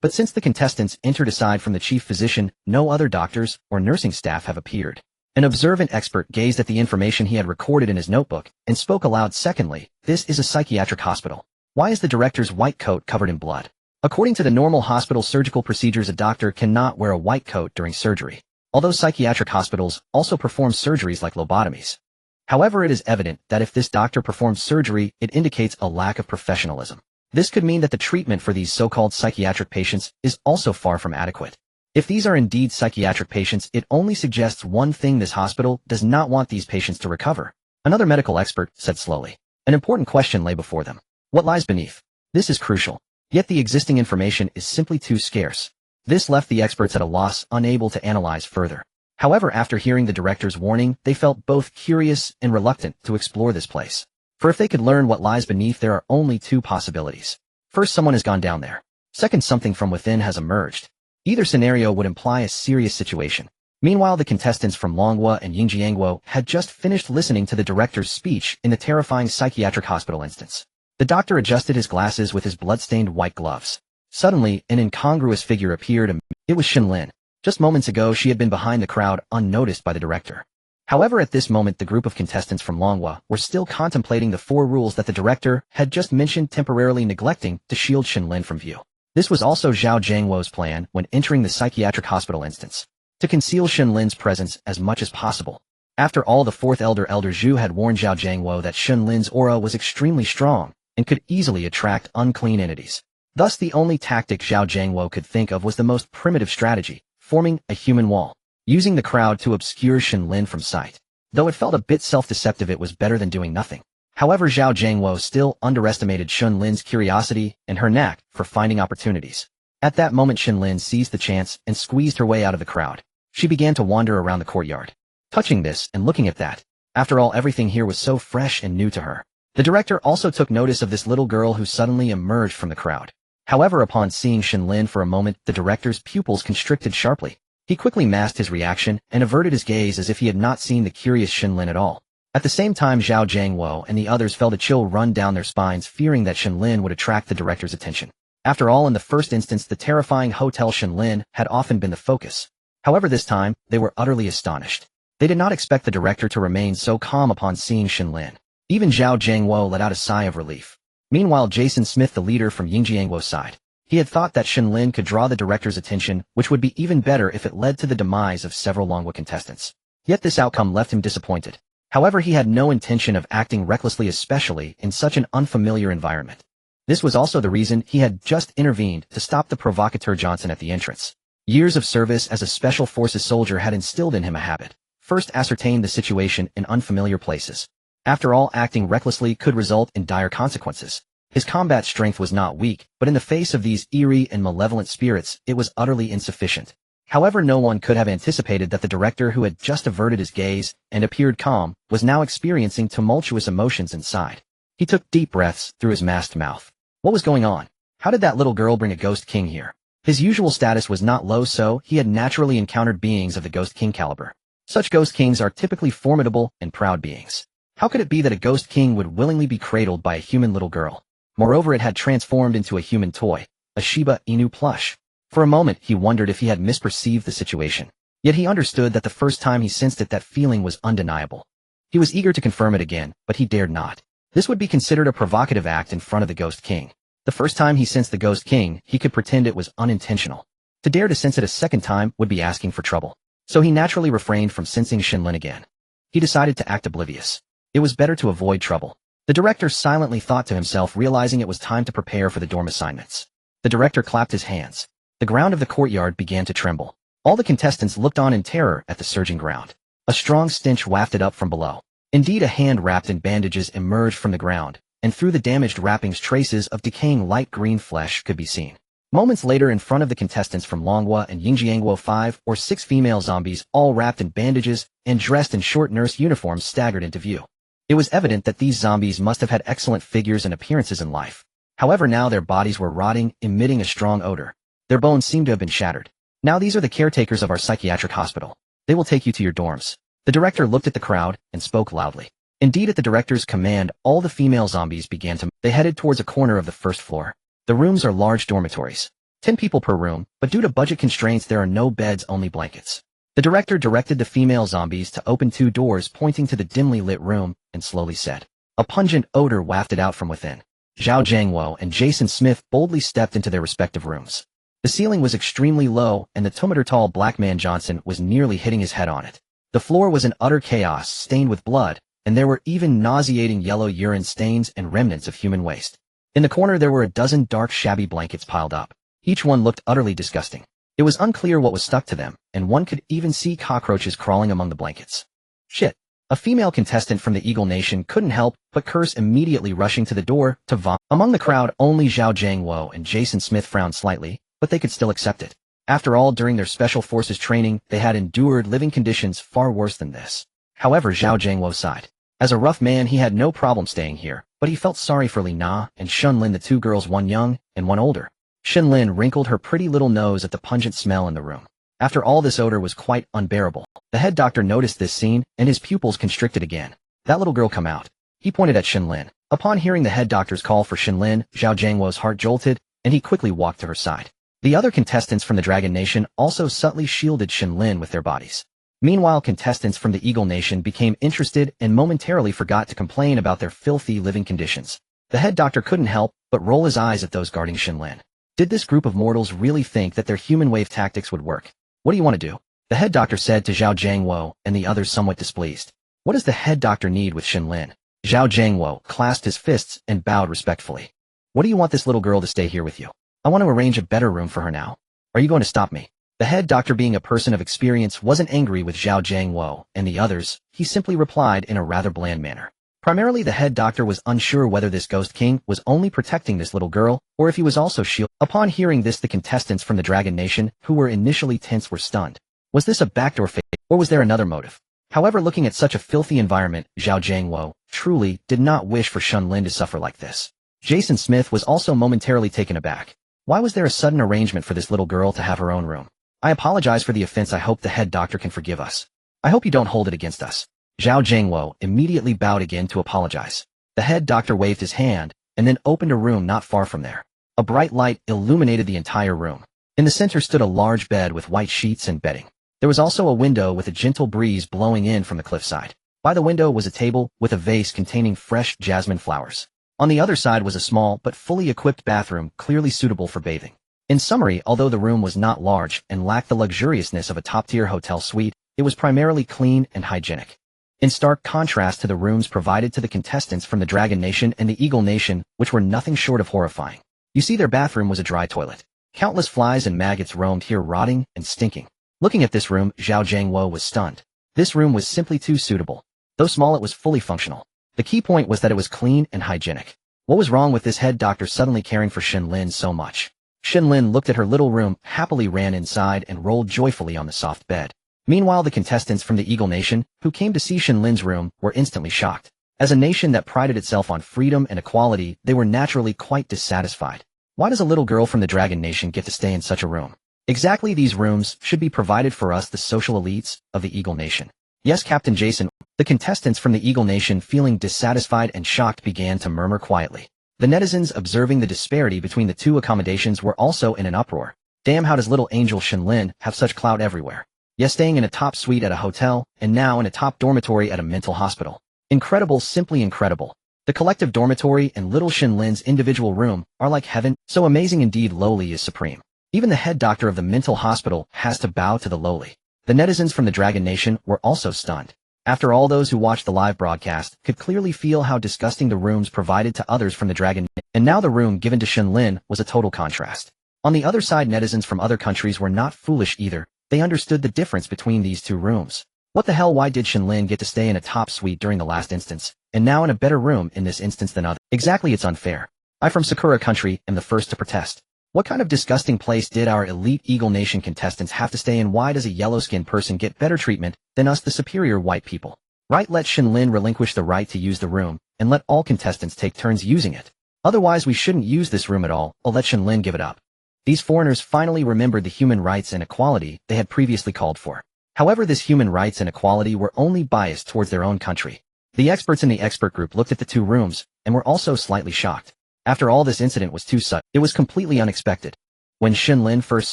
But since the contestants entered aside from the chief physician, no other doctors or nursing staff have appeared. An observant expert gazed at the information he had recorded in his notebook and spoke aloud. Secondly, this is a psychiatric hospital. Why is the director's white coat covered in blood? According to the normal hospital surgical procedures, a doctor cannot wear a white coat during surgery, although psychiatric hospitals also perform surgeries like lobotomies. However, it is evident that if this doctor performs surgery, it indicates a lack of professionalism. This could mean that the treatment for these so-called psychiatric patients is also far from adequate. If these are indeed psychiatric patients, it only suggests one thing: this hospital does not want these patients to recover. Another medical expert said slowly. An important question lay before them. What lies beneath? This is crucial. Yet the existing information is simply too scarce. This left the experts at a loss, unable to analyze further. However, after hearing the director's warning, they felt both curious and reluctant to explore this place. For if they could learn what lies beneath, there are only two possibilities. First, someone has gone down there. Second, something from within has emerged. Either scenario would imply a serious situation. Meanwhile, the contestants from Longhua and Yingjiangguo had just finished listening to the director's speech in the terrifying psychiatric hospital instance. The doctor adjusted his glasses with his blood-stained white gloves. Suddenly, an incongruous figure appeared. It was Shen Lin. Just moments ago, she had been behind the crowd, unnoticed by the director. However, at this moment, the group of contestants from Longhua were still contemplating the 4 rules that the director had just mentioned, temporarily neglecting to shield Shen Lin from view. This was also Zhao Jiangwo's plan when entering the psychiatric hospital instance, to conceal Shen Lin's presence as much as possible. After all, the 4th Elder Zhu had warned Zhao Jiangwo that Shen Lin's aura was extremely strong and could easily attract unclean entities. Thus, the only tactic Zhao Jiangwo could think of was the most primitive strategy, forming a human wall, using the crowd to obscure Shen Lin from sight. Though it felt a bit self-deceptive, it was better than doing nothing. However, Zhao Jiangwo still underestimated Shen Lin's curiosity and her knack for finding opportunities. At that moment, Shen Lin seized the chance and squeezed her way out of the crowd. She began to wander around the courtyard, touching this and looking at that. After all, everything here was so fresh and new to her. The director also took notice of this little girl who suddenly emerged from the crowd. However, upon seeing Shen Lin for a moment, the director's pupils constricted sharply. He quickly masked his reaction and averted his gaze as if he had not seen the curious Shen Lin at all. At the same time, Zhao Jiangwo and the others felt a chill run down their spines, fearing that Shen Lin would attract the director's attention. After all, in the first instance, the terrifying Hotel Shen Lin had often been the focus. However, this time, they were utterly astonished. They did not expect the director to remain so calm upon seeing Shen Lin. Even Zhao Jiangwo let out a sigh of relief. Meanwhile, Jason Smith, the leader from Yingjiangguo's side, he had thought that Shen Lin could draw the director's attention, which would be even better if it led to the demise of several Longhua contestants. Yet this outcome left him disappointed. However, he had no intention of acting recklessly, especially in such an unfamiliar environment. This was also the reason he had just intervened to stop the provocateur Johnson at the entrance. Years of service as a special forces soldier had instilled in him a habit. First, ascertain the situation in unfamiliar places. After all, acting recklessly could result in dire consequences. His combat strength was not weak, but in the face of these eerie and malevolent spirits, it was utterly insufficient. However, no one could have anticipated that the director, who had just averted his gaze and appeared calm, was now experiencing tumultuous emotions inside. He took deep breaths through his masked mouth. What was going on? How did that little girl bring a Ghost King here? His usual status was not low, so he had naturally encountered beings of the Ghost King caliber. Such Ghost Kings are typically formidable and proud beings. How could it be that a Ghost King would willingly be cradled by a human little girl? Moreover, it had transformed into a human toy, a Shiba Inu plush. For a moment, he wondered if he had misperceived the situation. Yet he understood that the first time he sensed it, that feeling was undeniable. He was eager to confirm it again, but he dared not. This would be considered a provocative act in front of the Ghost King. The first time he sensed the Ghost King, he could pretend it was unintentional. To dare to sense it a second time would be asking for trouble. So he naturally refrained from sensing Shen Lin again. He decided to act oblivious. It was better to avoid trouble. The director silently thought to himself, realizing it was time to prepare for the dorm assignments. The director clapped his hands. The ground of the courtyard began to tremble. All the contestants looked on in terror at the surging ground. A strong stench wafted up from below. Indeed, a hand wrapped in bandages emerged from the ground, and through the damaged wrappings traces of decaying light green flesh could be seen. Moments later, in front of the contestants from Longhua and Yingjiangguo, 5 or 6 female zombies, all wrapped in bandages and dressed in short nurse uniforms, staggered into view. It was evident that these zombies must have had excellent figures and appearances in life. However, now their bodies were rotting, emitting a strong odor. Their bones seemed to have been shattered. Now these are the caretakers of our psychiatric hospital. They will take you to your dorms. The director looked at the crowd and spoke loudly. Indeed, at the director's command, all the female zombies began to move. They headed towards a corner of the first floor. The rooms are large dormitories. 10 people per room, but due to budget constraints there are no beds, only blankets. The director directed the female zombies to open 2 doors pointing to the dimly lit room and slowly said. A pungent odor wafted out from within. Zhao Jiangwo and Jason Smith boldly stepped into their respective rooms. The ceiling was extremely low, and the 2-meter tall black man Johnson was nearly hitting his head on it. The floor was in utter chaos, stained with blood, and there were even nauseating yellow urine stains and remnants of human waste. In the corner there were a dozen dark shabby blankets piled up. Each one looked utterly disgusting. It was unclear what was stuck to them, and one could even see cockroaches crawling among the blankets. Shit. A female contestant from the Eagle Nation couldn't help but curse, immediately rushing to the door to vomit. Among the crowd, only Zhao Jiangwo and Jason Smith frowned slightly, but they could still accept it. After all, during their special forces training, they had endured living conditions far worse than this. However, Zhao Jiangwo sighed. As a rough man, he had no problem staying here, but he felt sorry for Li Na and Shen Lin, the two girls, one young and one older. Shen Lin wrinkled her pretty little nose at the pungent smell in the room. After all, this odor was quite unbearable. The head doctor noticed this scene, and his pupils constricted again. That little girl, come out. He pointed at Shen Lin. Upon hearing the head doctor's call for Shen Lin, Zhao Jiangwo's heart jolted, and he quickly walked to her side. The other contestants from the Dragon Nation also subtly shielded Shen Lin with their bodies. Meanwhile, contestants from the Eagle Nation became interested and momentarily forgot to complain about their filthy living conditions. The head doctor couldn't help but roll his eyes at those guarding Shen Lin. Did this group of mortals really think that their human wave tactics would work? What do you want to do? The head doctor said to Zhao Jiangwo and the others, somewhat displeased. What does the head doctor need with Shen Lin? Zhao Jiangwo clasped his fists and bowed respectfully. What do you want this little girl to stay here with you? I want to arrange a better room for her now. Are you going to stop me? The head doctor, being a person of experience, wasn't angry with Zhao Jiangwo and the others. He simply replied in a rather bland manner. Primarily, the head doctor was unsure whether this Ghost King was only protecting this little girl, or if he was also shielding. Upon hearing this, the contestants from the Dragon Nation, who were initially tense, were stunned. Was this a backdoor fake, or was there another motive? However, looking at such a filthy environment, Zhao Jiangwo truly did not wish for Shen Lin to suffer like this. Jason Smith was also momentarily taken aback. Why was there a sudden arrangement for this little girl to have her own room? I apologize for the offense. I hope the head doctor can forgive us. I hope you don't hold it against us. Zhao Jiangwo immediately bowed again to apologize. The head doctor waved his hand, and then opened a room not far from there. A bright light illuminated the entire room. In the center stood a large bed with white sheets and bedding. There was also a window with a gentle breeze blowing in from the cliffside. By the window was a table with a vase containing fresh jasmine flowers. On the other side was a small but fully equipped bathroom, clearly suitable for bathing. In summary, although the room was not large and lacked the luxuriousness of a top-tier hotel suite, it was primarily clean and hygienic. In stark contrast to the rooms provided to the contestants from the Dragon Nation and the Eagle Nation, which were nothing short of horrifying. You see, their bathroom was a dry toilet. Countless flies and maggots roamed here, rotting and stinking. Looking at this room, Zhao Jiangwo was stunned. This room was simply too suitable. Though small, it was fully functional. The key point was that it was clean and hygienic. What was wrong with this head doctor suddenly caring for Shen Lin so much? Shen Lin looked at her little room, happily ran inside, and rolled joyfully on the soft bed. Meanwhile, the contestants from the Eagle Nation, who came to see Shen Lin's room, were instantly shocked. As a nation that prided itself on freedom and equality, they were naturally quite dissatisfied. Why does a little girl from the Dragon Nation get to stay in such a room? Exactly, these rooms should be provided for us, the social elites of the Eagle Nation. Yes, Captain Jason. The contestants from the Eagle Nation, feeling dissatisfied and shocked, began to murmur quietly. The netizens, observing the disparity between the two accommodations, were also in an uproar. Damn, how does little angel Shen Lin have such clout everywhere? Yes, staying in a top suite at a hotel, and now in a top dormitory at a mental hospital. Incredible, simply incredible. The collective dormitory and little Shen Lin's individual room are like heaven, so amazing indeed. Lowly is supreme. Even the head doctor of the mental hospital has to bow to the lowly. The netizens from the Dragon Nation were also stunned. After all, those who watched the live broadcast could clearly feel how disgusting the rooms provided to others from the Dragon, and now the room given to Shen Lin was a total contrast. On the other side, netizens from other countries were not foolish either. They understood the difference between these two rooms. What the hell, why did Shen Lin get to stay in a top suite during the last instance, and now in a better room in this instance than others? Exactly, it's unfair. I from Sakura country am the first to protest. What kind of disgusting place did our elite Eagle Nation contestants have to stay in? Why does a yellow-skinned person get better treatment than us, the superior white people? Right, let Shen Lin relinquish the right to use the room, and let all contestants take turns using it. Otherwise, we shouldn't use this room at all, or let Shen Lin give it up. These foreigners finally remembered the human rights and equality they had previously called for. However, this human rights and equality were only biased towards their own country. The experts in the expert group looked at the two rooms, and were also slightly shocked. After all, this incident was too sudden. It was completely unexpected. When Shen Lin first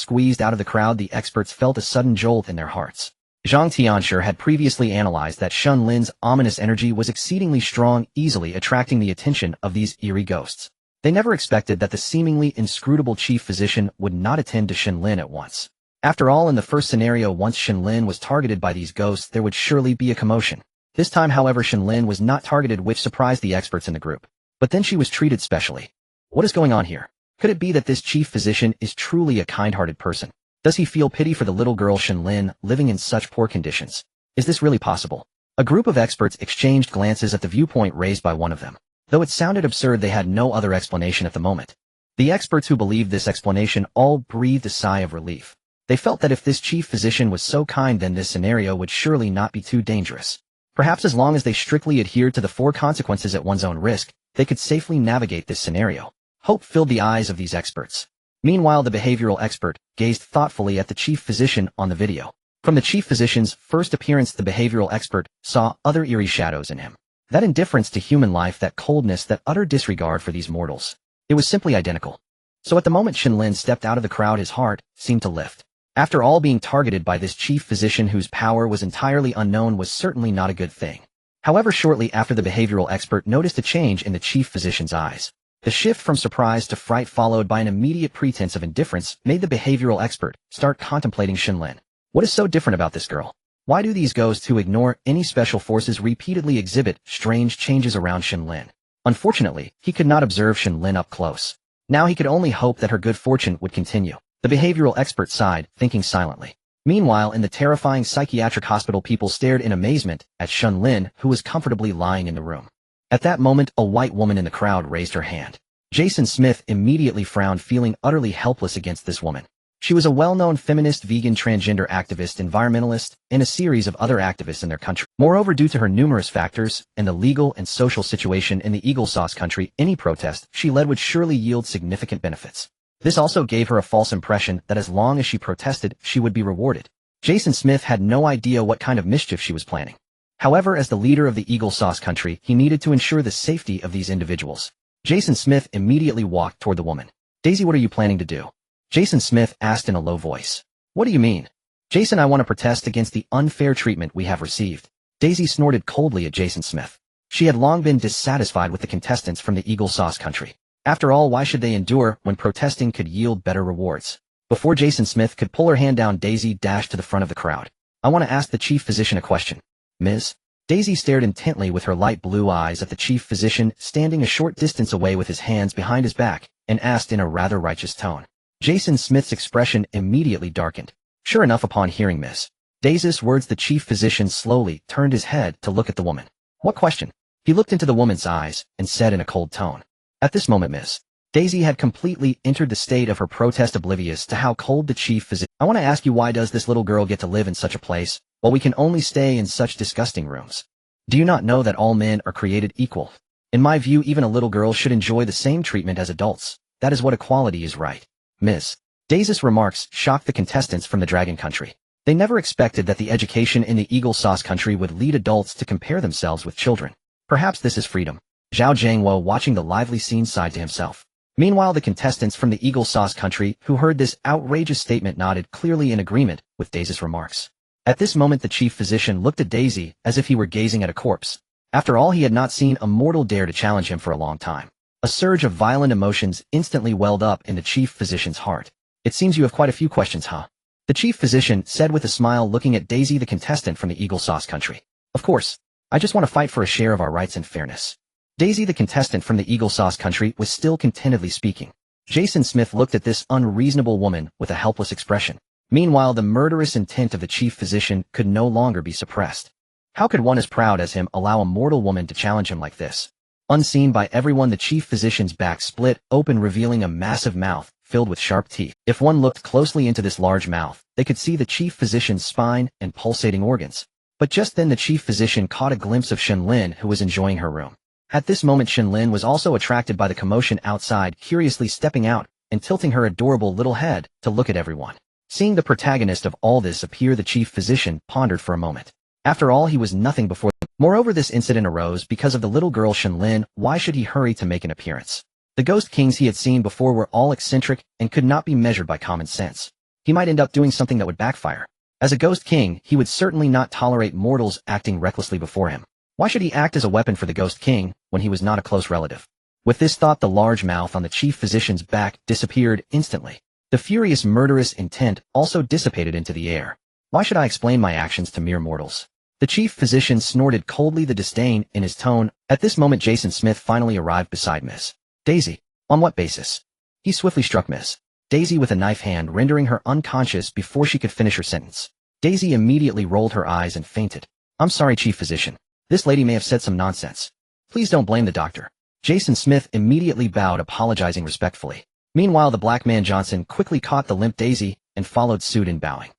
squeezed out of the crowd, the experts felt a sudden jolt in their hearts. Zhang Tianshi had previously analyzed that Shen Lin's ominous energy was exceedingly strong, easily attracting the attention of these eerie ghosts. They never expected that the seemingly inscrutable chief physician would not attend to Shen Lin at once. After all, in the first scenario, once Shen Lin was targeted by these ghosts, there would surely be a commotion. This time, however, Shen Lin was not targeted, which surprised the experts in the group. But then she was treated specially. What is going on here? Could it be that this chief physician is truly a kind-hearted person? Does he feel pity for the little girl Shen Lin living in such poor conditions? Is this really possible? A group of experts exchanged glances at the viewpoint raised by one of them. Though it sounded absurd, they had no other explanation at the moment. The experts who believed this explanation all breathed a sigh of relief. They felt that if this chief physician was so kind, then this scenario would surely not be too dangerous. Perhaps as long as they strictly adhered to the 4 consequences at one's own risk, they could safely navigate this scenario. Hope filled the eyes of these experts. Meanwhile, the behavioral expert gazed thoughtfully at the chief physician on the video. From the chief physician's first appearance, the behavioral expert saw other eerie shadows in him. That indifference to human life, that coldness, that utter disregard for these mortals. It was simply identical. So at the moment Shen Lin stepped out of the crowd, his heart seemed to lift. After all, being targeted by this chief physician whose power was entirely unknown was certainly not a good thing. However, shortly after, the behavioral expert noticed a change in the chief physician's eyes. The shift from surprise to fright, followed by an immediate pretense of indifference, made the behavioral expert start contemplating Shen Lin. What is so different about this girl? Why do these ghosts who ignore any special forces repeatedly exhibit strange changes around Shen Lin? Unfortunately, he could not observe Shen Lin up close. Now he could only hope that her good fortune would continue. The behavioral expert sighed, thinking silently. Meanwhile, in the terrifying psychiatric hospital, people stared in amazement at Shen Lin, who was comfortably lying in the room. At that moment, a white woman in the crowd raised her hand. Jason Smith immediately frowned, feeling utterly helpless against this woman. She was a well-known feminist, vegan, transgender activist, environmentalist, and a series of other activists in their country. Moreover, due to her numerous factors and the legal and social situation in the Eagle Sauce country, any protest she led would surely yield significant benefits. This also gave her a false impression that as long as she protested, she would be rewarded. Jason Smith had no idea what kind of mischief she was planning. However, as the leader of the Eagle Sauce country, he needed to ensure the safety of these individuals. Jason Smith immediately walked toward the woman. "Daisy, what are you planning to do?" Jason Smith asked in a low voice. "What do you mean?" "Jason, I want to protest against the unfair treatment we have received." Daisy snorted coldly at Jason Smith. She had long been dissatisfied with the contestants from the Eagle Sauce country. After all, why should they endure when protesting could yield better rewards? Before Jason Smith could pull her hand down, Daisy dashed to the front of the crowd. "I want to ask the chief physician a question." "Ms.?" Daisy stared intently with her light blue eyes at the chief physician standing a short distance away with his hands behind his back, and asked in a rather righteous tone. Jason Smith's expression immediately darkened. Sure enough, upon hearing Miss Daisy's words, the chief physician slowly turned his head to look at the woman. "What question?" He looked into the woman's eyes and said in a cold tone. At this moment, Miss Daisy had completely entered the state of her protest, oblivious to how cold the chief physician. "I want to ask you, why does this little girl get to live in such a place, while we can only stay in such disgusting rooms? Do you not know that all men are created equal? In my view, even a little girl should enjoy the same treatment as adults. That is what equality is, right?" Ms. Daisy's remarks shocked the contestants from the Dragon Country. They never expected that the education in the Eagle Sauce country would lead adults to compare themselves with children. Perhaps this is freedom. Zhao Jiangwo, watching the lively scene, sighed to himself. Meanwhile, the contestants from the Eagle Sauce country who heard this outrageous statement nodded, clearly in agreement with Daisy's remarks. At this moment, the chief physician looked at Daisy as if he were gazing at a corpse. After all, he had not seen a mortal dare to challenge him for a long time. A surge of violent emotions instantly welled up in the chief physician's heart. "It seems you have quite a few questions, huh?" The chief physician said with a smile, looking at Daisy, the contestant from the Eagle Sauce country. "Of course. I just want to fight for a share of our rights and fairness." Daisy, the contestant from the Eagle Sauce country, was still contentedly speaking. Jason Smith looked at this unreasonable woman with a helpless expression. Meanwhile, the murderous intent of the chief physician could no longer be suppressed. How could one as proud as him allow a mortal woman to challenge him like this? Unseen by everyone, the chief physician's back split open, revealing a massive mouth filled with sharp teeth. If one looked closely into this large mouth, they could see the chief physician's spine and pulsating organs. But just then the chief physician caught a glimpse of Shen Lin, who was enjoying her room. At this moment, Shen Lin was also attracted by the commotion outside, curiously stepping out and tilting her adorable little head to look at everyone. Seeing the protagonist of all this appear, the chief physician pondered for a moment. After all, he was nothing before them. Moreover, this incident arose because of the little girl Shen Lin. Why should he hurry to make an appearance? The ghost kings he had seen before were all eccentric and could not be measured by common sense. He might end up doing something that would backfire. As a ghost king, he would certainly not tolerate mortals acting recklessly before him. Why should he act as a weapon for the ghost king when he was not a close relative? With this thought, the large mouth on the chief physician's back disappeared instantly. The furious murderous intent also dissipated into the air. Why should I explain my actions to mere mortals? The chief physician snorted coldly, the disdain in his tone. At this moment, Jason Smith finally arrived beside Miss Daisy. On what basis? He swiftly struck Miss Daisy with a knife hand, rendering her unconscious before she could finish her sentence. Daisy immediately rolled her eyes and fainted. I'm sorry, chief physician. This lady may have said some nonsense. Please don't blame the doctor. Jason Smith immediately bowed, apologizing respectfully. Meanwhile, the black man Johnson quickly caught the limp Daisy and followed suit in bowing.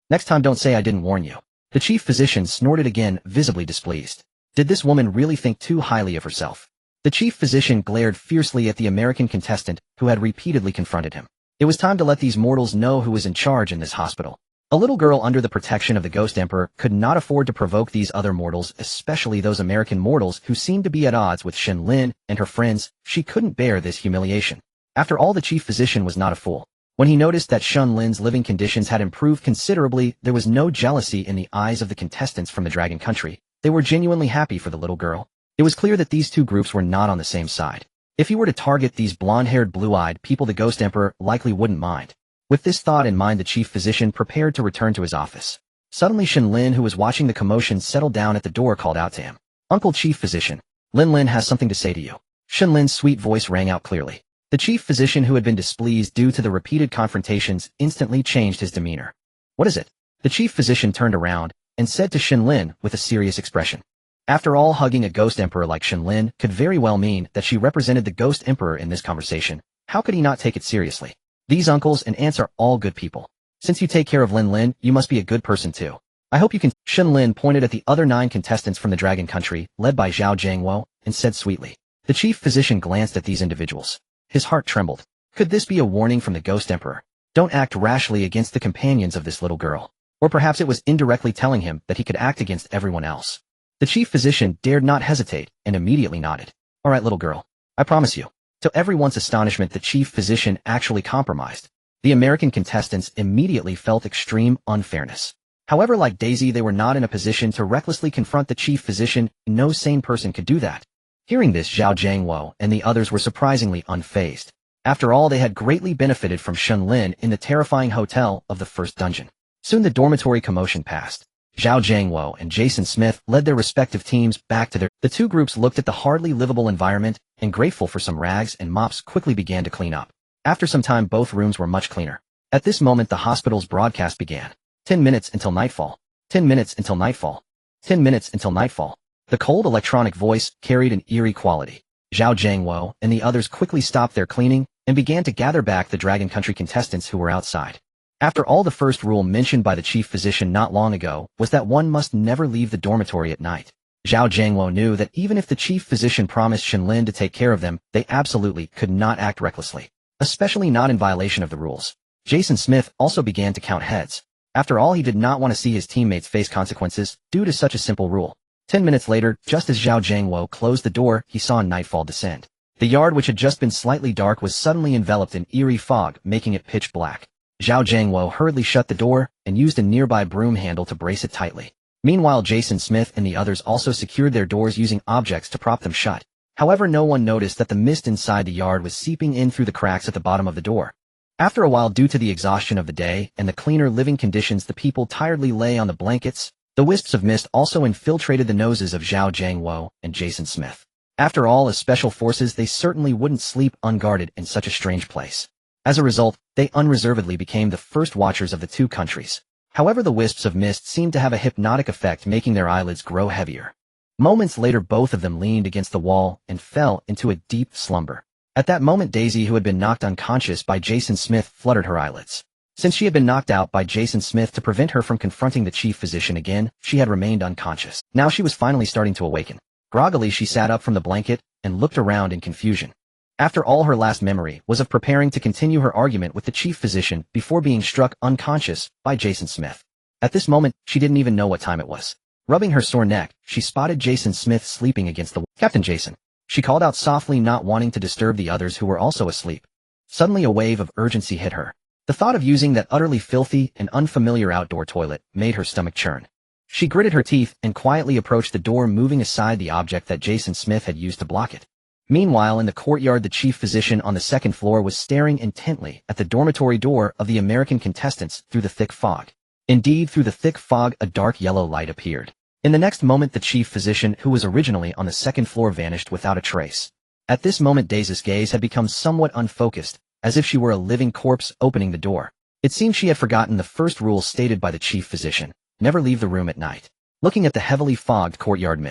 Next time don't say I didn't warn you. The chief physician snorted again, visibly displeased. Did this woman really think too highly of herself? The chief physician glared fiercely at the American contestant who had repeatedly confronted him. It was time to let these mortals know who was in charge in this hospital. A little girl under the protection of the Ghost Emperor could not afford to provoke these other mortals, especially those American mortals who seemed to be at odds with Shen Lin and her friends. She couldn't bear this humiliation. After all, the chief physician was not a fool. When he noticed that Shen Lin's living conditions had improved considerably, there was no jealousy in the eyes of the contestants from the Dragon Country. They were genuinely happy for the little girl. It was clear that these two groups were not on the same side. If he were to target these blonde-haired, blue-eyed people, the Ghost Emperor likely wouldn't mind. With this thought in mind, the chief physician prepared to return to his office. Suddenly, Shen Lin, who was watching the commotion, settled down at the door, called out to him. Uncle Chief Physician, Lin has something to say to you. Shen Lin's sweet voice rang out clearly. The chief physician, who had been displeased due to the repeated confrontations, instantly changed his demeanor. What is it? The chief physician turned around and said to Shen Lin with a serious expression. After all, hugging a Ghost Emperor like Shen Lin could very well mean that she represented the Ghost Emperor in this conversation. How could he not take it seriously? These uncles and aunts are all good people. Since you take care of Lin, you must be a good person too. I hope you can. Shen Lin pointed at the other 9 contestants from the Dragon Country, led by Zhao Jiangwo, and said sweetly. The chief physician glanced at these individuals. His heart trembled. Could this be a warning from the Ghost Emperor? Don't act rashly against the companions of this little girl. Or perhaps it was indirectly telling him that he could act against everyone else. The chief physician dared not hesitate and immediately nodded. All right, little girl. I promise you. To everyone's astonishment, the chief physician actually compromised. The American contestants immediately felt extreme unfairness. However, like Daisy, they were not in a position to recklessly confront the chief physician. No sane person could do that. Hearing this, Zhao Jiangwo and the others were surprisingly unfazed. After all, they had greatly benefited from Shen Lin in the terrifying hotel of the first dungeon. Soon the dormitory commotion passed. Zhao Jiangwo and Jason Smith led their respective teams back to their... The two groups looked at the hardly livable environment and, grateful for some rags and mops, quickly began to clean up. After some time, both rooms were much cleaner. At this moment, the hospital's broadcast began. 10 minutes until nightfall. 10 minutes until nightfall. 10 minutes until nightfall. The cold electronic voice carried an eerie quality. Zhao Jiangwo and the others quickly stopped their cleaning and began to gather back the Dragon Country contestants who were outside. After all, the first rule mentioned by the chief physician not long ago was that one must never leave the dormitory at night. Zhao Jiangwo knew that even if the chief physician promised Shen Lin to take care of them, they absolutely could not act recklessly, especially not in violation of the rules. Jason Smith also began to count heads. After all, he did not want to see his teammates face consequences due to such a simple rule. 10 minutes later, just as Zhao Jiangwo closed the door, he saw nightfall descend. The yard, which had just been slightly dark, was suddenly enveloped in eerie fog, making it pitch black. Zhao Jiangwo hurriedly shut the door and used a nearby broom handle to brace it tightly. Meanwhile, Jason Smith and the others also secured their doors using objects to prop them shut. However, no one noticed that the mist inside the yard was seeping in through the cracks at the bottom of the door. After a while, due to the exhaustion of the day and the cleaner living conditions, the people tiredly lay on the blankets. The wisps of mist also infiltrated the noses of Zhao Jiangwo and Jason Smith. After all, as special forces, they certainly wouldn't sleep unguarded in such a strange place. As a result, they unreservedly became the first watchers of the two countries. However, the wisps of mist seemed to have a hypnotic effect, making their eyelids grow heavier. Moments later, both of them leaned against the wall and fell into a deep slumber. At that moment, Daisy, who had been knocked unconscious by Jason Smith, fluttered her eyelids. Since she had been knocked out by Jason Smith to prevent her from confronting the chief physician again, she had remained unconscious. Now she was finally starting to awaken. Groggily, she sat up from the blanket and looked around in confusion. After all, her last memory was of preparing to continue her argument with the chief physician before being struck unconscious by Jason Smith. At this moment, she didn't even know what time it was. Rubbing her sore neck, she spotted Jason Smith sleeping against the wall. Captain Jason, she called out softly, not wanting to disturb the others who were also asleep. Suddenly, a wave of urgency hit her. The thought of using that utterly filthy and unfamiliar outdoor toilet made her stomach churn. She gritted her teeth and quietly approached the door, moving aside the object that Jason Smith had used to block it. Meanwhile, in the courtyard, the chief physician on the second floor was staring intently at the dormitory door of the American contestants through the thick fog. Indeed, through the thick fog, a dark yellow light appeared. In the next moment, the chief physician, who was originally on the second floor, vanished without a trace. At this moment, Daisy's gaze had become somewhat unfocused, as if she were a living corpse opening the door. It seemed she had forgotten the first rule stated by the chief physician: never leave the room at night. Looking at the heavily fogged courtyard,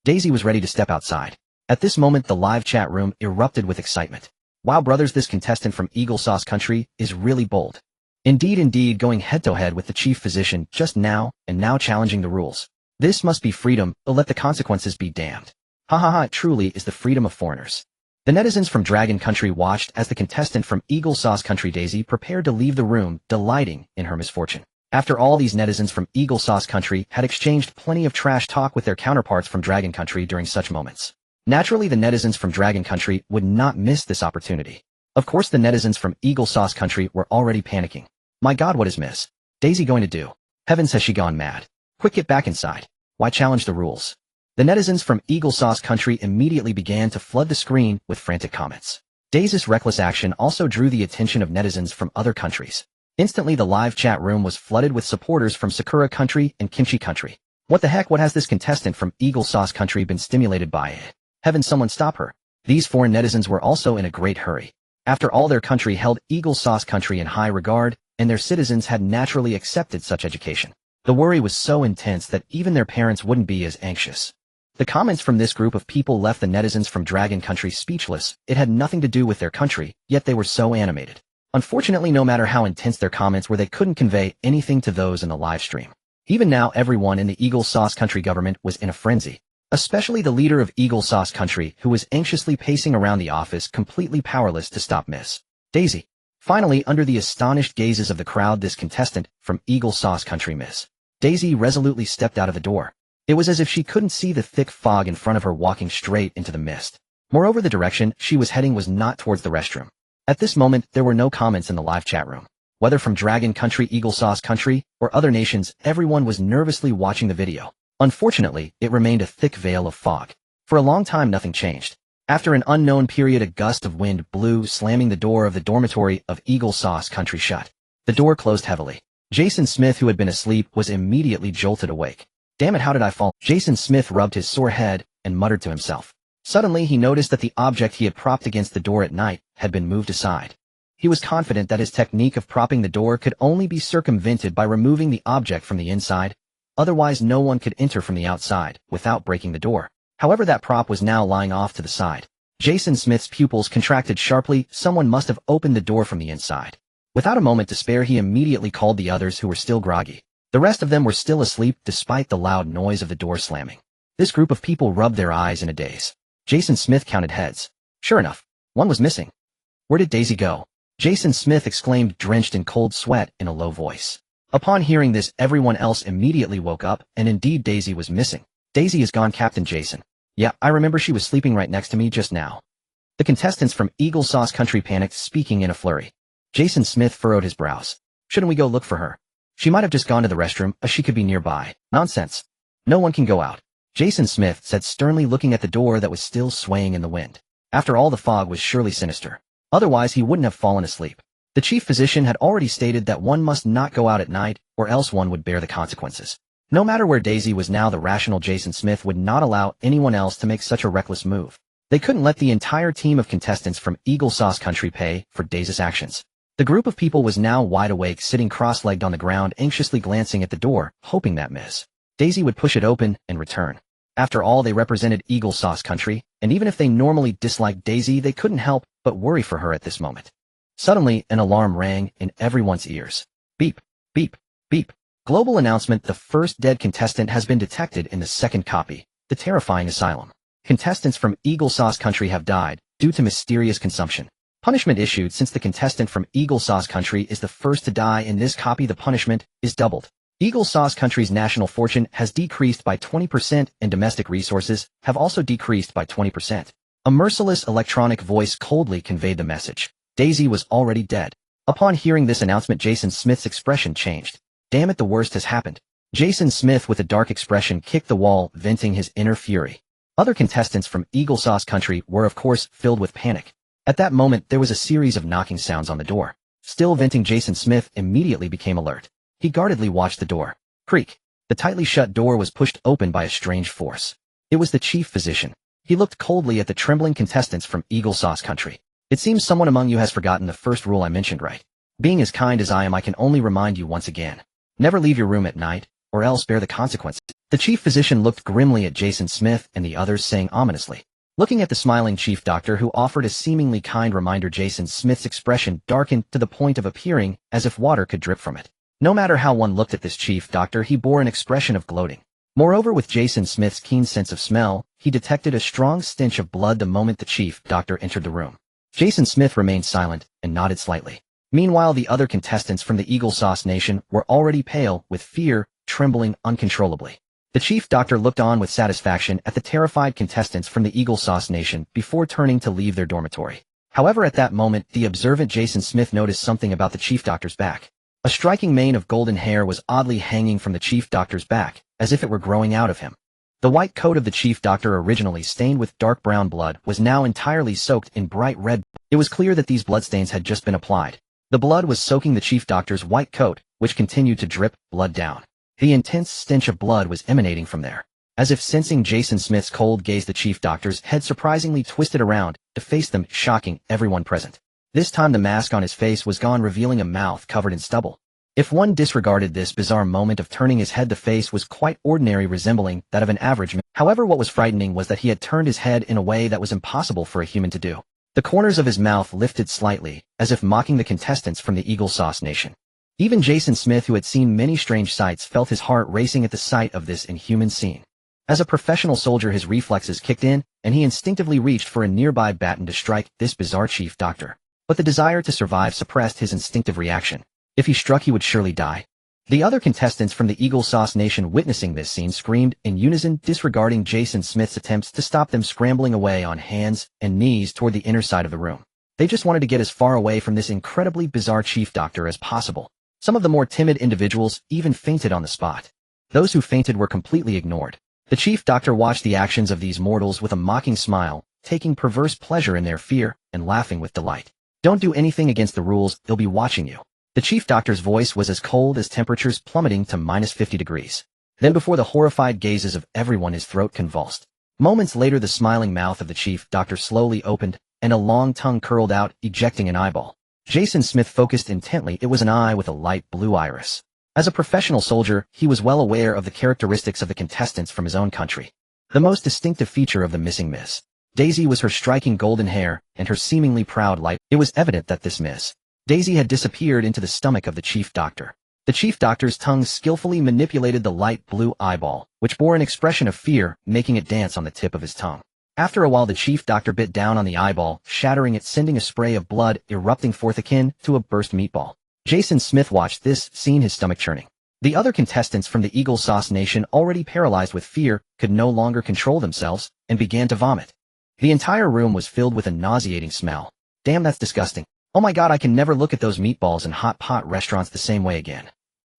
Daisy was ready to step outside. At this moment, the live chat room erupted with excitement. Wow, brothers, this contestant from Eagle Sauce Country is really bold. Indeed, going head-to-head with the chief physician just now, and now challenging the rules. This must be freedom, but let the consequences be damned. It truly is the freedom of foreigners. The netizens from Dragon Country watched as the contestant from Eagle Sauce Country, Daisy, prepared to leave the room, delighting in her misfortune. After all, these netizens from Eagle Sauce Country had exchanged plenty of trash talk with their counterparts from Dragon Country during such moments. Naturally, the netizens from Dragon Country would not miss this opportunity. Of course, the netizens from Eagle Sauce Country were already panicking. My God, what is Miss Daisy going to do? Heavens, has she gone mad? Quick, get back inside. Why challenge the rules? The netizens from Eagle Sauce Country immediately began to flood the screen with frantic comments. Daisy's reckless action also drew the attention of netizens from other countries. Instantly, the live chat room was flooded with supporters from Sakura Country and Kimchi Country. What the heck? What has this contestant from Eagle Sauce Country been stimulated by? Heavens, someone stop her. These foreign netizens were also in a great hurry. After all, their country held Eagle Sauce Country in high regard, and their citizens had naturally accepted such education. The worry was so intense that even their parents wouldn't be as anxious. The comments from this group of people left the netizens from Dragon Country speechless. It had nothing to do with their country, yet they were so animated. Unfortunately, no matter how intense their comments were, they couldn't convey anything to those in the live stream. Even now, everyone in the Eagle Sauce Country government was in a frenzy. Especially the leader of Eagle Sauce Country, who was anxiously pacing around the office, completely powerless to stop Miss Daisy. Finally, under the astonished gazes of the crowd, this contestant from Eagle Sauce Country, Miss Daisy, resolutely stepped out of the door. It was as if she couldn't see the thick fog in front of her, walking straight into the mist. Moreover, the direction she was heading was not towards the restroom. At this moment, there were no comments in the live chat room. Whether from Dragon Country, Eagle Sauce Country, or other nations, everyone was nervously watching the video. Unfortunately, it remained a thick veil of fog. For a long time, nothing changed. After an unknown period, a gust of wind blew, slamming the door of the dormitory of Eagle Sauce Country shut. The door closed heavily. Jason Smith, who had been asleep, was immediately jolted awake. Damn it, how did I fall? Jason Smith rubbed his sore head and muttered to himself. Suddenly, he noticed that the object he had propped against the door at night had been moved aside. He was confident that his technique of propping the door could only be circumvented by removing the object from the inside. Otherwise, no one could enter from the outside without breaking the door. However, that prop was now lying off to the side. Jason Smith's pupils contracted sharply. Someone must have opened the door from the inside. Without a moment to spare, he immediately called the others, who were still groggy. The rest of them were still asleep despite the loud noise of the door slamming. This group of people rubbed their eyes in a daze. Jason Smith counted heads. Sure enough, one was missing. Where did Daisy go? Jason Smith exclaimed, drenched in cold sweat, in a low voice. Upon hearing this, everyone else immediately woke up, and indeed Daisy was missing. Daisy is gone, Captain Jason. Yeah, I remember she was sleeping right next to me just now. The contestants from Eagle Sauce Country panicked, speaking in a flurry. Jason Smith furrowed his brows. Shouldn't we go look for her? She might have just gone to the restroom, as she could be nearby. Nonsense. No one can go out. Jason Smith said sternly, looking at the door that was still swaying in the wind. After all, the fog was surely sinister. Otherwise, he wouldn't have fallen asleep. The chief physician had already stated that one must not go out at night, or else one would bear the consequences. No matter where Daisy was now, the rational Jason Smith would not allow anyone else to make such a reckless move. They couldn't let the entire team of contestants from Eagle Sauce Country pay for Daisy's actions. The group of people was now wide awake, sitting cross-legged on the ground, anxiously glancing at the door, hoping that Miss Daisy would push it open and return. After all, they represented Eagle Sauce Country, and even if they normally disliked Daisy, they couldn't help but worry for her at this moment. Suddenly, an alarm rang in everyone's ears. Beep, beep, beep. Global announcement: the first dead contestant has been detected in the second copy, the terrifying asylum. Contestants from Eagle Sauce Country have died due to mysterious consumption. Punishment issued: since the contestant from Eagle Sauce Country is the first to die in this copy, the punishment is doubled. Eagle Sauce Country's national fortune has decreased by 20%, and domestic resources have also decreased by 20%. A merciless electronic voice coldly conveyed the message. Daisy was already dead. Upon hearing this announcement, Jason Smith's expression changed. Damn it, the worst has happened. Jason Smith, with a dark expression, kicked the wall, venting his inner fury. Other contestants from Eagle Sauce Country were of course filled with panic. At that moment there was a series of knocking sounds on the door. Still venting, Jason Smith immediately became alert. He guardedly watched the door creak. The tightly shut door was pushed open by a strange force. It was the chief physician. He looked coldly at the trembling contestants from Eagle Sauce Country. It seems someone among you has forgotten the first rule I mentioned, right? Being as kind as I am, I can only remind you once again. Never leave your room at night, or else bear the consequences. The chief physician looked grimly at Jason Smith and the others, saying ominously. Looking at the smiling chief doctor who offered a seemingly kind reminder, Jason Smith's expression darkened to the point of appearing as if water could drip from it. No matter how one looked at this chief doctor, he bore an expression of gloating. Moreover, with Jason Smith's keen sense of smell, he detected a strong stench of blood the moment the chief doctor entered the room. Jason Smith remained silent and nodded slightly. Meanwhile, the other contestants from the Eagle Sauce Nation were already pale with fear, trembling uncontrollably. The chief doctor looked on with satisfaction at the terrified contestants from the Eagle Sauce Nation before turning to leave their dormitory. However, at that moment, the observant Jason Smith noticed something about the chief doctor's back. A striking mane of golden hair was oddly hanging from the chief doctor's back, as if it were growing out of him. The white coat of the chief doctor, originally stained with dark brown blood, was now entirely soaked in bright red. It was clear that these bloodstains had just been applied. The blood was soaking the chief doctor's white coat, which continued to drip blood down. The intense stench of blood was emanating from there. As if sensing Jason Smith's cold gaze, the chief doctor's head surprisingly twisted around to face them, shocking everyone present. This time the mask on his face was gone, revealing a mouth covered in stubble. If one disregarded this bizarre moment of turning his head, the face was quite ordinary, resembling that of an average man. However, what was frightening was that he had turned his head in a way that was impossible for a human to do. The corners of his mouth lifted slightly, as if mocking the contestants from the Eagle Sauce Nation. Even Jason Smith, who had seen many strange sights, felt his heart racing at the sight of this inhuman scene. As a professional soldier, his reflexes kicked in, and he instinctively reached for a nearby baton to strike this bizarre chief doctor. But the desire to survive suppressed his instinctive reaction. If he struck, he would surely die. The other contestants from the Eagle Sauce Nation, witnessing this scene, screamed in unison, disregarding Jason Smith's attempts to stop them, scrambling away on hands and knees toward the inner side of the room. They just wanted to get as far away from this incredibly bizarre chief doctor as possible. Some of the more timid individuals even fainted on the spot. Those who fainted were completely ignored. The chief doctor watched the actions of these mortals with a mocking smile, taking perverse pleasure in their fear and laughing with delight. Don't do anything against the rules, they'll be watching you. The chief doctor's voice was as cold as temperatures plummeting to -50 degrees. Then, before the horrified gazes of everyone, his throat convulsed. Moments later, the smiling mouth of the chief doctor slowly opened, and a long tongue curled out, ejecting an eyeball. Jason Smith focused intently. It was an eye with a light blue iris. As a professional soldier, he was well aware of the characteristics of the contestants from his own country. The most distinctive feature of the missing Miss Daisy was her striking golden hair and her seemingly proud light. It was evident that this Miss Daisy had disappeared into the stomach of the chief doctor. The chief doctor's tongue skillfully manipulated the light blue eyeball, which bore an expression of fear, making it dance on the tip of his tongue. After a while, the chief doctor bit down on the eyeball, shattering it, sending a spray of blood erupting forth akin to a burst meatball. Jason Smith watched this, seeing his stomach churning. The other contestants from the Eagle Sauce Nation, already paralyzed with fear, could no longer control themselves and began to vomit. The entire room was filled with a nauseating smell. Damn, that's disgusting. Oh my god, I can never look at those meatballs in hot pot restaurants the same way again.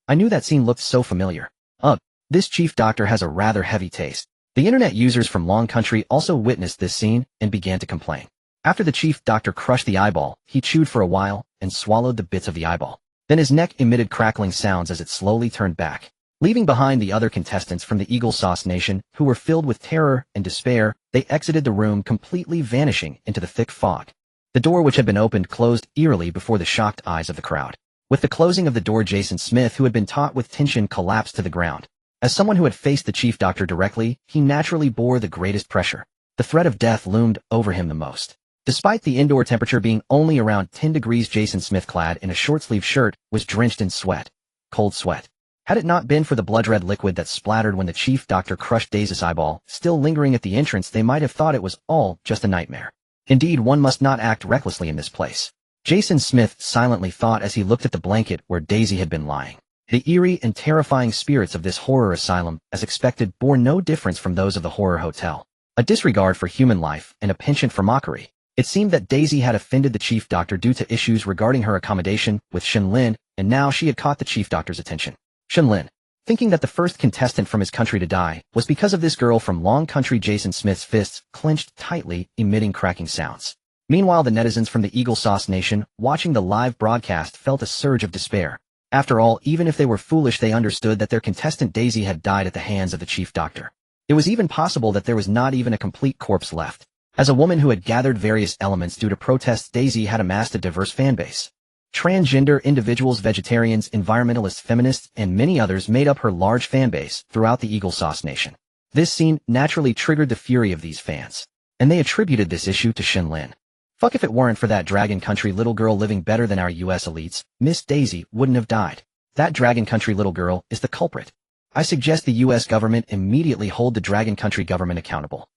I knew that scene looked so familiar. Ugh, this chief doctor has a rather heavy taste. The internet users from Long Country also witnessed this scene and began to complain. After the chief doctor crushed the eyeball, he chewed for a while and swallowed the bits of the eyeball. Then his neck emitted crackling sounds as it slowly turned back. Leaving behind the other contestants from the Eagle Sauce Nation, who were filled with terror and despair, they exited the room, completely vanishing into the thick fog. The door, which had been opened, closed eerily before the shocked eyes of the crowd. With the closing of the door, Jason Smith, who had been taut with tension, collapsed to the ground. As someone who had faced the chief doctor directly, he naturally bore the greatest pressure. The threat of death loomed over him the most. Despite the indoor temperature being only around 10 degrees, Jason Smith, clad in a short-sleeved shirt, was drenched in sweat. Cold sweat. Had it not been for the blood-red liquid that splattered when the chief doctor crushed Daisy's eyeball, still lingering at the entrance, they might have thought it was all just a nightmare. Indeed, one must not act recklessly in this place. Jason Smith silently thought as he looked at the blanket where Daisy had been lying. The eerie and terrifying spirits of this horror asylum, as expected, bore no difference from those of the horror hotel. A disregard for human life and a penchant for mockery. It seemed that Daisy had offended the chief doctor due to issues regarding her accommodation with Shen Lin, and now she had caught the chief doctor's attention. Shen Lin. thinking that the first contestant from his country to die was because of this girl from Long Country. Jason Smith's fists clenched tightly, emitting cracking sounds. Meanwhile, the netizens from the Eagle Sauce Nation, watching the live broadcast, felt a surge of despair. After all, even if they were foolish, they understood that their contestant Daisy had died at the hands of the chief doctor. It was even possible that there was not even a complete corpse left. As a woman who had gathered various elements due to protests, Daisy had amassed a diverse fanbase. Transgender individuals, vegetarians, environmentalists, feminists, and many others made up her large fanbase throughout the Eagle Sauce Nation. This scene naturally triggered the fury of these fans, and they attributed this issue to Shen Lin. Fuck, if it weren't for that Dragon Country little girl living better than our US elites, Miss Daisy wouldn't have died. That Dragon Country little girl is the culprit. I suggest the US government immediately hold the Dragon Country government accountable.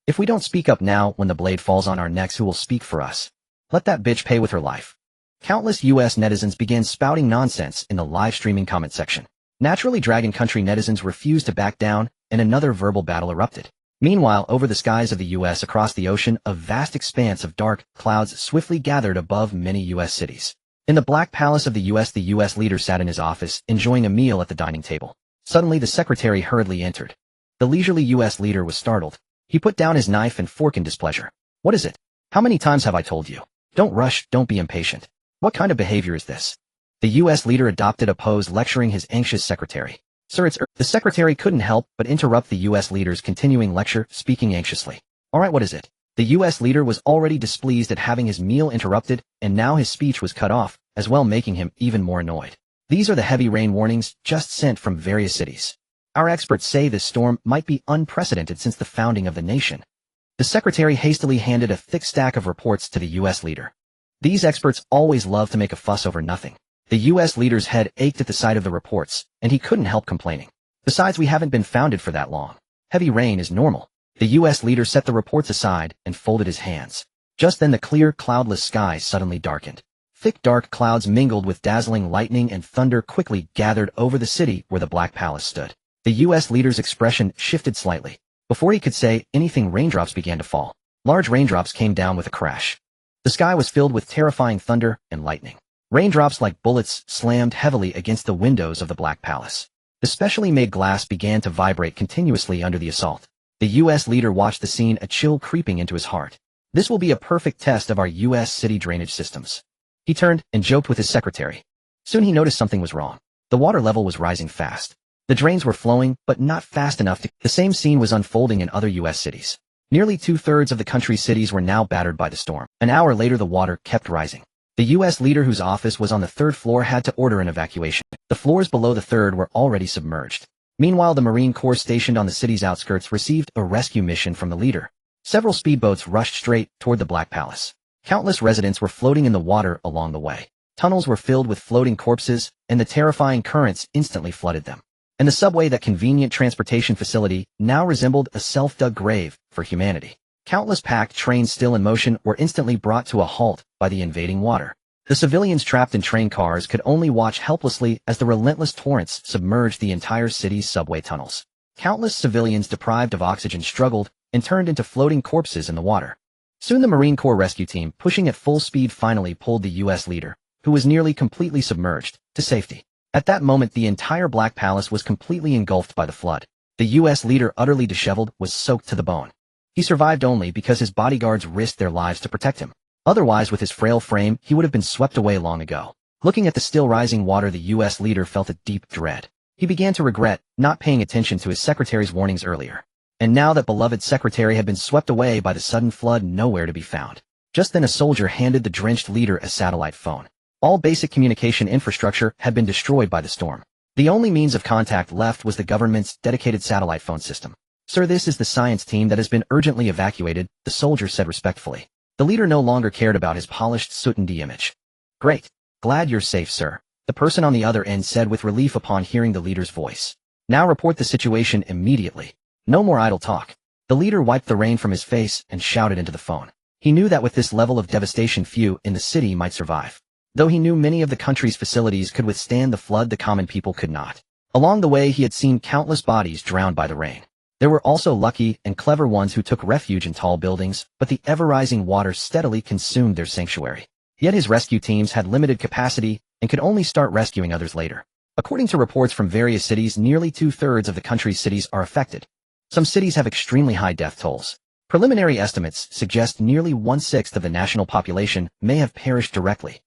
If we don't speak up now, when the blade falls on our necks, who will speak for us? Let that bitch pay with her life. Countless US netizens began spouting nonsense in the live streaming comment section. Naturally, Dragon Country netizens refused to back down, and another verbal battle erupted. Meanwhile, over the skies of the US, across the ocean, a vast expanse of dark clouds swiftly gathered above many US cities. In the Black Palace of the US leader sat in his office, enjoying a meal at the dining table. Suddenly, the secretary hurriedly entered. The leisurely US leader was startled. He put down his knife and fork in displeasure. What is it? How many times have I told you? Don't rush, don't be impatient. What kind of behavior is this? The US leader adopted a pose, lecturing his anxious secretary. Sir, it's The secretary couldn't help but interrupt the US leader's continuing lecture, speaking anxiously. Alright, what is it? The US leader was already displeased at having his meal interrupted, and now his speech was cut off, as well, making him even more annoyed. These are the heavy rain warnings just sent from various cities. Our experts say this storm might be unprecedented since the founding of the nation. The secretary hastily handed a thick stack of reports to the US leader. These experts always love to make a fuss over nothing. The US leader's head ached at the sight of the reports, and he couldn't help complaining. Besides, we haven't been founded for that long. Heavy rain is normal. The US leader set the reports aside and folded his hands. Just then the clear, cloudless sky suddenly darkened. Thick dark clouds mingled with dazzling lightning and thunder quickly gathered over the city where the Black Palace stood. The US leader's expression shifted slightly. Before he could say anything, raindrops began to fall. Large raindrops came down with a crash. The sky was filled with terrifying thunder and lightning. Raindrops like bullets slammed heavily against the windows of the Black Palace. The specially made glass began to vibrate continuously under the assault. The US leader watched the scene, a chill creeping into his heart. This will be a perfect test of our US city drainage systems. He turned and joked with his secretary. Soon he noticed something was wrong. The water level was rising fast. The drains were flowing, but not fast enough to... The same scene was unfolding in other US cities. Nearly 2/3 of the country's cities were now battered by the storm. An hour later, the water kept rising. The US leader, whose office was on the 3rd floor, had to order an evacuation. The floors below the 3rd were already submerged. Meanwhile, the Marine Corps stationed on the city's outskirts received a rescue mission from the leader. Several speedboats rushed straight toward the Black Palace. Countless residents were floating in the water along the way. Tunnels were filled with floating corpses, and the terrifying currents instantly flooded them. And the subway, that convenient transportation facility, now resembled a self-dug grave for humanity. Countless packed trains still in motion were instantly brought to a halt by the invading water. The civilians trapped in train cars could only watch helplessly as the relentless torrents submerged the entire city's subway tunnels. Countless civilians deprived of oxygen struggled and turned into floating corpses in the water. Soon the Marine Corps rescue team, pushing at full speed, finally pulled the US leader, who was nearly completely submerged, to safety. At that moment, the entire Black Palace was completely engulfed by the flood. The US leader, utterly disheveled, was soaked to the bone. He survived only because his bodyguards risked their lives to protect him. Otherwise, with his frail frame, he would have been swept away long ago. Looking at the still rising water, the US leader felt a deep dread. He began to regret not paying attention to his secretary's warnings earlier. And now that beloved secretary had been swept away by the sudden flood, nowhere to be found. Just then a soldier handed the drenched leader a satellite phone. All basic communication infrastructure had been destroyed by the storm. The only means of contact left was the government's dedicated satellite phone system. Sir, this is the science team that has been urgently evacuated, the soldier said respectfully. The leader no longer cared about his polished certainty image. Great. Glad you're safe, sir, the person on the other end said with relief upon hearing the leader's voice. Now report the situation immediately. No more idle talk. The leader wiped the rain from his face and shouted into the phone. He knew that with this level of devastation, few in the city might survive. Though he knew many of the country's facilities could withstand the flood, the common people could not. Along the way, he had seen countless bodies drowned by the rain. There were also lucky and clever ones who took refuge in tall buildings, but the ever-rising water steadily consumed their sanctuary. Yet his rescue teams had limited capacity and could only start rescuing others later. According to reports from various cities, nearly 2/3 of the country's cities are affected. Some cities have extremely high death tolls. Preliminary estimates suggest nearly 1/6 of the national population may have perished directly.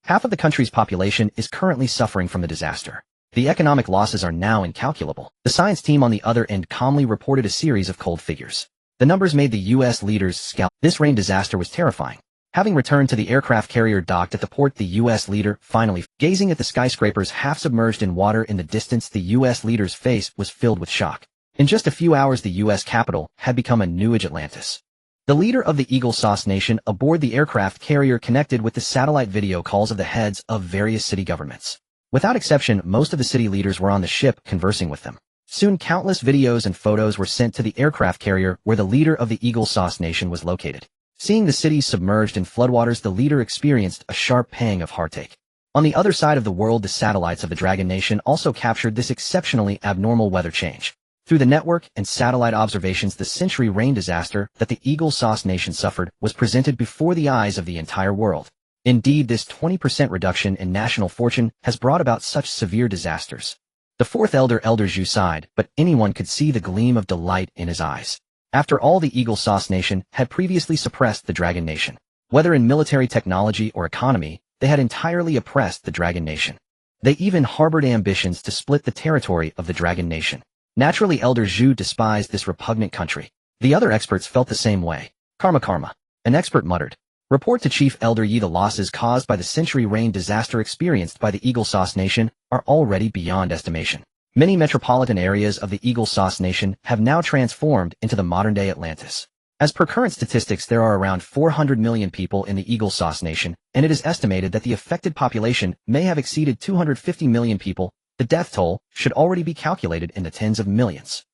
Half of the country's population is currently suffering from the disaster. The economic losses are now incalculable. The science team on the other end calmly reported a series of cold figures. The numbers made the U.S. leaders scalp. This rain disaster was terrifying. Having returned to the aircraft carrier docked at the port, the U.S. leader finally, gazing at the skyscrapers half submerged in water in the distance, the U.S. leader's face was filled with shock. In just a few hours, the U.S. capital had become a new Atlantis. The leader of the Eagle Sauce Nation aboard the aircraft carrier connected with the satellite video calls of the heads of various city governments. Without exception, most of the city leaders were on the ship conversing with them. Soon, countless videos and photos were sent to the aircraft carrier where the leader of the Eagle Sauce Nation was located. Seeing the city submerged in floodwaters, the leader experienced a sharp pang of heartache. On the other side of the world, the satellites of the Dragon Nation also captured this exceptionally abnormal weather change. Through the network and satellite observations, the century rain disaster that the Eagle Sauce Nation suffered was presented before the eyes of the entire world. Indeed, this 20% reduction in national fortune has brought about such severe disasters. The fourth elder Zhu sighed, but anyone could see the gleam of delight in his eyes. After all, the Eagle Sauce Nation had previously suppressed the Dragon Nation. Whether in military technology or economy, they had entirely oppressed the Dragon Nation. They even harbored ambitions to split the territory of the Dragon Nation. Naturally, Elder Zhu despised this repugnant country. The other experts felt the same way. Karma. An expert muttered. Report to Chief Elder Yi, the losses caused by the century rain disaster experienced by the Eagle Sauce Nation are already beyond estimation. Many metropolitan areas of the Eagle Sauce Nation have now transformed into the modern-day Atlantis. As per current statistics, there are around 400 million people in the Eagle Sauce Nation, and it is estimated that the affected population may have exceeded 250 million people. The death toll should already be calculated in the tens of millions.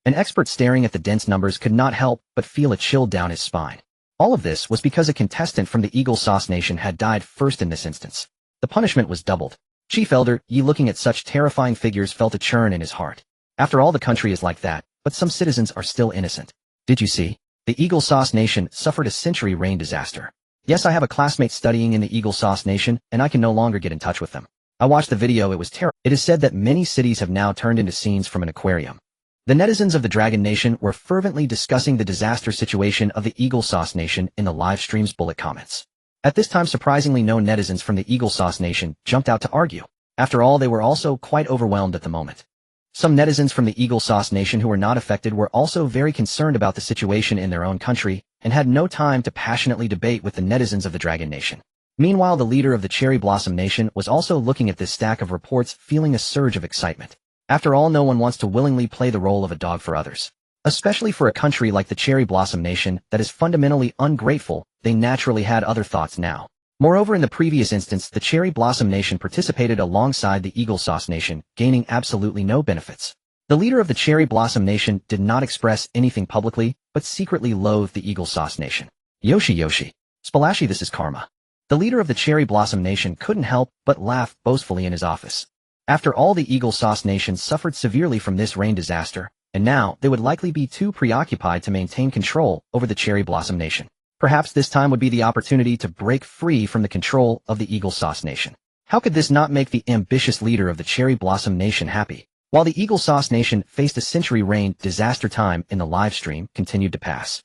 An expert staring at the dense numbers could not help but feel a chill down his spine. All of this was because a contestant from the Eagle Sauce Nation had died first in this instance. The punishment was doubled. Chief Elder Yi, looking at such terrifying figures, felt a churn in his heart. After all, the country is like that, but some citizens are still innocent. Did you see? The Eagle Sauce Nation suffered a century rain disaster. Yes, I have a classmate studying in the Eagle Sauce Nation, and I can no longer get in touch with them. I watched the video, it was terrible. It is said that many cities have now turned into scenes from an aquarium. The netizens of the Dragon Nation were fervently discussing the disaster situation of the Eagle Sauce Nation in the live stream's bullet comments. At this time, surprisingly, no netizens from the Eagle Sauce Nation jumped out to argue. After all, they were also quite overwhelmed at the moment. Some netizens from the Eagle Sauce Nation who were not affected were also very concerned about the situation in their own country and had no time to passionately debate with the netizens of the Dragon Nation. Meanwhile, the leader of the Cherry Blossom Nation was also looking at this stack of reports, feeling a surge of excitement. After all, no one wants to willingly play the role of a dog for others. Especially for a country like the Cherry Blossom Nation that is fundamentally ungrateful, they naturally had other thoughts now. Moreover, in the previous instance, the Cherry Blossom Nation participated alongside the Eagle Sauce Nation, gaining absolutely no benefits. The leader of the Cherry Blossom Nation did not express anything publicly, but secretly loathed the Eagle Sauce Nation. Yoshi. Splashy, this is karma. The leader of the Cherry Blossom Nation couldn't help but laugh boastfully in his office. After all, the Eagle Sauce Nation suffered severely from this rain disaster, and now they would likely be too preoccupied to maintain control over the Cherry Blossom Nation. Perhaps this time would be the opportunity to break free from the control of the Eagle Sauce Nation. How could this not make the ambitious leader of the Cherry Blossom Nation happy? While the Eagle Sauce Nation faced a century rain disaster, time in the live stream continued to pass.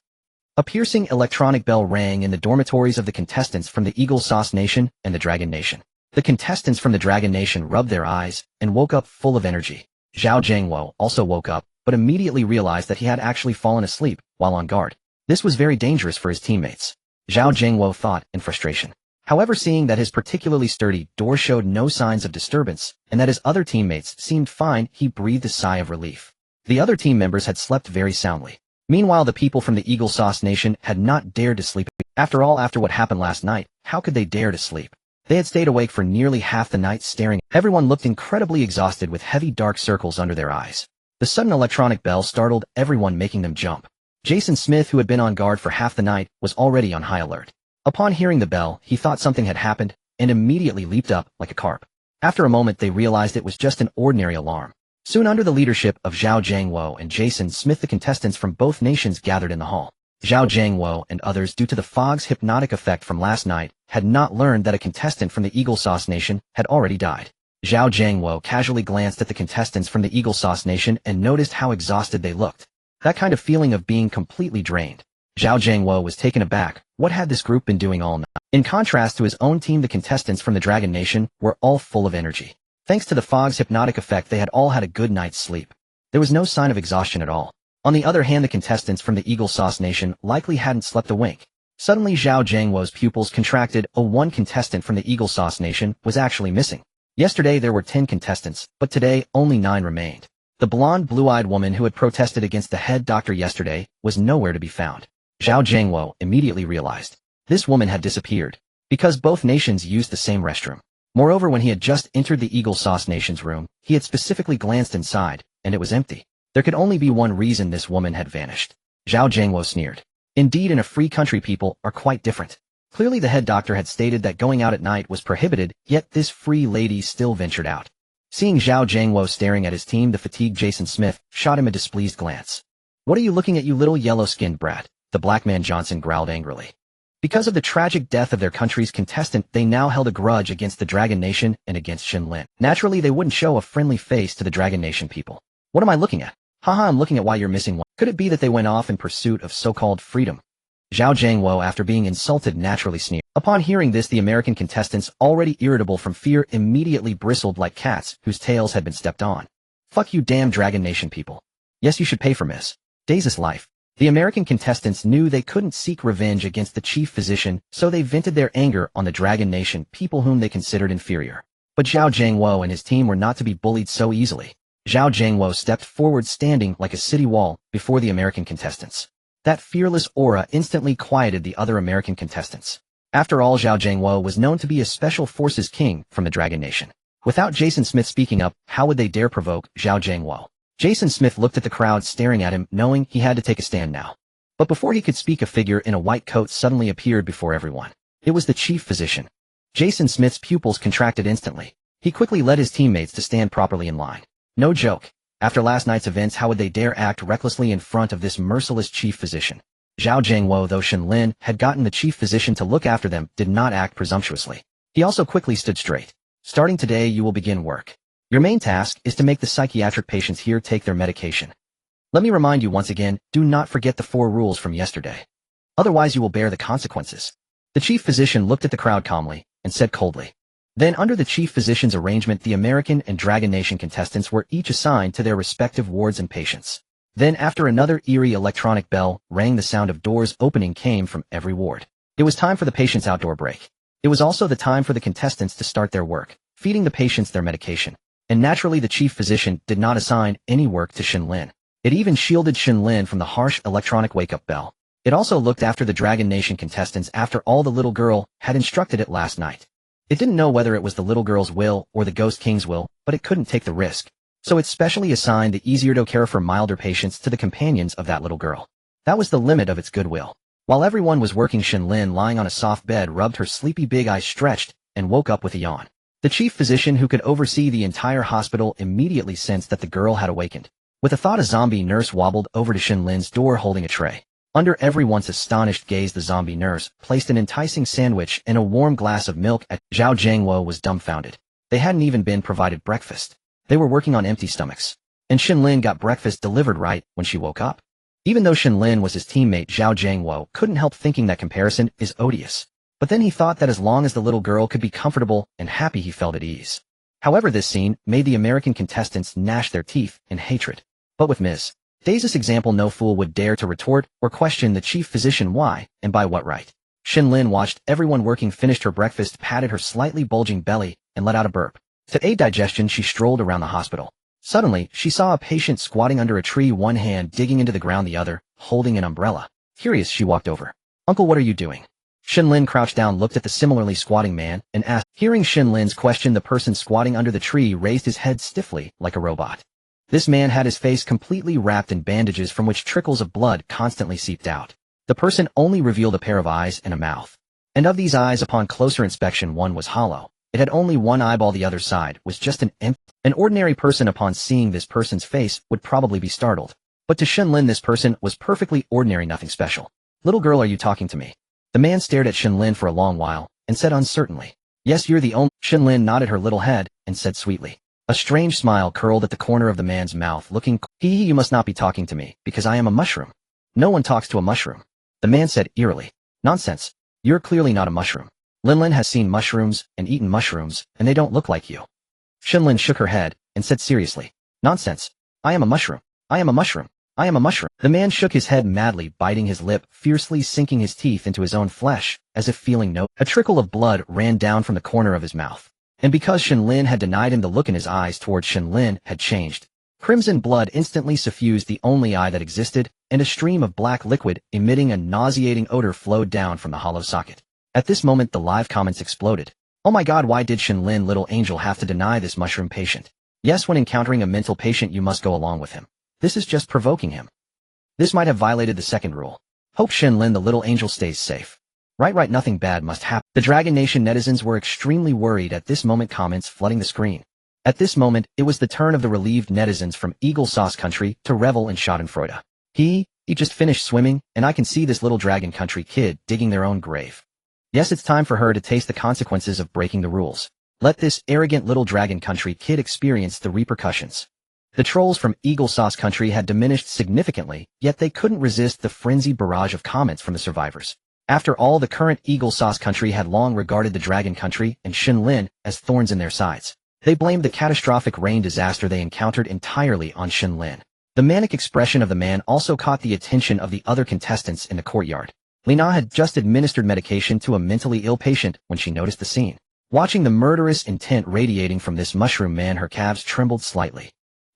A piercing electronic bell rang in the dormitories of the contestants from the Eagle Sauce Nation and the Dragon Nation. The contestants from the Dragon Nation rubbed their eyes and woke up full of energy. Zhao Zhangwo also woke up, but immediately realized that he had actually fallen asleep while on guard. This was very dangerous for his teammates. Zhao Zhangwo thought in frustration. However, seeing that his particularly sturdy door showed no signs of disturbance and that his other teammates seemed fine, he breathed a sigh of relief. The other team members had slept very soundly. Meanwhile, the people from the Eagle Sauce Nation had not dared to sleep. After all, after what happened last night, how could they dare to sleep? They had stayed awake for nearly half the night staring. Everyone looked incredibly exhausted with heavy dark circles under their eyes. The sudden electronic bell startled everyone, making them jump. Jason Smith, who had been on guard for half the night, was already on high alert. Upon hearing the bell, he thought something had happened and immediately leaped up like a carp. After a moment, they realized it was just an ordinary alarm. Soon, under the leadership of Zhao Zhangwo and Jason Smith, the contestants from both nations gathered in the hall. Zhao Zhangwo and others, due to the fog's hypnotic effect from last night, had not learned that a contestant from the Eagle Sauce Nation had already died. Zhao Jiangwo casually glanced at the contestants from the Eagle Sauce Nation and noticed how exhausted they looked. That kind of feeling of being completely drained. Zhao Jiangwo was taken aback. What had this group been doing all night? In contrast to his own team, the contestants from the Dragon Nation were all full of energy. Thanks to the fog's hypnotic effect, they had all had a good night's sleep. There was no sign of exhaustion at all. On the other hand, the contestants from the Eagle Sauce Nation likely hadn't slept a wink. Suddenly Zhao Jiangwo's pupils contracted. One contestant from the Eagle Sauce Nation was actually missing. Yesterday there were 10 contestants, but today only 9 remained. The blonde, blue-eyed woman who had protested against the head doctor yesterday was nowhere to be found. Zhao Jiangwo immediately realized this woman had disappeared, because both nations used the same restroom. Moreover, when he had just entered the Eagle Sauce Nation's room, he had specifically glanced inside, and it was empty. There could only be one reason this woman had vanished. Zhao Jiangwo sneered. Indeed, in a free country people are quite different. Clearly the head doctor had stated that going out at night was prohibited, yet this free lady still ventured out. Seeing Zhao Jiangwo staring at his team, the fatigued Jason Smith shot him a displeased glance. "What are you looking at, you little yellow-skinned brat?" the black man Johnson growled angrily. Because of the tragic death of their country's contestant, they now held a grudge against the Dragon Nation and against Shen Lin. Naturally, they wouldn't show a friendly face to the Dragon Nation people. "What am I looking at?" "Haha, I'm looking at why you're missing one." Could it be that they went off in pursuit of so-called freedom? Zhao Jiangwo, after being insulted, naturally sneered. Upon hearing this, the American contestants, already irritable from fear, immediately bristled like cats whose tails had been stepped on. "Fuck you damn Dragon Nation people. Yes, you should pay for Miss Daisy's life." The American contestants knew they couldn't seek revenge against the chief physician, so they vented their anger on the Dragon Nation people whom they considered inferior. But Zhao Jiangwo and his team were not to be bullied so easily. Zhao Jiangwo stepped forward, standing like a city wall before the American contestants. That fearless aura instantly quieted the other American contestants. After all, Zhao Jiangwo was known to be a special forces king from the Dragon Nation. Without Jason Smith speaking up, how would they dare provoke Zhao Jiangwo? Jason Smith looked at the crowd staring at him, knowing he had to take a stand now. But before he could speak, a figure in a white coat suddenly appeared before everyone. It was the chief physician. Jason Smith's pupils contracted instantly. He quickly led his teammates to stand properly in line. No joke. After last night's events, how would they dare act recklessly in front of this merciless chief physician? Zhao Jiangwo, though Shen Lin had gotten the chief physician to look after them, did not act presumptuously. He also quickly stood straight. "Starting today, you will begin work. Your main task is to make the psychiatric patients here take their medication. Let me remind you once again, do not forget the 4 rules from yesterday. Otherwise you will bear the consequences." The chief physician looked at the crowd calmly and said coldly. Then, under the chief physician's arrangement, the American and Dragon Nation contestants were each assigned to their respective wards and patients. Then, after another eerie electronic bell rang, the sound of doors opening came from every ward. It was time for the patients' outdoor break. It was also the time for the contestants to start their work, feeding the patients their medication. And naturally, the chief physician did not assign any work to Shen Lin. It even shielded Shen Lin from the harsh electronic wake-up bell. It also looked after the Dragon Nation contestants after all the little girl had instructed it last night. It didn't know whether it was the little girl's will or the Ghost King's will, but it couldn't take the risk. So it specially assigned the easier-to-care for milder patients to the companions of that little girl. That was the limit of its goodwill. While everyone was working, Shen Lin, lying on a soft bed, rubbed her sleepy big eyes, stretched, and woke up with a yawn. The chief physician, who could oversee the entire hospital, immediately sensed that the girl had awakened. With a thought, a zombie nurse wobbled over to Shen Lin's door holding a tray. Under everyone's astonished gaze, the zombie nurse placed an enticing sandwich and a warm glass of milk at Zhao Jiangwo was dumbfounded. They hadn't even been provided breakfast. They were working on empty stomachs. And Shen Lin got breakfast delivered right when she woke up. Even though Shen Lin was his teammate, Zhao Jiangwo couldn't help thinking that comparison is odious. But then he thought that as long as the little girl could be comfortable and happy, he felt at ease. However, this scene made the American contestants gnash their teeth in hatred. But with Ms. Daisy's example, no fool would dare to retort or question the chief physician why and by what right. Shen Lin watched everyone working, finished her breakfast, patted her slightly bulging belly, and let out a burp. To aid digestion, she strolled around the hospital. Suddenly, she saw a patient squatting under a tree, one hand digging into the ground, the other holding an umbrella. Curious, she walked over. "Uncle, what are you doing?" Shen Lin crouched down, looked at the similarly squatting man, and asked. Hearing Shen Lin's question, the person squatting under the tree raised his head stiffly, like a robot. This man had his face completely wrapped in bandages from which trickles of blood constantly seeped out. The person only revealed a pair of eyes and a mouth. And of these eyes, upon closer inspection, one was hollow. It had only one eyeball, the other side was just an empty. An ordinary person, upon seeing this person's face, would probably be startled. But to Shen Lin, this person was perfectly ordinary, nothing special. "Little girl, are you talking to me?" The man stared at Shen Lin for a long while, and said uncertainly, Yes, you're the only— Shen Lin nodded her little head and said sweetly. A strange smile curled at the corner of the man's mouth, looking— Hee, you must not be talking to me, because I am a mushroom. No one talks to a mushroom. The man said eerily. Nonsense. You're clearly not a mushroom. Lin has seen mushrooms and eaten mushrooms, and they don't look like you. Shen Lin shook her head and said seriously. Nonsense. I am a mushroom. I am a mushroom. I am a mushroom. The man shook his head madly, biting his lip, fiercely sinking his teeth into his own flesh, as if feeling no— A trickle of blood ran down from the corner of his mouth. And because Shen Lin had denied him, the look in his eyes toward Shen Lin had changed. Crimson blood instantly suffused the only eye that existed, and a stream of black liquid, emitting a nauseating odor, flowed down from the hollow socket. At this moment the live comments exploded. Oh my god, why did Shen Lin little angel have to deny this mushroom patient? Yes, when encountering a mental patient you must go along with him. This is just provoking him. This might have violated the second rule. Hope Shen Lin the little angel stays safe. Right, nothing bad must happen. The Dragon Nation netizens were extremely worried at this moment, comments flooding the screen. At this moment, it was the turn of the relieved netizens from Eagle Sauce Country to revel in Schadenfreude. He just finished swimming, and I can see this little Dragon Country kid digging their own grave. Yes, it's time for her to taste the consequences of breaking the rules. Let this arrogant little Dragon Country kid experience the repercussions. The trolls from Eagle Sauce Country had diminished significantly, yet they couldn't resist the frenzied barrage of comments from the survivors. After all, the current Eagle Sauce Country had long regarded the Dragon Country and Shen Lin as thorns in their sides. They blamed the catastrophic rain disaster they encountered entirely on Shen Lin. The manic expression of the man also caught the attention of the other contestants in the courtyard. Lina had just administered medication to a mentally ill patient when she noticed the scene. Watching the murderous intent radiating from this mushroom man, her calves trembled slightly.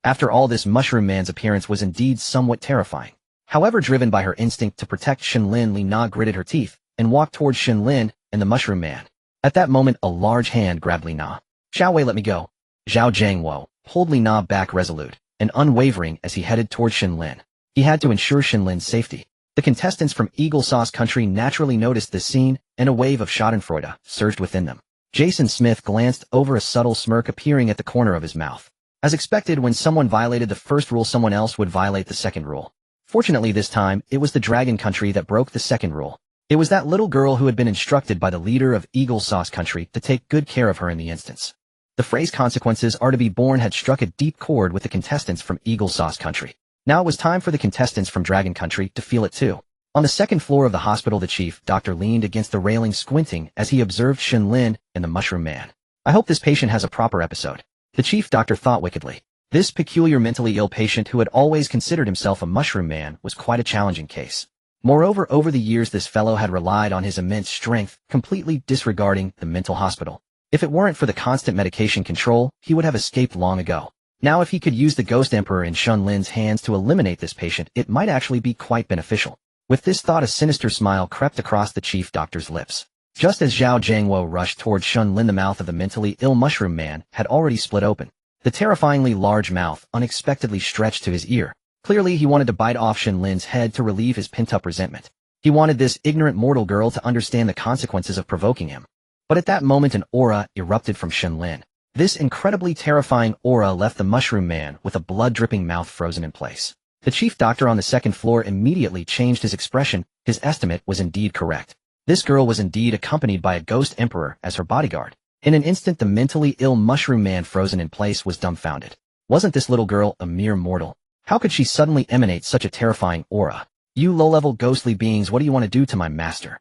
After all, this mushroom man's appearance was indeed somewhat terrifying. However, driven by her instinct to protect Shen Lin, Lina gritted her teeth and walked towards Shen Lin and the mushroom man. At that moment, a large hand grabbed Lina. Xiao Wei, let me go. Zhao Jiangwo pulled Lina back, resolute and unwavering, as he headed towards Shen Lin. He had to ensure Shen Lin's safety. The contestants from Eagle Sauce Country naturally noticed this scene, and a wave of Schadenfreude surged within them. Jason Smith glanced over, a subtle smirk appearing at the corner of his mouth. As expected, when someone violated the first rule, someone else would violate the second rule. Fortunately, this time, it was the Dragon Country that broke the second rule. It was that little girl who had been instructed by the leader of Eagle Sauce Country to take good care of her in the instance. The phrase "consequences are to be borne" had struck a deep chord with the contestants from Eagle Sauce Country. Now it was time for the contestants from Dragon Country to feel it too. On the second floor of the hospital, the chief doctor leaned against the railing, squinting as he observed Shen Lin and the mushroom man. I hope this patient has a proper episode. The chief doctor thought wickedly. This peculiar mentally ill patient, who had always considered himself a mushroom man, was quite a challenging case. Moreover, over the years this fellow had relied on his immense strength, completely disregarding the mental hospital. If it weren't for the constant medication control, he would have escaped long ago. Now if he could use the Ghost Emperor in Shen Lin's hands to eliminate this patient, it might actually be quite beneficial. With this thought, a sinister smile crept across the chief doctor's lips. Just as Zhao Jiangwo rushed towards Shen Lin, the mouth of the mentally ill mushroom man had already split open. The terrifyingly large mouth unexpectedly stretched to his ear. Clearly he wanted to bite off Shen Lin's head to relieve his pent-up resentment. He wanted this ignorant mortal girl to understand the consequences of provoking him. But at that moment an aura erupted from Shen Lin. This incredibly terrifying aura left the mushroom man with a blood-dripping mouth frozen in place. The chief doctor on the second floor immediately changed his expression. His estimate was indeed correct. This girl was indeed accompanied by a Ghost Emperor as her bodyguard. In an instant, the mentally ill mushroom man frozen in place was dumbfounded. Wasn't this little girl a mere mortal? How could she suddenly emanate such a terrifying aura? You low-level ghostly beings, what do you want to do to my master?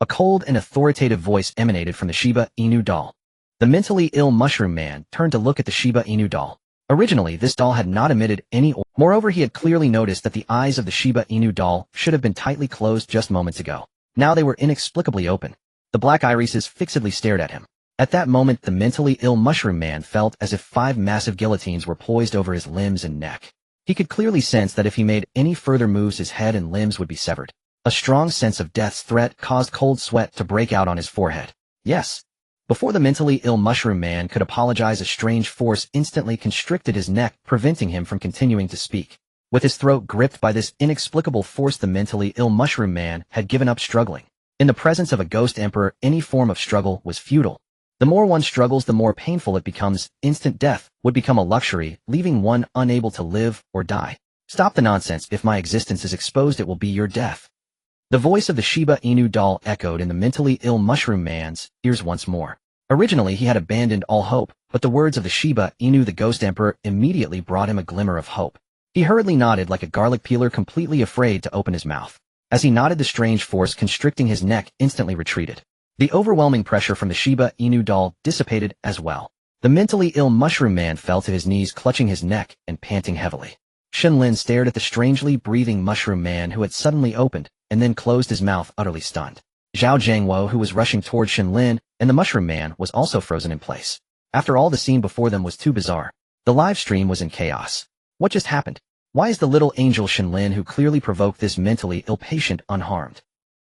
A cold and authoritative voice emanated from the Shiba Inu doll. The mentally ill mushroom man turned to look at the Shiba Inu doll. Originally, this doll had not emitted any aura. Moreover, he had clearly noticed that the eyes of the Shiba Inu doll should have been tightly closed just moments ago. Now they were inexplicably open. The black irises fixedly stared at him. At that moment, the mentally ill mushroom man felt as if 5 massive guillotines were poised over his limbs and neck. He could clearly sense that if he made any further moves, his head and limbs would be severed. A strong sense of death's threat caused cold sweat to break out on his forehead. Yes. Before the mentally ill mushroom man could apologize, a strange force instantly constricted his neck, preventing him from continuing to speak. With his throat gripped by this inexplicable force, the mentally ill mushroom man had given up struggling. In the presence of a Ghost Emperor, any form of struggle was futile. The more one struggles, the more painful it becomes. Instant death would become a luxury, leaving one unable to live or die. Stop the nonsense. If my existence is exposed, it will be your death. The voice of the Shiba Inu doll echoed in the mentally ill mushroom man's ears once more. Originally he had abandoned all hope, but the words of the Shiba Inu the Ghost Emperor immediately brought him a glimmer of hope. He hurriedly nodded like a garlic peeler, completely afraid to open his mouth. As he nodded, the strange force constricting his neck instantly retreated. The overwhelming pressure from the Shiba Inu doll dissipated as well. The mentally ill mushroom man fell to his knees, clutching his neck and panting heavily. Shen Lin stared at the strangely breathing mushroom man who had suddenly opened and then closed his mouth, utterly stunned. Zhao Jiangwo, who was rushing toward Shen Lin, and the mushroom man, was also frozen in place. After all, the scene before them was too bizarre. The live stream was in chaos. What just happened? Why is the little angel Shen Lin, who clearly provoked this mentally ill patient, unharmed?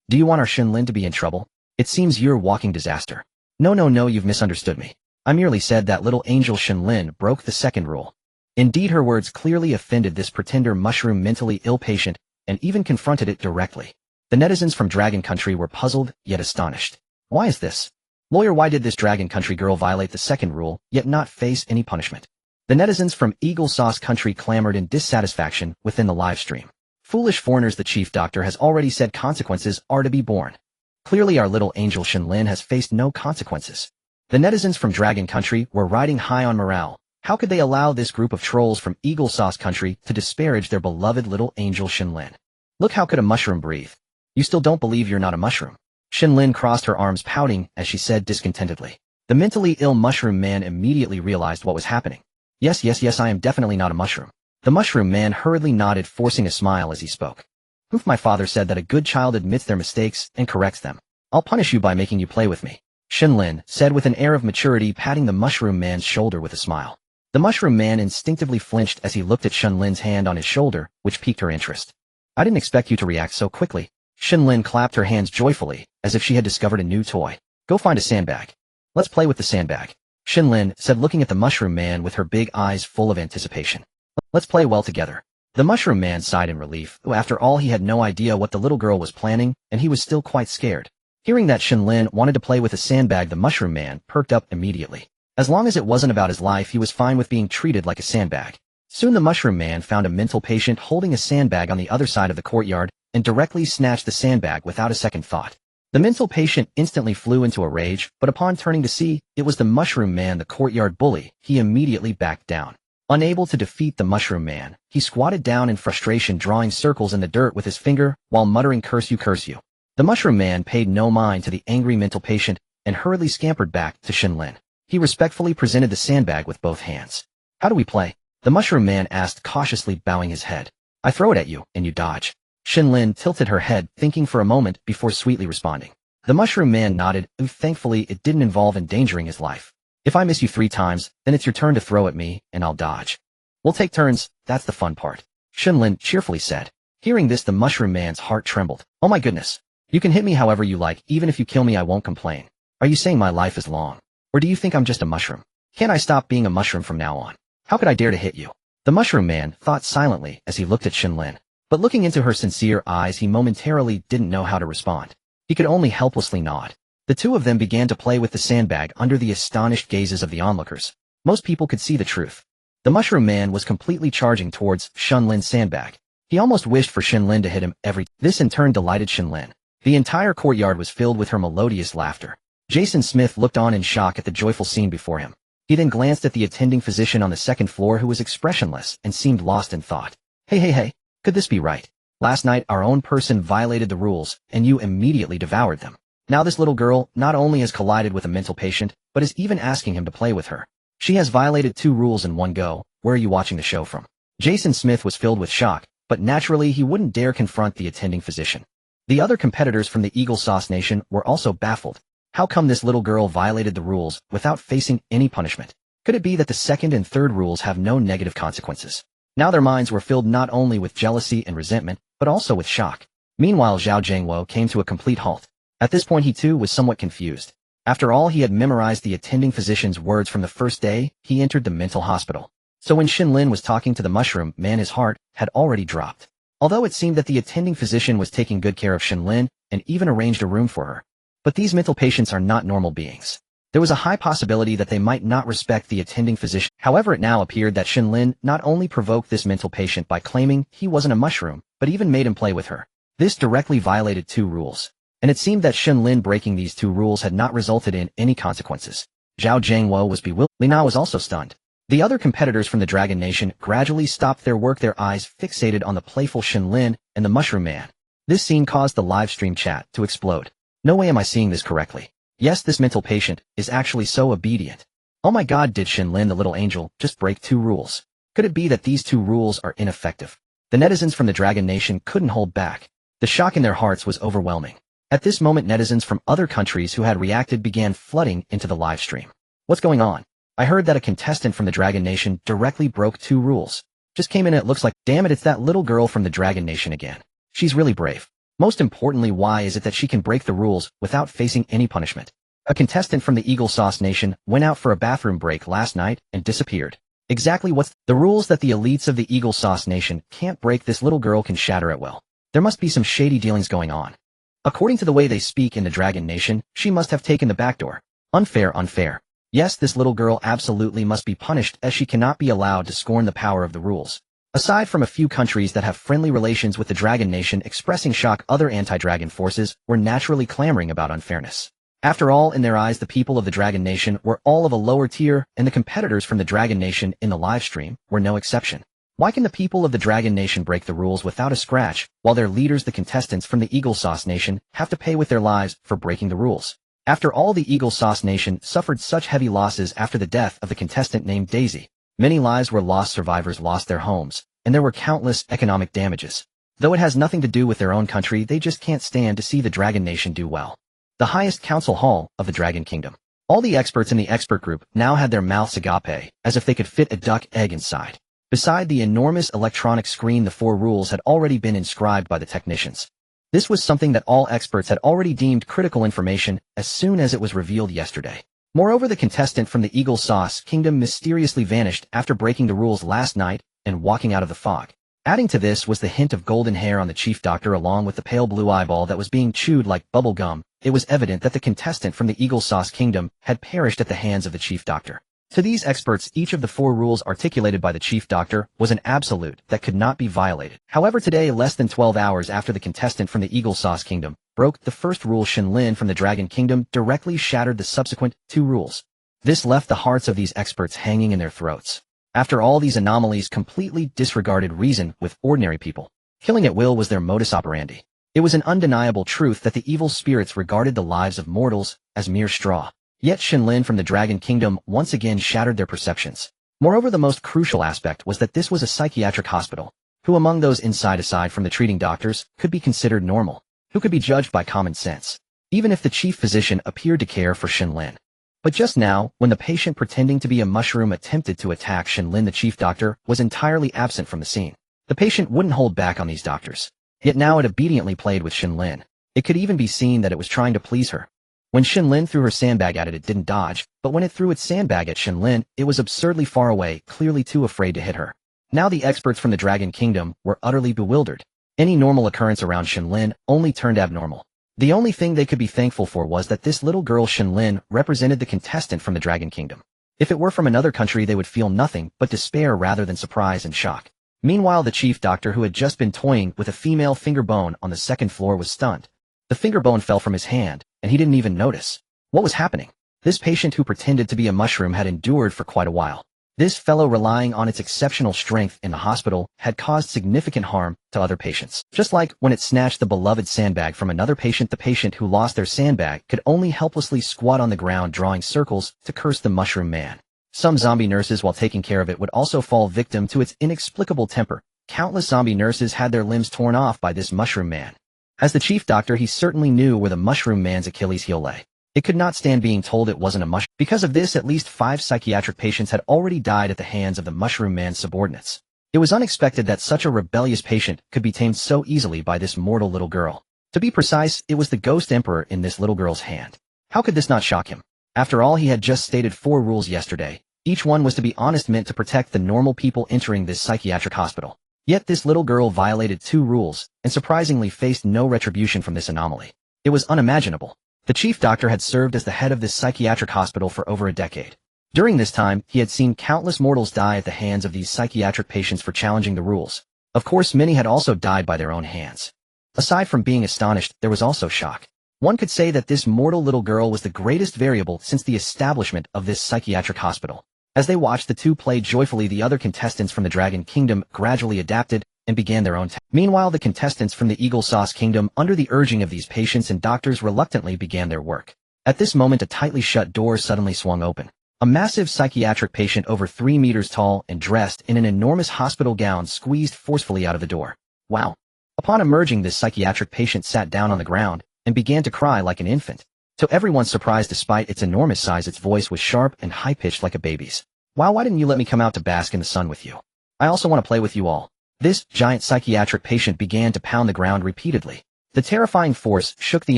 Do you want our Shen Lin to be in trouble? It seems you're walking disaster. No, you've misunderstood me. I merely said that little angel Shen Lin broke the second rule. Indeed, her words clearly offended this pretender mushroom mentally ill patient, and even confronted it directly. The netizens from Dragon Country were puzzled, yet astonished. Why is this? Lawyer, why did this Dragon Country girl violate the second rule, yet not face any punishment? The netizens from Eagle Sauce Country clamored in dissatisfaction within the live stream. Foolish foreigners, the chief doctor has already said consequences are to be borne. Clearly our little angel Shen Lin has faced no consequences. The netizens from Dragon Country were riding high on morale. How could they allow this group of trolls from Eagle Sauce Country to disparage their beloved little angel Shen Lin? Look, how could a mushroom breathe? You still don't believe you're not a mushroom? Shen Lin crossed her arms, pouting as she said discontentedly. The mentally ill mushroom man immediately realized what was happening. Yes, I am definitely not a mushroom. The mushroom man hurriedly nodded, forcing a smile as he spoke. Oof, my father said that a good child admits their mistakes and corrects them. I'll punish you by making you play with me, Shen Lin said with an air of maturity, patting the mushroom man's shoulder with a smile. The mushroom man instinctively flinched as he looked at Shen Lin's hand on his shoulder, which piqued her interest. I didn't expect you to react so quickly. Shen Lin clapped her hands joyfully, as if she had discovered a new toy. Go find a sandbag. Let's play with the sandbag, Shen Lin said, looking at the mushroom man with her big eyes full of anticipation. Let's play well together. The mushroom man sighed in relief. After all, he had no idea what the little girl was planning, and he was still quite scared. Hearing that Shen Lin wanted to play with a sandbag, the mushroom man perked up immediately. As long as it wasn't about his life, he was fine with being treated like a sandbag. Soon the mushroom man found a mental patient holding a sandbag on the other side of the courtyard, and directly snatched the sandbag without a second thought. The mental patient instantly flew into a rage, but upon turning to see it was the mushroom man, the courtyard bully, he immediately backed down. Unable to defeat the mushroom man, he squatted down in frustration, drawing circles in the dirt with his finger while muttering, curse you, curse you. The mushroom man paid no mind to the angry mental patient and hurriedly scampered back to Shen Lin. He respectfully presented the sandbag with both hands. How do we play? The mushroom man asked, cautiously bowing his head. I throw it at you, and you dodge. Shen Lin tilted her head, thinking for a moment before sweetly responding. The mushroom man nodded. Thankfully, it didn't involve endangering his life. If I miss you 3 times, then it's your turn to throw at me, and I'll dodge. We'll take turns, that's the fun part, Shen Lin cheerfully said. Hearing this, the mushroom man's heart trembled. Oh my goodness. You can hit me however you like, even if you kill me I won't complain. Are you saying my life is long? Or do you think I'm just a mushroom? Can't I stop being a mushroom from now on? How could I dare to hit you? The mushroom man thought silently as he looked at Shen Lin. But looking into her sincere eyes, he momentarily didn't know how to respond. He could only helplessly nod. The two of them began to play with the sandbag under the astonished gazes of the onlookers. Most people could see the truth. The mushroom man was completely charging towards Shen Lin's sandbag. He almost wished for Shen Lin to hit him every time. This in turn delighted Shen Lin. The entire courtyard was filled with her melodious laughter. Jason Smith looked on in shock at the joyful scene before him. He then glanced at the attending physician on the second floor, who was expressionless and seemed lost in thought. Hey. Could this be right? Last night our own person violated the rules, and you immediately devoured them. Now this little girl not only has collided with a mental patient, but is even asking him to play with her. She has violated 2 rules in one go. Where are you watching the show from? Jason Smith was filled with shock, but naturally he wouldn't dare confront the attending physician. The other competitors from the Eagle Sauce Nation were also baffled. How come this little girl violated the rules without facing any punishment? Could it be that the second and third rules have no negative consequences? Now their minds were filled not only with jealousy and resentment, but also with shock. Meanwhile, Zhao Jiangwo came to a complete halt. At this point he too was somewhat confused. After all, he had memorized the attending physician's words from the first day he entered the mental hospital. So when Shen Lin was talking to the mushroom man, his heart had already dropped. Although it seemed that the attending physician was taking good care of Shen Lin and even arranged a room for her. But these mental patients are not normal beings. There was a high possibility that they might not respect the attending physician. However, it now appeared that Shen Lin not only provoked this mental patient by claiming he wasn't a mushroom, but even made him play with her. This directly violated 2 rules. And it seemed that Shen Lin breaking these 2 rules had not resulted in any consequences. Zhao Jiangwo was bewildered. Li Na was also stunned. The other competitors from the Dragon Nation gradually stopped their work, their eyes fixated on the playful Shen Lin and the Mushroom Man. This scene caused the live stream chat to explode. No way am I seeing this correctly. Yes, this mental patient is actually so obedient. Oh my god, did Shen Lin, the little angel, just break 2 rules? Could it be that these 2 rules are ineffective? The netizens from the Dragon Nation couldn't hold back. The shock in their hearts was overwhelming. At this moment, netizens from other countries who had reacted began flooding into the live stream. What's going on? I heard that a contestant from the Dragon Nation directly broke 2 rules. Just came in and it looks like, damn it, it's that little girl from the Dragon Nation again. She's really brave. Most importantly, why is it that she can break the rules without facing any punishment? A contestant from the Eagle Sauce Nation went out for a bathroom break last night and disappeared. Exactly what's the rules that the elites of the Eagle Sauce Nation can't break? This little girl can shatter at will. There must be some shady dealings going on. According to the way they speak in the Dragon Nation, she must have taken the back door. Unfair, unfair. Yes, this little girl absolutely must be punished, as she cannot be allowed to scorn the power of the rules. Aside from a few countries that have friendly relations with the Dragon Nation expressing shock, other anti-dragon forces were naturally clamoring about unfairness. After all, in their eyes, the people of the Dragon Nation were all of a lower tier, and the competitors from the Dragon Nation in the live stream were no exception. Why can the people of the Dragon Nation break the rules without a scratch, while their leaders, the contestants from the Eagle Sauce Nation, have to pay with their lives for breaking the rules? After all, the Eagle Sauce Nation suffered such heavy losses after the death of the contestant named Daisy. Many lives were lost, survivors lost their homes, and there were countless economic damages. Though it has nothing to do with their own country, they just can't stand to see the Dragon Nation do well. The highest council hall of the Dragon Kingdom. All the experts in the expert group now had their mouths agape, as if they could fit a duck egg inside. Beside the enormous electronic screen, the 4 rules had already been inscribed by the technicians. This was something that all experts had already deemed critical information as soon as it was revealed yesterday. Moreover, the contestant from the Eagle Sauce Kingdom mysteriously vanished after breaking the rules last night and walking out of the fog. Adding to this was the hint of golden hair on the chief doctor along with the pale blue eyeball that was being chewed like bubble gum. It was evident that the contestant from the Eagle Sauce Kingdom had perished at the hands of the chief doctor. To these experts, each of the 4 rules articulated by the chief doctor was an absolute that could not be violated. However, today, less than 12 hours after the contestant from the Eagle Sauce Kingdom broke the first rule, Shen Lin from the Dragon Kingdom directly shattered the subsequent 2 rules. This left the hearts of these experts hanging in their throats. After all, these anomalies completely disregarded reason with ordinary people. Killing at will was their modus operandi. It was an undeniable truth that the evil spirits regarded the lives of mortals as mere straw. Yet Shen Lin from the Dragon Kingdom once again shattered their perceptions. Moreover, the most crucial aspect was that this was a psychiatric hospital. Who among those inside, aside from the treating doctors, could be considered normal? Who could be judged by common sense? Even if the chief physician appeared to care for Shen Lin. But just now, when the patient pretending to be a mushroom attempted to attack Shen Lin, the chief doctor was entirely absent from the scene. The patient wouldn't hold back on these doctors. Yet now it obediently played with Shen Lin. It could even be seen that it was trying to please her. When Shen Lin threw her sandbag at it, it didn't dodge, but when it threw its sandbag at Shen Lin, it was absurdly far away, clearly too afraid to hit her. Now the experts from the Dragon Kingdom were utterly bewildered. Any normal occurrence around Shen Lin only turned abnormal. The only thing they could be thankful for was that this little girl Shen Lin represented the contestant from the Dragon Kingdom. If it were from another country, they would feel nothing but despair rather than surprise and shock. Meanwhile, the chief doctor, who had just been toying with a female finger bone on the 2nd floor, was stunned. The finger bone fell from his hand, and he didn't even notice. What was happening? This patient who pretended to be a mushroom had endured for quite a while. This fellow, relying on its exceptional strength in the hospital, had caused significant harm to other patients. Just like when it snatched the beloved sandbag from another patient, the patient who lost their sandbag could only helplessly squat on the ground drawing circles to curse the mushroom man. Some zombie nurses, while taking care of it, would also fall victim to its inexplicable temper. Countless zombie nurses had their limbs torn off by this mushroom man. As the chief doctor, he certainly knew where the mushroom man's Achilles heel lay. It could not stand being told it wasn't a mushroom. Because of this, at least 5 psychiatric patients had already died at the hands of the mushroom man's subordinates. It was unexpected that such a rebellious patient could be tamed so easily by this mortal little girl. To be precise, it was the Ghost Emperor in this little girl's hand. How could this not shock him? After all, he had just stated 4 rules yesterday. Each one was to be honest, meant to protect the normal people entering this psychiatric hospital. Yet this little girl violated 2 rules, and surprisingly faced no retribution from this anomaly. It was unimaginable. The chief doctor had served as the head of this psychiatric hospital for over a decade. During this time, he had seen countless mortals die at the hands of these psychiatric patients for challenging the rules. Of course, many had also died by their own hands. Aside from being astonished, there was also shock. One could say that this mortal little girl was the greatest variable since the establishment of this psychiatric hospital. As they watched the two play joyfully, the other contestants from the Dragon Kingdom gradually adapted and began their own Meanwhile, the contestants from the Eagle Sauce Kingdom, under the urging of these patients and doctors, reluctantly began their work. At this moment, a tightly shut door suddenly swung open. A massive psychiatric patient over 3 meters tall and dressed in an enormous hospital gown squeezed forcefully out of the door. Wow! Upon emerging, this psychiatric patient sat down on the ground and began to cry like an infant. To everyone's surprise, despite its enormous size, its voice was sharp and high-pitched like a baby's. Wow, why didn't you let me come out to bask in the sun with you? I also want to play with you all. This giant psychiatric patient began to pound the ground repeatedly. The terrifying force shook the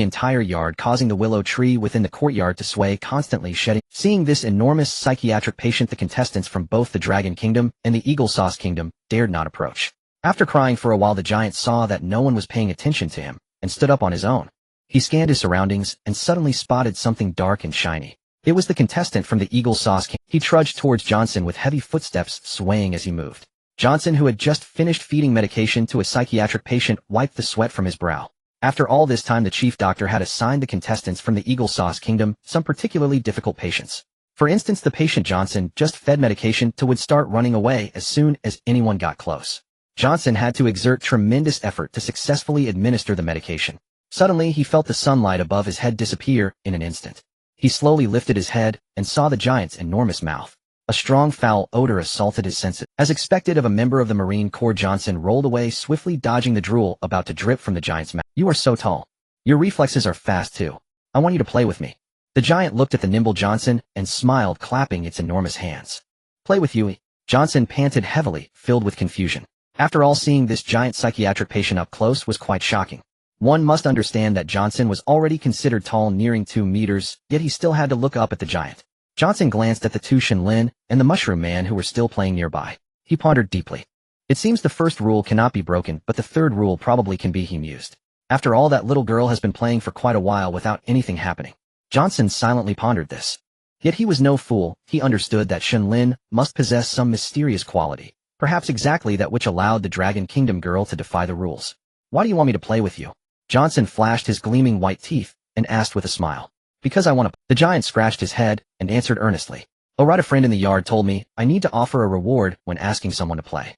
entire yard, causing the willow tree within the courtyard to sway, constantly shedding. Seeing this enormous psychiatric patient, the contestants from both the Dragon Kingdom and the Eagle Sauce Kingdom dared not approach. After crying for a while, the giant saw that no one was paying attention to him and stood up on his own. He scanned his surroundings and suddenly spotted something dark and shiny. It was the contestant from the Eagle Sauce Kingdom. He trudged towards Johnson with heavy footsteps swaying as he moved. Johnson, who had just finished feeding medication to a psychiatric patient, wiped the sweat from his brow. After all this time, the chief doctor had assigned the contestants from the Eagle Sauce Kingdom some particularly difficult patients. For instance, the patient Johnson just fed medication to would start running away as soon as anyone got close. Johnson had to exert tremendous effort to successfully administer the medication. Suddenly, he felt the sunlight above his head disappear in an instant. He slowly lifted his head and saw the giant's enormous mouth. A strong foul odor assaulted his senses. As expected of a member of the Marine Corps, Johnson rolled away swiftly, dodging the drool about to drip from the giant's mouth. You are so tall. Your reflexes are fast too. I want you to play with me. The giant looked at the nimble Johnson and smiled, clapping its enormous hands. Play with you? Johnson panted heavily, filled with confusion. After all, seeing this giant psychiatric patient up close was quite shocking. One must understand that Johnson was already considered tall, nearing 2 meters, yet he still had to look up at the giant. Johnson glanced at the two Shen Lin and the Mushroom Man who were still playing nearby. He pondered deeply. It seems the first rule cannot be broken, but the third rule probably can be, he mused. After all, that little girl has been playing for quite a while without anything happening. Johnson silently pondered this. Yet he was no fool. He understood that Shen Lin must possess some mysterious quality, perhaps exactly that which allowed the Dragon Kingdom girl to defy the rules. Why do you want me to play with you? Johnson flashed his gleaming white teeth and asked with a smile. Because I want to. The giant scratched his head and answered earnestly. Oh, right, a friend in the yard told me I need to offer a reward when asking someone to play.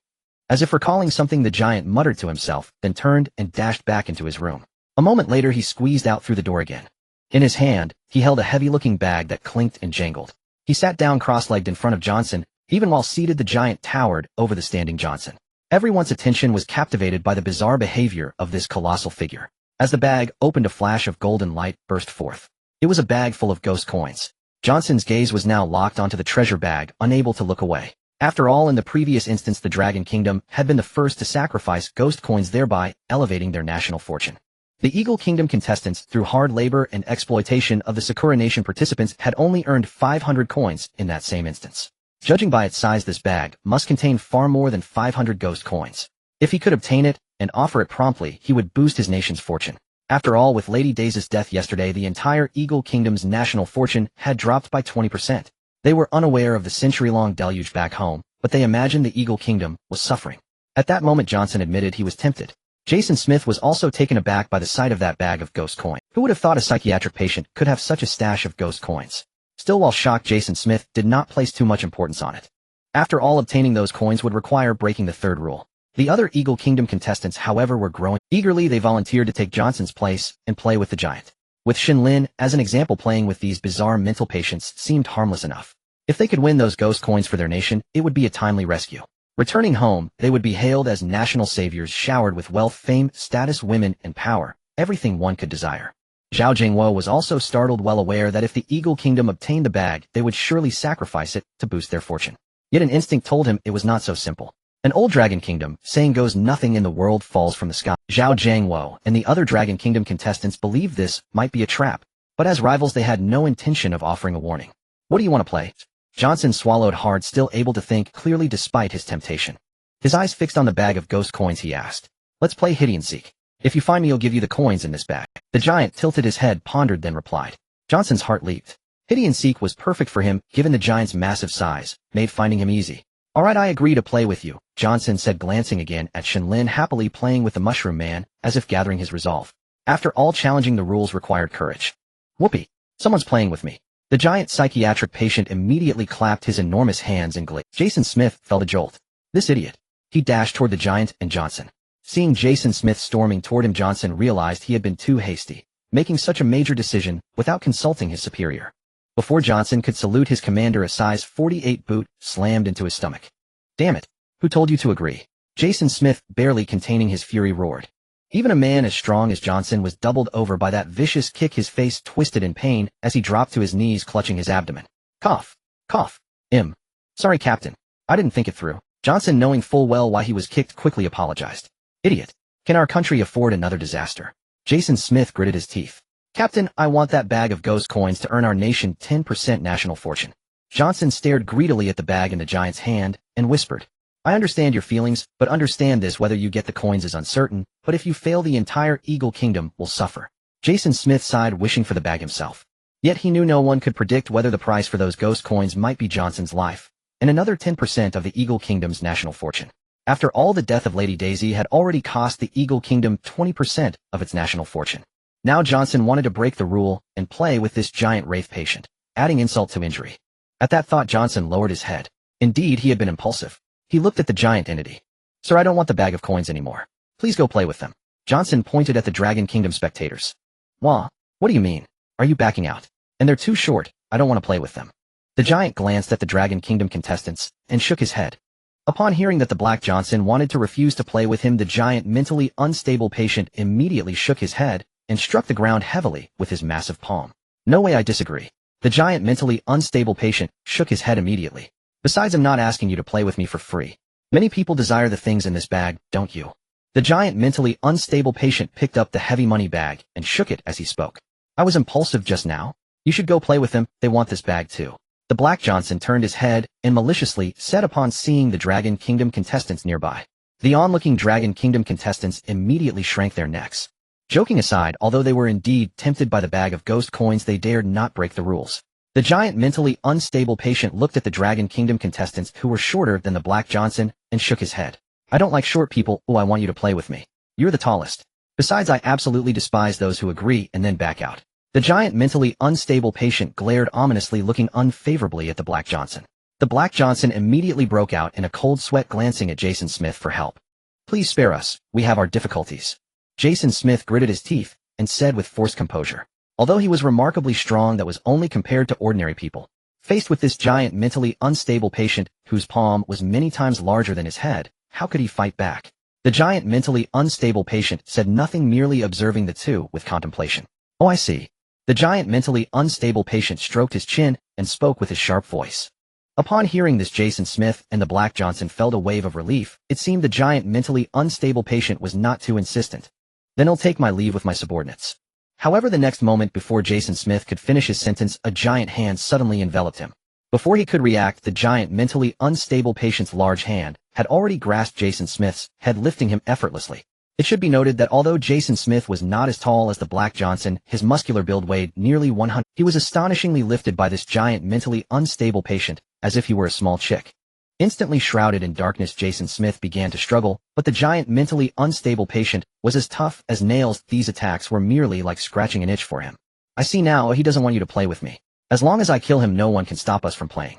As if recalling something, the giant muttered to himself, then turned and dashed back into his room. A moment later, he squeezed out through the door again. In his hand, he held a heavy-looking bag that clinked and jangled. He sat down cross-legged in front of Johnson. Even while seated, the giant towered over the standing Johnson. Everyone's attention was captivated by the bizarre behavior of this colossal figure. As the bag opened, a flash of golden light burst forth. It was a bag full of ghost coins. Johnson's gaze was now locked onto the treasure bag, unable to look away. After all, in the previous instance, the Dragon Kingdom had been the first to sacrifice ghost coins, thereby elevating their national fortune. The Eagle Kingdom contestants, through hard labor and exploitation of the Sakura Nation participants, had only earned 500 coins in that same instance. Judging by its size, this bag must contain far more than 500 ghost coins. If he could obtain it and offer it promptly, he would boost his nation's fortune. After all, with Lady Daisy's death yesterday, the entire Eagle Kingdom's national fortune had dropped by 20%. They were unaware of the century-long deluge back home, but they imagined the Eagle Kingdom was suffering. At that moment, Johnson admitted he was tempted. Jason Smith was also taken aback by the sight of that bag of ghost coins. Who would have thought a psychiatric patient could have such a stash of ghost coins? Still, while shocked, Jason Smith did not place too much importance on it. After all, obtaining those coins would require breaking the third rule. The other Eagle Kingdom contestants, however, were growing. Eagerly, they volunteered to take Johnson's place and play with the giant. With Shen Lin, as an example, playing with these bizarre mental patients seemed harmless enough. If they could win those ghost coins for their nation, it would be a timely rescue. Returning home, they would be hailed as national saviors, showered with wealth, fame, status, women, and power, everything one could desire. Zhao Jingwo was also startled, well aware that if the Eagle Kingdom obtained the bag, they would surely sacrifice it to boost their fortune. Yet an instinct told him it was not so simple. An old Dragon Kingdom saying goes, nothing in the world falls from the sky. Zhao Jingwo and the other Dragon Kingdom contestants believed this might be a trap, but as rivals they had no intention of offering a warning. What do you want to play? Johnson swallowed hard, still able to think clearly despite his temptation. His eyes fixed on the bag of ghost coins, he asked. Let's play hide and seek. If you find me, I'll give you the coins in this bag. The giant tilted his head, pondered, then replied. Johnson's heart leaped. Hide and seek was perfect for him, given the giant's massive size, made finding him easy. All right, I agree to play with you, Johnson said, glancing again at Shen Lin, happily playing with the Mushroom Man, as if gathering his resolve. After all, challenging the rules required courage. Whoopee! Someone's playing with me. The giant psychiatric patient immediately clapped his enormous hands in glee. Jason Smith felt a jolt. This idiot. He dashed toward the giant and Johnson. Seeing Jason Smith storming toward him, Johnson realized he had been too hasty, making such a major decision without consulting his superior. Before Johnson could salute his commander, a size 48 boot slammed into his stomach. Damn it. Who told you to agree? Jason Smith, barely containing his fury, roared. Even a man as strong as Johnson was doubled over by that vicious kick. His face twisted in pain as he dropped to his knees, clutching his abdomen. Cough. Cough. Sorry, Captain. I didn't think it through. Johnson, knowing full well why he was kicked, quickly apologized. Idiot. Can our country afford another disaster? Jason Smith gritted his teeth. Captain, I want that bag of ghost coins to earn our nation 10% national fortune. Johnson stared greedily at the bag in the giant's hand and whispered. I understand your feelings, but understand this: whether you get the coins is uncertain, but if you fail, the entire Eagle Kingdom will suffer. Jason Smith sighed, wishing for the bag himself. Yet he knew no one could predict whether the price for those ghost coins might be Johnson's life, and another 10% of the Eagle Kingdom's national fortune. After all, the death of Lady Daisy had already cost the Eagle Kingdom 20% of its national fortune. Now Johnson wanted to break the rule and play with this giant wraith patient, adding insult to injury. At that thought, Johnson lowered his head. Indeed, he had been impulsive. He looked at the giant entity. Sir, I don't want the bag of coins anymore. Please go play with them. Johnson pointed at the Dragon Kingdom spectators. Wah, what do you mean? Are you backing out? And they're too short. I don't want to play with them. The giant glanced at the Dragon Kingdom contestants and shook his head. Upon hearing that the Black Johnson wanted to refuse to play with him, the giant mentally unstable patient immediately shook his head and struck the ground heavily with his massive palm. No way, I disagree. The giant mentally unstable patient shook his head immediately. Besides, I'm not asking you to play with me for free. Many people desire the things in this bag, don't you? The giant mentally unstable patient picked up the heavy money bag and shook it as he spoke. I was impulsive just now. You should go play with them. They want this bag too. The Black Johnson turned his head and maliciously said upon seeing the Dragon Kingdom contestants nearby. The onlooking Dragon Kingdom contestants immediately shrank their necks. Joking aside, although they were indeed tempted by the bag of ghost coins, they dared not break the rules. The giant mentally unstable patient looked at the Dragon Kingdom contestants, who were shorter than the Black Johnson, and shook his head. I don't like short people. Oh, I want you to play with me. You're the tallest. Besides, I absolutely despise those who agree and then back out. The giant mentally unstable patient glared ominously, looking unfavorably at the Black Johnson. The Black Johnson immediately broke out in a cold sweat, glancing at Jason Smith for help. Please spare us. We have our difficulties. Jason Smith gritted his teeth and said with forced composure. Although he was remarkably strong, that was only compared to ordinary people. Faced with this giant mentally unstable patient, whose palm was many times larger than his head, how could he fight back? The giant mentally unstable patient said nothing, merely observing the two with contemplation. Oh, I see. The giant mentally unstable patient stroked his chin and spoke with his sharp voice. Upon hearing this, Jason Smith and the Black Johnson felt a wave of relief. It seemed the giant mentally unstable patient was not too insistent. Then I'll take my leave with my subordinates. However, the next moment, before Jason Smith could finish his sentence, a giant hand suddenly enveloped him. Before he could react, the giant mentally unstable patient's large hand had already grasped Jason Smith's head, lifting him effortlessly. It should be noted that although Jason Smith was not as tall as the Black Johnson, his muscular build weighed nearly 100. He was astonishingly lifted by this giant mentally unstable patient, as if he were a small chick. Instantly shrouded in darkness, Jason Smith began to struggle, but the giant mentally unstable patient was as tough as nails. These attacks were merely like scratching an itch for him. I see now, he doesn't want you to play with me. As long as I kill him, no one can stop us from playing.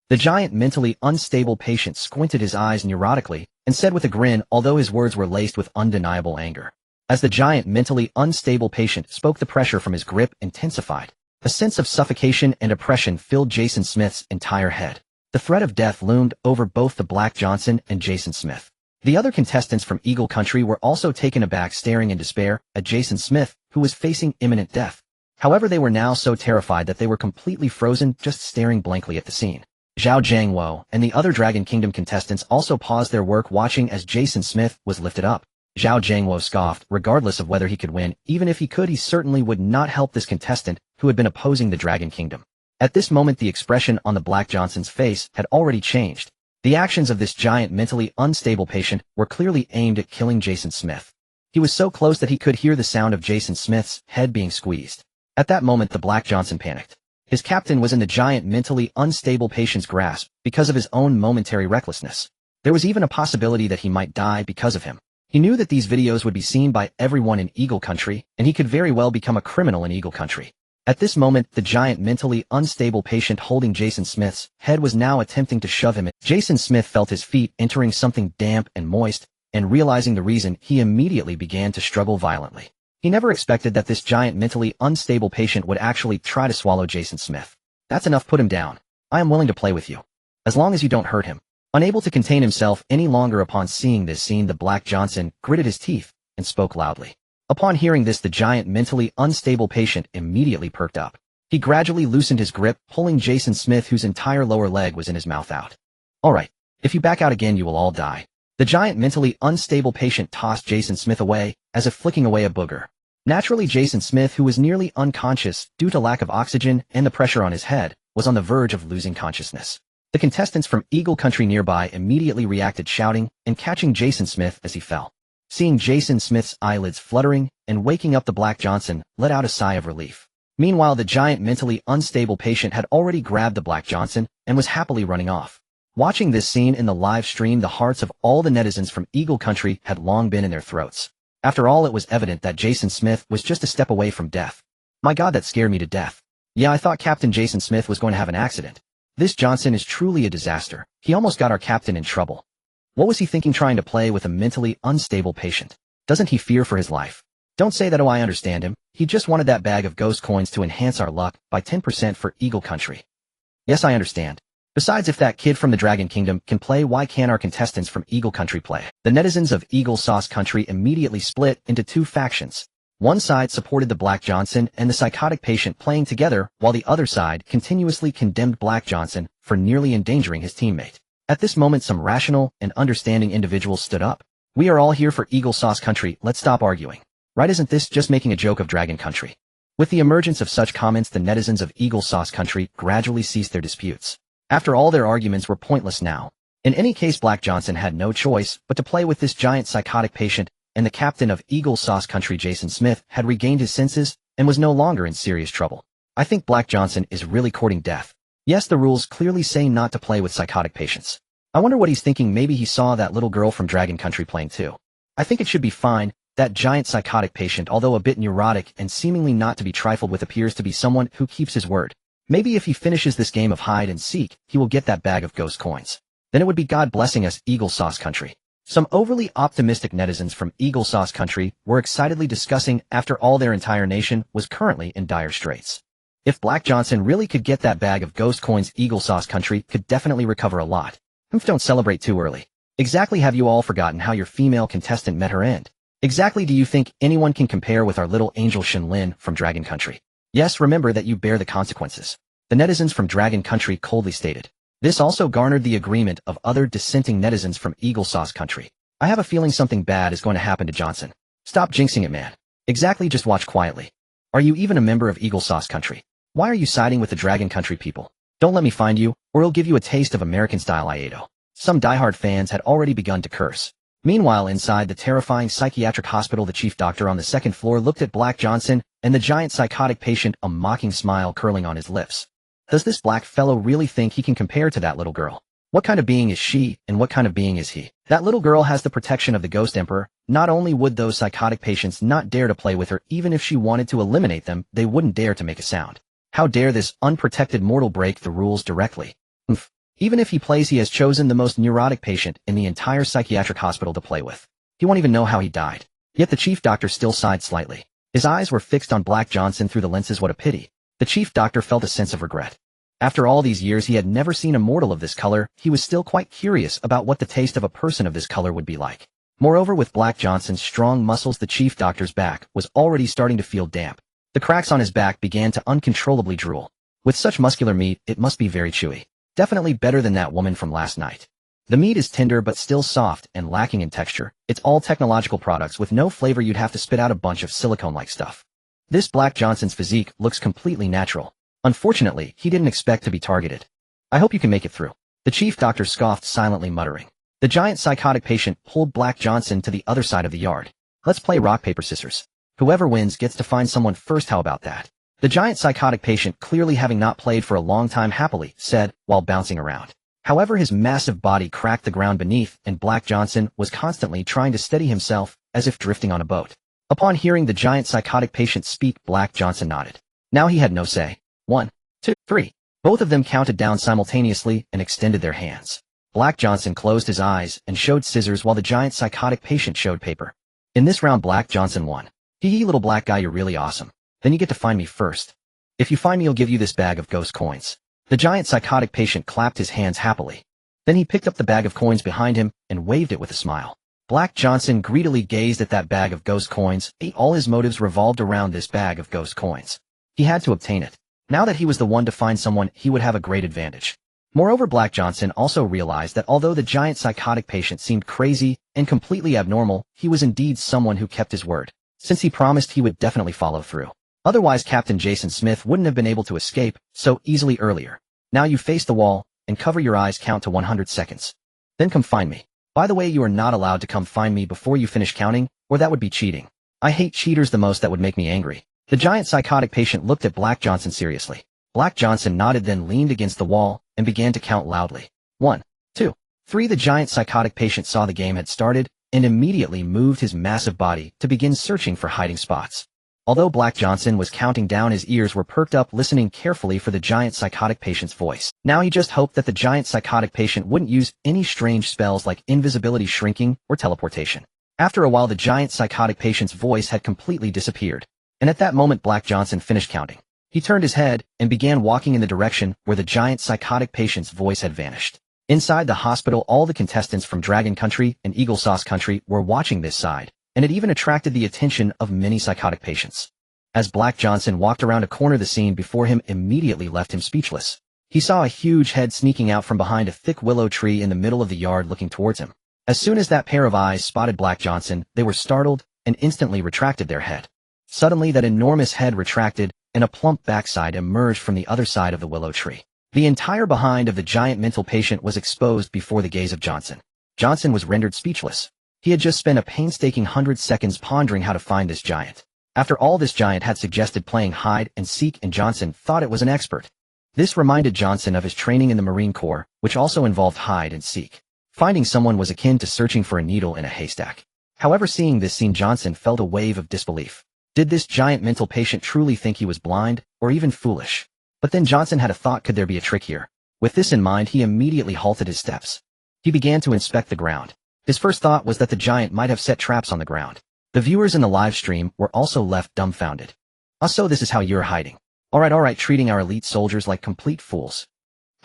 The giant mentally unstable patient squinted his eyes neurotically and said with a grin, although his words were laced with undeniable anger. As the giant mentally unstable patient spoke, the pressure from his grip intensified. A sense of suffocation and oppression filled Jason Smith's entire head. The threat of death loomed over both the Black Johnson and Jason Smith. The other contestants from Eagle Country were also taken aback, staring in despair at Jason Smith, who was facing imminent death. However, they were now so terrified that they were completely frozen, just staring blankly at the scene. Zhao Jiangwo and the other Dragon Kingdom contestants also paused their work, watching as Jason Smith was lifted up. Zhao Jiangwo scoffed. Regardless of whether he could win, even if he could, he certainly would not help this contestant who had been opposing the Dragon Kingdom. At this moment, the expression on the Black Johnson's face had already changed. The actions of this giant mentally unstable patient were clearly aimed at killing Jason Smith. He was so close that he could hear the sound of Jason Smith's head being squeezed. At that moment, the Black Johnson panicked. His captain was in the giant mentally unstable patient's grasp because of his own momentary recklessness. There was even a possibility that he might die because of him. He knew that these videos would be seen by everyone in Eagle Country, and he could very well become a criminal in Eagle Country. At this moment, the giant mentally unstable patient holding Jason Smith's head was now attempting to shove him in. Jason Smith felt his feet entering something damp and moist, and realizing the reason, he immediately began to struggle violently. He never expected that this giant mentally unstable patient would actually try to swallow Jason Smith. That's enough, put him down. I am willing to play with you. As long as you don't hurt him. Unable to contain himself any longer upon seeing this scene, the Black Johnson gritted his teeth and spoke loudly. Upon hearing this, the giant mentally unstable patient immediately perked up. He gradually loosened his grip, pulling Jason Smith, whose entire lower leg was in his mouth, out. Alright, if you back out again you will all die. The giant mentally unstable patient tossed Jason Smith away, as if flicking away a booger. Naturally, Jason Smith, who was nearly unconscious due to lack of oxygen and the pressure on his head, was on the verge of losing consciousness. The contestants from Eagle Country nearby immediately reacted, shouting and catching Jason Smith as he fell. Seeing Jason Smith's eyelids fluttering and waking up, the Black Johnson let out a sigh of relief. Meanwhile, the giant mentally unstable patient had already grabbed the Black Johnson and was happily running off. Watching this scene in the live stream, the hearts of all the netizens from Eagle Country had long been in their throats. After all, it was evident that Jason Smith was just a step away from death. My God, that scared me to death. Yeah, I thought Captain Jason Smith was going to have an accident. This Johnson is truly a disaster. He almost got our captain in trouble. What was he thinking trying to play with a mentally unstable patient? Doesn't he fear for his life? Don't say that. Oh, I understand him. He just wanted that bag of ghost coins to enhance our luck by 10% for Eagle Country. Yes, I understand. Besides, if that kid from the Dragon Kingdom can play, why can't our contestants from Eagle Country play? The netizens of Eagle Sauce Country immediately split into two factions. One side supported the Black Johnson and the psychotic patient playing together, while the other side continuously condemned Black Johnson for nearly endangering his teammate. At this moment, some rational and understanding individuals stood up. We are all here for Eagle Sauce Country, let's stop arguing. Right, isn't this just making a joke of Dragon Country? With the emergence of such comments, the netizens of Eagle Sauce Country gradually ceased their disputes. After all, their arguments were pointless now. In any case, Black Johnson had no choice but to play with this giant psychotic patient, and the captain of Eagle Sauce Country, Jason Smith, had regained his senses and was no longer in serious trouble. I think Black Johnson is really courting death. Yes, the rules clearly say not to play with psychotic patients. I wonder what he's thinking. Maybe he saw that little girl from Dragon Country playing too. I think it should be fine. That giant psychotic patient, although a bit neurotic and seemingly not to be trifled with, appears to be someone who keeps his word. Maybe if he finishes this game of hide and seek, he will get that bag of ghost coins. Then it would be God blessing us, Eagle Sauce Country. Some overly optimistic netizens from Eagle Sauce Country were excitedly discussing, after all, their entire nation was currently in dire straits. If Black Johnson really could get that bag of ghost coins, Eagle Sauce Country could definitely recover a lot. Don't celebrate too early. Exactly, have you all forgotten how your female contestant met her end? Exactly, do you think anyone can compare with our little angel Shen Lin from Dragon Country? Yes, remember that you bear the consequences. The netizens from Dragon Country coldly stated. This also garnered the agreement of other dissenting netizens from Eagle Sauce Country. I have a feeling something bad is going to happen to Johnson. Stop jinxing it, man. Exactly, just watch quietly. Are you even a member of Eagle Sauce Country? Why are you siding with the Dragon Country people? Don't let me find you, or it'll give you a taste of American-style IATO. Some diehard fans had already begun to curse. Meanwhile, inside the terrifying psychiatric hospital, the chief doctor on the second floor looked at Black Johnson and the giant psychotic patient, a mocking smile curling on his lips. Does this black fellow really think he can compare to that little girl? What kind of being is she, and what kind of being is he? That little girl has the protection of the Ghost Emperor. Not only would those psychotic patients not dare to play with her, even if she wanted to eliminate them, they wouldn't dare to make a sound. How dare this unprotected mortal break the rules directly? Even if he plays, he has chosen the most neurotic patient in the entire psychiatric hospital to play with. He won't even know how he died. Yet the chief doctor still sighed slightly. His eyes were fixed on Black Johnson through the lenses. What a pity. The chief doctor felt a sense of regret. After all these years, he had never seen a mortal of this color. He was still quite curious about what the taste of a person of this color would be like. Moreover, with Black Johnson's strong muscles, the chief doctor's back was already starting to feel damp. The cracks on his back began to uncontrollably drool. With such muscular meat, it must be very chewy. Definitely better than that woman from last night. The meat is tender but still soft and lacking in texture. It's all technological products with no flavor. You'd have to spit out a bunch of silicone-like stuff. This Black Johnson's physique looks completely natural. Unfortunately, he didn't expect to be targeted. I hope you can make it through. The chief doctor scoffed, silently muttering. The giant psychotic patient pulled Black Johnson to the other side of the yard. Let's play rock, paper, scissors. Whoever wins gets to find someone first. How about that? The giant psychotic patient, clearly having not played for a long time, happily said, while bouncing around. However, his massive body cracked the ground beneath, and Black Johnson was constantly trying to steady himself as if drifting on a boat. Upon hearing the giant psychotic patient speak, Black Johnson nodded. Now he had no say. 1, 2, 3. Both of them counted down simultaneously and extended their hands. Black Johnson closed his eyes and showed scissors while the giant psychotic patient showed paper. In this round, Black Johnson won. Hee little black guy, you're really awesome. Then you get to find me first. If you find me, I'll give you this bag of ghost coins. The giant psychotic patient clapped his hands happily. Then he picked up the bag of coins behind him and waved it with a smile. Black Johnson greedily gazed at that bag of ghost coins. All his motives revolved around this bag of ghost coins. He had to obtain it. Now that he was the one to find someone, he would have a great advantage. Moreover, Black Johnson also realized that although the giant psychotic patient seemed crazy and completely abnormal, he was indeed someone who kept his word, since he promised he would definitely follow through. Otherwise, Captain Jason Smith wouldn't have been able to escape so easily earlier. Now you face the wall and cover your eyes, count to 100 seconds. Then come find me. By the way, you are not allowed to come find me before you finish counting, or that would be cheating. I hate cheaters the most. That would make me angry. The giant psychotic patient looked at Black Johnson seriously. Black Johnson nodded, then leaned against the wall and began to count loudly. 1, 2, 3. The giant psychotic patient saw the game had started and immediately moved his massive body to begin searching for hiding spots. Although Black Johnson was counting down, his ears were perked up, listening carefully for the giant psychotic patient's voice. Now he just hoped that the giant psychotic patient wouldn't use any strange spells like invisibility, shrinking, or teleportation. After a while, the giant psychotic patient's voice had completely disappeared. And at that moment, Black Johnson finished counting. He turned his head and began walking in the direction where the giant psychotic patient's voice had vanished. Inside the hospital, all the contestants from Dragon Country and Eagle Sauce Country were watching this side, and it even attracted the attention of many psychotic patients. As Black Johnson walked around a corner, the scene before him immediately left him speechless. He saw a huge head sneaking out from behind a thick willow tree in the middle of the yard, looking towards him. As soon as that pair of eyes spotted Black Johnson, they were startled and instantly retracted their head. Suddenly, that enormous head retracted, and a plump backside emerged from the other side of the willow tree. The entire behind of the giant mental patient was exposed before the gaze of Johnson. Johnson was rendered speechless. He had just spent a painstaking 100 seconds pondering how to find this giant. After all, this giant had suggested playing hide and seek, and Johnson thought it was an expert. This reminded Johnson of his training in the Marine Corps, which also involved hide and seek. Finding someone was akin to searching for a needle in a haystack. However, seeing this scene, Johnson felt a wave of disbelief. Did this giant mental patient truly think he was blind, or even foolish? But then Johnson had a thought: could there be a trick here? With this in mind, he immediately halted his steps. He began to inspect the ground. His first thought was that the giant might have set traps on the ground. The viewers in the live stream were also left dumbfounded. So this is how you're hiding. Alright, treating our elite soldiers like complete fools.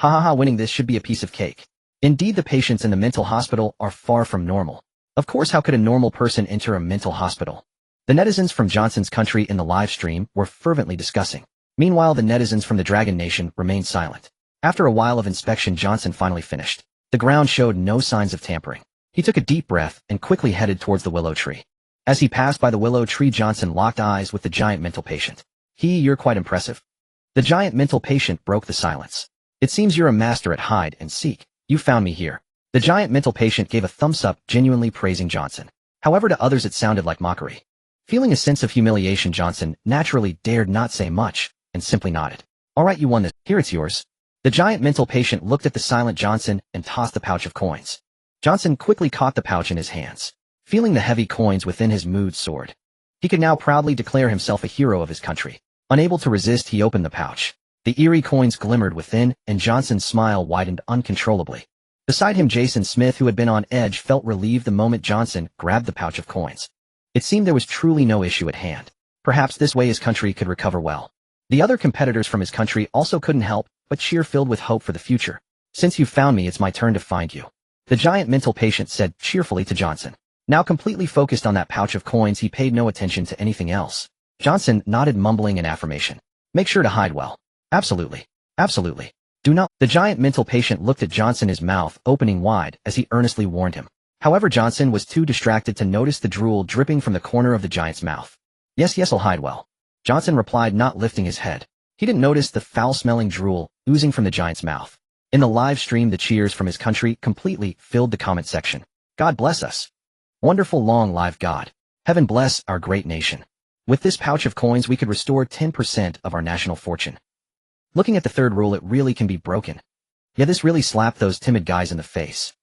Winning this should be a piece of cake. Indeed, the patients in the mental hospital are far from normal. Of course, how could a normal person enter a mental hospital? The netizens from Johnson's country in the live stream were fervently discussing. Meanwhile, the netizens from the Dragon Nation remained silent. After a while of inspection, Johnson finally finished. The ground showed no signs of tampering. He took a deep breath and quickly headed towards the willow tree. As he passed by the willow tree, Johnson locked eyes with the giant mental patient. You're quite impressive. The giant mental patient broke the silence. It seems you're a master at hide and seek. You found me here. The giant mental patient gave a thumbs up, genuinely praising Johnson. However, to others it sounded like mockery. Feeling a sense of humiliation, Johnson naturally dared not say much, and simply nodded. Alright, you won this. Here, it's yours. The giant mental patient looked at the silent Johnson and tossed the pouch of coins. Johnson quickly caught the pouch in his hands. Feeling the heavy coins within, his mood soared. He could now proudly declare himself a hero of his country. Unable to resist, he opened the pouch. The eerie coins glimmered within, and Johnson's smile widened uncontrollably. Beside him, Jason Smith, who had been on edge, felt relieved the moment Johnson grabbed the pouch of coins. It seemed there was truly no issue at hand. Perhaps this way his country could recover well. The other competitors from his country also couldn't help but cheer, filled with hope for the future. Since you found me, it's my turn to find you. The giant mental patient said cheerfully to Johnson. Now completely focused on that pouch of coins, he paid no attention to anything else. Johnson nodded, mumbling an affirmation. Make sure to hide well. Absolutely. Absolutely. Do not. The giant mental patient looked at Johnson, his mouth opening wide as he earnestly warned him. However, Johnson was too distracted to notice the drool dripping from the corner of the giant's mouth. Yes, I'll hide well. Johnson replied, not lifting his head. He didn't notice the foul-smelling drool oozing from the giant's mouth. In the live stream, the cheers from his country completely filled the comment section. God bless us. Wonderful, long live God. Heaven bless our great nation. With this pouch of coins, we could restore 10% of our national fortune. Looking at the third rule, it really can be broken. Yeah, this really slapped those timid guys in the face.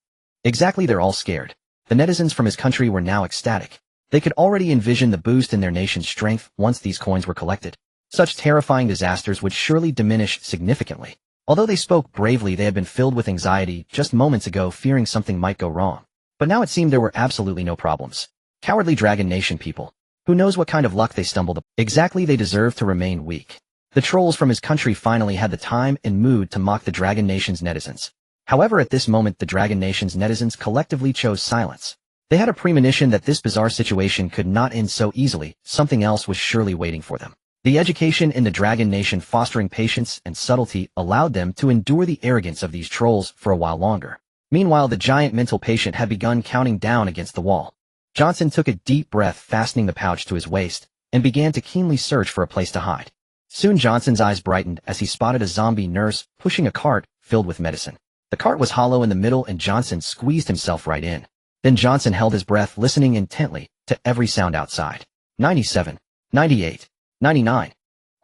Exactly, they're all scared. The netizens from his country were now ecstatic. They could already envision the boost in their nation's strength once these coins were collected. Such terrifying disasters would surely diminish significantly. Although they spoke bravely, they had been filled with anxiety just moments ago, fearing something might go wrong. But now it seemed there were absolutely no problems. Cowardly Dragon Nation people. Who knows what kind of luck they stumbled upon? Exactly, they deserve to remain weak. The trolls from his country finally had the time and mood to mock the Dragon Nation's netizens. However, at this moment the Dragon Nation's netizens collectively chose silence. They had a premonition that this bizarre situation could not end so easily. Something else was surely waiting for them. The education in the Dragon Nation, fostering patience and subtlety, allowed them to endure the arrogance of these trolls for a while longer. Meanwhile, the giant mental patient had begun counting down against the wall. Johnson took a deep breath, fastening the pouch to his waist, and began to keenly search for a place to hide. Soon Johnson's eyes brightened as he spotted a zombie nurse pushing a cart filled with medicine. The cart was hollow in the middle and Johnson squeezed himself right in. Then Johnson held his breath, listening intently to every sound outside. 97, 98, 99,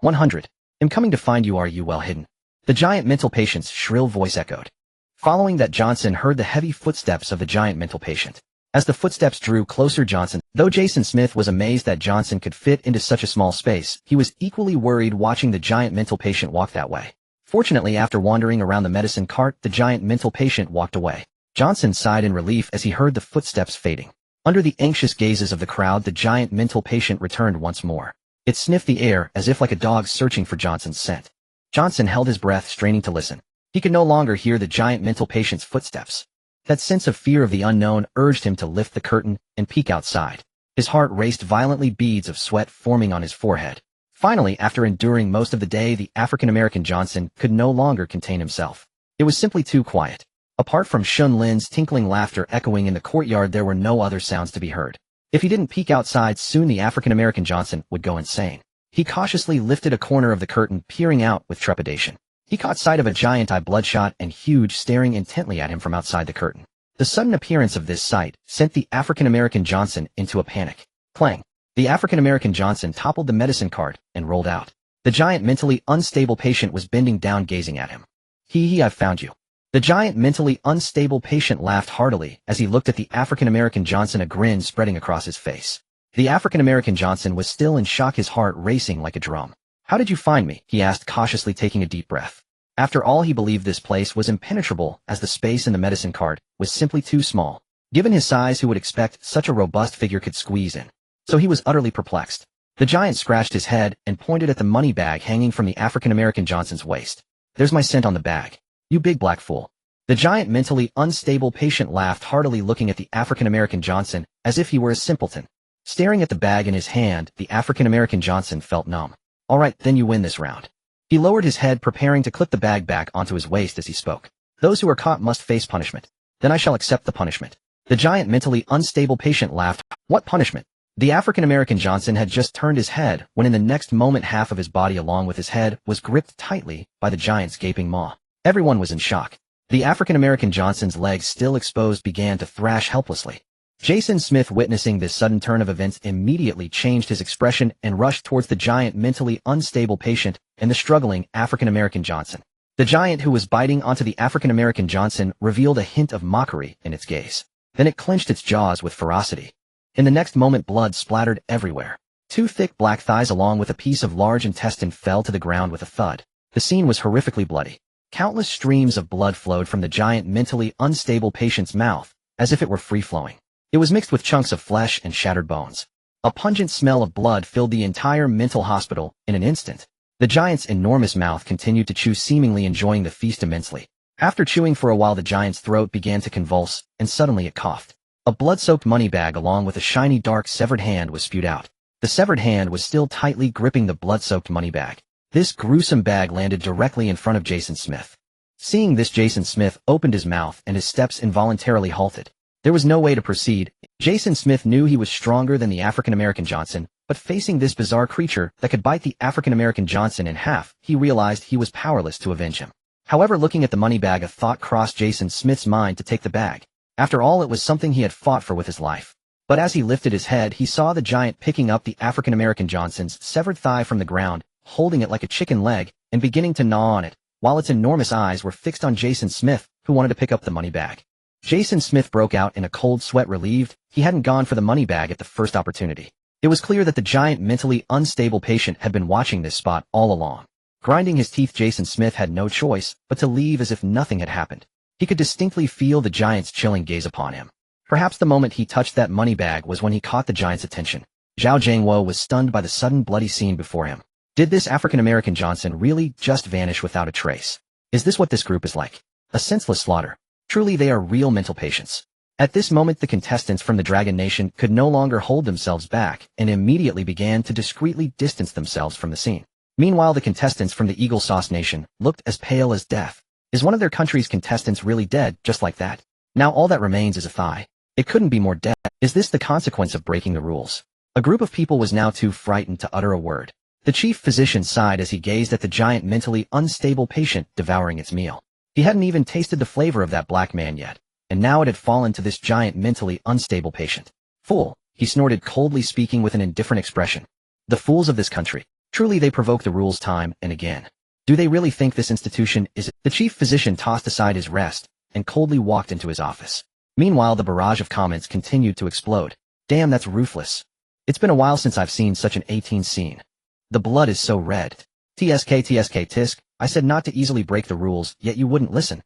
100. I'm coming to find you. Are you well hidden? The giant mental patient's shrill voice echoed. Following that, Johnson heard the heavy footsteps of the giant mental patient. As the footsteps drew closer, though Jason Smith was amazed that Johnson could fit into such a small space, he was equally worried watching the giant mental patient walk that way. Fortunately, after wandering around the medicine cart, the giant mental patient walked away. Johnson sighed in relief as he heard the footsteps fading. Under the anxious gazes of the crowd, the giant mental patient returned once more. It sniffed the air as if like a dog searching for Johnson's scent. Johnson held his breath, straining to listen. He could no longer hear the giant mental patient's footsteps. That sense of fear of the unknown urged him to lift the curtain and peek outside. His heart raced violently, beads of sweat forming on his forehead. Finally, after enduring most of the day, the African-American Johnson could no longer contain himself. It was simply too quiet. Apart from Shen Lin's tinkling laughter echoing in the courtyard, there were no other sounds to be heard. If he didn't peek outside, soon the African-American Johnson would go insane. He cautiously lifted a corner of the curtain, peering out with trepidation. He caught sight of a giant eye, bloodshot and huge, staring intently at him from outside the curtain. The sudden appearance of this sight sent the African-American Johnson into a panic. Clang! The African-American Johnson toppled the medicine cart and rolled out. The giant mentally unstable patient was bending down, gazing at him. I've found you. The giant mentally unstable patient laughed heartily as he looked at the African-American Johnson, a grin spreading across his face. The African-American Johnson was still in shock, his heart racing like a drum. How did you find me? He asked, cautiously taking a deep breath. After all, he believed this place was impenetrable, as the space in the medicine cart was simply too small. Given his size, who would expect such a robust figure could squeeze in? So he was utterly perplexed. The giant scratched his head and pointed at the money bag hanging from the African-American Johnson's waist. There's my scent on the bag. You big black fool. The giant mentally unstable patient laughed heartily, looking at the African-American Johnson as if he were a simpleton. Staring at the bag in his hand, the African-American Johnson felt numb. All right, then you win this round. He lowered his head, preparing to clip the bag back onto his waist as he spoke. Those who are caught must face punishment. Then I shall accept the punishment. The giant mentally unstable patient laughed. What punishment? The African-American Johnson had just turned his head when in the next moment half of his body along with his head was gripped tightly by the giant's gaping maw. Everyone was in shock. The African-American Johnson's legs, still exposed, began to thrash helplessly. Jason Smith, witnessing this sudden turn of events, immediately changed his expression and rushed towards the giant mentally unstable patient and the struggling African-American Johnson. The giant, who was biting onto the African-American Johnson, revealed a hint of mockery in its gaze. Then it clenched its jaws with ferocity. In the next moment, blood splattered everywhere. Two thick black thighs along with a piece of large intestine fell to the ground with a thud. The scene was horrifically bloody. Countless streams of blood flowed from the giant mentally unstable patient's mouth, as if it were free-flowing. It was mixed with chunks of flesh and shattered bones. A pungent smell of blood filled the entire mental hospital in an instant. The giant's enormous mouth continued to chew, seemingly enjoying the feast immensely. After chewing for a while, the giant's throat began to convulse, and suddenly it coughed. A blood-soaked money bag along with a shiny dark severed hand was spewed out. The severed hand was still tightly gripping the blood-soaked money bag. This gruesome bag landed directly in front of Jason Smith. Seeing this, Jason Smith opened his mouth and his steps involuntarily halted. There was no way to proceed. Jason Smith knew he was stronger than the African-American Johnson, but facing this bizarre creature that could bite the African-American Johnson in half, he realized he was powerless to avenge him. However, looking at the money bag, a thought crossed Jason Smith's mind to take the bag. After all, it was something he had fought for with his life. But as he lifted his head, he saw the giant picking up the African-American Johnson's severed thigh from the ground, holding it like a chicken leg, and beginning to gnaw on it. while its enormous eyes were fixed on Jason Smith, who wanted to pick up the money bag. Jason Smith broke out in a cold sweat, relieved he hadn't gone for the money bag at the first opportunity. It was clear that the giant mentally unstable patient had been watching this spot all along. Grinding his teeth, Jason Smith had no choice but to leave as if nothing had happened. He could distinctly feel the giant's chilling gaze upon him. Perhaps the moment he touched that money bag was when he caught the giant's attention. Zhao Jiangwo was stunned by the sudden bloody scene before him. Did this African-American Johnson really just vanish without a trace? Is this what this group is like? A senseless slaughter. Truly they are real mental patients. At this moment the contestants from the Dragon Nation could no longer hold themselves back and immediately began to discreetly distance themselves from the scene. Meanwhile the contestants from the Eagle Sauce Nation looked as pale as death. Is one of their country's contestants really dead just like that? Now all that remains is a thigh. It couldn't be more dead. Is this the consequence of breaking the rules? A group of people was now too frightened to utter a word. The chief physician sighed as he gazed at the giant mentally unstable patient devouring its meal. He hadn't even tasted the flavor of that black man yet, and now it had fallen to this giant mentally unstable patient. Fool, he snorted coldly, speaking with an indifferent expression. The fools of this country. Truly they provoke the rules time and again. Do they really think this institution is... The chief physician tossed aside his rest and coldly walked into his office. Meanwhile the barrage of comments continued to explode. Damn, that's ruthless. It's been a while since I've seen such an 18 scene. The blood is so red. TSK tisk, I said not to easily break the rules, yet you wouldn't listen.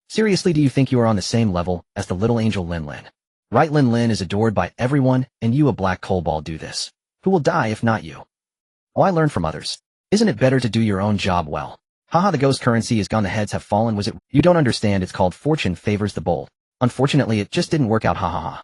Seriously, do you think you are on the same level as the little angel Lin Lin? Right, Lin Lin is adored by everyone, and you, a black coal ball, do this. Who will die if not you? Why learn from others? Isn't it better to do your own job well? Haha, the ghost currency is gone, the heads have fallen, was it? You don't understand, it's called fortune favors the bold. Unfortunately, it just didn't work out, ha ha ha.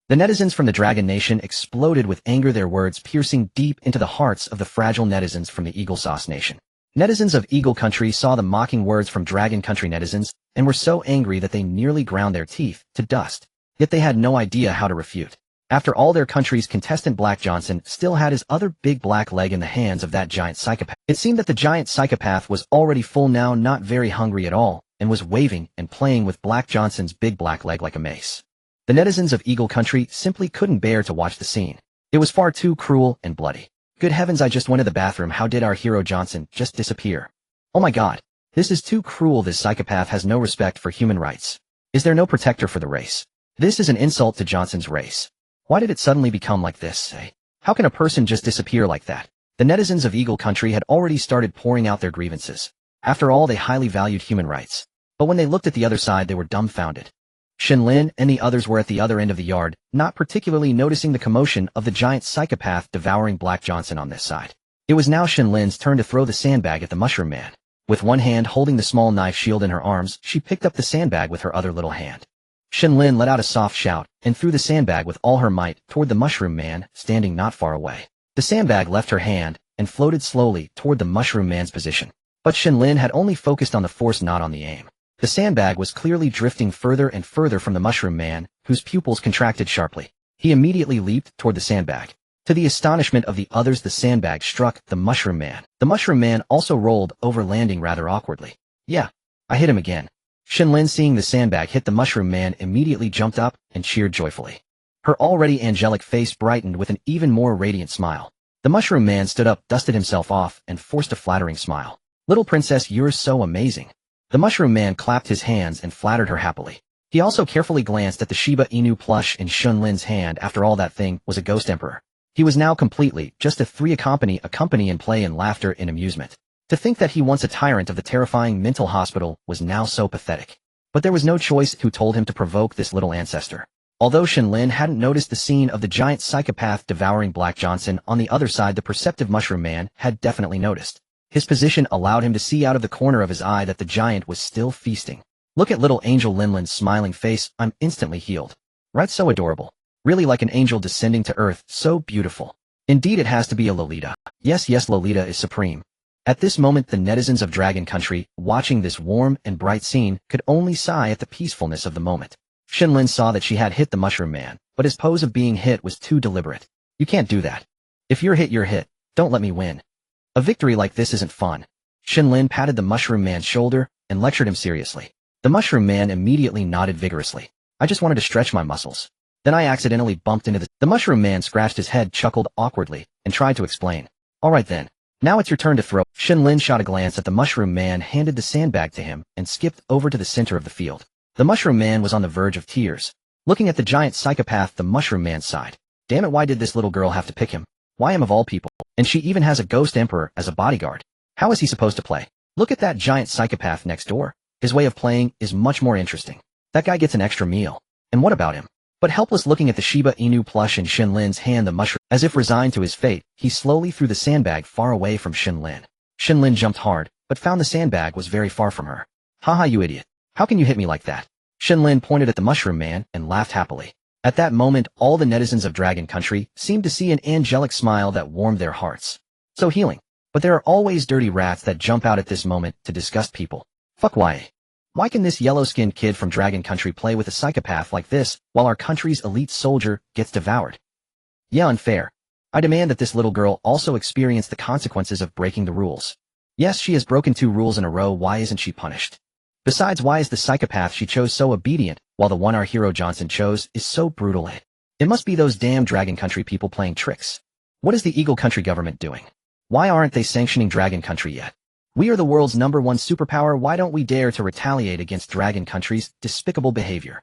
The netizens from the Dragon Nation exploded with anger, their words piercing deep into the hearts of the fragile netizens from the Eagle Sauce Nation. Netizens of Eagle Country saw the mocking words from Dragon Country netizens and were so angry that they nearly ground their teeth to dust. Yet they had no idea how to refute. After all, their country's contestant Black Johnson still had his other big black leg in the hands of that giant psychopath. It seemed that the giant psychopath was already full now, not very hungry at all, and was waving and playing with Black Johnson's big black leg like a mace. The netizens of Eagle Country simply couldn't bear to watch the scene. It was far too cruel and bloody. Good heavens, I just went to the bathroom. How did our hero Johnson just disappear? Oh my god. This is too cruel. This psychopath has no respect for human rights. Is there no protector for the race? This is an insult to Johnson's race. Why did it suddenly become like this, eh? How can a person just disappear like that? The netizens of Eagle Country had already started pouring out their grievances. After all, they highly valued human rights. But when they looked at the other side, they were dumbfounded. Shen Lin and the others were at the other end of the yard, not particularly noticing the commotion of the giant psychopath devouring Black Johnson on this side. It was now Shen Lin's turn to throw the sandbag at the Mushroom Man. With one hand holding the small knife shield in her arms, she picked up the sandbag with her other little hand. Shen Lin let out a soft shout and threw the sandbag with all her might toward the Mushroom Man, standing not far away. The sandbag left her hand and floated slowly toward the Mushroom Man's position. But Shen Lin had only focused on the force, not on the aim. The sandbag was clearly drifting further and further from the Mushroom Man, whose pupils contracted sharply. He immediately leaped toward the sandbag. To the astonishment of the others, the sandbag struck the Mushroom Man. The Mushroom Man also rolled over, landing rather awkwardly. Yeah, I hit him again. Shen Lin, seeing the sandbag hit the Mushroom Man, immediately jumped up and cheered joyfully. Her already angelic face brightened with an even more radiant smile. The Mushroom Man stood up, dusted himself off, and forced a flattering smile. Little princess, you're so amazing. The Mushroom Man clapped his hands and flattered her happily. He also carefully glanced at the Shiba Inu plush in Shen Lin's hand. After all, that thing was a ghost emperor. He was now completely just a three accompany in play and laughter and amusement. To think that he, once a tyrant of the terrifying mental hospital, was now so pathetic. But there was no choice who told him to provoke this little ancestor. Although Shen Lin hadn't noticed the scene of the giant psychopath devouring Black Johnson, on the other side the perceptive Mushroom Man had definitely noticed. His position allowed him to see out of the corner of his eye that the giant was still feasting. Look at little angel Lin Lin's smiling face. I'm instantly healed. Right, so adorable. Really like an angel descending to earth, so beautiful. Indeed, it has to be a Lolita. Yes, Lolita is supreme. At this moment, the netizens of Dragon Country, watching this warm and bright scene, could only sigh at the peacefulness of the moment. Shen Lin saw that she had hit the Mushroom Man, but his pose of being hit was too deliberate. You can't do that. If you're hit, you're hit. Don't let me win. A victory like this isn't fun. Shen Lin patted the Mushroom Man's shoulder and lectured him seriously. The Mushroom Man immediately nodded vigorously. I just wanted to stretch my muscles. Then I accidentally bumped into the Mushroom Man scratched his head, chuckled awkwardly, and tried to explain. Alright then. Now it's your turn to throw. Shen Lin shot a glance at the mushroom man, handed the sandbag to him, and skipped over to the center of the field. The mushroom man was on the verge of tears. Looking at the giant psychopath, the mushroom man sighed. Damn it, why did this little girl have to pick him? Why him of all people? And she even has a ghost emperor as a bodyguard. How is he supposed to play? Look at that giant psychopath next door. His way of playing is much more interesting. That guy gets an extra meal. And what about him? But helpless looking at the Shiba Inu plush in Shen Lin's hand, the mushroom, as if resigned to his fate, he slowly threw the sandbag far away from Shen Lin. Shen Lin jumped hard, but found the sandbag was very far from her. Haha, you idiot. How can you hit me like that? Shen Lin pointed at the mushroom man and laughed happily. At that moment, all the netizens of Dragon Country seemed to see an angelic smile that warmed their hearts. So healing. But there are always dirty rats that jump out at this moment to disgust people. Fuck why? Why can this yellow-skinned kid from Dragon Country play with a psychopath like this, while our country's elite soldier gets devoured? Yeah, unfair. I demand that this little girl also experience the consequences of breaking the rules. Yes, she has broken 2 rules in a row, why isn't she punished? Besides, why is the psychopath she chose so obedient, while the one our hero Johnson chose is so brutal? It must be those damn Dragon Country people playing tricks. What is the Eagle Country government doing? Why aren't they sanctioning Dragon Country yet? We are the world's #1 superpower, why don't we dare to retaliate against Dragon Country's despicable behavior?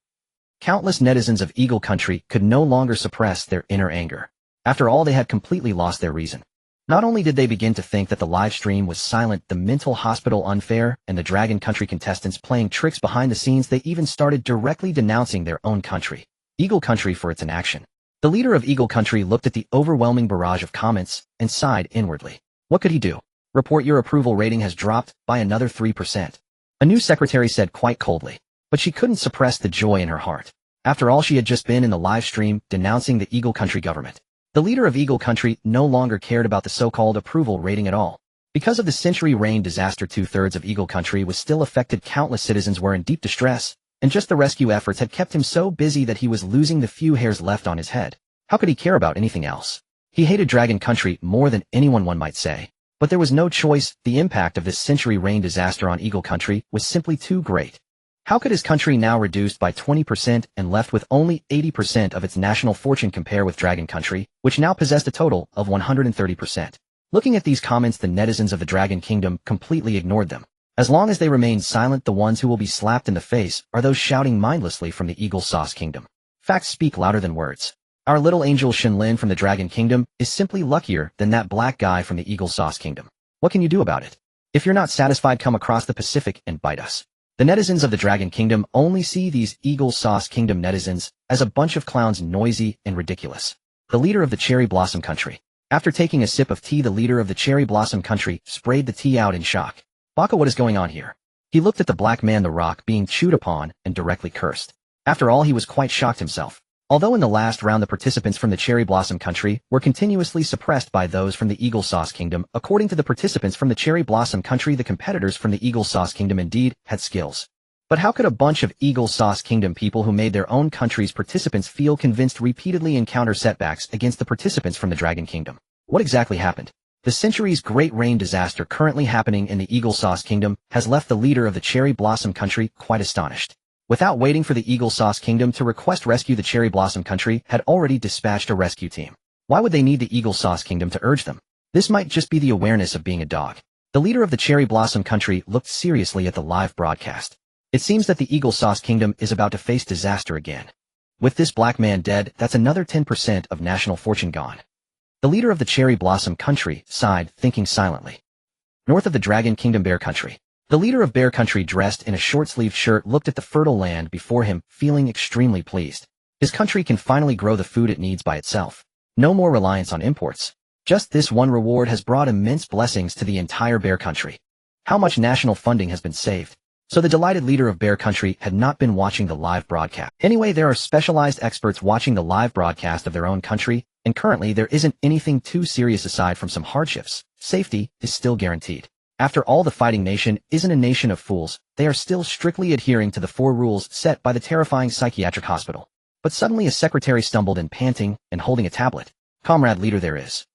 Countless netizens of Eagle Country could no longer suppress their inner anger. After all, they had completely lost their reason. Not only did they begin to think that the live stream was silent, the mental hospital unfair, and the Dragon Country contestants playing tricks behind the scenes, they even started directly denouncing their own country, Eagle Country, for its inaction. The leader of Eagle Country looked at the overwhelming barrage of comments and sighed inwardly. What could he do? Report your approval rating has dropped by another 3%. A new secretary said quite coldly, but she couldn't suppress the joy in her heart. After all, she had just been in the live stream denouncing the Eagle Country government. The leader of Eagle Country no longer cared about the so-called approval rating at all. Because of the century rain disaster, 2/3 of Eagle Country was still affected. Countless citizens were in deep distress, and just the rescue efforts had kept him so busy that he was losing the few hairs left on his head. How could he care about anything else? He hated Dragon Country more than anyone, one might say. But there was no choice. The impact of this century rain disaster on Eagle Country was simply too great. How could his country, now reduced by 20% and left with only 80% of its national fortune, compare with Dragon Country, which now possessed a total of 130%? Looking at these comments, the netizens of the Dragon Kingdom completely ignored them. As long as they remain silent, the ones who will be slapped in the face are those shouting mindlessly from the Eagle Sauce Kingdom. Facts speak louder than words. Our little angel Shen Lin from the Dragon Kingdom is simply luckier than that black guy from the Eagle Sauce Kingdom. What can you do about it? If you're not satisfied, come across the Pacific and bite us. The netizens of the Dragon Kingdom only see these Eagle Sauce Kingdom netizens as a bunch of clowns, noisy and ridiculous. The leader of the Cherry Blossom Country. After taking a sip of tea, the leader of the Cherry Blossom Country sprayed the tea out in shock. Baka, what is going on here? He looked at the black man, the rock, being chewed upon, and directly cursed. After all, he was quite shocked himself. Although in the last round the participants from the Cherry Blossom Country were continuously suppressed by those from the Eagle Sauce Kingdom, according to the participants from the Cherry Blossom Country, the competitors from the Eagle Sauce Kingdom indeed had skills. But how could a bunch of Eagle Sauce Kingdom people who made their own country's participants feel convinced repeatedly encounter setbacks against the participants from the Dragon Kingdom? What exactly happened? The century's great rain disaster currently happening in the Eagle Sauce Kingdom has left the leader of the Cherry Blossom Country quite astonished. Without waiting for the Eagle Sauce Kingdom to request rescue, the Cherry Blossom Country had already dispatched a rescue team. Why would they need the Eagle Sauce Kingdom to urge them? This might just be the awareness of being a dog. The leader of the Cherry Blossom Country looked seriously at the live broadcast. It seems that the Eagle Sauce Kingdom is about to face disaster again. With this black man dead, that's another 10% of national fortune gone. The leader of the Cherry Blossom Country sighed, thinking silently. North of the Dragon Kingdom, Bear Country. The leader of Bear Country, dressed in a short-sleeved shirt, looked at the fertile land before him, feeling extremely pleased. His country can finally grow the food it needs by itself. No more reliance on imports. Just this one reward has brought immense blessings to the entire Bear Country. How much national funding has been saved? So the delighted leader of Bear Country had not been watching the live broadcast. Anyway, there are specialized experts watching the live broadcast of their own country, and currently there isn't anything too serious aside from some hardships. Safety is still guaranteed. After all, the fighting nation isn't a nation of fools. They are still strictly adhering to the 4 rules set by the terrifying psychiatric hospital. But suddenly a secretary stumbled in, panting and holding a tablet. Comrade leader, there is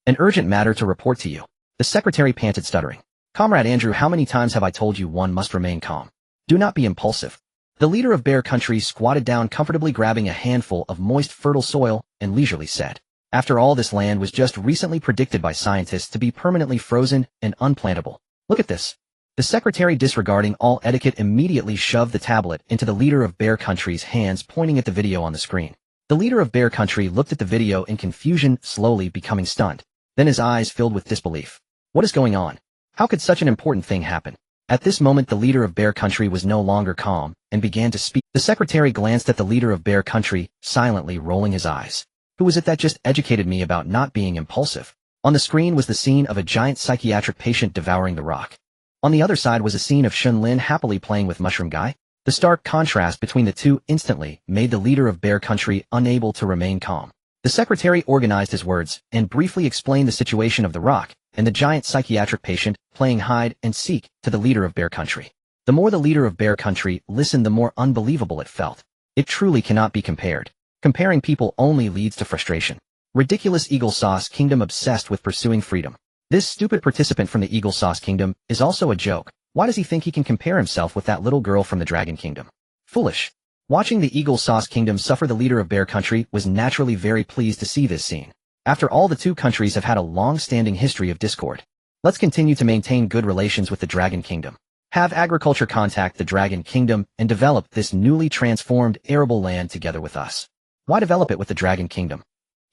an urgent matter to report to you. The secretary panted, stuttering. Comrade Andrew, how many times have I told you one must remain calm? Do not be impulsive. The leader of Bear Country squatted down comfortably, grabbing a handful of moist, fertile soil, and leisurely said. After all, this land was just recently predicted by scientists to be permanently frozen and unplantable. Look at this. The secretary, disregarding all etiquette, immediately shoved the tablet into the leader of Bear Country's hands, pointing at the video on the screen. The leader of Bear Country looked at the video in confusion, slowly becoming stunned. Then his eyes filled with disbelief. What is going on? How could such an important thing happen? At this moment, the leader of Bear Country was no longer calm and began to speak. The secretary glanced at the leader of Bear Country, silently rolling his eyes. Who was it that just educated me about not being impulsive? On the screen was the scene of a giant psychiatric patient devouring the rock. On the other side was a scene of Shen Lin happily playing with Mushroom Guy. The stark contrast between the two instantly made the leader of Bear Country unable to remain calm. The secretary organized his words and briefly explained the situation of the rock and the giant psychiatric patient playing hide and seek to the leader of Bear Country. The more the leader of Bear Country listened, the more unbelievable it felt. It truly cannot be compared. Comparing people only leads to frustration. Ridiculous Eagle Sauce Kingdom obsessed with pursuing freedom. This stupid participant from the Eagle Sauce Kingdom is also a joke. Why does he think he can compare himself with that little girl from the Dragon Kingdom? Foolish. Watching the Eagle Sauce Kingdom suffer, the leader of Bear Country was naturally very pleased to see this scene. After all, the two countries have had a long-standing history of discord. Let's continue to maintain good relations with the Dragon Kingdom. Have agriculture contact the Dragon Kingdom and develop this newly transformed arable land together with us. Why develop it with the Dragon Kingdom?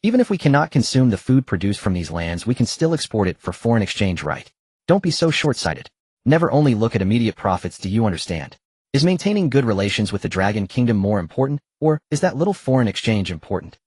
Even if we cannot consume the food produced from these lands, we can still export it for foreign exchange, right? Don't be so short-sighted. Never only look at immediate profits, do you understand? Is maintaining good relations with the Dragon Kingdom more important, or is that little foreign exchange important?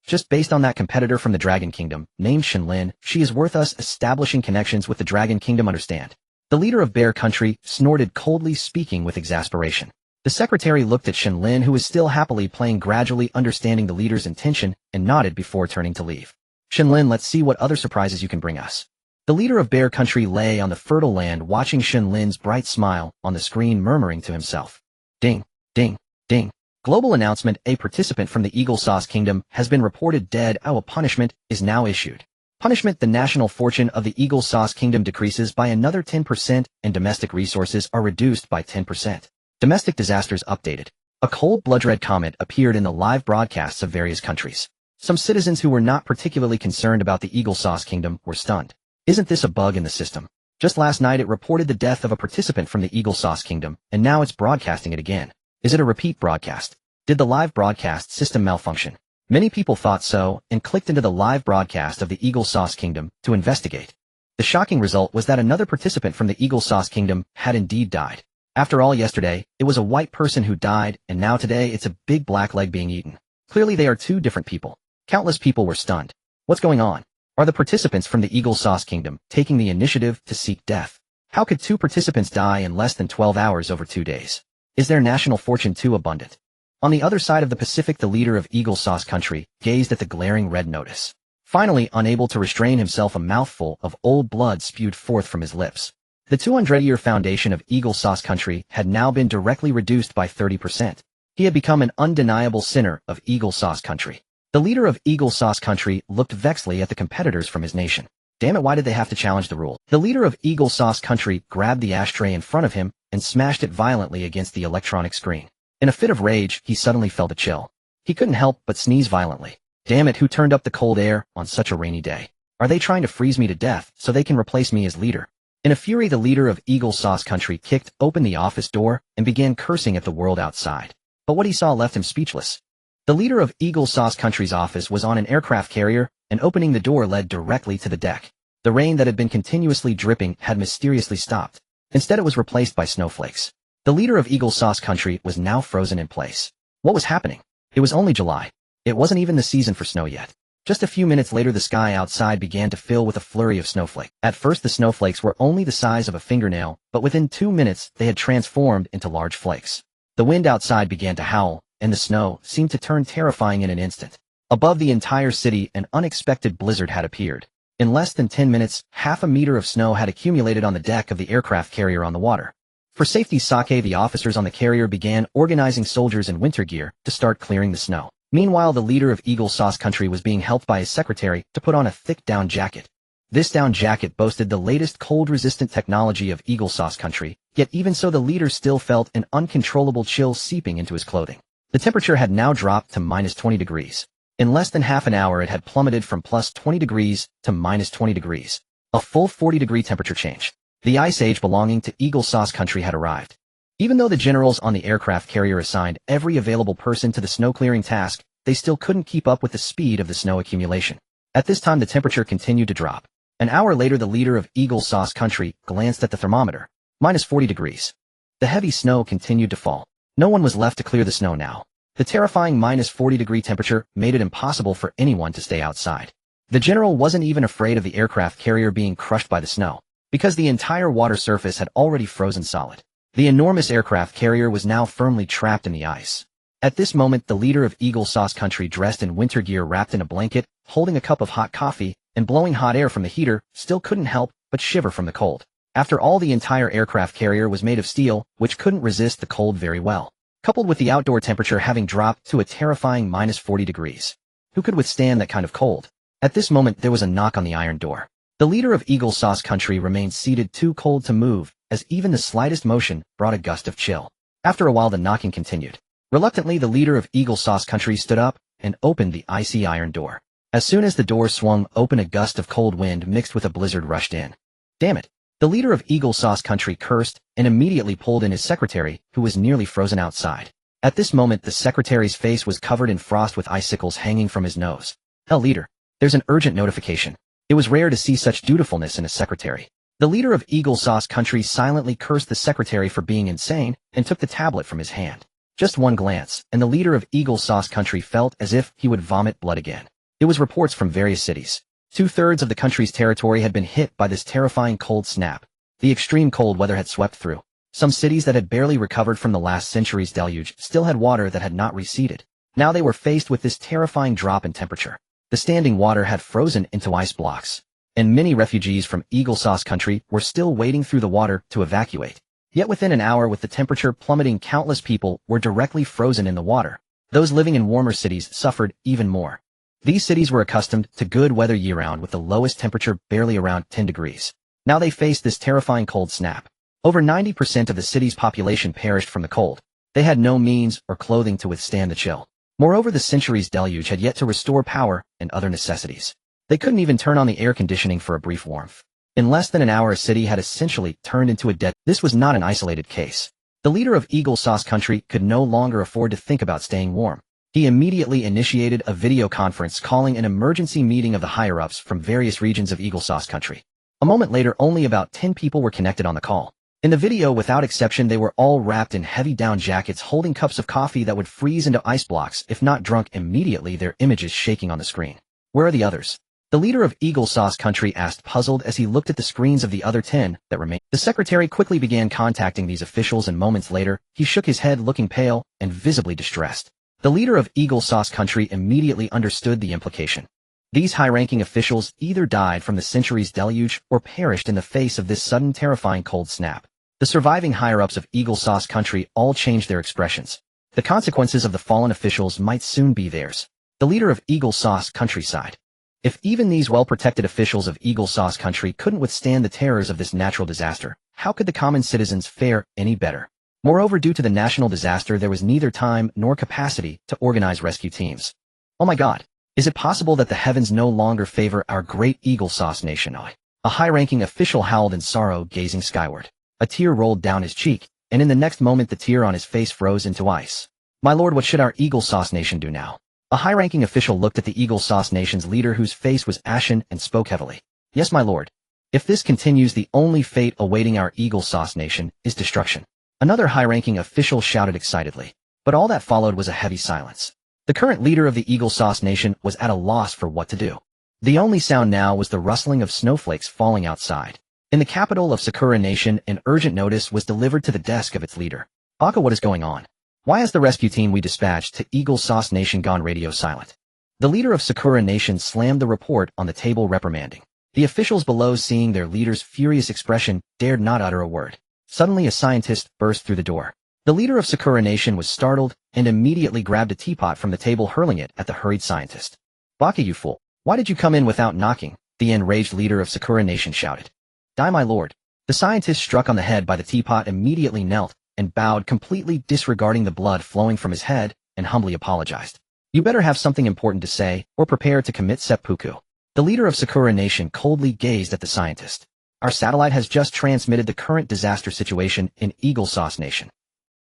Just based on that competitor from the Dragon Kingdom, named Shen Lin, she is worth us establishing connections with the Dragon Kingdom, understand? The leader of Bear Country snorted coldly, speaking with exasperation. The secretary looked at Shen Lin, who was still happily playing, gradually understanding the leader's intention, and nodded before turning to leave. Shen Lin, let's see what other surprises you can bring us. The leader of Bear Country lay on the fertile land, watching Shen Lin's bright smile on the screen, murmuring to himself. Ding, ding, ding. Global announcement: a participant from the Eagle Sauce Kingdom has been reported dead. A punishment is now issued. Punishment: the national fortune of the Eagle Sauce Kingdom decreases by another 10% and domestic resources are reduced by 10%. Domestic disasters updated. A cold blood-red comment appeared in the live broadcasts of various countries. Some citizens who were not particularly concerned about the Eagle Sauce Kingdom were stunned. Isn't this a bug in the system? Just last night it reported the death of a participant from the Eagle Sauce Kingdom, and now it's broadcasting it again. Is it a repeat broadcast? Did the live broadcast system malfunction? Many people thought so and clicked into the live broadcast of the Eagle Sauce Kingdom to investigate. The shocking result was that another participant from the Eagle Sauce Kingdom had indeed died. After all, yesterday, it was a white person who died, and now today it's a big black leg being eaten. Clearly they are two different people. Countless people were stunned. What's going on? Are the participants from the Eagle Sauce Kingdom taking the initiative to seek death? How could two participants die in less than 12 hours over 2 days? Is their national fortune too abundant? On the other side of the Pacific, the leader of Eagle Sauce Country gazed at the glaring red notice. Finally, unable to restrain himself, a mouthful of old blood spewed forth from his lips. The 200-year foundation of Eagle Sauce Country had now been directly reduced by 30%. He had become an undeniable sinner of Eagle Sauce Country. The leader of Eagle Sauce Country looked vexedly at the competitors from his nation. Damn it, why did they have to challenge the rule? The leader of Eagle Sauce Country grabbed the ashtray in front of him and smashed it violently against the electronic screen. In a fit of rage, he suddenly felt a chill. He couldn't help but sneeze violently. Damn it, who turned up the cold air on such a rainy day? Are they trying to freeze me to death so they can replace me as leader? In a fury, the leader of Eagle Sauce Country kicked open the office door and began cursing at the world outside. But what he saw left him speechless. The leader of Eagle Sauce Country's office was on an aircraft carrier, and opening the door led directly to the deck. The rain that had been continuously dripping had mysteriously stopped. Instead, it was replaced by snowflakes. The leader of Eagle Sauce Country was now frozen in place. What was happening? It was only July. It wasn't even the season for snow yet. Just a few minutes later, the sky outside began to fill with a flurry of snowflakes. At first, the snowflakes were only the size of a fingernail, but within 2 minutes, they had transformed into large flakes. The wind outside began to howl, and the snow seemed to turn terrifying in an instant. Above the entire city, an unexpected blizzard had appeared. In less than 10 minutes, half a meter of snow had accumulated on the deck of the aircraft carrier on the water. For safety's sake, the officers on the carrier began organizing soldiers in winter gear to start clearing the snow. Meanwhile, the leader of Eagle Sauce Country was being helped by his secretary to put on a thick down jacket. This down jacket boasted the latest cold-resistant technology of Eagle Sauce Country, yet even so the leader still felt an uncontrollable chill seeping into his clothing. The temperature had now dropped to -20 degrees. In less than half an hour it had plummeted from plus 20 degrees to minus 20 degrees. A full 40-degree temperature change. The ice age belonging to Eagle Sauce Country had arrived. Even though the generals on the aircraft carrier assigned every available person to the snow-clearing task, they still couldn't keep up with the speed of the snow accumulation. At this time the temperature continued to drop. An hour later the leader of Eagle Sauce Country glanced at the thermometer. Minus 40 degrees. The heavy snow continued to fall. No one was left to clear the snow now. The terrifying minus 40-degree temperature made it impossible for anyone to stay outside. The general wasn't even afraid of the aircraft carrier being crushed by the snow, because the entire water surface had already frozen solid. The enormous aircraft carrier was now firmly trapped in the ice. At this moment the leader of Eagle Sauce Country, dressed in winter gear, wrapped in a blanket, holding a cup of hot coffee, and blowing hot air from the heater, still couldn't help but shiver from the cold. After all, the entire aircraft carrier was made of steel, which couldn't resist the cold very well. Coupled with the outdoor temperature having dropped to a terrifying minus 40 degrees. Who could withstand that kind of cold? At this moment there was a knock on the iron door. The leader of Eagle Sauce Country remained seated, too cold to move, as even the slightest motion brought a gust of chill. After a while the knocking continued. Reluctantly the leader of Eagle Sauce Country stood up and opened the icy iron door. As soon as the door swung open, a gust of cold wind mixed with a blizzard rushed in. Damn it! The leader of Eagle Sauce Country cursed and immediately pulled in his secretary, who was nearly frozen outside. At this moment the secretary's face was covered in frost with icicles hanging from his nose. Hell, leader, there's an urgent notification. It was rare to see such dutifulness in a secretary. The leader of Eagle Sauce Country silently cursed the secretary for being insane and took the tablet from his hand. Just one glance, and the leader of Eagle Sauce Country felt as if he would vomit blood again. It was reports from various cities. 2/3 of the country's territory had been hit by this terrifying cold snap. The extreme cold weather had swept through. Some cities that had barely recovered from the last century's deluge still had water that had not receded. Now they were faced with this terrifying drop in temperature. The standing water had frozen into ice blocks, and many refugees from Eagle Sauce Country were still wading through the water to evacuate. Yet within an hour, with the temperature plummeting, countless people were directly frozen in the water. Those living in warmer cities suffered even more. These cities were accustomed to good weather year-round, with the lowest temperature barely around 10 degrees. Now they faced this terrifying cold snap. Over 90% of the city's population perished from the cold. They had no means or clothing to withstand the chill. Moreover, the century's deluge had yet to restore power and other necessities. They couldn't even turn on the air conditioning for a brief warmth. In less than an hour, a city had essentially turned into a dead. This was not an isolated case. The leader of Eagle Sauce Country could no longer afford to think about staying warm. He immediately initiated a video conference, calling an emergency meeting of the higher-ups from various regions of Eagle Sauce Country. A moment later, only about 10 people were connected on the call. In the video, without exception, they were all wrapped in heavy down jackets, holding cups of coffee that would freeze into ice blocks if not drunk immediately, their images shaking on the screen. Where are the others? The leader of Eagle Sauce Country asked, puzzled as he looked at the screens of the other 10 that remained. The secretary quickly began contacting these officials, and moments later, he shook his head, looking pale and visibly distressed. The leader of Eagle Sauce Country immediately understood the implication. These high-ranking officials either died from the century's deluge or perished in the face of this sudden terrifying cold snap. The surviving higher-ups of Eagle Sauce Country all changed their expressions. The consequences of the fallen officials might soon be theirs. The leader of Eagle Sauce Country sighed. If even these well-protected officials of Eagle Sauce Country couldn't withstand the terrors of this natural disaster, how could the common citizens fare any better? Moreover, due to the national disaster, there was neither time nor capacity to organize rescue teams. Oh my God! Is it possible that the heavens no longer favor our great Eagle Sauce nation? A high-ranking official howled in sorrow, gazing skyward. A tear rolled down his cheek, and in the next moment the tear on his face froze into ice. My lord, what should our Eagle Sauce nation do now? A high-ranking official looked at the Eagle Sauce nation's leader, whose face was ashen, and spoke heavily. Yes, my lord. If this continues, the only fate awaiting our Eagle Sauce nation is destruction. Another high-ranking official shouted excitedly. But all that followed was a heavy silence. The current leader of the Eagle Sauce nation was at a loss for what to do. The only sound now was the rustling of snowflakes falling outside. In the capital of Sakura Nation, an urgent notice was delivered to the desk of its leader. Aka, what is going on? Why has the rescue team we dispatched to Eagle Sauce Nation gone radio silent? The leader of Sakura Nation slammed the report on the table, reprimanding. The officials below, seeing their leader's furious expression, dared not utter a word. Suddenly a scientist burst through the door. The leader of Sakura Nation was startled and immediately grabbed a teapot from the table, hurling it at the hurried scientist. Baka, you fool! Why did you come in without knocking? The enraged leader of Sakura Nation shouted. Die, my lord! The scientist, struck on the head by the teapot, immediately knelt and bowed, completely disregarding the blood flowing from his head, and humbly apologized. You better have something important to say, or prepare to commit seppuku. The leader of Sakura Nation coldly gazed at the scientist. Our satellite has just transmitted the current disaster situation in Eagle Sauce Nation.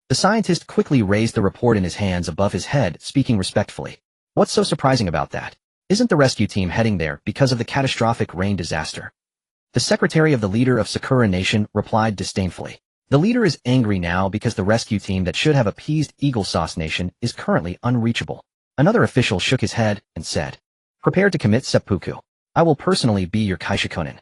The scientist quickly raised the report in his hands above his head, speaking respectfully. What's so surprising about that? Isn't the rescue team heading there because of the catastrophic rain disaster? The secretary of the leader of Sakura Nation replied disdainfully. The leader is angry now because the rescue team that should have appeased Eagle Sauce Nation is currently unreachable. Another official shook his head and said, "Prepare to commit seppuku. I will personally be your kaishikonin."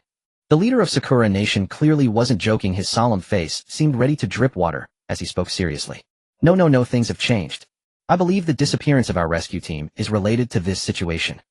The leader of Sakura Nation clearly wasn't joking. His solemn face seemed ready to drip water as he spoke seriously. No, things have changed. I believe the disappearance of our rescue team is related to this situation.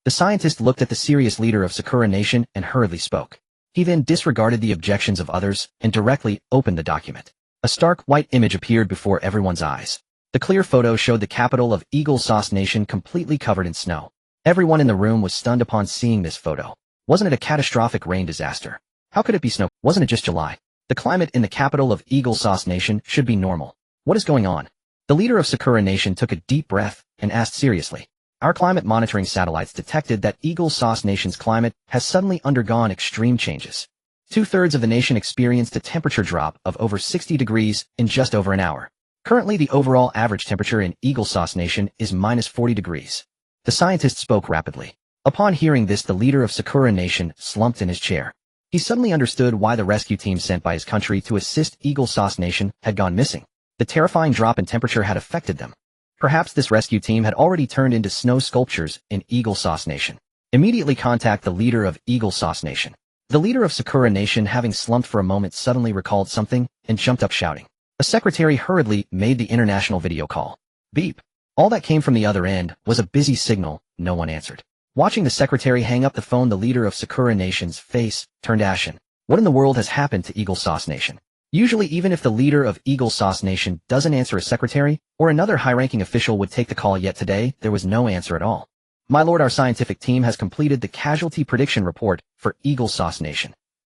The scientist looked at the serious leader of Sakura Nation and hurriedly spoke. He then disregarded the objections of others and directly opened the document. A stark white image appeared before everyone's eyes. The clear photo showed the capital of Eagle Sauce Nation completely covered in snow. Everyone in the room was stunned upon seeing this photo. Wasn't it a catastrophic rain disaster? How could it be snow? Wasn't it just July? The climate in the capital of Eagle Sauce Nation should be normal. What is going on? The leader of Sakura Nation took a deep breath and asked seriously. Our climate monitoring satellites detected that Eagle Sauce Nation's climate has suddenly undergone extreme changes. 2/3 of the nation experienced a temperature drop of over 60 degrees in just over an hour. Currently, the overall average temperature in Eagle Sauce Nation is minus 40 degrees. The scientist spoke rapidly. Upon hearing this, the leader of Sakura Nation slumped in his chair. He suddenly understood why the rescue team sent by his country to assist Eagle Sauce Nation had gone missing. The terrifying drop in temperature had affected them. Perhaps this rescue team had already turned into snow sculptures in Eagle Sauce Nation. Immediately contact the leader of Eagle Sauce Nation. The leader of Sakura Nation, having slumped for a moment, suddenly recalled something and jumped up shouting. A secretary hurriedly made the international video call. Beep. All that came from the other end was a busy signal. No one answered. Watching the secretary hang up the phone, the leader of Sakura Nation's face turned ashen. What in the world has happened to Eagle Sauce Nation? Usually, even if the leader of Eagle Sauce Nation doesn't answer, a secretary or another high-ranking official would take the call, yet today there was no answer at all. My lord, our scientific team has completed the casualty prediction report for Eagle Sauce Nation.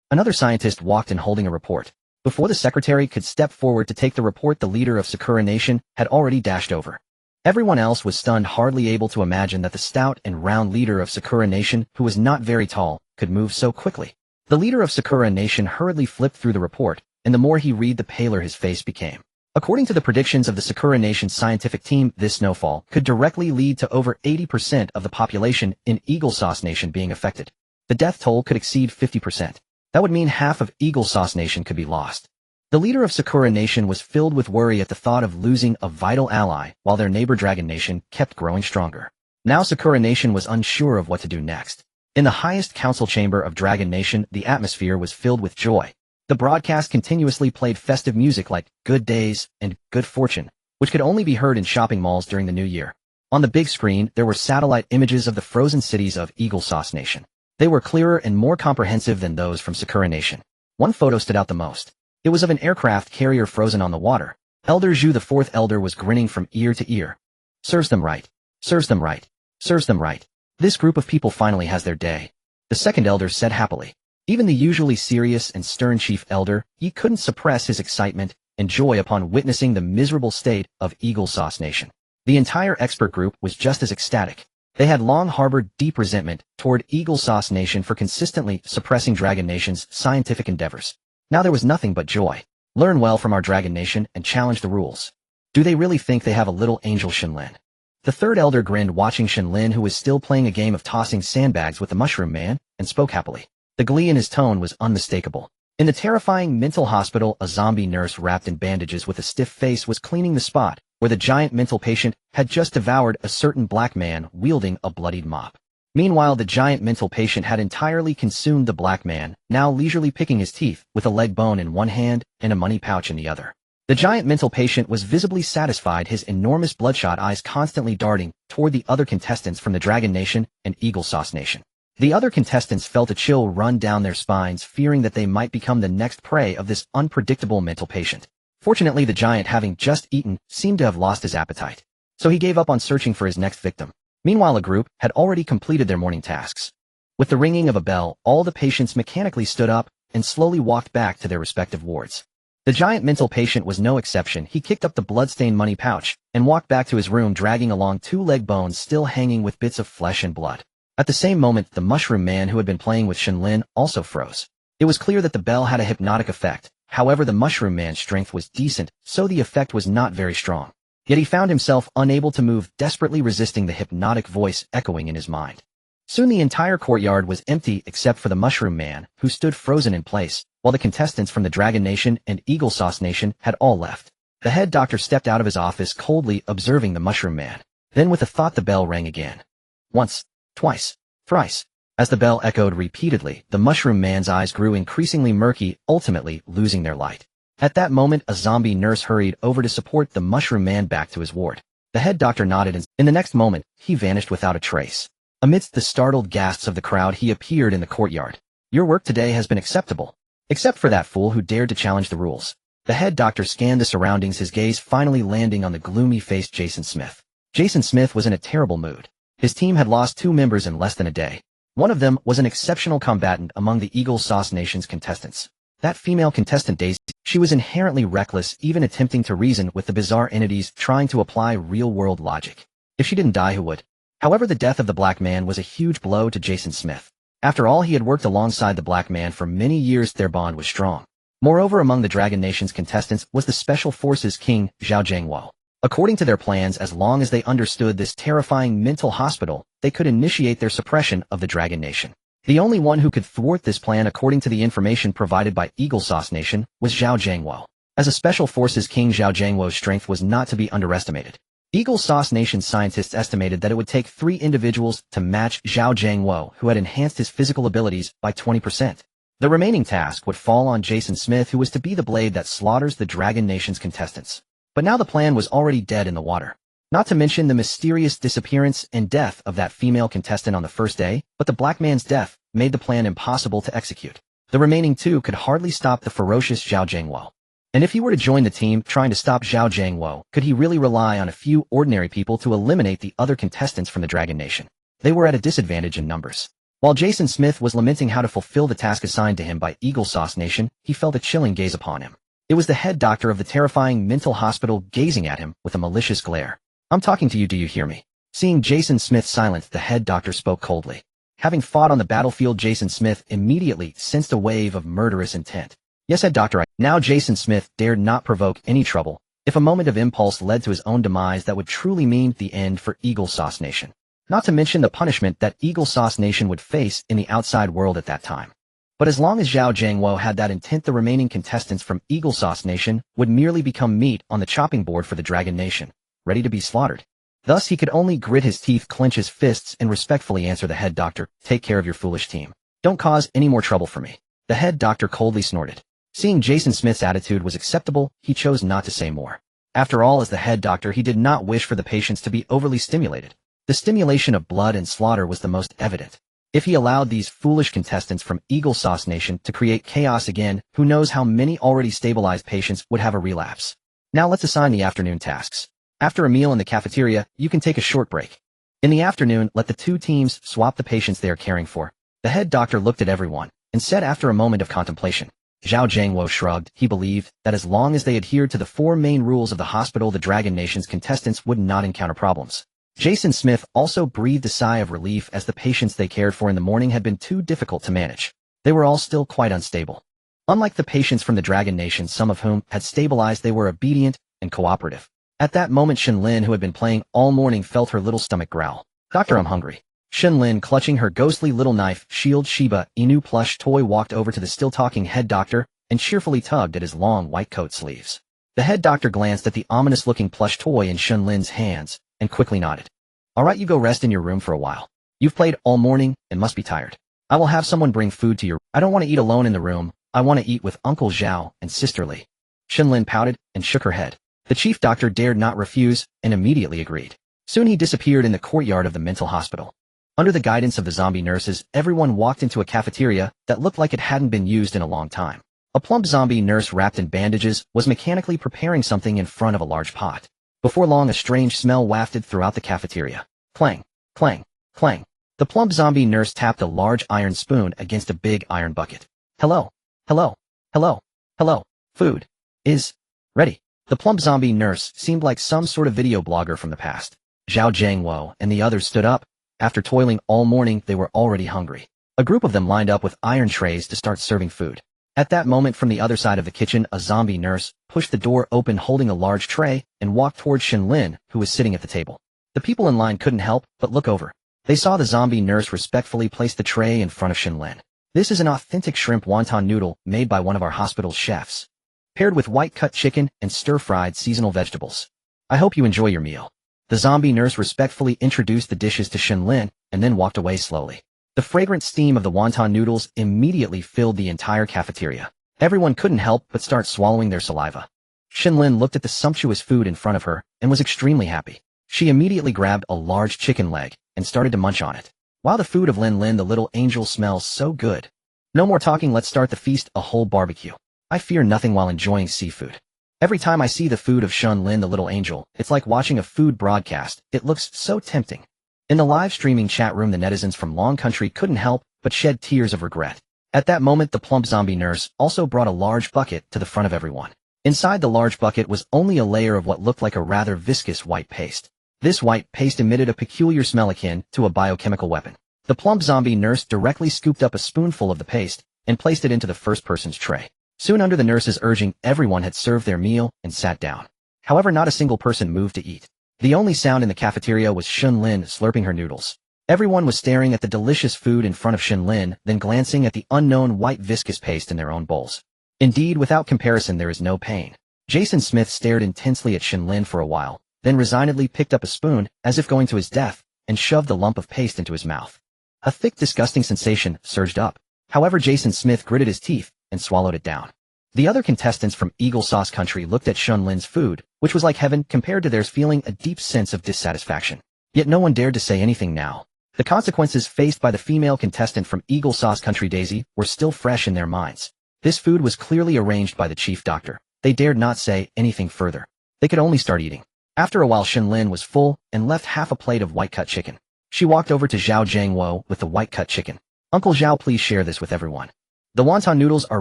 Another scientist walked in holding a report. Before the secretary could step forward to take the report, the leader of Sakura Nation had already dashed over. Everyone else was stunned, hardly able to imagine that the stout and round leader of Sakura Nation, who was not very tall, could move so quickly. The leader of Sakura Nation hurriedly flipped through the report, and the more he read, the paler his face became. According to the predictions of the Sakura Nation scientific team, this snowfall could directly lead to over 80% of the population in Eagle Sauce Nation being affected. The death toll could exceed 50%. That would mean half of Eagle Sauce Nation could be lost. The leader of Sakura Nation was filled with worry at the thought of losing a vital ally, while their neighbor Dragon Nation kept growing stronger. Now Sakura Nation was unsure of what to do next. In the highest council chamber of Dragon Nation, the atmosphere was filled with joy. The broadcast continuously played festive music like Good Days and Good Fortune, which could only be heard in shopping malls during the new year. On the big screen, there were satellite images of the frozen cities of Eagle Sauce Nation. They were clearer and more comprehensive than those from Sakura Nation. One photo stood out the most. It was of an aircraft carrier frozen on the water. Elder Zhu, the fourth elder, was grinning from ear to ear. Serves them right. Serves them right. Serves them right. This group of people finally has their day. The second elder said happily. Even the usually serious and stern chief elder, he couldn't suppress his excitement and joy upon witnessing the miserable state of Eagle Sauce Nation. The entire expert group was just as ecstatic. They had long harbored deep resentment toward Eagle Sauce Nation for consistently suppressing Dragon Nation's scientific endeavors. Now there was nothing but joy. Learn well from our Dragon Nation and challenge the rules. Do they really think they have a little angel, Shen Lin? The third elder grinned, watching Shen Lin, who was still playing a game of tossing sandbags with the mushroom man, and spoke happily. The glee in his tone was unmistakable. In the terrifying mental hospital, a zombie nurse wrapped in bandages with a stiff face was cleaning the spot where the giant mental patient had just devoured a certain black man wielding a bloodied mop. Meanwhile, the giant mental patient had entirely consumed the black man, now leisurely picking his teeth with a leg bone in one hand and a money pouch in the other. The giant mental patient was visibly satisfied, his enormous bloodshot eyes constantly darting toward the other contestants from the Dragon Nation and Eagle Sauce Nation. The other contestants felt a chill run down their spines, fearing that they might become the next prey of this unpredictable mental patient. Fortunately, the giant, having just eaten, seemed to have lost his appetite. So he gave up on searching for his next victim. Meanwhile, a group had already completed their morning tasks. With the ringing of a bell, all the patients mechanically stood up and slowly walked back to their respective wards. The giant mental patient was no exception. He kicked up the blood-stained money pouch and walked back to his room dragging along 2 leg bones still hanging with bits of flesh and blood. At the same moment, the mushroom man who had been playing with Shen Lin also froze. It was clear that the bell had a hypnotic effect. However, the mushroom man's strength was decent, so the effect was not very strong. Yet he found himself unable to move, desperately resisting the hypnotic voice echoing in his mind. Soon the entire courtyard was empty except for the mushroom man, who stood frozen in place, while the contestants from the Dragon Nation and Eagle Sauce Nation had all left. The head doctor stepped out of his office coldly observing the mushroom man. Then with a thought the bell rang again. Once, twice, thrice. As the bell echoed repeatedly, the mushroom man's eyes grew increasingly murky, ultimately losing their light. At that moment, a zombie nurse hurried over to support the mushroom man back to his ward. The head doctor nodded and in the next moment, he vanished without a trace. Amidst the startled gasps of the crowd, he appeared in the courtyard. Your work today has been acceptable. Except for that fool who dared to challenge the rules. The head doctor scanned the surroundings, his gaze finally landing on the gloomy-faced Jason Smith. Jason Smith was in a terrible mood. His team had lost 2 members in less than a day. One of them was an exceptional combatant among the Eagle Sauce Nation's contestants. That female contestant Daisy, she was inherently reckless, even attempting to reason with the bizarre entities trying to apply real-world logic. If she didn't die, who would? However, the death of the black man was a huge blow to Jason Smith. After all, he had worked alongside the black man for many years. Their bond was strong. Moreover, among the Dragon Nation's contestants was the Special Forces King, Zhao Jiangwo. According to their plans, as long as they understood this terrifying mental hospital, they could initiate their suppression of the Dragon Nation. The only one who could thwart this plan, according to the information provided by Eagle Sauce Nation, was Zhao Jiangwo. As a Special Forces King, Zhao Jiangwo's strength was not to be underestimated. Eagle Sauce Nation scientists estimated that it would take 3 individuals to match Zhao Jiangwo, who had enhanced his physical abilities by 20%. The remaining task would fall on Jason Smith, who was to be the blade that slaughters the Dragon Nation's contestants. But now the plan was already dead in the water. Not to mention the mysterious disappearance and death of that female contestant on the first day, but the black man's death made the plan impossible to execute. The remaining 2 could hardly stop the ferocious Zhao Jiangwo. And if he were to join the team trying to stop Zhao Jiangwo, could he really rely on a few ordinary people to eliminate the other contestants from the Dragon Nation? They were at a disadvantage in numbers. While Jason Smith was lamenting how to fulfill the task assigned to him by Eagle Sauce Nation, he felt a chilling gaze upon him. It was the head doctor of the terrifying mental hospital gazing at him with a malicious glare. I'm talking to you, do you hear me? Seeing Jason Smith silent, the head doctor spoke coldly. Having fought on the battlefield, Jason Smith immediately sensed a wave of murderous intent. Yes, head doctor. Now Jason Smith dared not provoke any trouble. If a moment of impulse led to his own demise, that would truly mean the end for Eagle Sauce Nation. Not to mention the punishment that Eagle Sauce Nation would face in the outside world at that time. But as long as Zhao Jiangwo had that intent, the remaining contestants from Eagle Sauce Nation would merely become meat on the chopping board for the Dragon Nation, ready to be slaughtered. Thus he could only grit his teeth, clench his fists, and respectfully answer the head doctor, take care of your foolish team. Don't cause any more trouble for me. The head doctor coldly snorted. Seeing Jason Smith's attitude was acceptable, he chose not to say more. After all, as the head doctor, he did not wish for the patients to be overly stimulated. The stimulation of blood and slaughter was the most evident. If he allowed these foolish contestants from Eagle Sauce Nation to create chaos again, who knows how many already stabilized patients would have a relapse. Now let's assign the afternoon tasks. After a meal in the cafeteria, you can take a short break. In the afternoon, let the 2 teams swap the patients they are caring for. The head doctor looked at everyone and said after a moment of contemplation. Zhao Jiangwo shrugged. He believed that as long as they adhered to the 4 main rules of the hospital, the Dragon Nation's contestants would not encounter problems. Jason Smith also breathed a sigh of relief, as the patients they cared for in the morning had been too difficult to manage. They were all still quite unstable. Unlike the patients from the Dragon Nation, some of whom had stabilized, they were obedient and cooperative. At that moment, Shen Lin, who had been playing all morning, felt her little stomach growl. Doctor, I'm hungry. Shen Lin, clutching her ghostly little knife shield Shiba Inu plush toy, walked over to the still-talking head doctor and cheerfully tugged at his long white coat sleeves. The head doctor glanced at the ominous-looking plush toy in Shen Lin's hands and quickly nodded. All right, you go rest in your room for a while. You've played all morning and must be tired. I will have someone bring food to your... I don't want to eat alone in the room. I want to eat with Uncle Zhao and Sister Li. Shen Lin pouted and shook her head. The chief doctor dared not refuse and immediately agreed. Soon he disappeared in the courtyard of the mental hospital. Under the guidance of the zombie nurses, everyone walked into a cafeteria that looked like it hadn't been used in a long time. A plump zombie nurse wrapped in bandages was mechanically preparing something in front of a large pot. Before long, a strange smell wafted throughout the cafeteria. Clang, clang, clang. The plump zombie nurse tapped a large iron spoon against a big iron bucket. Hello, hello, hello, hello, food. is ready. The plump zombie nurse seemed like some sort of video blogger from the past. Zhao Jiangwo and the others stood up. After toiling all morning, they were already hungry. A group of them lined up with iron trays to start serving food. At that moment, from the other side of the kitchen, a zombie nurse pushed the door open holding a large tray and walked towards Shen Lin, who was sitting at the table. The people in line couldn't help but look over. They saw the zombie nurse respectfully place the tray in front of Shen Lin. This is an authentic shrimp wonton noodle made by one of our hospital's chefs, paired with white-cut chicken and stir-fried seasonal vegetables. I hope you enjoy your meal. The zombie nurse respectfully introduced the dishes to Shen Lin and then walked away slowly. The fragrant steam of the wonton noodles immediately filled the entire cafeteria. Everyone couldn't help but start swallowing their saliva. Shen Lin looked at the sumptuous food in front of her and was extremely happy. She immediately grabbed a large chicken leg and started to munch on it. Wow, the food of Lin Lin, the little angel, smells so good. No more talking, let's start the feast, a whole barbecue. I fear nothing while enjoying seafood. Every time I see the food of Shen Lin, the little angel, it's like watching a food broadcast. It looks so tempting. In the live streaming chat room, the netizens from Long Country couldn't help but shed tears of regret. At that moment, the plump zombie nurse also brought a large bucket to the front of everyone. Inside the large bucket was only a layer of what looked like a rather viscous white paste. This white paste emitted a peculiar smell akin to a biochemical weapon. The plump zombie nurse directly scooped up a spoonful of the paste and placed it into the first person's tray. Soon, under the nurse's urging, everyone had served their meal and sat down. However, not a single person moved to eat. The only sound in the cafeteria was Shen Lin slurping her noodles. Everyone was staring at the delicious food in front of Shen Lin, then glancing at the unknown white viscous paste in their own bowls. Indeed, without comparison, there is no pain. Jason Smith stared intensely at Shen Lin for a while, then resignedly picked up a spoon, as if going to his death, and shoved the lump of paste into his mouth. A thick, disgusting sensation surged up. However, Jason Smith gritted his teeth and swallowed it down. The other contestants from Eagle Sauce Country looked at Shen Lin's food, which was like heaven compared to theirs, feeling a deep sense of dissatisfaction. Yet no one dared to say anything now. The consequences faced by the female contestant from Eagle Sauce Country, Daisy, were still fresh in their minds. This food was clearly arranged by the chief doctor. They dared not say anything further. They could only start eating. After a while, Shen Lin was full and left half a plate of white-cut chicken. She walked over to Zhao Jiangwo with the white-cut chicken. Uncle Zhao, please share this with everyone. The wonton noodles are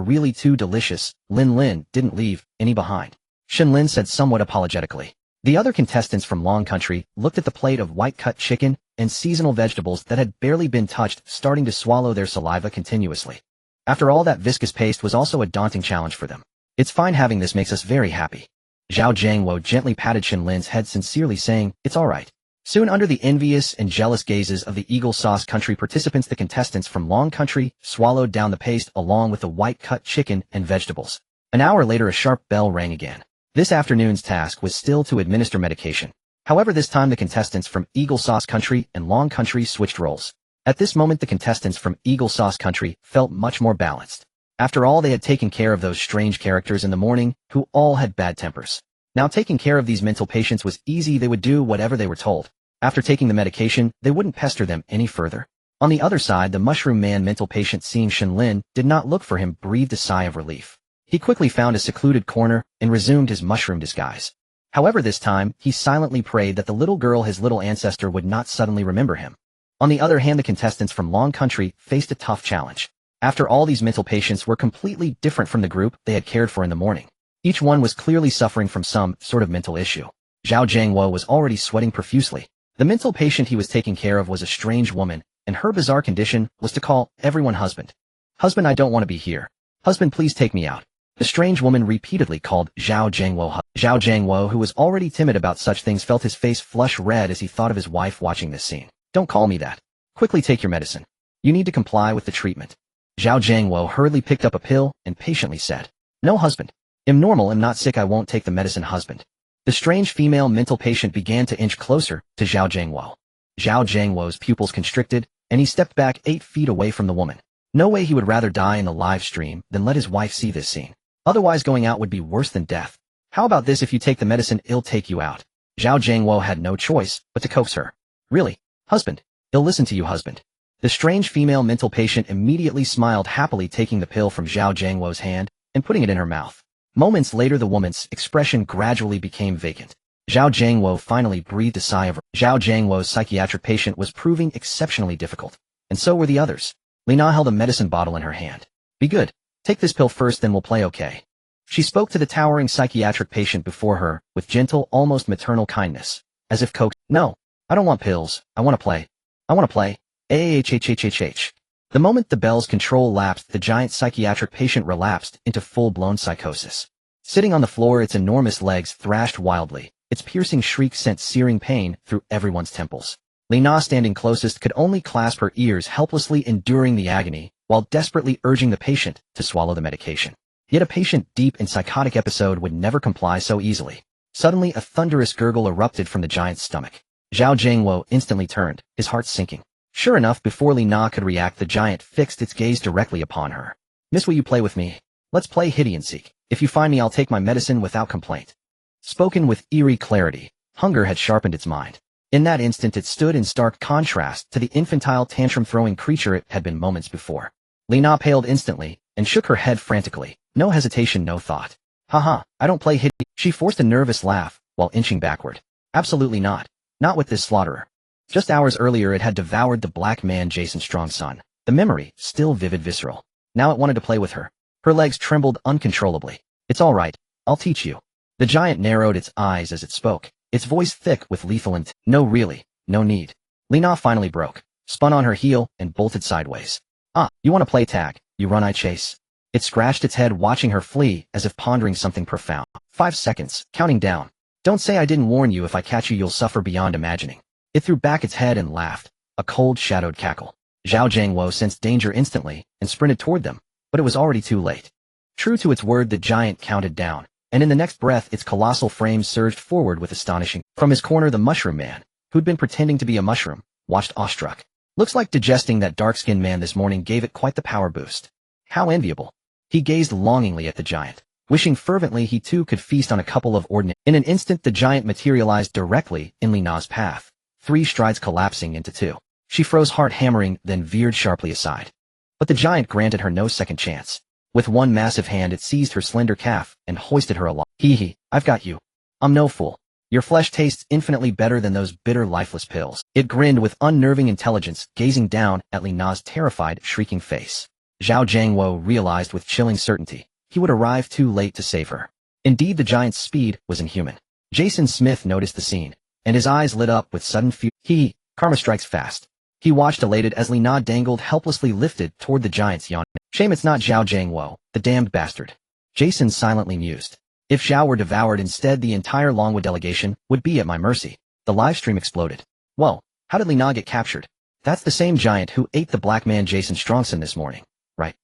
really too delicious. Lin Lin didn't leave any behind. Shen Lin said somewhat apologetically. The other contestants from Long Country looked at the plate of white-cut chicken and seasonal vegetables that had barely been touched, starting to swallow their saliva continuously. After all, that viscous paste was also a daunting challenge for them. It's fine, having this makes us very happy. Zhao Jiangwo gently patted Shen Lin's head, sincerely saying, it's all right. Soon, under the envious and jealous gazes of the Eagle Sauce Country participants, the contestants from Long Country swallowed down the paste along with the white-cut chicken and vegetables. An hour later, a sharp bell rang again. This afternoon's task was still to administer medication. However, this time the contestants from Eagle Sauce Country and Long Country switched roles. At this moment, the contestants from Eagle Sauce Country felt much more balanced. After all, they had taken care of those strange characters in the morning, who all had bad tempers. Now, taking care of these mental patients was easy. They would do whatever they were told. After taking the medication, they wouldn't pester them any further. On the other side, the Mushroom Man mental patient, seeing Shen Lin did not look for him, breathed a sigh of relief. He quickly found a secluded corner and resumed his mushroom disguise. However, this time, he silently prayed that the little girl, his little ancestor, would not suddenly remember him. On the other hand, the contestants from Long Country faced a tough challenge. After all, these mental patients were completely different from the group they had cared for in the morning. Each one was clearly suffering from some sort of mental issue. Zhao Jiangwo was already sweating profusely. The mental patient he was taking care of was a strange woman, and her bizarre condition was to call everyone husband. Husband, I don't want to be here. Husband, please take me out. The strange woman repeatedly called Zhao Jiangwo. Zhao Jiangwo, who was already timid about such things, felt his face flush red as he thought of his wife watching this scene. Don't call me that. Quickly take your medicine. You need to comply with the treatment. Zhao Jiangwo hurriedly picked up a pill and patiently said, no, husband. I'm normal, I'm not sick, I won't take the medicine, husband. The strange female mental patient began to inch closer to Zhao Jiangwo. Zhao Jiangwo's pupils constricted, and he stepped back 8 feet away from the woman. No way, he would rather die in the live stream than let his wife see this scene. Otherwise, going out would be worse than death. How about this? If you take the medicine, it'll take you out. Zhao Jiangwo had no choice but to coax her. Really? Husband? I'll listen to you, husband. The strange female mental patient immediately smiled happily, taking the pill from Zhao Jiangwo's hand and putting it in her mouth. Moments later, the woman's expression gradually became vacant. Zhao Jiangwo finally breathed a sigh of relief. Zhao Jiangwo's psychiatric patient was proving exceptionally difficult, and so were the others. Lina held a medicine bottle in her hand. Be good. Take this pill first, then we'll play, okay? She spoke to the towering psychiatric patient before her with gentle, almost maternal kindness, as if coaxed. No, I don't want pills. I want to play. I want to play. AHHHHH. The moment the bell's control lapsed, the giant psychiatric patient relapsed into full-blown psychosis. Sitting on the floor, its enormous legs thrashed wildly. Its piercing shriek sent searing pain through everyone's temples. Lina, standing closest, could only clasp her ears, helplessly enduring the agony, while desperately urging the patient to swallow the medication. Yet a patient deep in psychotic episode would never comply so easily. Suddenly, a thunderous gurgle erupted from the giant's stomach. Zhao Jiangwo instantly turned, his heart sinking. Sure enough, before Lina could react, the giant fixed its gaze directly upon her. Miss, will you play with me? Let's play hide and seek. If you find me, I'll take my medicine without complaint. Spoken with eerie clarity, hunger had sharpened its mind. In that instant, it stood in stark contrast to the infantile tantrum-throwing creature it had been moments before. Lina paled instantly and shook her head frantically. No hesitation, no thought. Haha, I don't play hide. She forced a nervous laugh while inching backward. Absolutely not. Not with this slaughterer. Just hours earlier, it had devoured the black man Jason Strong's son. The memory, still vivid, visceral. Now it wanted to play with her. Her legs trembled uncontrollably. It's all right. I'll teach you. The giant narrowed its eyes as it spoke, its voice thick with lethal intent. No, really. No need. Lina finally broke, spun on her heel, and bolted sideways. Ah, you want to play tag? You run, I chase. It scratched its head, watching her flee as if pondering something profound. 5 seconds, counting down. Don't say I didn't warn you. If I catch you, you'll suffer beyond imagining. It threw back its head and laughed, a cold, shadowed cackle. Zhao Jiangwo sensed danger instantly and sprinted toward them, but it was already too late. True to its word, the giant counted down, and in the next breath its colossal frame surged forward with astonishing. From his corner, the mushroom man, who'd been pretending to be a mushroom, watched awestruck. Looks like digesting that dark-skinned man this morning gave it quite the power boost. How enviable. He gazed longingly at the giant, wishing fervently he too could feast on a couple of ordinary. In an instant, the giant materialized directly in Lina's path, 3 strides collapsing into 2. She froze, heart hammering, then veered sharply aside. But the giant granted her no second chance. With one massive hand, it seized her slender calf and hoisted her aloft. Hee, I've got you. I'm no fool. Your flesh tastes infinitely better than those bitter, lifeless pills. It grinned with unnerving intelligence, gazing down at Lina's terrified, shrieking face. Zhao Jiangwo realized with chilling certainty he would arrive too late to save her. Indeed, the giant's speed was inhuman. Jason Smith noticed the scene, and his eyes lit up with sudden fury. Karma strikes fast. He watched elated as Lina dangled helplessly, lifted toward the giant's yawn. Shame it's not Zhao Jiangwo, the damned bastard. Jason silently mused. If Zhao were devoured instead, the entire Longwood delegation would be at my mercy. The livestream exploded. Whoa, how did Lina get captured? That's the same giant who ate the black man Jason Strongson this morning, right?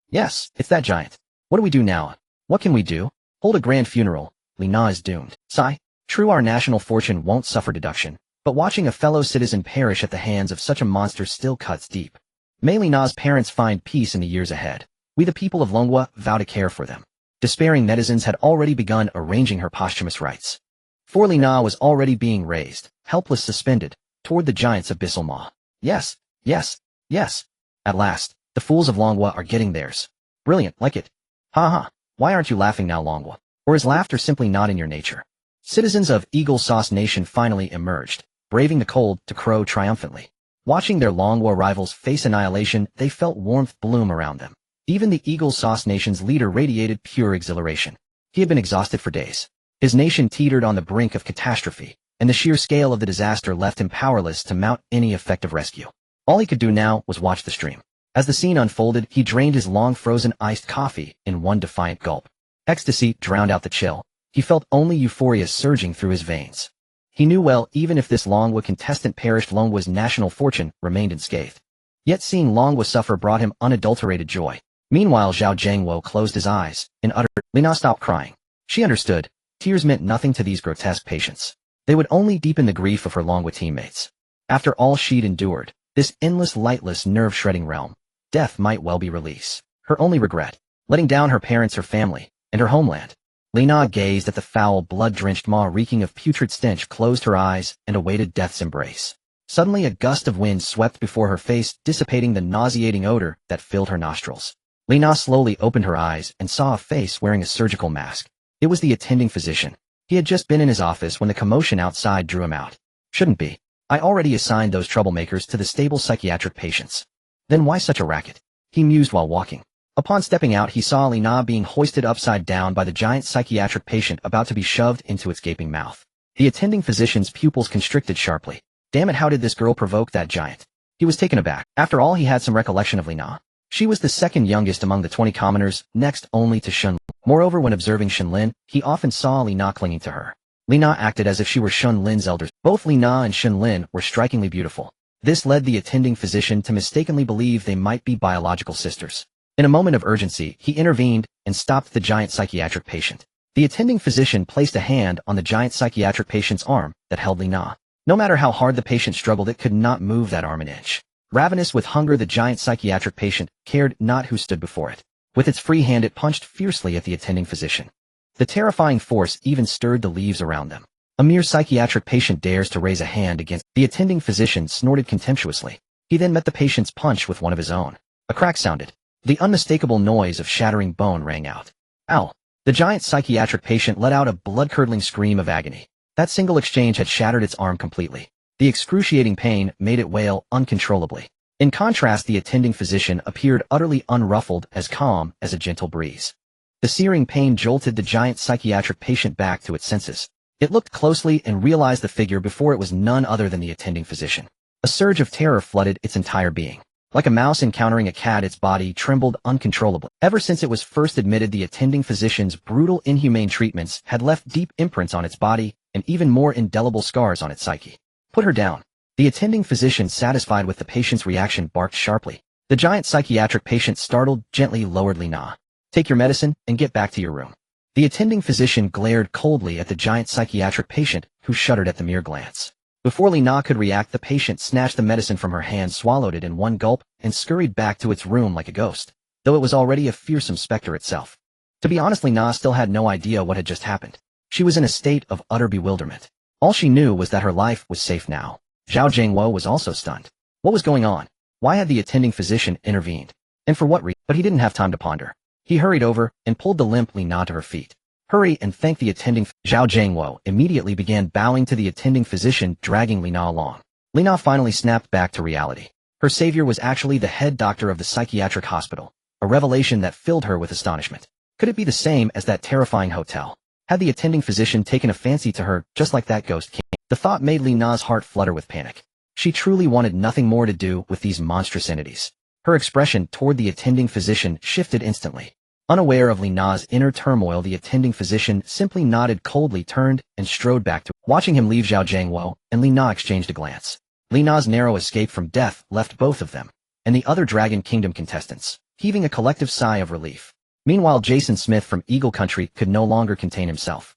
Yes, it's that giant. What do we do now? What can we do? Hold a grand funeral. Lina is doomed. Sigh. True, our national fortune won't suffer deduction, but watching a fellow citizen perish at the hands of such a monster still cuts deep. May Lina's parents find peace in the years ahead. We the people of Longwa vow to care for them. Despairing netizens had already begun arranging her posthumous rites. For Lina was already being raised, helpless, suspended, toward the giant's abyssal maw. Yes, yes, yes. At last, the fools of Longwa are getting theirs. Brilliant, like it. Ha ha. Why aren't you laughing now, Longwa? Or is laughter simply not in your nature? Citizens of Eagle Sauce Nation finally emerged, braving the cold to crow triumphantly. Watching their Longwa rivals face annihilation, they felt warmth bloom around them. Even the Eagle Sauce Nation's leader radiated pure exhilaration. He had been exhausted for days. His nation teetered on the brink of catastrophe, and the sheer scale of the disaster left him powerless to mount any effective rescue. All he could do now was watch the stream. As the scene unfolded, he drained his long-frozen iced coffee in one defiant gulp. Ecstasy drowned out the chill. He felt only euphoria surging through his veins. He knew well, even if this Longwa contestant perished, Longwa's national fortune remained unscathed. Yet seeing Longwa suffer brought him unadulterated joy. Meanwhile, Zhao Jiangwo closed his eyes in utter. Lina stopped crying. She understood. Tears meant nothing to these grotesque patients. They would only deepen the grief of her Longwa teammates. After all she'd endured, this endless, lightless, nerve-shredding realm, death might well be release. Her only regret, letting down her parents, her family, and her homeland. Lina gazed at the foul, blood-drenched maw reeking of putrid stench, closed her eyes, and awaited death's embrace. Suddenly, a gust of wind swept before her face, dissipating the nauseating odor that filled her nostrils. Lina slowly opened her eyes and saw a face wearing a surgical mask. It was the attending physician. He had just been in his office when the commotion outside drew him out. Shouldn't be. I already assigned those troublemakers to the stable psychiatric patients. Then why such a racket? He mused while walking. Upon stepping out, he saw Li Na being hoisted upside down by the giant psychiatric patient about to be shoved into its gaping mouth. The attending physician's pupils constricted sharply. Damn it, how did this girl provoke that giant? He was taken aback. After all, he had some recollection of Li Na. She was the second youngest among the 20 commoners, next only to Shen Lin. Moreover, when observing Shen Lin, he often saw Li Na clinging to her. Li Na acted as if she were Shen Lin's elder. Both Li Na and Shen Lin were strikingly beautiful. This led the attending physician to mistakenly believe they might be biological sisters. In a moment of urgency, he intervened and stopped the giant psychiatric patient. The attending physician placed a hand on the giant psychiatric patient's arm that held Li Na. No matter how hard the patient struggled, it could not move that arm an inch. Ravenous with hunger, the giant psychiatric patient cared not who stood before it. With its free hand, it punched fiercely at the attending physician. The terrifying force even stirred the leaves around them. A mere psychiatric patient dares to raise a hand against. The attending physician snorted contemptuously. He then met the patient's punch with one of his own. A crack sounded. The unmistakable noise of shattering bone rang out. Ow! The giant psychiatric patient let out a blood-curdling scream of agony. That single exchange had shattered its arm completely. The excruciating pain made it wail uncontrollably. In contrast, the attending physician appeared utterly unruffled, as calm as a gentle breeze. The searing pain jolted the giant psychiatric patient back to its senses. It looked closely and realized the figure before it was none other than the attending physician. A surge of terror flooded its entire being. Like a mouse encountering a cat, its body trembled uncontrollably. Ever since it was first admitted, the attending physician's brutal, inhumane treatments had left deep imprints on its body and even more indelible scars on its psyche. Put her down. The attending physician, satisfied with the patient's reaction, barked sharply. The giant psychiatric patient, startled, gently lowered Li Na. Take your medicine and get back to your room. The attending physician glared coldly at the giant psychiatric patient, who shuddered at the mere glance. Before Li Na could react, the patient snatched the medicine from her hand, swallowed it in one gulp, and scurried back to its room like a ghost, though it was already a fearsome specter itself. To be honest, Li Na still had no idea what had just happened. She was in a state of utter bewilderment. All she knew was that her life was safe now. Zhao Zhengwo was also stunned. What was going on? Why had the attending physician intervened? And for what reason? But he didn't have time to ponder. He hurried over and pulled the limp Li Na to her feet. Hurry and thank the attending. Zhao Zhengwo immediately began bowing to the attending physician, dragging Li Na along. Li Na finally snapped back to reality. Her savior was actually the head doctor of the psychiatric hospital, a revelation that filled her with astonishment. Could it be the same as that terrifying hotel? Had the attending physician taken a fancy to her, just like that ghost king? The thought made Li Na's heart flutter with panic. She truly wanted nothing more to do with these monstrous entities. Her expression toward the attending physician shifted instantly. Unaware of Li Na's inner turmoil, the attending physician simply nodded coldly, turned, and strode back to. Watching him leave, Zhao Zhengwo and Li Na exchanged a glance. Li Na's narrow escape from death left both of them, and the other Dragon Kingdom contestants, heaving a collective sigh of relief. Meanwhile, Jason Smith from Eagle Country could no longer contain himself.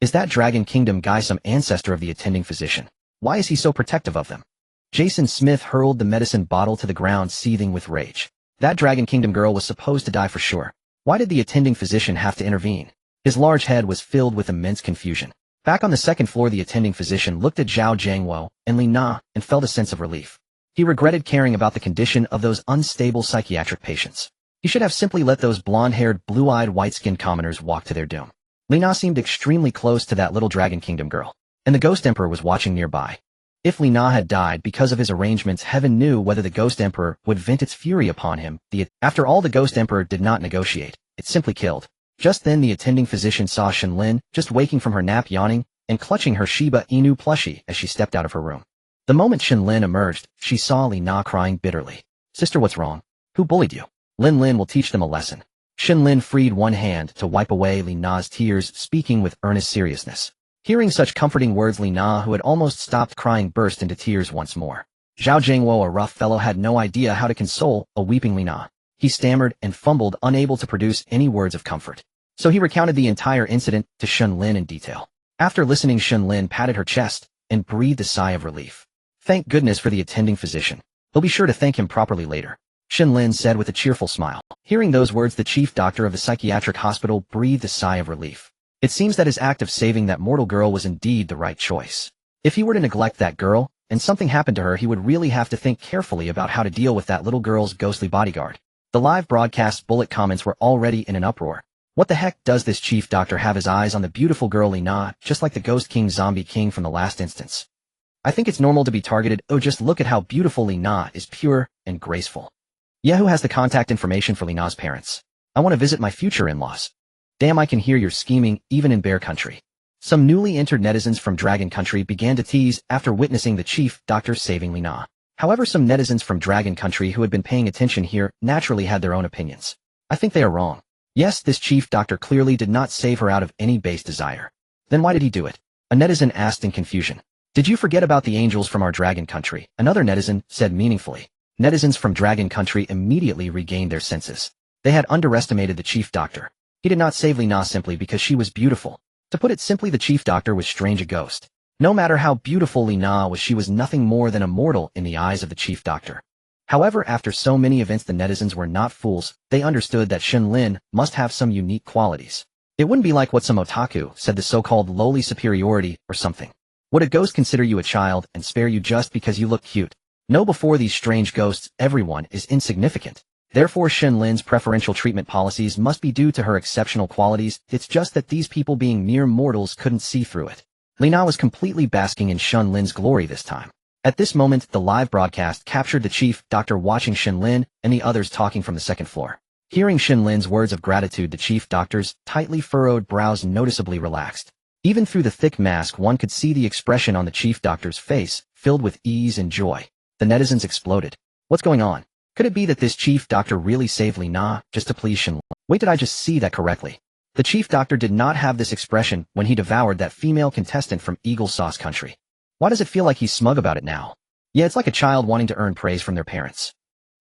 Is that Dragon Kingdom guy some ancestor of the attending physician? Why is he so protective of them? Jason Smith hurled the medicine bottle to the ground, seething with rage. That Dragon Kingdom girl was supposed to die for sure. Why did the attending physician have to intervene? His large head was filled with immense confusion. Back on the second floor, the attending physician looked at Zhao Zhengwo and Li Na and felt a sense of relief. He regretted caring about the condition of those unstable psychiatric patients. He should have simply let those blonde-haired, blue-eyed, white-skinned commoners walk to their doom. Li Na seemed extremely close to that little Dragon Kingdom girl, and the Ghost Emperor was watching nearby. If Li Na had died because of his arrangements, heaven knew whether the Ghost Emperor would vent its fury upon him. After all, the Ghost Emperor did not negotiate. It simply killed. Just then, the attending physician saw Shen Lin, just waking from her nap, yawning and clutching her Shiba Inu plushie as she stepped out of her room. The moment Shen Lin emerged, she saw Li Na crying bitterly. Sister, what's wrong? Who bullied you? Lin will teach them a lesson. Shen Lin freed one hand to wipe away Li Na's tears, speaking with earnest seriousness. Hearing such comforting words, Li Na, who had almost stopped crying, burst into tears once more. Zhao Zhengwo, a rough fellow, had no idea how to console a weeping Li Na. He stammered and fumbled, unable to produce any words of comfort. So he recounted the entire incident to Shen Lin in detail. After listening, Shen Lin patted her chest and breathed a sigh of relief. Thank goodness for the attending physician. He'll be sure to thank him properly later, Shen Lin said with a cheerful smile. Hearing those words, the chief doctor of the psychiatric hospital breathed a sigh of relief. It seems that his act of saving that mortal girl was indeed the right choice. If he were to neglect that girl, and something happened to her, he would really have to think carefully about how to deal with that little girl's ghostly bodyguard. The live broadcast bullet comments were already in an uproar. What the heck does this chief doctor have his eyes on the beautiful girl Li Na, just like the Ghost King Zombie King from the last instance? I think it's normal to be targeted. Oh, just look at how beautiful Li Na is, pure and graceful. Yahoo has the contact information for Lina's parents. I want to visit my future in-laws. Damn, I can hear you're scheming, even in Bear Country. Some newly entered netizens from Dragon Country began to tease after witnessing the chief doctor saving Lina. However, some netizens from Dragon Country who had been paying attention here naturally had their own opinions. I think they are wrong. Yes, this chief doctor clearly did not save her out of any base desire. Then why did he do it? A netizen asked in confusion. Did you forget about the angels from our Dragon Country? Another netizen said meaningfully. Netizens from Dragon Country immediately regained their senses. They had underestimated the chief doctor. He did not save Lina simply because she was beautiful. To put it simply, the chief doctor was strange a ghost. No matter how beautiful Lina was, she was nothing more than a mortal in the eyes of the chief doctor. However, after so many events, the netizens were not fools. They understood that Shen Lin must have some unique qualities. It wouldn't be like what some otaku said, the so-called lowly superiority or something. Would a ghost consider you a child and spare you just because you look cute? No, before these strange ghosts, everyone is insignificant. Therefore, Shen Lin's preferential treatment policies must be due to her exceptional qualities. It's just that these people, being mere mortals, couldn't see through it. Lina was completely basking in Shen Lin's glory this time. At this moment, the live broadcast captured the chief doctor watching Shen Lin and the others talking from the second floor. Hearing Shen Lin's words of gratitude, the chief doctor's tightly furrowed brows noticeably relaxed. Even through the thick mask, one could see the expression on the chief doctor's face, filled with ease and joy. The netizens exploded. What's going on? Could it be that this chief doctor really saved Lina just to please Shen Lin? Wait, did I just see that correctly? The chief doctor did not have this expression when he devoured that female contestant from Eagle Sauce Country. Why does it feel like he's smug about it now? Yeah, it's like a child wanting to earn praise from their parents.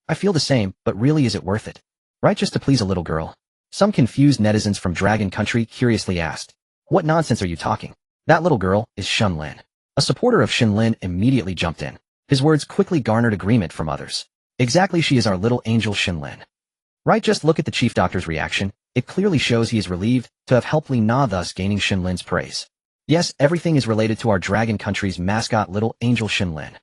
I feel the same, but really, is it worth it? Right, just to please a little girl? Some confused netizens from Dragon Country curiously asked. What nonsense are you talking? That little girl is Shen Lin. A supporter of Shen Lin immediately jumped in. His words quickly garnered agreement from others. Exactly, she is our little angel Shen Lin. Right, just look at the chief doctor's reaction. It clearly shows he is relieved to have helped Lina, thus gaining Shen Lin's praise. Yes, everything is related to our Dragon Country's mascot, little angel Shen Lin.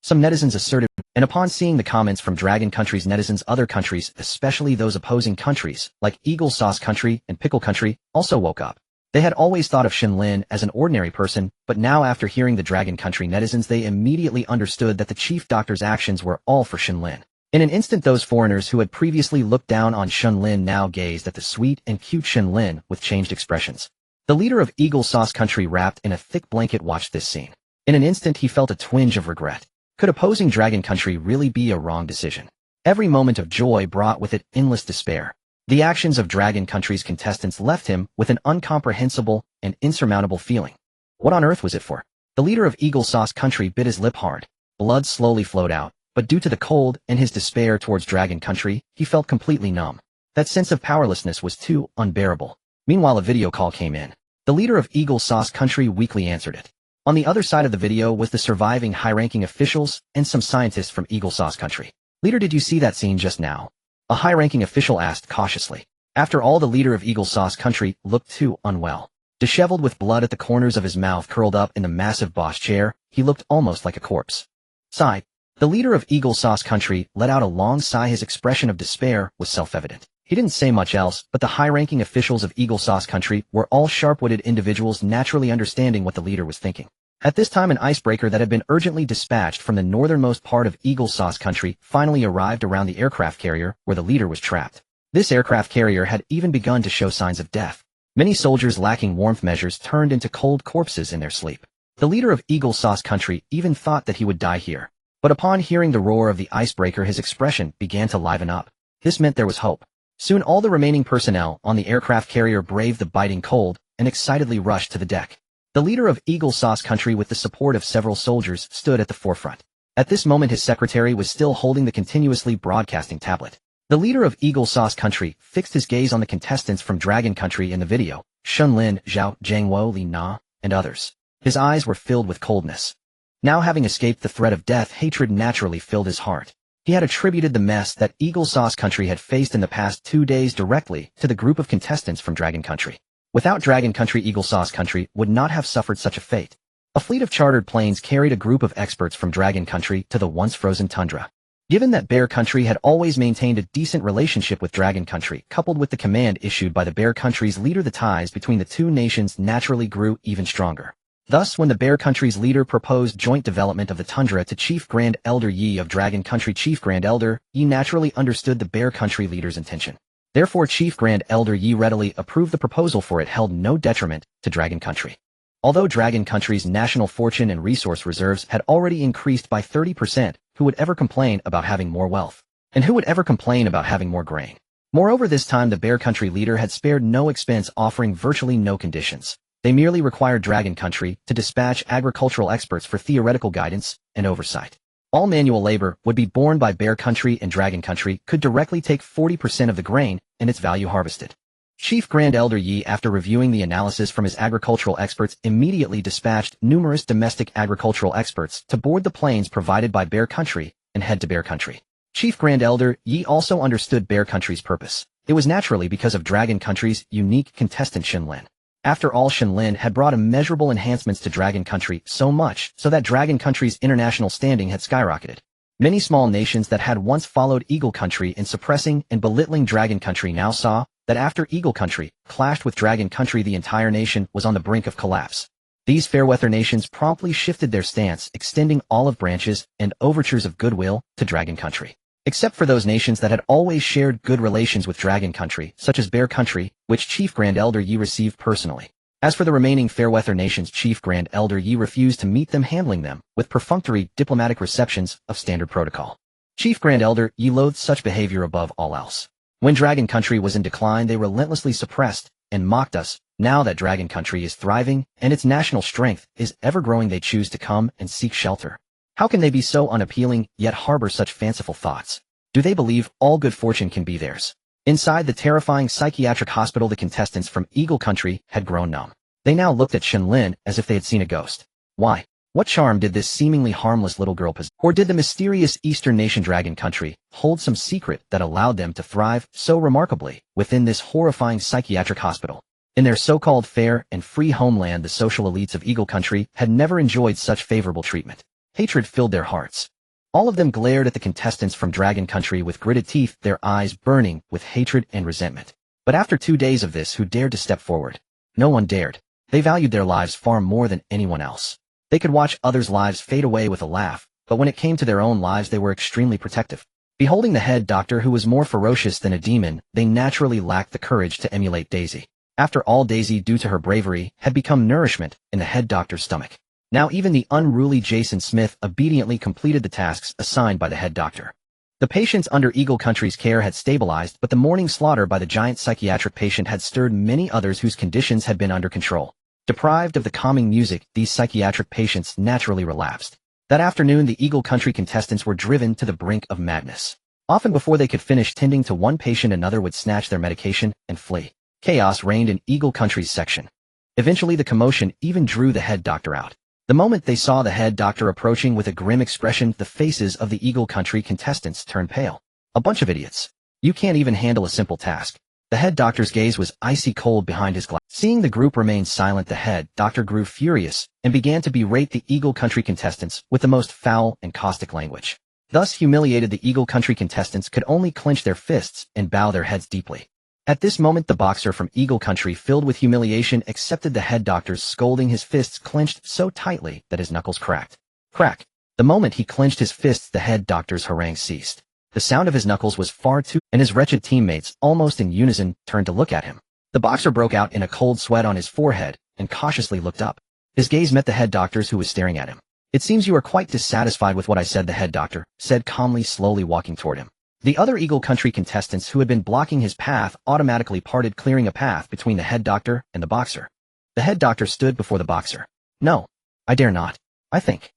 Some netizens asserted, and upon seeing the comments from Dragon Country's netizens, other countries, especially those opposing countries, like Eagle Sauce Country and Pickle Country, also woke up. They had always thought of Shen Lin as an ordinary person, but now after hearing the Dragon Country netizens, they immediately understood that the chief doctor's actions were all for Shen Lin. In an instant, those foreigners who had previously looked down on Shen Lin now gazed at the sweet and cute Shen Lin with changed expressions. The leader of Eagle Sauce Country, wrapped in a thick blanket, watched this scene. In an instant, he felt a twinge of regret. Could opposing Dragon Country really be a wrong decision? Every moment of joy brought with it endless despair. The actions of Dragon Country's contestants left him with an incomprehensible and insurmountable feeling. What on earth was it for? The leader of Eagle Sauce Country bit his lip hard. Blood slowly flowed out, but due to the cold and his despair towards Dragon Country, he felt completely numb. That sense of powerlessness was too unbearable. Meanwhile, a video call came in. The leader of Eagle Sauce Country weakly answered it. On the other side of the video was the surviving high-ranking officials and some scientists from Eagle Sauce Country. Leader, did you see that scene just now? A high-ranking official asked cautiously. After all, the leader of Eagle Sauce Country looked too unwell. Disheveled, with blood at the corners of his mouth, curled up in the massive boss chair, he looked almost like a corpse. Sigh. The leader of Eagle Sauce Country let out a long sigh. His expression of despair was self-evident. He didn't say much else, but the high-ranking officials of Eagle Sauce Country were all sharp-witted individuals, naturally understanding what the leader was thinking. At this time, an icebreaker that had been urgently dispatched from the northernmost part of Eagle Sauce Country finally arrived around the aircraft carrier where the leader was trapped. This aircraft carrier had even begun to show signs of death. Many soldiers lacking warmth measures turned into cold corpses in their sleep. The leader of Eagle Sauce Country even thought that he would die here. But upon hearing the roar of the icebreaker, his expression began to liven up. This meant there was hope. Soon all the remaining personnel on the aircraft carrier braved the biting cold and excitedly rushed to the deck. The leader of Eagle Sauce Country, with the support of several soldiers, stood at the forefront. At this moment, his secretary was still holding the continuously broadcasting tablet. The leader of Eagle Sauce Country fixed his gaze on the contestants from Dragon Country in the video, Shen Lin, Zhao, Jiangwo, Li Na, and others. His eyes were filled with coldness. Now, having escaped the threat of death, hatred naturally filled his heart. He had attributed the mess that Eagle Sauce Country had faced in the past 2 days directly to the group of contestants from Dragon Country. Without Dragon Country, Eagle Sauce Country would not have suffered such a fate. A fleet of chartered planes carried a group of experts from Dragon Country to the once frozen tundra. Given that Bear Country had always maintained a decent relationship with Dragon Country, coupled with the command issued by the Bear Country's leader, the ties between the two nations naturally grew even stronger. Thus, when the Bear Country's leader proposed joint development of the tundra to Chief Grand Elder Yi of Dragon Country, Chief Grand Elder Yi naturally understood the Bear Country leader's intention. Therefore, Chief Grand Elder Yi readily approved the proposal, for it held no detriment to Dragon Country. Although Dragon Country's national fortune and resource reserves had already increased by 30%, who would ever complain about having more wealth? And who would ever complain about having more grain? Moreover, this time the Bear Country leader had spared no expense, offering virtually no conditions. They merely required Dragon Country to dispatch agricultural experts for theoretical guidance and oversight. All manual labor would be borne by Bear Country, and Dragon Country could directly take 40% of the grain and its value harvested. Chief Grand Elder Yi, after reviewing the analysis from his agricultural experts, immediately dispatched numerous domestic agricultural experts to board the planes provided by Bear Country and head to Bear Country. Chief Grand Elder Yi also understood Bear Country's purpose. It was naturally because of Dragon Country's unique contestant Shen Lin. After all, Shen Lin had brought immeasurable enhancements to Dragon Country, so much so that Dragon Country's international standing had skyrocketed. Many small nations that had once followed Eagle Country in suppressing and belittling Dragon Country now saw that after Eagle Country clashed with Dragon Country, the entire nation was on the brink of collapse. These fair-weather nations promptly shifted their stance, extending olive branches and overtures of goodwill to Dragon Country. Except for those nations that had always shared good relations with Dragon Country, such as Bear Country, which Chief Grand Elder Yi received personally. As for the remaining fair-weather nations, Chief Grand Elder Yi refused to meet them, handling them with perfunctory diplomatic receptions of standard protocol. Chief Grand Elder Yi loathed such behavior above all else. When Dragon Country was in decline, they relentlessly suppressed and mocked us. Now that Dragon Country is thriving and its national strength is ever-growing, they choose to come and seek shelter. How can they be so unappealing, yet harbor such fanciful thoughts? Do they believe all good fortune can be theirs? Inside the terrifying psychiatric hospital, the contestants from Eagle Country had grown numb. They now looked at Shen Lin as if they had seen a ghost. Why? What charm did this seemingly harmless little girl possess? Or did the mysterious Eastern nation Dragon Country hold some secret that allowed them to thrive so remarkably within this horrifying psychiatric hospital? In their so-called fair and free homeland, the social elites of Eagle Country had never enjoyed such favorable treatment. Hatred filled their hearts. All of them glared at the contestants from Dragon Country with gritted teeth, their eyes burning with hatred and resentment. But after 2 days of this, who dared to step forward? No one dared. They valued their lives far more than anyone else. They could watch others' lives fade away with a laugh, but when it came to their own lives, they were extremely protective. Beholding the head doctor, who was more ferocious than a demon, they naturally lacked the courage to emulate Daisy. After all, Daisy, due to her bravery, had become nourishment in the head doctor's stomach. Now even the unruly Jason Smith obediently completed the tasks assigned by the head doctor. The patients under Eagle Country's care had stabilized, but the morning slaughter by the giant psychiatric patient had stirred many others whose conditions had been under control. Deprived of the calming music, these psychiatric patients naturally relapsed. That afternoon, the Eagle Country contestants were driven to the brink of madness. Often before they could finish tending to one patient, another would snatch their medication and flee. Chaos reigned in Eagle Country's section. Eventually, the commotion even drew the head doctor out. The moment they saw the head doctor approaching with a grim expression, the faces of the Eagle Country contestants turned pale. A bunch of idiots. You can't even handle a simple task. The head doctor's gaze was icy cold behind his glass. Seeing the group remain silent, the head doctor grew furious and began to berate the Eagle Country contestants with the most foul and caustic language. Thus humiliated, the Eagle Country contestants could only clench their fists and bow their heads deeply. At this moment, the boxer from Eagle Country, filled with humiliation, accepted the head doctor's scolding, his fists clenched so tightly that his knuckles cracked. Crack! The moment he clenched his fists, the head doctor's harangue ceased. The sound of his knuckles was far too, and his wretched teammates, almost in unison, turned to look at him. The boxer broke out in a cold sweat on his forehead and cautiously looked up. His gaze met the head doctor's, who was staring at him. "It seems you are quite dissatisfied with what I said," the head doctor said calmly, slowly walking toward him. The other Eagle Country contestants who had been blocking his path automatically parted, clearing a path between the head doctor and the boxer. The head doctor stood before the boxer. "No, I dare not. I think.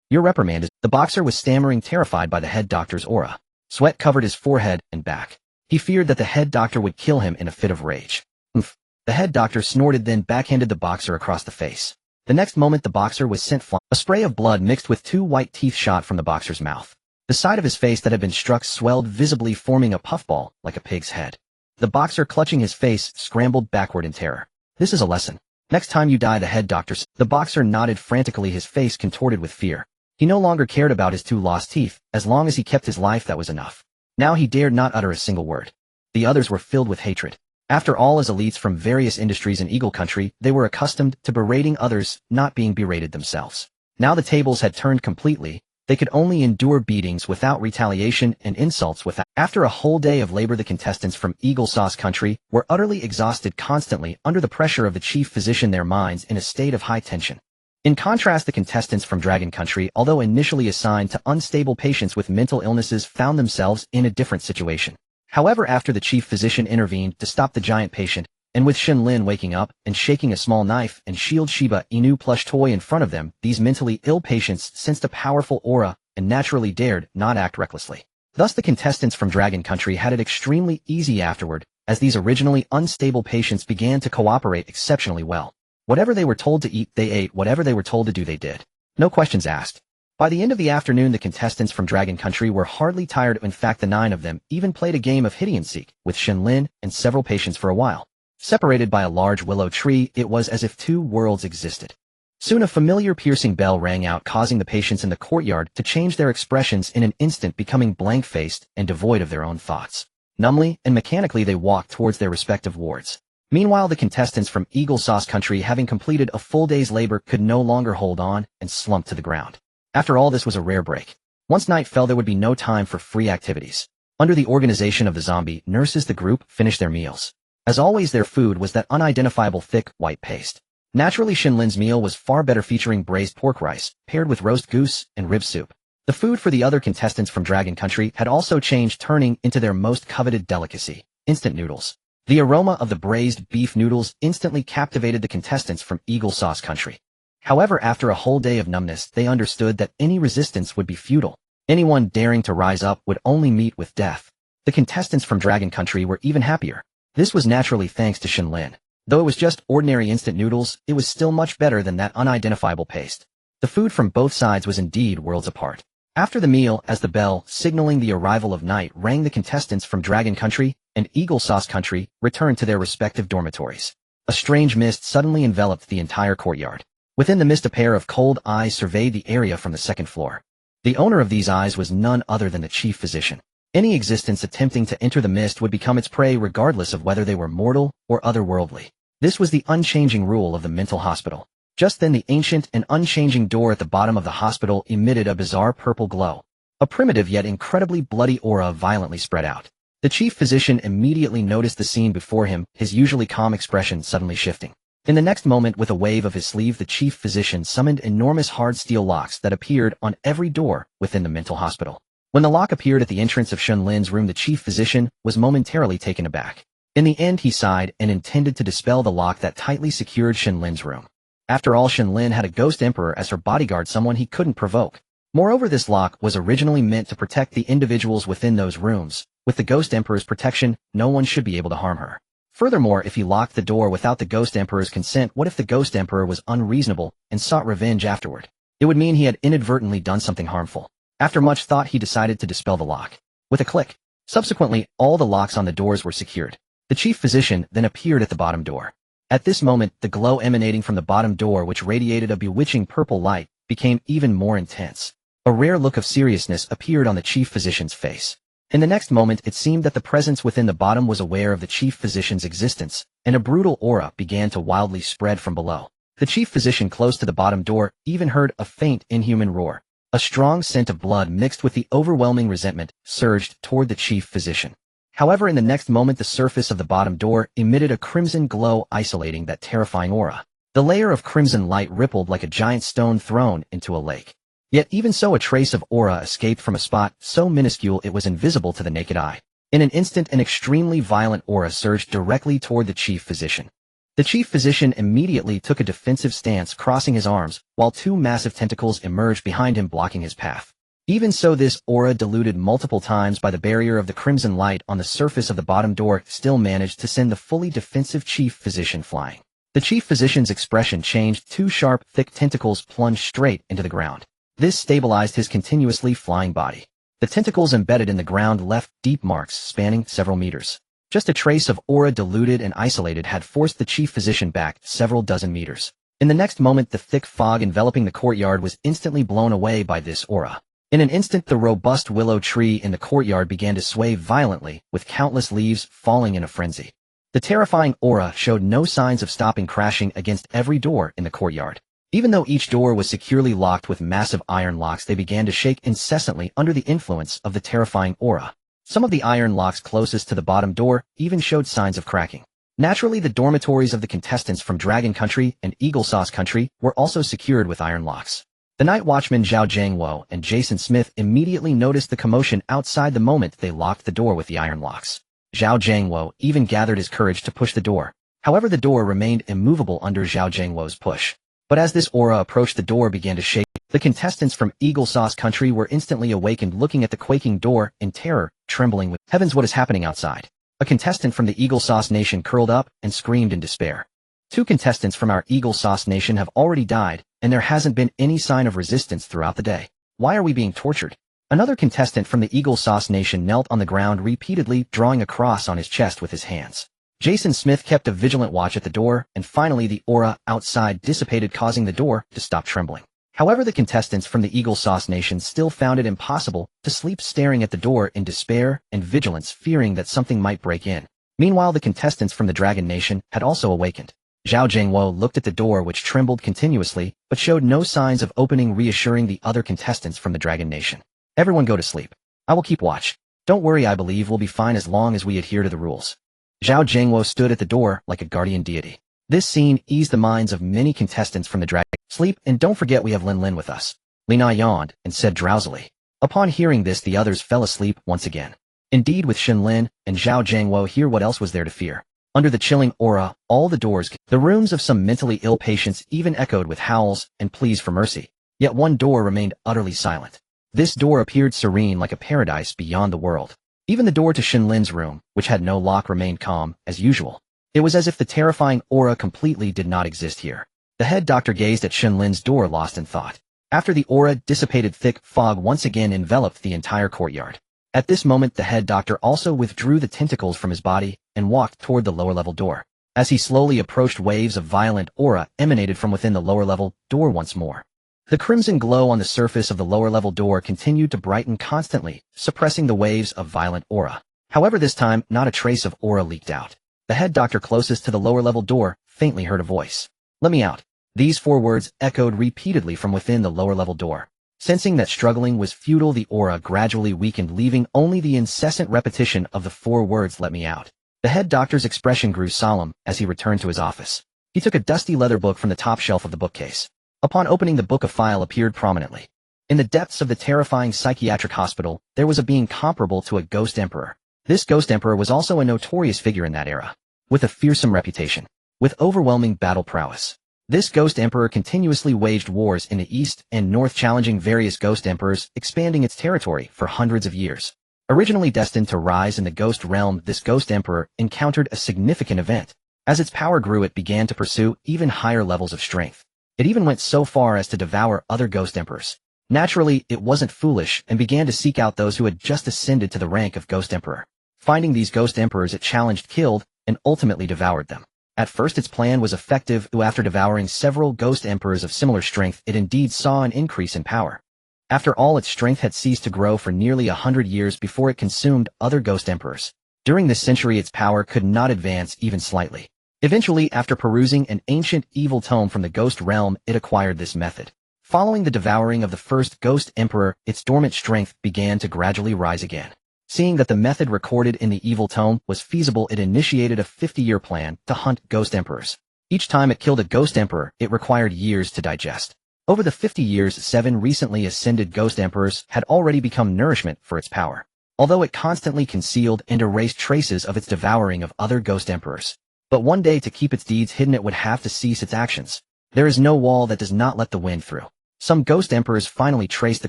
Your reprimand is—" The boxer was stammering, terrified by the head doctor's aura. Sweat covered his forehead and back. He feared that the head doctor would kill him in a fit of rage. "Oomph." The head doctor snorted, then backhanded the boxer across the face. The next moment, the boxer was sent flying. A spray of blood mixed with 2 white teeth shot from the boxer's mouth. The side of his face that had been struck swelled visibly, forming a puffball like a pig's head. The boxer, clutching his face, scrambled backward in terror. "This is a lesson. Next time you die," the head doctor said. The boxer nodded frantically, his face contorted with fear. He no longer cared about his 2 lost teeth. As long as he kept his life, that was enough. Now he dared not utter a single word. The others were filled with hatred. After all, as elites from various industries in Eagle Country, they were accustomed to berating others, not being berated themselves. Now the tables had turned completely. They could only endure beatings without retaliation and insults without. After a whole day of labor, the contestants from Eagle Sauce Country were utterly exhausted, constantly under the pressure of the chief physician, their minds in a state of high tension. In contrast, the contestants from Dragon Country, although initially assigned to unstable patients with mental illnesses, found themselves in a different situation. However, after the chief physician intervened to stop the giant patient, and with Shen Lin waking up and shaking a small knife and shield Shiba Inu plush toy in front of them, these mentally ill patients sensed a powerful aura and naturally dared not act recklessly. Thus the contestants from Dragon Country had it extremely easy afterward, as these originally unstable patients began to cooperate exceptionally well. Whatever they were told to eat, they ate. Whatever they were told to do, they did. No questions asked. By the end of the afternoon, the contestants from Dragon Country were hardly tired. In fact, the 9 of them even played a game of hide-and-seek with Shen Lin and several patients for a while. Separated by a large willow tree, it was as if 2 worlds existed. Soon a familiar piercing bell rang out, causing the patients in the courtyard to change their expressions in an instant, becoming blank-faced and devoid of their own thoughts. Numbly and mechanically they walked towards their respective wards. Meanwhile, the contestants from Eagle Sauce Country, having completed a full day's labor, could no longer hold on and slumped to the ground. After all, this was a rare break. Once night fell, there would be no time for free activities. Under the organization of the zombie nurses, the group finished their meals. As always, their food was that unidentifiable thick, white paste. Naturally, Shen Lin's meal was far better, featuring braised pork rice, paired with roast goose and rib soup. The food for the other contestants from Dragon Country had also changed, turning into their most coveted delicacy, instant noodles. The aroma of the braised beef noodles instantly captivated the contestants from Eagle Sauce Country. However, after a whole day of numbness, they understood that any resistance would be futile. Anyone daring to rise up would only meet with death. The contestants from Dragon Country were even happier. This was naturally thanks to Shen Lin. Though it was just ordinary instant noodles, it was still much better than that unidentifiable paste. The food from both sides was indeed worlds apart. After the meal, as the bell signaling the arrival of night rang, the contestants from Dragon Country and Eagle Sauce Country returned to their respective dormitories. A strange mist suddenly enveloped the entire courtyard. Within the mist, a pair of cold eyes surveyed the area from the second floor. The owner of these eyes was none other than the chief physician. Any existence attempting to enter the mist would become its prey, regardless of whether they were mortal or otherworldly. This was the unchanging rule of the mental hospital. Just then, the ancient and unchanging door at the bottom of the hospital emitted a bizarre purple glow. A primitive yet incredibly bloody aura violently spread out. The chief physician immediately noticed the scene before him, his usually calm expression suddenly shifting. In the next moment, with a wave of his sleeve, the chief physician summoned enormous hard steel locks that appeared on every door within the mental hospital. When the lock appeared at the entrance of Shen Lin's room, the chief physician was momentarily taken aback. In the end, he sighed and intended to dispel the lock that tightly secured Shen Lin's room. After all, Shen Lin had a ghost emperor as her bodyguard, someone he couldn't provoke. Moreover, this lock was originally meant to protect the individuals within those rooms. With the ghost emperor's protection, no one should be able to harm her. Furthermore, if he locked the door without the ghost emperor's consent, what if the ghost emperor was unreasonable and sought revenge afterward? It would mean he had inadvertently done something harmful. After much thought, he decided to dispel the lock. With a click. Subsequently, all the locks on the doors were secured. The chief physician then appeared at the bottom door. At this moment, the glow emanating from the bottom door, which radiated a bewitching purple light, became even more intense. A rare look of seriousness appeared on the chief physician's face. In the next moment, it seemed that the presence within the bottom was aware of the chief physician's existence, and a brutal aura began to wildly spread from below. The chief physician close to the bottom door even heard a faint, inhuman roar. A strong scent of blood mixed with the overwhelming resentment surged toward the chief physician. However, in the next moment, the surface of the bottom door emitted a crimson glow, isolating that terrifying aura. The layer of crimson light rippled like a giant stone thrown into a lake. Yet even so, a trace of aura escaped from a spot so minuscule it was invisible to the naked eye. In an instant, an extremely violent aura surged directly toward the chief physician. The chief physician immediately took a defensive stance, crossing his arms, while 2 massive tentacles emerged behind him, blocking his path. Even so, this aura, diluted multiple times by the barrier of the crimson light on the surface of the bottom door, still managed to send the fully defensive chief physician flying. The chief physician's expression changed. 2 sharp, thick tentacles plunged straight into the ground. This stabilized his continuously flying body. The tentacles embedded in the ground left deep marks spanning several meters. Just a trace of aura, diluted and isolated, had forced the chief physician back several dozen meters. In the next moment, the thick fog enveloping the courtyard was instantly blown away by this aura. In an instant, the robust willow tree in the courtyard began to sway violently, with countless leaves falling in a frenzy. The terrifying aura showed no signs of stopping, crashing against every door in the courtyard. Even though each door was securely locked with massive iron locks, they began to shake incessantly under the influence of the terrifying aura. Some of the iron locks closest to the bottom door even showed signs of cracking. Naturally, the dormitories of the contestants from Dragon Country and Eagle Sauce Country were also secured with iron locks. The night watchman Zhao Jiangwo and Jason Smith immediately noticed the commotion outside the moment they locked the door with the iron locks. Zhao Jiangwo even gathered his courage to push the door. However, the door remained immovable under Zhao Jiangwo's push. But as this aura approached, the door began to shake. The contestants from Eagle Sauce Country were instantly awakened, looking at the quaking door in terror, trembling with heavens, what is happening outside? A contestant from the Eagle Sauce Nation curled up and screamed in despair. 2 contestants from our Eagle Sauce Nation have already died, and there hasn't been any sign of resistance throughout the day. Why are we being tortured? Another contestant from the Eagle Sauce Nation knelt on the ground, repeatedly drawing a cross on his chest with his hands. Jason Smith kept a vigilant watch at the door, and finally the aura outside dissipated, causing the door to stop trembling. However, the contestants from the Eagle Sauce Nation still found it impossible to sleep, staring at the door in despair and vigilance, fearing that something might break in. Meanwhile, the contestants from the Dragon Nation had also awakened. Zhao Jiangwo looked at the door, which trembled continuously, but showed no signs of opening, reassuring the other contestants from the Dragon Nation. Everyone go to sleep. I will keep watch. Don't worry, I believe we'll be fine as long as we adhere to the rules. Zhao Jiangwo stood at the door like a guardian deity. This scene eased the minds of many contestants from the Dragon. Sleep, and don't forget we have Lin with us. Lina yawned and said drowsily. Upon hearing this, the others fell asleep once again. Indeed, with Shen Lin and Zhao Jiangwo here, what else was there to fear? Under the chilling aura, all the doors, the rooms of some mentally ill patients even echoed with howls and pleas for mercy. Yet one door remained utterly silent. This door appeared serene, like a paradise beyond the world. Even the door to Shen Lin's room, which had no lock, remained calm, as usual. It was as if the terrifying aura completely did not exist here. The head doctor gazed at Shen Lin's door, lost in thought. After the aura dissipated, thick fog once again enveloped the entire courtyard. At this moment, the head doctor also withdrew the tentacles from his body and walked toward the lower-level door. As he slowly approached, waves of violent aura emanated from within the lower-level door once more. The crimson glow on the surface of the lower-level door continued to brighten constantly, suppressing the waves of violent aura. However, this time, not a trace of aura leaked out. The head doctor closest to the lower-level door faintly heard a voice. "Let me out." These 4 words echoed repeatedly from within the lower-level door. Sensing that struggling was futile, the aura gradually weakened, leaving only the incessant repetition of the 4 words, "Let me out." The head doctor's expression grew solemn as he returned to his office. He took a dusty leather book from the top shelf of the bookcase. Upon opening the book, a file appeared prominently. In the depths of the terrifying psychiatric hospital, there was a being comparable to a ghost emperor. This ghost emperor was also a notorious figure in that era, with a fearsome reputation, with overwhelming battle prowess. This ghost emperor continuously waged wars in the east and north, challenging various ghost emperors, expanding its territory for hundreds of years. Originally destined to rise in the ghost realm, this ghost emperor encountered a significant event. As its power grew, it began to pursue even higher levels of strength. It even went so far as to devour other ghost emperors. Naturally, it wasn't foolish and began to seek out those who had just ascended to the rank of ghost emperor. Finding these ghost emperors, it challenged, killed, and ultimately devoured them. At first, its plan was effective. After devouring several ghost emperors of similar strength, it indeed saw an increase in power. After all, its strength had ceased to grow for nearly 100 years before it consumed other ghost emperors. During this century, its power could not advance even slightly. Eventually, after perusing an ancient evil tome from the ghost realm, it acquired this method. Following the devouring of the first ghost emperor, its dormant strength began to gradually rise again. Seeing that the method recorded in the evil tome was feasible, it initiated a 50-year plan to hunt ghost emperors. Each time it killed a ghost emperor, it required years to digest. Over the 50 years, 7 recently ascended ghost emperors had already become nourishment for its power, although it constantly concealed and erased traces of its devouring of other ghost emperors. But one day, to keep its deeds hidden, it would have to cease its actions. There is no wall that does not let the wind through. Some ghost emperors finally traced the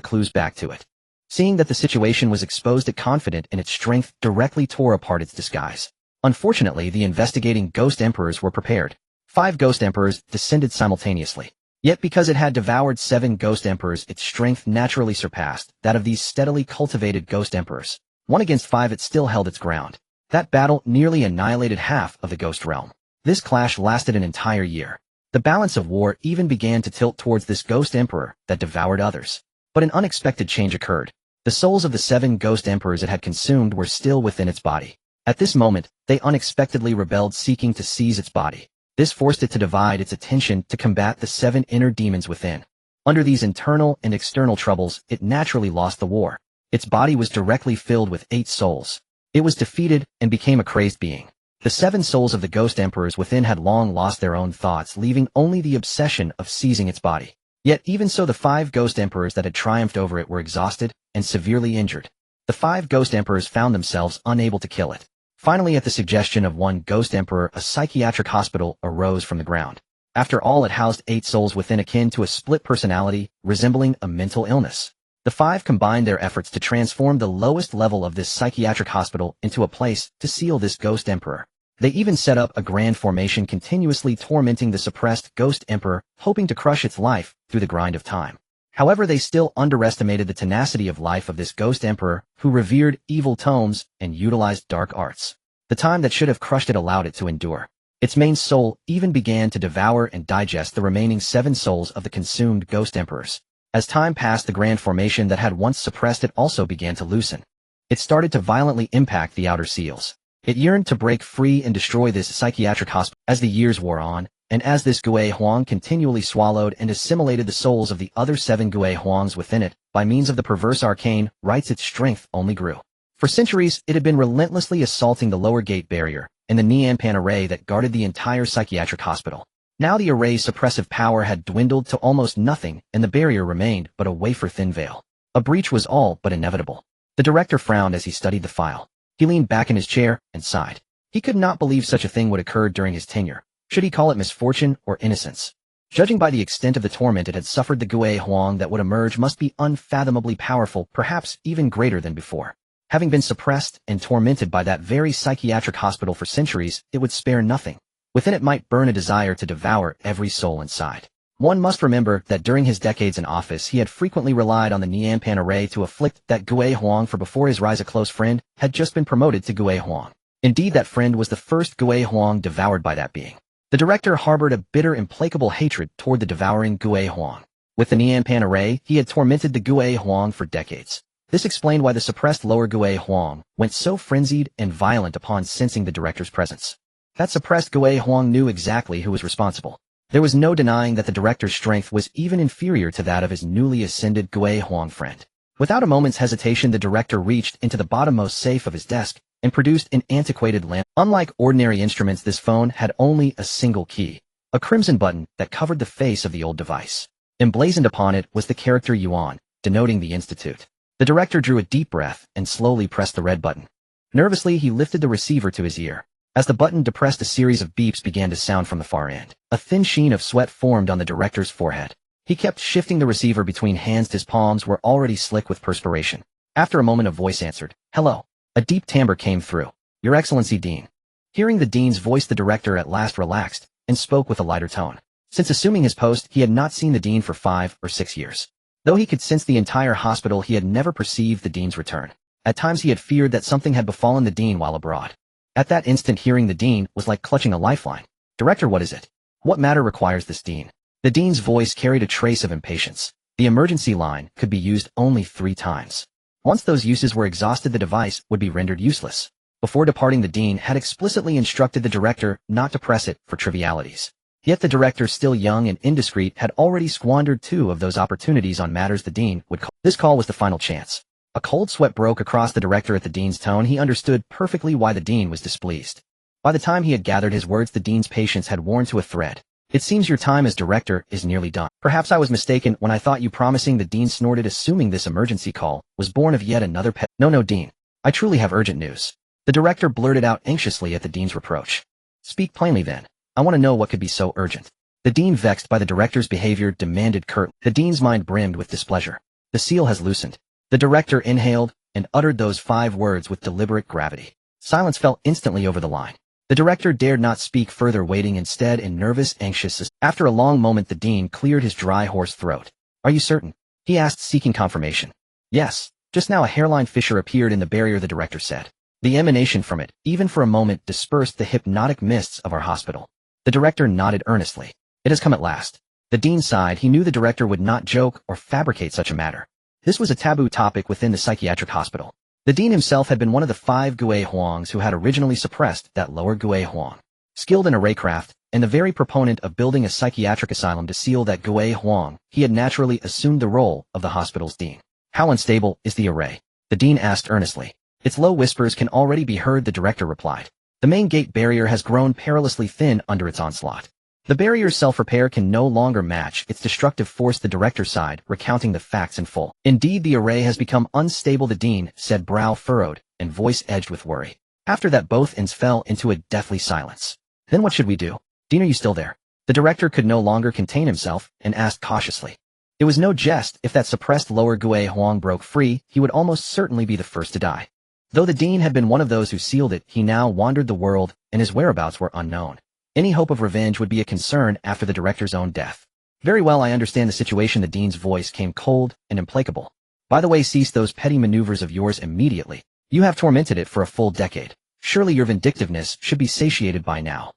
clues back to it. Seeing that the situation was exposed, it, confident in its strength, directly tore apart its disguise. Unfortunately, the investigating ghost emperors were prepared. 5 ghost emperors descended simultaneously. Yet because it had devoured 7 ghost emperors, its strength naturally surpassed that of these steadily cultivated ghost emperors. 1 against 5, it still held its ground. That battle nearly annihilated half of the ghost realm. This clash lasted an entire year. The balance of war even began to tilt towards this ghost emperor that devoured others. But an unexpected change occurred. The souls of the 7 ghost emperors it had consumed were still within its body. At this moment, they unexpectedly rebelled, seeking to seize its body. This forced it to divide its attention to combat the 7 inner demons within. Under these internal and external troubles, it naturally lost the war. Its body was directly filled with 8 souls. It was defeated and became a crazed being. The 7 souls of the ghost emperors within had long lost their own thoughts, leaving only the obsession of seizing its body. Yet even so, the 5 ghost emperors that had triumphed over it were exhausted and severely injured. The 5 ghost emperors found themselves unable to kill it. Finally, at the suggestion of one ghost emperor, a psychiatric hospital arose from the ground. After all, it housed 8 souls within, akin to a split personality, resembling a mental illness. The 5 combined their efforts to transform the lowest level of this psychiatric hospital into a place to seal this ghost emperor. They even set up a grand formation, continuously tormenting the suppressed ghost emperor, hoping to crush its life through the grind of time. However, they still underestimated the tenacity of life of this ghost emperor, who revered evil tomes and utilized dark arts. The time that should have crushed it allowed it to endure. Its main soul even began to devour and digest the remaining 7 souls of the consumed ghost emperors. As time passed, the grand formation that had once suppressed it also began to loosen. It started to violently impact the outer seals. It yearned to break free and destroy this psychiatric hospital. As the years wore on, and as this Gui Huang continually swallowed and assimilated the souls of the other 7 Gui Huangs within it, by means of the perverse arcane rites, its strength only grew. For centuries, it had been relentlessly assaulting the lower gate barrier and the Nanyan array that guarded the entire psychiatric hospital. Now the array's suppressive power had dwindled to almost nothing, and the barrier remained but a wafer-thin veil. A breach was all but inevitable. The director frowned as he studied the file. He leaned back in his chair and sighed. He could not believe such a thing would occur during his tenure. Should he call it misfortune or innocence? Judging by the extent of the torment it had suffered, the Gui Huang that would emerge must be unfathomably powerful, perhaps even greater than before. Having been suppressed and tormented by that very psychiatric hospital for centuries, it would spare nothing. Within it might burn a desire to devour every soul inside. One must remember that during his decades in office, he had frequently relied on the Nanyan array to afflict that Gui Huang, for before his rise a close friend had just been promoted to Gui Huang. Indeed, that friend was the first Gui Huang devoured by that being. The director harbored a bitter, implacable hatred toward the devouring Gui Huang. With the Nanyan array, he had tormented the Gui Huang for decades. This explained why the suppressed lower Gui Huang went so frenzied and violent upon sensing the director's presence. That suppressed Gui Huang knew exactly who was responsible. There was no denying that the director's strength was even inferior to that of his newly ascended Gui Huang friend. Without a moment's hesitation, the director reached into the bottommost safe of his desk and produced an antiquated lamp. Unlike ordinary instruments, this phone had only a single key, a crimson button that covered the face of the old device. Emblazoned upon it was the character Yuan, denoting the institute. The director drew a deep breath and slowly pressed the red button. Nervously, he lifted the receiver to his ear. As the button depressed, a series of beeps began to sound from the far end. A thin sheen of sweat formed on the director's forehead. He kept shifting the receiver between hands. His palms were already slick with perspiration. After a moment, a voice answered. "Hello." A deep timbre came through. "Your Excellency, Dean." Hearing the Dean's voice, the director at last relaxed and spoke with a lighter tone. Since assuming his post, he had not seen the Dean for 5 or 6 years. Though he could sense the entire hospital, he had never perceived the Dean's return. At times he had feared that something had befallen the Dean while abroad. At that instant, hearing the Dean was like clutching a lifeline. "Director, what is it? What matter requires this Dean?" The Dean's voice carried a trace of impatience. The emergency line could be used only 3 times. Once those uses were exhausted, the device would be rendered useless. Before departing, the Dean had explicitly instructed the director not to press it for trivialities. Yet the director, still young and indiscreet, had already squandered 2 of those opportunities on matters the Dean would call. This call was the final chance. A cold sweat broke across the director at the Dean's tone. He understood perfectly why the Dean was displeased. By the time he had gathered his words, the Dean's patience had worn to a thread. "It seems your time as director is nearly done. Perhaps I was mistaken when I thought you promising," the Dean snorted, assuming this emergency call was born of yet another pet. No, Dean. I truly have urgent news." The director blurted out anxiously at the Dean's reproach. "Speak plainly then. I want to know what could be so urgent." The Dean, vexed by the director's behavior, demanded curtly. The Dean's mind brimmed with displeasure. "The seal has loosened." The director inhaled and uttered those 5 words with deliberate gravity. Silence fell instantly over the line. The director dared not speak further, waiting instead in nervous, anxious suspense. After a long moment, the Dean cleared his dry, hoarse throat. "Are you certain?" he asked, seeking confirmation. "Yes. Just now a hairline fissure appeared in the barrier," the director said. "The emanation from it, even for a moment, dispersed the hypnotic mists of our hospital." The director nodded earnestly. "It has come at last." The Dean sighed. He knew the director would not joke or fabricate such a matter. This was a taboo topic within the psychiatric hospital. The dean himself had been one of the 5 Gui Huangs who had originally suppressed that lower Gui Huang. Skilled in arraycraft, and the very proponent of building a psychiatric asylum to seal that Gui Huang, he had naturally assumed the role of the hospital's dean. How unstable is the array? The dean asked earnestly. Its low whispers can already be heard, the director replied. The main gate barrier has grown perilously thin under its onslaught. The barrier's self-repair can no longer match its destructive force, the director sighed, recounting the facts in full. Indeed, the array has become unstable, the dean said, brow furrowed and voice edged with worry. After that, both ends fell into a deathly silence. Then what should we do? Dean, are you still there? The director could no longer contain himself and asked cautiously. It was no jest. If that suppressed lower Gui Huang broke free, he would almost certainly be the first to die. Though the dean had been one of those who sealed it, he now wandered the world, and his whereabouts were unknown. Any hope of revenge would be a concern after the director's own death. Very well, I understand the situation. The dean's voice came cold and implacable. By the way, cease those petty maneuvers of yours immediately. You have tormented it for a full decade. Surely your vindictiveness should be satiated by now.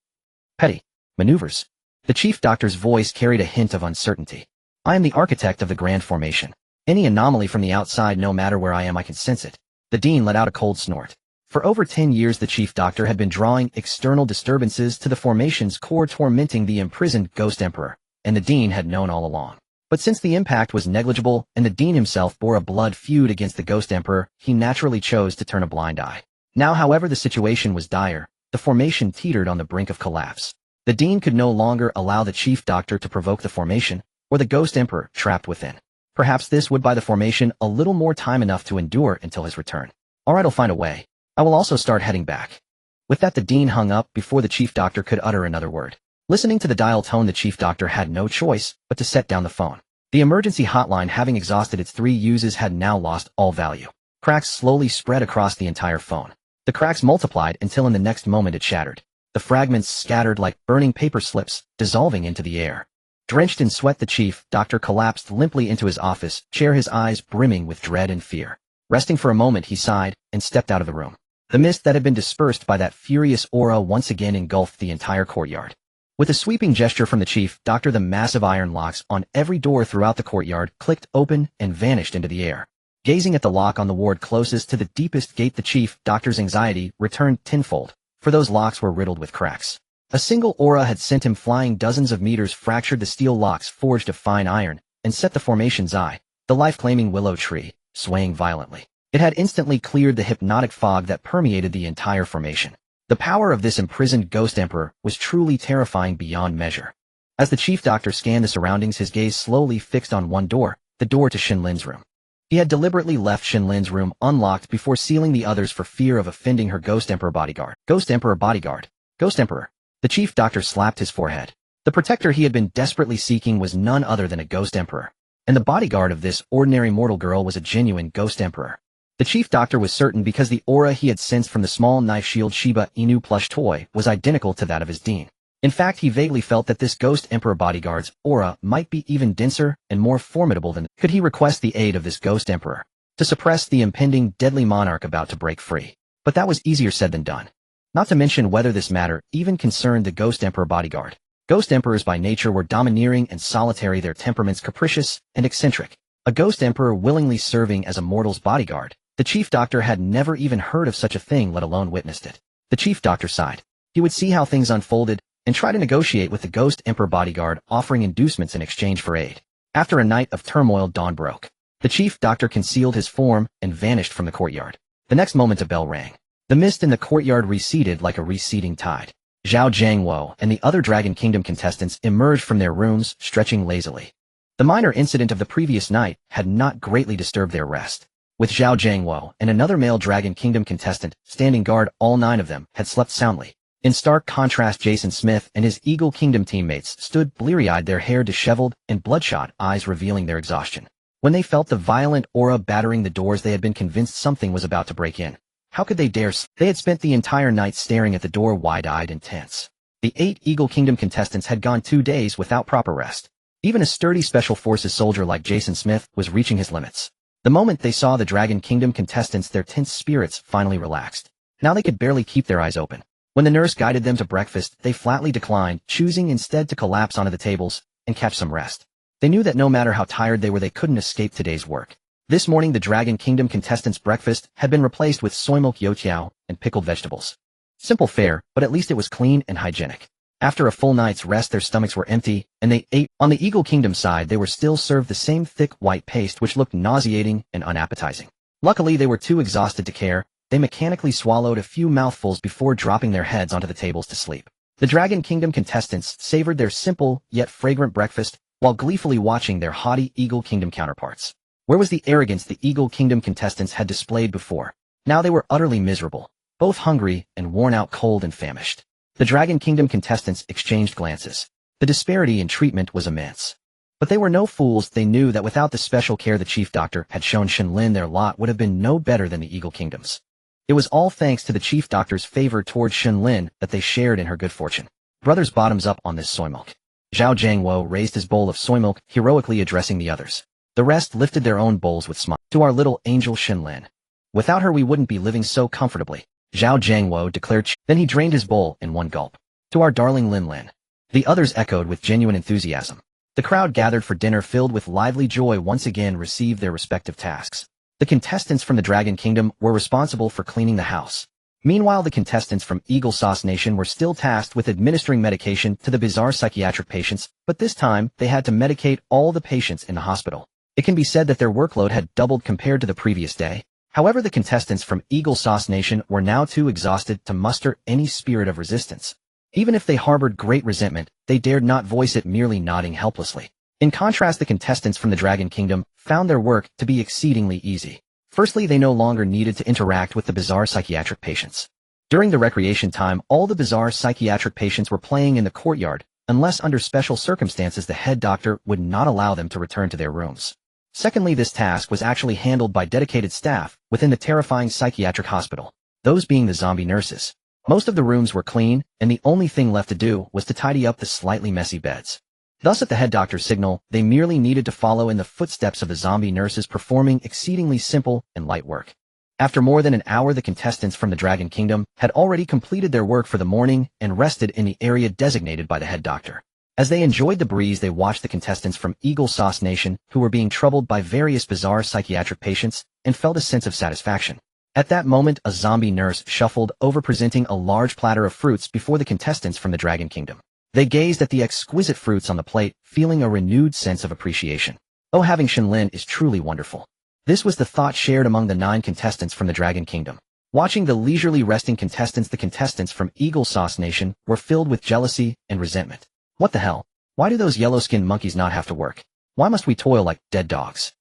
Petty maneuvers. The chief doctor's voice carried a hint of uncertainty. I am the architect of the grand formation. Any anomaly from the outside, no matter where I am, I can sense it. The dean let out a cold snort. For over 10 years the chief doctor had been drawing external disturbances to the formation's core, tormenting the imprisoned Ghost Emperor, and the dean had known all along. But since the impact was negligible and the dean himself bore a blood feud against the Ghost Emperor, he naturally chose to turn a blind eye. Now, however, the situation was dire. The formation teetered on the brink of collapse. The dean could no longer allow the chief doctor to provoke the formation, or the Ghost Emperor trapped within. Perhaps this would buy the formation a little more time, enough to endure until his return. All right, I'll find a way. I will also start heading back. With that, the dean hung up before the chief doctor could utter another word. Listening to the dial tone, the chief doctor had no choice but to set down the phone. The emergency hotline, having exhausted its 3 uses, had now lost all value. Cracks slowly spread across the entire phone. The cracks multiplied until in the next moment it shattered. The fragments scattered like burning paper slips, dissolving into the air. Drenched in sweat, the chief doctor collapsed limply into his office chair, his eyes brimming with dread and fear. Resting for a moment, he sighed and stepped out of the room. The mist that had been dispersed by that furious aura once again engulfed the entire courtyard. With a sweeping gesture from the chief doctor, the massive iron locks on every door throughout the courtyard clicked open and vanished into the air. Gazing at the lock on the ward closest to the deepest gate, the chief doctor's anxiety returned tenfold, for those locks were riddled with cracks. A single aura had sent him flying dozens of meters, fractured the steel locks forged of fine iron, and set the formation's eye, the life-claiming willow tree, swaying violently. It had instantly cleared the hypnotic fog that permeated the entire formation. The power of this imprisoned Ghost Emperor was truly terrifying beyond measure. As the chief doctor scanned the surroundings, his gaze slowly fixed on one door, the door to Shen Lin's room. He had deliberately left Shen Lin's room unlocked before sealing the others for fear of offending her Ghost Emperor bodyguard. Ghost Emperor bodyguard. Ghost Emperor. The chief doctor slapped his forehead. The protector he had been desperately seeking was none other than a Ghost Emperor. And the bodyguard of this ordinary mortal girl was a genuine Ghost Emperor. The chief doctor was certain because the aura he had sensed from the small knife shield Shiba Inu plush toy was identical to that of his dean. In fact, he vaguely felt that this Ghost Emperor bodyguard's aura might be even denser and more formidable than. Could he request the aid of this Ghost Emperor to suppress the impending deadly monarch about to break free? But that was easier said than done. Not to mention whether this matter even concerned the Ghost Emperor bodyguard. Ghost Emperors by nature were domineering and solitary, their temperaments capricious and eccentric. A Ghost Emperor willingly serving as a mortal's bodyguard. The chief doctor had never even heard of such a thing, let alone witnessed it. The chief doctor sighed. He would see how things unfolded and try to negotiate with the Ghost Emperor bodyguard, offering inducements in exchange for aid. After a night of turmoil, dawn broke. The chief doctor concealed his form and vanished from the courtyard. The next moment a bell rang. The mist in the courtyard receded like a receding tide. Zhao Jiangwo and the other Dragon Kingdom contestants emerged from their rooms, stretching lazily. The minor incident of the previous night had not greatly disturbed their rest. With Zhao Jiangwo and another male Dragon Kingdom contestant standing guard, all 9 of them had slept soundly. In stark contrast, Jason Smith and his Eagle Kingdom teammates stood bleary-eyed, their hair disheveled and bloodshot, eyes revealing their exhaustion. When they felt the violent aura battering the doors, they had been convinced something was about to break in. How could they dare? They had spent the entire night staring at the door, wide-eyed and tense. The 8 Eagle Kingdom contestants had gone 2 days without proper rest. Even a sturdy Special Forces soldier like Jason Smith was reaching his limits. The moment they saw the Dragon Kingdom contestants, their tense spirits finally relaxed. Now they could barely keep their eyes open. When the nurse guided them to breakfast, they flatly declined, choosing instead to collapse onto the tables and catch some rest. They knew that no matter how tired they were, they couldn't escape today's work. This morning the Dragon Kingdom contestants' breakfast had been replaced with soy milk youtiao and pickled vegetables. Simple fare, but at least it was clean and hygienic. After a full night's rest their stomachs were empty, and they ate. On the Eagle Kingdom side they were still served the same thick white paste which looked nauseating and unappetizing. Luckily they were too exhausted to care. They mechanically swallowed a few mouthfuls before dropping their heads onto the tables to sleep. The Dragon Kingdom contestants savored their simple yet fragrant breakfast while gleefully watching their haughty Eagle Kingdom counterparts. Where was the arrogance the Eagle Kingdom contestants had displayed before? Now they were utterly miserable, both hungry and worn out, cold and famished. The Dragon Kingdom contestants exchanged glances. The disparity in treatment was immense. But they were no fools. They knew that without the special care the chief doctor had shown Shen Lin, their lot would have been no better than the Eagle Kingdom's. It was all thanks to the chief doctor's favor towards Shen Lin that they shared in her good fortune. Brothers, bottoms up on this soy milk. Zhao Jiangwo raised his bowl of soy milk, heroically addressing the others. The rest lifted their own bowls with smiles. To our little angel Shen Lin. Without her we wouldn't be living so comfortably, Zhao Jiangwo declared. Then he drained his bowl in one gulp. To our darling Lin Lin. The others echoed with genuine enthusiasm. The crowd gathered for dinner filled with lively joy once again received their respective tasks. The contestants from the Dragon Kingdom were responsible for cleaning the house. Meanwhile the contestants from Eagle Sauce Nation were still tasked with administering medication to the bizarre psychiatric patients, but this time they had to medicate all the patients in the hospital. It can be said that their workload had doubled compared to the previous day. However, the contestants from Eagle Sauce Nation were now too exhausted to muster any spirit of resistance. Even if they harbored great resentment, they dared not voice it, merely nodding helplessly. In contrast, the contestants from the Dragon Kingdom found their work to be exceedingly easy. Firstly, they no longer needed to interact with the bizarre psychiatric patients. During the recreation time, all the bizarre psychiatric patients were playing in the courtyard, unless under special circumstances the head doctor would not allow them to return to their rooms. Secondly, this task was actually handled by dedicated staff within the terrifying psychiatric hospital, those being the zombie nurses. Most of the rooms were clean, and the only thing left to do was to tidy up the slightly messy beds. Thus at the head doctor's signal, they merely needed to follow in the footsteps of the zombie nurses, performing exceedingly simple and light work. After more than an hour the contestants from the Dragon Kingdom had already completed their work for the morning and rested in the area designated by the head doctor. As they enjoyed the breeze they watched the contestants from Eagle Sauce Nation who were being troubled by various bizarre psychiatric patients and felt a sense of satisfaction. At that moment a zombie nurse shuffled over presenting a large platter of fruits before the contestants from the Dragon Kingdom. They gazed at the exquisite fruits on the plate, feeling a renewed sense of appreciation. Oh, having Shen Lin is truly wonderful. This was the thought shared among the 9 contestants from the Dragon Kingdom. Watching the leisurely resting contestants, the contestants from Eagle Sauce Nation were filled with jealousy and resentment. What the hell? Why do those yellow-skinned monkeys not have to work? Why must we toil like dead dogs?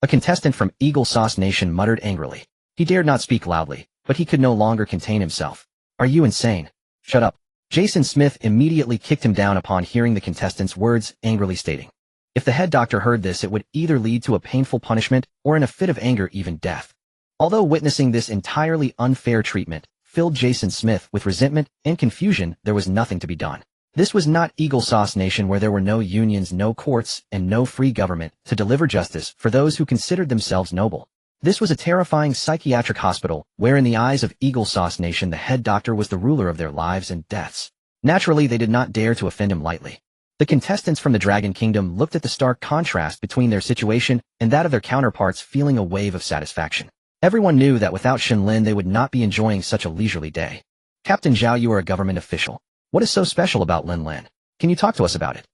A contestant from Eagle Sauce Nation muttered angrily. He dared not speak loudly, but he could no longer contain himself. Are you insane? Shut up. Jason Smith immediately kicked him down upon hearing the contestant's words, angrily stating, if the head doctor heard this it would either lead to a painful punishment or in a fit of anger even death. Although witnessing this entirely unfair treatment filled Jason Smith with resentment and confusion, there was nothing to be done. This was not Eagle Sauce Nation where there were no unions, no courts, and no free government to deliver justice for those who considered themselves noble. This was a terrifying psychiatric hospital where in the eyes of Eagle Sauce Nation the head doctor was the ruler of their lives and deaths. Naturally they did not dare to offend him lightly. The contestants from the Dragon Kingdom looked at the stark contrast between their situation and that of their counterparts, feeling a wave of satisfaction. Everyone knew that without Shen Lin they would not be enjoying such a leisurely day. Captain Zhao, you are a government official. What is so special about Lin Lin? Can you talk to us about it?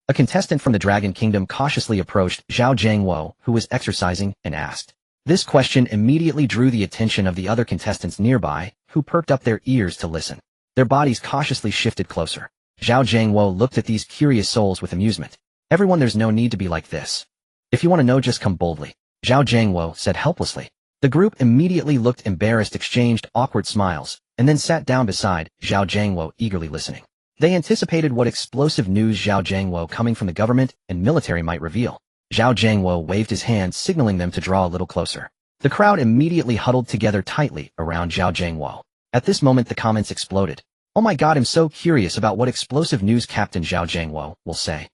A contestant from the Dragon Kingdom cautiously approached Zhao Jiangwo, who was exercising, and asked. This question immediately drew the attention of the other contestants nearby, who perked up their ears to listen. Their bodies cautiously shifted closer. Zhao Jiangwo looked at these curious souls with amusement. Everyone, there's no need to be like this. If you want to know, just come boldly, Zhao Jiangwo said helplessly. The group immediately looked embarrassed, exchanged awkward smiles, and then sat down beside Zhao Jiangwo, eagerly listening. They anticipated what explosive news Zhao Jiangwo coming from the government and military might reveal. Zhao Jiangwo waved his hand, signaling them to draw a little closer. The crowd immediately huddled together tightly around Zhao Jiangwo. At this moment the comments exploded. Oh my god, I'm so curious about what explosive news Captain Zhao Jiangwo will say.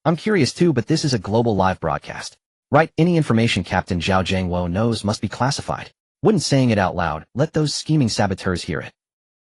I'm curious too, but this is a global live broadcast. Right, any information Captain Zhao Jiangwo knows must be classified. Wouldn't saying it out loud let those scheming saboteurs hear it.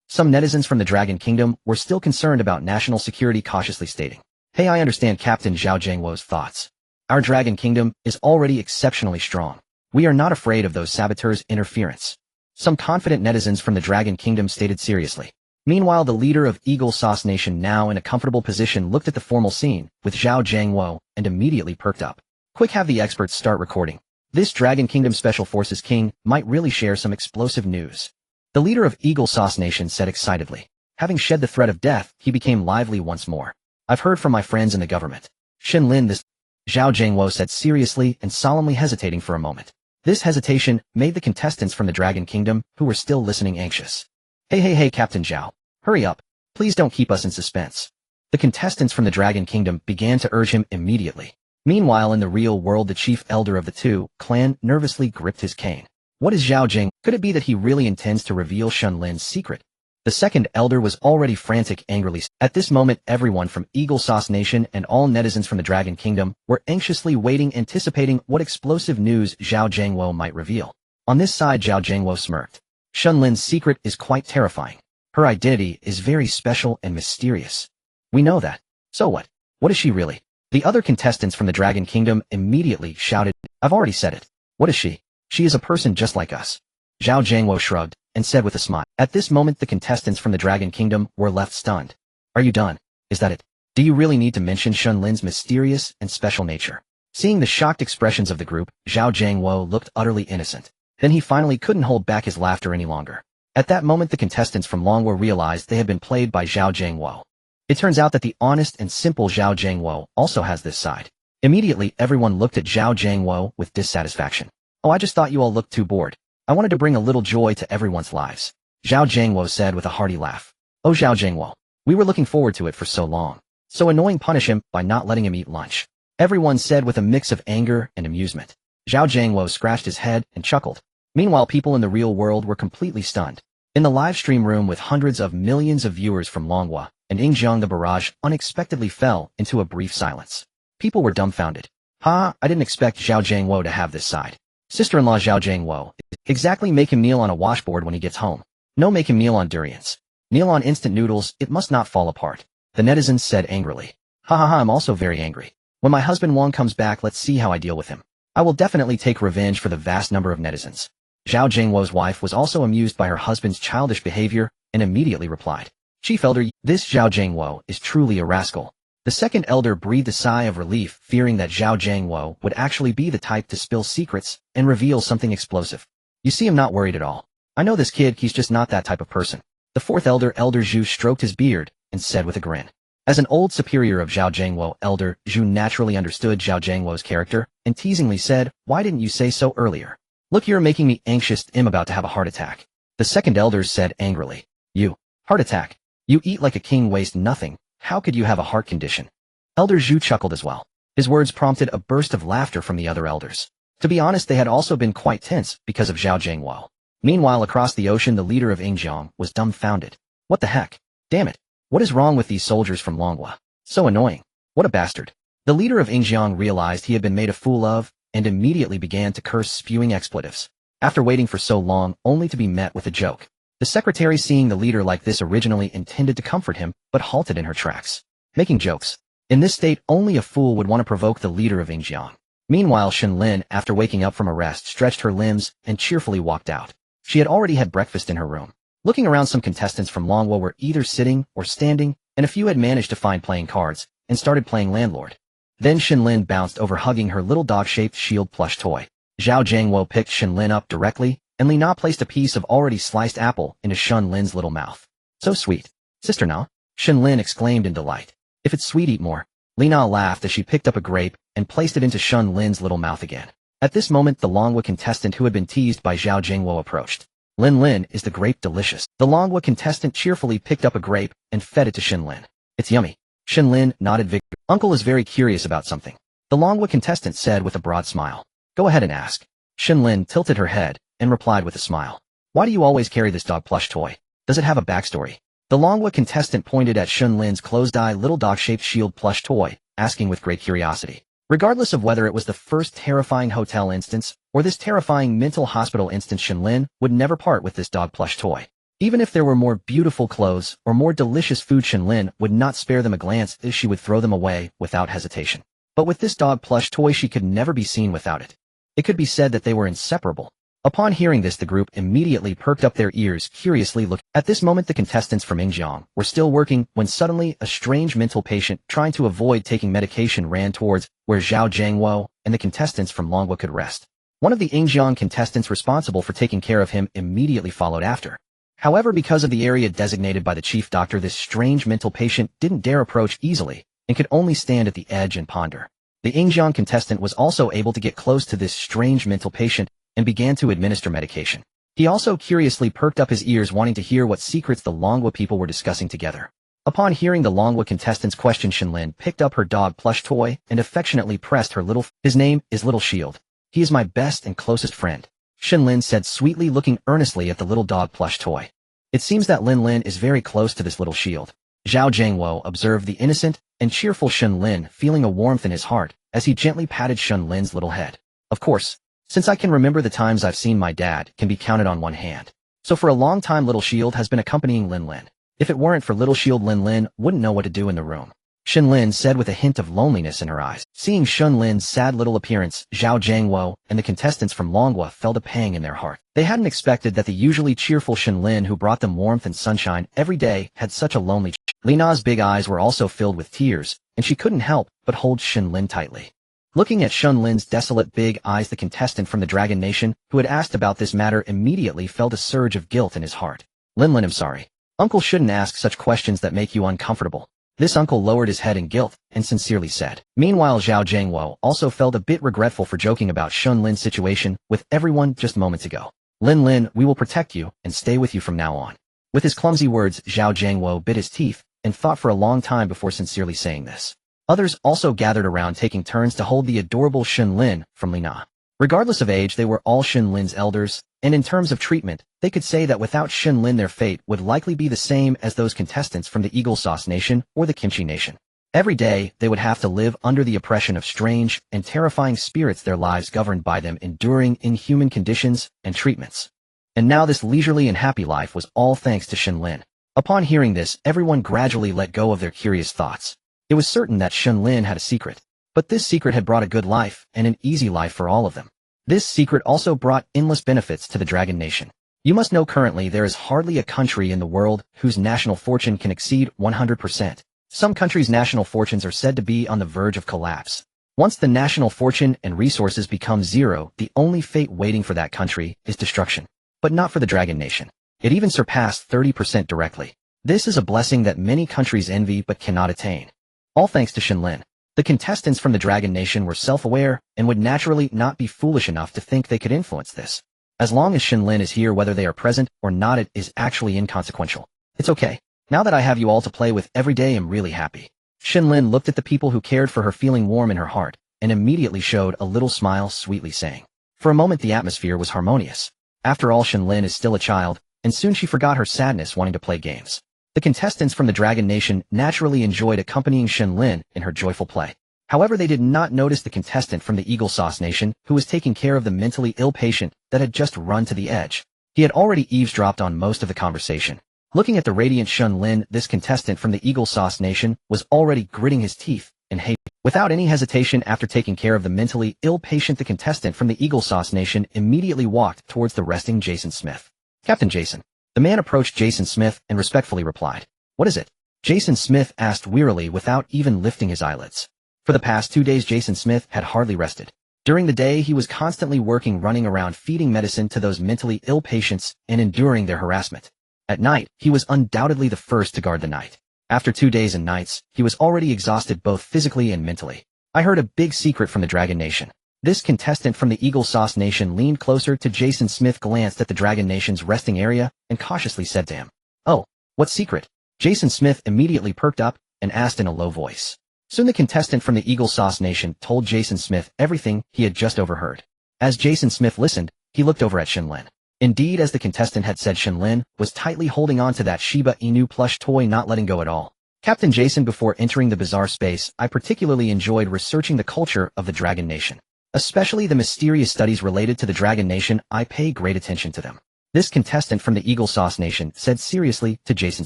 Some netizens from the Dragon Kingdom were still concerned about national security, cautiously stating, hey, I understand Captain Zhao Jiangwo's thoughts. Our Dragon Kingdom is already exceptionally strong. We are not afraid of those saboteurs' interference. Some confident netizens from the Dragon Kingdom stated seriously. Meanwhile, the leader of Eagle Sauce Nation, now in a comfortable position, looked at the formal scene with Zhao Jiangwo and immediately perked up. Quick, have the experts start recording. This Dragon Kingdom Special Forces king might really share some explosive news. The leader of Eagle Sauce Nation said excitedly. Having shed the threat of death, he became lively once more. I've heard from my friends in the government. Shen Lin, this Zhao Jiangwo said seriously and solemnly, hesitating for a moment. This hesitation made the contestants from the Dragon Kingdom, who were still listening, anxious. Hey, Captain Zhao. Hurry up. Please don't keep us in suspense. The contestants from the Dragon Kingdom began to urge him immediately. Meanwhile, in the real world, the chief elder of the two clan nervously gripped his cane. What is Zhao Jing? Could it be that he really intends to reveal Shen Lin's secret? The second elder was already frantic angrily. At this moment, everyone from Eagle Sauce Nation and all netizens from the Dragon Kingdom were anxiously waiting, anticipating what explosive news Zhao Jiangwo might reveal. On this side, Zhao Jiangwo smirked. Shen Lin's secret is quite terrifying. Her identity is very special and mysterious. We know that. So what? What is she really? The other contestants from the Dragon Kingdom immediately shouted, I've already said it. What is she? She is a person just like us. Zhao Jiangwo shrugged and said with a smile. At this moment, the contestants from the Dragon Kingdom were left stunned. Are you done? Is that it? Do you really need to mention Shen Lin's mysterious and special nature? Seeing the shocked expressions of the group, Zhao Jiangwo looked utterly innocent. Then he finally couldn't hold back his laughter any longer. At that moment, the contestants from Longwo realized they had been played by Zhao Jiangwo. It turns out that the honest and simple Zhao Jiangwo also has this side. Immediately, everyone looked at Zhao Jiangwo with dissatisfaction. Oh, I just thought you all looked too bored. I wanted to bring a little joy to everyone's lives. Zhao Jiangwo said with a hearty laugh. Oh, Zhao Jiangwo. We were looking forward to it for so long. So annoying, punish him by not letting him eat lunch. Everyone said with a mix of anger and amusement. Zhao Jiangwo scratched his head and chuckled. Meanwhile, people in the real world were completely stunned. In the live stream room with hundreds of millions of viewers from Longhua and Yingjiang, the barrage unexpectedly fell into a brief silence. People were dumbfounded. I didn't expect Zhao Jiangwo to have this side. Sister-in-law Zhao Jiangwo. Exactly, make him kneel on a washboard when he gets home. No, make him kneel on durians. Kneel on instant noodles, it must not fall apart. The netizens said angrily. I'm also very angry. When my husband Wang comes back, let's see how I deal with him. I will definitely take revenge for the vast number of netizens. Zhao Jiangwo's wife was also amused by her husband's childish behavior and immediately replied. Chief elder, this Zhao Jiangwo is truly a rascal. The second elder breathed a sigh of relief, fearing that Zhao Jiangwo would actually be the type to spill secrets and reveal something explosive. You see, I'm not worried at all. I know this kid, he's just not that type of person. The fourth elder, Elder Zhu, stroked his beard and said with a grin. As an old superior of Zhao Jiangwo, Elder Zhu naturally understood Zhao Jiangwo's character and teasingly said, why didn't you say so earlier? Look, you're making me anxious. I'm about to have a heart attack. The second elder said angrily. You, heart attack? You eat like a king, waste nothing. How could you have a heart condition? Elder Zhu chuckled as well. His words prompted a burst of laughter from the other elders. To be honest, they had also been quite tense because of Zhao Jiangwo. Meanwhile, across the ocean, the leader of Yingjiang was dumbfounded. What the heck? Damn it. What is wrong with these soldiers from Longhua? So annoying. What a bastard. The leader of Yingjiang realized he had been made a fool of and immediately began to curse, spewing expletives. After waiting for so long, only to be met with a joke. The secretary, seeing the leader like this, originally intended to comfort him, but halted in her tracks. Making jokes. In this state, only a fool would want to provoke the leader of Yingjiang. Meanwhile, Shen Lin, after waking up from a rest, stretched her limbs and cheerfully walked out. She had already had breakfast in her room. Looking around, some contestants from Longhua were either sitting or standing, and a few had managed to find playing cards and started playing landlord. Then Shen Lin bounced over, hugging her little dog-shaped shield plush toy. Zhao Jiangwo picked Shen Lin up directly, and Li Na placed a piece of already sliced apple into Shen Lin's little mouth. So sweet. Sister Na? Shen Lin exclaimed in delight. If it's sweet, eat more. Li Na laughed as she picked up a grape and placed it into Shen Lin's little mouth again. At this moment, the Longhua contestant who had been teased by Zhao Jiangwo approached. Lin, is the grape delicious? The Longhua contestant cheerfully picked up a grape and fed it to Shen Lin. It's yummy. Shen Lin nodded vigorously. Uncle is very curious about something. The Longhua contestant said with a broad smile. Go ahead and ask. Shen Lin tilted her head and replied with a smile. Why do you always carry this dog plush toy? Does it have a backstory? The Longhua contestant pointed at Shen Lin's closed-eye little dog-shaped shield plush toy, asking with great curiosity. Regardless of whether it was the first terrifying hotel instance or this terrifying mental hospital instance, Shen Lin would never part with this dog plush toy. Even if there were more beautiful clothes or more delicious food, Shen Lin would not spare them a glance, as she would throw them away without hesitation. But with this dog plush toy, she could never be seen without it. It could be said that they were inseparable. Upon hearing this, the group immediately perked up their ears, curiously looking. At this moment, the contestants from Yingjiang were still working when suddenly a strange mental patient trying to avoid taking medication ran towards where Zhao Jiangwo and the contestants from Longwa could rest. One of the Yingjiang contestants responsible for taking care of him immediately followed after. However, because of the area designated by the chief doctor, this strange mental patient didn't dare approach easily and could only stand at the edge and ponder. The Yingjiang contestant was also able to get close to this strange mental patient and began to administer medication. He also curiously perked up his ears, wanting to hear what secrets the Longwa people were discussing together. Upon hearing the Longwa contestant's question, Shen Lin picked up her dog plush toy and affectionately pressed her little. His name is Little Shield. He is my best and closest friend, Shen Lin said sweetly, looking earnestly at the little dog plush toy. It seems that Lin is very close to this Little Shield. Zhao Jiangwo observed the innocent and cheerful Shen Lin, feeling a warmth in his heart as he gently patted Shen Lin's little head. Of course, since I can remember the times I've seen my dad can be counted on one hand. So for a long time Little Shield has been accompanying Lin. If it weren't for Little Shield, Lin wouldn't know what to do in the room, Shen Lin said with a hint of loneliness in her eyes. Seeing Shen Lin's sad little appearance, Zhao Jiangwo and the contestants from Longwa felt a pang in their heart. They hadn't expected that the usually cheerful Shen Lin, who brought them warmth and sunshine every day, had such a lonely. Lina's big eyes were also filled with tears, and she couldn't help but hold Shen Lin tightly. Looking at Shen Lin's desolate big eyes, the contestant from the Dragon Nation, who had asked about this matter, immediately felt a surge of guilt in his heart. Lin, I'm sorry. Uncle shouldn't ask such questions that make you uncomfortable. This uncle lowered his head in guilt and sincerely said. Meanwhile, Zhao Jiangwo also felt a bit regretful for joking about Shen Lin's situation with everyone just moments ago. Lin, we will protect you and stay with you from now on. With his clumsy words, Zhao Jiangwo bit his teeth and thought for a long time before sincerely saying this. Others also gathered around, taking turns to hold the adorable Shen Lin from Lina. Regardless of age, they were all Shen Lin's elders, and in terms of treatment, they could say that without Shen Lin their fate would likely be the same as those contestants from the Eagle Sauce Nation or the Kimchi Nation. Every day, they would have to live under the oppression of strange and terrifying spirits, their lives governed by them, enduring inhuman conditions and treatments. And now this leisurely and happy life was all thanks to Shen Lin. Upon hearing this, everyone gradually let go of their curious thoughts. It was certain that Shen Lin had a secret, but this secret had brought a good life and an easy life for all of them. This secret also brought endless benefits to the Dragon Nation. You must know currently there is hardly a country in the world whose national fortune can exceed 100%. Some countries' national fortunes are said to be on the verge of collapse. Once the national fortune and resources become zero, the only fate waiting for that country is destruction. But not for the Dragon Nation. It even surpassed 30% directly. This is a blessing that many countries envy but cannot attain. All thanks to Shen Lin. The contestants from the Dragon Nation were self-aware and would naturally not be foolish enough to think they could influence this. As long as Shen Lin is here, whether they are present or not, it is actually inconsequential. It's okay. Now that I have you all to play with every day, I'm really happy. Shen Lin looked at the people who cared for her, feeling warm in her heart, and immediately showed a little smile, sweetly saying. For a moment the atmosphere was harmonious. After all, Shen Lin is still a child, and soon she forgot her sadness wanting to play games. The contestants from the Dragon Nation naturally enjoyed accompanying Shen Lin in her joyful play. However, they did not notice the contestant from the Eagle Sauce Nation, who was taking care of the mentally ill patient that had just run to the edge. He had already eavesdropped on most of the conversation. Looking at the radiant Shen Lin, this contestant from the Eagle Sauce Nation was already gritting his teeth in hate. Without any hesitation, after taking care of the mentally ill patient, the contestant from the Eagle Sauce Nation immediately walked towards the resting Jason Smith. Captain Jason. The man approached Jason Smith and respectfully replied. What is it? Jason Smith asked wearily without even lifting his eyelids. For the past 2 days, Jason Smith had hardly rested. During the day, he was constantly working, running around feeding medicine to those mentally ill patients and enduring their harassment. At night, he was undoubtedly the first to guard the night. After 2 days and nights, he was already exhausted both physically and mentally. I heard a big secret from the Dragon Nation. This contestant from the Eagle Sauce Nation leaned closer to Jason Smith, glanced at the Dragon Nation's resting area, and cautiously said to him, Oh, what secret? Jason Smith immediately perked up and asked in a low voice. Soon the contestant from the Eagle Sauce Nation told Jason Smith everything he had just overheard. As Jason Smith listened, he looked over at Shen Lin. Indeed, as the contestant had said, Shen Lin was tightly holding on to that Shiba Inu plush toy, not letting go at all. Captain Jason, before entering the bizarre space, I particularly enjoyed researching the culture of the Dragon Nation. Especially the mysterious studies related to the Dragon Nation, I pay great attention to them. This contestant from the Eagle Sauce Nation said seriously to Jason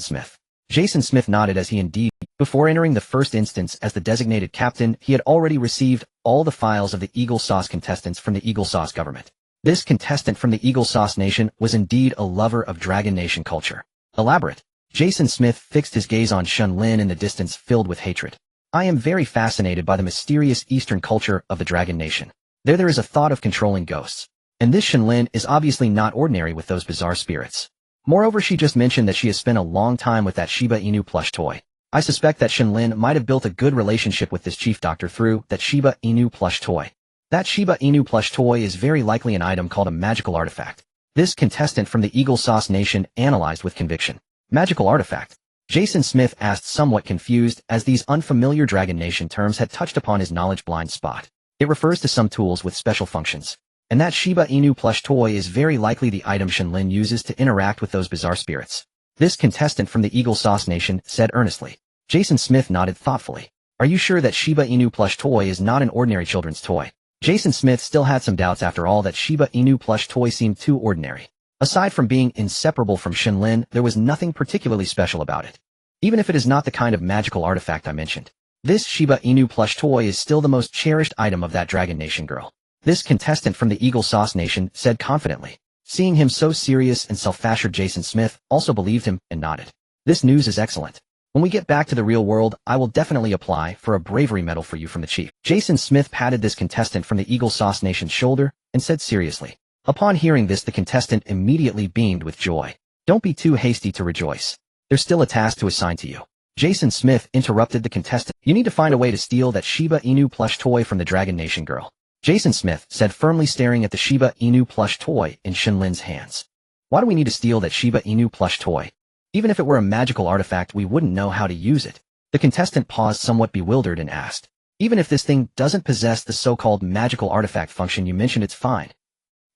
Smith. Jason Smith nodded as he indeed Before entering the first instance as the designated captain, he had already received all the files of the Eagle Sauce contestants from the Eagle Sauce government. This contestant from the Eagle Sauce Nation was indeed a lover of Dragon Nation culture. Elaborate. Jason Smith fixed his gaze on Shen Lin in the distance filled with hatred. I am very fascinated by the mysterious Eastern culture of the Dragon Nation. There is a thought of controlling ghosts. And this Shen Lin is obviously not ordinary with those bizarre spirits. Moreover, she just mentioned that she has spent a long time with that Shiba Inu plush toy. I suspect that Shen Lin might have built a good relationship with this chief doctor through that Shiba Inu plush toy. That Shiba Inu plush toy is very likely an item called a magical artifact. This contestant from the Eagle Sauce Nation analyzed with conviction. Magical artifact. Jason Smith asked, somewhat confused, as these unfamiliar Dragon Nation terms had touched upon his knowledge blind spot. It refers to some tools with special functions. And that Shiba Inu plush toy is very likely the item Shen Lin uses to interact with those bizarre spirits. This contestant from the Eagle Sauce Nation said earnestly. Jason Smith nodded thoughtfully. Are you sure that Shiba Inu plush toy is not an ordinary children's toy? Jason Smith still had some doubts after all. That Shiba Inu plush toy seemed too ordinary. Aside from being inseparable from Shen Lin, there was nothing particularly special about it. Even if it is not the kind of magical artifact I mentioned. This Shiba Inu plush toy is still the most cherished item of that Dragon Nation girl. This contestant from the Eagle Sauce Nation said confidently. Seeing him so serious and self-assured, Jason Smith also believed him and nodded. This news is excellent. When we get back to the real world, I will definitely apply for a bravery medal for you from the chief. Jason Smith patted this contestant from the Eagle Sauce Nation's shoulder and said seriously. Upon hearing this, the contestant immediately beamed with joy. Don't be too hasty to rejoice. There's still a task to assign to you. Jason Smith interrupted the contestant. You need to find a way to steal that Shiba Inu plush toy from the Dragon Nation girl. Jason Smith said, firmly staring at the Shiba Inu plush toy in Shen Lin's hands. Why do we need to steal that Shiba Inu plush toy? Even if it were a magical artifact, we wouldn't know how to use it. The contestant paused, somewhat bewildered, and asked. Even if this thing doesn't possess the so-called magical artifact function you mentioned, it's fine.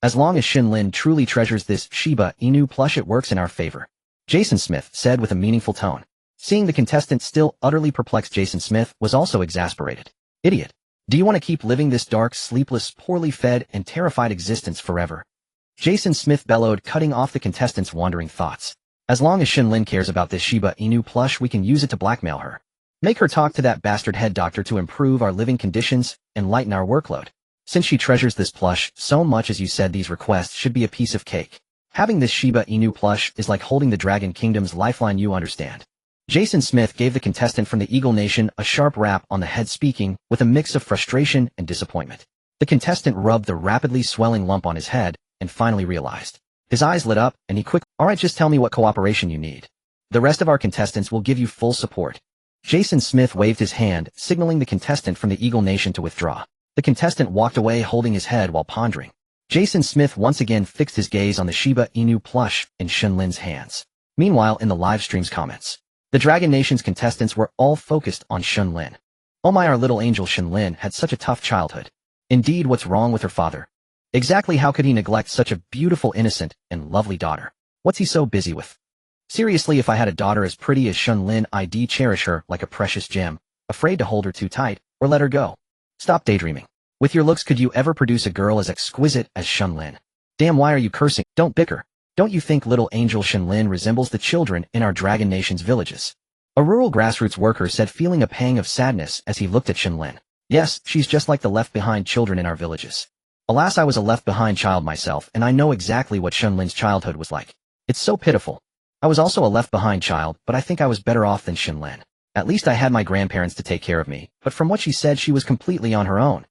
As long as Shen Lin truly treasures this Shiba Inu plush, it works in our favor. Jason Smith said with a meaningful tone. Seeing the contestant still utterly perplexed, Jason Smith was also exasperated. Idiot. Do you want to keep living this dark, sleepless, poorly fed, and terrified existence forever? Jason Smith bellowed, cutting off the contestant's wandering thoughts. As long as Shen Lin cares about this Shiba Inu plush, we can use it to blackmail her. Make her talk to that bastard head doctor to improve our living conditions and lighten our workload. Since she treasures this plush so much, as you said, these requests should be a piece of cake. Having this Shiba Inu plush is like holding the Dragon Kingdom's lifeline, you understand. Jason Smith gave the contestant from the Eagle Nation a sharp rap on the head, speaking with a mix of frustration and disappointment. The contestant rubbed the rapidly swelling lump on his head and finally realized. His eyes lit up and he quickly, alright, just tell me what cooperation you need. The rest of our contestants will give you full support. Jason Smith waved his hand, signaling the contestant from the Eagle Nation to withdraw. The contestant walked away holding his head while pondering. Jason Smith once again fixed his gaze on the Shiba Inu plush in Shen Lin's hands. Meanwhile, in the live stream's comments, the Dragon Nation's contestants were all focused on Shen Lin. Oh my, our little angel Shen Lin had such a tough childhood. Indeed, what's wrong with her father? Exactly how could he neglect such a beautiful, innocent, and lovely daughter? What's he so busy with? Seriously, if I had a daughter as pretty as Shen Lin, I'd cherish her like a precious gem, afraid to hold her too tight, or let her go. Stop daydreaming. With your looks, could you ever produce a girl as exquisite as Shen Lin? Damn, why are you cursing? Don't bicker. Don't you think little angel Shen Lin resembles the children in our Dragon Nation's villages? A rural grassroots worker said, feeling a pang of sadness as he looked at Shen Lin. Yes, she's just like the left-behind children in our villages. Alas, I was a left-behind child myself, and I know exactly what Shen Lin's childhood was like. It's so pitiful. I was also a left-behind child, but I think I was better off than Shen Lin. At least I had my grandparents to take care of me, but from what she said, she was completely on her own.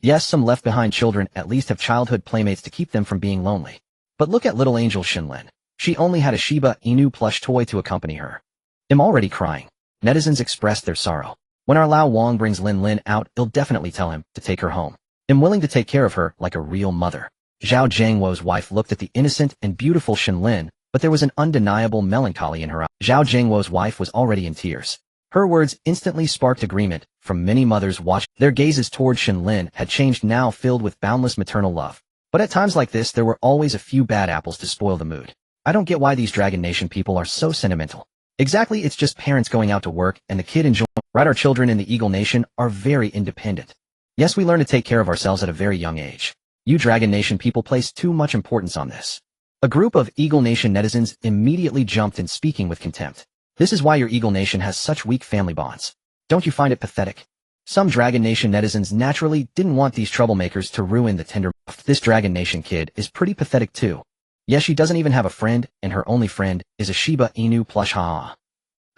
Yes, some left-behind children at least have childhood playmates to keep them from being lonely. But look at little angel Shen Lin. She only had a Shiba Inu plush toy to accompany her. I'm already crying. Netizens expressed their sorrow. When our Lao Wang brings Lin Lin out, he'll definitely tell him to take her home. I'm willing to take care of her like a real mother. Zhao Jiangwo's wife looked at the innocent and beautiful Shen Lin, but there was an undeniable melancholy in her eyes. Zhao Jiangwo's wife was already in tears. Her words instantly sparked agreement from many mothers watching. Their gazes toward Shen Lin had changed, now filled with boundless maternal love. But at times like this, there were always a few bad apples to spoil the mood. I don't get why these Dragon Nation people are so sentimental. Exactly, it's just parents going out to work and the kid enjoying. Right, our children in the Eagle Nation are very independent. Yes, we learn to take care of ourselves at a very young age. You Dragon Nation people place too much importance on this. A group of Eagle Nation netizens immediately jumped in, speaking with contempt. This is why your Eagle Nation has such weak family bonds. Don't you find it pathetic? Some Dragon Nation netizens naturally didn't want these troublemakers to ruin the tender. This Dragon Nation kid is pretty pathetic too. Yes, she doesn't even have a friend, and her only friend is a Shiba Inu plush. A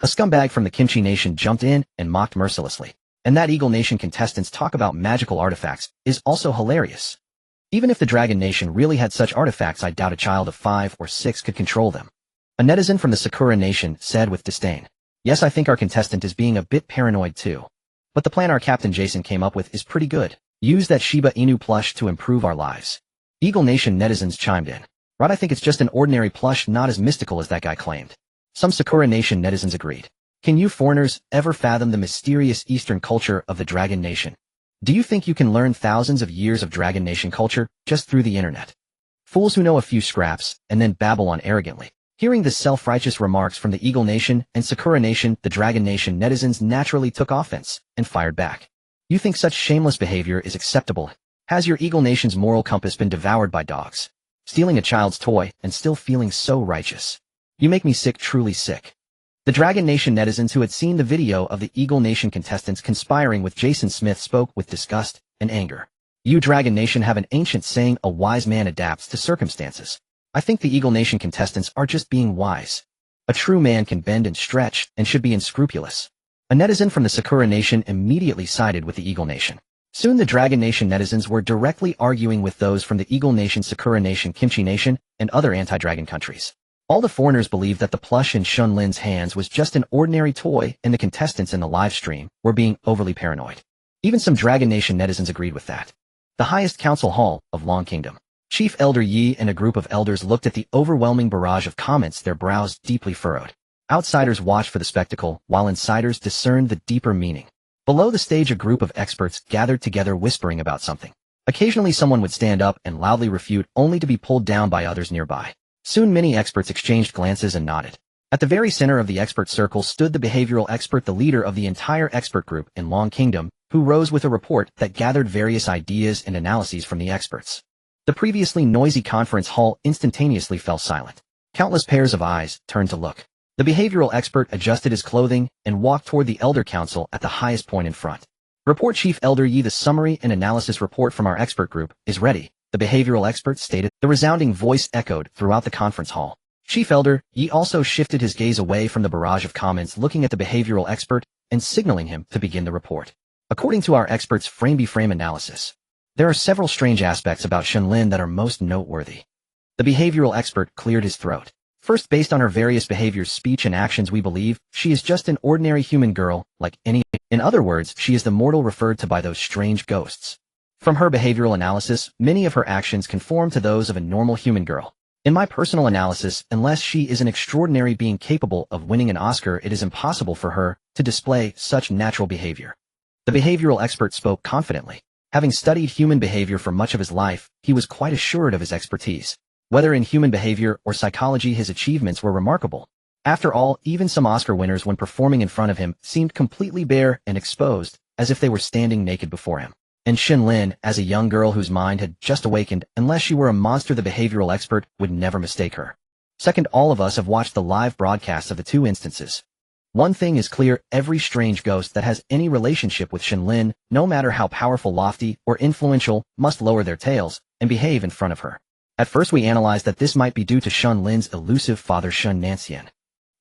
scumbag from the Kimchi Nation jumped in and mocked mercilessly. And that Eagle Nation contestants talk about magical artifacts is also hilarious. Even if the Dragon Nation really had such artifacts, I doubt a child of 5 or 6 could control them. A netizen from the Sakura Nation said with disdain, "Yes, I think our contestant is being a bit paranoid too. But the plan our Captain Jason came up with is pretty good. Use that Shiba Inu plush to improve our lives." Eagle Nation netizens chimed in. "Right, I think it's just an ordinary plush, not as mystical as that guy claimed." Some Sakura Nation netizens agreed. Can you foreigners ever fathom the mysterious Eastern culture of the Dragon Nation? Do you think you can learn thousands of years of Dragon Nation culture just through the internet? Fools who know a few scraps and then babble on arrogantly. Hearing the self-righteous remarks from the Eagle Nation and Sakura Nation, the Dragon Nation netizens naturally took offense and fired back. You think such shameless behavior is acceptable? Has your Eagle Nation's moral compass been devoured by dogs? Stealing a child's toy and still feeling so righteous. You make me sick, truly sick. The Dragon Nation netizens who had seen the video of the Eagle Nation contestants conspiring with Jason Smith spoke with disgust and anger. You Dragon Nation have an ancient saying, a wise man adapts to circumstances. I think the Eagle Nation contestants are just being wise. A true man can bend and stretch and should be unscrupulous. A netizen from the Sakura Nation immediately sided with the Eagle Nation. Soon the Dragon Nation netizens were directly arguing with those from the Eagle Nation, Sakura Nation, Kimchi Nation, and other anti-dragon countries. All the foreigners believed that the plush in Shen Lin's hands was just an ordinary toy, and the contestants in the live stream were being overly paranoid. Even some Dragon Nation netizens agreed with that. The highest council hall of Long Kingdom. Chief Elder Yi and a group of elders looked at the overwhelming barrage of comments, their brows deeply furrowed. Outsiders watched for the spectacle, while insiders discerned the deeper meaning. Below the stage, a group of experts gathered together whispering about something. Occasionally someone would stand up and loudly refute, only to be pulled down by others nearby. Soon many experts exchanged glances and nodded. At the very center of the expert circle stood the behavioral expert, the leader of the entire expert group in Long Kingdom, who rose with a report that gathered various ideas and analyses from the experts. The previously noisy conference hall instantaneously fell silent. Countless pairs of eyes turned to look. The behavioral expert adjusted his clothing and walked toward the Elder Council at the highest point in front. Report Chief Elder Yi, the summary and analysis report from our expert group is ready, the behavioral expert stated. The resounding voice echoed throughout the conference hall. Chief Elder Yi also shifted his gaze away from the barrage of comments, looking at the behavioral expert and signaling him to begin the report. According to our expert's frame-by-frame analysis, there are several strange aspects about Shen Lin that are most noteworthy. The behavioral expert cleared his throat. First, based on her various behaviors, speech, and actions, we believe she is just an ordinary human girl, like any. In other words, she is the mortal referred to by those strange ghosts. From her behavioral analysis, many of her actions conform to those of a normal human girl. In my personal analysis, unless she is an extraordinary being capable of winning an Oscar, it is impossible for her to display such natural behavior. The behavioral expert spoke confidently. Having studied human behavior for much of his life, he was quite assured of his expertise. Whether in human behavior or psychology, his achievements were remarkable. After all, even some Oscar winners, when performing in front of him, seemed completely bare and exposed, as if they were standing naked before him. And Shen Lin, as a young girl whose mind had just awakened, unless she were a monster, the behavioral expert would never mistake her. Second, all of us have watched the live broadcasts of the two instances. One thing is clear, every strange ghost that has any relationship with Shen Lin, no matter how powerful, lofty, or influential, must lower their tails and behave in front of her. At first we analyzed that this might be due to Shen Lin's elusive father Shen Nanyan.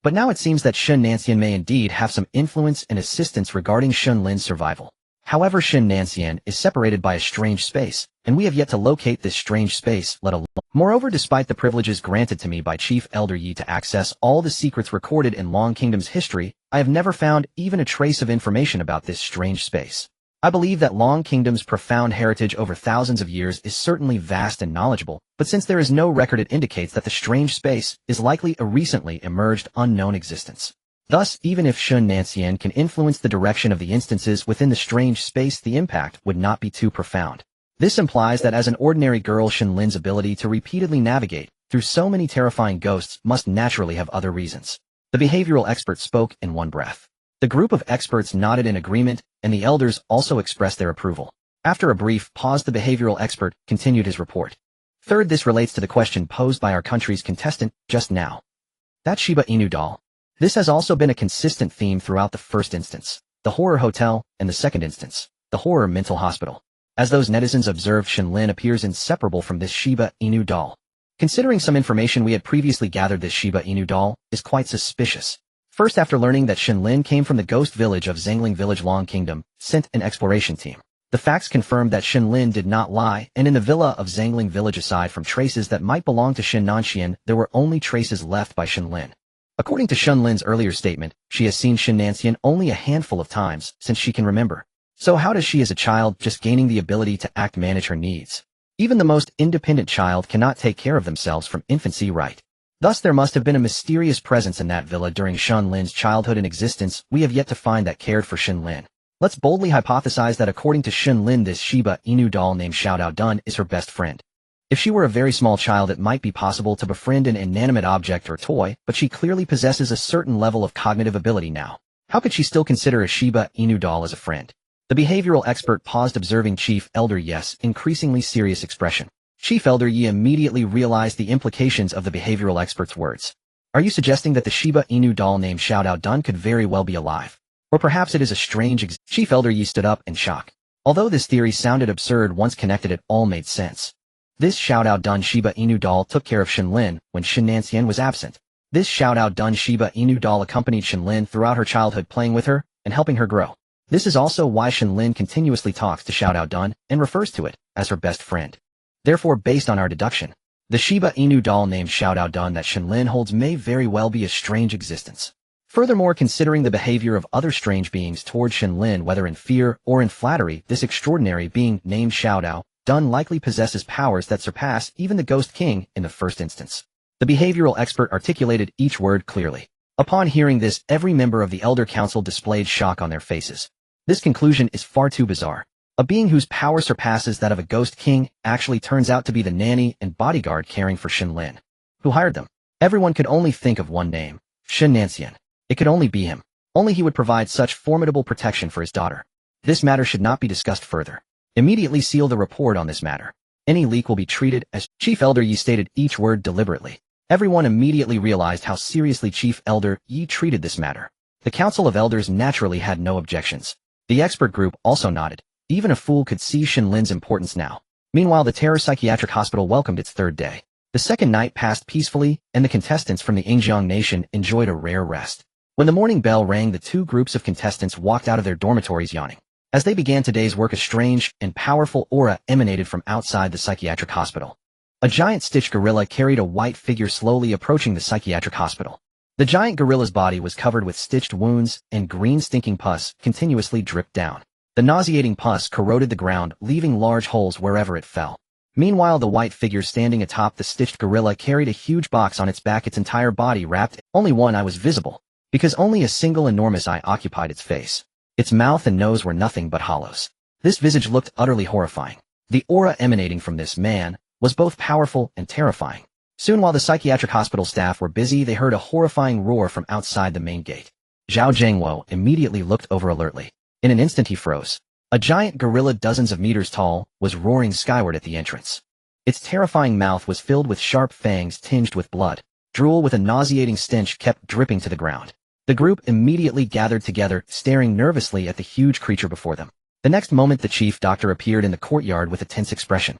But now it seems that Shen Nanyan may indeed have some influence and assistance regarding Shen Lin's survival. However, Shen Nanyan is separated by a strange space, and we have yet to locate this strange space, let alone. Moreover, despite the privileges granted to me by Chief Elder Yi to access all the secrets recorded in Long Kingdom's history, I have never found even a trace of information about this strange space. I believe that Long Kingdom's profound heritage over thousands of years is certainly vast and knowledgeable, but since there is no record, it indicates that the strange space is likely a recently emerged unknown existence. Thus, even if Shen Nanyan can influence the direction of the instances within the strange space, the impact would not be too profound. This implies that as an ordinary girl, Shen Lin's ability to repeatedly navigate through so many terrifying ghosts must naturally have other reasons. The behavioral expert spoke in one breath. The group of experts nodded in agreement, and the elders also expressed their approval. After a brief pause, the behavioral expert continued his report. Third, this relates to the question posed by our country's contestant just now. That Shiba Inu doll. This has also been a consistent theme throughout the first instance, the horror hotel, and the second instance, the horror mental hospital. As those netizens observed, Shen Lin appears inseparable from this Shiba Inu doll. Considering some information we had previously gathered, this Shiba Inu doll is quite suspicious. First, after learning that Shen Lin came from the ghost village of Zhangling Village Long Kingdom, sent an exploration team. The facts confirmed that Shen Lin did not lie, and in the villa of Zhangling Village, aside from traces that might belong to Shen Nanyan, there were only traces left by Shen Lin. According to Shen Lin's earlier statement, she has seen Shen Nanyan only a handful of times since she can remember. So how does she as a child just gaining the ability to manage her needs? Even the most independent child cannot take care of themselves from infancy, right? Thus there must have been a mysterious presence in that villa during Shen Lin's childhood and existence we have yet to find that cared for Shen Lin. Let's boldly hypothesize that according to Shen Lin, this Shiba Inu doll named Xiaodao Dun is her best friend. If she were a very small child, it might be possible to befriend an inanimate object or toy, but she clearly possesses a certain level of cognitive ability now. How could she still consider a Shiba Inu doll as a friend? The behavioral expert paused, observing Chief Elder Ye's increasingly serious expression. Chief Elder Yi immediately realized the implications of the behavioral expert's words. Are you suggesting that the Shiba Inu doll named Xiaodao Dun could very well be alive? Or perhaps it is a strange Chief Elder Yi stood up in shock. Although this theory sounded absurd, once connected it all made sense. This Xiaodao Dun Shiba Inu doll took care of Shen Lin when Shen Nanyan was absent. This Xiaodao Dun Shiba Inu doll accompanied Shen Lin throughout her childhood, playing with her and helping her grow. This is also why Shen Lin continuously talks to Xiaodao Dun and refers to it as her best friend. Therefore, based on our deduction, the Shiba Inu doll named Xiaodao Dun that Shen Lin holds may very well be a strange existence. Furthermore, considering the behavior of other strange beings toward Shen Lin, whether in fear or in flattery, this extraordinary being named Xiaodao Dun likely possesses powers that surpass even the Ghost King in the first instance. The behavioral expert articulated each word clearly. Upon hearing this, every member of the Elder Council displayed shock on their faces. This conclusion is far too bizarre. A being whose power surpasses that of a Ghost King actually turns out to be the nanny and bodyguard caring for Shen Lin. Who hired them? Everyone could only think of one name, Shen Nanyan. It could only be him. Only he would provide such formidable protection for his daughter. This matter should not be discussed further. Immediately seal the report on this matter. Any leak will be treated as Chief Elder Yi stated each word deliberately. Everyone immediately realized how seriously Chief Elder Yi treated this matter. The Council of Elders naturally had no objections. The expert group also nodded. Even a fool could see Shen Lin's importance now. Meanwhile, the Terror Psychiatric Hospital welcomed its third day. The second night passed peacefully, and the contestants from the Yingjiang nation enjoyed a rare rest. When the morning bell rang, the two groups of contestants walked out of their dormitories yawning. As they began today's work, a strange and powerful aura emanated from outside the psychiatric hospital. A giant stitched gorilla carried a white figure slowly approaching the psychiatric hospital. The giant gorilla's body was covered with stitched wounds, and green stinking pus continuously dripped down. The nauseating pus corroded the ground, leaving large holes wherever it fell. Meanwhile, the white figure standing atop the stitched gorilla carried a huge box on its back, its entire body wrapped. Only one eye was visible, because only a single enormous eye occupied its face. Its mouth and nose were nothing but hollows. This visage looked utterly horrifying. The aura emanating from this man was both powerful and terrifying. Soon, while the psychiatric hospital staff were busy, they heard a horrifying roar from outside the main gate. Zhao Zhangwo immediately looked over alertly. In an instant he froze. A giant gorilla dozens of meters tall was roaring skyward at the entrance. Its terrifying mouth was filled with sharp fangs tinged with blood. Drool with a nauseating stench kept dripping to the ground. The group immediately gathered together, staring nervously at the huge creature before them. The next moment the chief doctor appeared in the courtyard with a tense expression.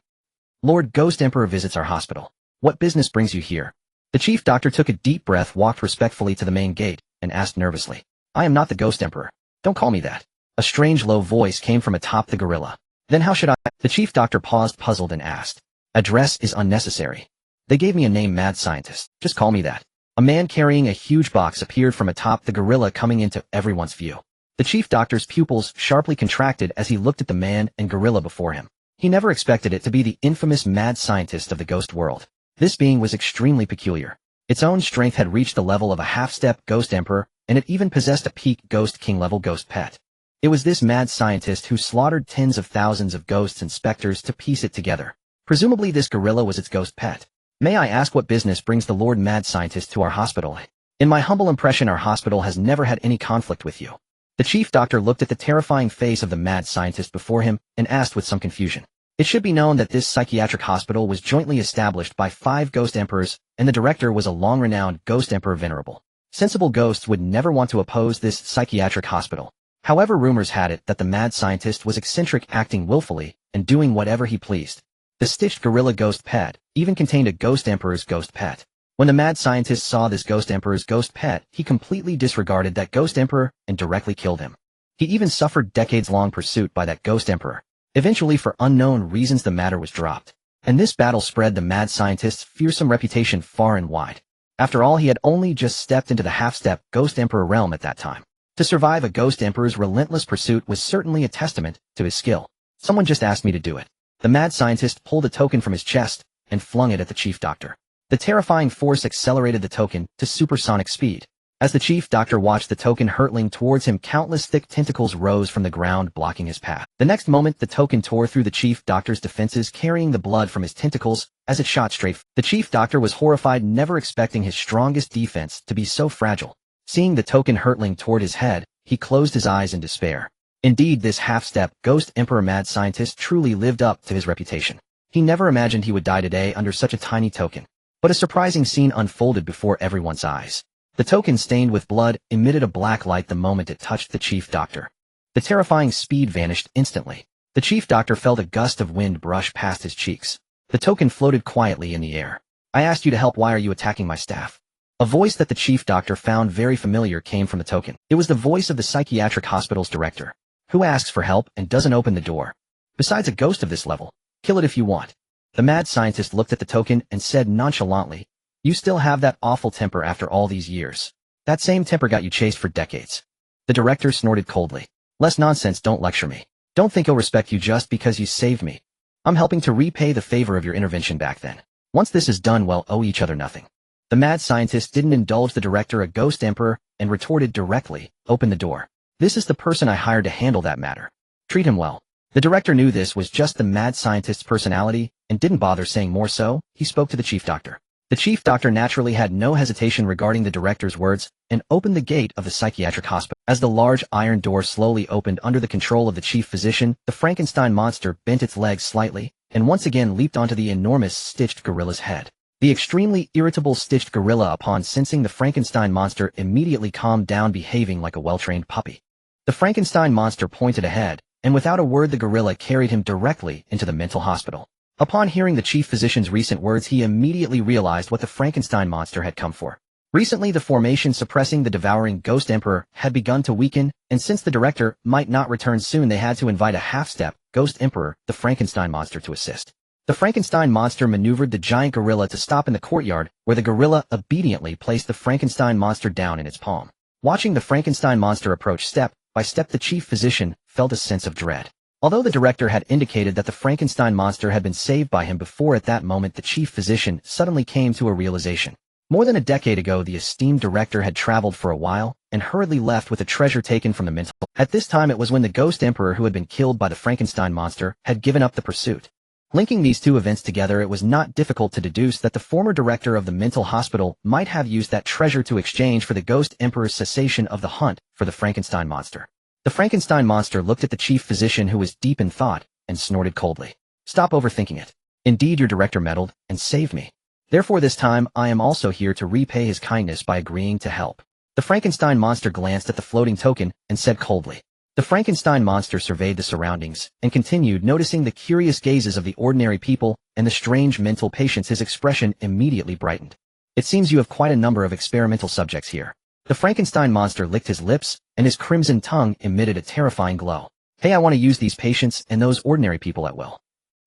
Lord Ghost Emperor visits our hospital. What business brings you here? The chief doctor took a deep breath, walked respectfully to the main gate, and asked nervously. I am not the Ghost Emperor. Don't call me that. A strange low voice came from atop the gorilla. Then how should I? The chief doctor paused, puzzled, and asked. Address is unnecessary. They gave me a name, Mad Scientist. Just call me that. A man carrying a huge box appeared from atop the gorilla, coming into everyone's view. The chief doctor's pupils sharply contracted as he looked at the man and gorilla before him. He never expected it to be the infamous Mad Scientist of the ghost world. This being was extremely peculiar. Its own strength had reached the level of a half-step Ghost Emperor, and it even possessed a peak Ghost King level ghost pet. It was this Mad Scientist who slaughtered tens of thousands of ghosts and specters to piece it together. Presumably this gorilla was its ghost pet. May I ask what business brings the Lord Mad Scientist to our hospital? In my humble impression, our hospital has never had any conflict with you. The chief doctor looked at the terrifying face of the Mad Scientist before him and asked with some confusion. It should be known that this psychiatric hospital was jointly established by 5 Ghost Emperors, and the director was a long-renowned Ghost Emperor Venerable. Sensible ghosts would never want to oppose this psychiatric hospital. However, rumors had it that the mad scientist was eccentric, acting willfully and doing whatever he pleased. The stitched gorilla ghost pet even contained a ghost emperor's ghost pet. When the mad scientist saw this ghost emperor's ghost pet, he completely disregarded that ghost emperor and directly killed him. He even suffered decades-long pursuit by that ghost emperor. Eventually, for unknown reasons, the matter was dropped. And this battle spread the mad scientist's fearsome reputation far and wide. After all, he had only just stepped into the half-step ghost emperor realm at that time. To survive a ghost emperor's relentless pursuit was certainly a testament to his skill. Someone just asked me to do it. The mad scientist pulled a token from his chest and flung it at the chief doctor. The terrifying force accelerated the token to supersonic speed. As the chief doctor watched the token hurtling towards him, countless thick tentacles rose from the ground, blocking his path. The next moment, the token tore through the chief doctor's defenses, carrying the blood from his tentacles as it shot straight. The chief doctor was horrified, never expecting his strongest defense to be so fragile. Seeing the token hurtling toward his head, he closed his eyes in despair. Indeed, this half-step ghost emperor mad scientist truly lived up to his reputation. He never imagined he would die today under such a tiny token. But a surprising scene unfolded before everyone's eyes. The token, stained with blood, emitted a black light the moment it touched the chief doctor. The terrifying speed vanished instantly. The chief doctor felt a gust of wind brush past his cheeks. The token floated quietly in the air. "I asked you to help. Why are you attacking my staff?" A voice that the chief doctor found very familiar came from the token. It was the voice of the psychiatric hospital's director. Who asks for help and doesn't open the door? Besides, a ghost of this level. Kill it if you want. The mad scientist looked at the token and said nonchalantly, "You still have that awful temper after all these years. That same temper got you chased for decades." The director snorted coldly. "Less nonsense, don't lecture me. Don't think I'll respect you just because you saved me. I'm helping to repay the favor of your intervention back then. Once this is done, we'll owe each other nothing." The mad scientist didn't indulge the director, a ghost emperor, and retorted directly, "Open the door. This is the person I hired to handle that matter. Treat him well." The director knew this was just the mad scientist's personality and didn't bother saying more, so he spoke to the chief doctor. The chief doctor naturally had no hesitation regarding the director's words and opened the gate of the psychiatric hospital. As the large iron door slowly opened under the control of the chief physician, the Frankenstein monster bent its legs slightly and once again leaped onto the enormous stitched gorilla's head. The extremely irritable stitched gorilla, upon sensing the Frankenstein monster, immediately calmed down, behaving like a well-trained puppy. The Frankenstein monster pointed ahead, and without a word the gorilla carried him directly into the mental hospital. Upon hearing the chief physician's recent words, he immediately realized what the Frankenstein monster had come for. Recently, the formation suppressing the devouring ghost emperor had begun to weaken, and since the director might not return soon, they had to invite a half-step ghost emperor, the Frankenstein monster, to assist. The Frankenstein monster maneuvered the giant gorilla to stop in the courtyard, where the gorilla obediently placed the Frankenstein monster down in its palm. Watching the Frankenstein monster approach step by step, the chief physician felt a sense of dread. Although the director had indicated that the Frankenstein monster had been saved by him before, at that moment the chief physician suddenly came to a realization. More than a decade ago, the esteemed director had traveled for a while and hurriedly left with a treasure taken from the mental. At this time, it was when the ghost emperor who had been killed by the Frankenstein monster had given up the pursuit. Linking these two events together, it was not difficult to deduce that the former director of the mental hospital might have used that treasure to exchange for the ghost emperor's cessation of the hunt for the Frankenstein monster. The Frankenstein monster looked at the chief physician, who was deep in thought, and snorted coldly. "Stop overthinking it. Indeed, your director meddled and saved me. Therefore, this time I am also here to repay his kindness by agreeing to help." The Frankenstein monster glanced at the floating token and said coldly. The Frankenstein monster surveyed the surroundings and continued, noticing the curious gazes of the ordinary people and the strange mental patients. His expression immediately brightened. "It seems you have quite a number of experimental subjects here." The Frankenstein monster licked his lips, and his crimson tongue emitted a terrifying glow. "Hey, I want to use these patients and those ordinary people at will."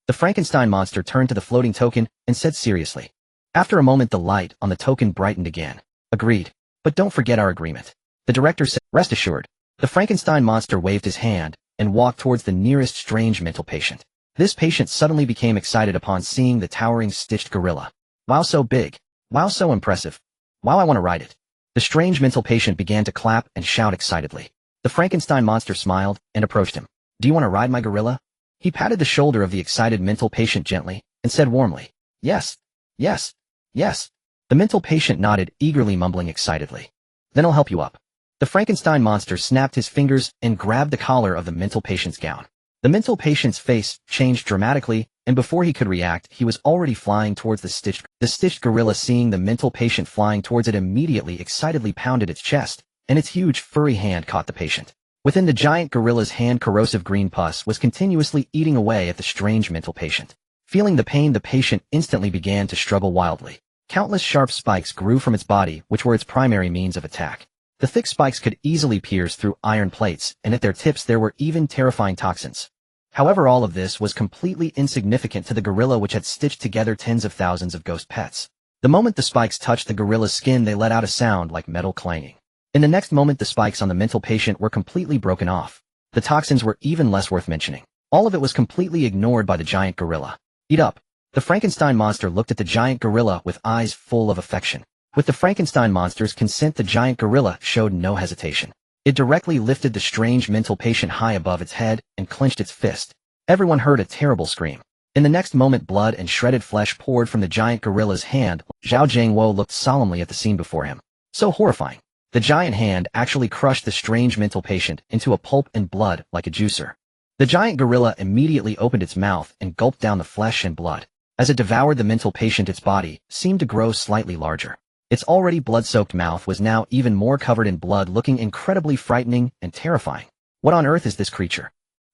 The Frankenstein monster turned to the floating token and said seriously. After a moment, the light on the token brightened again. "Agreed. But don't forget our agreement." The director said. "Rest assured." The Frankenstein monster waved his hand and walked towards the nearest strange mental patient. This patient suddenly became excited upon seeing the towering stitched gorilla. "Wow, so big. Wow, so impressive. Wow, I want to ride it." The strange mental patient began to clap and shout excitedly. The Frankenstein monster smiled and approached him. "Do you want to ride my gorilla?" He patted the shoulder of the excited mental patient gently and said warmly, "Yes, yes, yes." The mental patient nodded eagerly, mumbling excitedly. "Then I'll help you up." The Frankenstein monster snapped his fingers and grabbed the collar of the mental patient's gown. The mental patient's face changed dramatically, and before he could react, he was already flying towards the stitched. The stitched gorilla, seeing the mental patient flying towards it, immediately excitedly pounded its chest, and its huge furry hand caught the patient. Within the giant gorilla's hand, corrosive green pus was continuously eating away at the strange mental patient. Feeling the pain, the patient instantly began to struggle wildly. Countless sharp spikes grew from its body, which were its primary means of attack. The thick spikes could easily pierce through iron plates, and at their tips there were even terrifying toxins. However, all of this was completely insignificant to the gorilla, which had stitched together tens of thousands of ghost pets. The moment the spikes touched the gorilla's skin, they let out a sound like metal clanging. In the next moment, the spikes on the mental patient were completely broken off. The toxins were even less worth mentioning. All of it was completely ignored by the giant gorilla. Eat up. The Frankenstein monster looked at the giant gorilla with eyes full of affection. With the Frankenstein monster's consent, the giant gorilla showed no hesitation. It directly lifted the strange mental patient high above its head and clenched its fist. Everyone heard a terrible scream. In the next moment, blood and shredded flesh poured from the giant gorilla's hand. Zhao Jiangwo looked solemnly at the scene before him. So horrifying. The giant hand actually crushed the strange mental patient into a pulp and blood like a juicer. The giant gorilla immediately opened its mouth and gulped down the flesh and blood. As it devoured the mental patient, its body seemed to grow slightly larger. Its already blood-soaked mouth was now even more covered in blood, looking incredibly frightening and terrifying. What on earth is this creature?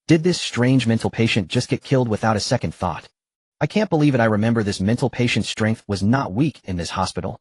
Did this strange mental patient just get killed without a second thought? I can't believe it. I remember this mental patient's strength was not weak in this hospital.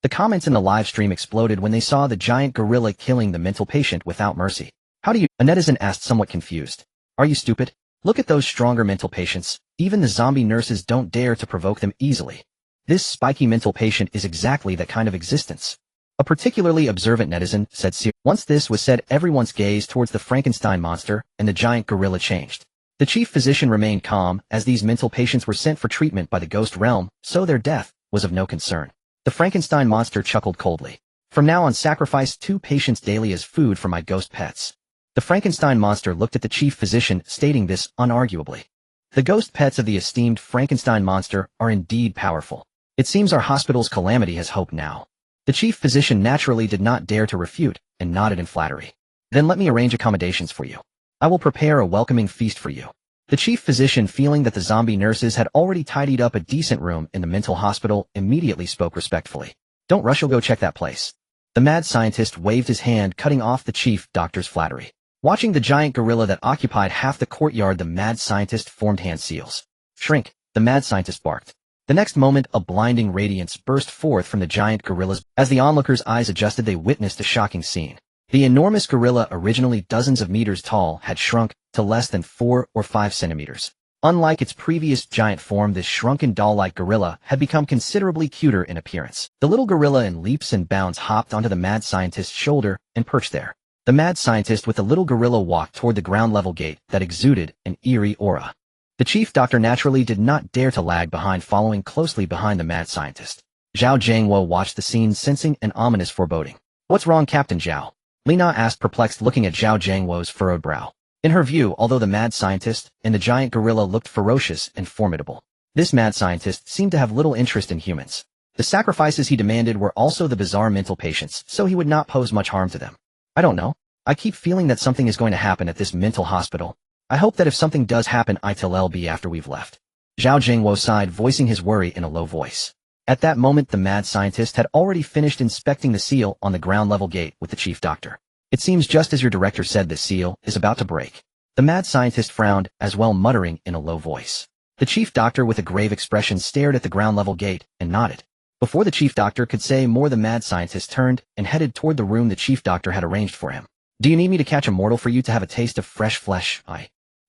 The comments in the live stream exploded when they saw the giant gorilla killing the mental patient without mercy. How do you? A netizen asked, somewhat confused. Are you stupid? Look at those stronger mental patients. Even the zombie nurses don't dare to provoke them easily. This spiky mental patient is exactly that kind of existence. A particularly observant netizen said. Once this was said, everyone's gaze towards the Frankenstein monster and the giant gorilla changed. The chief physician remained calm, as these mental patients were sent for treatment by the ghost realm, so their death was of no concern. The Frankenstein monster chuckled coldly. From now on, sacrifice 2 patients daily as food for my ghost pets. The Frankenstein monster looked at the chief physician, stating this unarguably. The ghost pets of the esteemed Frankenstein monster are indeed powerful. It seems our hospital's calamity has hope now. The chief physician naturally did not dare to refute, and nodded in flattery. Then let me arrange accommodations for you. I will prepare a welcoming feast for you. The chief physician, feeling that the zombie nurses had already tidied up a decent room in the mental hospital, immediately spoke respectfully. Don't rush, you'll go check that place. The mad scientist waved his hand, cutting off the chief doctor's flattery. Watching the giant gorilla that occupied half the courtyard, the mad scientist formed hand seals. Shrink, the mad scientist barked. The next moment, a blinding radiance burst forth from the giant gorilla's. As the onlookers' eyes adjusted, they witnessed a shocking scene. The enormous gorilla, originally dozens of meters tall, had shrunk to less than 4 or 5 centimeters. Unlike its previous giant form, this shrunken doll-like gorilla had become considerably cuter in appearance. The little gorilla in leaps and bounds hopped onto the mad scientist's shoulder and perched there. The mad scientist with the little gorilla walked toward the ground-level gate that exuded an eerie aura. The chief doctor naturally did not dare to lag behind, following closely behind the mad scientist. Zhao Jiangwo watched the scene, sensing an ominous foreboding. What's wrong, Captain Zhao? Lina asked, perplexed, looking at Zhao Jiangwo's furrowed brow. In her view, although the mad scientist and the giant gorilla looked ferocious and formidable, this mad scientist seemed to have little interest in humans. The sacrifices he demanded were also the bizarre mental patients, so he would not pose much harm to them. I don't know. I keep feeling that something is going to happen at this mental hospital. I hope that if something does happen, it'll be after we've left. Zhao Jingwo sighed, voicing his worry in a low voice. At that moment, the mad scientist had already finished inspecting the seal on the ground-level gate with the chief doctor. It seems just as your director said, this seal is about to break. The mad scientist frowned, as well, muttering in a low voice. The chief doctor, with a grave expression, stared at the ground-level gate and nodded. Before the chief doctor could say more, the mad scientist turned and headed toward the room the chief doctor had arranged for him. Do you need me to catch a mortal for you to have a taste of fresh flesh?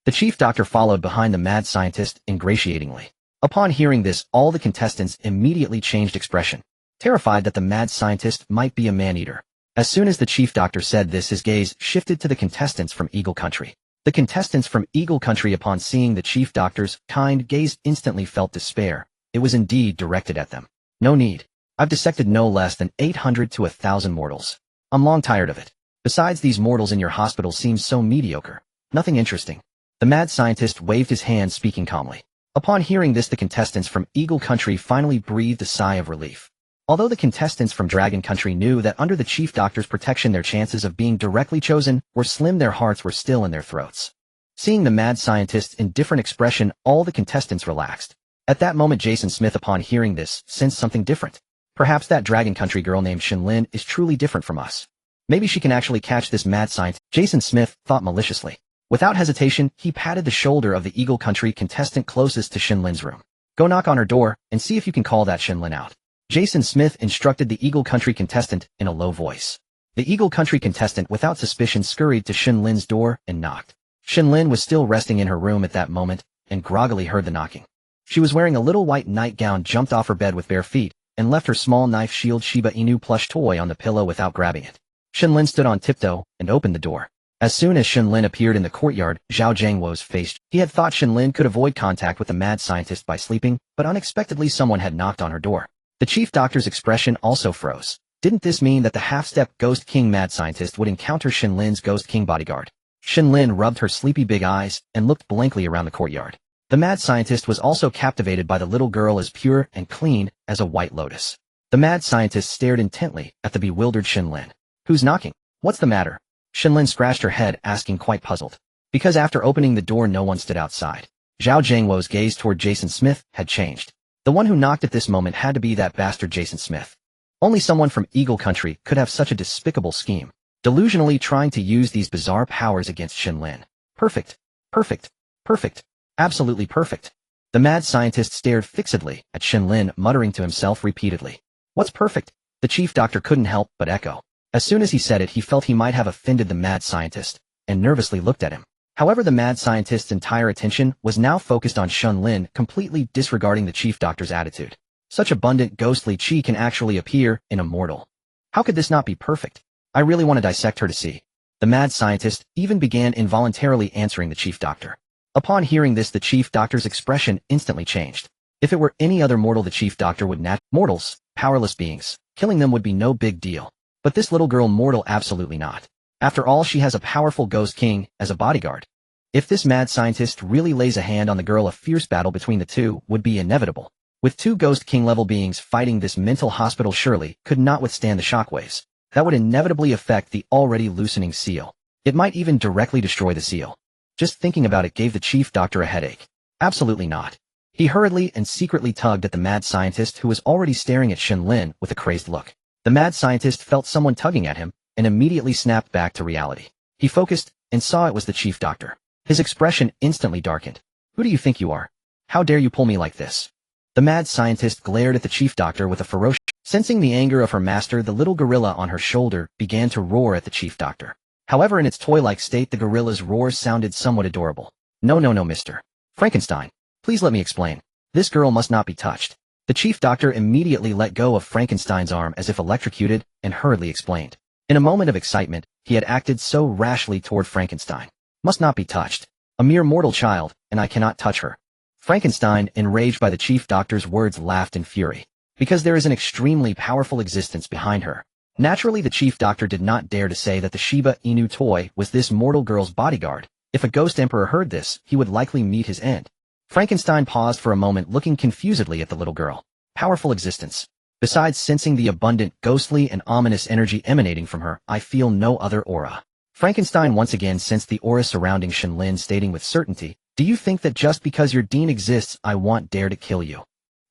The chief doctor followed behind the mad scientist ingratiatingly. Upon hearing this, all the contestants immediately changed expression, terrified that the mad scientist might be a man-eater. As soon as the chief doctor said this, his gaze shifted to the contestants from Eagle Country. The contestants from Eagle Country, upon seeing the chief doctor's kind gaze, instantly felt despair. It was indeed directed at them. No need. I've dissected no less than 800 to 1,000 mortals. I'm long tired of it. Besides, these mortals in your hospital seem so mediocre. Nothing interesting. The mad scientist waved his hand, speaking calmly. Upon hearing this, the contestants from Eagle Country finally breathed a sigh of relief. Although the contestants from Dragon Country knew that under the chief doctor's protection their chances of being directly chosen were slim, their hearts were still in their throats. Seeing the mad scientist's indifferent expression, all the contestants relaxed. At that moment Jason Smith, upon hearing this, sensed something different. Perhaps that Dragon Country girl named Shen Lin is truly different from us. Maybe she can actually catch this mad scientist, Jason Smith thought maliciously. Without hesitation, he patted the shoulder of the Eagle Country contestant closest to Shen Lin's room. Go knock on her door, and see if you can call that Shen Lin out. Jason Smith instructed the Eagle Country contestant in a low voice. The Eagle Country contestant without suspicion scurried to Shen Lin's door and knocked. Shen Lin was still resting in her room at that moment, and groggily heard the knocking. She was wearing a little white nightgown, jumped off her bed with bare feet, and left her small knife shield Shiba Inu plush toy on the pillow without grabbing it. Shen Lin stood on tiptoe and opened the door. As soon as Shen Lin appeared in the courtyard, Zhao Jiangwo's face. He had thought Shen Lin could avoid contact with the mad scientist by sleeping, but unexpectedly someone had knocked on her door. The chief doctor's expression also froze. Didn't this mean that the half-step Ghost King mad scientist would encounter Shen Lin's Ghost King bodyguard? Shen Lin rubbed her sleepy big eyes and looked blankly around the courtyard. The mad scientist was also captivated by the little girl as pure and clean as a white lotus. The mad scientist stared intently at the bewildered Shen Lin. Who's knocking? What's the matter? Shen Lin scratched her head, asking, quite puzzled. Because after opening the door no one stood outside. Zhao Jiangwo's gaze toward Jason Smith had changed. The one who knocked at this moment had to be that bastard Jason Smith. Only someone from Eagle Country could have such a despicable scheme, delusionally trying to use these bizarre powers against Shen Lin. Perfect. Perfect. Perfect. Absolutely perfect. The mad scientist stared fixedly at Shen Lin, muttering to himself repeatedly. What's perfect? The chief doctor couldn't help but echo. As soon as he said it, he felt he might have offended the mad scientist, and nervously looked at him. However, the mad scientist's entire attention was now focused on Shen Lin, completely disregarding the chief doctor's attitude. Such abundant ghostly chi can actually appear in a mortal. How could this not be perfect? I really want to dissect her to see. The mad scientist even began involuntarily answering the chief doctor. Upon hearing this, the chief doctor's expression instantly changed. If it were any other mortal, the chief doctor would mortals, powerless beings. Killing them would be no big deal. But this little girl mortal, absolutely not. After all, she has a powerful Ghost King as a bodyguard. If this mad scientist really lays a hand on the girl, a fierce battle between the two would be inevitable. With two Ghost King level beings fighting, this mental hospital surely could not withstand the shockwaves. That would inevitably affect the already loosening seal. It might even directly destroy the seal. Just thinking about it gave the chief doctor a headache. Absolutely not. He hurriedly and secretly tugged at the mad scientist, who was already staring at Shen Lin with a crazed look. The mad scientist felt someone tugging at him and immediately snapped back to reality. He focused and saw it was the chief doctor. His expression instantly darkened. Who do you think you are? How dare you pull me like this? The mad scientist glared at the chief doctor with a ferocious. Sensing the anger of her master, the little gorilla on her shoulder began to roar at the chief doctor. However, in its toy-like state, the gorilla's roars sounded somewhat adorable. No, Mr. Frankenstein. Please let me explain. This girl must not be touched. The chief doctor immediately let go of Frankenstein's arm as if electrocuted and hurriedly explained. In a moment of excitement, he had acted so rashly toward Frankenstein. Must not be touched. A mere mortal child, and I cannot touch her. Frankenstein, enraged by the chief doctor's words, laughed in fury. Because there is an extremely powerful existence behind her. Naturally, the chief doctor did not dare to say that the Shiba Inu toy was this mortal girl's bodyguard. If a ghost emperor heard this, he would likely meet his end. Frankenstein paused for a moment, looking confusedly at the little girl. Powerful existence. Besides sensing the abundant, ghostly, and ominous energy emanating from her, I feel no other aura. Frankenstein once again sensed the aura surrounding Shen Lin, stating with certainty, do you think that just because your dean exists, I won't dare to kill you?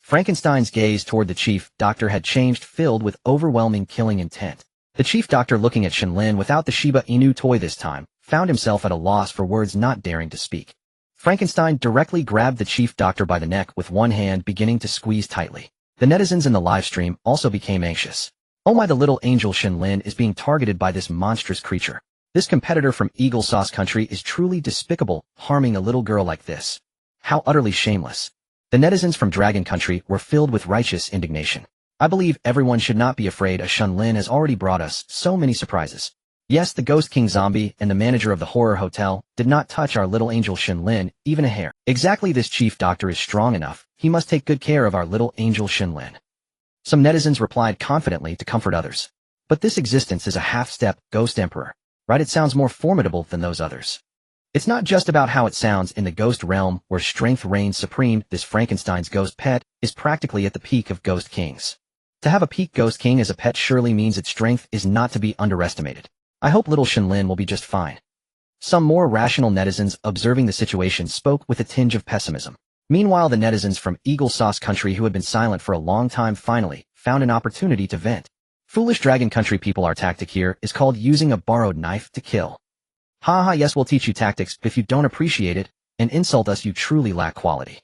Frankenstein's gaze toward the chief doctor had changed, filled with overwhelming killing intent. The chief doctor, looking at Shen Lin without the Shiba Inu toy this time, found himself at a loss for words, not daring to speak. Frankenstein directly grabbed the chief doctor by the neck with one hand, beginning to squeeze tightly. The netizens in the live stream also became anxious. Oh my, the little angel Shen Lin is being targeted by this monstrous creature. This competitor from Eagle Sauce Country is truly despicable, harming a little girl like this. How utterly shameless. The netizens from Dragon Country were filled with righteous indignation. I believe everyone should not be afraid, as Shen Lin has already brought us so many surprises. Yes, the Ghost King Zombie and the manager of the horror hotel did not touch our little angel Shen Lin, even a hair. Exactly, this chief doctor is strong enough. He must take good care of our little angel Shen Lin. Some netizens replied confidently to comfort others. But this existence is a half-step ghost emperor, right? It sounds more formidable than those others. It's not just about how it sounds. In the ghost realm, where strength reigns supreme, this Frankenstein's ghost pet is practically at the peak of ghost kings. To have a peak ghost king as a pet surely means its strength is not to be underestimated. I hope little Shen Lin will be just fine. Some more rational netizens observing the situation spoke with a tinge of pessimism. Meanwhile, the netizens from Eagle Sauce Country who had been silent for a long time finally found an opportunity to vent. Foolish Dragon Country people, our tactic here is called using a borrowed knife to kill. Haha, yes, we'll teach you tactics, but if you don't appreciate it and insult us, you truly lack quality.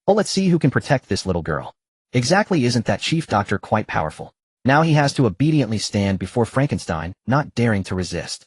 Oh, let's see who can protect this little girl. Exactly, isn't that chief doctor quite powerful? Now he has to obediently stand before Frankenstein, not daring to resist.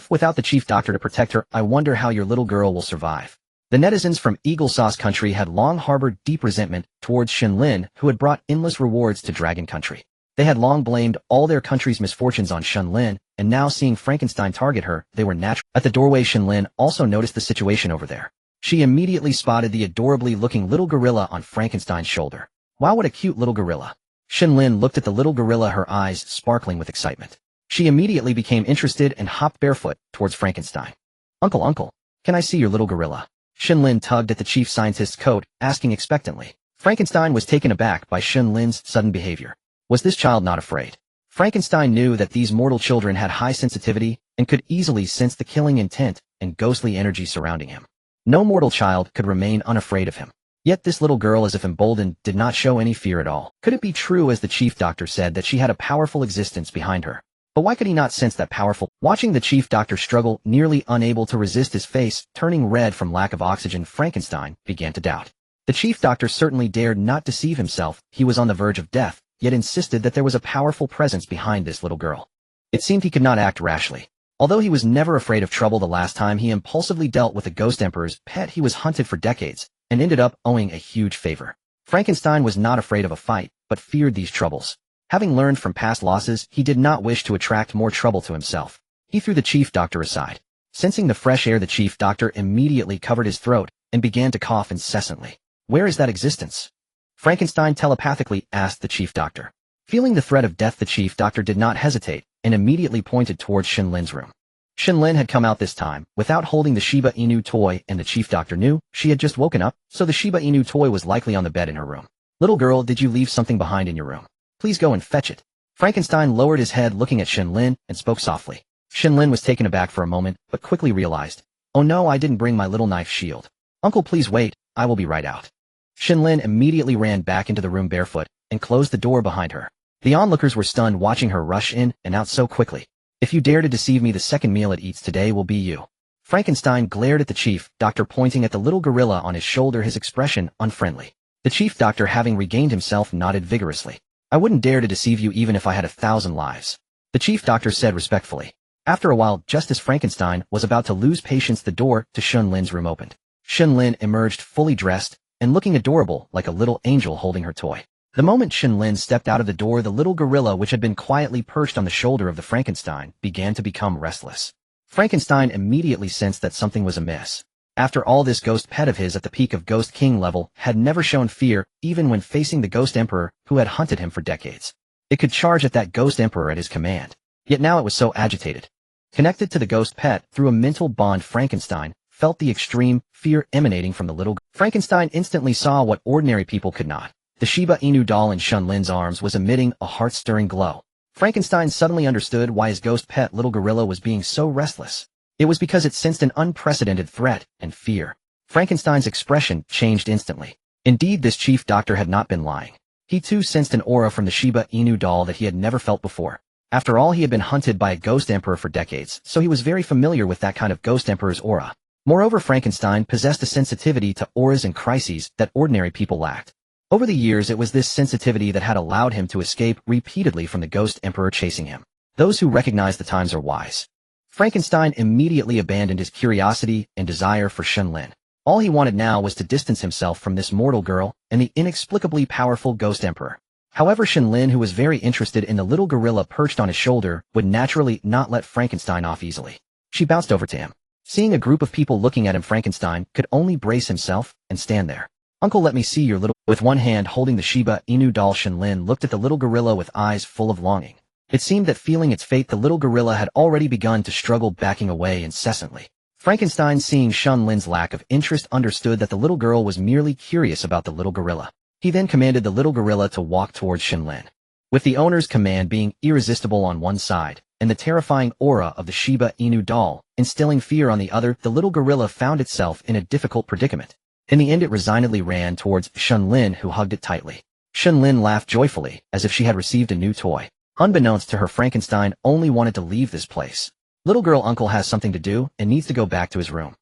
Without the chief doctor to protect her, I wonder how your little girl will survive. The netizens from Eagle Sauce Country had long harbored deep resentment towards Shen Lin, who had brought endless rewards to Dragon Country. They had long blamed all their country's misfortunes on Shen Lin, and now seeing Frankenstein target her, they were natural. At the doorway, Shen Lin also noticed the situation over there. She immediately spotted the adorably looking little gorilla on Frankenstein's shoulder. Wow, what a cute little gorilla. Shen Lin looked at the little gorilla, her eyes sparkling with excitement. She immediately became interested and hopped barefoot towards Frankenstein. Uncle, can I see your little gorilla? Shen Lin tugged at the chief scientist's coat, asking expectantly. Frankenstein was taken aback by Shen Lin's sudden behavior. Was this child not afraid? Frankenstein knew that these mortal children had high sensitivity and could easily sense the killing intent and ghostly energy surrounding him. No mortal child could remain unafraid of him. Yet this little girl, as if emboldened, did not show any fear at all. Could it be true, as the chief doctor said, that she had a powerful existence behind her? But why could he not sense that powerful? Watching the chief doctor struggle, nearly unable to resist, his face turning red from lack of oxygen, Frankenstein began to doubt. The chief doctor certainly dared not deceive himself. He was on the verge of death, yet insisted that there was a powerful presence behind this little girl. It seemed he could not act rashly. Although he was never afraid of trouble, the last time he impulsively dealt with the Ghost Emperor's pet, he was hunted for decades and ended up owing a huge favor. Frankenstein was not afraid of a fight, but feared these troubles. Having learned from past losses, he did not wish to attract more trouble to himself. He threw the chief doctor aside. Sensing the fresh air, the chief doctor immediately covered his throat and began to cough incessantly. Where is that existence? Frankenstein telepathically asked the chief doctor. Feeling the threat of death, the chief doctor did not hesitate and immediately pointed towards Shen Lin's room. Shen Lin had come out this time without holding the Shiba Inu toy, and the chief doctor knew she had just woken up, so the Shiba Inu toy was likely on the bed in her room. Little girl, did you leave something behind in your room? Please go and fetch it. Frankenstein lowered his head, looking at Shen Lin, and spoke softly. Shen Lin was taken aback for a moment, but quickly realized. Oh no, I didn't bring my little knife shield. Uncle, please wait, I will be right out. Shen Lin immediately ran back into the room barefoot and closed the door behind her. The onlookers were stunned, watching her rush in and out so quickly. If you dare to deceive me, the second meal it eats today will be you. Frankenstein glared at the chief doctor, pointing at the little gorilla on his shoulder, his expression unfriendly. The chief doctor, having regained himself, nodded vigorously. I wouldn't dare to deceive you even if I had 1,000 lives. The chief doctor said respectfully. After a while, just as Frankenstein was about to lose patience, the door to Shen Lin's room opened. Shen Lin emerged fully dressed and looking adorable, like a little angel holding her toy. The moment Shen Lin stepped out of the door, the little gorilla, which had been quietly perched on the shoulder of the Frankenstein, began to become restless. Frankenstein immediately sensed that something was amiss. After all, this ghost pet of his at the peak of Ghost King level had never shown fear, even when facing the Ghost Emperor who had hunted him for decades. It could charge at that Ghost Emperor at his command. Yet now it was so agitated. Connected to the ghost pet through a mental bond, Frankenstein felt the extreme fear emanating from the little. Frankenstein instantly saw what ordinary people could not. The Shiba Inu doll in Shen Lin's arms was emitting a heart-stirring glow. Frankenstein suddenly understood why his ghost pet little gorilla was being so restless. It was because it sensed an unprecedented threat and fear. Frankenstein's expression changed instantly. Indeed, this chief doctor had not been lying. He too sensed an aura from the Shiba Inu doll that he had never felt before. After all, he had been hunted by a ghost emperor for decades, so he was very familiar with that kind of ghost emperor's aura. Moreover, Frankenstein possessed a sensitivity to auras and crises that ordinary people lacked. Over the years, it was this sensitivity that had allowed him to escape repeatedly from the ghost emperor chasing him. Those who recognize the times are wise. Frankenstein immediately abandoned his curiosity and desire for Shen Lin. All he wanted now was to distance himself from this mortal girl and the inexplicably powerful ghost emperor. However, Shen Lin, who was very interested in the little gorilla perched on his shoulder, would naturally not let Frankenstein off easily. She bounced over to him. Seeing a group of people looking at him, Frankenstein could only brace himself and stand there. Uncle, let me see your little... With one hand holding the Shiba Inu doll, Shen Lin looked at the little gorilla with eyes full of longing. It seemed that, feeling its fate, the little gorilla had already begun to struggle, backing away incessantly. Frankenstein, seeing Shen Lin's lack of interest, understood that the little girl was merely curious about the little gorilla. He then commanded the little gorilla to walk towards Shen Lin. With the owner's command being irresistible on one side, and the terrifying aura of the Shiba Inu doll instilling fear on the other, the little gorilla found itself in a difficult predicament. In the end it resignedly ran towards Shen Lin, who hugged it tightly. Shen Lin laughed joyfully, as if she had received a new toy. Unbeknownst to her, Frankenstein only wanted to leave this place. Little girl uncle has something to do and needs to go back to his room.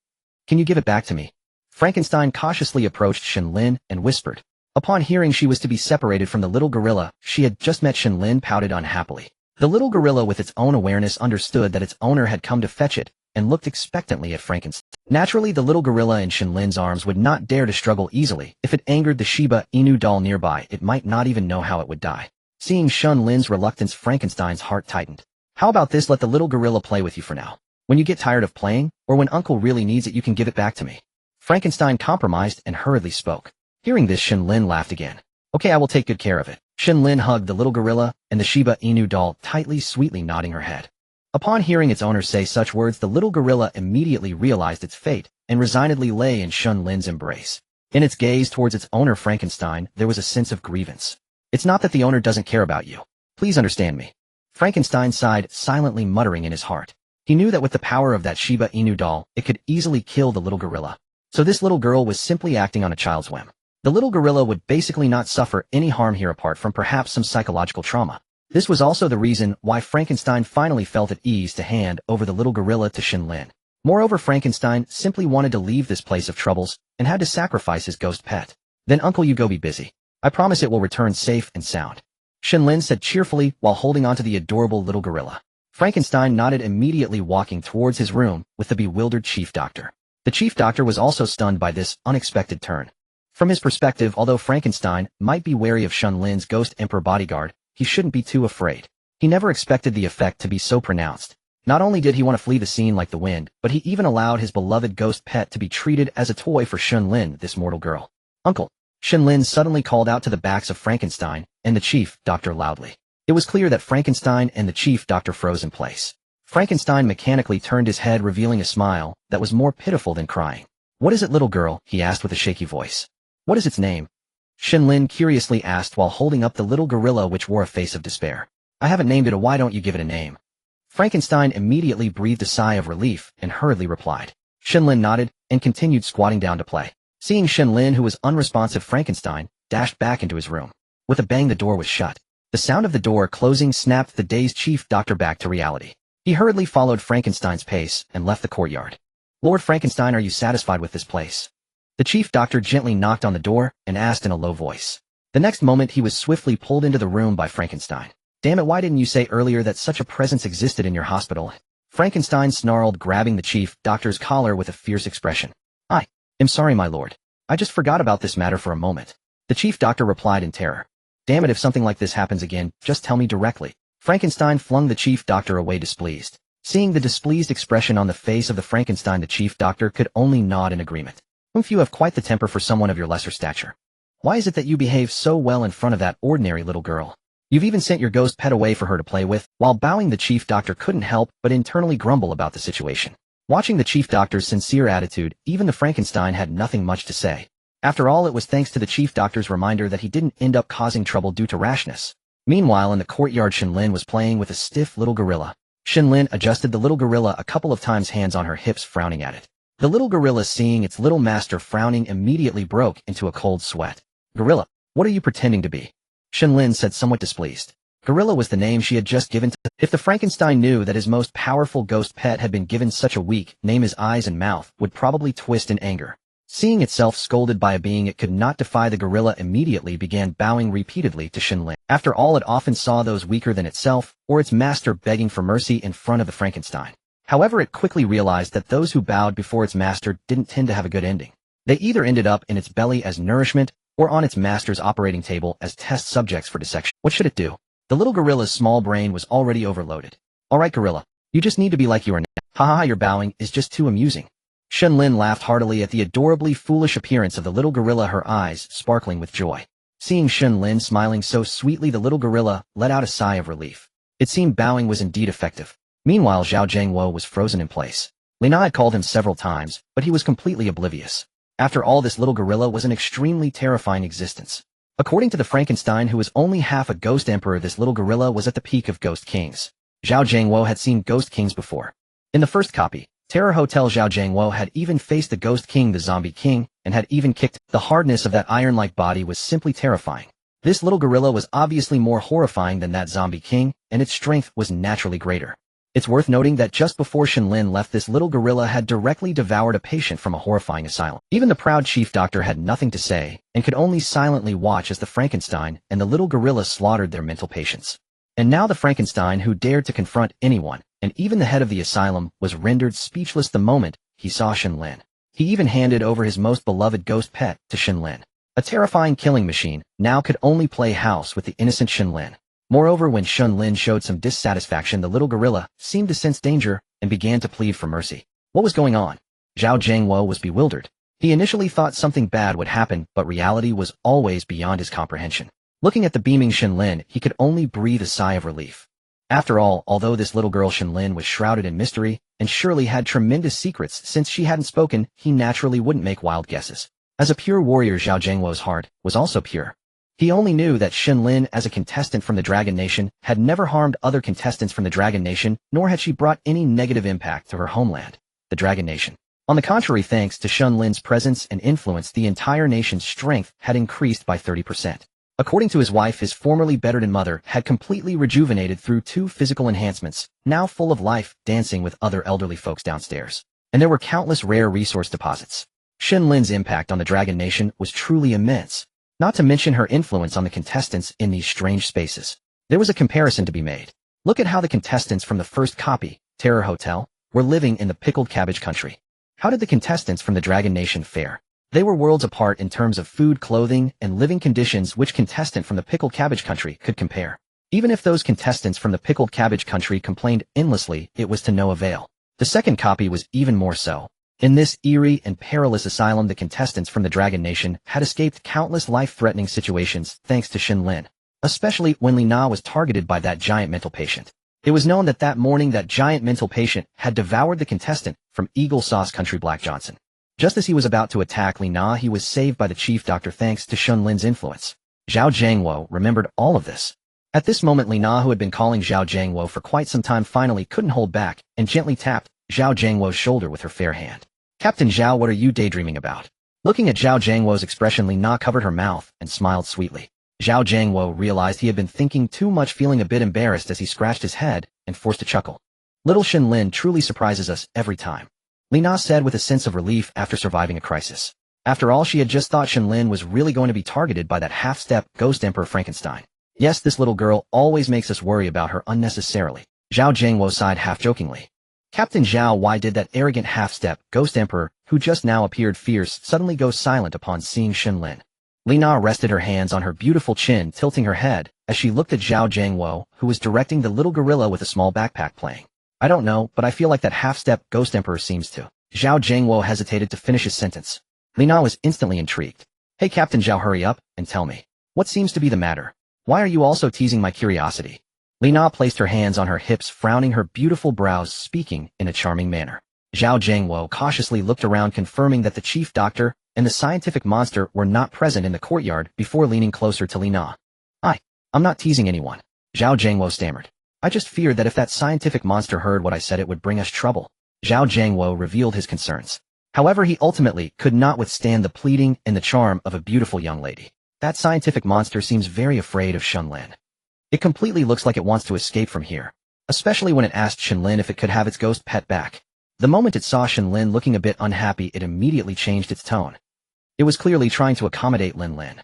Can you give it back to me? Frankenstein cautiously approached Shen Lin and whispered. Upon hearing she was to be separated from the little gorilla she had just met, Shen Lin pouted unhappily. The little gorilla, with its own awareness, understood that its owner had come to fetch it and looked expectantly at Frankenstein. Naturally, the little gorilla in Shen Lin's arms would not dare to struggle easily. If it angered the Shiba Inu doll nearby, it might not even know how it would die. Seeing Shen Lin's reluctance, Frankenstein's heart tightened. How about this? Let the little gorilla play with you for now. When you get tired of playing, or when Uncle really needs it, you can give it back to me. Frankenstein compromised and hurriedly spoke. Hearing this, Shen Lin laughed again. Okay, I will take good care of it. Shen Lin hugged the little gorilla and the Shiba Inu doll tightly, sweetly nodding her head. Upon hearing its owner say such words, the little gorilla immediately realized its fate and resignedly lay in Shen Lin's embrace. In its gaze towards its owner, Frankenstein, there was a sense of grievance. It's not that the owner doesn't care about you. Please understand me. Frankenstein sighed, silently muttering in his heart. He knew that with the power of that Shiba Inu doll, it could easily kill the little gorilla. So this little girl was simply acting on a child's whim. The little gorilla would basically not suffer any harm here apart from perhaps some psychological trauma. This was also the reason why Frankenstein finally felt at ease to hand over the little gorilla to Shen Lin. Moreover, Frankenstein simply wanted to leave this place of troubles and had to sacrifice his ghost pet. Then Uncle, you go be busy. I promise it will return safe and sound. Shen Lin said cheerfully while holding onto the adorable little gorilla. Frankenstein nodded, immediately walking towards his room with the bewildered chief doctor. The chief doctor was also stunned by this unexpected turn. From his perspective, although Frankenstein might be wary of Shen Lin's ghost emperor bodyguard, he shouldn't be too afraid. He never expected the effect to be so pronounced. Not only did he want to flee the scene like the wind, but he even allowed his beloved ghost pet to be treated as a toy for Shen Lin, this mortal girl. Uncle! Shen Lin suddenly called out to the backs of Frankenstein and the chief doctor loudly. It was clear that Frankenstein and the chief doctor froze in place. Frankenstein mechanically turned his head, revealing a smile that was more pitiful than crying. What is it, little girl? He asked with a shaky voice. What is its name? Shen Lin curiously asked while holding up the little gorilla, which wore a face of despair. I haven't named it. Why don't you give it a name? Frankenstein immediately breathed a sigh of relief and hurriedly replied. Shen Lin nodded and continued squatting down to play. Seeing Shen Lin, who was unresponsive, Frankenstein dashed back into his room. With a bang, the door was shut. The sound of the door closing snapped the dazed chief doctor back to reality. He hurriedly followed Frankenstein's pace and left the courtyard. Lord Frankenstein, are you satisfied with this place? The chief doctor gently knocked on the door and asked in a low voice. The next moment he was swiftly pulled into the room by Frankenstein. Damn it, why didn't you say earlier that such a presence existed in your hospital? Frankenstein snarled, grabbing the chief doctor's collar with a fierce expression. I am sorry, my lord. I just forgot about this matter for a moment. The chief doctor replied in terror. Damn it, if something like this happens again, just tell me directly. Frankenstein flung the chief doctor away, displeased. Seeing the displeased expression on the face of the Frankenstein, the chief doctor could only nod in agreement. You have quite the temper for someone of your lesser stature. Why is it that you behave so well in front of that ordinary little girl? You've even sent your ghost pet away for her to play with. While bowing, the chief doctor couldn't help but internally grumble about the situation. Watching the chief doctor's sincere attitude, even the Frankenstein had nothing much to say. After all, it was thanks to the chief doctor's reminder that he didn't end up causing trouble due to rashness. Meanwhile, in the courtyard, Shen Lin was playing with a stiff little gorilla. Shen Lin adjusted the little gorilla a couple of times, hands on her hips, frowning at it. The little gorilla, seeing its little master frowning, immediately broke into a cold sweat. Gorilla, what are you pretending to be? Shen Lin said, somewhat displeased. Gorilla was the name she had just given to. If the Frankenstein knew that his most powerful ghost pet had been given such a weak name, his eyes and mouth would probably twist in anger. Seeing itself scolded by a being it could not defy, the gorilla immediately began bowing repeatedly to Shen Lin. After all, it often saw those weaker than itself, or its master, begging for mercy in front of the Frankenstein. However, it quickly realized that those who bowed before its master didn't tend to have a good ending. They either ended up in its belly as nourishment, or on its master's operating table as test subjects for dissection. What should it do? The little gorilla's small brain was already overloaded. Alright, gorilla. You just need to be like you are now. Haha, your bowing is just too amusing. Shen Lin laughed heartily at the adorably foolish appearance of the little gorilla, her eyes sparkling with joy. Seeing Shen Lin smiling so sweetly, the little gorilla let out a sigh of relief. It seemed bowing was indeed effective. Meanwhile, Zhao Jiangwo was frozen in place. Lina had called him several times, but he was completely oblivious. After all, this little gorilla was an extremely terrifying existence. According to the Frankenstein, who was only half a ghost emperor, this little gorilla was at the peak of ghost kings. Zhao Jiangwo had seen ghost kings before. In the first copy, Terror Hotel, Zhao Jiangwo had even faced the ghost king, the zombie king, and had even kicked. The hardness of that iron-like body was simply terrifying. This little gorilla was obviously more horrifying than that zombie king, and its strength was naturally greater. It's worth noting that just before Shen Lin left, this little gorilla had directly devoured a patient from a horrifying asylum. Even the proud chief doctor had nothing to say, and could only silently watch as the Frankenstein and the little gorilla slaughtered their mental patients. And now the Frankenstein, who dared to confront anyone, and even the head of the asylum, was rendered speechless the moment he saw Shen Lin. He even handed over his most beloved ghost pet to Shen Lin. A terrifying killing machine now could only play house with the innocent Shen Lin. Moreover, when Shen Lin showed some dissatisfaction, the little gorilla seemed to sense danger and began to plead for mercy. What was going on? Zhao Jiangwo was bewildered. He initially thought something bad would happen, but reality was always beyond his comprehension. Looking at the beaming Shen Lin, he could only breathe a sigh of relief. After all, although this little girl Shen Lin was shrouded in mystery and surely had tremendous secrets, since she hadn't spoken, he naturally wouldn't make wild guesses. As a pure warrior, Zhao Jiangwo's heart was also pure. He only knew that Shen Lin, as a contestant from the Dragon Nation, had never harmed other contestants from the Dragon Nation, nor had she brought any negative impact to her homeland, the Dragon Nation. On the contrary, thanks to Shen Lin's presence and influence, the entire nation's strength had increased by 30%. According to his wife, his formerly bedridden mother had completely rejuvenated through 2 physical enhancements, now full of life, dancing with other elderly folks downstairs. And there were countless rare resource deposits. Shen Lin's impact on the Dragon Nation was truly immense. Not to mention her influence on the contestants in these strange spaces. There was a comparison to be made. Look at how the contestants from the first copy, Terror Hotel, were living in the pickled cabbage country. How did the contestants from the Dragon Nation fare? They were worlds apart in terms of food, clothing, and living conditions. Which contestant from the pickled cabbage country could compare? Even if those contestants from the pickled cabbage country complained endlessly, it was to no avail. The second copy was even more so. In this eerie and perilous asylum, the contestants from the Dragon Nation had escaped countless life-threatening situations thanks to Shen Lin, especially when Li Na was targeted by that giant mental patient. It was known that that morning that giant mental patient had devoured the contestant from Eagle Sauce Country, Black Johnson. Just as he was about to attack Li Na, he was saved by the chief doctor thanks to Shen Lin's influence. Zhao Jiangwo remembered all of this. At this moment, Li Na, who had been calling Zhao Jiangwo for quite some time, finally couldn't hold back and gently tapped Zhao Jiangwo's shoulder with her fair hand. Captain Zhao, what are you daydreaming about? Looking at Zhao Jiangwo's expression, Li Na covered her mouth and smiled sweetly. Zhao Jiangwo realized he had been thinking too much, feeling a bit embarrassed as he scratched his head and forced a chuckle. Little Shen Lin truly surprises us every time, Li Na said with a sense of relief after surviving a crisis. After all, she had just thought Shen Lin was really going to be targeted by that half-step ghost Emperor Frankenstein. Yes, this little girl always makes us worry about her unnecessarily. Zhao Jiangwo sighed half-jokingly. Captain Zhao, why did that arrogant half-step ghost emperor, who just now appeared fierce, suddenly go silent upon seeing Shen Lin? Li Na rested her hands on her beautiful chin, tilting her head, as she looked at Zhao Jiangwo, who was directing the little gorilla with a small backpack playing. I don't know, but I feel like that half-step ghost emperor seems to. Zhao Jiangwo hesitated to finish his sentence. Li Na was instantly intrigued. Hey Captain Zhao, hurry up and tell me. What seems to be the matter? Why are you also teasing my curiosity? Li Na placed her hands on her hips, frowning her beautiful brows, speaking in a charming manner. Zhao Jiangwo cautiously looked around, confirming that the chief doctor and the scientific monster were not present in the courtyard before leaning closer to Li Na. I'm not teasing anyone, Zhao Jiangwo stammered. I just feared that if that scientific monster heard what I said, it would bring us trouble. Zhao Jiangwo revealed his concerns. However, he ultimately could not withstand the pleading and the charm of a beautiful young lady. That scientific monster seems very afraid of Shen Lin. It completely looks like it wants to escape from here, especially when it asked Shen Lin if it could have its ghost pet back. The moment it saw Shen Lin looking a bit unhappy, it immediately changed its tone. It was clearly trying to accommodate Lin Lin.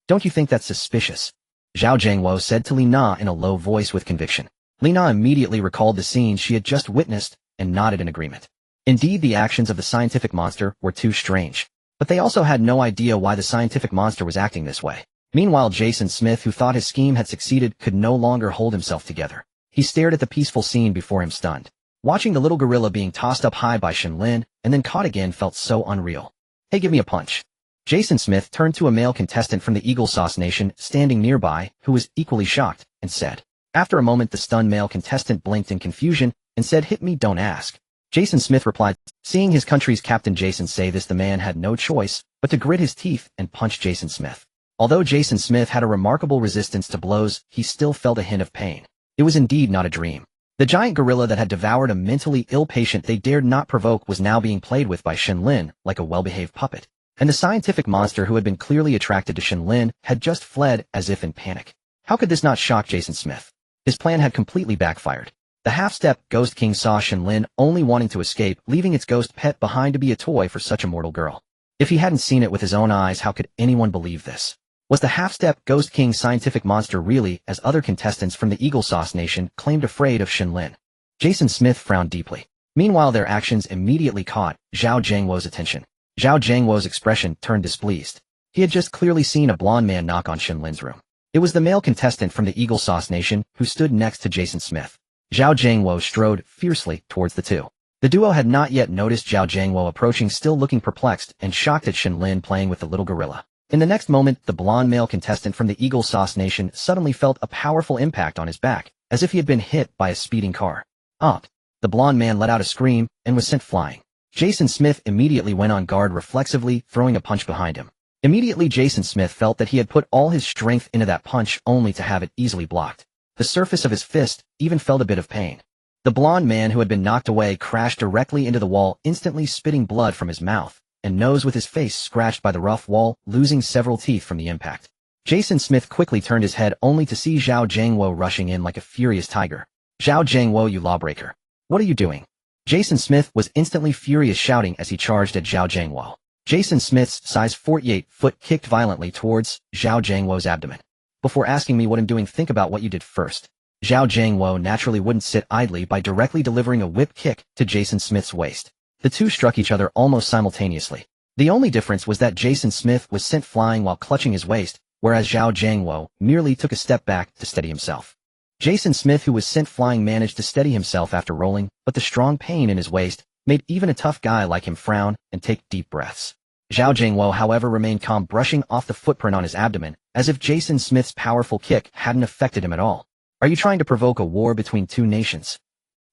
Don't you think that's suspicious? Zhao Jiangwo said to Li Na in a low voice with conviction. Li Na immediately recalled the scene she had just witnessed and nodded in agreement. Indeed, the actions of the scientific monster were too strange, but they also had no idea why the scientific monster was acting this way. Meanwhile, Jason Smith, who thought his scheme had succeeded, could no longer hold himself together. He stared at the peaceful scene before him, stunned. Watching the little gorilla being tossed up high by Shen Lin and then caught again felt so unreal. Hey, give me a punch. Jason Smith turned to a male contestant from the Eagle Sauce Nation standing nearby, who was equally shocked, and said. After a moment, the stunned male contestant blinked in confusion and said, "Hit me, don't ask." Jason Smith replied. Seeing his country's captain Jason say this, the man had no choice but to grit his teeth and punch Jason Smith. Although Jason Smith had a remarkable resistance to blows, he still felt a hint of pain. It was indeed not a dream. The giant gorilla that had devoured a mentally ill patient they dared not provoke was now being played with by Shen Lin like a well-behaved puppet. And the scientific monster who had been clearly attracted to Shen Lin had just fled as if in panic. How could this not shock Jason Smith? His plan had completely backfired. The half-step Ghost King saw Shen Lin only wanting to escape, leaving its ghost pet behind to be a toy for such a mortal girl. If he hadn't seen it with his own eyes, how could anyone believe this? Was the half-step Ghost King scientific monster really, as other contestants from the Eagle Sauce Nation claimed, afraid of Shen Lin? Jason Smith frowned deeply. Meanwhile, their actions immediately caught Zhao Jiangwo's attention. Zhao Jiangwo's expression turned displeased. He had just clearly seen a blonde man knock on Shen Lin's room. It was the male contestant from the Eagle Sauce Nation who stood next to Jason Smith. Zhao Jiangwo strode fiercely towards the two. The duo had not yet noticed Zhao Jiangwo approaching, still looking perplexed and shocked at Shen Lin playing with the little gorilla. In the next moment, the blonde male contestant from the Eagle Sauce Nation suddenly felt a powerful impact on his back, as if he had been hit by a speeding car. Up! The blonde man let out a scream and was sent flying. Jason Smith immediately went on guard, reflexively throwing a punch behind him. Immediately, Jason Smith felt that he had put all his strength into that punch only to have it easily blocked. The surface of his fist even felt a bit of pain. The blonde man who had been knocked away crashed directly into the wall, instantly spitting blood from his mouth and nose, with his face scratched by the rough wall, losing several teeth from the impact. Jason Smith quickly turned his head only to see Zhao Jiangwo rushing in like a furious tiger. "Zhao Jiangwo, you lawbreaker! What are you doing?" Jason Smith was instantly furious, shouting as he charged at Zhao Jiangwo. Jason Smith's size 48 foot kicked violently towards Zhao Jiangwo's abdomen. "Before asking me what I'm doing, think about what you did first." Zhao Jiangwo naturally wouldn't sit idly by directly delivering a whip kick to Jason Smith's waist. The two struck each other almost simultaneously. The only difference was that Jason Smith was sent flying while clutching his waist, whereas Zhao Jiangwo merely took a step back to steady himself. Jason Smith, who was sent flying, managed to steady himself after rolling, but the strong pain in his waist made even a tough guy like him frown and take deep breaths. Zhao Jiangwo, however, remained calm, brushing off the footprint on his abdomen, as if Jason Smith's powerful kick hadn't affected him at all. "Are you trying to provoke a war between two nations?"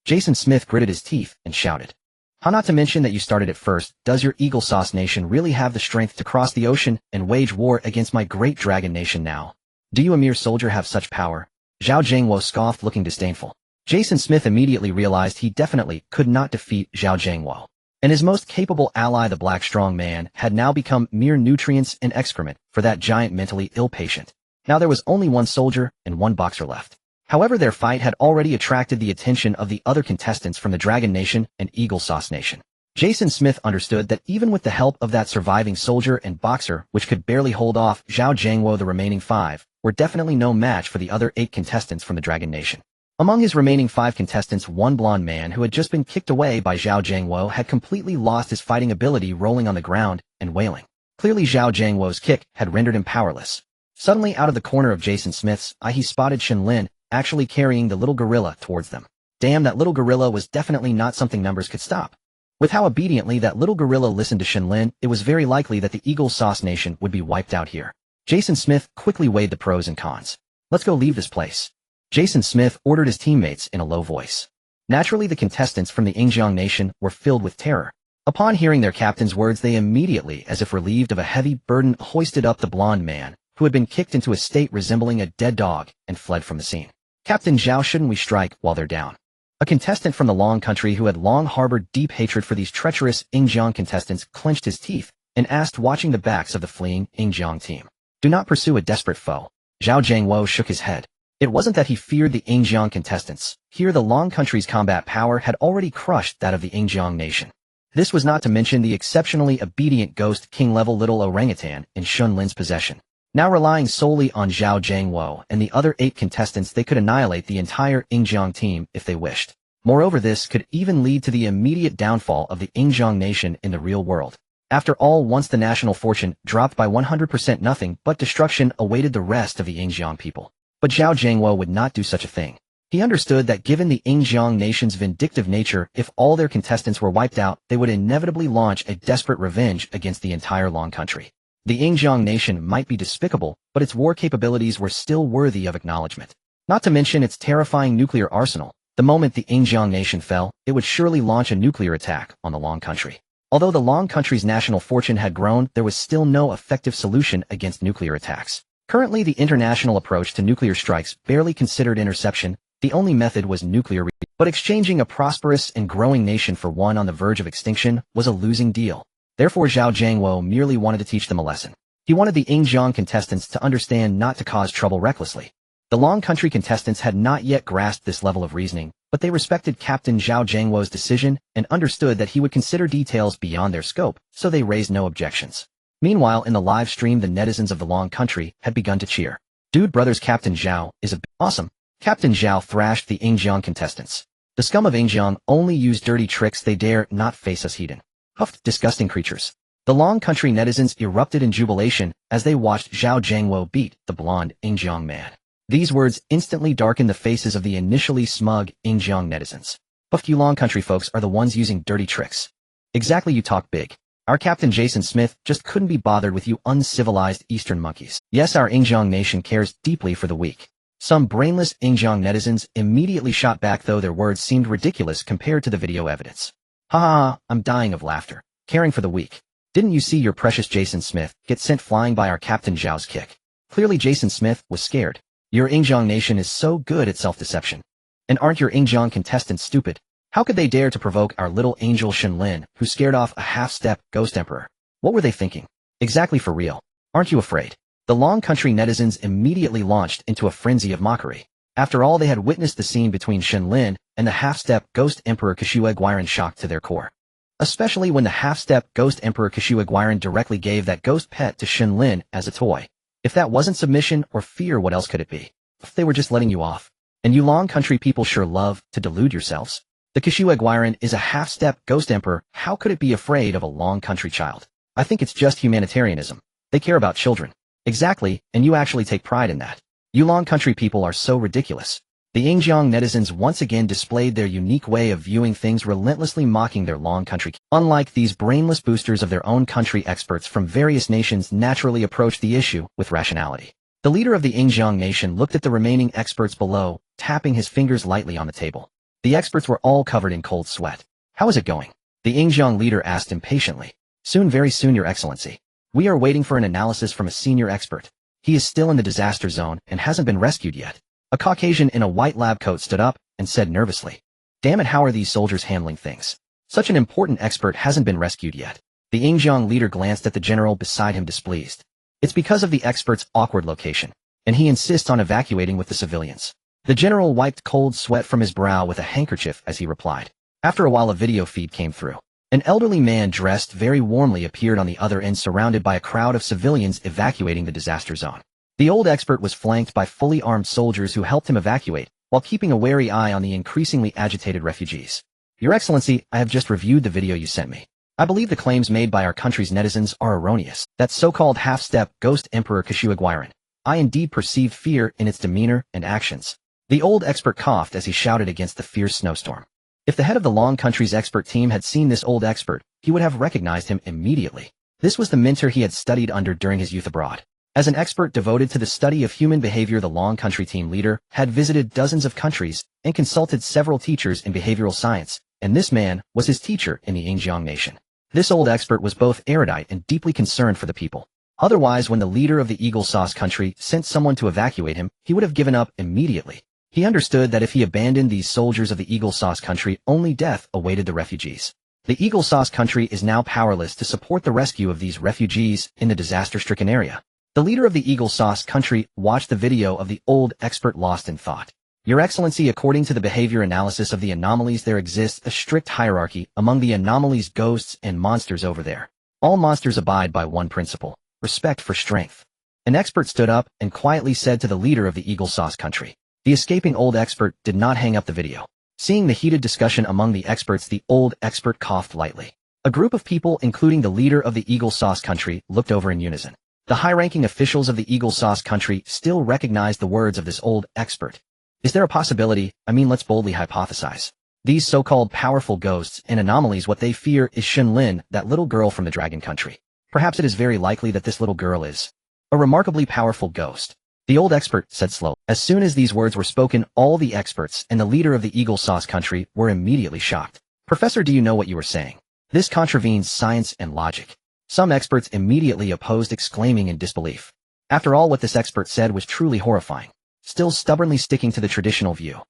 Jason Smith gritted his teeth and shouted. "How not to mention that you started it first. Does your Eagle Sauce Nation really have the strength to cross the ocean and wage war against my great Dragon Nation now? Do you, a mere soldier, have such power?" Zhao Jiangwo scoffed, looking disdainful. Jason Smith immediately realized he definitely could not defeat Zhao Jiangwo. And his most capable ally, the black strong man, had now become mere nutrients and excrement for that giant mentally ill patient. Now there was only one soldier and one boxer left. However, their fight had already attracted the attention of the other contestants from the Dragon Nation and Eagle Sauce Nation. Jason Smith understood that even with the help of that surviving soldier and boxer, which could barely hold off Zhao Jiangwo, the remaining five were definitely no match for the other 8 contestants from the Dragon Nation. Among his remaining 5 contestants, one blonde man who had just been kicked away by Zhao Jiangwo had completely lost his fighting ability, rolling on the ground and wailing. Clearly, Zhao Jiangwo's kick had rendered him powerless. Suddenly, out of the corner of Jason Smith's eye, he spotted Shen Lin, actually carrying the little gorilla towards them. Damn, that little gorilla was definitely not something numbers could stop. With how obediently that little gorilla listened to Shen Lin, it was very likely that the Eagle Sauce Nation would be wiped out here. Jason Smith quickly weighed the pros and cons. "Let's go leave this place," Jason Smith ordered his teammates in a low voice. Naturally, the contestants from the Yingjiang Nation were filled with terror. Upon hearing their captain's words, they immediately, as if relieved of a heavy burden, hoisted up the blonde man, who had been kicked into a state resembling a dead dog, and fled from the scene. "Captain Zhao, shouldn't we strike while they're down?" A contestant from the Long Country who had long harbored deep hatred for these treacherous Yingjiang contestants clenched his teeth and asked, watching the backs of the fleeing Yingjiang team. "Do not pursue a desperate foe." Zhao Jiangwo shook his head. It wasn't that he feared the Yingjiang contestants. Here, the Long Country's combat power had already crushed that of the Yingjiang Nation. This was not to mention the exceptionally obedient Ghost King-level little orangutan in Shen Lin's possession. Now relying solely on Zhao Jiangwo and the other 8 contestants, they could annihilate the entire Yingjiang team if they wished. Moreover, this could even lead to the immediate downfall of the Yingjiang Nation in the real world. After all, once the national fortune dropped by 100%, nothing but destruction awaited the rest of the Yingjiang people. But Zhao Jiangwo would not do such a thing. He understood that given the Yingjiang Nation's vindictive nature, if all their contestants were wiped out, they would inevitably launch a desperate revenge against the entire Long Country. The Yingjiang Nation might be despicable, but its war capabilities were still worthy of acknowledgement. Not to mention its terrifying nuclear arsenal. The moment the Yingjiang Nation fell, it would surely launch a nuclear attack on the Long Country. Although the Long Country's national fortune had grown, there was still no effective solution against nuclear attacks. Currently, the international approach to nuclear strikes barely considered interception. The only method was nuclear, but exchanging a prosperous and growing nation for one on the verge of extinction was a losing deal. Therefore Zhao Jiangwo merely wanted to teach them a lesson. He wanted the Yingjiang contestants to understand not to cause trouble recklessly. The Long Country contestants had not yet grasped this level of reasoning, but they respected Captain Zhao Jiangwo's decision and understood that he would consider details beyond their scope, so they raised no objections. Meanwhile, in the live stream, the netizens of the Long Country had begun to cheer. Dude brothers, Captain Zhao is awesome. Captain Zhao thrashed the Yingjiang contestants. The scum of Yingjiang only use dirty tricks, they dare not face us heathen. Huffed, disgusting creatures. The Long Country netizens erupted in jubilation as they watched Zhao Jiangwo beat the blonde Yingjiang man. These words instantly darkened the faces of the initially smug Yingjiang netizens. Buff, you Long Country folks are the ones using dirty tricks. Exactly, you talk big. Our Captain Jason Smith just couldn't be bothered with you uncivilized Eastern monkeys. Yes, our Yingjiang nation cares deeply for the weak. Some brainless Yingjiang netizens immediately shot back, though their words seemed ridiculous compared to the video evidence. Ha ha ha, I'm dying of laughter. Caring for the weak. Didn't you see your precious Jason Smith get sent flying by our Captain Zhao's kick? Clearly Jason Smith was scared. Your Yingjiang nation is so good at self-deception. And aren't your Yingjiang contestants stupid? How could they dare to provoke our little angel Shen Lin, who scared off a half-step ghost emperor? What were they thinking? Exactly, for real. Aren't you afraid? The Long Country netizens immediately launched into a frenzy of mockery. After all, they had witnessed the scene between Shen Lin and the half-step ghost emperor Kashue Guiron, shocked to their core. Especially when the half-step ghost emperor Kashue Guiron directly gave that ghost pet to Shen Lin as a toy. If that wasn't submission or fear, what else could it be? If they were just letting you off. And you Long Country people sure love to delude yourselves. The Kashue Guiron is a half-step ghost emperor. How could it be afraid of a Long Country child? I think it's just humanitarianism. They care about children. Exactly, and you actually take pride in that. You Long Country people are so ridiculous. The Yingjiang netizens once again displayed their unique way of viewing things, relentlessly mocking their Long Country. Unlike these brainless boosters of their own country, experts from various nations naturally approached the issue with rationality. The leader of the Yingjiang nation looked at the remaining experts below, tapping his fingers lightly on the table. The experts were all covered in cold sweat. How is it going? The Yingjiang leader asked impatiently. Soon, very soon, Your Excellency. We are waiting for an analysis from a senior expert. He is still in the disaster zone and hasn't been rescued yet. A Caucasian in a white lab coat stood up and said nervously, "Damn it, how are these soldiers handling things? Such an important expert hasn't been rescued yet." The Yingjiang leader glanced at the general beside him, displeased. It's because of the expert's awkward location, and he insists on evacuating with the civilians. The general wiped cold sweat from his brow with a handkerchief as he replied. After a while, a video feed came through. An elderly man dressed very warmly appeared on the other end, surrounded by a crowd of civilians evacuating the disaster zone. The old expert was flanked by fully armed soldiers who helped him evacuate, while keeping a wary eye on the increasingly agitated refugees. Your Excellency, I have just reviewed the video you sent me. I believe the claims made by our country's netizens are erroneous. That so-called half-step ghost emperor Kashue Guiron. I indeed perceived fear in its demeanor and actions. The old expert coughed as he shouted against the fierce snowstorm. If the head of the Long Country's expert team had seen this old expert, he would have recognized him immediately. This was the mentor he had studied under during his youth abroad. As an expert devoted to the study of human behavior, the Long Country team leader had visited dozens of countries and consulted several teachers in behavioral science, and this man was his teacher in the Yingjiang nation. This old expert was both erudite and deeply concerned for the people. Otherwise, when the leader of the Eagle Sauce country sent someone to evacuate him, he would have given up immediately. He understood that if he abandoned these soldiers of the Eagle Sauce country, only death awaited the refugees. The Eagle Sauce country is now powerless to support the rescue of these refugees in the disaster-stricken area. The leader of the Eagle Sauce country watched the video of the old expert, lost in thought. Your Excellency, according to the behavior analysis of the anomalies, there exists a strict hierarchy among the anomalies, ghosts, and monsters over there. All monsters abide by one principle: respect for strength. An expert stood up and quietly said to the leader of the Eagle Sauce country. The escaping old expert did not hang up the video. Seeing the heated discussion among the experts, the old expert coughed lightly. A group of people, including the leader of the Eagle Sauce country, looked over in unison. The high-ranking officials of the Eagle Sauce country still recognized the words of this old expert. Is there a possibility? Let's boldly hypothesize. These so-called powerful ghosts and anomalies, what they fear is Shen Lin, that little girl from the Dragon Country. Perhaps it is very likely that this little girl is a remarkably powerful ghost. The old expert said slowly. As soon as these words were spoken, all the experts and the leader of the Eagle Sauce country were immediately shocked. Professor, do you know what you were saying? This contravenes science and logic. Some experts immediately opposed, exclaiming in disbelief. After all, what this expert said was truly horrifying. Still stubbornly sticking to the traditional view.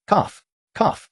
Cough, cough,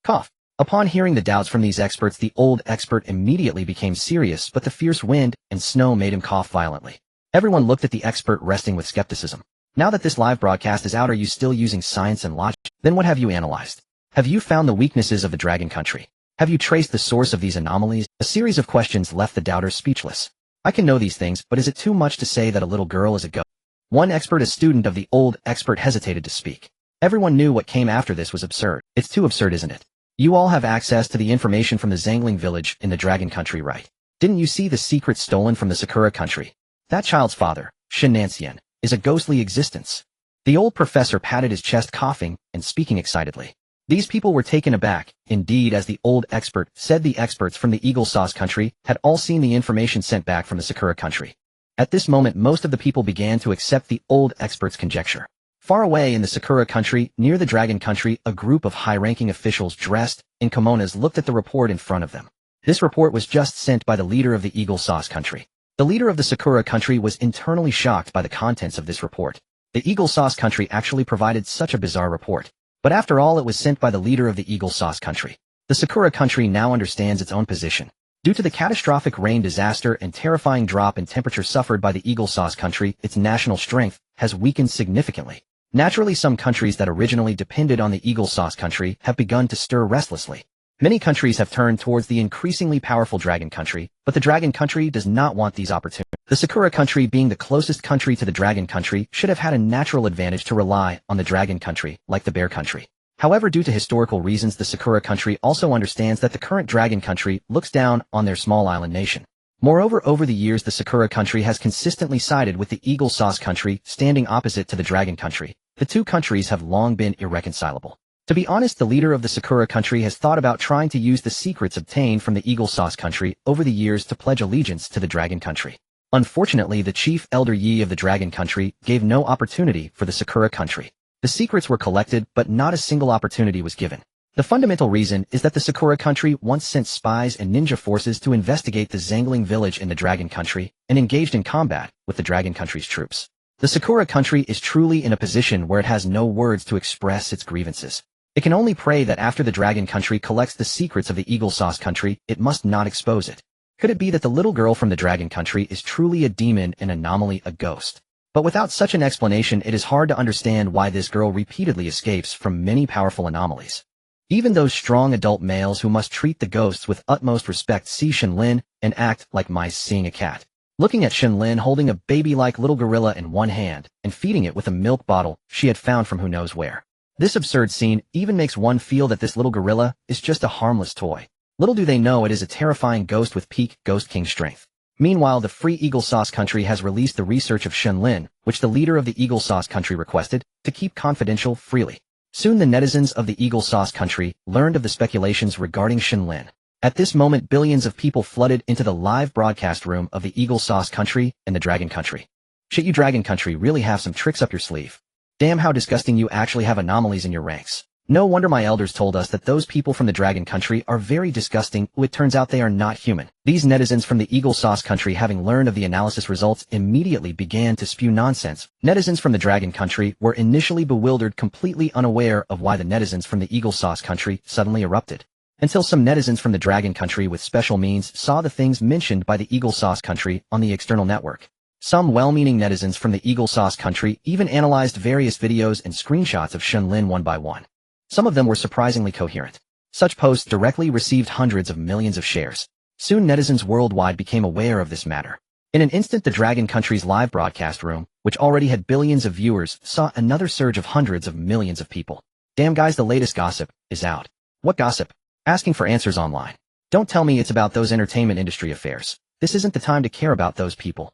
cough. Upon hearing the doubts from these experts, the old expert immediately became serious, but the fierce wind and snow made him cough violently. Everyone looked at the expert, resting with skepticism. Now that this live broadcast is out, are you still using science and logic? Then what have you analyzed? Have you found the weaknesses of the Dragon Country? Have you traced the source of these anomalies? A series of questions left the doubters speechless. I can know these things, but is it too much to say that a little girl is a ghost? One expert, a student of the old expert, hesitated to speak. Everyone knew what came after this was absurd. It's too absurd, isn't it? You all have access to the information from the Zangling village in the Dragon Country, right? Didn't you see the secret stolen from the Sakura Country? That child's father, Shen Nanyan, is a ghostly existence. The old professor patted his chest, coughing and speaking excitedly. These people were taken aback. Indeed, as the old expert said, the experts from the Eagle Sauce Country had all seen the information sent back from the Sakura Country. At this moment, most of the people began to accept the old expert's conjecture. Far away in the Sakura Country, near the Dragon Country, a group of high-ranking officials dressed in kimonos looked at the report in front of them. This report was just sent by the leader of the Eagle Sauce Country. The leader of the Sakura Country was internally shocked by the contents of this report. The Eagle Sauce Country actually provided such a bizarre report. But after all, it was sent by the leader of the Eagle Sauce Country. The Sakura Country now understands its own position. Due to the catastrophic rain disaster and terrifying drop in temperature suffered by the Eagle Sauce Country, its national strength has weakened significantly. Naturally, some countries that originally depended on the Eagle Sauce Country have begun to stir restlessly. Many countries have turned towards the increasingly powerful Dragon Country, but the Dragon Country does not want these opportunities. The Sakura Country, being the closest country to the Dragon Country, should have had a natural advantage to rely on the Dragon Country, like the Bear Country. However, due to historical reasons, the Sakura Country also understands that the current Dragon Country looks down on their small island nation. Moreover, over the years, the Sakura Country has consistently sided with the Eagle Sauce Country, standing opposite to the Dragon Country. The two countries have long been irreconcilable. To be honest, the leader of the Sakura Country has thought about trying to use the secrets obtained from the Eagle Sauce Country over the years to pledge allegiance to the Dragon Country. Unfortunately, the chief elder Yi of the Dragon Country gave no opportunity for the Sakura Country. The secrets were collected, but not a single opportunity was given. The fundamental reason is that the Sakura Country once sent spies and ninja forces to investigate the Zangling village in the Dragon Country and engaged in combat with the Dragon Country's troops. The Sakura Country is truly in a position where it has no words to express its grievances. It can only pray that after the Dragon Country collects the secrets of the Eagle Sauce Country, it must not expose it. Could it be that the little girl from the Dragon Country is truly a demon, an anomaly, a ghost? But without such an explanation, it is hard to understand why this girl repeatedly escapes from many powerful anomalies. Even those strong adult males who must treat the ghosts with utmost respect see Shen Lin and act like mice seeing a cat. Looking at Shen Lin holding a baby-like little gorilla in one hand and feeding it with a milk bottle she had found from who knows where. This absurd scene even makes one feel that this little gorilla is just a harmless toy. Little do they know it is a terrifying ghost with peak Ghost King strength. Meanwhile, the Free Eagle Sauce Country has released the research of Shen Lin, which the leader of the Eagle Sauce Country requested to keep confidential freely. Soon the netizens of the Eagle Sauce Country learned of the speculations regarding Shen Lin. At this moment, billions of people flooded into the live broadcast room of the Eagle Sauce Country and the Dragon Country. Shit, you Dragon Country really have some tricks up your sleeve. Damn, how disgusting, you actually have anomalies in your ranks. No wonder my elders told us that those people from the Dragon Country are very disgusting. It turns out they are not human. These netizens from the Eagle Sauce Country, having learned of the analysis results, immediately began to spew nonsense. Netizens from the Dragon Country were initially bewildered, completely unaware of why the netizens from the Eagle Sauce Country suddenly erupted. Until some netizens from the Dragon Country with special means saw the things mentioned by the Eagle Sauce Country on the external network. Some well-meaning netizens from the Eagle Sauce Country even analyzed various videos and screenshots of Shen Lin one by one. Some of them were surprisingly coherent. Such posts directly received hundreds of millions of shares. Soon netizens worldwide became aware of this matter. In an instant, the Dragon Country's live broadcast room, which already had billions of viewers, saw another surge of hundreds of millions of people. Damn guys, the latest gossip is out. What gossip? Asking for answers online. Don't tell me it's about those entertainment industry affairs. This isn't the time to care about those people.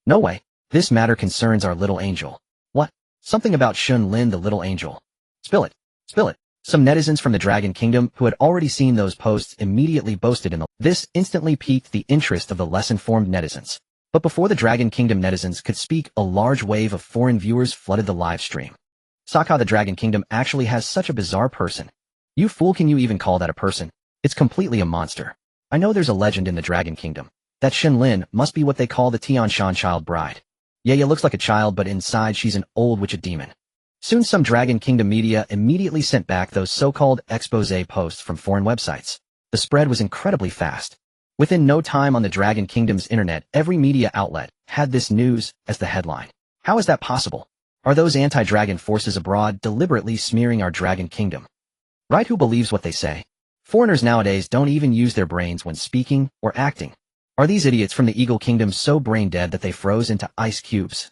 No way. This matter concerns our little angel. What? Something about Shen Lin, the little angel. Spill it. Spill it. Some netizens from the Dragon Kingdom who had already seen those posts immediately boasted in the. This instantly piqued the interest of the less informed netizens. But before the Dragon Kingdom netizens could speak, a large wave of foreign viewers flooded the live stream. Sokka, the Dragon Kingdom actually has such a bizarre person. You fool, can you even call that a person? It's completely a monster. I know there's a legend in the Dragon Kingdom. That Shen Lin must be what they call the Tianshan child bride. Yeah, looks like a child, but inside she's an old witch, a demon. Soon some Dragon Kingdom media immediately sent back those so-called expose posts from foreign websites. The spread was incredibly fast. Within no time on the Dragon Kingdom's internet, every media outlet had this news as the headline. How is that possible? Are those anti-dragon forces abroad deliberately smearing our Dragon Kingdom? Right? Who believes what they say? Foreigners nowadays don't even use their brains when speaking or acting. Are these idiots from the Eagle Kingdom so brain-dead that they froze into ice cubes?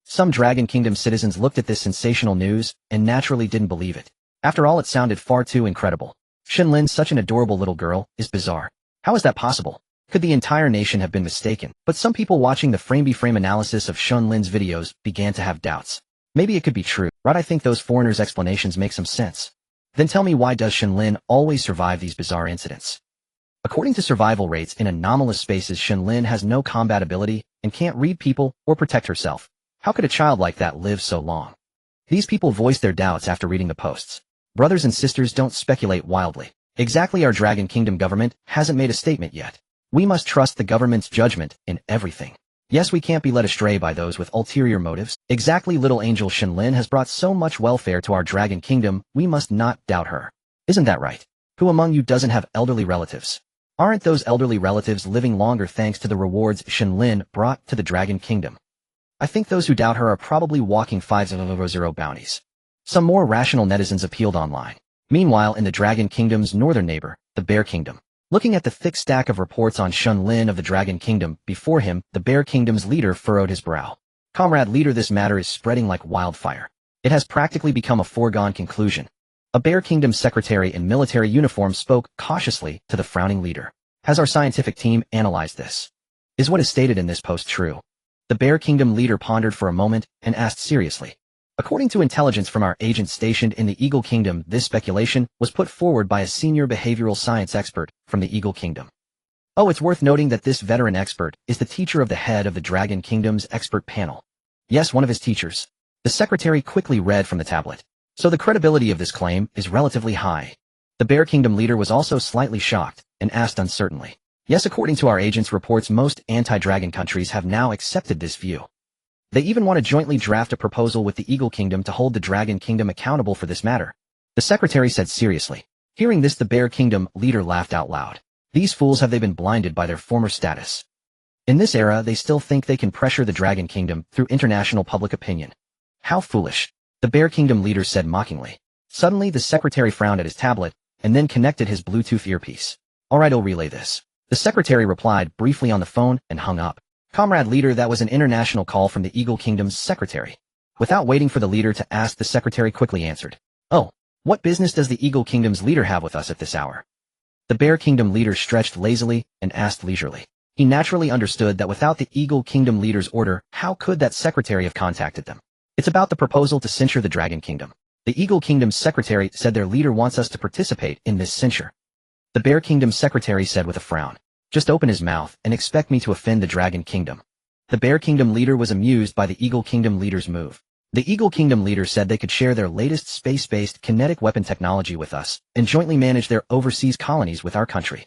Some Dragon Kingdom citizens looked at this sensational news and naturally didn't believe it. After all, it sounded far too incredible. Shen Lin, such an adorable little girl, is bizarre. How is that possible? Could the entire nation have been mistaken? But some people watching the frame-by-frame analysis of Shen Lin's videos began to have doubts. Maybe it could be true, right? I think those foreigners' explanations make some sense. Then tell me, why does Shen Lin always survive these bizarre incidents? According to survival rates in anomalous spaces, Shen Lin has no combat ability and can't read people or protect herself. How could a child like that live so long? These people voiced their doubts after reading the posts. Brothers and sisters, don't speculate wildly. Exactly, our Dragon Kingdom government hasn't made a statement yet. We must trust the government's judgment in everything. Yes, we can't be led astray by those with ulterior motives. Exactly, little angel Shen Lin has brought so much welfare to our Dragon Kingdom, we must not doubt her. Isn't that right? Who among you doesn't have elderly relatives? Aren't those elderly relatives living longer thanks to the rewards Shen Lin brought to the Dragon Kingdom? I think those who doubt her are probably walking 500 bounties. Some more rational netizens appealed online. Meanwhile, in the Dragon Kingdom's northern neighbor, the Bear Kingdom, looking at the thick stack of reports on Shen Lin of the Dragon Kingdom before him, the Bear Kingdom's leader furrowed his brow. Comrade leader, this matter is spreading like wildfire. It has practically become a foregone conclusion. A Bear Kingdom secretary in military uniform spoke cautiously to the frowning leader. Has our scientific team analyzed this? Is what is stated in this post true? The Bear Kingdom leader pondered for a moment and asked seriously. According to intelligence from our agents stationed in the Eagle Kingdom, this speculation was put forward by a senior behavioral science expert from the Eagle Kingdom. Oh, it's worth noting that this veteran expert is the teacher of the head of the Dragon Kingdom's expert panel. Yes, one of his teachers. The secretary quickly read from the tablet. So the credibility of this claim is relatively high. The Bear Kingdom leader was also slightly shocked and asked uncertainly. Yes, according to our agents' reports, most anti-dragon countries have now accepted this view. They even want to jointly draft a proposal with the Eagle Kingdom to hold the Dragon Kingdom accountable for this matter. The secretary said seriously. Hearing this, the Bear Kingdom leader laughed out loud. These fools, have they been blinded by their former status? In this era, they still think they can pressure the Dragon Kingdom through international public opinion. How foolish, the Bear Kingdom leader said mockingly. Suddenly, the secretary frowned at his tablet and then connected his Bluetooth earpiece. All right, I'll relay this. The secretary replied briefly on the phone and hung up. Comrade leader, that was an international call from the Eagle Kingdom's secretary. Without waiting for the leader to ask, the secretary quickly answered. Oh, what business does the Eagle Kingdom's leader have with us at this hour? The Bear Kingdom leader stretched lazily and asked leisurely. He naturally understood that without the Eagle Kingdom leader's order, how could that secretary have contacted them? It's about the proposal to censure the Dragon Kingdom. The Eagle Kingdom's secretary said their leader wants us to participate in this censure. The Bear Kingdom's secretary said with a frown. Just open his mouth and expect me to offend the Dragon Kingdom. The Bear Kingdom leader was amused by the Eagle Kingdom leader's move. The Eagle Kingdom leader said they could share their latest space-based kinetic weapon technology with us and jointly manage their overseas colonies with our country.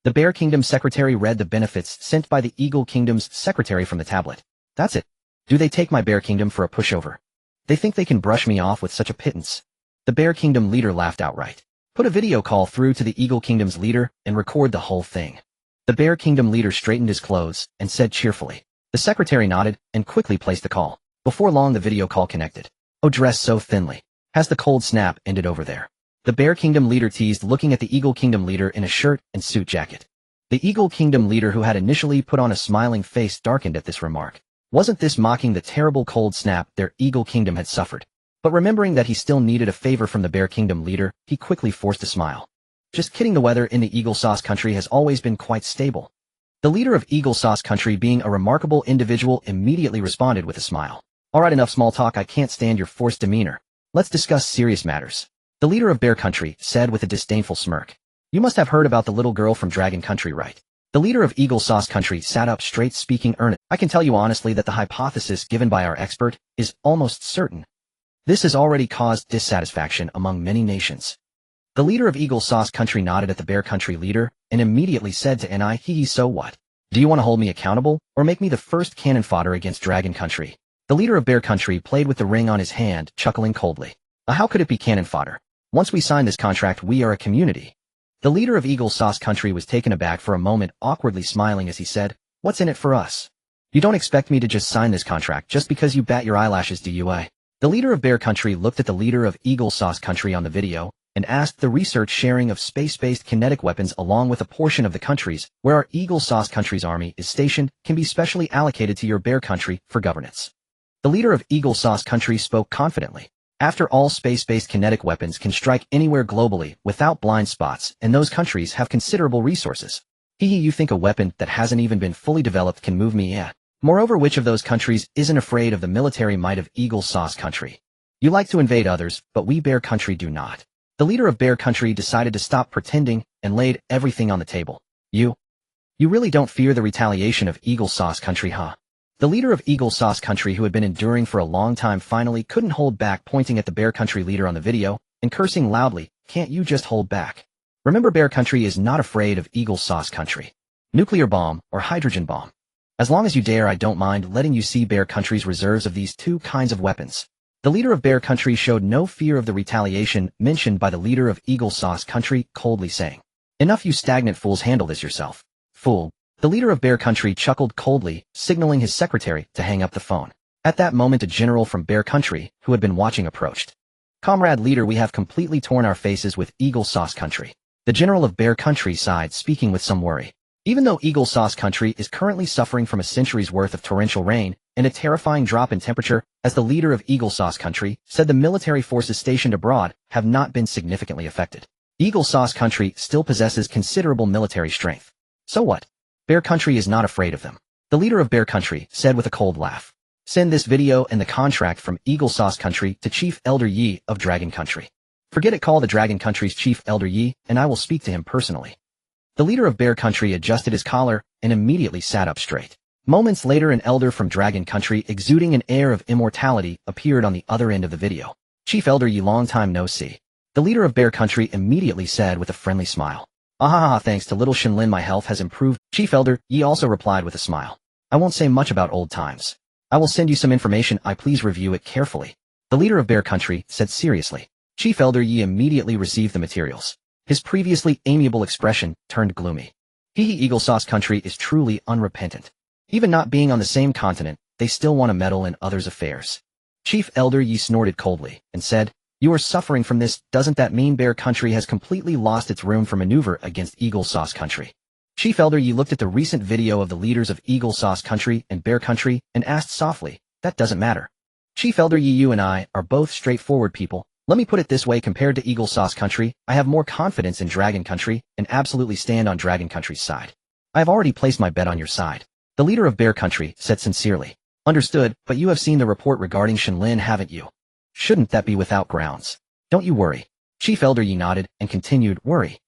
The Bear Kingdom secretary read the benefits sent by the Eagle Kingdom's secretary from the tablet. That's it. Do they take my Bear Kingdom for a pushover? They think they can brush me off with such a pittance. The Bear Kingdom leader laughed outright. Put a video call through to the Eagle Kingdom's leader and record the whole thing. The Bear Kingdom leader straightened his clothes and said cheerfully. The secretary nodded and quickly placed the call. Before long, the video call connected. Oh, dressed so thinly. Has the cold snap ended over there? The Bear Kingdom leader teased, looking at the Eagle Kingdom leader in a shirt and suit jacket. The Eagle Kingdom leader, who had initially put on a smiling face, darkened at this remark. Wasn't this mocking the terrible cold snap their Eagle Kingdom had suffered? But remembering that he still needed a favor from the Bear Kingdom leader, he quickly forced a smile. Just kidding, the weather in the Eagle Sauce country has always been quite stable. The leader of Eagle Sauce country, being a remarkable individual, immediately responded with a smile. Alright, enough small talk, I can't stand your forced demeanor. Let's discuss serious matters. The leader of Bear Country said with a disdainful smirk. You must have heard about the little girl from Dragon Country, right? The leader of Eagle Sauce country sat up straight, speaking earnest. I can tell you honestly that the hypothesis given by our expert is almost certain. This has already caused dissatisfaction among many nations. The leader of Eagle Sauce country nodded at the Bear Country leader and immediately said to Ni, so what? Do you want to hold me accountable or make me the first cannon fodder against Dragon Country? The leader of Bear Country played with the ring on his hand, chuckling coldly. How could it be cannon fodder? Once we sign this contract, we are a community. The leader of Eagle Sauce Country was taken aback for a moment, awkwardly smiling as he said, "What's in it for us? You don't expect me to just sign this contract just because you bat your eyelashes, do you, eh?" The leader of Bear Country looked at the leader of Eagle Sauce Country on the video and asked the research sharing of space-based kinetic weapons along with a portion of the countries where our Eagle Sauce Country's army is stationed can be specially allocated to your Bear Country for governance. The leader of Eagle Sauce Country spoke confidently. After all, space-based kinetic weapons can strike anywhere globally without blind spots, and those countries have considerable resources. You think a weapon that hasn't even been fully developed can move me? Yeah. Moreover, which of those countries isn't afraid of the military might of Eagle Sauce Country? You like to invade others, but we Bear Country do not. The leader of Bear Country decided to stop pretending and laid everything on the table. You really don't fear the retaliation of Eagle Sauce Country, huh? The leader of Eagle Sauce Country, who had been enduring for a long time, finally couldn't hold back, pointing at the Bear Country leader on the video and cursing loudly. "Can't you just hold back? Remember, Bear Country is not afraid of Eagle Sauce Country. Nuclear bomb or hydrogen bomb. As long as you dare, I don't mind letting you see Bear Country's reserves of these two kinds of weapons." The leader of Bear Country showed no fear of the retaliation mentioned by the leader of Eagle Sauce Country, coldly saying, "Enough, you stagnant fools, handle this yourself." "Fool." The leader of Bear Country chuckled coldly, signaling his secretary to hang up the phone. At that moment, a general from Bear Country, who had been watching, approached. "Comrade leader, we have completely torn our faces with Eagle Sauce Country." The general of Bear Country sighed, speaking with some worry. Even though Eagle Sauce Country is currently suffering from a century's worth of torrential rain and a terrifying drop in temperature, as the leader of Eagle Sauce Country said, the military forces stationed abroad have not been significantly affected. Eagle Sauce Country still possesses considerable military strength. So what? Bear Country is not afraid of them. The leader of Bear Country said with a cold laugh. "Send this video and the contract from Eagle Sauce Country to Chief Elder Yi of Dragon Country. Forget it, call the Dragon Country's Chief Elder Yi, and I will speak to him personally." The leader of Bear Country adjusted his collar and immediately sat up straight. Moments later, an elder from Dragon Country, exuding an air of immortality, appeared on the other end of the video. "Chief Elder Yi, long time no see." The leader of Bear Country immediately said with a friendly smile. Thanks to little Shen Lin, my health has improved." Chief Elder Yi also replied with a smile. "I won't say much about old times. I will send you some information. Please review it carefully." The leader of Bear Country said seriously. Chief Elder Yi immediately received the materials. His previously amiable expression turned gloomy. Eagle Sauce Country is truly unrepentant. Even not being on the same continent, they still want to meddle in others' affairs. Chief Elder Yi snorted coldly and said, "You are suffering from this. Doesn't that mean Bear Country has completely lost its room for maneuver against Eagle Sauce Country?" Chief Elder Yi looked at the recent video of the leaders of Eagle Sauce Country and Bear Country and asked softly, "That doesn't matter. Chief Elder Yi, you and I are both straightforward people. Let me put it this way, compared to Eagle Sauce Country, I have more confidence in Dragon Country and absolutely stand on Dragon Country's side. I have already placed my bet on your side." The leader of Bear Country said sincerely. "Understood, but you have seen the report regarding Shen Lin, haven't you? Shouldn't that be without grounds? Don't you worry." Chief Elder Yi nodded and continued, "Worry?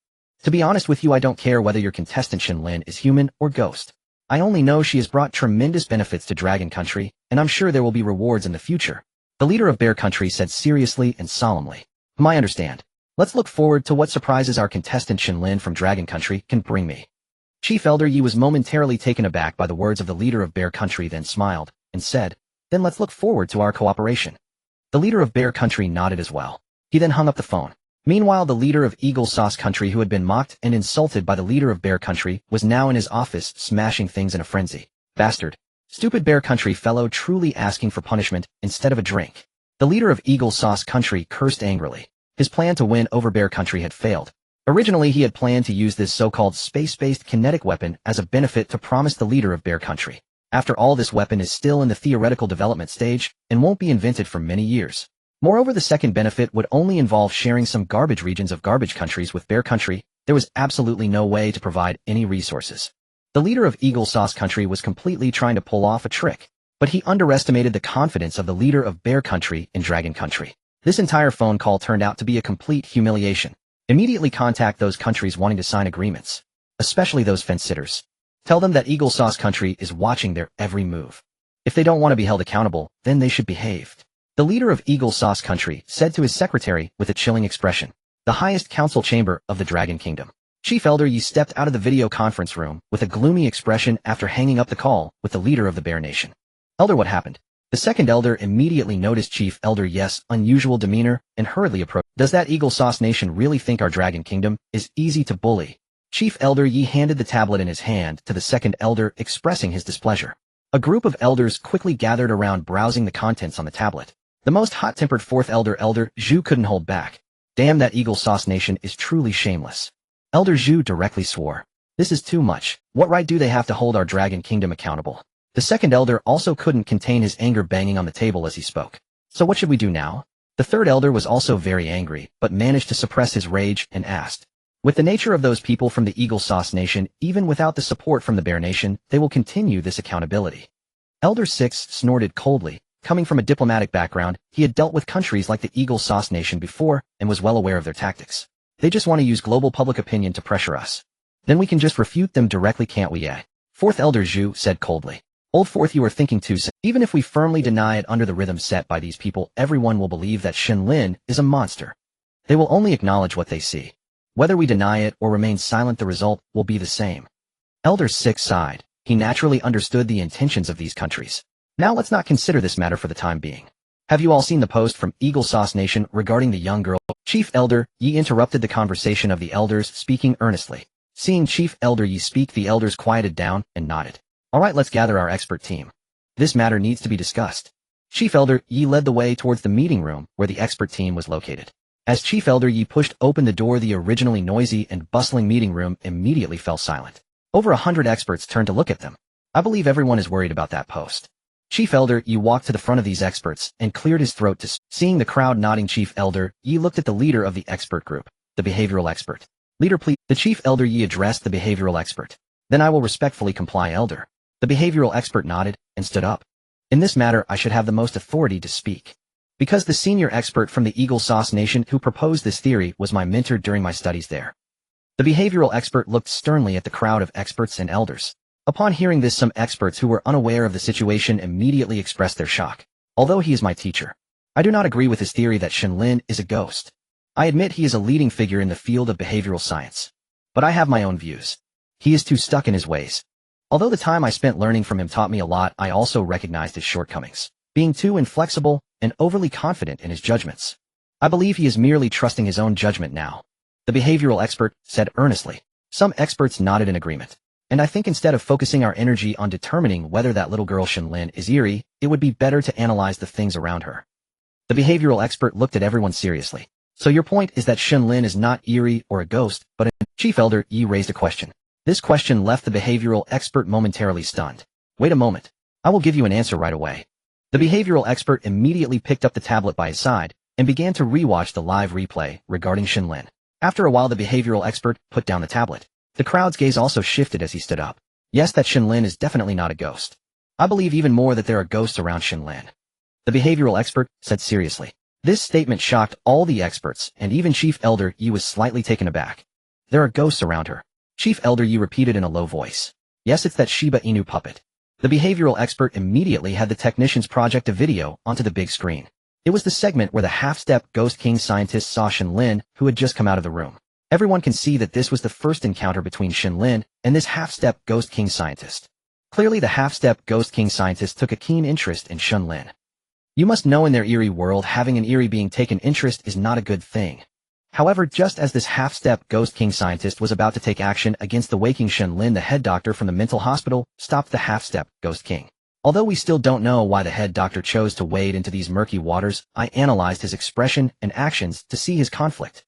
To be honest with you, I don't care whether your contestant Shen Lin is human or ghost. I only know she has brought tremendous benefits to Dragon Country, and I'm sure there will be rewards in the future." The leader of Bear Country said seriously and solemnly. "I understand. Let's look forward to what surprises our contestant Shen Lin from Dragon Country can bring me." Chief Elder Yi was momentarily taken aback by the words of the leader of Bear Country, then smiled and said, "Then let's look forward to our cooperation." The leader of Bear Country nodded as well. He then hung up the phone. Meanwhile, the leader of Eagle Sauce Country, who had been mocked and insulted by the leader of Bear Country, was now in his office smashing things in a frenzy. "Bastard. Stupid Bear Country fellow, truly asking for punishment instead of a drink." The leader of Eagle Sauce Country cursed angrily. His plan to win over Bear Country had failed. Originally, he had planned to use this so-called space-based kinetic weapon as a benefit to promise the leader of Bear Country. After all, this weapon is still in the theoretical development stage and won't be invented for many years. Moreover, the second benefit would only involve sharing some garbage regions of garbage countries with Bear Country. There was absolutely no way to provide any resources. The leader of Eagle Sauce Country was completely trying to pull off a trick, but he underestimated the confidence of the leader of Bear Country in Dragon Country. This entire phone call turned out to be a complete humiliation. Immediately contact those countries wanting to sign agreements, especially those fence-sitters. Tell them that Eagle Sauce Country is watching their every move. If they don't want to be held accountable, then they should behave. The leader of Eagle Sauce Country said to his secretary with a chilling expression. The highest council chamber of the Dragon Kingdom. Chief Elder Yi stepped out of the video conference room with a gloomy expression after hanging up the call with the leader of the Bear Nation. "Elder, what happened?" The second elder immediately noticed Chief Elder Yes' unusual demeanor and hurriedly approached. Does that Eagle Sauce Nation really think our Dragon Kingdom is easy to bully? Chief Elder Yi handed the tablet in his hand to the second elder, expressing his displeasure. A group of elders quickly gathered around, browsing the contents on the tablet. The most hot-tempered fourth elder, Elder Zhu, couldn't hold back. Damn, that Eagle Sauce Nation is truly shameless. Elder Zhu directly swore. This is too much. What right do they have to hold our Dragon Kingdom accountable? The second elder also couldn't contain his anger, banging on the table as he spoke. So what should we do now? The third elder was also very angry, but managed to suppress his rage and asked. With the nature of those people from the Eagle Sauce Nation, even without the support from the Bear Nation, they will continue this accountability. Elder Six snorted coldly. Coming from a diplomatic background, he had dealt with countries like the Eagle Sauce Nation before and was well aware of their tactics. They just want to use global public opinion to pressure us. Then we can just refute them directly, can't we? Yeah. Fourth elder Zhu said coldly. Old fourth, you are thinking too soon. Even if we firmly deny it under the rhythm set by these people, everyone will believe that Shen Lin is a monster. They will only acknowledge what they see. Whether we deny it or remain silent, the result will be the same. Elder Six sighed. He naturally understood the intentions of these countries. Now let's not consider this matter for the time being. Have you all seen the post from Eagle Sauce Nation regarding the young girl? Chief Elder Yi interrupted the conversation of the elders, speaking earnestly. Seeing Chief Elder Yi speak, the elders quieted down and nodded. All right, let's gather our expert team. This matter needs to be discussed. Chief Elder Yi led the way towards the meeting room where the expert team was located. As Chief Elder Yi pushed open the door, the originally noisy and bustling meeting room immediately fell silent. Over 100 experts turned to look at them. I believe everyone is worried about that post. Chief Elder Yi walked to the front of these experts and cleared his throat to speak. Seeing the crowd nodding, Chief Elder Yi looked at the leader of the expert group, the behavioral expert. Leader, please. The Chief Elder Yi addressed the behavioral expert. Then I will respectfully comply, Elder. The behavioral expert nodded and stood up. In this matter, I should have the most authority to speak. Because the senior expert from the Eagle Sauce Nation who proposed this theory was my mentor during my studies there. The behavioral expert looked sternly at the crowd of experts and elders. Upon hearing this, some experts who were unaware of the situation immediately expressed their shock. Although he is my teacher, I do not agree with his theory that Shen Lin is a ghost. I admit he is a leading figure in the field of behavioral science. But I have my own views. He is too stuck in his ways. Although the time I spent learning from him taught me a lot, I also recognized his shortcomings, being too inflexible and overly confident in his judgments. I believe he is merely trusting his own judgment now. The behavioral expert said earnestly. Some experts nodded in agreement. And I think instead of focusing our energy on determining whether that little girl Shen Lin is eerie, it would be better to analyze the things around her. The behavioral expert looked at everyone seriously. So your point is that Shen Lin is not eerie or a ghost, but Chief Elder Yi raised a question. This question left the behavioral expert momentarily stunned. Wait a moment. I will give you an answer right away. The behavioral expert immediately picked up the tablet by his side and began to rewatch the live replay regarding Shen Lin. After a while, the behavioral expert put down the tablet. The crowd's gaze also shifted as he stood up. Yes, that Shen Lin is definitely not a ghost. I believe even more that there are ghosts around Shen Lin. The behavioral expert said seriously. This statement shocked all the experts, and even Chief Elder Yi was slightly taken aback. There are ghosts around her. Chief Elder Yi repeated in a low voice. Yes, it's that Shiba Inu puppet. The behavioral expert immediately had the technicians project a video onto the big screen. It was the segment where the half-step Ghost King scientist saw Shen Lin, who had just come out of the room. Everyone can see that this was the first encounter between Shen Lin and this half-step Ghost King scientist. Clearly, the half-step Ghost King scientist took a keen interest in Shen Lin. You must know, in their eerie world, having an eerie being take an interest is not a good thing. However, just as this half-step Ghost King scientist was about to take action against the waking Shen Lin, the head doctor from the mental hospital stopped the half-step Ghost King. Although we still don't know why the head doctor chose to wade into these murky waters, I analyzed his expression and actions to see his conflict.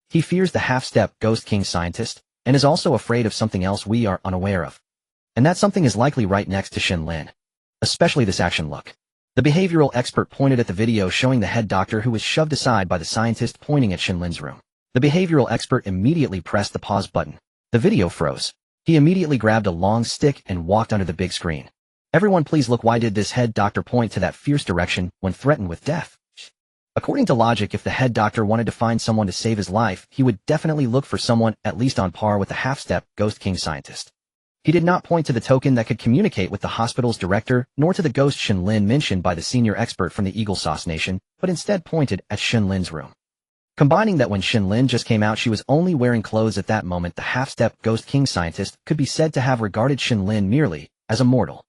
He fears the half-step Ghost King scientist and is also afraid of something else we are unaware of. And that something is likely right next to Shen Lin. Especially this action look. The behavioral expert pointed at the video showing the head doctor, who was shoved aside by the scientist pointing at Shen Lin's room. The behavioral expert immediately pressed the pause button. The video froze. He immediately grabbed a long stick and walked under the big screen. Everyone please look. Why did this head doctor point to that fierce direction when threatened with death? According to logic, if the head doctor wanted to find someone to save his life, he would definitely look for someone at least on par with the half-step Ghost King scientist. He did not point to the token that could communicate with the hospital's director, nor to the ghost Shen Lin mentioned by the senior expert from the Eagle Sauce Nation, but instead pointed at Shen Lin's room. Combining that when Shen Lin just came out, she was only wearing clothes at that moment, the half-step Ghost King scientist could be said to have regarded Shen Lin merely as a mortal.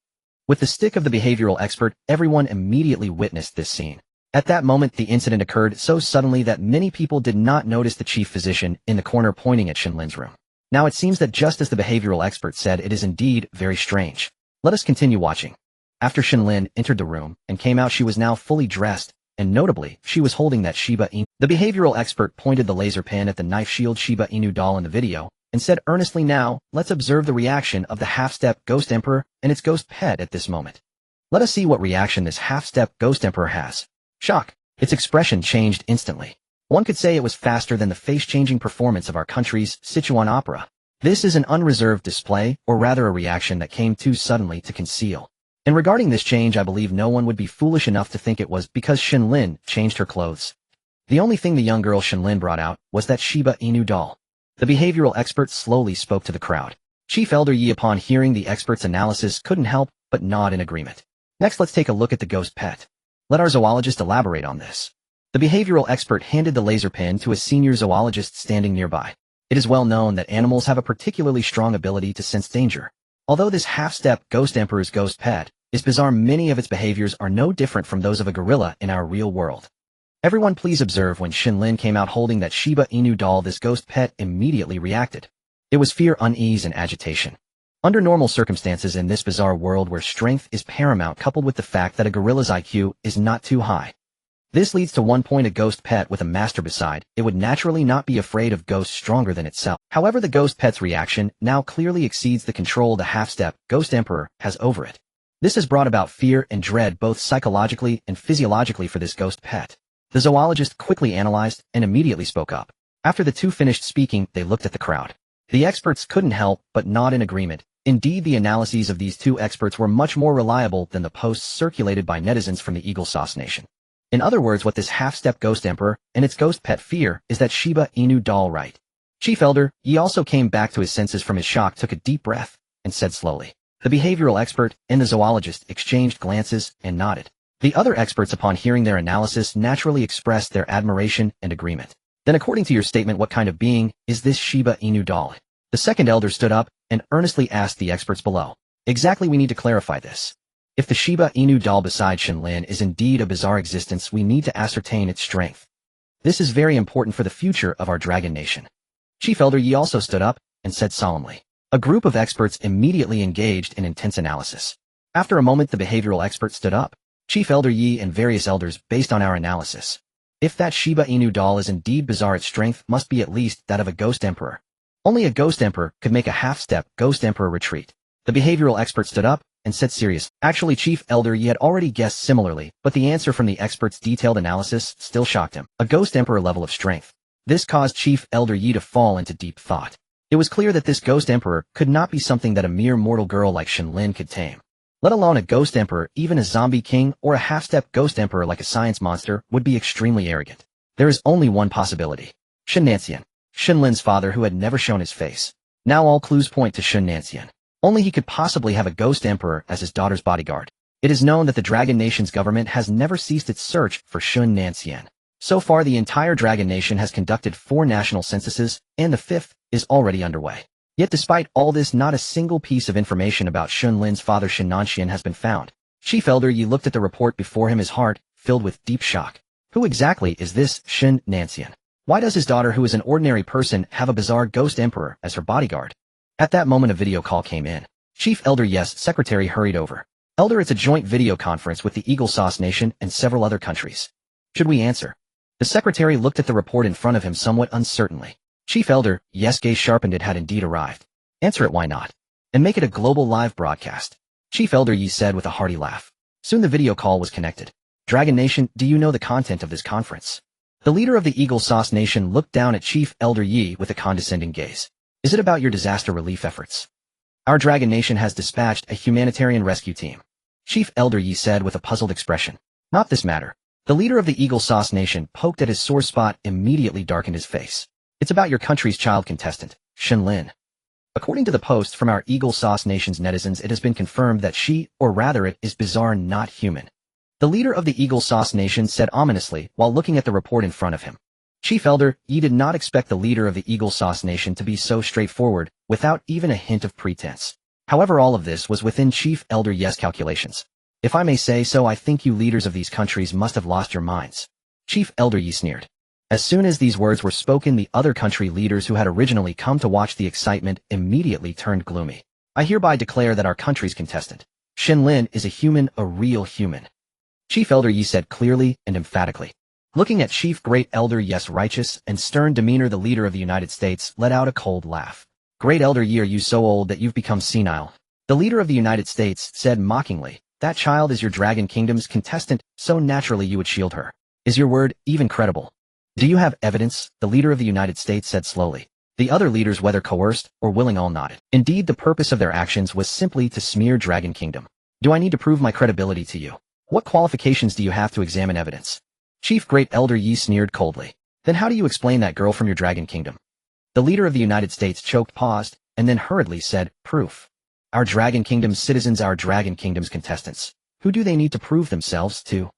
With the stick of the behavioral expert, everyone immediately witnessed this scene. At that moment, the incident occurred so suddenly that many people did not notice the chief physician in the corner pointing at Shen Lin's room. Now it seems that just as the behavioral expert said, it is indeed very strange. Let us continue watching. After Shen Lin entered the room and came out, she was now fully dressed, and notably, she was holding that Shiba Inu. The behavioral expert pointed the laser pen at the knife shield Shiba Inu doll in the video, and said earnestly, "Now, let's observe the reaction of the half-step Ghost Emperor and its ghost pet at this moment. Let us see what reaction this half-step Ghost Emperor has." Shock. Its expression changed instantly. One could say it was faster than the face-changing performance of our country's Sichuan opera. This is an unreserved display, or rather a reaction that came too suddenly to conceal. And regarding this change, I believe no one would be foolish enough to think it was because Shen Lin changed her clothes. The only thing the young girl Shen Lin brought out was that Shiba Inu doll. The behavioral expert slowly spoke to the crowd. Chief Elder Yi, upon hearing the expert's analysis, couldn't help but nod in agreement. Next, let's take a look at the ghost pet. Let our zoologist elaborate on this. The behavioral expert handed the laser pen to a senior zoologist standing nearby. It is well known that animals have a particularly strong ability to sense danger. Although this half-step Ghost Emperor's ghost pet is bizarre, many of its behaviors are no different from those of a gorilla in our real world. Everyone please observe when Shen Lin came out holding that Shiba Inu doll, this ghost pet immediately reacted. It was fear, unease, and agitation. Under normal circumstances in this bizarre world where strength is paramount, coupled with the fact that a gorilla's IQ is not too high, this leads to one point: a ghost pet with a master beside it would naturally not be afraid of ghosts stronger than itself. However, the ghost pet's reaction now clearly exceeds the control the half-step Ghost Emperor has over it. This has brought about fear and dread both psychologically and physiologically for this ghost pet. The zoologist quickly analyzed and immediately spoke up. After the two finished speaking, they looked at the crowd. The experts couldn't help but nod in agreement. Indeed, the analyses of these two experts were much more reliable than the posts circulated by netizens from the Eagle Sauce Nation. In other words, what this half-step Ghost Emperor and its ghost pet fear is that Shiba Inu doll, right? Chief Elder Yi also came back to his senses from his shock, took a deep breath, and said slowly. The behavioral expert and the zoologist exchanged glances and nodded. The other experts, upon hearing their analysis, naturally expressed their admiration and agreement. Then, according to your statement, what kind of being is this Shiba Inu doll? The second elder stood up and earnestly asked the experts below. Exactly, we need to clarify this. If the Shiba Inu doll beside Shen Lin is indeed a bizarre existence, we need to ascertain its strength. This is very important for the future of our Dragon Nation. Chief Elder Yi also stood up and said solemnly. A group of experts immediately engaged in intense analysis. After a moment, the behavioral expert stood up. Chief Elder Yi and various elders, based on our analysis, if that Shiba Inu doll is indeed bizarre, its strength must be at least that of a Ghost Emperor. Only a Ghost Emperor could make a half-step Ghost Emperor retreat. The behavioral expert stood up and said serious. Actually, Chief Elder Yi had already guessed similarly, but the answer from the expert's detailed analysis still shocked him. A Ghost Emperor level of strength. This caused Chief Elder Yi to fall into deep thought. It was clear that this Ghost Emperor could not be something that a mere mortal girl like Shen Lin could tame. Let alone a Ghost Emperor, even a zombie king or a half-step Ghost Emperor like a science monster would be extremely arrogant. There is only one possibility. Shen Nanyan, Shen Lin's father, who had never shown his face. Now all clues point to Shen Nanyan. Only he could possibly have a Ghost Emperor as his daughter's bodyguard. It is known that the Dragon Nation's government has never ceased its search for Shen Nanyan. So far, the entire Dragon Nation has conducted 4 national censuses, and the 5th is already underway. Yet despite all this, not a single piece of information about Shen Lin's father Shen Nanyan has been found. Chief Elder Yi looked at the report before him, his heart filled with deep shock. Who exactly is this Shen Nanyan? Why does his daughter, who is an ordinary person, have a bizarre Ghost Emperor as her bodyguard? At that moment, a video call came in. Chief Elder Yi's secretary hurried over. Elder, it's a joint video conference with the Eagle Sauce Nation and several other countries. Should we answer? The secretary looked at the report in front of him somewhat uncertainly. Chief Elder Yi's gaze sharpened. It had indeed arrived. Answer it, why not? And make it a global live broadcast. Chief Elder Yi said with a hearty laugh. Soon the video call was connected. Dragon Nation, do you know the content of this conference? The leader of the Eagle Sauce Nation looked down at Chief Elder Yi with a condescending gaze. Is it about your disaster relief efforts? Our Dragon Nation has dispatched a humanitarian rescue team. Chief Elder Yi said with a puzzled expression. Not this matter. The leader of the Eagle Sauce Nation poked at his sore spot, immediately darkened his face. It's about your country's child contestant, Shen Lin. According to the post from our Eagle Sauce Nation's netizens, it has been confirmed that she, or rather it, is bizarre, not human. The leader of the Eagle Sauce Nation said ominously while looking at the report in front of him. Chief Elder Yi did not expect the leader of the Eagle Sauce Nation to be so straightforward, without even a hint of pretense. However, all of this was within Chief Elder Yi's calculations. If I may say so, I think you leaders of these countries must have lost your minds. Chief Elder Yi sneered. As soon as these words were spoken, the other country leaders who had originally come to watch the excitement immediately turned gloomy. I hereby declare that our country's contestant, Shen Lin, is a human, a real human. Chief Elder Yi said clearly and emphatically. Looking at Chief Great Elder Yi's righteous and stern demeanor, the leader of the United States let out a cold laugh. Great Elder Yi, are you so old that you've become senile? The leader of the United States said mockingly. That child is your Dragon Kingdom's contestant, so naturally you would shield her. Is your word even credible? Do you have evidence? The leader of the United States said slowly. The other leaders, whether coerced or willing, all nodded. Indeed, the purpose of their actions was simply to smear Dragon Kingdom. Do I need to prove my credibility to you? What qualifications do you have to examine evidence? Chief Great Elder Yi sneered coldly. Then how do you explain that girl from your Dragon Kingdom? The leader of the United States choked, paused, and then hurriedly said, proof. Our Dragon Kingdom's citizens, our Dragon Kingdom's contestants. Who do they need to prove themselves to?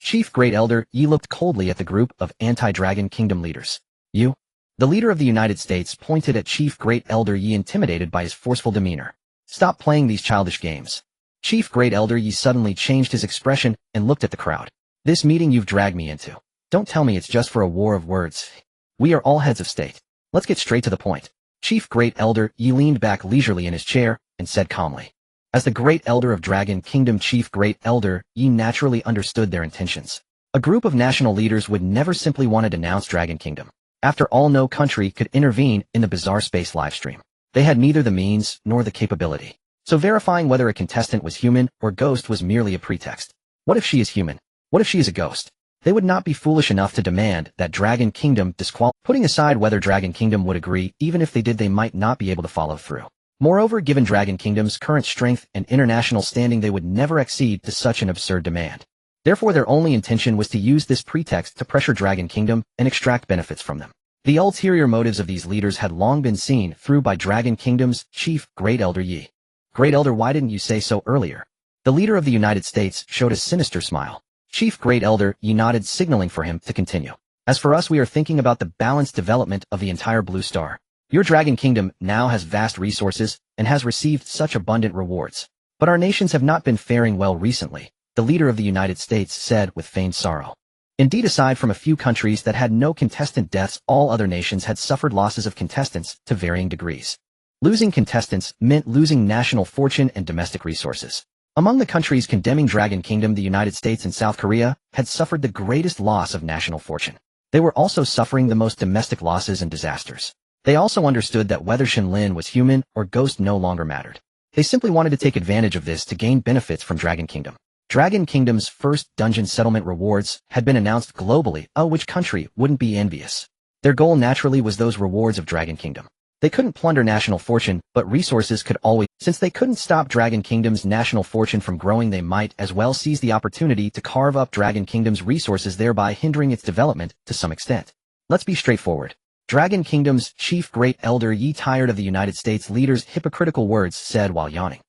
Chief Great Elder Yi looked coldly at the group of anti-Dragon Kingdom leaders. You? The leader of the United States pointed at Chief Great Elder Yi, intimidated by his forceful demeanor. Stop playing these childish games. Chief Great Elder Yi suddenly changed his expression and looked at the crowd. This meeting you've dragged me into. Don't tell me it's just for a war of words. We are all heads of state. Let's get straight to the point. Chief Great Elder Yi leaned back leisurely in his chair and said calmly. As the Great Elder of Dragon Kingdom, Chief Great Elder Yi naturally understood their intentions. A group of national leaders would never simply want to denounce Dragon Kingdom. After all, no country could intervene in the bizarre space livestream. They had neither the means nor the capability. So verifying whether a contestant was human or ghost was merely a pretext. What if she is human? What if she is a ghost? They would not be foolish enough to demand that Dragon Kingdom disqualify. Putting aside whether Dragon Kingdom would agree, even if they did, they might not be able to follow through. Moreover, given Dragon Kingdom's current strength and international standing, they would never accede to such an absurd demand. Therefore, their only intention was to use this pretext to pressure Dragon Kingdom and extract benefits from them. The ulterior motives of these leaders had long been seen through by Dragon Kingdom's Chief Great Elder Yi. Great Elder, why didn't you say so earlier? The leader of the United States showed a sinister smile. Chief Great Elder Yi nodded, signaling for him to continue. As for us, we are thinking about the balanced development of the entire Blue Star. Your Dragon Kingdom now has vast resources and has received such abundant rewards. But our nations have not been faring well recently, the leader of the United States said with feigned sorrow. Indeed, aside from a few countries that had no contestant deaths, all other nations had suffered losses of contestants to varying degrees. Losing contestants meant losing national fortune and domestic resources. Among the countries condemning Dragon Kingdom, the United States and South Korea had suffered the greatest loss of national fortune. They were also suffering the most domestic losses and disasters. They also understood that whether Shen Lin was human or ghost no longer mattered. They simply wanted to take advantage of this to gain benefits from Dragon Kingdom. Dragon Kingdom's first dungeon settlement rewards had been announced globally. Oh, which country wouldn't be envious? Their goal naturally was those rewards of Dragon Kingdom. They couldn't plunder national fortune, but resources could always. Since they couldn't stop Dragon Kingdom's national fortune from growing, they might as well seize the opportunity to carve up Dragon Kingdom's resources, thereby hindering its development to some extent. Let's be straightforward. Dragon Kingdom's Chief Great Elder Yi, tired of the United States leader's hypocritical words, said while yawning.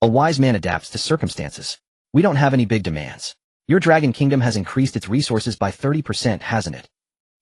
A wise man adapts to circumstances. We don't have any big demands. Your Dragon Kingdom has increased its resources by 30%, hasn't it?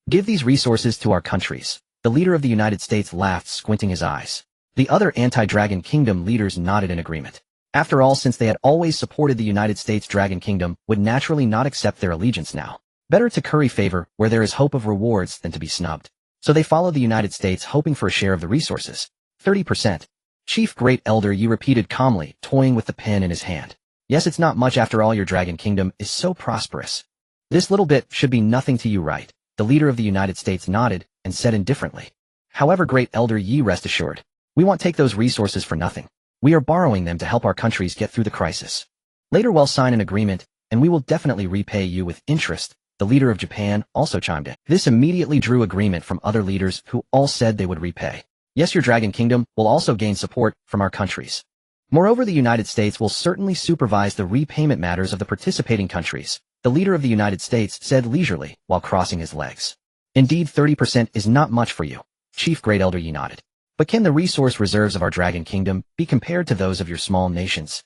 Give these resources to our countries. The leader of the United States laughed, squinting his eyes. The other anti-Dragon Kingdom leaders nodded in agreement. After all, since they had always supported the United States, Dragon Kingdom would naturally not accept their allegiance now. Better to curry favor where there is hope of rewards than to be snubbed. So they followed the United States, hoping for a share of the resources. 30%. Chief Great Elder Yi repeated calmly, toying with the pen in his hand. Yes, it's not much after all. Your Dragon Kingdom is so prosperous. This little bit should be nothing to you, right? The leader of the United States nodded and said indifferently. However, Great Elder Yi, rest assured, we won't take those resources for nothing. We are borrowing them to help our countries get through the crisis. Later we'll sign an agreement, and we will definitely repay you with interest. The leader of Japan also chimed in. This immediately drew agreement from other leaders who all said they would repay. Yes, your Dragon Kingdom will also gain support from our countries. Moreover, the United States will certainly supervise the repayment matters of the participating countries. The leader of the United States said leisurely while crossing his legs. Indeed, 30% is not much for you. Chief Great Elder Yi nodded. But can the resource reserves of our Dragon Kingdom be compared to those of your small nations?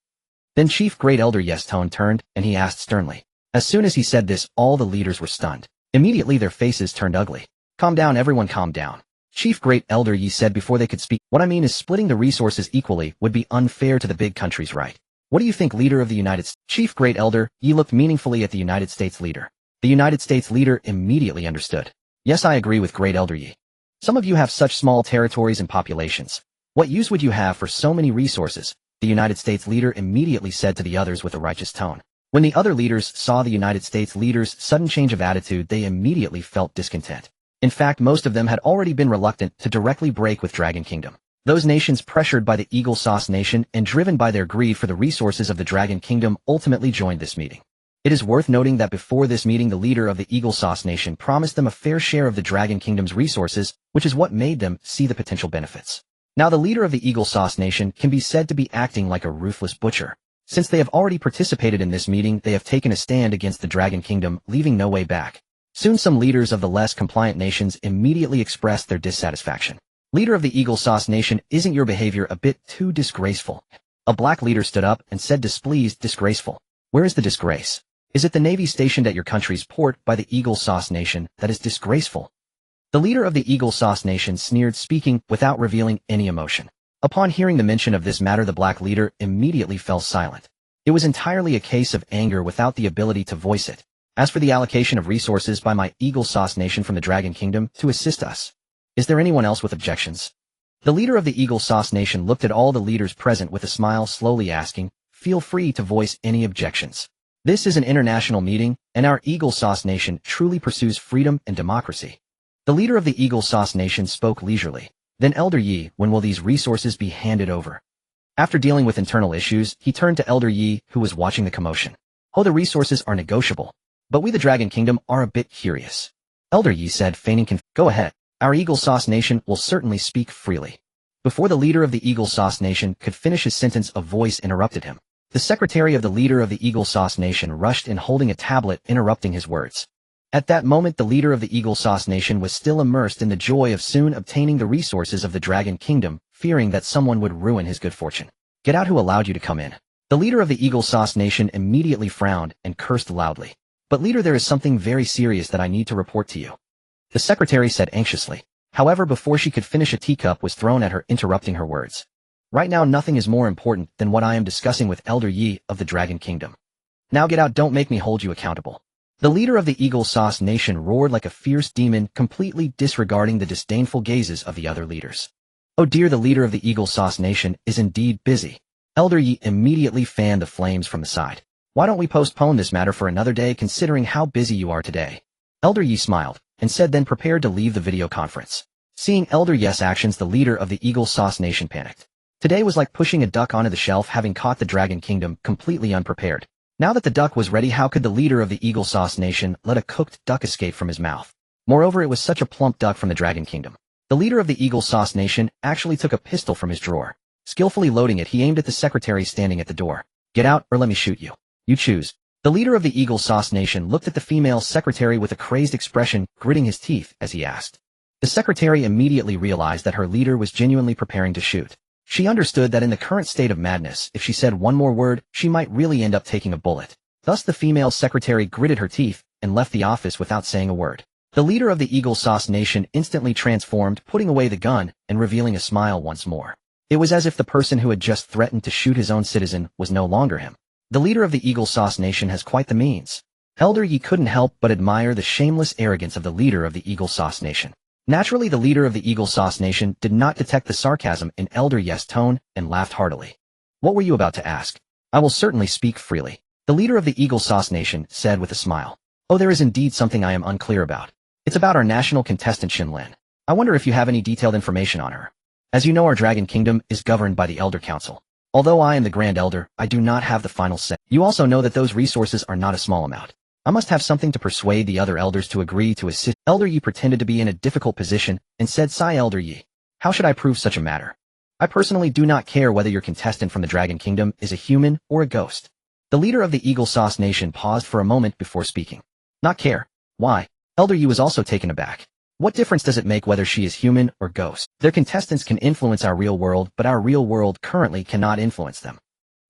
Then Chief Great Elder Yi's tone turned, and he asked sternly. As soon as he said this, all the leaders were stunned. Immediately their faces turned ugly. Calm down, everyone, calm down. Chief Great Elder Yi said before they could speak. What I mean is splitting the resources equally would be unfair to the big countries, right? What do you think, leader of the United States? Chief Great Elder Yi looked meaningfully at the United States leader. The United States leader immediately understood. Yes, I agree with Great Elder Yi. Some of you have such small territories and populations. What use would you have for so many resources? The United States leader immediately said to the others with a righteous tone. When the other leaders saw the United States leader's sudden change of attitude, they immediately felt discontent. In fact, most of them had already been reluctant to directly break with Dragon Kingdom. Those nations pressured by the Eagle Sauce Nation and driven by their greed for the resources of the Dragon Kingdom ultimately joined this meeting. It is worth noting that before this meeting, the leader of the Eagle Sauce Nation promised them a fair share of the Dragon Kingdom's resources, which is what made them see the potential benefits. Now the leader of the Eagle Sauce Nation can be said to be acting like a ruthless butcher. Since they have already participated in this meeting, they have taken a stand against the Dragon Kingdom, leaving no way back. Soon some leaders of the less compliant nations immediately expressed their dissatisfaction. Leader of the Eagle Sauce Nation, isn't your behavior a bit too disgraceful? A black leader stood up and said, displeased, disgraceful. Where is the disgrace? Is it the navy stationed at your country's port by the Eagle Sauce Nation that is disgraceful? The leader of the Eagle Sauce Nation sneered, speaking without revealing any emotion. Upon hearing the mention of this matter, the black leader immediately fell silent. It was entirely a case of anger without the ability to voice it. As for the allocation of resources by my Eagle Sauce Nation from the Dragon Kingdom to assist us, is there anyone else with objections? The leader of the Eagle Sauce Nation looked at all the leaders present with a smile, slowly asking, feel free to voice any objections. This is an international meeting, and our Eagle Sauce Nation truly pursues freedom and democracy. The leader of the Eagle Sauce Nation spoke leisurely. Then Elder Yi, when will these resources be handed over? After dealing with internal issues, he turned to Elder Yi, who was watching the commotion. Oh, the resources are negotiable. But we the Dragon Kingdom are a bit curious. Elder Yi said, feigning confusion. Go ahead. Our Eagle Sauce Nation will certainly speak freely. Before the leader of the Eagle Sauce Nation could finish his sentence, a voice interrupted him. The secretary of the leader of the Eagle Sauce Nation rushed in holding a tablet, interrupting his words. At that moment, the leader of the Eagle Sauce Nation was still immersed in the joy of soon obtaining the resources of the Dragon Kingdom, fearing that someone would ruin his good fortune. Get out, who allowed you to come in? The leader of the Eagle Sauce Nation immediately frowned and cursed loudly. But leader, there is something very serious that I need to report to you. The secretary said anxiously. However, before she could finish, a teacup was thrown at her, interrupting her words. Right now, nothing is more important than what I am discussing with Elder Yi of the Dragon Kingdom. Now get out, don't make me hold you accountable. The leader of the Eagle Sauce Nation roared like a fierce demon, completely disregarding the disdainful gazes of the other leaders. Oh dear, the leader of the Eagle Sauce Nation is indeed busy. Elder Yi immediately fanned the flames from the side. Why don't we postpone this matter for another day, considering how busy you are today? Elder Yi smiled, and said, then prepared to leave the video conference. Seeing Elder Yi's actions, the leader of the Eagle Sauce Nation panicked. Today was like pushing a duck onto the shelf, having caught the Dragon Kingdom completely unprepared. Now that the duck was ready, how could the leader of the Eagle Sauce Nation let a cooked duck escape from his mouth? Moreover, it was such a plump duck from the Dragon Kingdom. The leader of the Eagle Sauce Nation actually took a pistol from his drawer. Skillfully loading it, he aimed at the secretary standing at the door. Get out, or let me shoot you. You choose. The leader of the Eagle Sauce Nation looked at the female secretary with a crazed expression, gritting his teeth as he asked. The secretary immediately realized that her leader was genuinely preparing to shoot. She understood that in the current state of madness, if she said one more word, she might really end up taking a bullet. Thus the female secretary gritted her teeth and left the office without saying a word. The leader of the Eagle Sauce Nation instantly transformed, putting away the gun and revealing a smile once more. It was as if the person who had just threatened to shoot his own citizen was no longer him. The leader of the Eagle Sauce Nation has quite the means. Elder Yi couldn't help but admire the shameless arrogance of the leader of the Eagle Sauce Nation. Naturally, the leader of the Eagle Sauce Nation did not detect the sarcasm in Elder Yi's tone and laughed heartily. What were you about to ask? I will certainly speak freely. The leader of the Eagle Sauce Nation said with a smile. Oh, there is indeed something I am unclear about. It's about our national contestant Shen Lin. I wonder if you have any detailed information on her. As you know, our Dragon Kingdom is governed by the Elder Council. Although I am the Grand Elder, I do not have the final say. You also know that those resources are not a small amount. I must have something to persuade the other elders to agree to assist. Elder Yi pretended to be in a difficult position and said, Sigh, Elder Yi. How should I prove such a matter? I personally do not care whether your contestant from the Dragon Kingdom is a human or a ghost. The leader of the Eagle Sauce Nation paused for a moment before speaking. Not care? Why? Elder Yi was also taken aback. What difference does it make whether she is human or ghost? Their contestants can influence our real world, but our real world currently cannot influence them.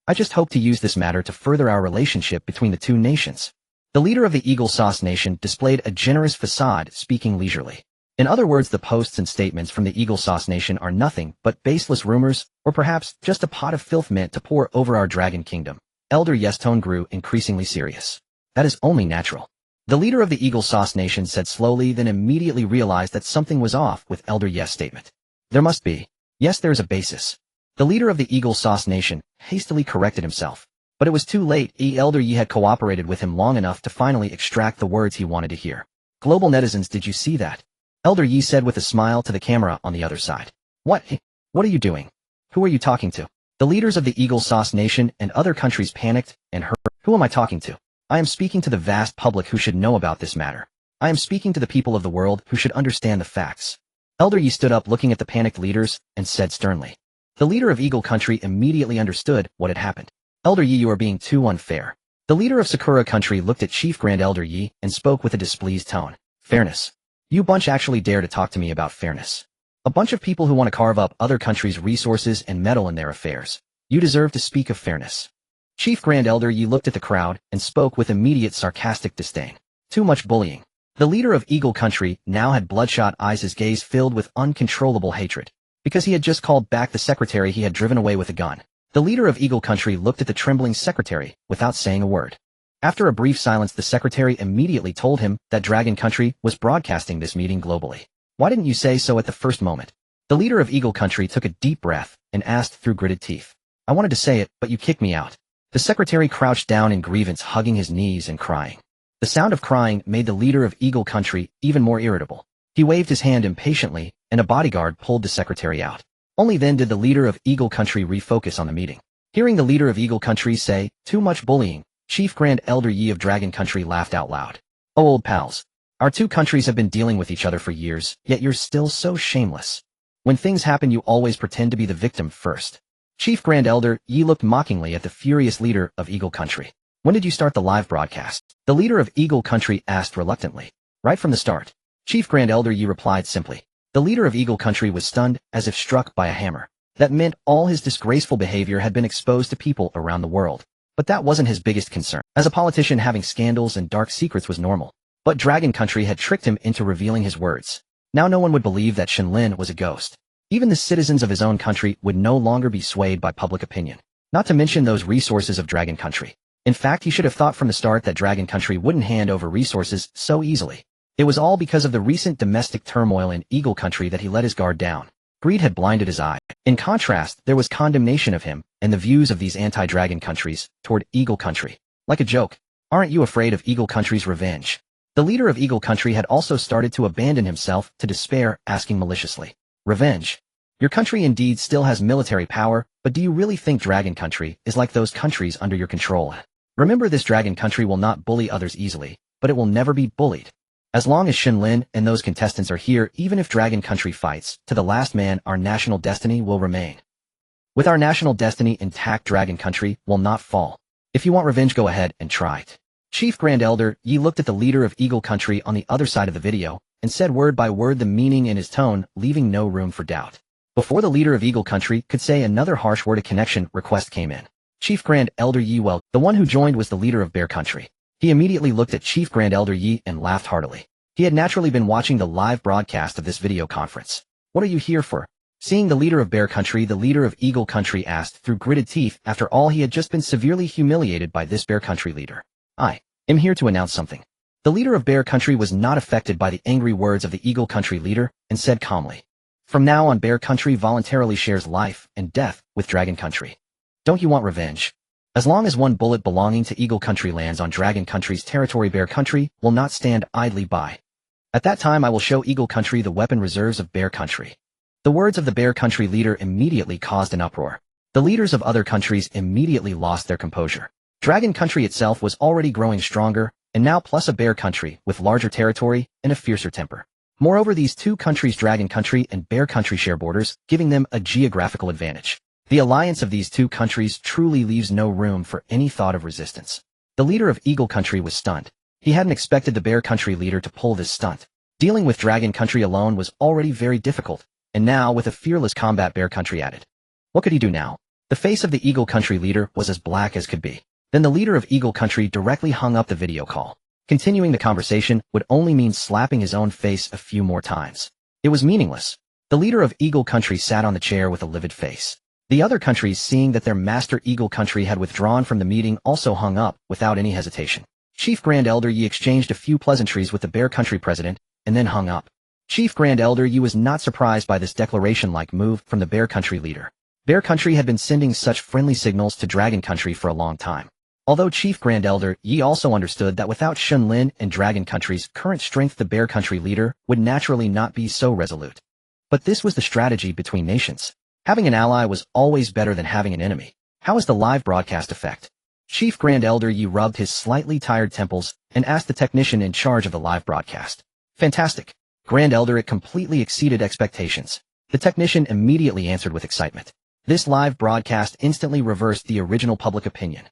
I just hope to use this matter to further our relationship between the two nations. The leader of the Eagle Sauce Nation displayed a generous facade, speaking leisurely. In other words, the posts and statements from the Eagle Sauce Nation are nothing but baseless rumors, or perhaps just a pot of filth meant to pour over our dragon kingdom. Elder Ye's tone grew increasingly serious. That is only natural. The leader of the Eagle Sauce Nation said slowly, then immediately realized that something was off with Elder Ye's statement. There must be. Yes, there is a basis. The leader of the Eagle Sauce Nation hastily corrected himself. But it was too late. Elder Yi had cooperated with him long enough to finally extract the words he wanted to hear. Global netizens, did you see that? Elder Yi said with a smile to the camera on the other side. What are you doing? Who are you talking to? The leaders of the Eagle Sauce Nation and other countries panicked and heard. Who am I talking to? I am speaking to the vast public who should know about this matter. I am speaking to the people of the world who should understand the facts. Elder Yi stood up looking at the panicked leaders and said sternly. The leader of Eagle Country immediately understood what had happened. Elder Yi, you are being too unfair. The leader of Sakura Country looked at Chief Grand Elder Yi and spoke with a displeased tone. Fairness. You bunch actually dare to talk to me about fairness. A bunch of people who want to carve up other countries' resources and meddle in their affairs. You deserve to speak of fairness. Chief Grand Elder Yi looked at the crowd and spoke with immediate sarcastic disdain. Too much bullying. The leader of Eagle Country now had bloodshot eyes, his gaze filled with uncontrollable hatred. Because he had just called back the secretary he had driven away with a gun. The leader of Eagle Country looked at the trembling secretary without saying a word. After a brief silence, the secretary immediately told him that Dragon Country was broadcasting this meeting globally. Why didn't you say so at the first moment? The leader of Eagle Country took a deep breath and asked through gritted teeth. I wanted to say it, but you kicked me out. The secretary crouched down in grievance, hugging his knees and crying. The sound of crying made the leader of Eagle Country even more irritable. He waved his hand impatiently, and a bodyguard pulled the secretary out. Only then did the leader of Eagle Country refocus on the meeting. Hearing the leader of Eagle Country say, too much bullying, Chief Grand Elder Yi of Dragon Country laughed out loud. Oh, old pals. Our two countries have been dealing with each other for years, yet you're still so shameless. When things happen, you always pretend to be the victim first. Chief Grand Elder Yi looked mockingly at the furious leader of Eagle Country. When did you start the live broadcast? The leader of Eagle Country asked reluctantly. Right from the start. Chief Grand Elder Yi replied simply. The leader of Eagle Country was stunned, as if struck by a hammer. That meant all his disgraceful behavior had been exposed to people around the world. But that wasn't his biggest concern. As a politician, having scandals and dark secrets was normal. But Dragon Country had tricked him into revealing his words. Now no one would believe that Shen Lin was a ghost. Even the citizens of his own country would no longer be swayed by public opinion. Not to mention those resources of Dragon Country. In fact, he should have thought from the start that Dragon Country wouldn't hand over resources so easily. It was all because of the recent domestic turmoil in Eagle Country that he let his guard down. Greed had blinded his eye. In contrast, there was condemnation of him and the views of these anti-Dragon countries toward Eagle Country. Like a joke. Aren't you afraid of Eagle Country's revenge? The leader of Eagle Country had also started to abandon himself to despair, asking maliciously. Revenge? Your country indeed still has military power, but do you really think Dragon Country is like those countries under your control? Remember, this Dragon Country will not bully others easily, but it will never be bullied. As long as Shen Lin and those contestants are here, even if Dragon Country fights, to the last man, our national destiny will remain. With our national destiny intact, Dragon Country will not fall. If you want revenge, go ahead and try it. Chief Grand Elder Yi looked at the leader of Eagle Country on the other side of the video, and said word by word the meaning in his tone, leaving no room for doubt. Before the leader of Eagle Country could say another harsh word, a connection request came in. Chief Grand Elder Yi, well, the one who joined was the leader of Bear Country. He immediately looked at Chief Grand Elder Yi and laughed heartily. He had naturally been watching the live broadcast of this video conference. What are you here for? Seeing the leader of Bear Country, the leader of Eagle Country asked through gritted teeth, after all he had just been severely humiliated by this Bear Country leader. I am here to announce something. The leader of Bear Country was not affected by the angry words of the Eagle Country leader and said calmly. From now on, Bear Country voluntarily shares life and death with Dragon Country. Don't you want revenge? As long as one bullet belonging to Eagle Country lands on Dragon Country's territory, Bear Country will not stand idly by. At that time, I will show Eagle Country the weapon reserves of Bear Country. The words of the Bear Country leader immediately caused an uproar. The leaders of other countries immediately lost their composure. Dragon Country itself was already growing stronger, and now plus a Bear Country with larger territory and a fiercer temper. Moreover, these two countries, Dragon Country and Bear Country, share borders, giving them a geographical advantage. The alliance of these two countries truly leaves no room for any thought of resistance. The leader of Eagle Country was stunned. He hadn't expected the Bear Country leader to pull this stunt. Dealing with Dragon Country alone was already very difficult, and now with a fearless combat, Bear Country added. What could he do now? The face of the Eagle Country leader was as black as could be. Then the leader of Eagle Country directly hung up the video call. Continuing the conversation would only mean slapping his own face a few more times. It was meaningless. The leader of Eagle Country sat on the chair with a livid face. The other countries, seeing that their master Eagle Country had withdrawn from the meeting, also hung up without any hesitation. Chief Grand Elder Yi exchanged a few pleasantries with the Bear Country president and then hung up. Chief Grand Elder Yi was not surprised by this declaration-like move from the Bear Country leader. Bear Country had been sending such friendly signals to Dragon Country for a long time. Although Chief Grand Elder Yi also understood that without Shen Lin and Dragon Country's current strength, the Bear Country leader would naturally not be so resolute. But this was the strategy between nations. Having an ally was always better than having an enemy. How is the live broadcast effect? Chief Grand Elder Yi rubbed his slightly tired temples and asked the technician in charge of the live broadcast. Fantastic. Grand Elder, it completely exceeded expectations. The technician immediately answered with excitement. This live broadcast instantly reversed the original public opinion.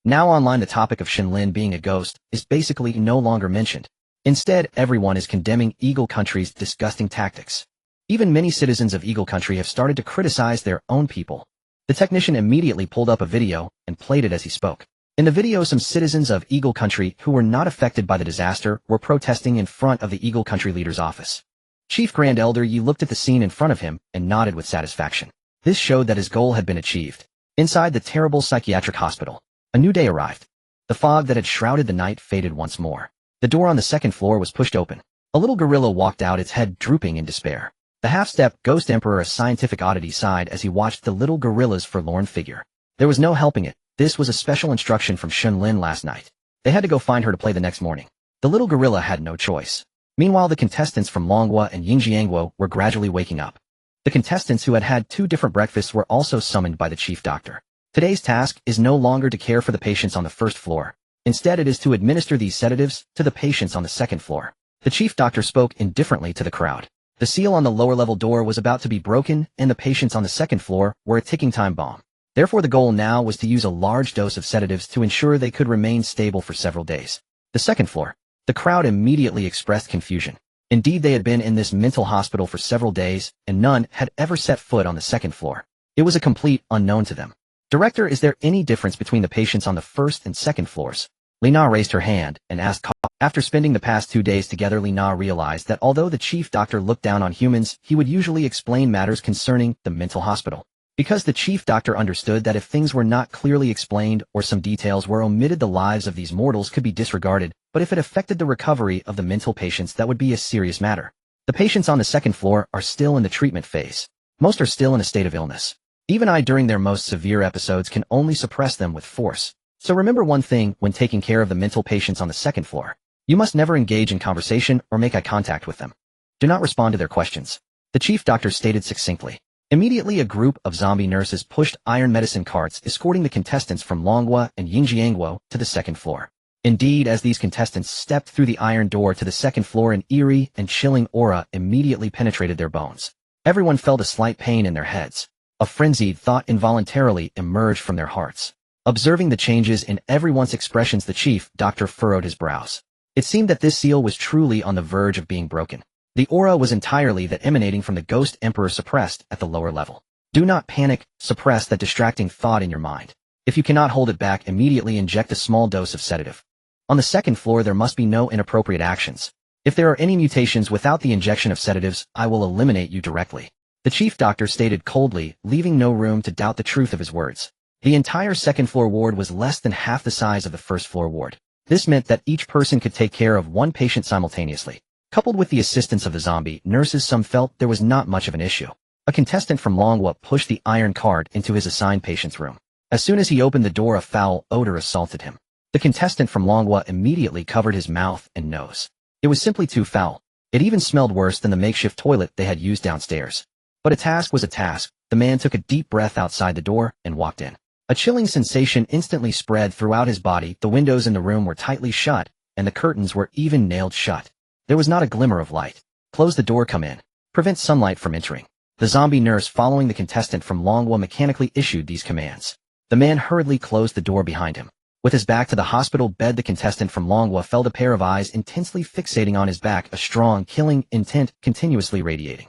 Now online, the topic of Shen Lin being a ghost is basically no longer mentioned. Instead, everyone is condemning Eagle Country's disgusting tactics. Even many citizens of Eagle Country have started to criticize their own people. The technician immediately pulled up a video and played it as he spoke. In the video, some citizens of Eagle Country who were not affected by the disaster were protesting in front of the Eagle Country leader's office. Chief Grand Elder Yi looked at the scene in front of him and nodded with satisfaction. This showed that his goal had been achieved. Inside the terrible psychiatric hospital, a new day arrived. The fog that had shrouded the night faded once more. The door on the second floor was pushed open. A little gorilla walked out, its head drooping in despair. The half-step Ghost Emperor, a scientific oddity, sighed as he watched the little gorilla's forlorn figure. There was no helping it. This was a special instruction from Shen Lin last night. They had to go find her to play the next morning. The little gorilla had no choice. Meanwhile, the contestants from Longhua and Yingjiangguo were gradually waking up. The contestants who had had 2 different breakfasts were also summoned by the chief doctor. Today's task is no longer to care for the patients on the first floor. Instead, it is to administer these sedatives to the patients on the second floor. The chief doctor spoke indifferently to the crowd. The seal on the lower-level door was about to be broken, and the patients on the second floor were a ticking time bomb. Therefore, the goal now was to use a large dose of sedatives to ensure they could remain stable for several days. The second floor. The crowd immediately expressed confusion. Indeed, they had been in this mental hospital for several days, and none had ever set foot on the second floor. It was a complete unknown to them. Director, is there any difference between the patients on the first and second floors? Lina raised her hand and asked. After spending the past 2 days together, Lina realized that although the chief doctor looked down on humans, he would usually explain matters concerning the mental hospital. Because the chief doctor understood that if things were not clearly explained or some details were omitted, the lives of these mortals could be disregarded, but if it affected the recovery of the mental patients, that would be a serious matter. The patients on the second floor are still in the treatment phase. Most are still in a state of illness. Even I, during their most severe episodes, can only suppress them with force. So remember one thing when taking care of the mental patients on the second floor. You must never engage in conversation or make eye contact with them. Do not respond to their questions. The chief doctor stated succinctly. Immediately, a group of zombie nurses pushed iron medicine carts escorting the contestants from Longhua and Yingjiangguo to the second floor. Indeed, as these contestants stepped through the iron door to the second floor, an eerie and chilling aura immediately penetrated their bones. Everyone felt a slight pain in their heads. A frenzied thought involuntarily emerged from their hearts. Observing the changes in everyone's expressions, the chief doctor furrowed his brows. It seemed that this seal was truly on the verge of being broken. The aura was entirely that emanating from the Ghost Emperor, suppressed at the lower level. Do not panic, suppress that distracting thought in your mind. If you cannot hold it back, immediately inject a small dose of sedative. On the second floor, there must be no inappropriate actions. If there are any mutations without the injection of sedatives, I will eliminate you directly. The chief doctor stated coldly, leaving no room to doubt the truth of his words. The entire second floor ward was less than half the size of the first floor ward. This meant that each person could take care of one patient simultaneously. Coupled with the assistance of the zombie nurses, some felt there was not much of an issue. A contestant from Longhua pushed the iron cart into his assigned patient's room. As soon as he opened the door, a foul odor assaulted him. The contestant from Longhua immediately covered his mouth and nose. It was simply too foul. It even smelled worse than the makeshift toilet they had used downstairs. But a task was a task. The man took a deep breath outside the door and walked in. A chilling sensation instantly spread throughout his body. The windows in the room were tightly shut, and the curtains were even nailed shut. There was not a glimmer of light. Close the door, come in. Prevent sunlight from entering. The zombie nurse following the contestant from Longhua mechanically issued these commands. The man hurriedly closed the door behind him. With his back to the hospital bed, the contestant from Longhua felt a pair of eyes intensely fixating on his back, a strong, killing intent continuously radiating.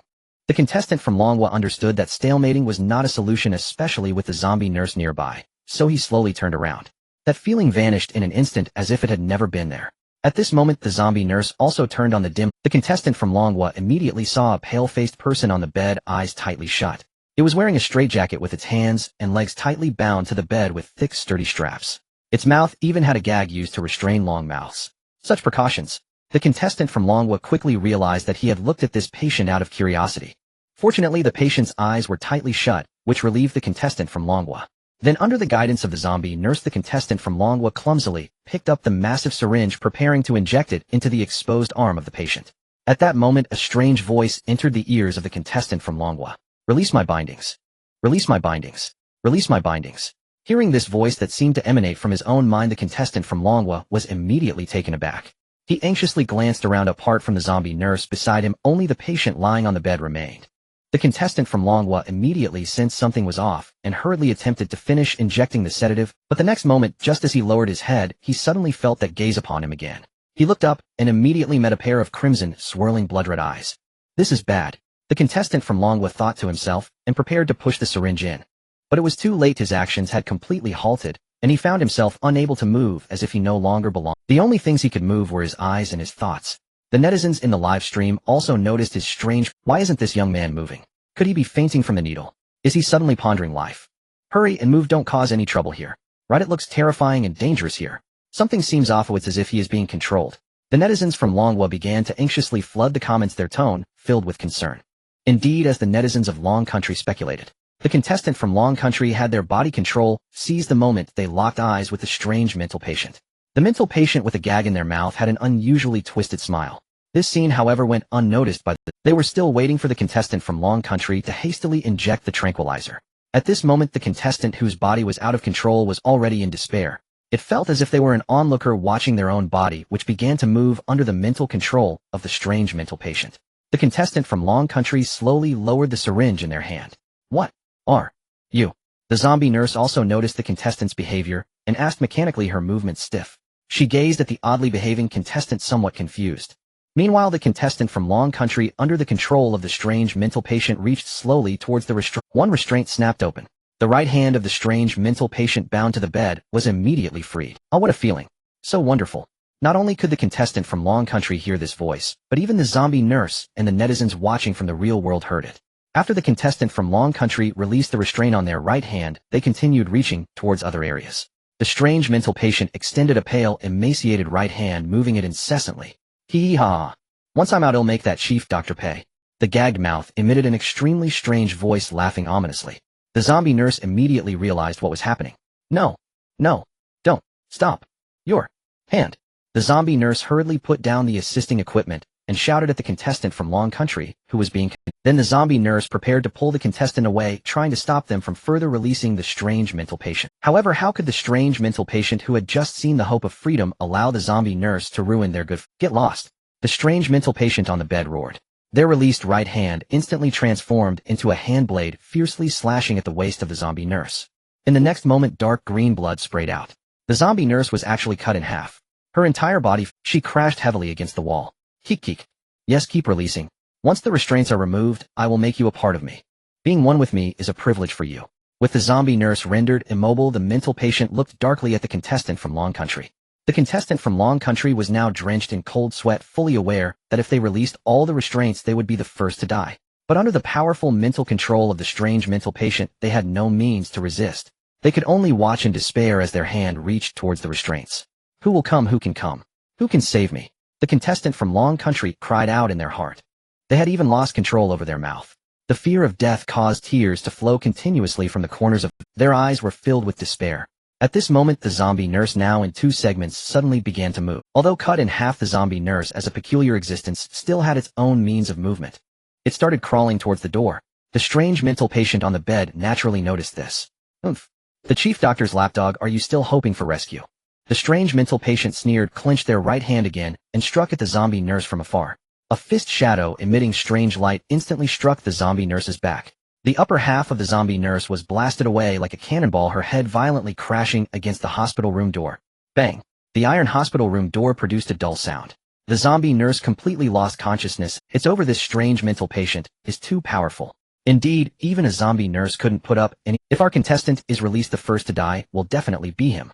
The contestant from Longhua understood that stalemating was not a solution, especially with the zombie nurse nearby, so he slowly turned around. That feeling vanished in an instant as if it had never been there. At this moment the zombie nurse also turned on the dim. The contestant from Longhua immediately saw a pale-faced person on the bed, eyes tightly shut. It was wearing a straitjacket with its hands and legs tightly bound to the bed with thick sturdy straps. Its mouth even had a gag used to restrain long mouths. Such precautions. The contestant from Longhua quickly realized that he had looked at this patient out of curiosity. Fortunately the patient's eyes were tightly shut, which relieved the contestant from Longhua. Then under the guidance of the zombie nurse the contestant from Longhua clumsily picked up the massive syringe preparing to inject it into the exposed arm of the patient. At that moment a strange voice entered the ears of the contestant from Longhua. Release my bindings. Release my bindings. Release my bindings. Hearing this voice that seemed to emanate from his own mind the contestant from Longhua was immediately taken aback. He anxiously glanced around. Apart from the zombie nurse beside him, only the patient lying on the bed remained. The contestant from Longhua immediately sensed something was off and hurriedly attempted to finish injecting the sedative, but the next moment, just as he lowered his head, he suddenly felt that gaze upon him again. He looked up and immediately met a pair of crimson, swirling blood-red eyes. This is bad. The contestant from Longhua thought to himself and prepared to push the syringe in. But it was too late. His actions had completely halted, and he found himself unable to move as if he no longer belonged. The only things he could move were his eyes and his thoughts. The netizens in the live stream also noticed his strange, why isn't this young man moving? Could he be fainting from the needle? Is he suddenly pondering life? Hurry and move, don't cause any trouble here. Right, it looks terrifying and dangerous here. Something seems off, it's as if he is being controlled. The netizens from Longhua began to anxiously flood the comments, their tone filled with concern. Indeed, as the netizens of Long Country speculated, the contestant from Long Country had their body control seized the moment they locked eyes with the strange mental patient. The mental patient with a gag in their mouth had an unusually twisted smile. This scene, however, went unnoticed by they were still waiting for the contestant from Long Country to hastily inject the tranquilizer. At this moment the contestant whose body was out of control was already in despair. It felt as if they were an onlooker watching their own body, which began to move under the mental control of the strange mental patient. The contestant from Long Country slowly lowered the syringe in their hand. What are you? The zombie nurse also noticed the contestant's behavior and asked mechanically, her movements stiff. She gazed at the oddly behaving contestant somewhat confused. Meanwhile, the contestant from Long Country, under the control of the strange mental patient, reached slowly towards the restraint. One restraint snapped open. The right hand of the strange mental patient bound to the bed was immediately freed. Oh, what a feeling. So wonderful. Not only could the contestant from Long Country hear this voice, but even the zombie nurse and the netizens watching from the real world heard it. After the contestant from Long Country released the restraint on their right hand, they continued reaching towards other areas. The strange mental patient extended a pale, emaciated right hand, moving it incessantly. Hee-haw. Once I'm out, I'll make that Chief Dr. pay. The gagged mouth emitted an extremely strange voice, laughing ominously. The zombie nurse immediately realized what was happening. No. No. Don't. Stop. Your hand. The zombie nurse hurriedly put down the assisting equipment and shouted at the contestant from Long Country, who was being... Then the zombie nurse prepared to pull the contestant away, trying to stop them from further releasing the strange mental patient. However, how could the strange mental patient, who had just seen the hope of freedom, allow the zombie nurse to ruin their good... Get lost. The strange mental patient on the bed roared. Their released right hand instantly transformed into a hand blade, fiercely slashing at the waist of the zombie nurse. In the next moment, dark green blood sprayed out. The zombie nurse was actually cut in half. Her entire body... She crashed heavily against the wall. Keek. Yes, keep releasing. Once the restraints are removed, I will make you a part of me. Being one with me is a privilege for you. With the zombie nurse rendered immobile, the mental patient looked darkly at the contestant from Long Country. The contestant from Long Country was now drenched in cold sweat, fully aware that if they released all the restraints they would be the first to die. But under the powerful mental control of the strange mental patient, they had no means to resist. They could only watch in despair as their hand reached towards the restraints. Who will come? Who can come? Who can save me? The contestant from Long Country cried out in their heart. They had even lost control over their mouth. The fear of death caused tears to flow continuously from the corners of their eyes were filled with despair. At this moment, the zombie nurse, now in two segments, suddenly began to move. Although cut in half, the zombie nurse, as a peculiar existence, still had its own means of movement. It started crawling towards the door. The strange mental patient on the bed naturally noticed this. Oomph. The chief doctor's lapdog, are you still hoping for rescue? The strange mental patient sneered, clenched their right hand again, and struck at the zombie nurse from afar. A fist shadow emitting strange light instantly struck the zombie nurse's back. The upper half of the zombie nurse was blasted away like a cannonball, her head violently crashing against the hospital room door. Bang! The iron hospital room door produced a dull sound. The zombie nurse completely lost consciousness. It's over. This strange mental patient is too powerful. Indeed, even a zombie nurse couldn't put up any. If our contestant is released, the first to die will definitely be him.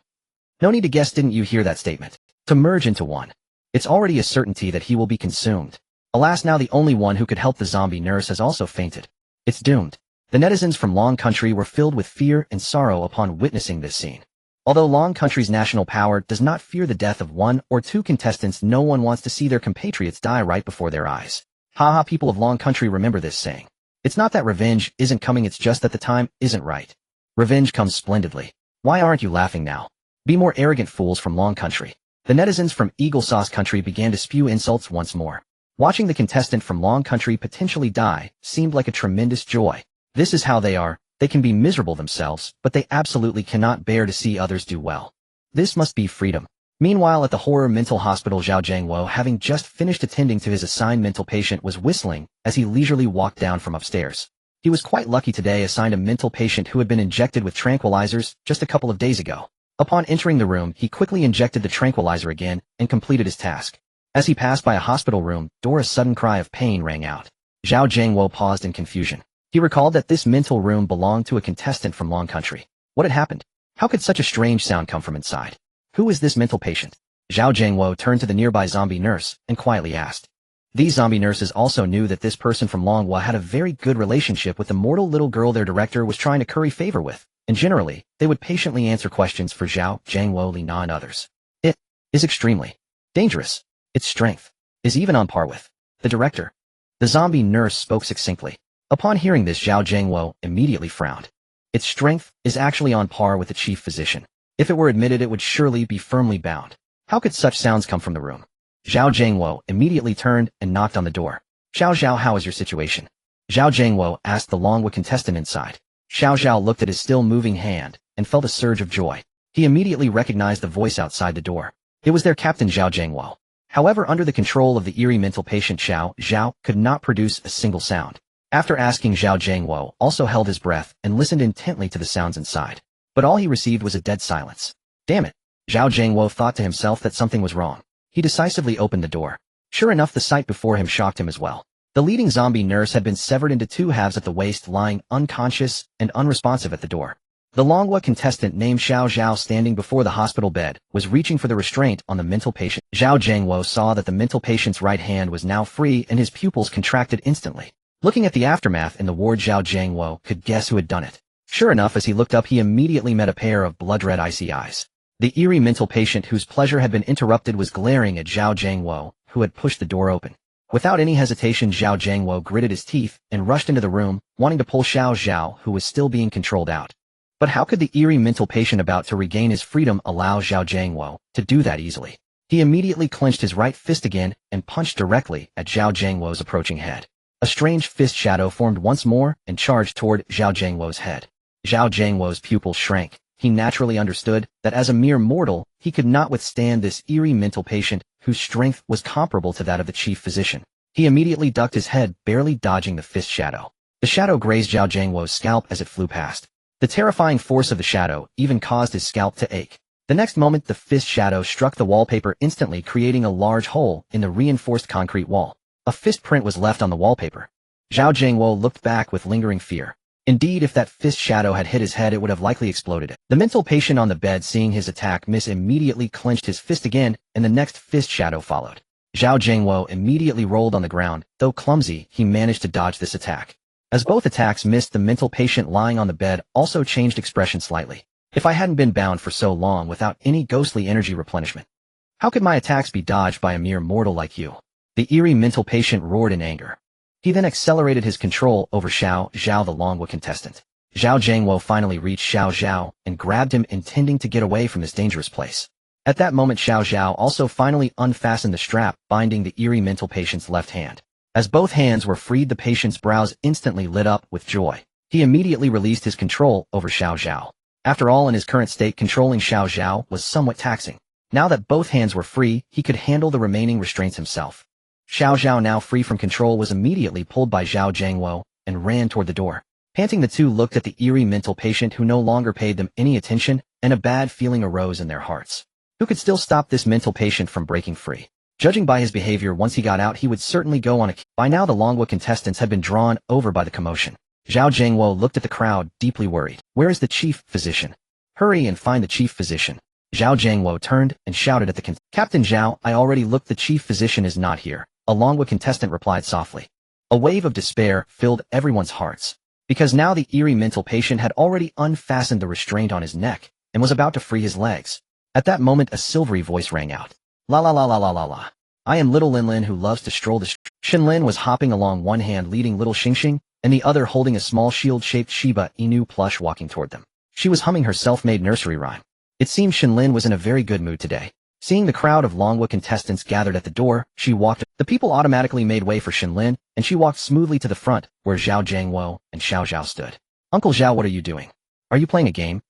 No need to guess, didn't you hear that statement? To merge into one. It's already a certainty that he will be consumed. Alas, now the only one who could help the zombie nurse has also fainted. It's doomed. The netizens from Long Country were filled with fear and sorrow upon witnessing this scene. Although Long Country's national power does not fear the death of one or two contestants, no one wants to see their compatriots die right before their eyes. Haha, people of Long Country remember this saying. It's not that revenge isn't coming, it's just that the time isn't right. Revenge comes splendidly. Why aren't you laughing now? Be more arrogant, fools from Long Country. The netizens from Eagle Sauce Country began to spew insults once more. Watching the contestant from Long Country potentially die seemed like a tremendous joy. This is how they are. They can be miserable themselves, but they absolutely cannot bear to see others do well. This must be freedom. Meanwhile, at the horror mental hospital, Zhao Jiangwo, having just finished attending to his assigned mental patient, was whistling as he leisurely walked down from upstairs. He was quite lucky today, assigned a mental patient who had been injected with tranquilizers just a couple of days ago. Upon entering the room, he quickly injected the tranquilizer again and completed his task. As he passed by a hospital room, Dora's sudden cry of pain rang out. Zhao Jiangwo paused in confusion. He recalled that this mental room belonged to a contestant from Long Country. What had happened? How could such a strange sound come from inside? Who is this mental patient? Zhao Jiangwo turned to the nearby zombie nurse and quietly asked. These zombie nurses also knew that this person from Longhua had a very good relationship with the mortal little girl their director was trying to curry favor with, and generally, they would patiently answer questions for Zhao Jiangwo, Li Na, and others. It is extremely dangerous. Its strength is even on par with the director. The zombie nurse spoke succinctly. Upon hearing this, Zhao Jiangwo immediately frowned. Its strength is actually on par with the chief physician. If it were admitted, it would surely be firmly bound. How could such sounds come from the room? Zhao Jiangwo immediately turned and knocked on the door. Xiao Zhao, how is your situation? Zhao Jiangwo asked the Longhua contestant inside. Xiao Zhao looked at his still moving hand and felt a surge of joy. He immediately recognized the voice outside the door. It was their captain, Zhao Jiangwo. However, under the control of the eerie mental patient, Xiao Zhao could not produce a single sound. After asking, Zhao Jiangwo also held his breath and listened intently to the sounds inside. But all he received was a dead silence. Damn it! Zhao Jiangwo thought to himself that something was wrong. He decisively opened the door. Sure enough, the sight before him shocked him as well. The leading zombie nurse had been severed into two halves at the waist, lying unconscious and unresponsive at the door. The Longhua contestant named Xiao Zhao, standing before the hospital bed, was reaching for the restraint on the mental patient. Zhao Jiangwo saw that the mental patient's right hand was now free and his pupils contracted instantly. Looking at the aftermath in the ward, Zhao Jiangwo could guess who had done it. Sure enough, as he looked up, he immediately met a pair of blood-red icy eyes. The eerie mental patient, whose pleasure had been interrupted, was glaring at Zhao Jiangwo, who had pushed the door open. Without any hesitation, Zhao Jiangwo gritted his teeth and rushed into the room, wanting to pull Xiao Zhao, who was still being controlled, out. But how could the eerie mental patient about to regain his freedom allow Zhao Jiangwo to do that easily? He immediately clenched his right fist again and punched directly at Zhao Jiangwo's approaching head. A strange fist shadow formed once more and charged toward Zhao Jiangwo's head. Zhao Jiangwo's pupils shrank. He naturally understood that as a mere mortal, he could not withstand this eerie mental patient whose strength was comparable to that of the chief physician. He immediately ducked his head, barely dodging the fist shadow. The shadow grazed Zhao Jiangwo's scalp as it flew past. The terrifying force of the shadow even caused his scalp to ache. The next moment, the fist shadow struck the wallpaper, instantly creating a large hole in the reinforced concrete wall. A fist print was left on the wallpaper. Zhao Jiangwo looked back with lingering fear. Indeed, if that fist shadow had hit his head, it would have likely exploded it. The mental patient on the bed, seeing his attack miss, immediately clenched his fist again, and the next fist shadow followed. Zhao Jiangwo immediately rolled on the ground. Though clumsy, he managed to dodge this attack. As both attacks missed, the mental patient lying on the bed also changed expression slightly. If I hadn't been bound for so long without any ghostly energy replenishment, how could my attacks be dodged by a mere mortal like you? The eerie mental patient roared in anger. He then accelerated his control over Xiao Zhao, the Longhua contestant. Zhao Jiangwo finally reached Xiao Zhao and grabbed him, intending to get away from this dangerous place. At that moment, Xiao Zhao also finally unfastened the strap binding the eerie mental patient's left hand. As both hands were freed, the patient's brows instantly lit up with joy. He immediately released his control over Xiao Zhao. After all, in his current state, controlling Xiao Zhao was somewhat taxing. Now that both hands were free, he could handle the remaining restraints himself. Xiao Zhao, now free from control, was immediately pulled by Zhao Jiangwo and ran toward the door. Panting, the two looked at the eerie mental patient, who no longer paid them any attention, and a bad feeling arose in their hearts. Who could still stop this mental patient from breaking free? Judging by his behavior, once he got out, he would certainly go on a... By now, the Longhua contestants had been drawn over by the commotion. Zhao Jiangwo looked at the crowd, deeply worried. Where is the chief physician? Hurry and find the chief physician. Zhao Jiangwo turned and shouted at the Captain Zhao, I already looked, the chief physician is not here, a Longwa contestant replied softly. A wave of despair filled everyone's hearts, because now the eerie mental patient had already unfastened the restraint on his neck and was about to free his legs. At that moment a silvery voice rang out. La la la la la la la. I am little Lin Lin who loves to stroll the street. Shen Lin was hopping along, one hand leading little Xingxing, and the other holding a small shield-shaped Shiba Inu plush walking toward them. She was humming her self-made nursery rhyme. It seemed Shen Lin was in a very good mood today. Seeing the crowd of Longwa contestants gathered at the door, she walked. The people automatically made way for Shen Lin, and she walked smoothly to the front, where Zhao Jiangwo and Xiao Zhao stood. Uncle Zhao, what are you doing? Are you playing a game?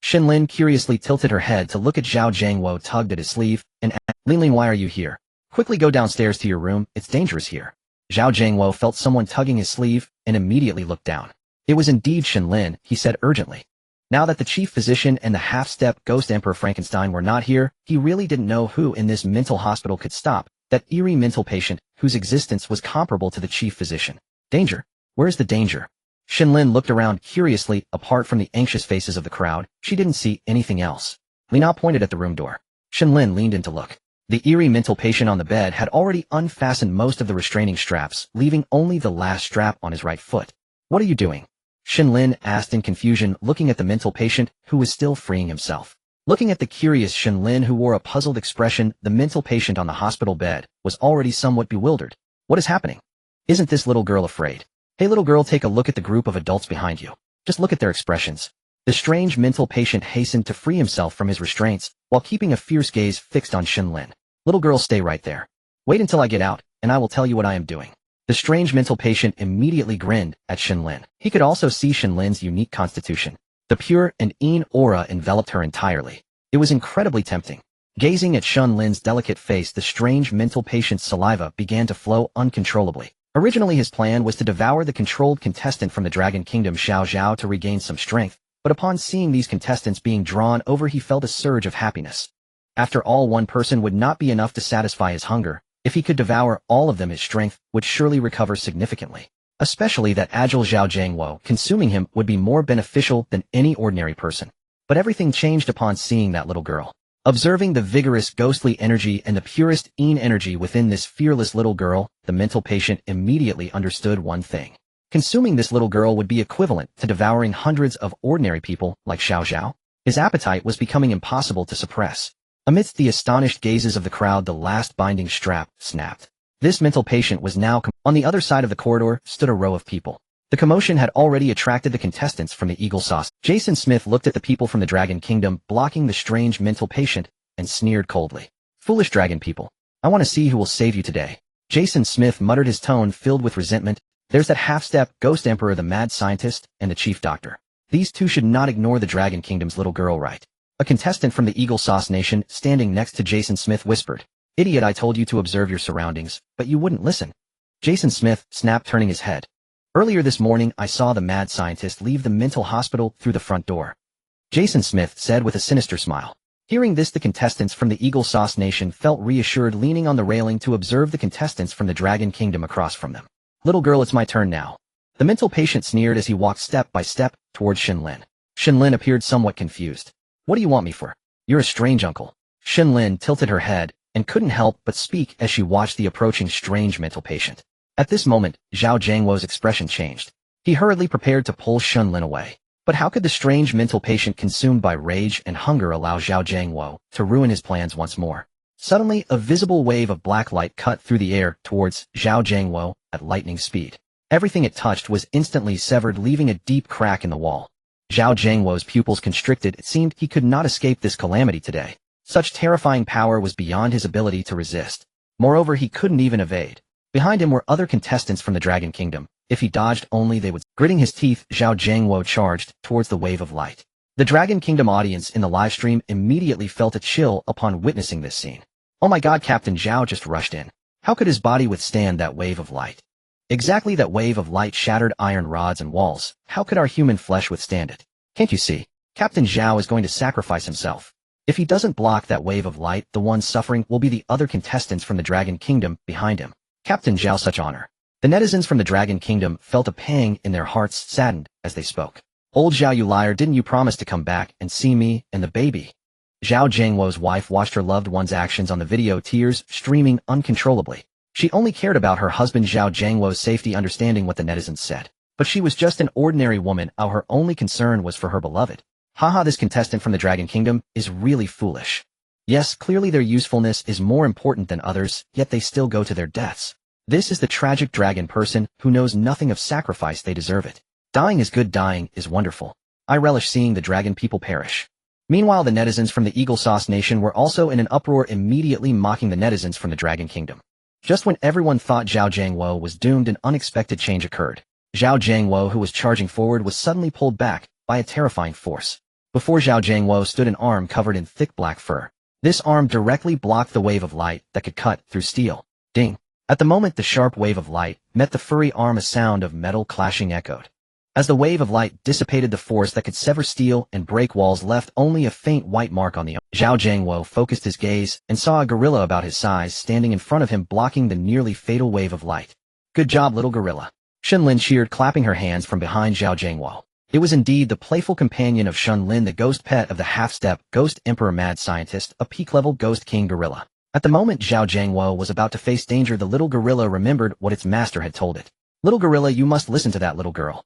Shen Lin curiously tilted her head to look at Zhao Jiangwo, tugged at his sleeve, and asked, Lin Lin, why are you here? Quickly go downstairs to your room, it's dangerous here. Zhao Jiangwo felt someone tugging his sleeve, and immediately looked down. It was indeed Shen Lin, he said urgently. Now that the chief physician and the half-step ghost Emperor Frankenstein were not here, he really didn't know who in this mental hospital could stop that eerie mental patient whose existence was comparable to the chief physician. Danger? Where's the danger? Shen Lin looked around curiously. Apart from the anxious faces of the crowd, she didn't see anything else. Lina pointed at the room door. Shen Lin leaned in to look. The eerie mental patient on the bed had already unfastened most of the restraining straps, leaving only the last strap on his right foot. What are you doing? Shen Lin asked in confusion, looking at the mental patient, who was still freeing himself. Looking at the curious Shen Lin, who wore a puzzled expression, the mental patient on the hospital bed was already somewhat bewildered. What is happening? Isn't this little girl afraid? Hey little girl, take a look at the group of adults behind you. Just look at their expressions. The strange mental patient hastened to free himself from his restraints, while keeping a fierce gaze fixed on Shen Lin. Little girl, stay right there. Wait until I get out, and I will tell you what I am doing. The strange mental patient immediately grinned at Shen Lin. He could also see Shen Lin's unique constitution. The pure and Yin aura enveloped her entirely. It was incredibly tempting. Gazing at Shen Lin's delicate face, the strange mental patient's saliva began to flow uncontrollably. Originally his plan was to devour the controlled contestant from the Dragon Kingdom, Xiao Zhao, to regain some strength, but upon seeing these contestants being drawn over, he felt a surge of happiness. After all, one person would not be enough to satisfy his hunger. If he could devour all of them, his strength would surely recover significantly. Especially that agile Zhao Jiangwo, consuming him would be more beneficial than any ordinary person. But everything changed upon seeing that little girl. Observing the vigorous ghostly energy and the purest Yin energy within this fearless little girl, the mental patient immediately understood one thing. Consuming this little girl would be equivalent to devouring hundreds of ordinary people like Xiao Zhao. His appetite was becoming impossible to suppress. Amidst the astonished gazes of the crowd, the last binding strap snapped. This mental patient was now on the other side of the corridor stood a row of people. The commotion had already attracted the contestants from the Eagle Sauce. Jason Smith looked at the people from the Dragon Kingdom blocking the strange mental patient and sneered coldly. Foolish dragon people. I want to see who will save you today. Jason Smith muttered, his tone filled with resentment. There's that half-step ghost emperor, the mad scientist, and the chief doctor. These two should not ignore the Dragon Kingdom's little girl, right? A contestant from the Eagle Sauce Nation standing next to Jason Smith whispered. Idiot, I told you to observe your surroundings, but you wouldn't listen. Jason Smith snapped, turning his head. Earlier this morning, I saw the mad scientist leave the mental hospital through the front door. Jason Smith said with a sinister smile. Hearing this, the contestants from the Eagle Sauce Nation felt reassured, leaning on the railing to observe the contestants from the Dragon Kingdom across from them. Little girl, it's my turn now. The mental patient sneered as he walked step by step towards Shen Lin. Shen Lin appeared somewhat confused. What do you want me for? You're a strange uncle. Shen Lin tilted her head and couldn't help but speak as she watched the approaching strange mental patient. At this moment, Zhao Jiangwo's expression changed. He hurriedly prepared to pull Shen Lin away. But how could the strange mental patient, consumed by rage and hunger, allow Zhao Jiangwo to ruin his plans once more? Suddenly, a visible wave of black light cut through the air towards Zhao Jiangwo at lightning speed. Everything it touched was instantly severed, leaving a deep crack in the wall. Zhao Jiangwo's pupils constricted. It seemed he could not escape this calamity today. Such terrifying power was beyond his ability to resist. Moreover, he couldn't even evade. Behind him were other contestants from the Dragon Kingdom. If he dodged only, they would. Gritting his teeth, Zhao Jiangwo charged towards the wave of light. The Dragon Kingdom audience in the livestream immediately felt a chill upon witnessing this scene. Oh my god, Captain Zhao just rushed in. How could his body withstand that wave of light? Exactly, that wave of light shattered iron rods and walls. How could our human flesh withstand it? Can't you see? Captain Zhao is going to sacrifice himself. If he doesn't block that wave of light, the ones suffering will be the other contestants from the Dragon Kingdom behind him. Captain Zhao, such honor. The netizens from the Dragon Kingdom felt a pang in their hearts, saddened as they spoke. Old Zhao, you liar, didn't you promise to come back and see me and the baby? Zhao Jiangwo's wife watched her loved one's actions on the video, tears streaming uncontrollably. She only cared about her husband Zhao Jiangwo's safety, understanding what the netizens said. But she was just an ordinary woman, her only concern was for her beloved. Haha, this contestant from the Dragon Kingdom is really foolish. Yes, clearly their usefulness is more important than others, yet they still go to their deaths. This is the tragic dragon person who knows nothing of sacrifice. They deserve it. Dying is good, dying is wonderful. I relish seeing the dragon people perish. Meanwhile, the netizens from the Eagle Sauce Nation were also in an uproar, immediately mocking the netizens from the Dragon Kingdom. Just when everyone thought Zhao Jiangwo was doomed, an unexpected change occurred. Zhao Jiangwo, who was charging forward, was suddenly pulled back by a terrifying force. Before Zhao Jiangwo stood an arm covered in thick black fur. This arm directly blocked the wave of light that could cut through steel. Ding! At the moment the sharp wave of light met the furry arm, a sound of metal clashing echoed. As the wave of light dissipated, the force that could sever steel and break walls left only a faint white mark on the arm. Zhao Jiangwo focused his gaze and saw a gorilla about his size standing in front of him, blocking the nearly fatal wave of light. Good job, little gorilla. Shen Lin cheered, clapping her hands from behind Zhao Jiangwo. It was indeed the playful companion of Shen Lin, the ghost pet of the half-step Ghost Emperor Mad Scientist, a peak-level Ghost King gorilla. At the moment Zhao Jiangwo was about to face danger, the little gorilla remembered what its master had told it. Little gorilla, you must listen to that little girl.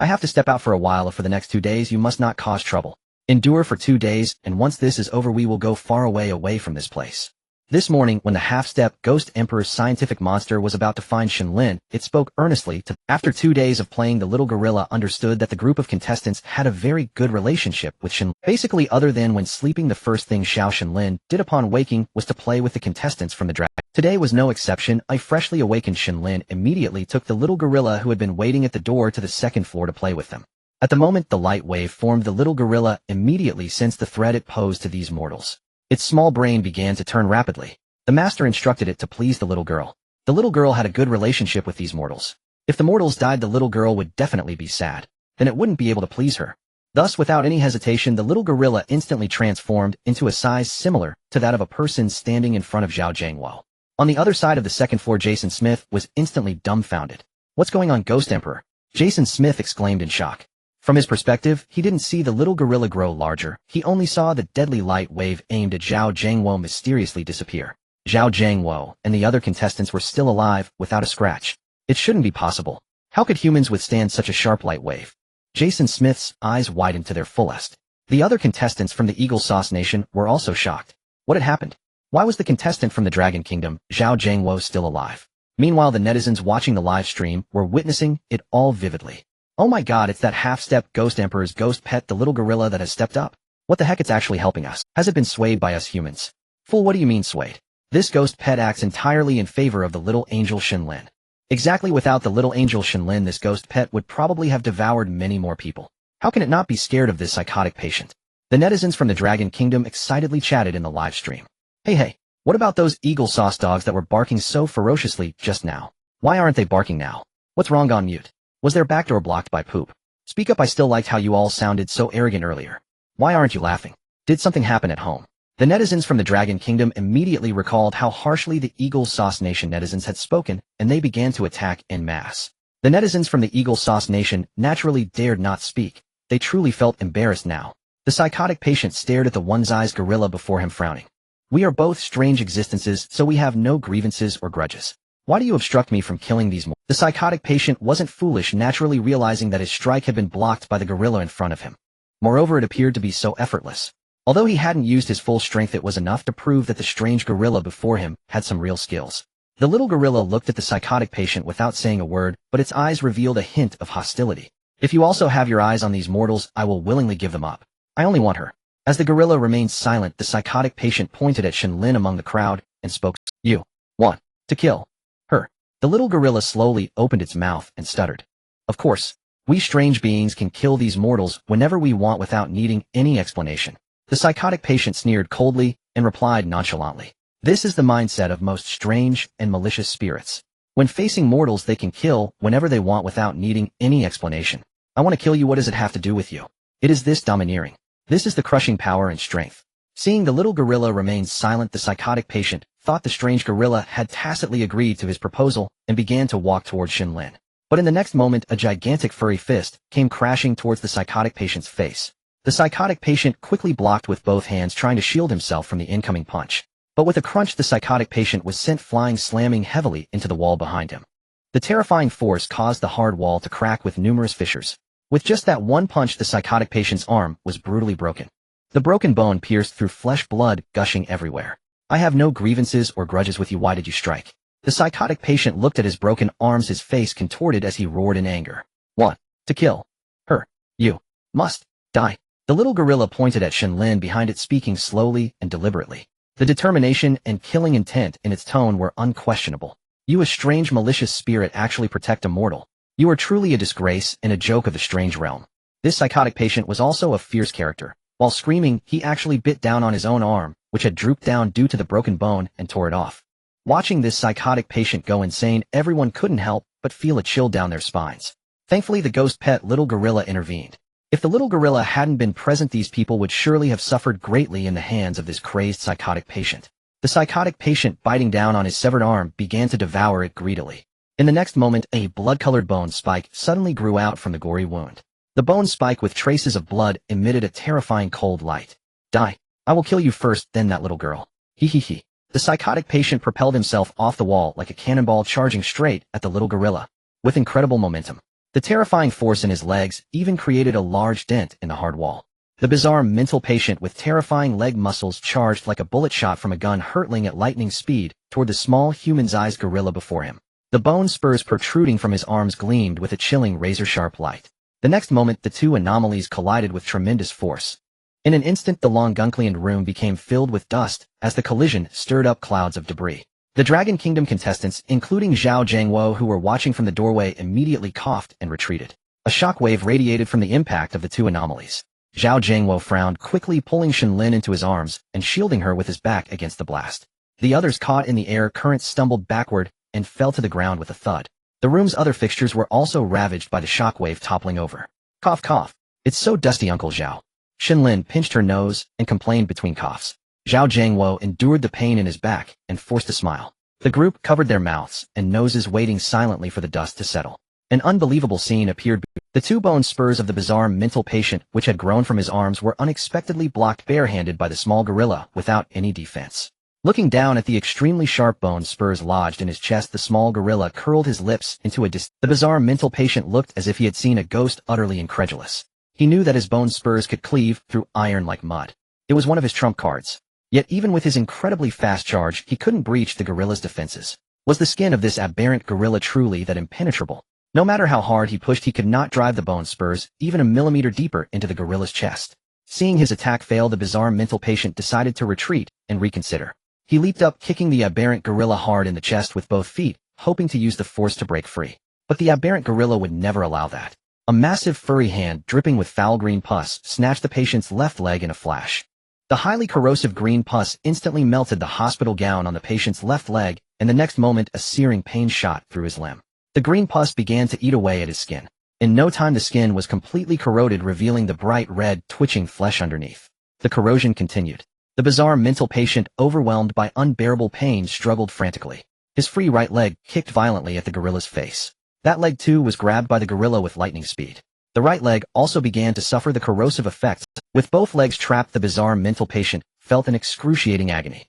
I have to step out for a while. For the next 2 days you must not cause trouble. Endure for 2 days, and once this is over we will go far away from this place. This morning, when the half-step Ghost Emperor's scientific monster was about to find Shen Lin, it spoke earnestly to. After 2 days of playing, the little gorilla understood that the group of contestants had a very good relationship with Shen Lin. Basically, other than when sleeping, the first thing Shen Lin did upon waking was to play with the contestants from the dragon. Today was no exception. A freshly awakened Shen Lin immediately took the little gorilla who had been waiting at the door to the second floor to play with them. At the moment the light wave formed, the little gorilla immediately sensed the threat it posed to these mortals. Its small brain began to turn rapidly. The master instructed it to please the little girl. The little girl had a good relationship with these mortals. If the mortals died, the little girl would definitely be sad. Then it wouldn't be able to please her. Thus, without any hesitation, the little gorilla instantly transformed into a size similar to that of a person standing in front of Zhao Jiangwo. On the other side of the second floor, Jason Smith was instantly dumbfounded. What's going on, Ghost Emperor? Jason Smith exclaimed in shock. From his perspective, he didn't see the little gorilla grow larger. He only saw the deadly light wave aimed at Zhao Jiangwo mysteriously disappear. Zhao Jiangwo and the other contestants were still alive, without a scratch. It shouldn't be possible. How could humans withstand such a sharp light wave? Jason Smith's eyes widened to their fullest. The other contestants from the Eagle Sauce Nation were also shocked. What had happened? Why was the contestant from the Dragon Kingdom, Zhao Jiangwo, still alive? Meanwhile, the netizens watching the live stream were witnessing it all vividly. Oh my god, it's that half-step Ghost Emperor's ghost pet, the little gorilla that has stepped up. What the heck, it's actually helping us. Has it been swayed by us humans? Fool, what do you mean swayed? This ghost pet acts entirely in favor of the little angel Shen Lin. Exactly, without the little angel Shen Lin, this ghost pet would probably have devoured many more people. How can it not be scared of this psychotic patient? The netizens from the Dragon Kingdom excitedly chatted in the live stream. Hey, what about those Eagle Sauce dogs that were barking so ferociously just now? Why aren't they barking now? What's wrong? On mute. Was their back door blocked by poop? Speak up, I still liked how you all sounded so arrogant earlier. Why aren't you laughing? Did something happen at home? The netizens from the Dragon Kingdom immediately recalled how harshly the Eagle Sauce Nation netizens had spoken, and they began to attack en masse. The netizens from the Eagle Sauce Nation naturally dared not speak. They truly felt embarrassed now. The psychotic patient stared at the one-eyed gorilla before him, frowning. We are both strange existences, so we have no grievances or grudges. Why do you obstruct me from killing these more? The psychotic patient wasn't foolish, naturally realizing that his strike had been blocked by the gorilla in front of him. Moreover, it appeared to be so effortless. Although he hadn't used his full strength, it was enough to prove that the strange gorilla before him had some real skills. The little gorilla looked at the psychotic patient without saying a word, but its eyes revealed a hint of hostility. If you also have your eyes on these mortals, I will willingly give them up. I only want her. As the gorilla remained silent, the psychotic patient pointed at Shen Lin among the crowd and spoke. You want to kill her? The little gorilla slowly opened its mouth and stuttered. Of course, we strange beings can kill these mortals whenever we want without needing any explanation. The psychotic patient sneered coldly and replied nonchalantly. This is the mindset of most strange and malicious spirits. When facing mortals, they can kill whenever they want without needing any explanation. I want to kill you. What does it have to do with you? It is this domineering. This is the crushing power and strength. Seeing the little gorilla remain silent, the psychotic patient thought the strange gorilla had tacitly agreed to his proposal and began to walk towards Shen Lin. But in the next moment, a gigantic furry fist came crashing towards the psychotic patient's face. The psychotic patient quickly blocked with both hands, trying to shield himself from the incoming punch. But with a crunch, the psychotic patient was sent flying, slamming heavily into the wall behind him. The terrifying force caused the hard wall to crack with numerous fissures. With just that one punch, the psychotic patient's arm was brutally broken. The broken bone pierced through flesh, blood gushing everywhere. I have no grievances or grudges with you. Why did you strike? The psychotic patient looked at his broken arms, his face contorted as he roared in anger. Want to kill her? You must die. The little gorilla pointed at Shen Lin behind it, speaking slowly and deliberately. The determination and killing intent in its tone were unquestionable. You, a strange malicious spirit, actually protect a mortal. You are truly a disgrace and a joke of the strange realm. This psychotic patient was also a fierce character. While screaming, he actually bit down on his own arm, which had drooped down due to the broken bone, and tore it off. Watching this psychotic patient go insane, everyone couldn't help but feel a chill down their spines. Thankfully, the ghost pet little gorilla intervened. If the little gorilla hadn't been present, these people would surely have suffered greatly in the hands of this crazed psychotic patient. The psychotic patient, biting down on his severed arm, began to devour it greedily. In the next moment, a blood-colored bone spike suddenly grew out from the gory wound. The bone spike, with traces of blood, emitted a terrifying cold light. Die. I will kill you first, then that little girl. He. The psychotic patient propelled himself off the wall like a cannonball, charging straight at the little gorilla. With incredible momentum, the terrifying force in his legs even created a large dent in the hard wall. The bizarre mental patient, with terrifying leg muscles, charged like a bullet shot from a gun, hurtling at lightning speed toward the small human-sized gorilla before him. The bone spurs protruding from his arms gleamed with a chilling razor-sharp light. The next moment, the two anomalies collided with tremendous force. In an instant, the Longunclian room became filled with dust as the collision stirred up clouds of debris. The Dragon Kingdom contestants, including Zhao Jiangwo, who were watching from the doorway, immediately coughed and retreated. A shockwave radiated from the impact of the two anomalies. Zhao Jiangwo frowned, quickly pulling Shen Lin into his arms and shielding her with his back against the blast. The others, caught in the air current, stumbled backward and fell to the ground with a thud. The room's other fixtures were also ravaged by the shockwave, toppling over. Cough, cough. It's so dusty, Uncle Zhao. Shen Lin pinched her nose and complained between coughs. Zhao Jiangwo endured the pain in his back and forced a smile. The group covered their mouths and noses, waiting silently for the dust to settle. An unbelievable scene appeared. The two bone spurs of the bizarre mental patient, which had grown from his arms, were unexpectedly blocked barehanded by the small gorilla without any defense. Looking down at the extremely sharp bone spurs lodged in his chest, the small gorilla curled his lips into a The bizarre mental patient looked as if he had seen a ghost, utterly incredulous. He knew that his bone spurs could cleave through iron like mud. It was one of his trump cards. Yet even with his incredibly fast charge, he couldn't breach the gorilla's defenses. Was the skin of this aberrant gorilla truly that impenetrable? No matter how hard he pushed, he could not drive the bone spurs even a millimeter deeper into the gorilla's chest. Seeing his attack fail, the bizarre mental patient decided to retreat and reconsider. He leaped up, kicking the aberrant gorilla hard in the chest with both feet, hoping to use the force to break free. But the aberrant gorilla would never allow that. A massive furry hand, dripping with foul green pus, snatched the patient's left leg in a flash. The highly corrosive green pus instantly melted the hospital gown on the patient's left leg, and the next moment a searing pain shot through his limb. The green pus began to eat away at his skin. In no time, the skin was completely corroded, revealing the bright red, twitching flesh underneath. The corrosion continued. The bizarre mental patient, overwhelmed by unbearable pain, struggled frantically. His free right leg kicked violently at the gorilla's face. That leg too was grabbed by the gorilla with lightning speed. The right leg also began to suffer the corrosive effects. With both legs trapped, the bizarre mental patient felt an excruciating agony.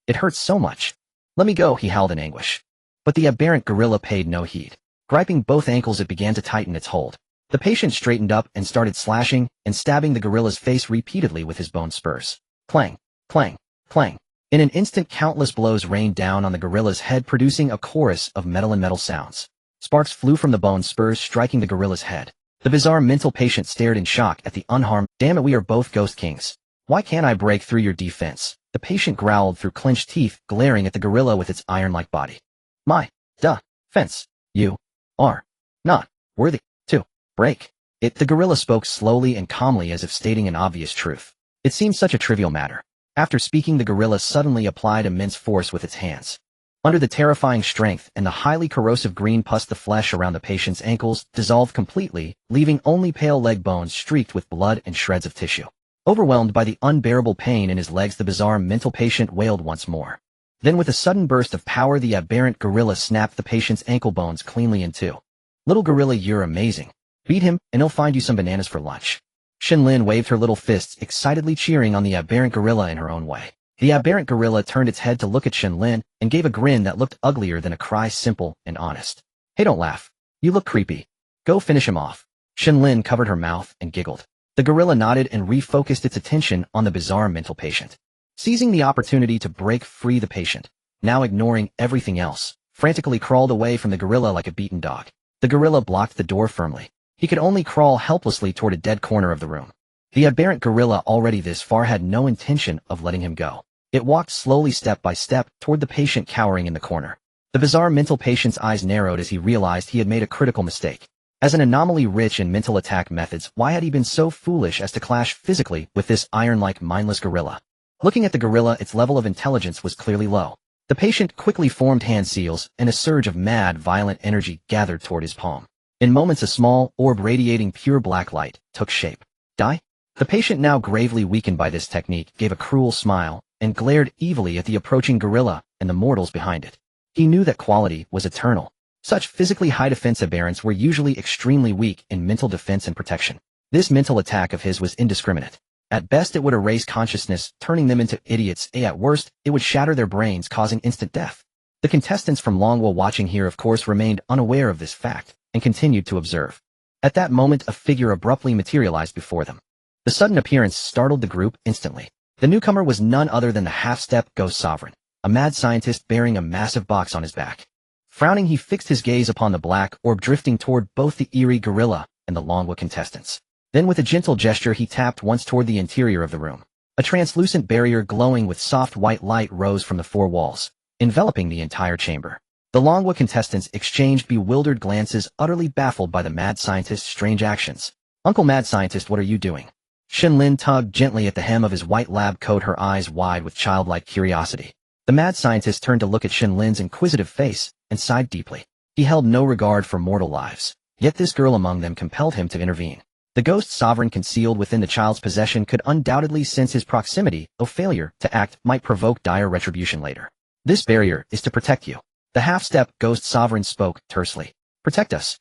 It hurts so much. Let me go, he howled in anguish. But the aberrant gorilla paid no heed. Gripping both ankles, it began to tighten its hold. The patient straightened up and started slashing and stabbing the gorilla's face repeatedly with his bone spurs. Clang, clang, clang. In an instant, countless blows rained down on the gorilla's head, producing a chorus of metal and metal sounds. Sparks flew from the bone spurs, striking the gorilla's head. The bizarre mental patient stared in shock at the unharmed. Damn it, we are both ghost kings. Why can't I break through your defense? The patient growled through clenched teeth, glaring at the gorilla with its iron-like body. My defense. You are not worthy to break it. The gorilla spoke slowly and calmly, as if stating an obvious truth. It seemed such a trivial matter. After speaking, the gorilla suddenly applied immense force with its hands. Under the terrifying strength and the highly corrosive green pus, the flesh around the patient's ankles dissolved completely, leaving only pale leg bones streaked with blood and shreds of tissue. Overwhelmed by the unbearable pain in his legs, the bizarre mental patient wailed once more. Then, with a sudden burst of power, the aberrant gorilla snapped the patient's ankle bones cleanly in two. Little gorilla, you're amazing. Beat him, and he'll find you some bananas for lunch. Shen Lin waved her little fists, excitedly cheering on the aberrant gorilla in her own way. The aberrant gorilla turned its head to look at Shen Lin and gave a grin that looked uglier than a cry, simple and honest. Hey, don't laugh. You look creepy. Go finish him off. Shen Lin covered her mouth and giggled. The gorilla nodded and refocused its attention on the bizarre mental patient. Seizing the opportunity to break free, the patient, now ignoring everything else, frantically crawled away from the gorilla like a beaten dog. The gorilla blocked the door firmly. He could only crawl helplessly toward a dead corner of the room. The aberrant gorilla, already this far, had no intention of letting him go. It walked slowly, step by step, toward the patient cowering in the corner. The bizarre mental patient's eyes narrowed as he realized he had made a critical mistake. As an anomaly rich in mental attack methods, why had he been so foolish as to clash physically with this iron-like mindless gorilla? Looking at the gorilla, its level of intelligence was clearly low. The patient quickly formed hand seals, and a surge of mad, violent energy gathered toward his palm. In moments, a small orb radiating pure black light took shape. Die? The patient, now gravely weakened by this technique, gave a cruel smile and glared evilly at the approaching gorilla and the mortals behind it. He knew that quality was eternal. Such physically high defense aberrants were usually extremely weak in mental defense and protection. This mental attack of his was indiscriminate. At best, it would erase consciousness, turning them into idiots. At worst, it would shatter their brains, causing instant death. The contestants from Longwell watching here, of course, remained unaware of this fact and continued to observe. At that moment, a figure abruptly materialized before them. The sudden appearance startled the group instantly. The newcomer was none other than the half-step ghost sovereign, a mad scientist bearing a massive box on his back. Frowning, he fixed his gaze upon the black orb drifting toward both the eerie gorilla and the Longwell contestants. Then with a gentle gesture, he tapped once toward the interior of the room. A translucent barrier glowing with soft white light rose from the four walls, enveloping the entire chamber. The Longwell contestants exchanged bewildered glances, utterly baffled by the mad scientist's strange actions. Uncle Mad Scientist, what are you doing? Shen Lin tugged gently at the hem of his white lab coat, her eyes wide with childlike curiosity. The mad scientist turned to look at Shen Lin's inquisitive face and sighed deeply. He held no regard for mortal lives, yet this girl among them compelled him to intervene. The ghost sovereign concealed within the child's possession could undoubtedly sense his proximity, though failure to act might provoke dire retribution later. This barrier is to protect you. The half-step ghost sovereign spoke tersely. Protect us.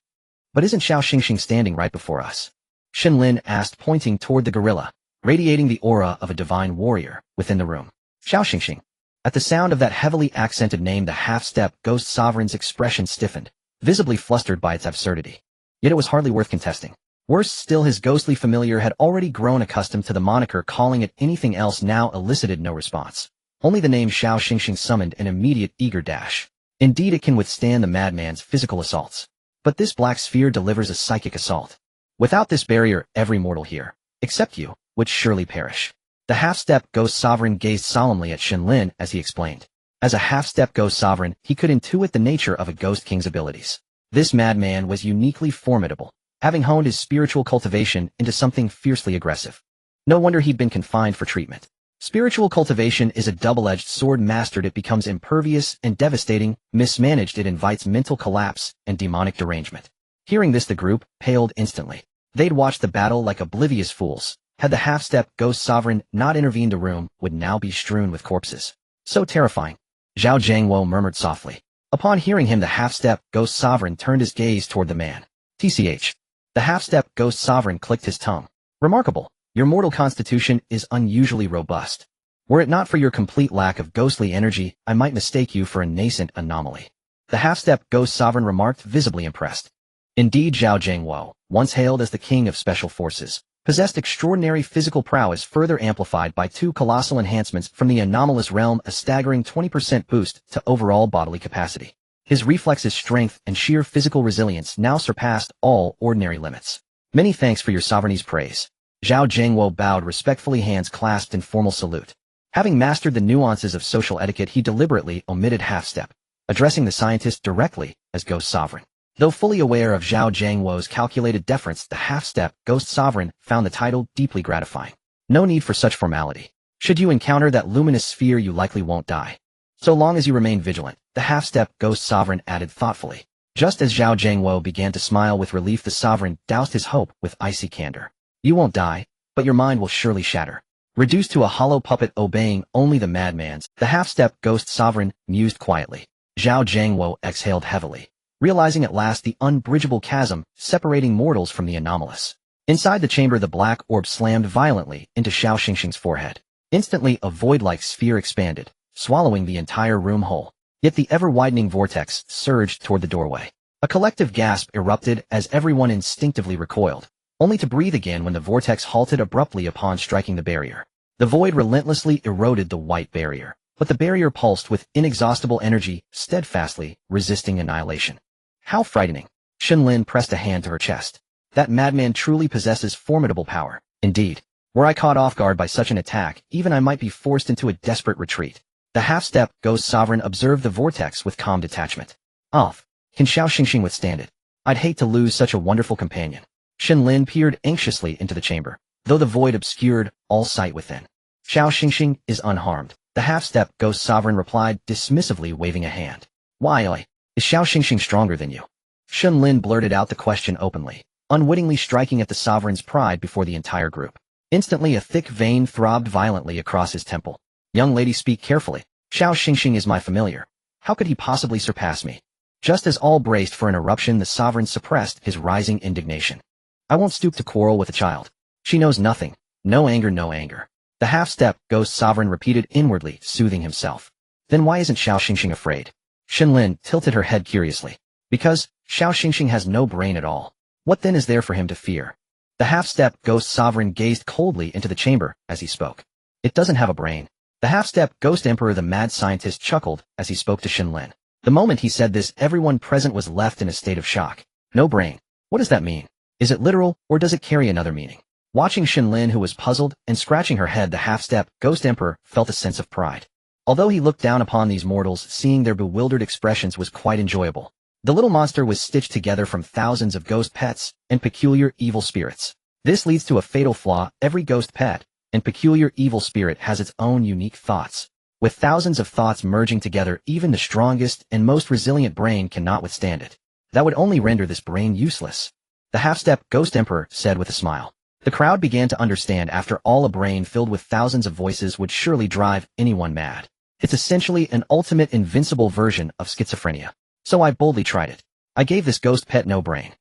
But isn't Xiao Xingxing standing right before us? Shen Lin asked, pointing toward the gorilla, radiating the aura of a divine warrior within the room. Xiao Xingxing. At the sound of that heavily accented name, the half-step ghost sovereign's expression stiffened, visibly flustered by its absurdity. Yet it was hardly worth contesting. Worse still, his ghostly familiar had already grown accustomed to the moniker, calling it anything else now elicited no response. Only the name Xiao Xingxing summoned an immediate eager dash. Indeed, it can withstand the madman's physical assaults. But this black sphere delivers a psychic assault. Without this barrier, every mortal here, except you, would surely perish. The half-step ghost sovereign gazed solemnly at Shen Lin as he explained. As a half-step ghost sovereign, he could intuit the nature of a ghost king's abilities. This madman was uniquely formidable, having honed his spiritual cultivation into something fiercely aggressive. No wonder he'd been confined for treatment. Spiritual cultivation is a double-edged sword. Mastered, it becomes impervious and devastating. Mismanaged, it invites mental collapse and demonic derangement. Hearing this, the group paled instantly. They'd watched the battle like oblivious fools. Had the half-step ghost sovereign not intervened, the room would now be strewn with corpses. So terrifying. Zhao Jiangwo murmured softly. Upon hearing him, the half-step ghost sovereign turned his gaze toward the man. TCH. The half-step ghost sovereign clicked his tongue. Remarkable. Your mortal constitution is unusually robust. Were it not for your complete lack of ghostly energy, I might mistake you for a nascent anomaly. The half-step ghost sovereign remarked, visibly impressed. Indeed, Zhao Jiangwo, once hailed as the king of special forces, possessed extraordinary physical prowess, further amplified by two colossal enhancements from the anomalous realm, a staggering 20% boost to overall bodily capacity. His reflexes, strength, and sheer physical resilience now surpassed all ordinary limits. Many thanks for your sovereignty's praise. Zhao Jiangwo bowed respectfully, hands clasped in formal salute. Having mastered the nuances of social etiquette, he deliberately omitted half-step, addressing the scientist directly as Ghost Sovereign. Though fully aware of Zhao Jiangwo's calculated deference, the half-step Ghost Sovereign found the title deeply gratifying. No need for such formality. Should you encounter that luminous sphere, you likely won't die. So long as you remain vigilant, the half-step Ghost Sovereign added thoughtfully. Just as Zhao Jiangwo began to smile with relief, the Sovereign doused his hope with icy candor. You won't die, but your mind will surely shatter. Reduced to a hollow puppet obeying only the madman's, the half-step Ghost Sovereign mused quietly. Zhao Jiangwo exhaled heavily, realizing at last the unbridgeable chasm separating mortals from the anomalous. Inside the chamber, the black orb slammed violently into Xiao Xingxing's forehead. Instantly, a void-like sphere expanded, swallowing the entire room whole. Yet the ever-widening vortex surged toward the doorway. A collective gasp erupted as everyone instinctively recoiled, only to breathe again when the vortex halted abruptly upon striking the barrier. The void relentlessly eroded the white barrier, but the barrier pulsed with inexhaustible energy, steadfastly resisting annihilation. How frightening! Shen Lin pressed a hand to her chest. That madman truly possesses formidable power. Indeed, were I caught off guard by such an attack, even I might be forced into a desperate retreat. The half-step Ghost Sovereign observed the vortex with calm detachment. Can Xiao Xingxing withstand it? I'd hate to lose such a wonderful companion. Shen Lin peered anxiously into the chamber, though the void obscured all sight within. Xiao Xingxing is unharmed, the half-step Ghost Sovereign replied, dismissively waving a hand. Why, is Xiao Xingxing stronger than you? Shen Lin blurted out the question openly, unwittingly striking at the Sovereign's pride before the entire group. Instantly a thick vein throbbed violently across his temple. Young lady, speak carefully. Xiao Xingxing is my familiar. How could he possibly surpass me? Just as all braced for an eruption, the Sovereign suppressed his rising indignation. I won't stoop to quarrel with a child. She knows nothing. No anger, no anger. The half-step Ghost Sovereign repeated inwardly, soothing himself. Then why isn't Xiao Xingxing afraid? Shen Lin tilted her head curiously. Because Xiao Xingxing has no brain at all. What then is there for him to fear? The half-step Ghost Sovereign gazed coldly into the chamber as he spoke. It doesn't have a brain. The half-step Ghost Emperor, the mad scientist, chuckled as he spoke to Shen Lin. The moment he said this, everyone present was left in a state of shock. No brain. What does that mean? Is it literal, or does it carry another meaning? Watching Shen Lin, who was puzzled and scratching her head, the half-step Ghost Emperor felt a sense of pride. Although he looked down upon these mortals, seeing their bewildered expressions was quite enjoyable. The little monster was stitched together from thousands of ghost pets and peculiar evil spirits. This leads to a fatal flaw. Every ghost pet and peculiar evil spirit has its own unique thoughts. With thousands of thoughts merging together, even the strongest and most resilient brain cannot withstand it. That would only render this brain useless. The half-step Ghost Emperor said with a smile. The crowd began to understand. After all, a brain filled with thousands of voices would surely drive anyone mad. It's essentially an ultimate invincible version of schizophrenia. So I boldly tried it. I gave this ghost pet no brain.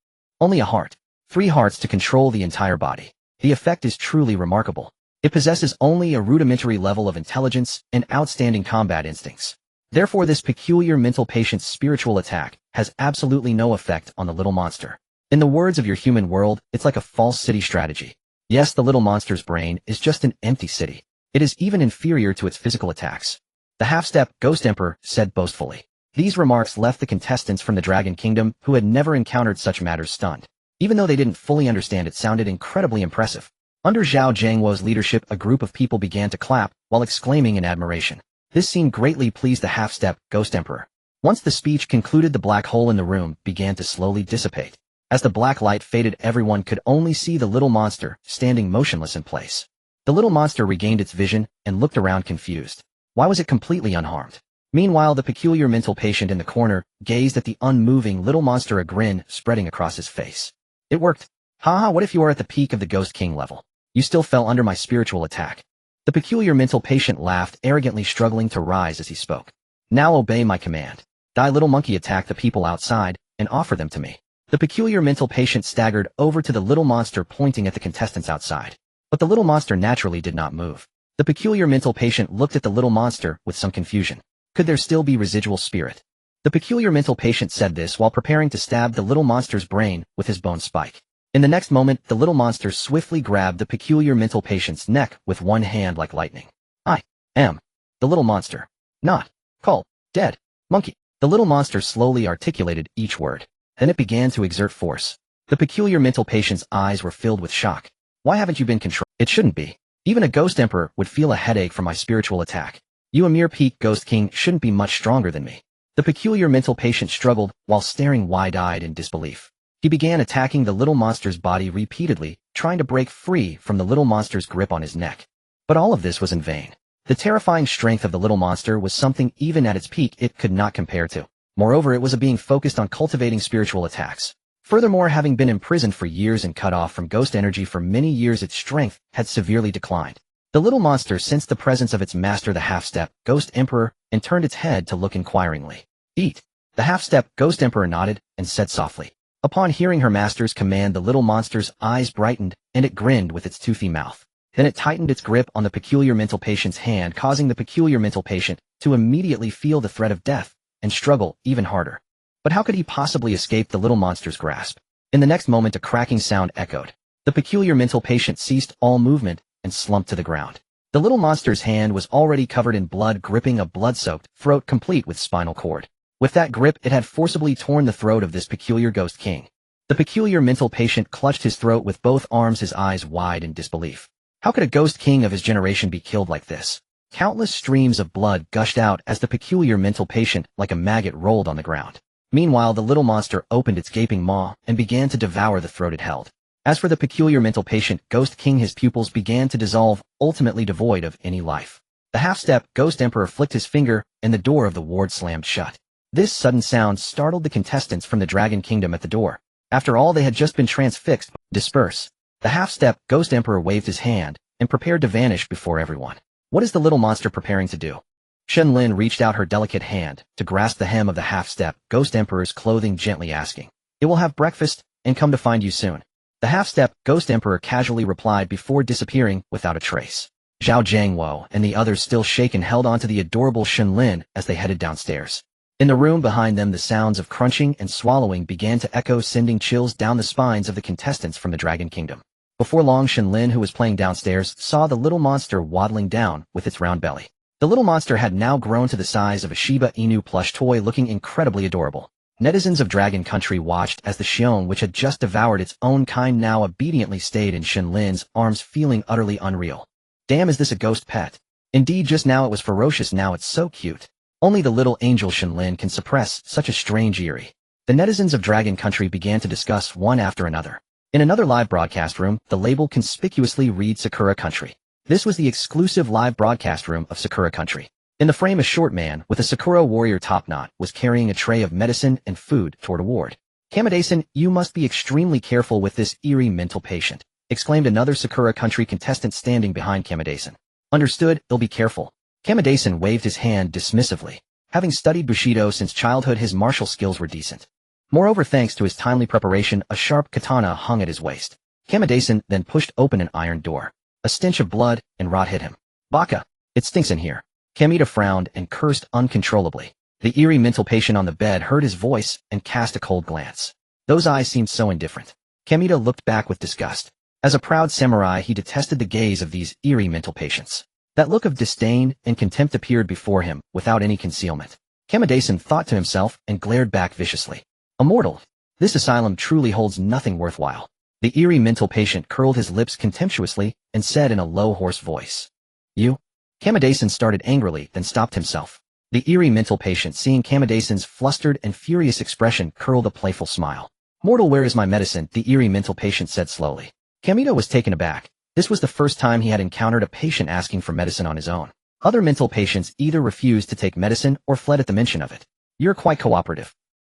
Only a heart. 3 hearts to control the entire body. The effect is truly remarkable. It possesses only a rudimentary level of intelligence and outstanding combat instincts. Therefore, this peculiar mental patient's spiritual attack has absolutely no effect on the little monster. In the words of your human world, it's like a false city strategy. Yes, the little monster's brain is just an empty city. It is even inferior to its physical attacks. The half-step Ghost Emperor said boastfully. These remarks left the contestants from the Dragon Kingdom, who had never encountered such matters, stunned. Even though they didn't fully understand, it sounded incredibly impressive. Under Zhao Jiangwo's leadership, a group of people began to clap while exclaiming in admiration. This scene greatly pleased the half-step Ghost Emperor. Once the speech concluded, the black hole in the room began to slowly dissipate. As the black light faded, everyone could only see the little monster standing motionless in place. The little monster regained its vision and looked around confused. Why was it completely unharmed? Meanwhile, the peculiar mental patient in the corner gazed at the unmoving little monster, a grin spreading across his face. It worked. Haha, what if you are at the peak of the Ghost King level? You still fell under my spiritual attack. The peculiar mental patient laughed, arrogantly struggling to rise as he spoke. Now obey my command. Die, little monkey, attack the people outside and offer them to me. The peculiar mental patient staggered over to the little monster, pointing at the contestants outside. But the little monster naturally did not move. The peculiar mental patient looked at the little monster with some confusion. Could there still be residual spirit? The peculiar mental patient said this while preparing to stab the little monster's brain with his bone spike. In the next moment, the little monster swiftly grabbed the peculiar mental patient's neck with one hand like lightning. I am the little monster. Not called dead monkey. The little monster slowly articulated each word. Then it began to exert force. The peculiar mental patient's eyes were filled with shock. Why haven't you been controlled? It shouldn't be. Even a ghost emperor would feel a headache from my spiritual attack. You, a mere peak ghost king, shouldn't be much stronger than me. The peculiar mental patient struggled while staring wide-eyed in disbelief. He began attacking the little monster's body repeatedly, trying to break free from the little monster's grip on his neck. But all of this was in vain. The terrifying strength of the little monster was something even at its peak it could not compare to. Moreover, it was a being focused on cultivating spiritual attacks. Furthermore, having been imprisoned for years and cut off from ghost energy for many years, its strength had severely declined. The little monster sensed the presence of its master, the half-step Ghost Emperor, and turned its head to look inquiringly. Eat. The half-step Ghost Emperor nodded and said softly. Upon hearing her master's command, the little monster's eyes brightened, and it grinned with its toothy mouth. Then it tightened its grip on the peculiar mental patient's hand, causing the peculiar mental patient to immediately feel the threat of death and struggle even harder. But how could he possibly escape the little monster's grasp? In the next moment, a cracking sound echoed. The peculiar mental patient ceased all movement and slumped to the ground. The little monster's hand was already covered in blood, gripping a blood-soaked throat complete with spinal cord. With that grip, it had forcibly torn the throat of this peculiar ghost king. The peculiar mental patient clutched his throat with both arms, his eyes wide in disbelief. How could a ghost king of his generation be killed like this? Countless streams of blood gushed out as the peculiar mental patient, like a maggot, rolled on the ground. Meanwhile, the little monster opened its gaping maw and began to devour the throat it held. As for the peculiar mental patient, Ghost King, his pupils began to dissolve, ultimately devoid of any life. The half-step Ghost Emperor flicked his finger, and the door of the ward slammed shut. This sudden sound startled the contestants from the Dragon Kingdom at the door. After all, they had just been transfixed. Disperse. The half-step Ghost Emperor waved his hand and prepared to vanish before everyone. What is the little monster preparing to do? Shen Lin reached out her delicate hand to grasp the hem of the half-step Ghost Emperor's clothing, gently asking, "It will have breakfast and come to find you soon." The half-step Ghost Emperor casually replied before disappearing without a trace. Zhao Jiangwo and the others, still shaken, held onto the adorable Shen Lin as they headed downstairs. In the room behind them, the sounds of crunching and swallowing began to echo, sending chills down the spines of the contestants from the Dragon Kingdom. Before long, Shen Lin, who was playing downstairs, saw the little monster waddling down with its round belly. The little monster had now grown to the size of a Shiba Inu plush toy, looking incredibly adorable. Netizens of Dragon Country watched as the Xiong, which had just devoured its own kind, now obediently stayed in Shen Lin's arms, feeling utterly unreal. Damn, is this a ghost pet? Indeed, just now it was ferocious, now it's so cute. Only the little angel Shen Lin can suppress such a strange eerie. The netizens of Dragon Country began to discuss one after another. In another live broadcast room, the label conspicuously read Sakura Country. This was the exclusive live broadcast room of Sakura Country. In the frame, a short man with a Sakura warrior top knot was carrying a tray of medicine and food toward a ward. "Kamade-san, you must be extremely careful with this eerie mental patient," exclaimed another Sakura Country contestant standing behind Kamade-san. "Understood, I'll be careful." Kamade-san waved his hand dismissively. Having studied Bushido since childhood, his martial skills were decent. Moreover, thanks to his timely preparation, a sharp katana hung at his waist. Kamade-san then pushed open an iron door. A stench of blood and rot hit him. "Baka! It stinks in here." Kamita frowned and cursed uncontrollably. The eerie mental patient on the bed heard his voice and cast a cold glance. Those eyes seemed so indifferent. Kamita looked back with disgust. As a proud samurai, he detested the gaze of these eerie mental patients. That look of disdain and contempt appeared before him without any concealment. Kamade-san thought to himself and glared back viciously. "A mortal! This asylum truly holds nothing worthwhile." The eerie mental patient curled his lips contemptuously and said in a low, hoarse voice, "You?" Kamade-san started angrily, then stopped himself. The eerie mental patient, seeing Kamade-san's flustered and furious expression, curled a playful smile. "Mortal, where is my medicine?" the eerie mental patient said slowly. Kamita was taken aback. This was the first time he had encountered a patient asking for medicine on his own. Other mental patients either refused to take medicine or fled at the mention of it. "You're quite cooperative."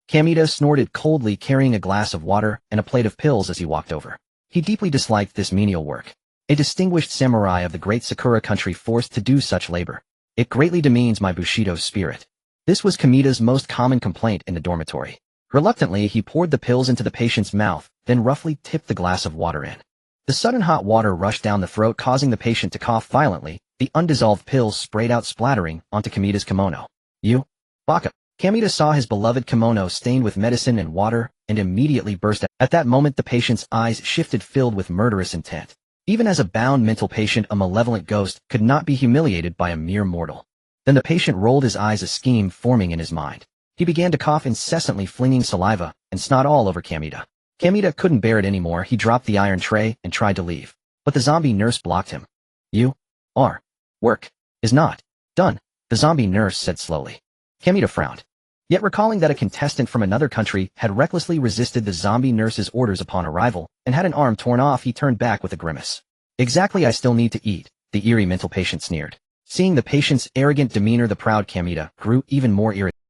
Kamita snorted coldly, carrying a glass of water and a plate of pills as he walked over. He deeply disliked this menial work. A distinguished samurai of the great Sakura Country forced to do such labor. "It greatly demeans my Bushido spirit." This was Kamita's most common complaint in the dormitory. Reluctantly, he poured the pills into the patient's mouth, then roughly tipped the glass of water in. The sudden hot water rushed down the throat, causing the patient to cough violently. The undissolved pills sprayed out, splattering onto Kamita's kimono. "You? Baka!" Kamita saw his beloved kimono stained with medicine and water, and immediately burst out. At that moment, the patient's eyes shifted, filled with murderous intent. Even as a bound mental patient, a malevolent ghost could not be humiliated by a mere mortal. Then the patient rolled his eyes, a scheme forming in his mind. He began to cough incessantly, flinging saliva and snot all over Kamita. Kamita couldn't bear it anymore. He dropped the iron tray and tried to leave. But the zombie nurse blocked him. "You are. Work is not done," the zombie nurse said slowly. Kamita frowned. Yet recalling that a contestant from another country had recklessly resisted the zombie nurse's orders upon arrival and had an arm torn off, he turned back with a grimace. "Exactly, I still need to eat," the eerie mental patient sneered. Seeing the patient's arrogant demeanor, the proud Kamita grew even more irritated.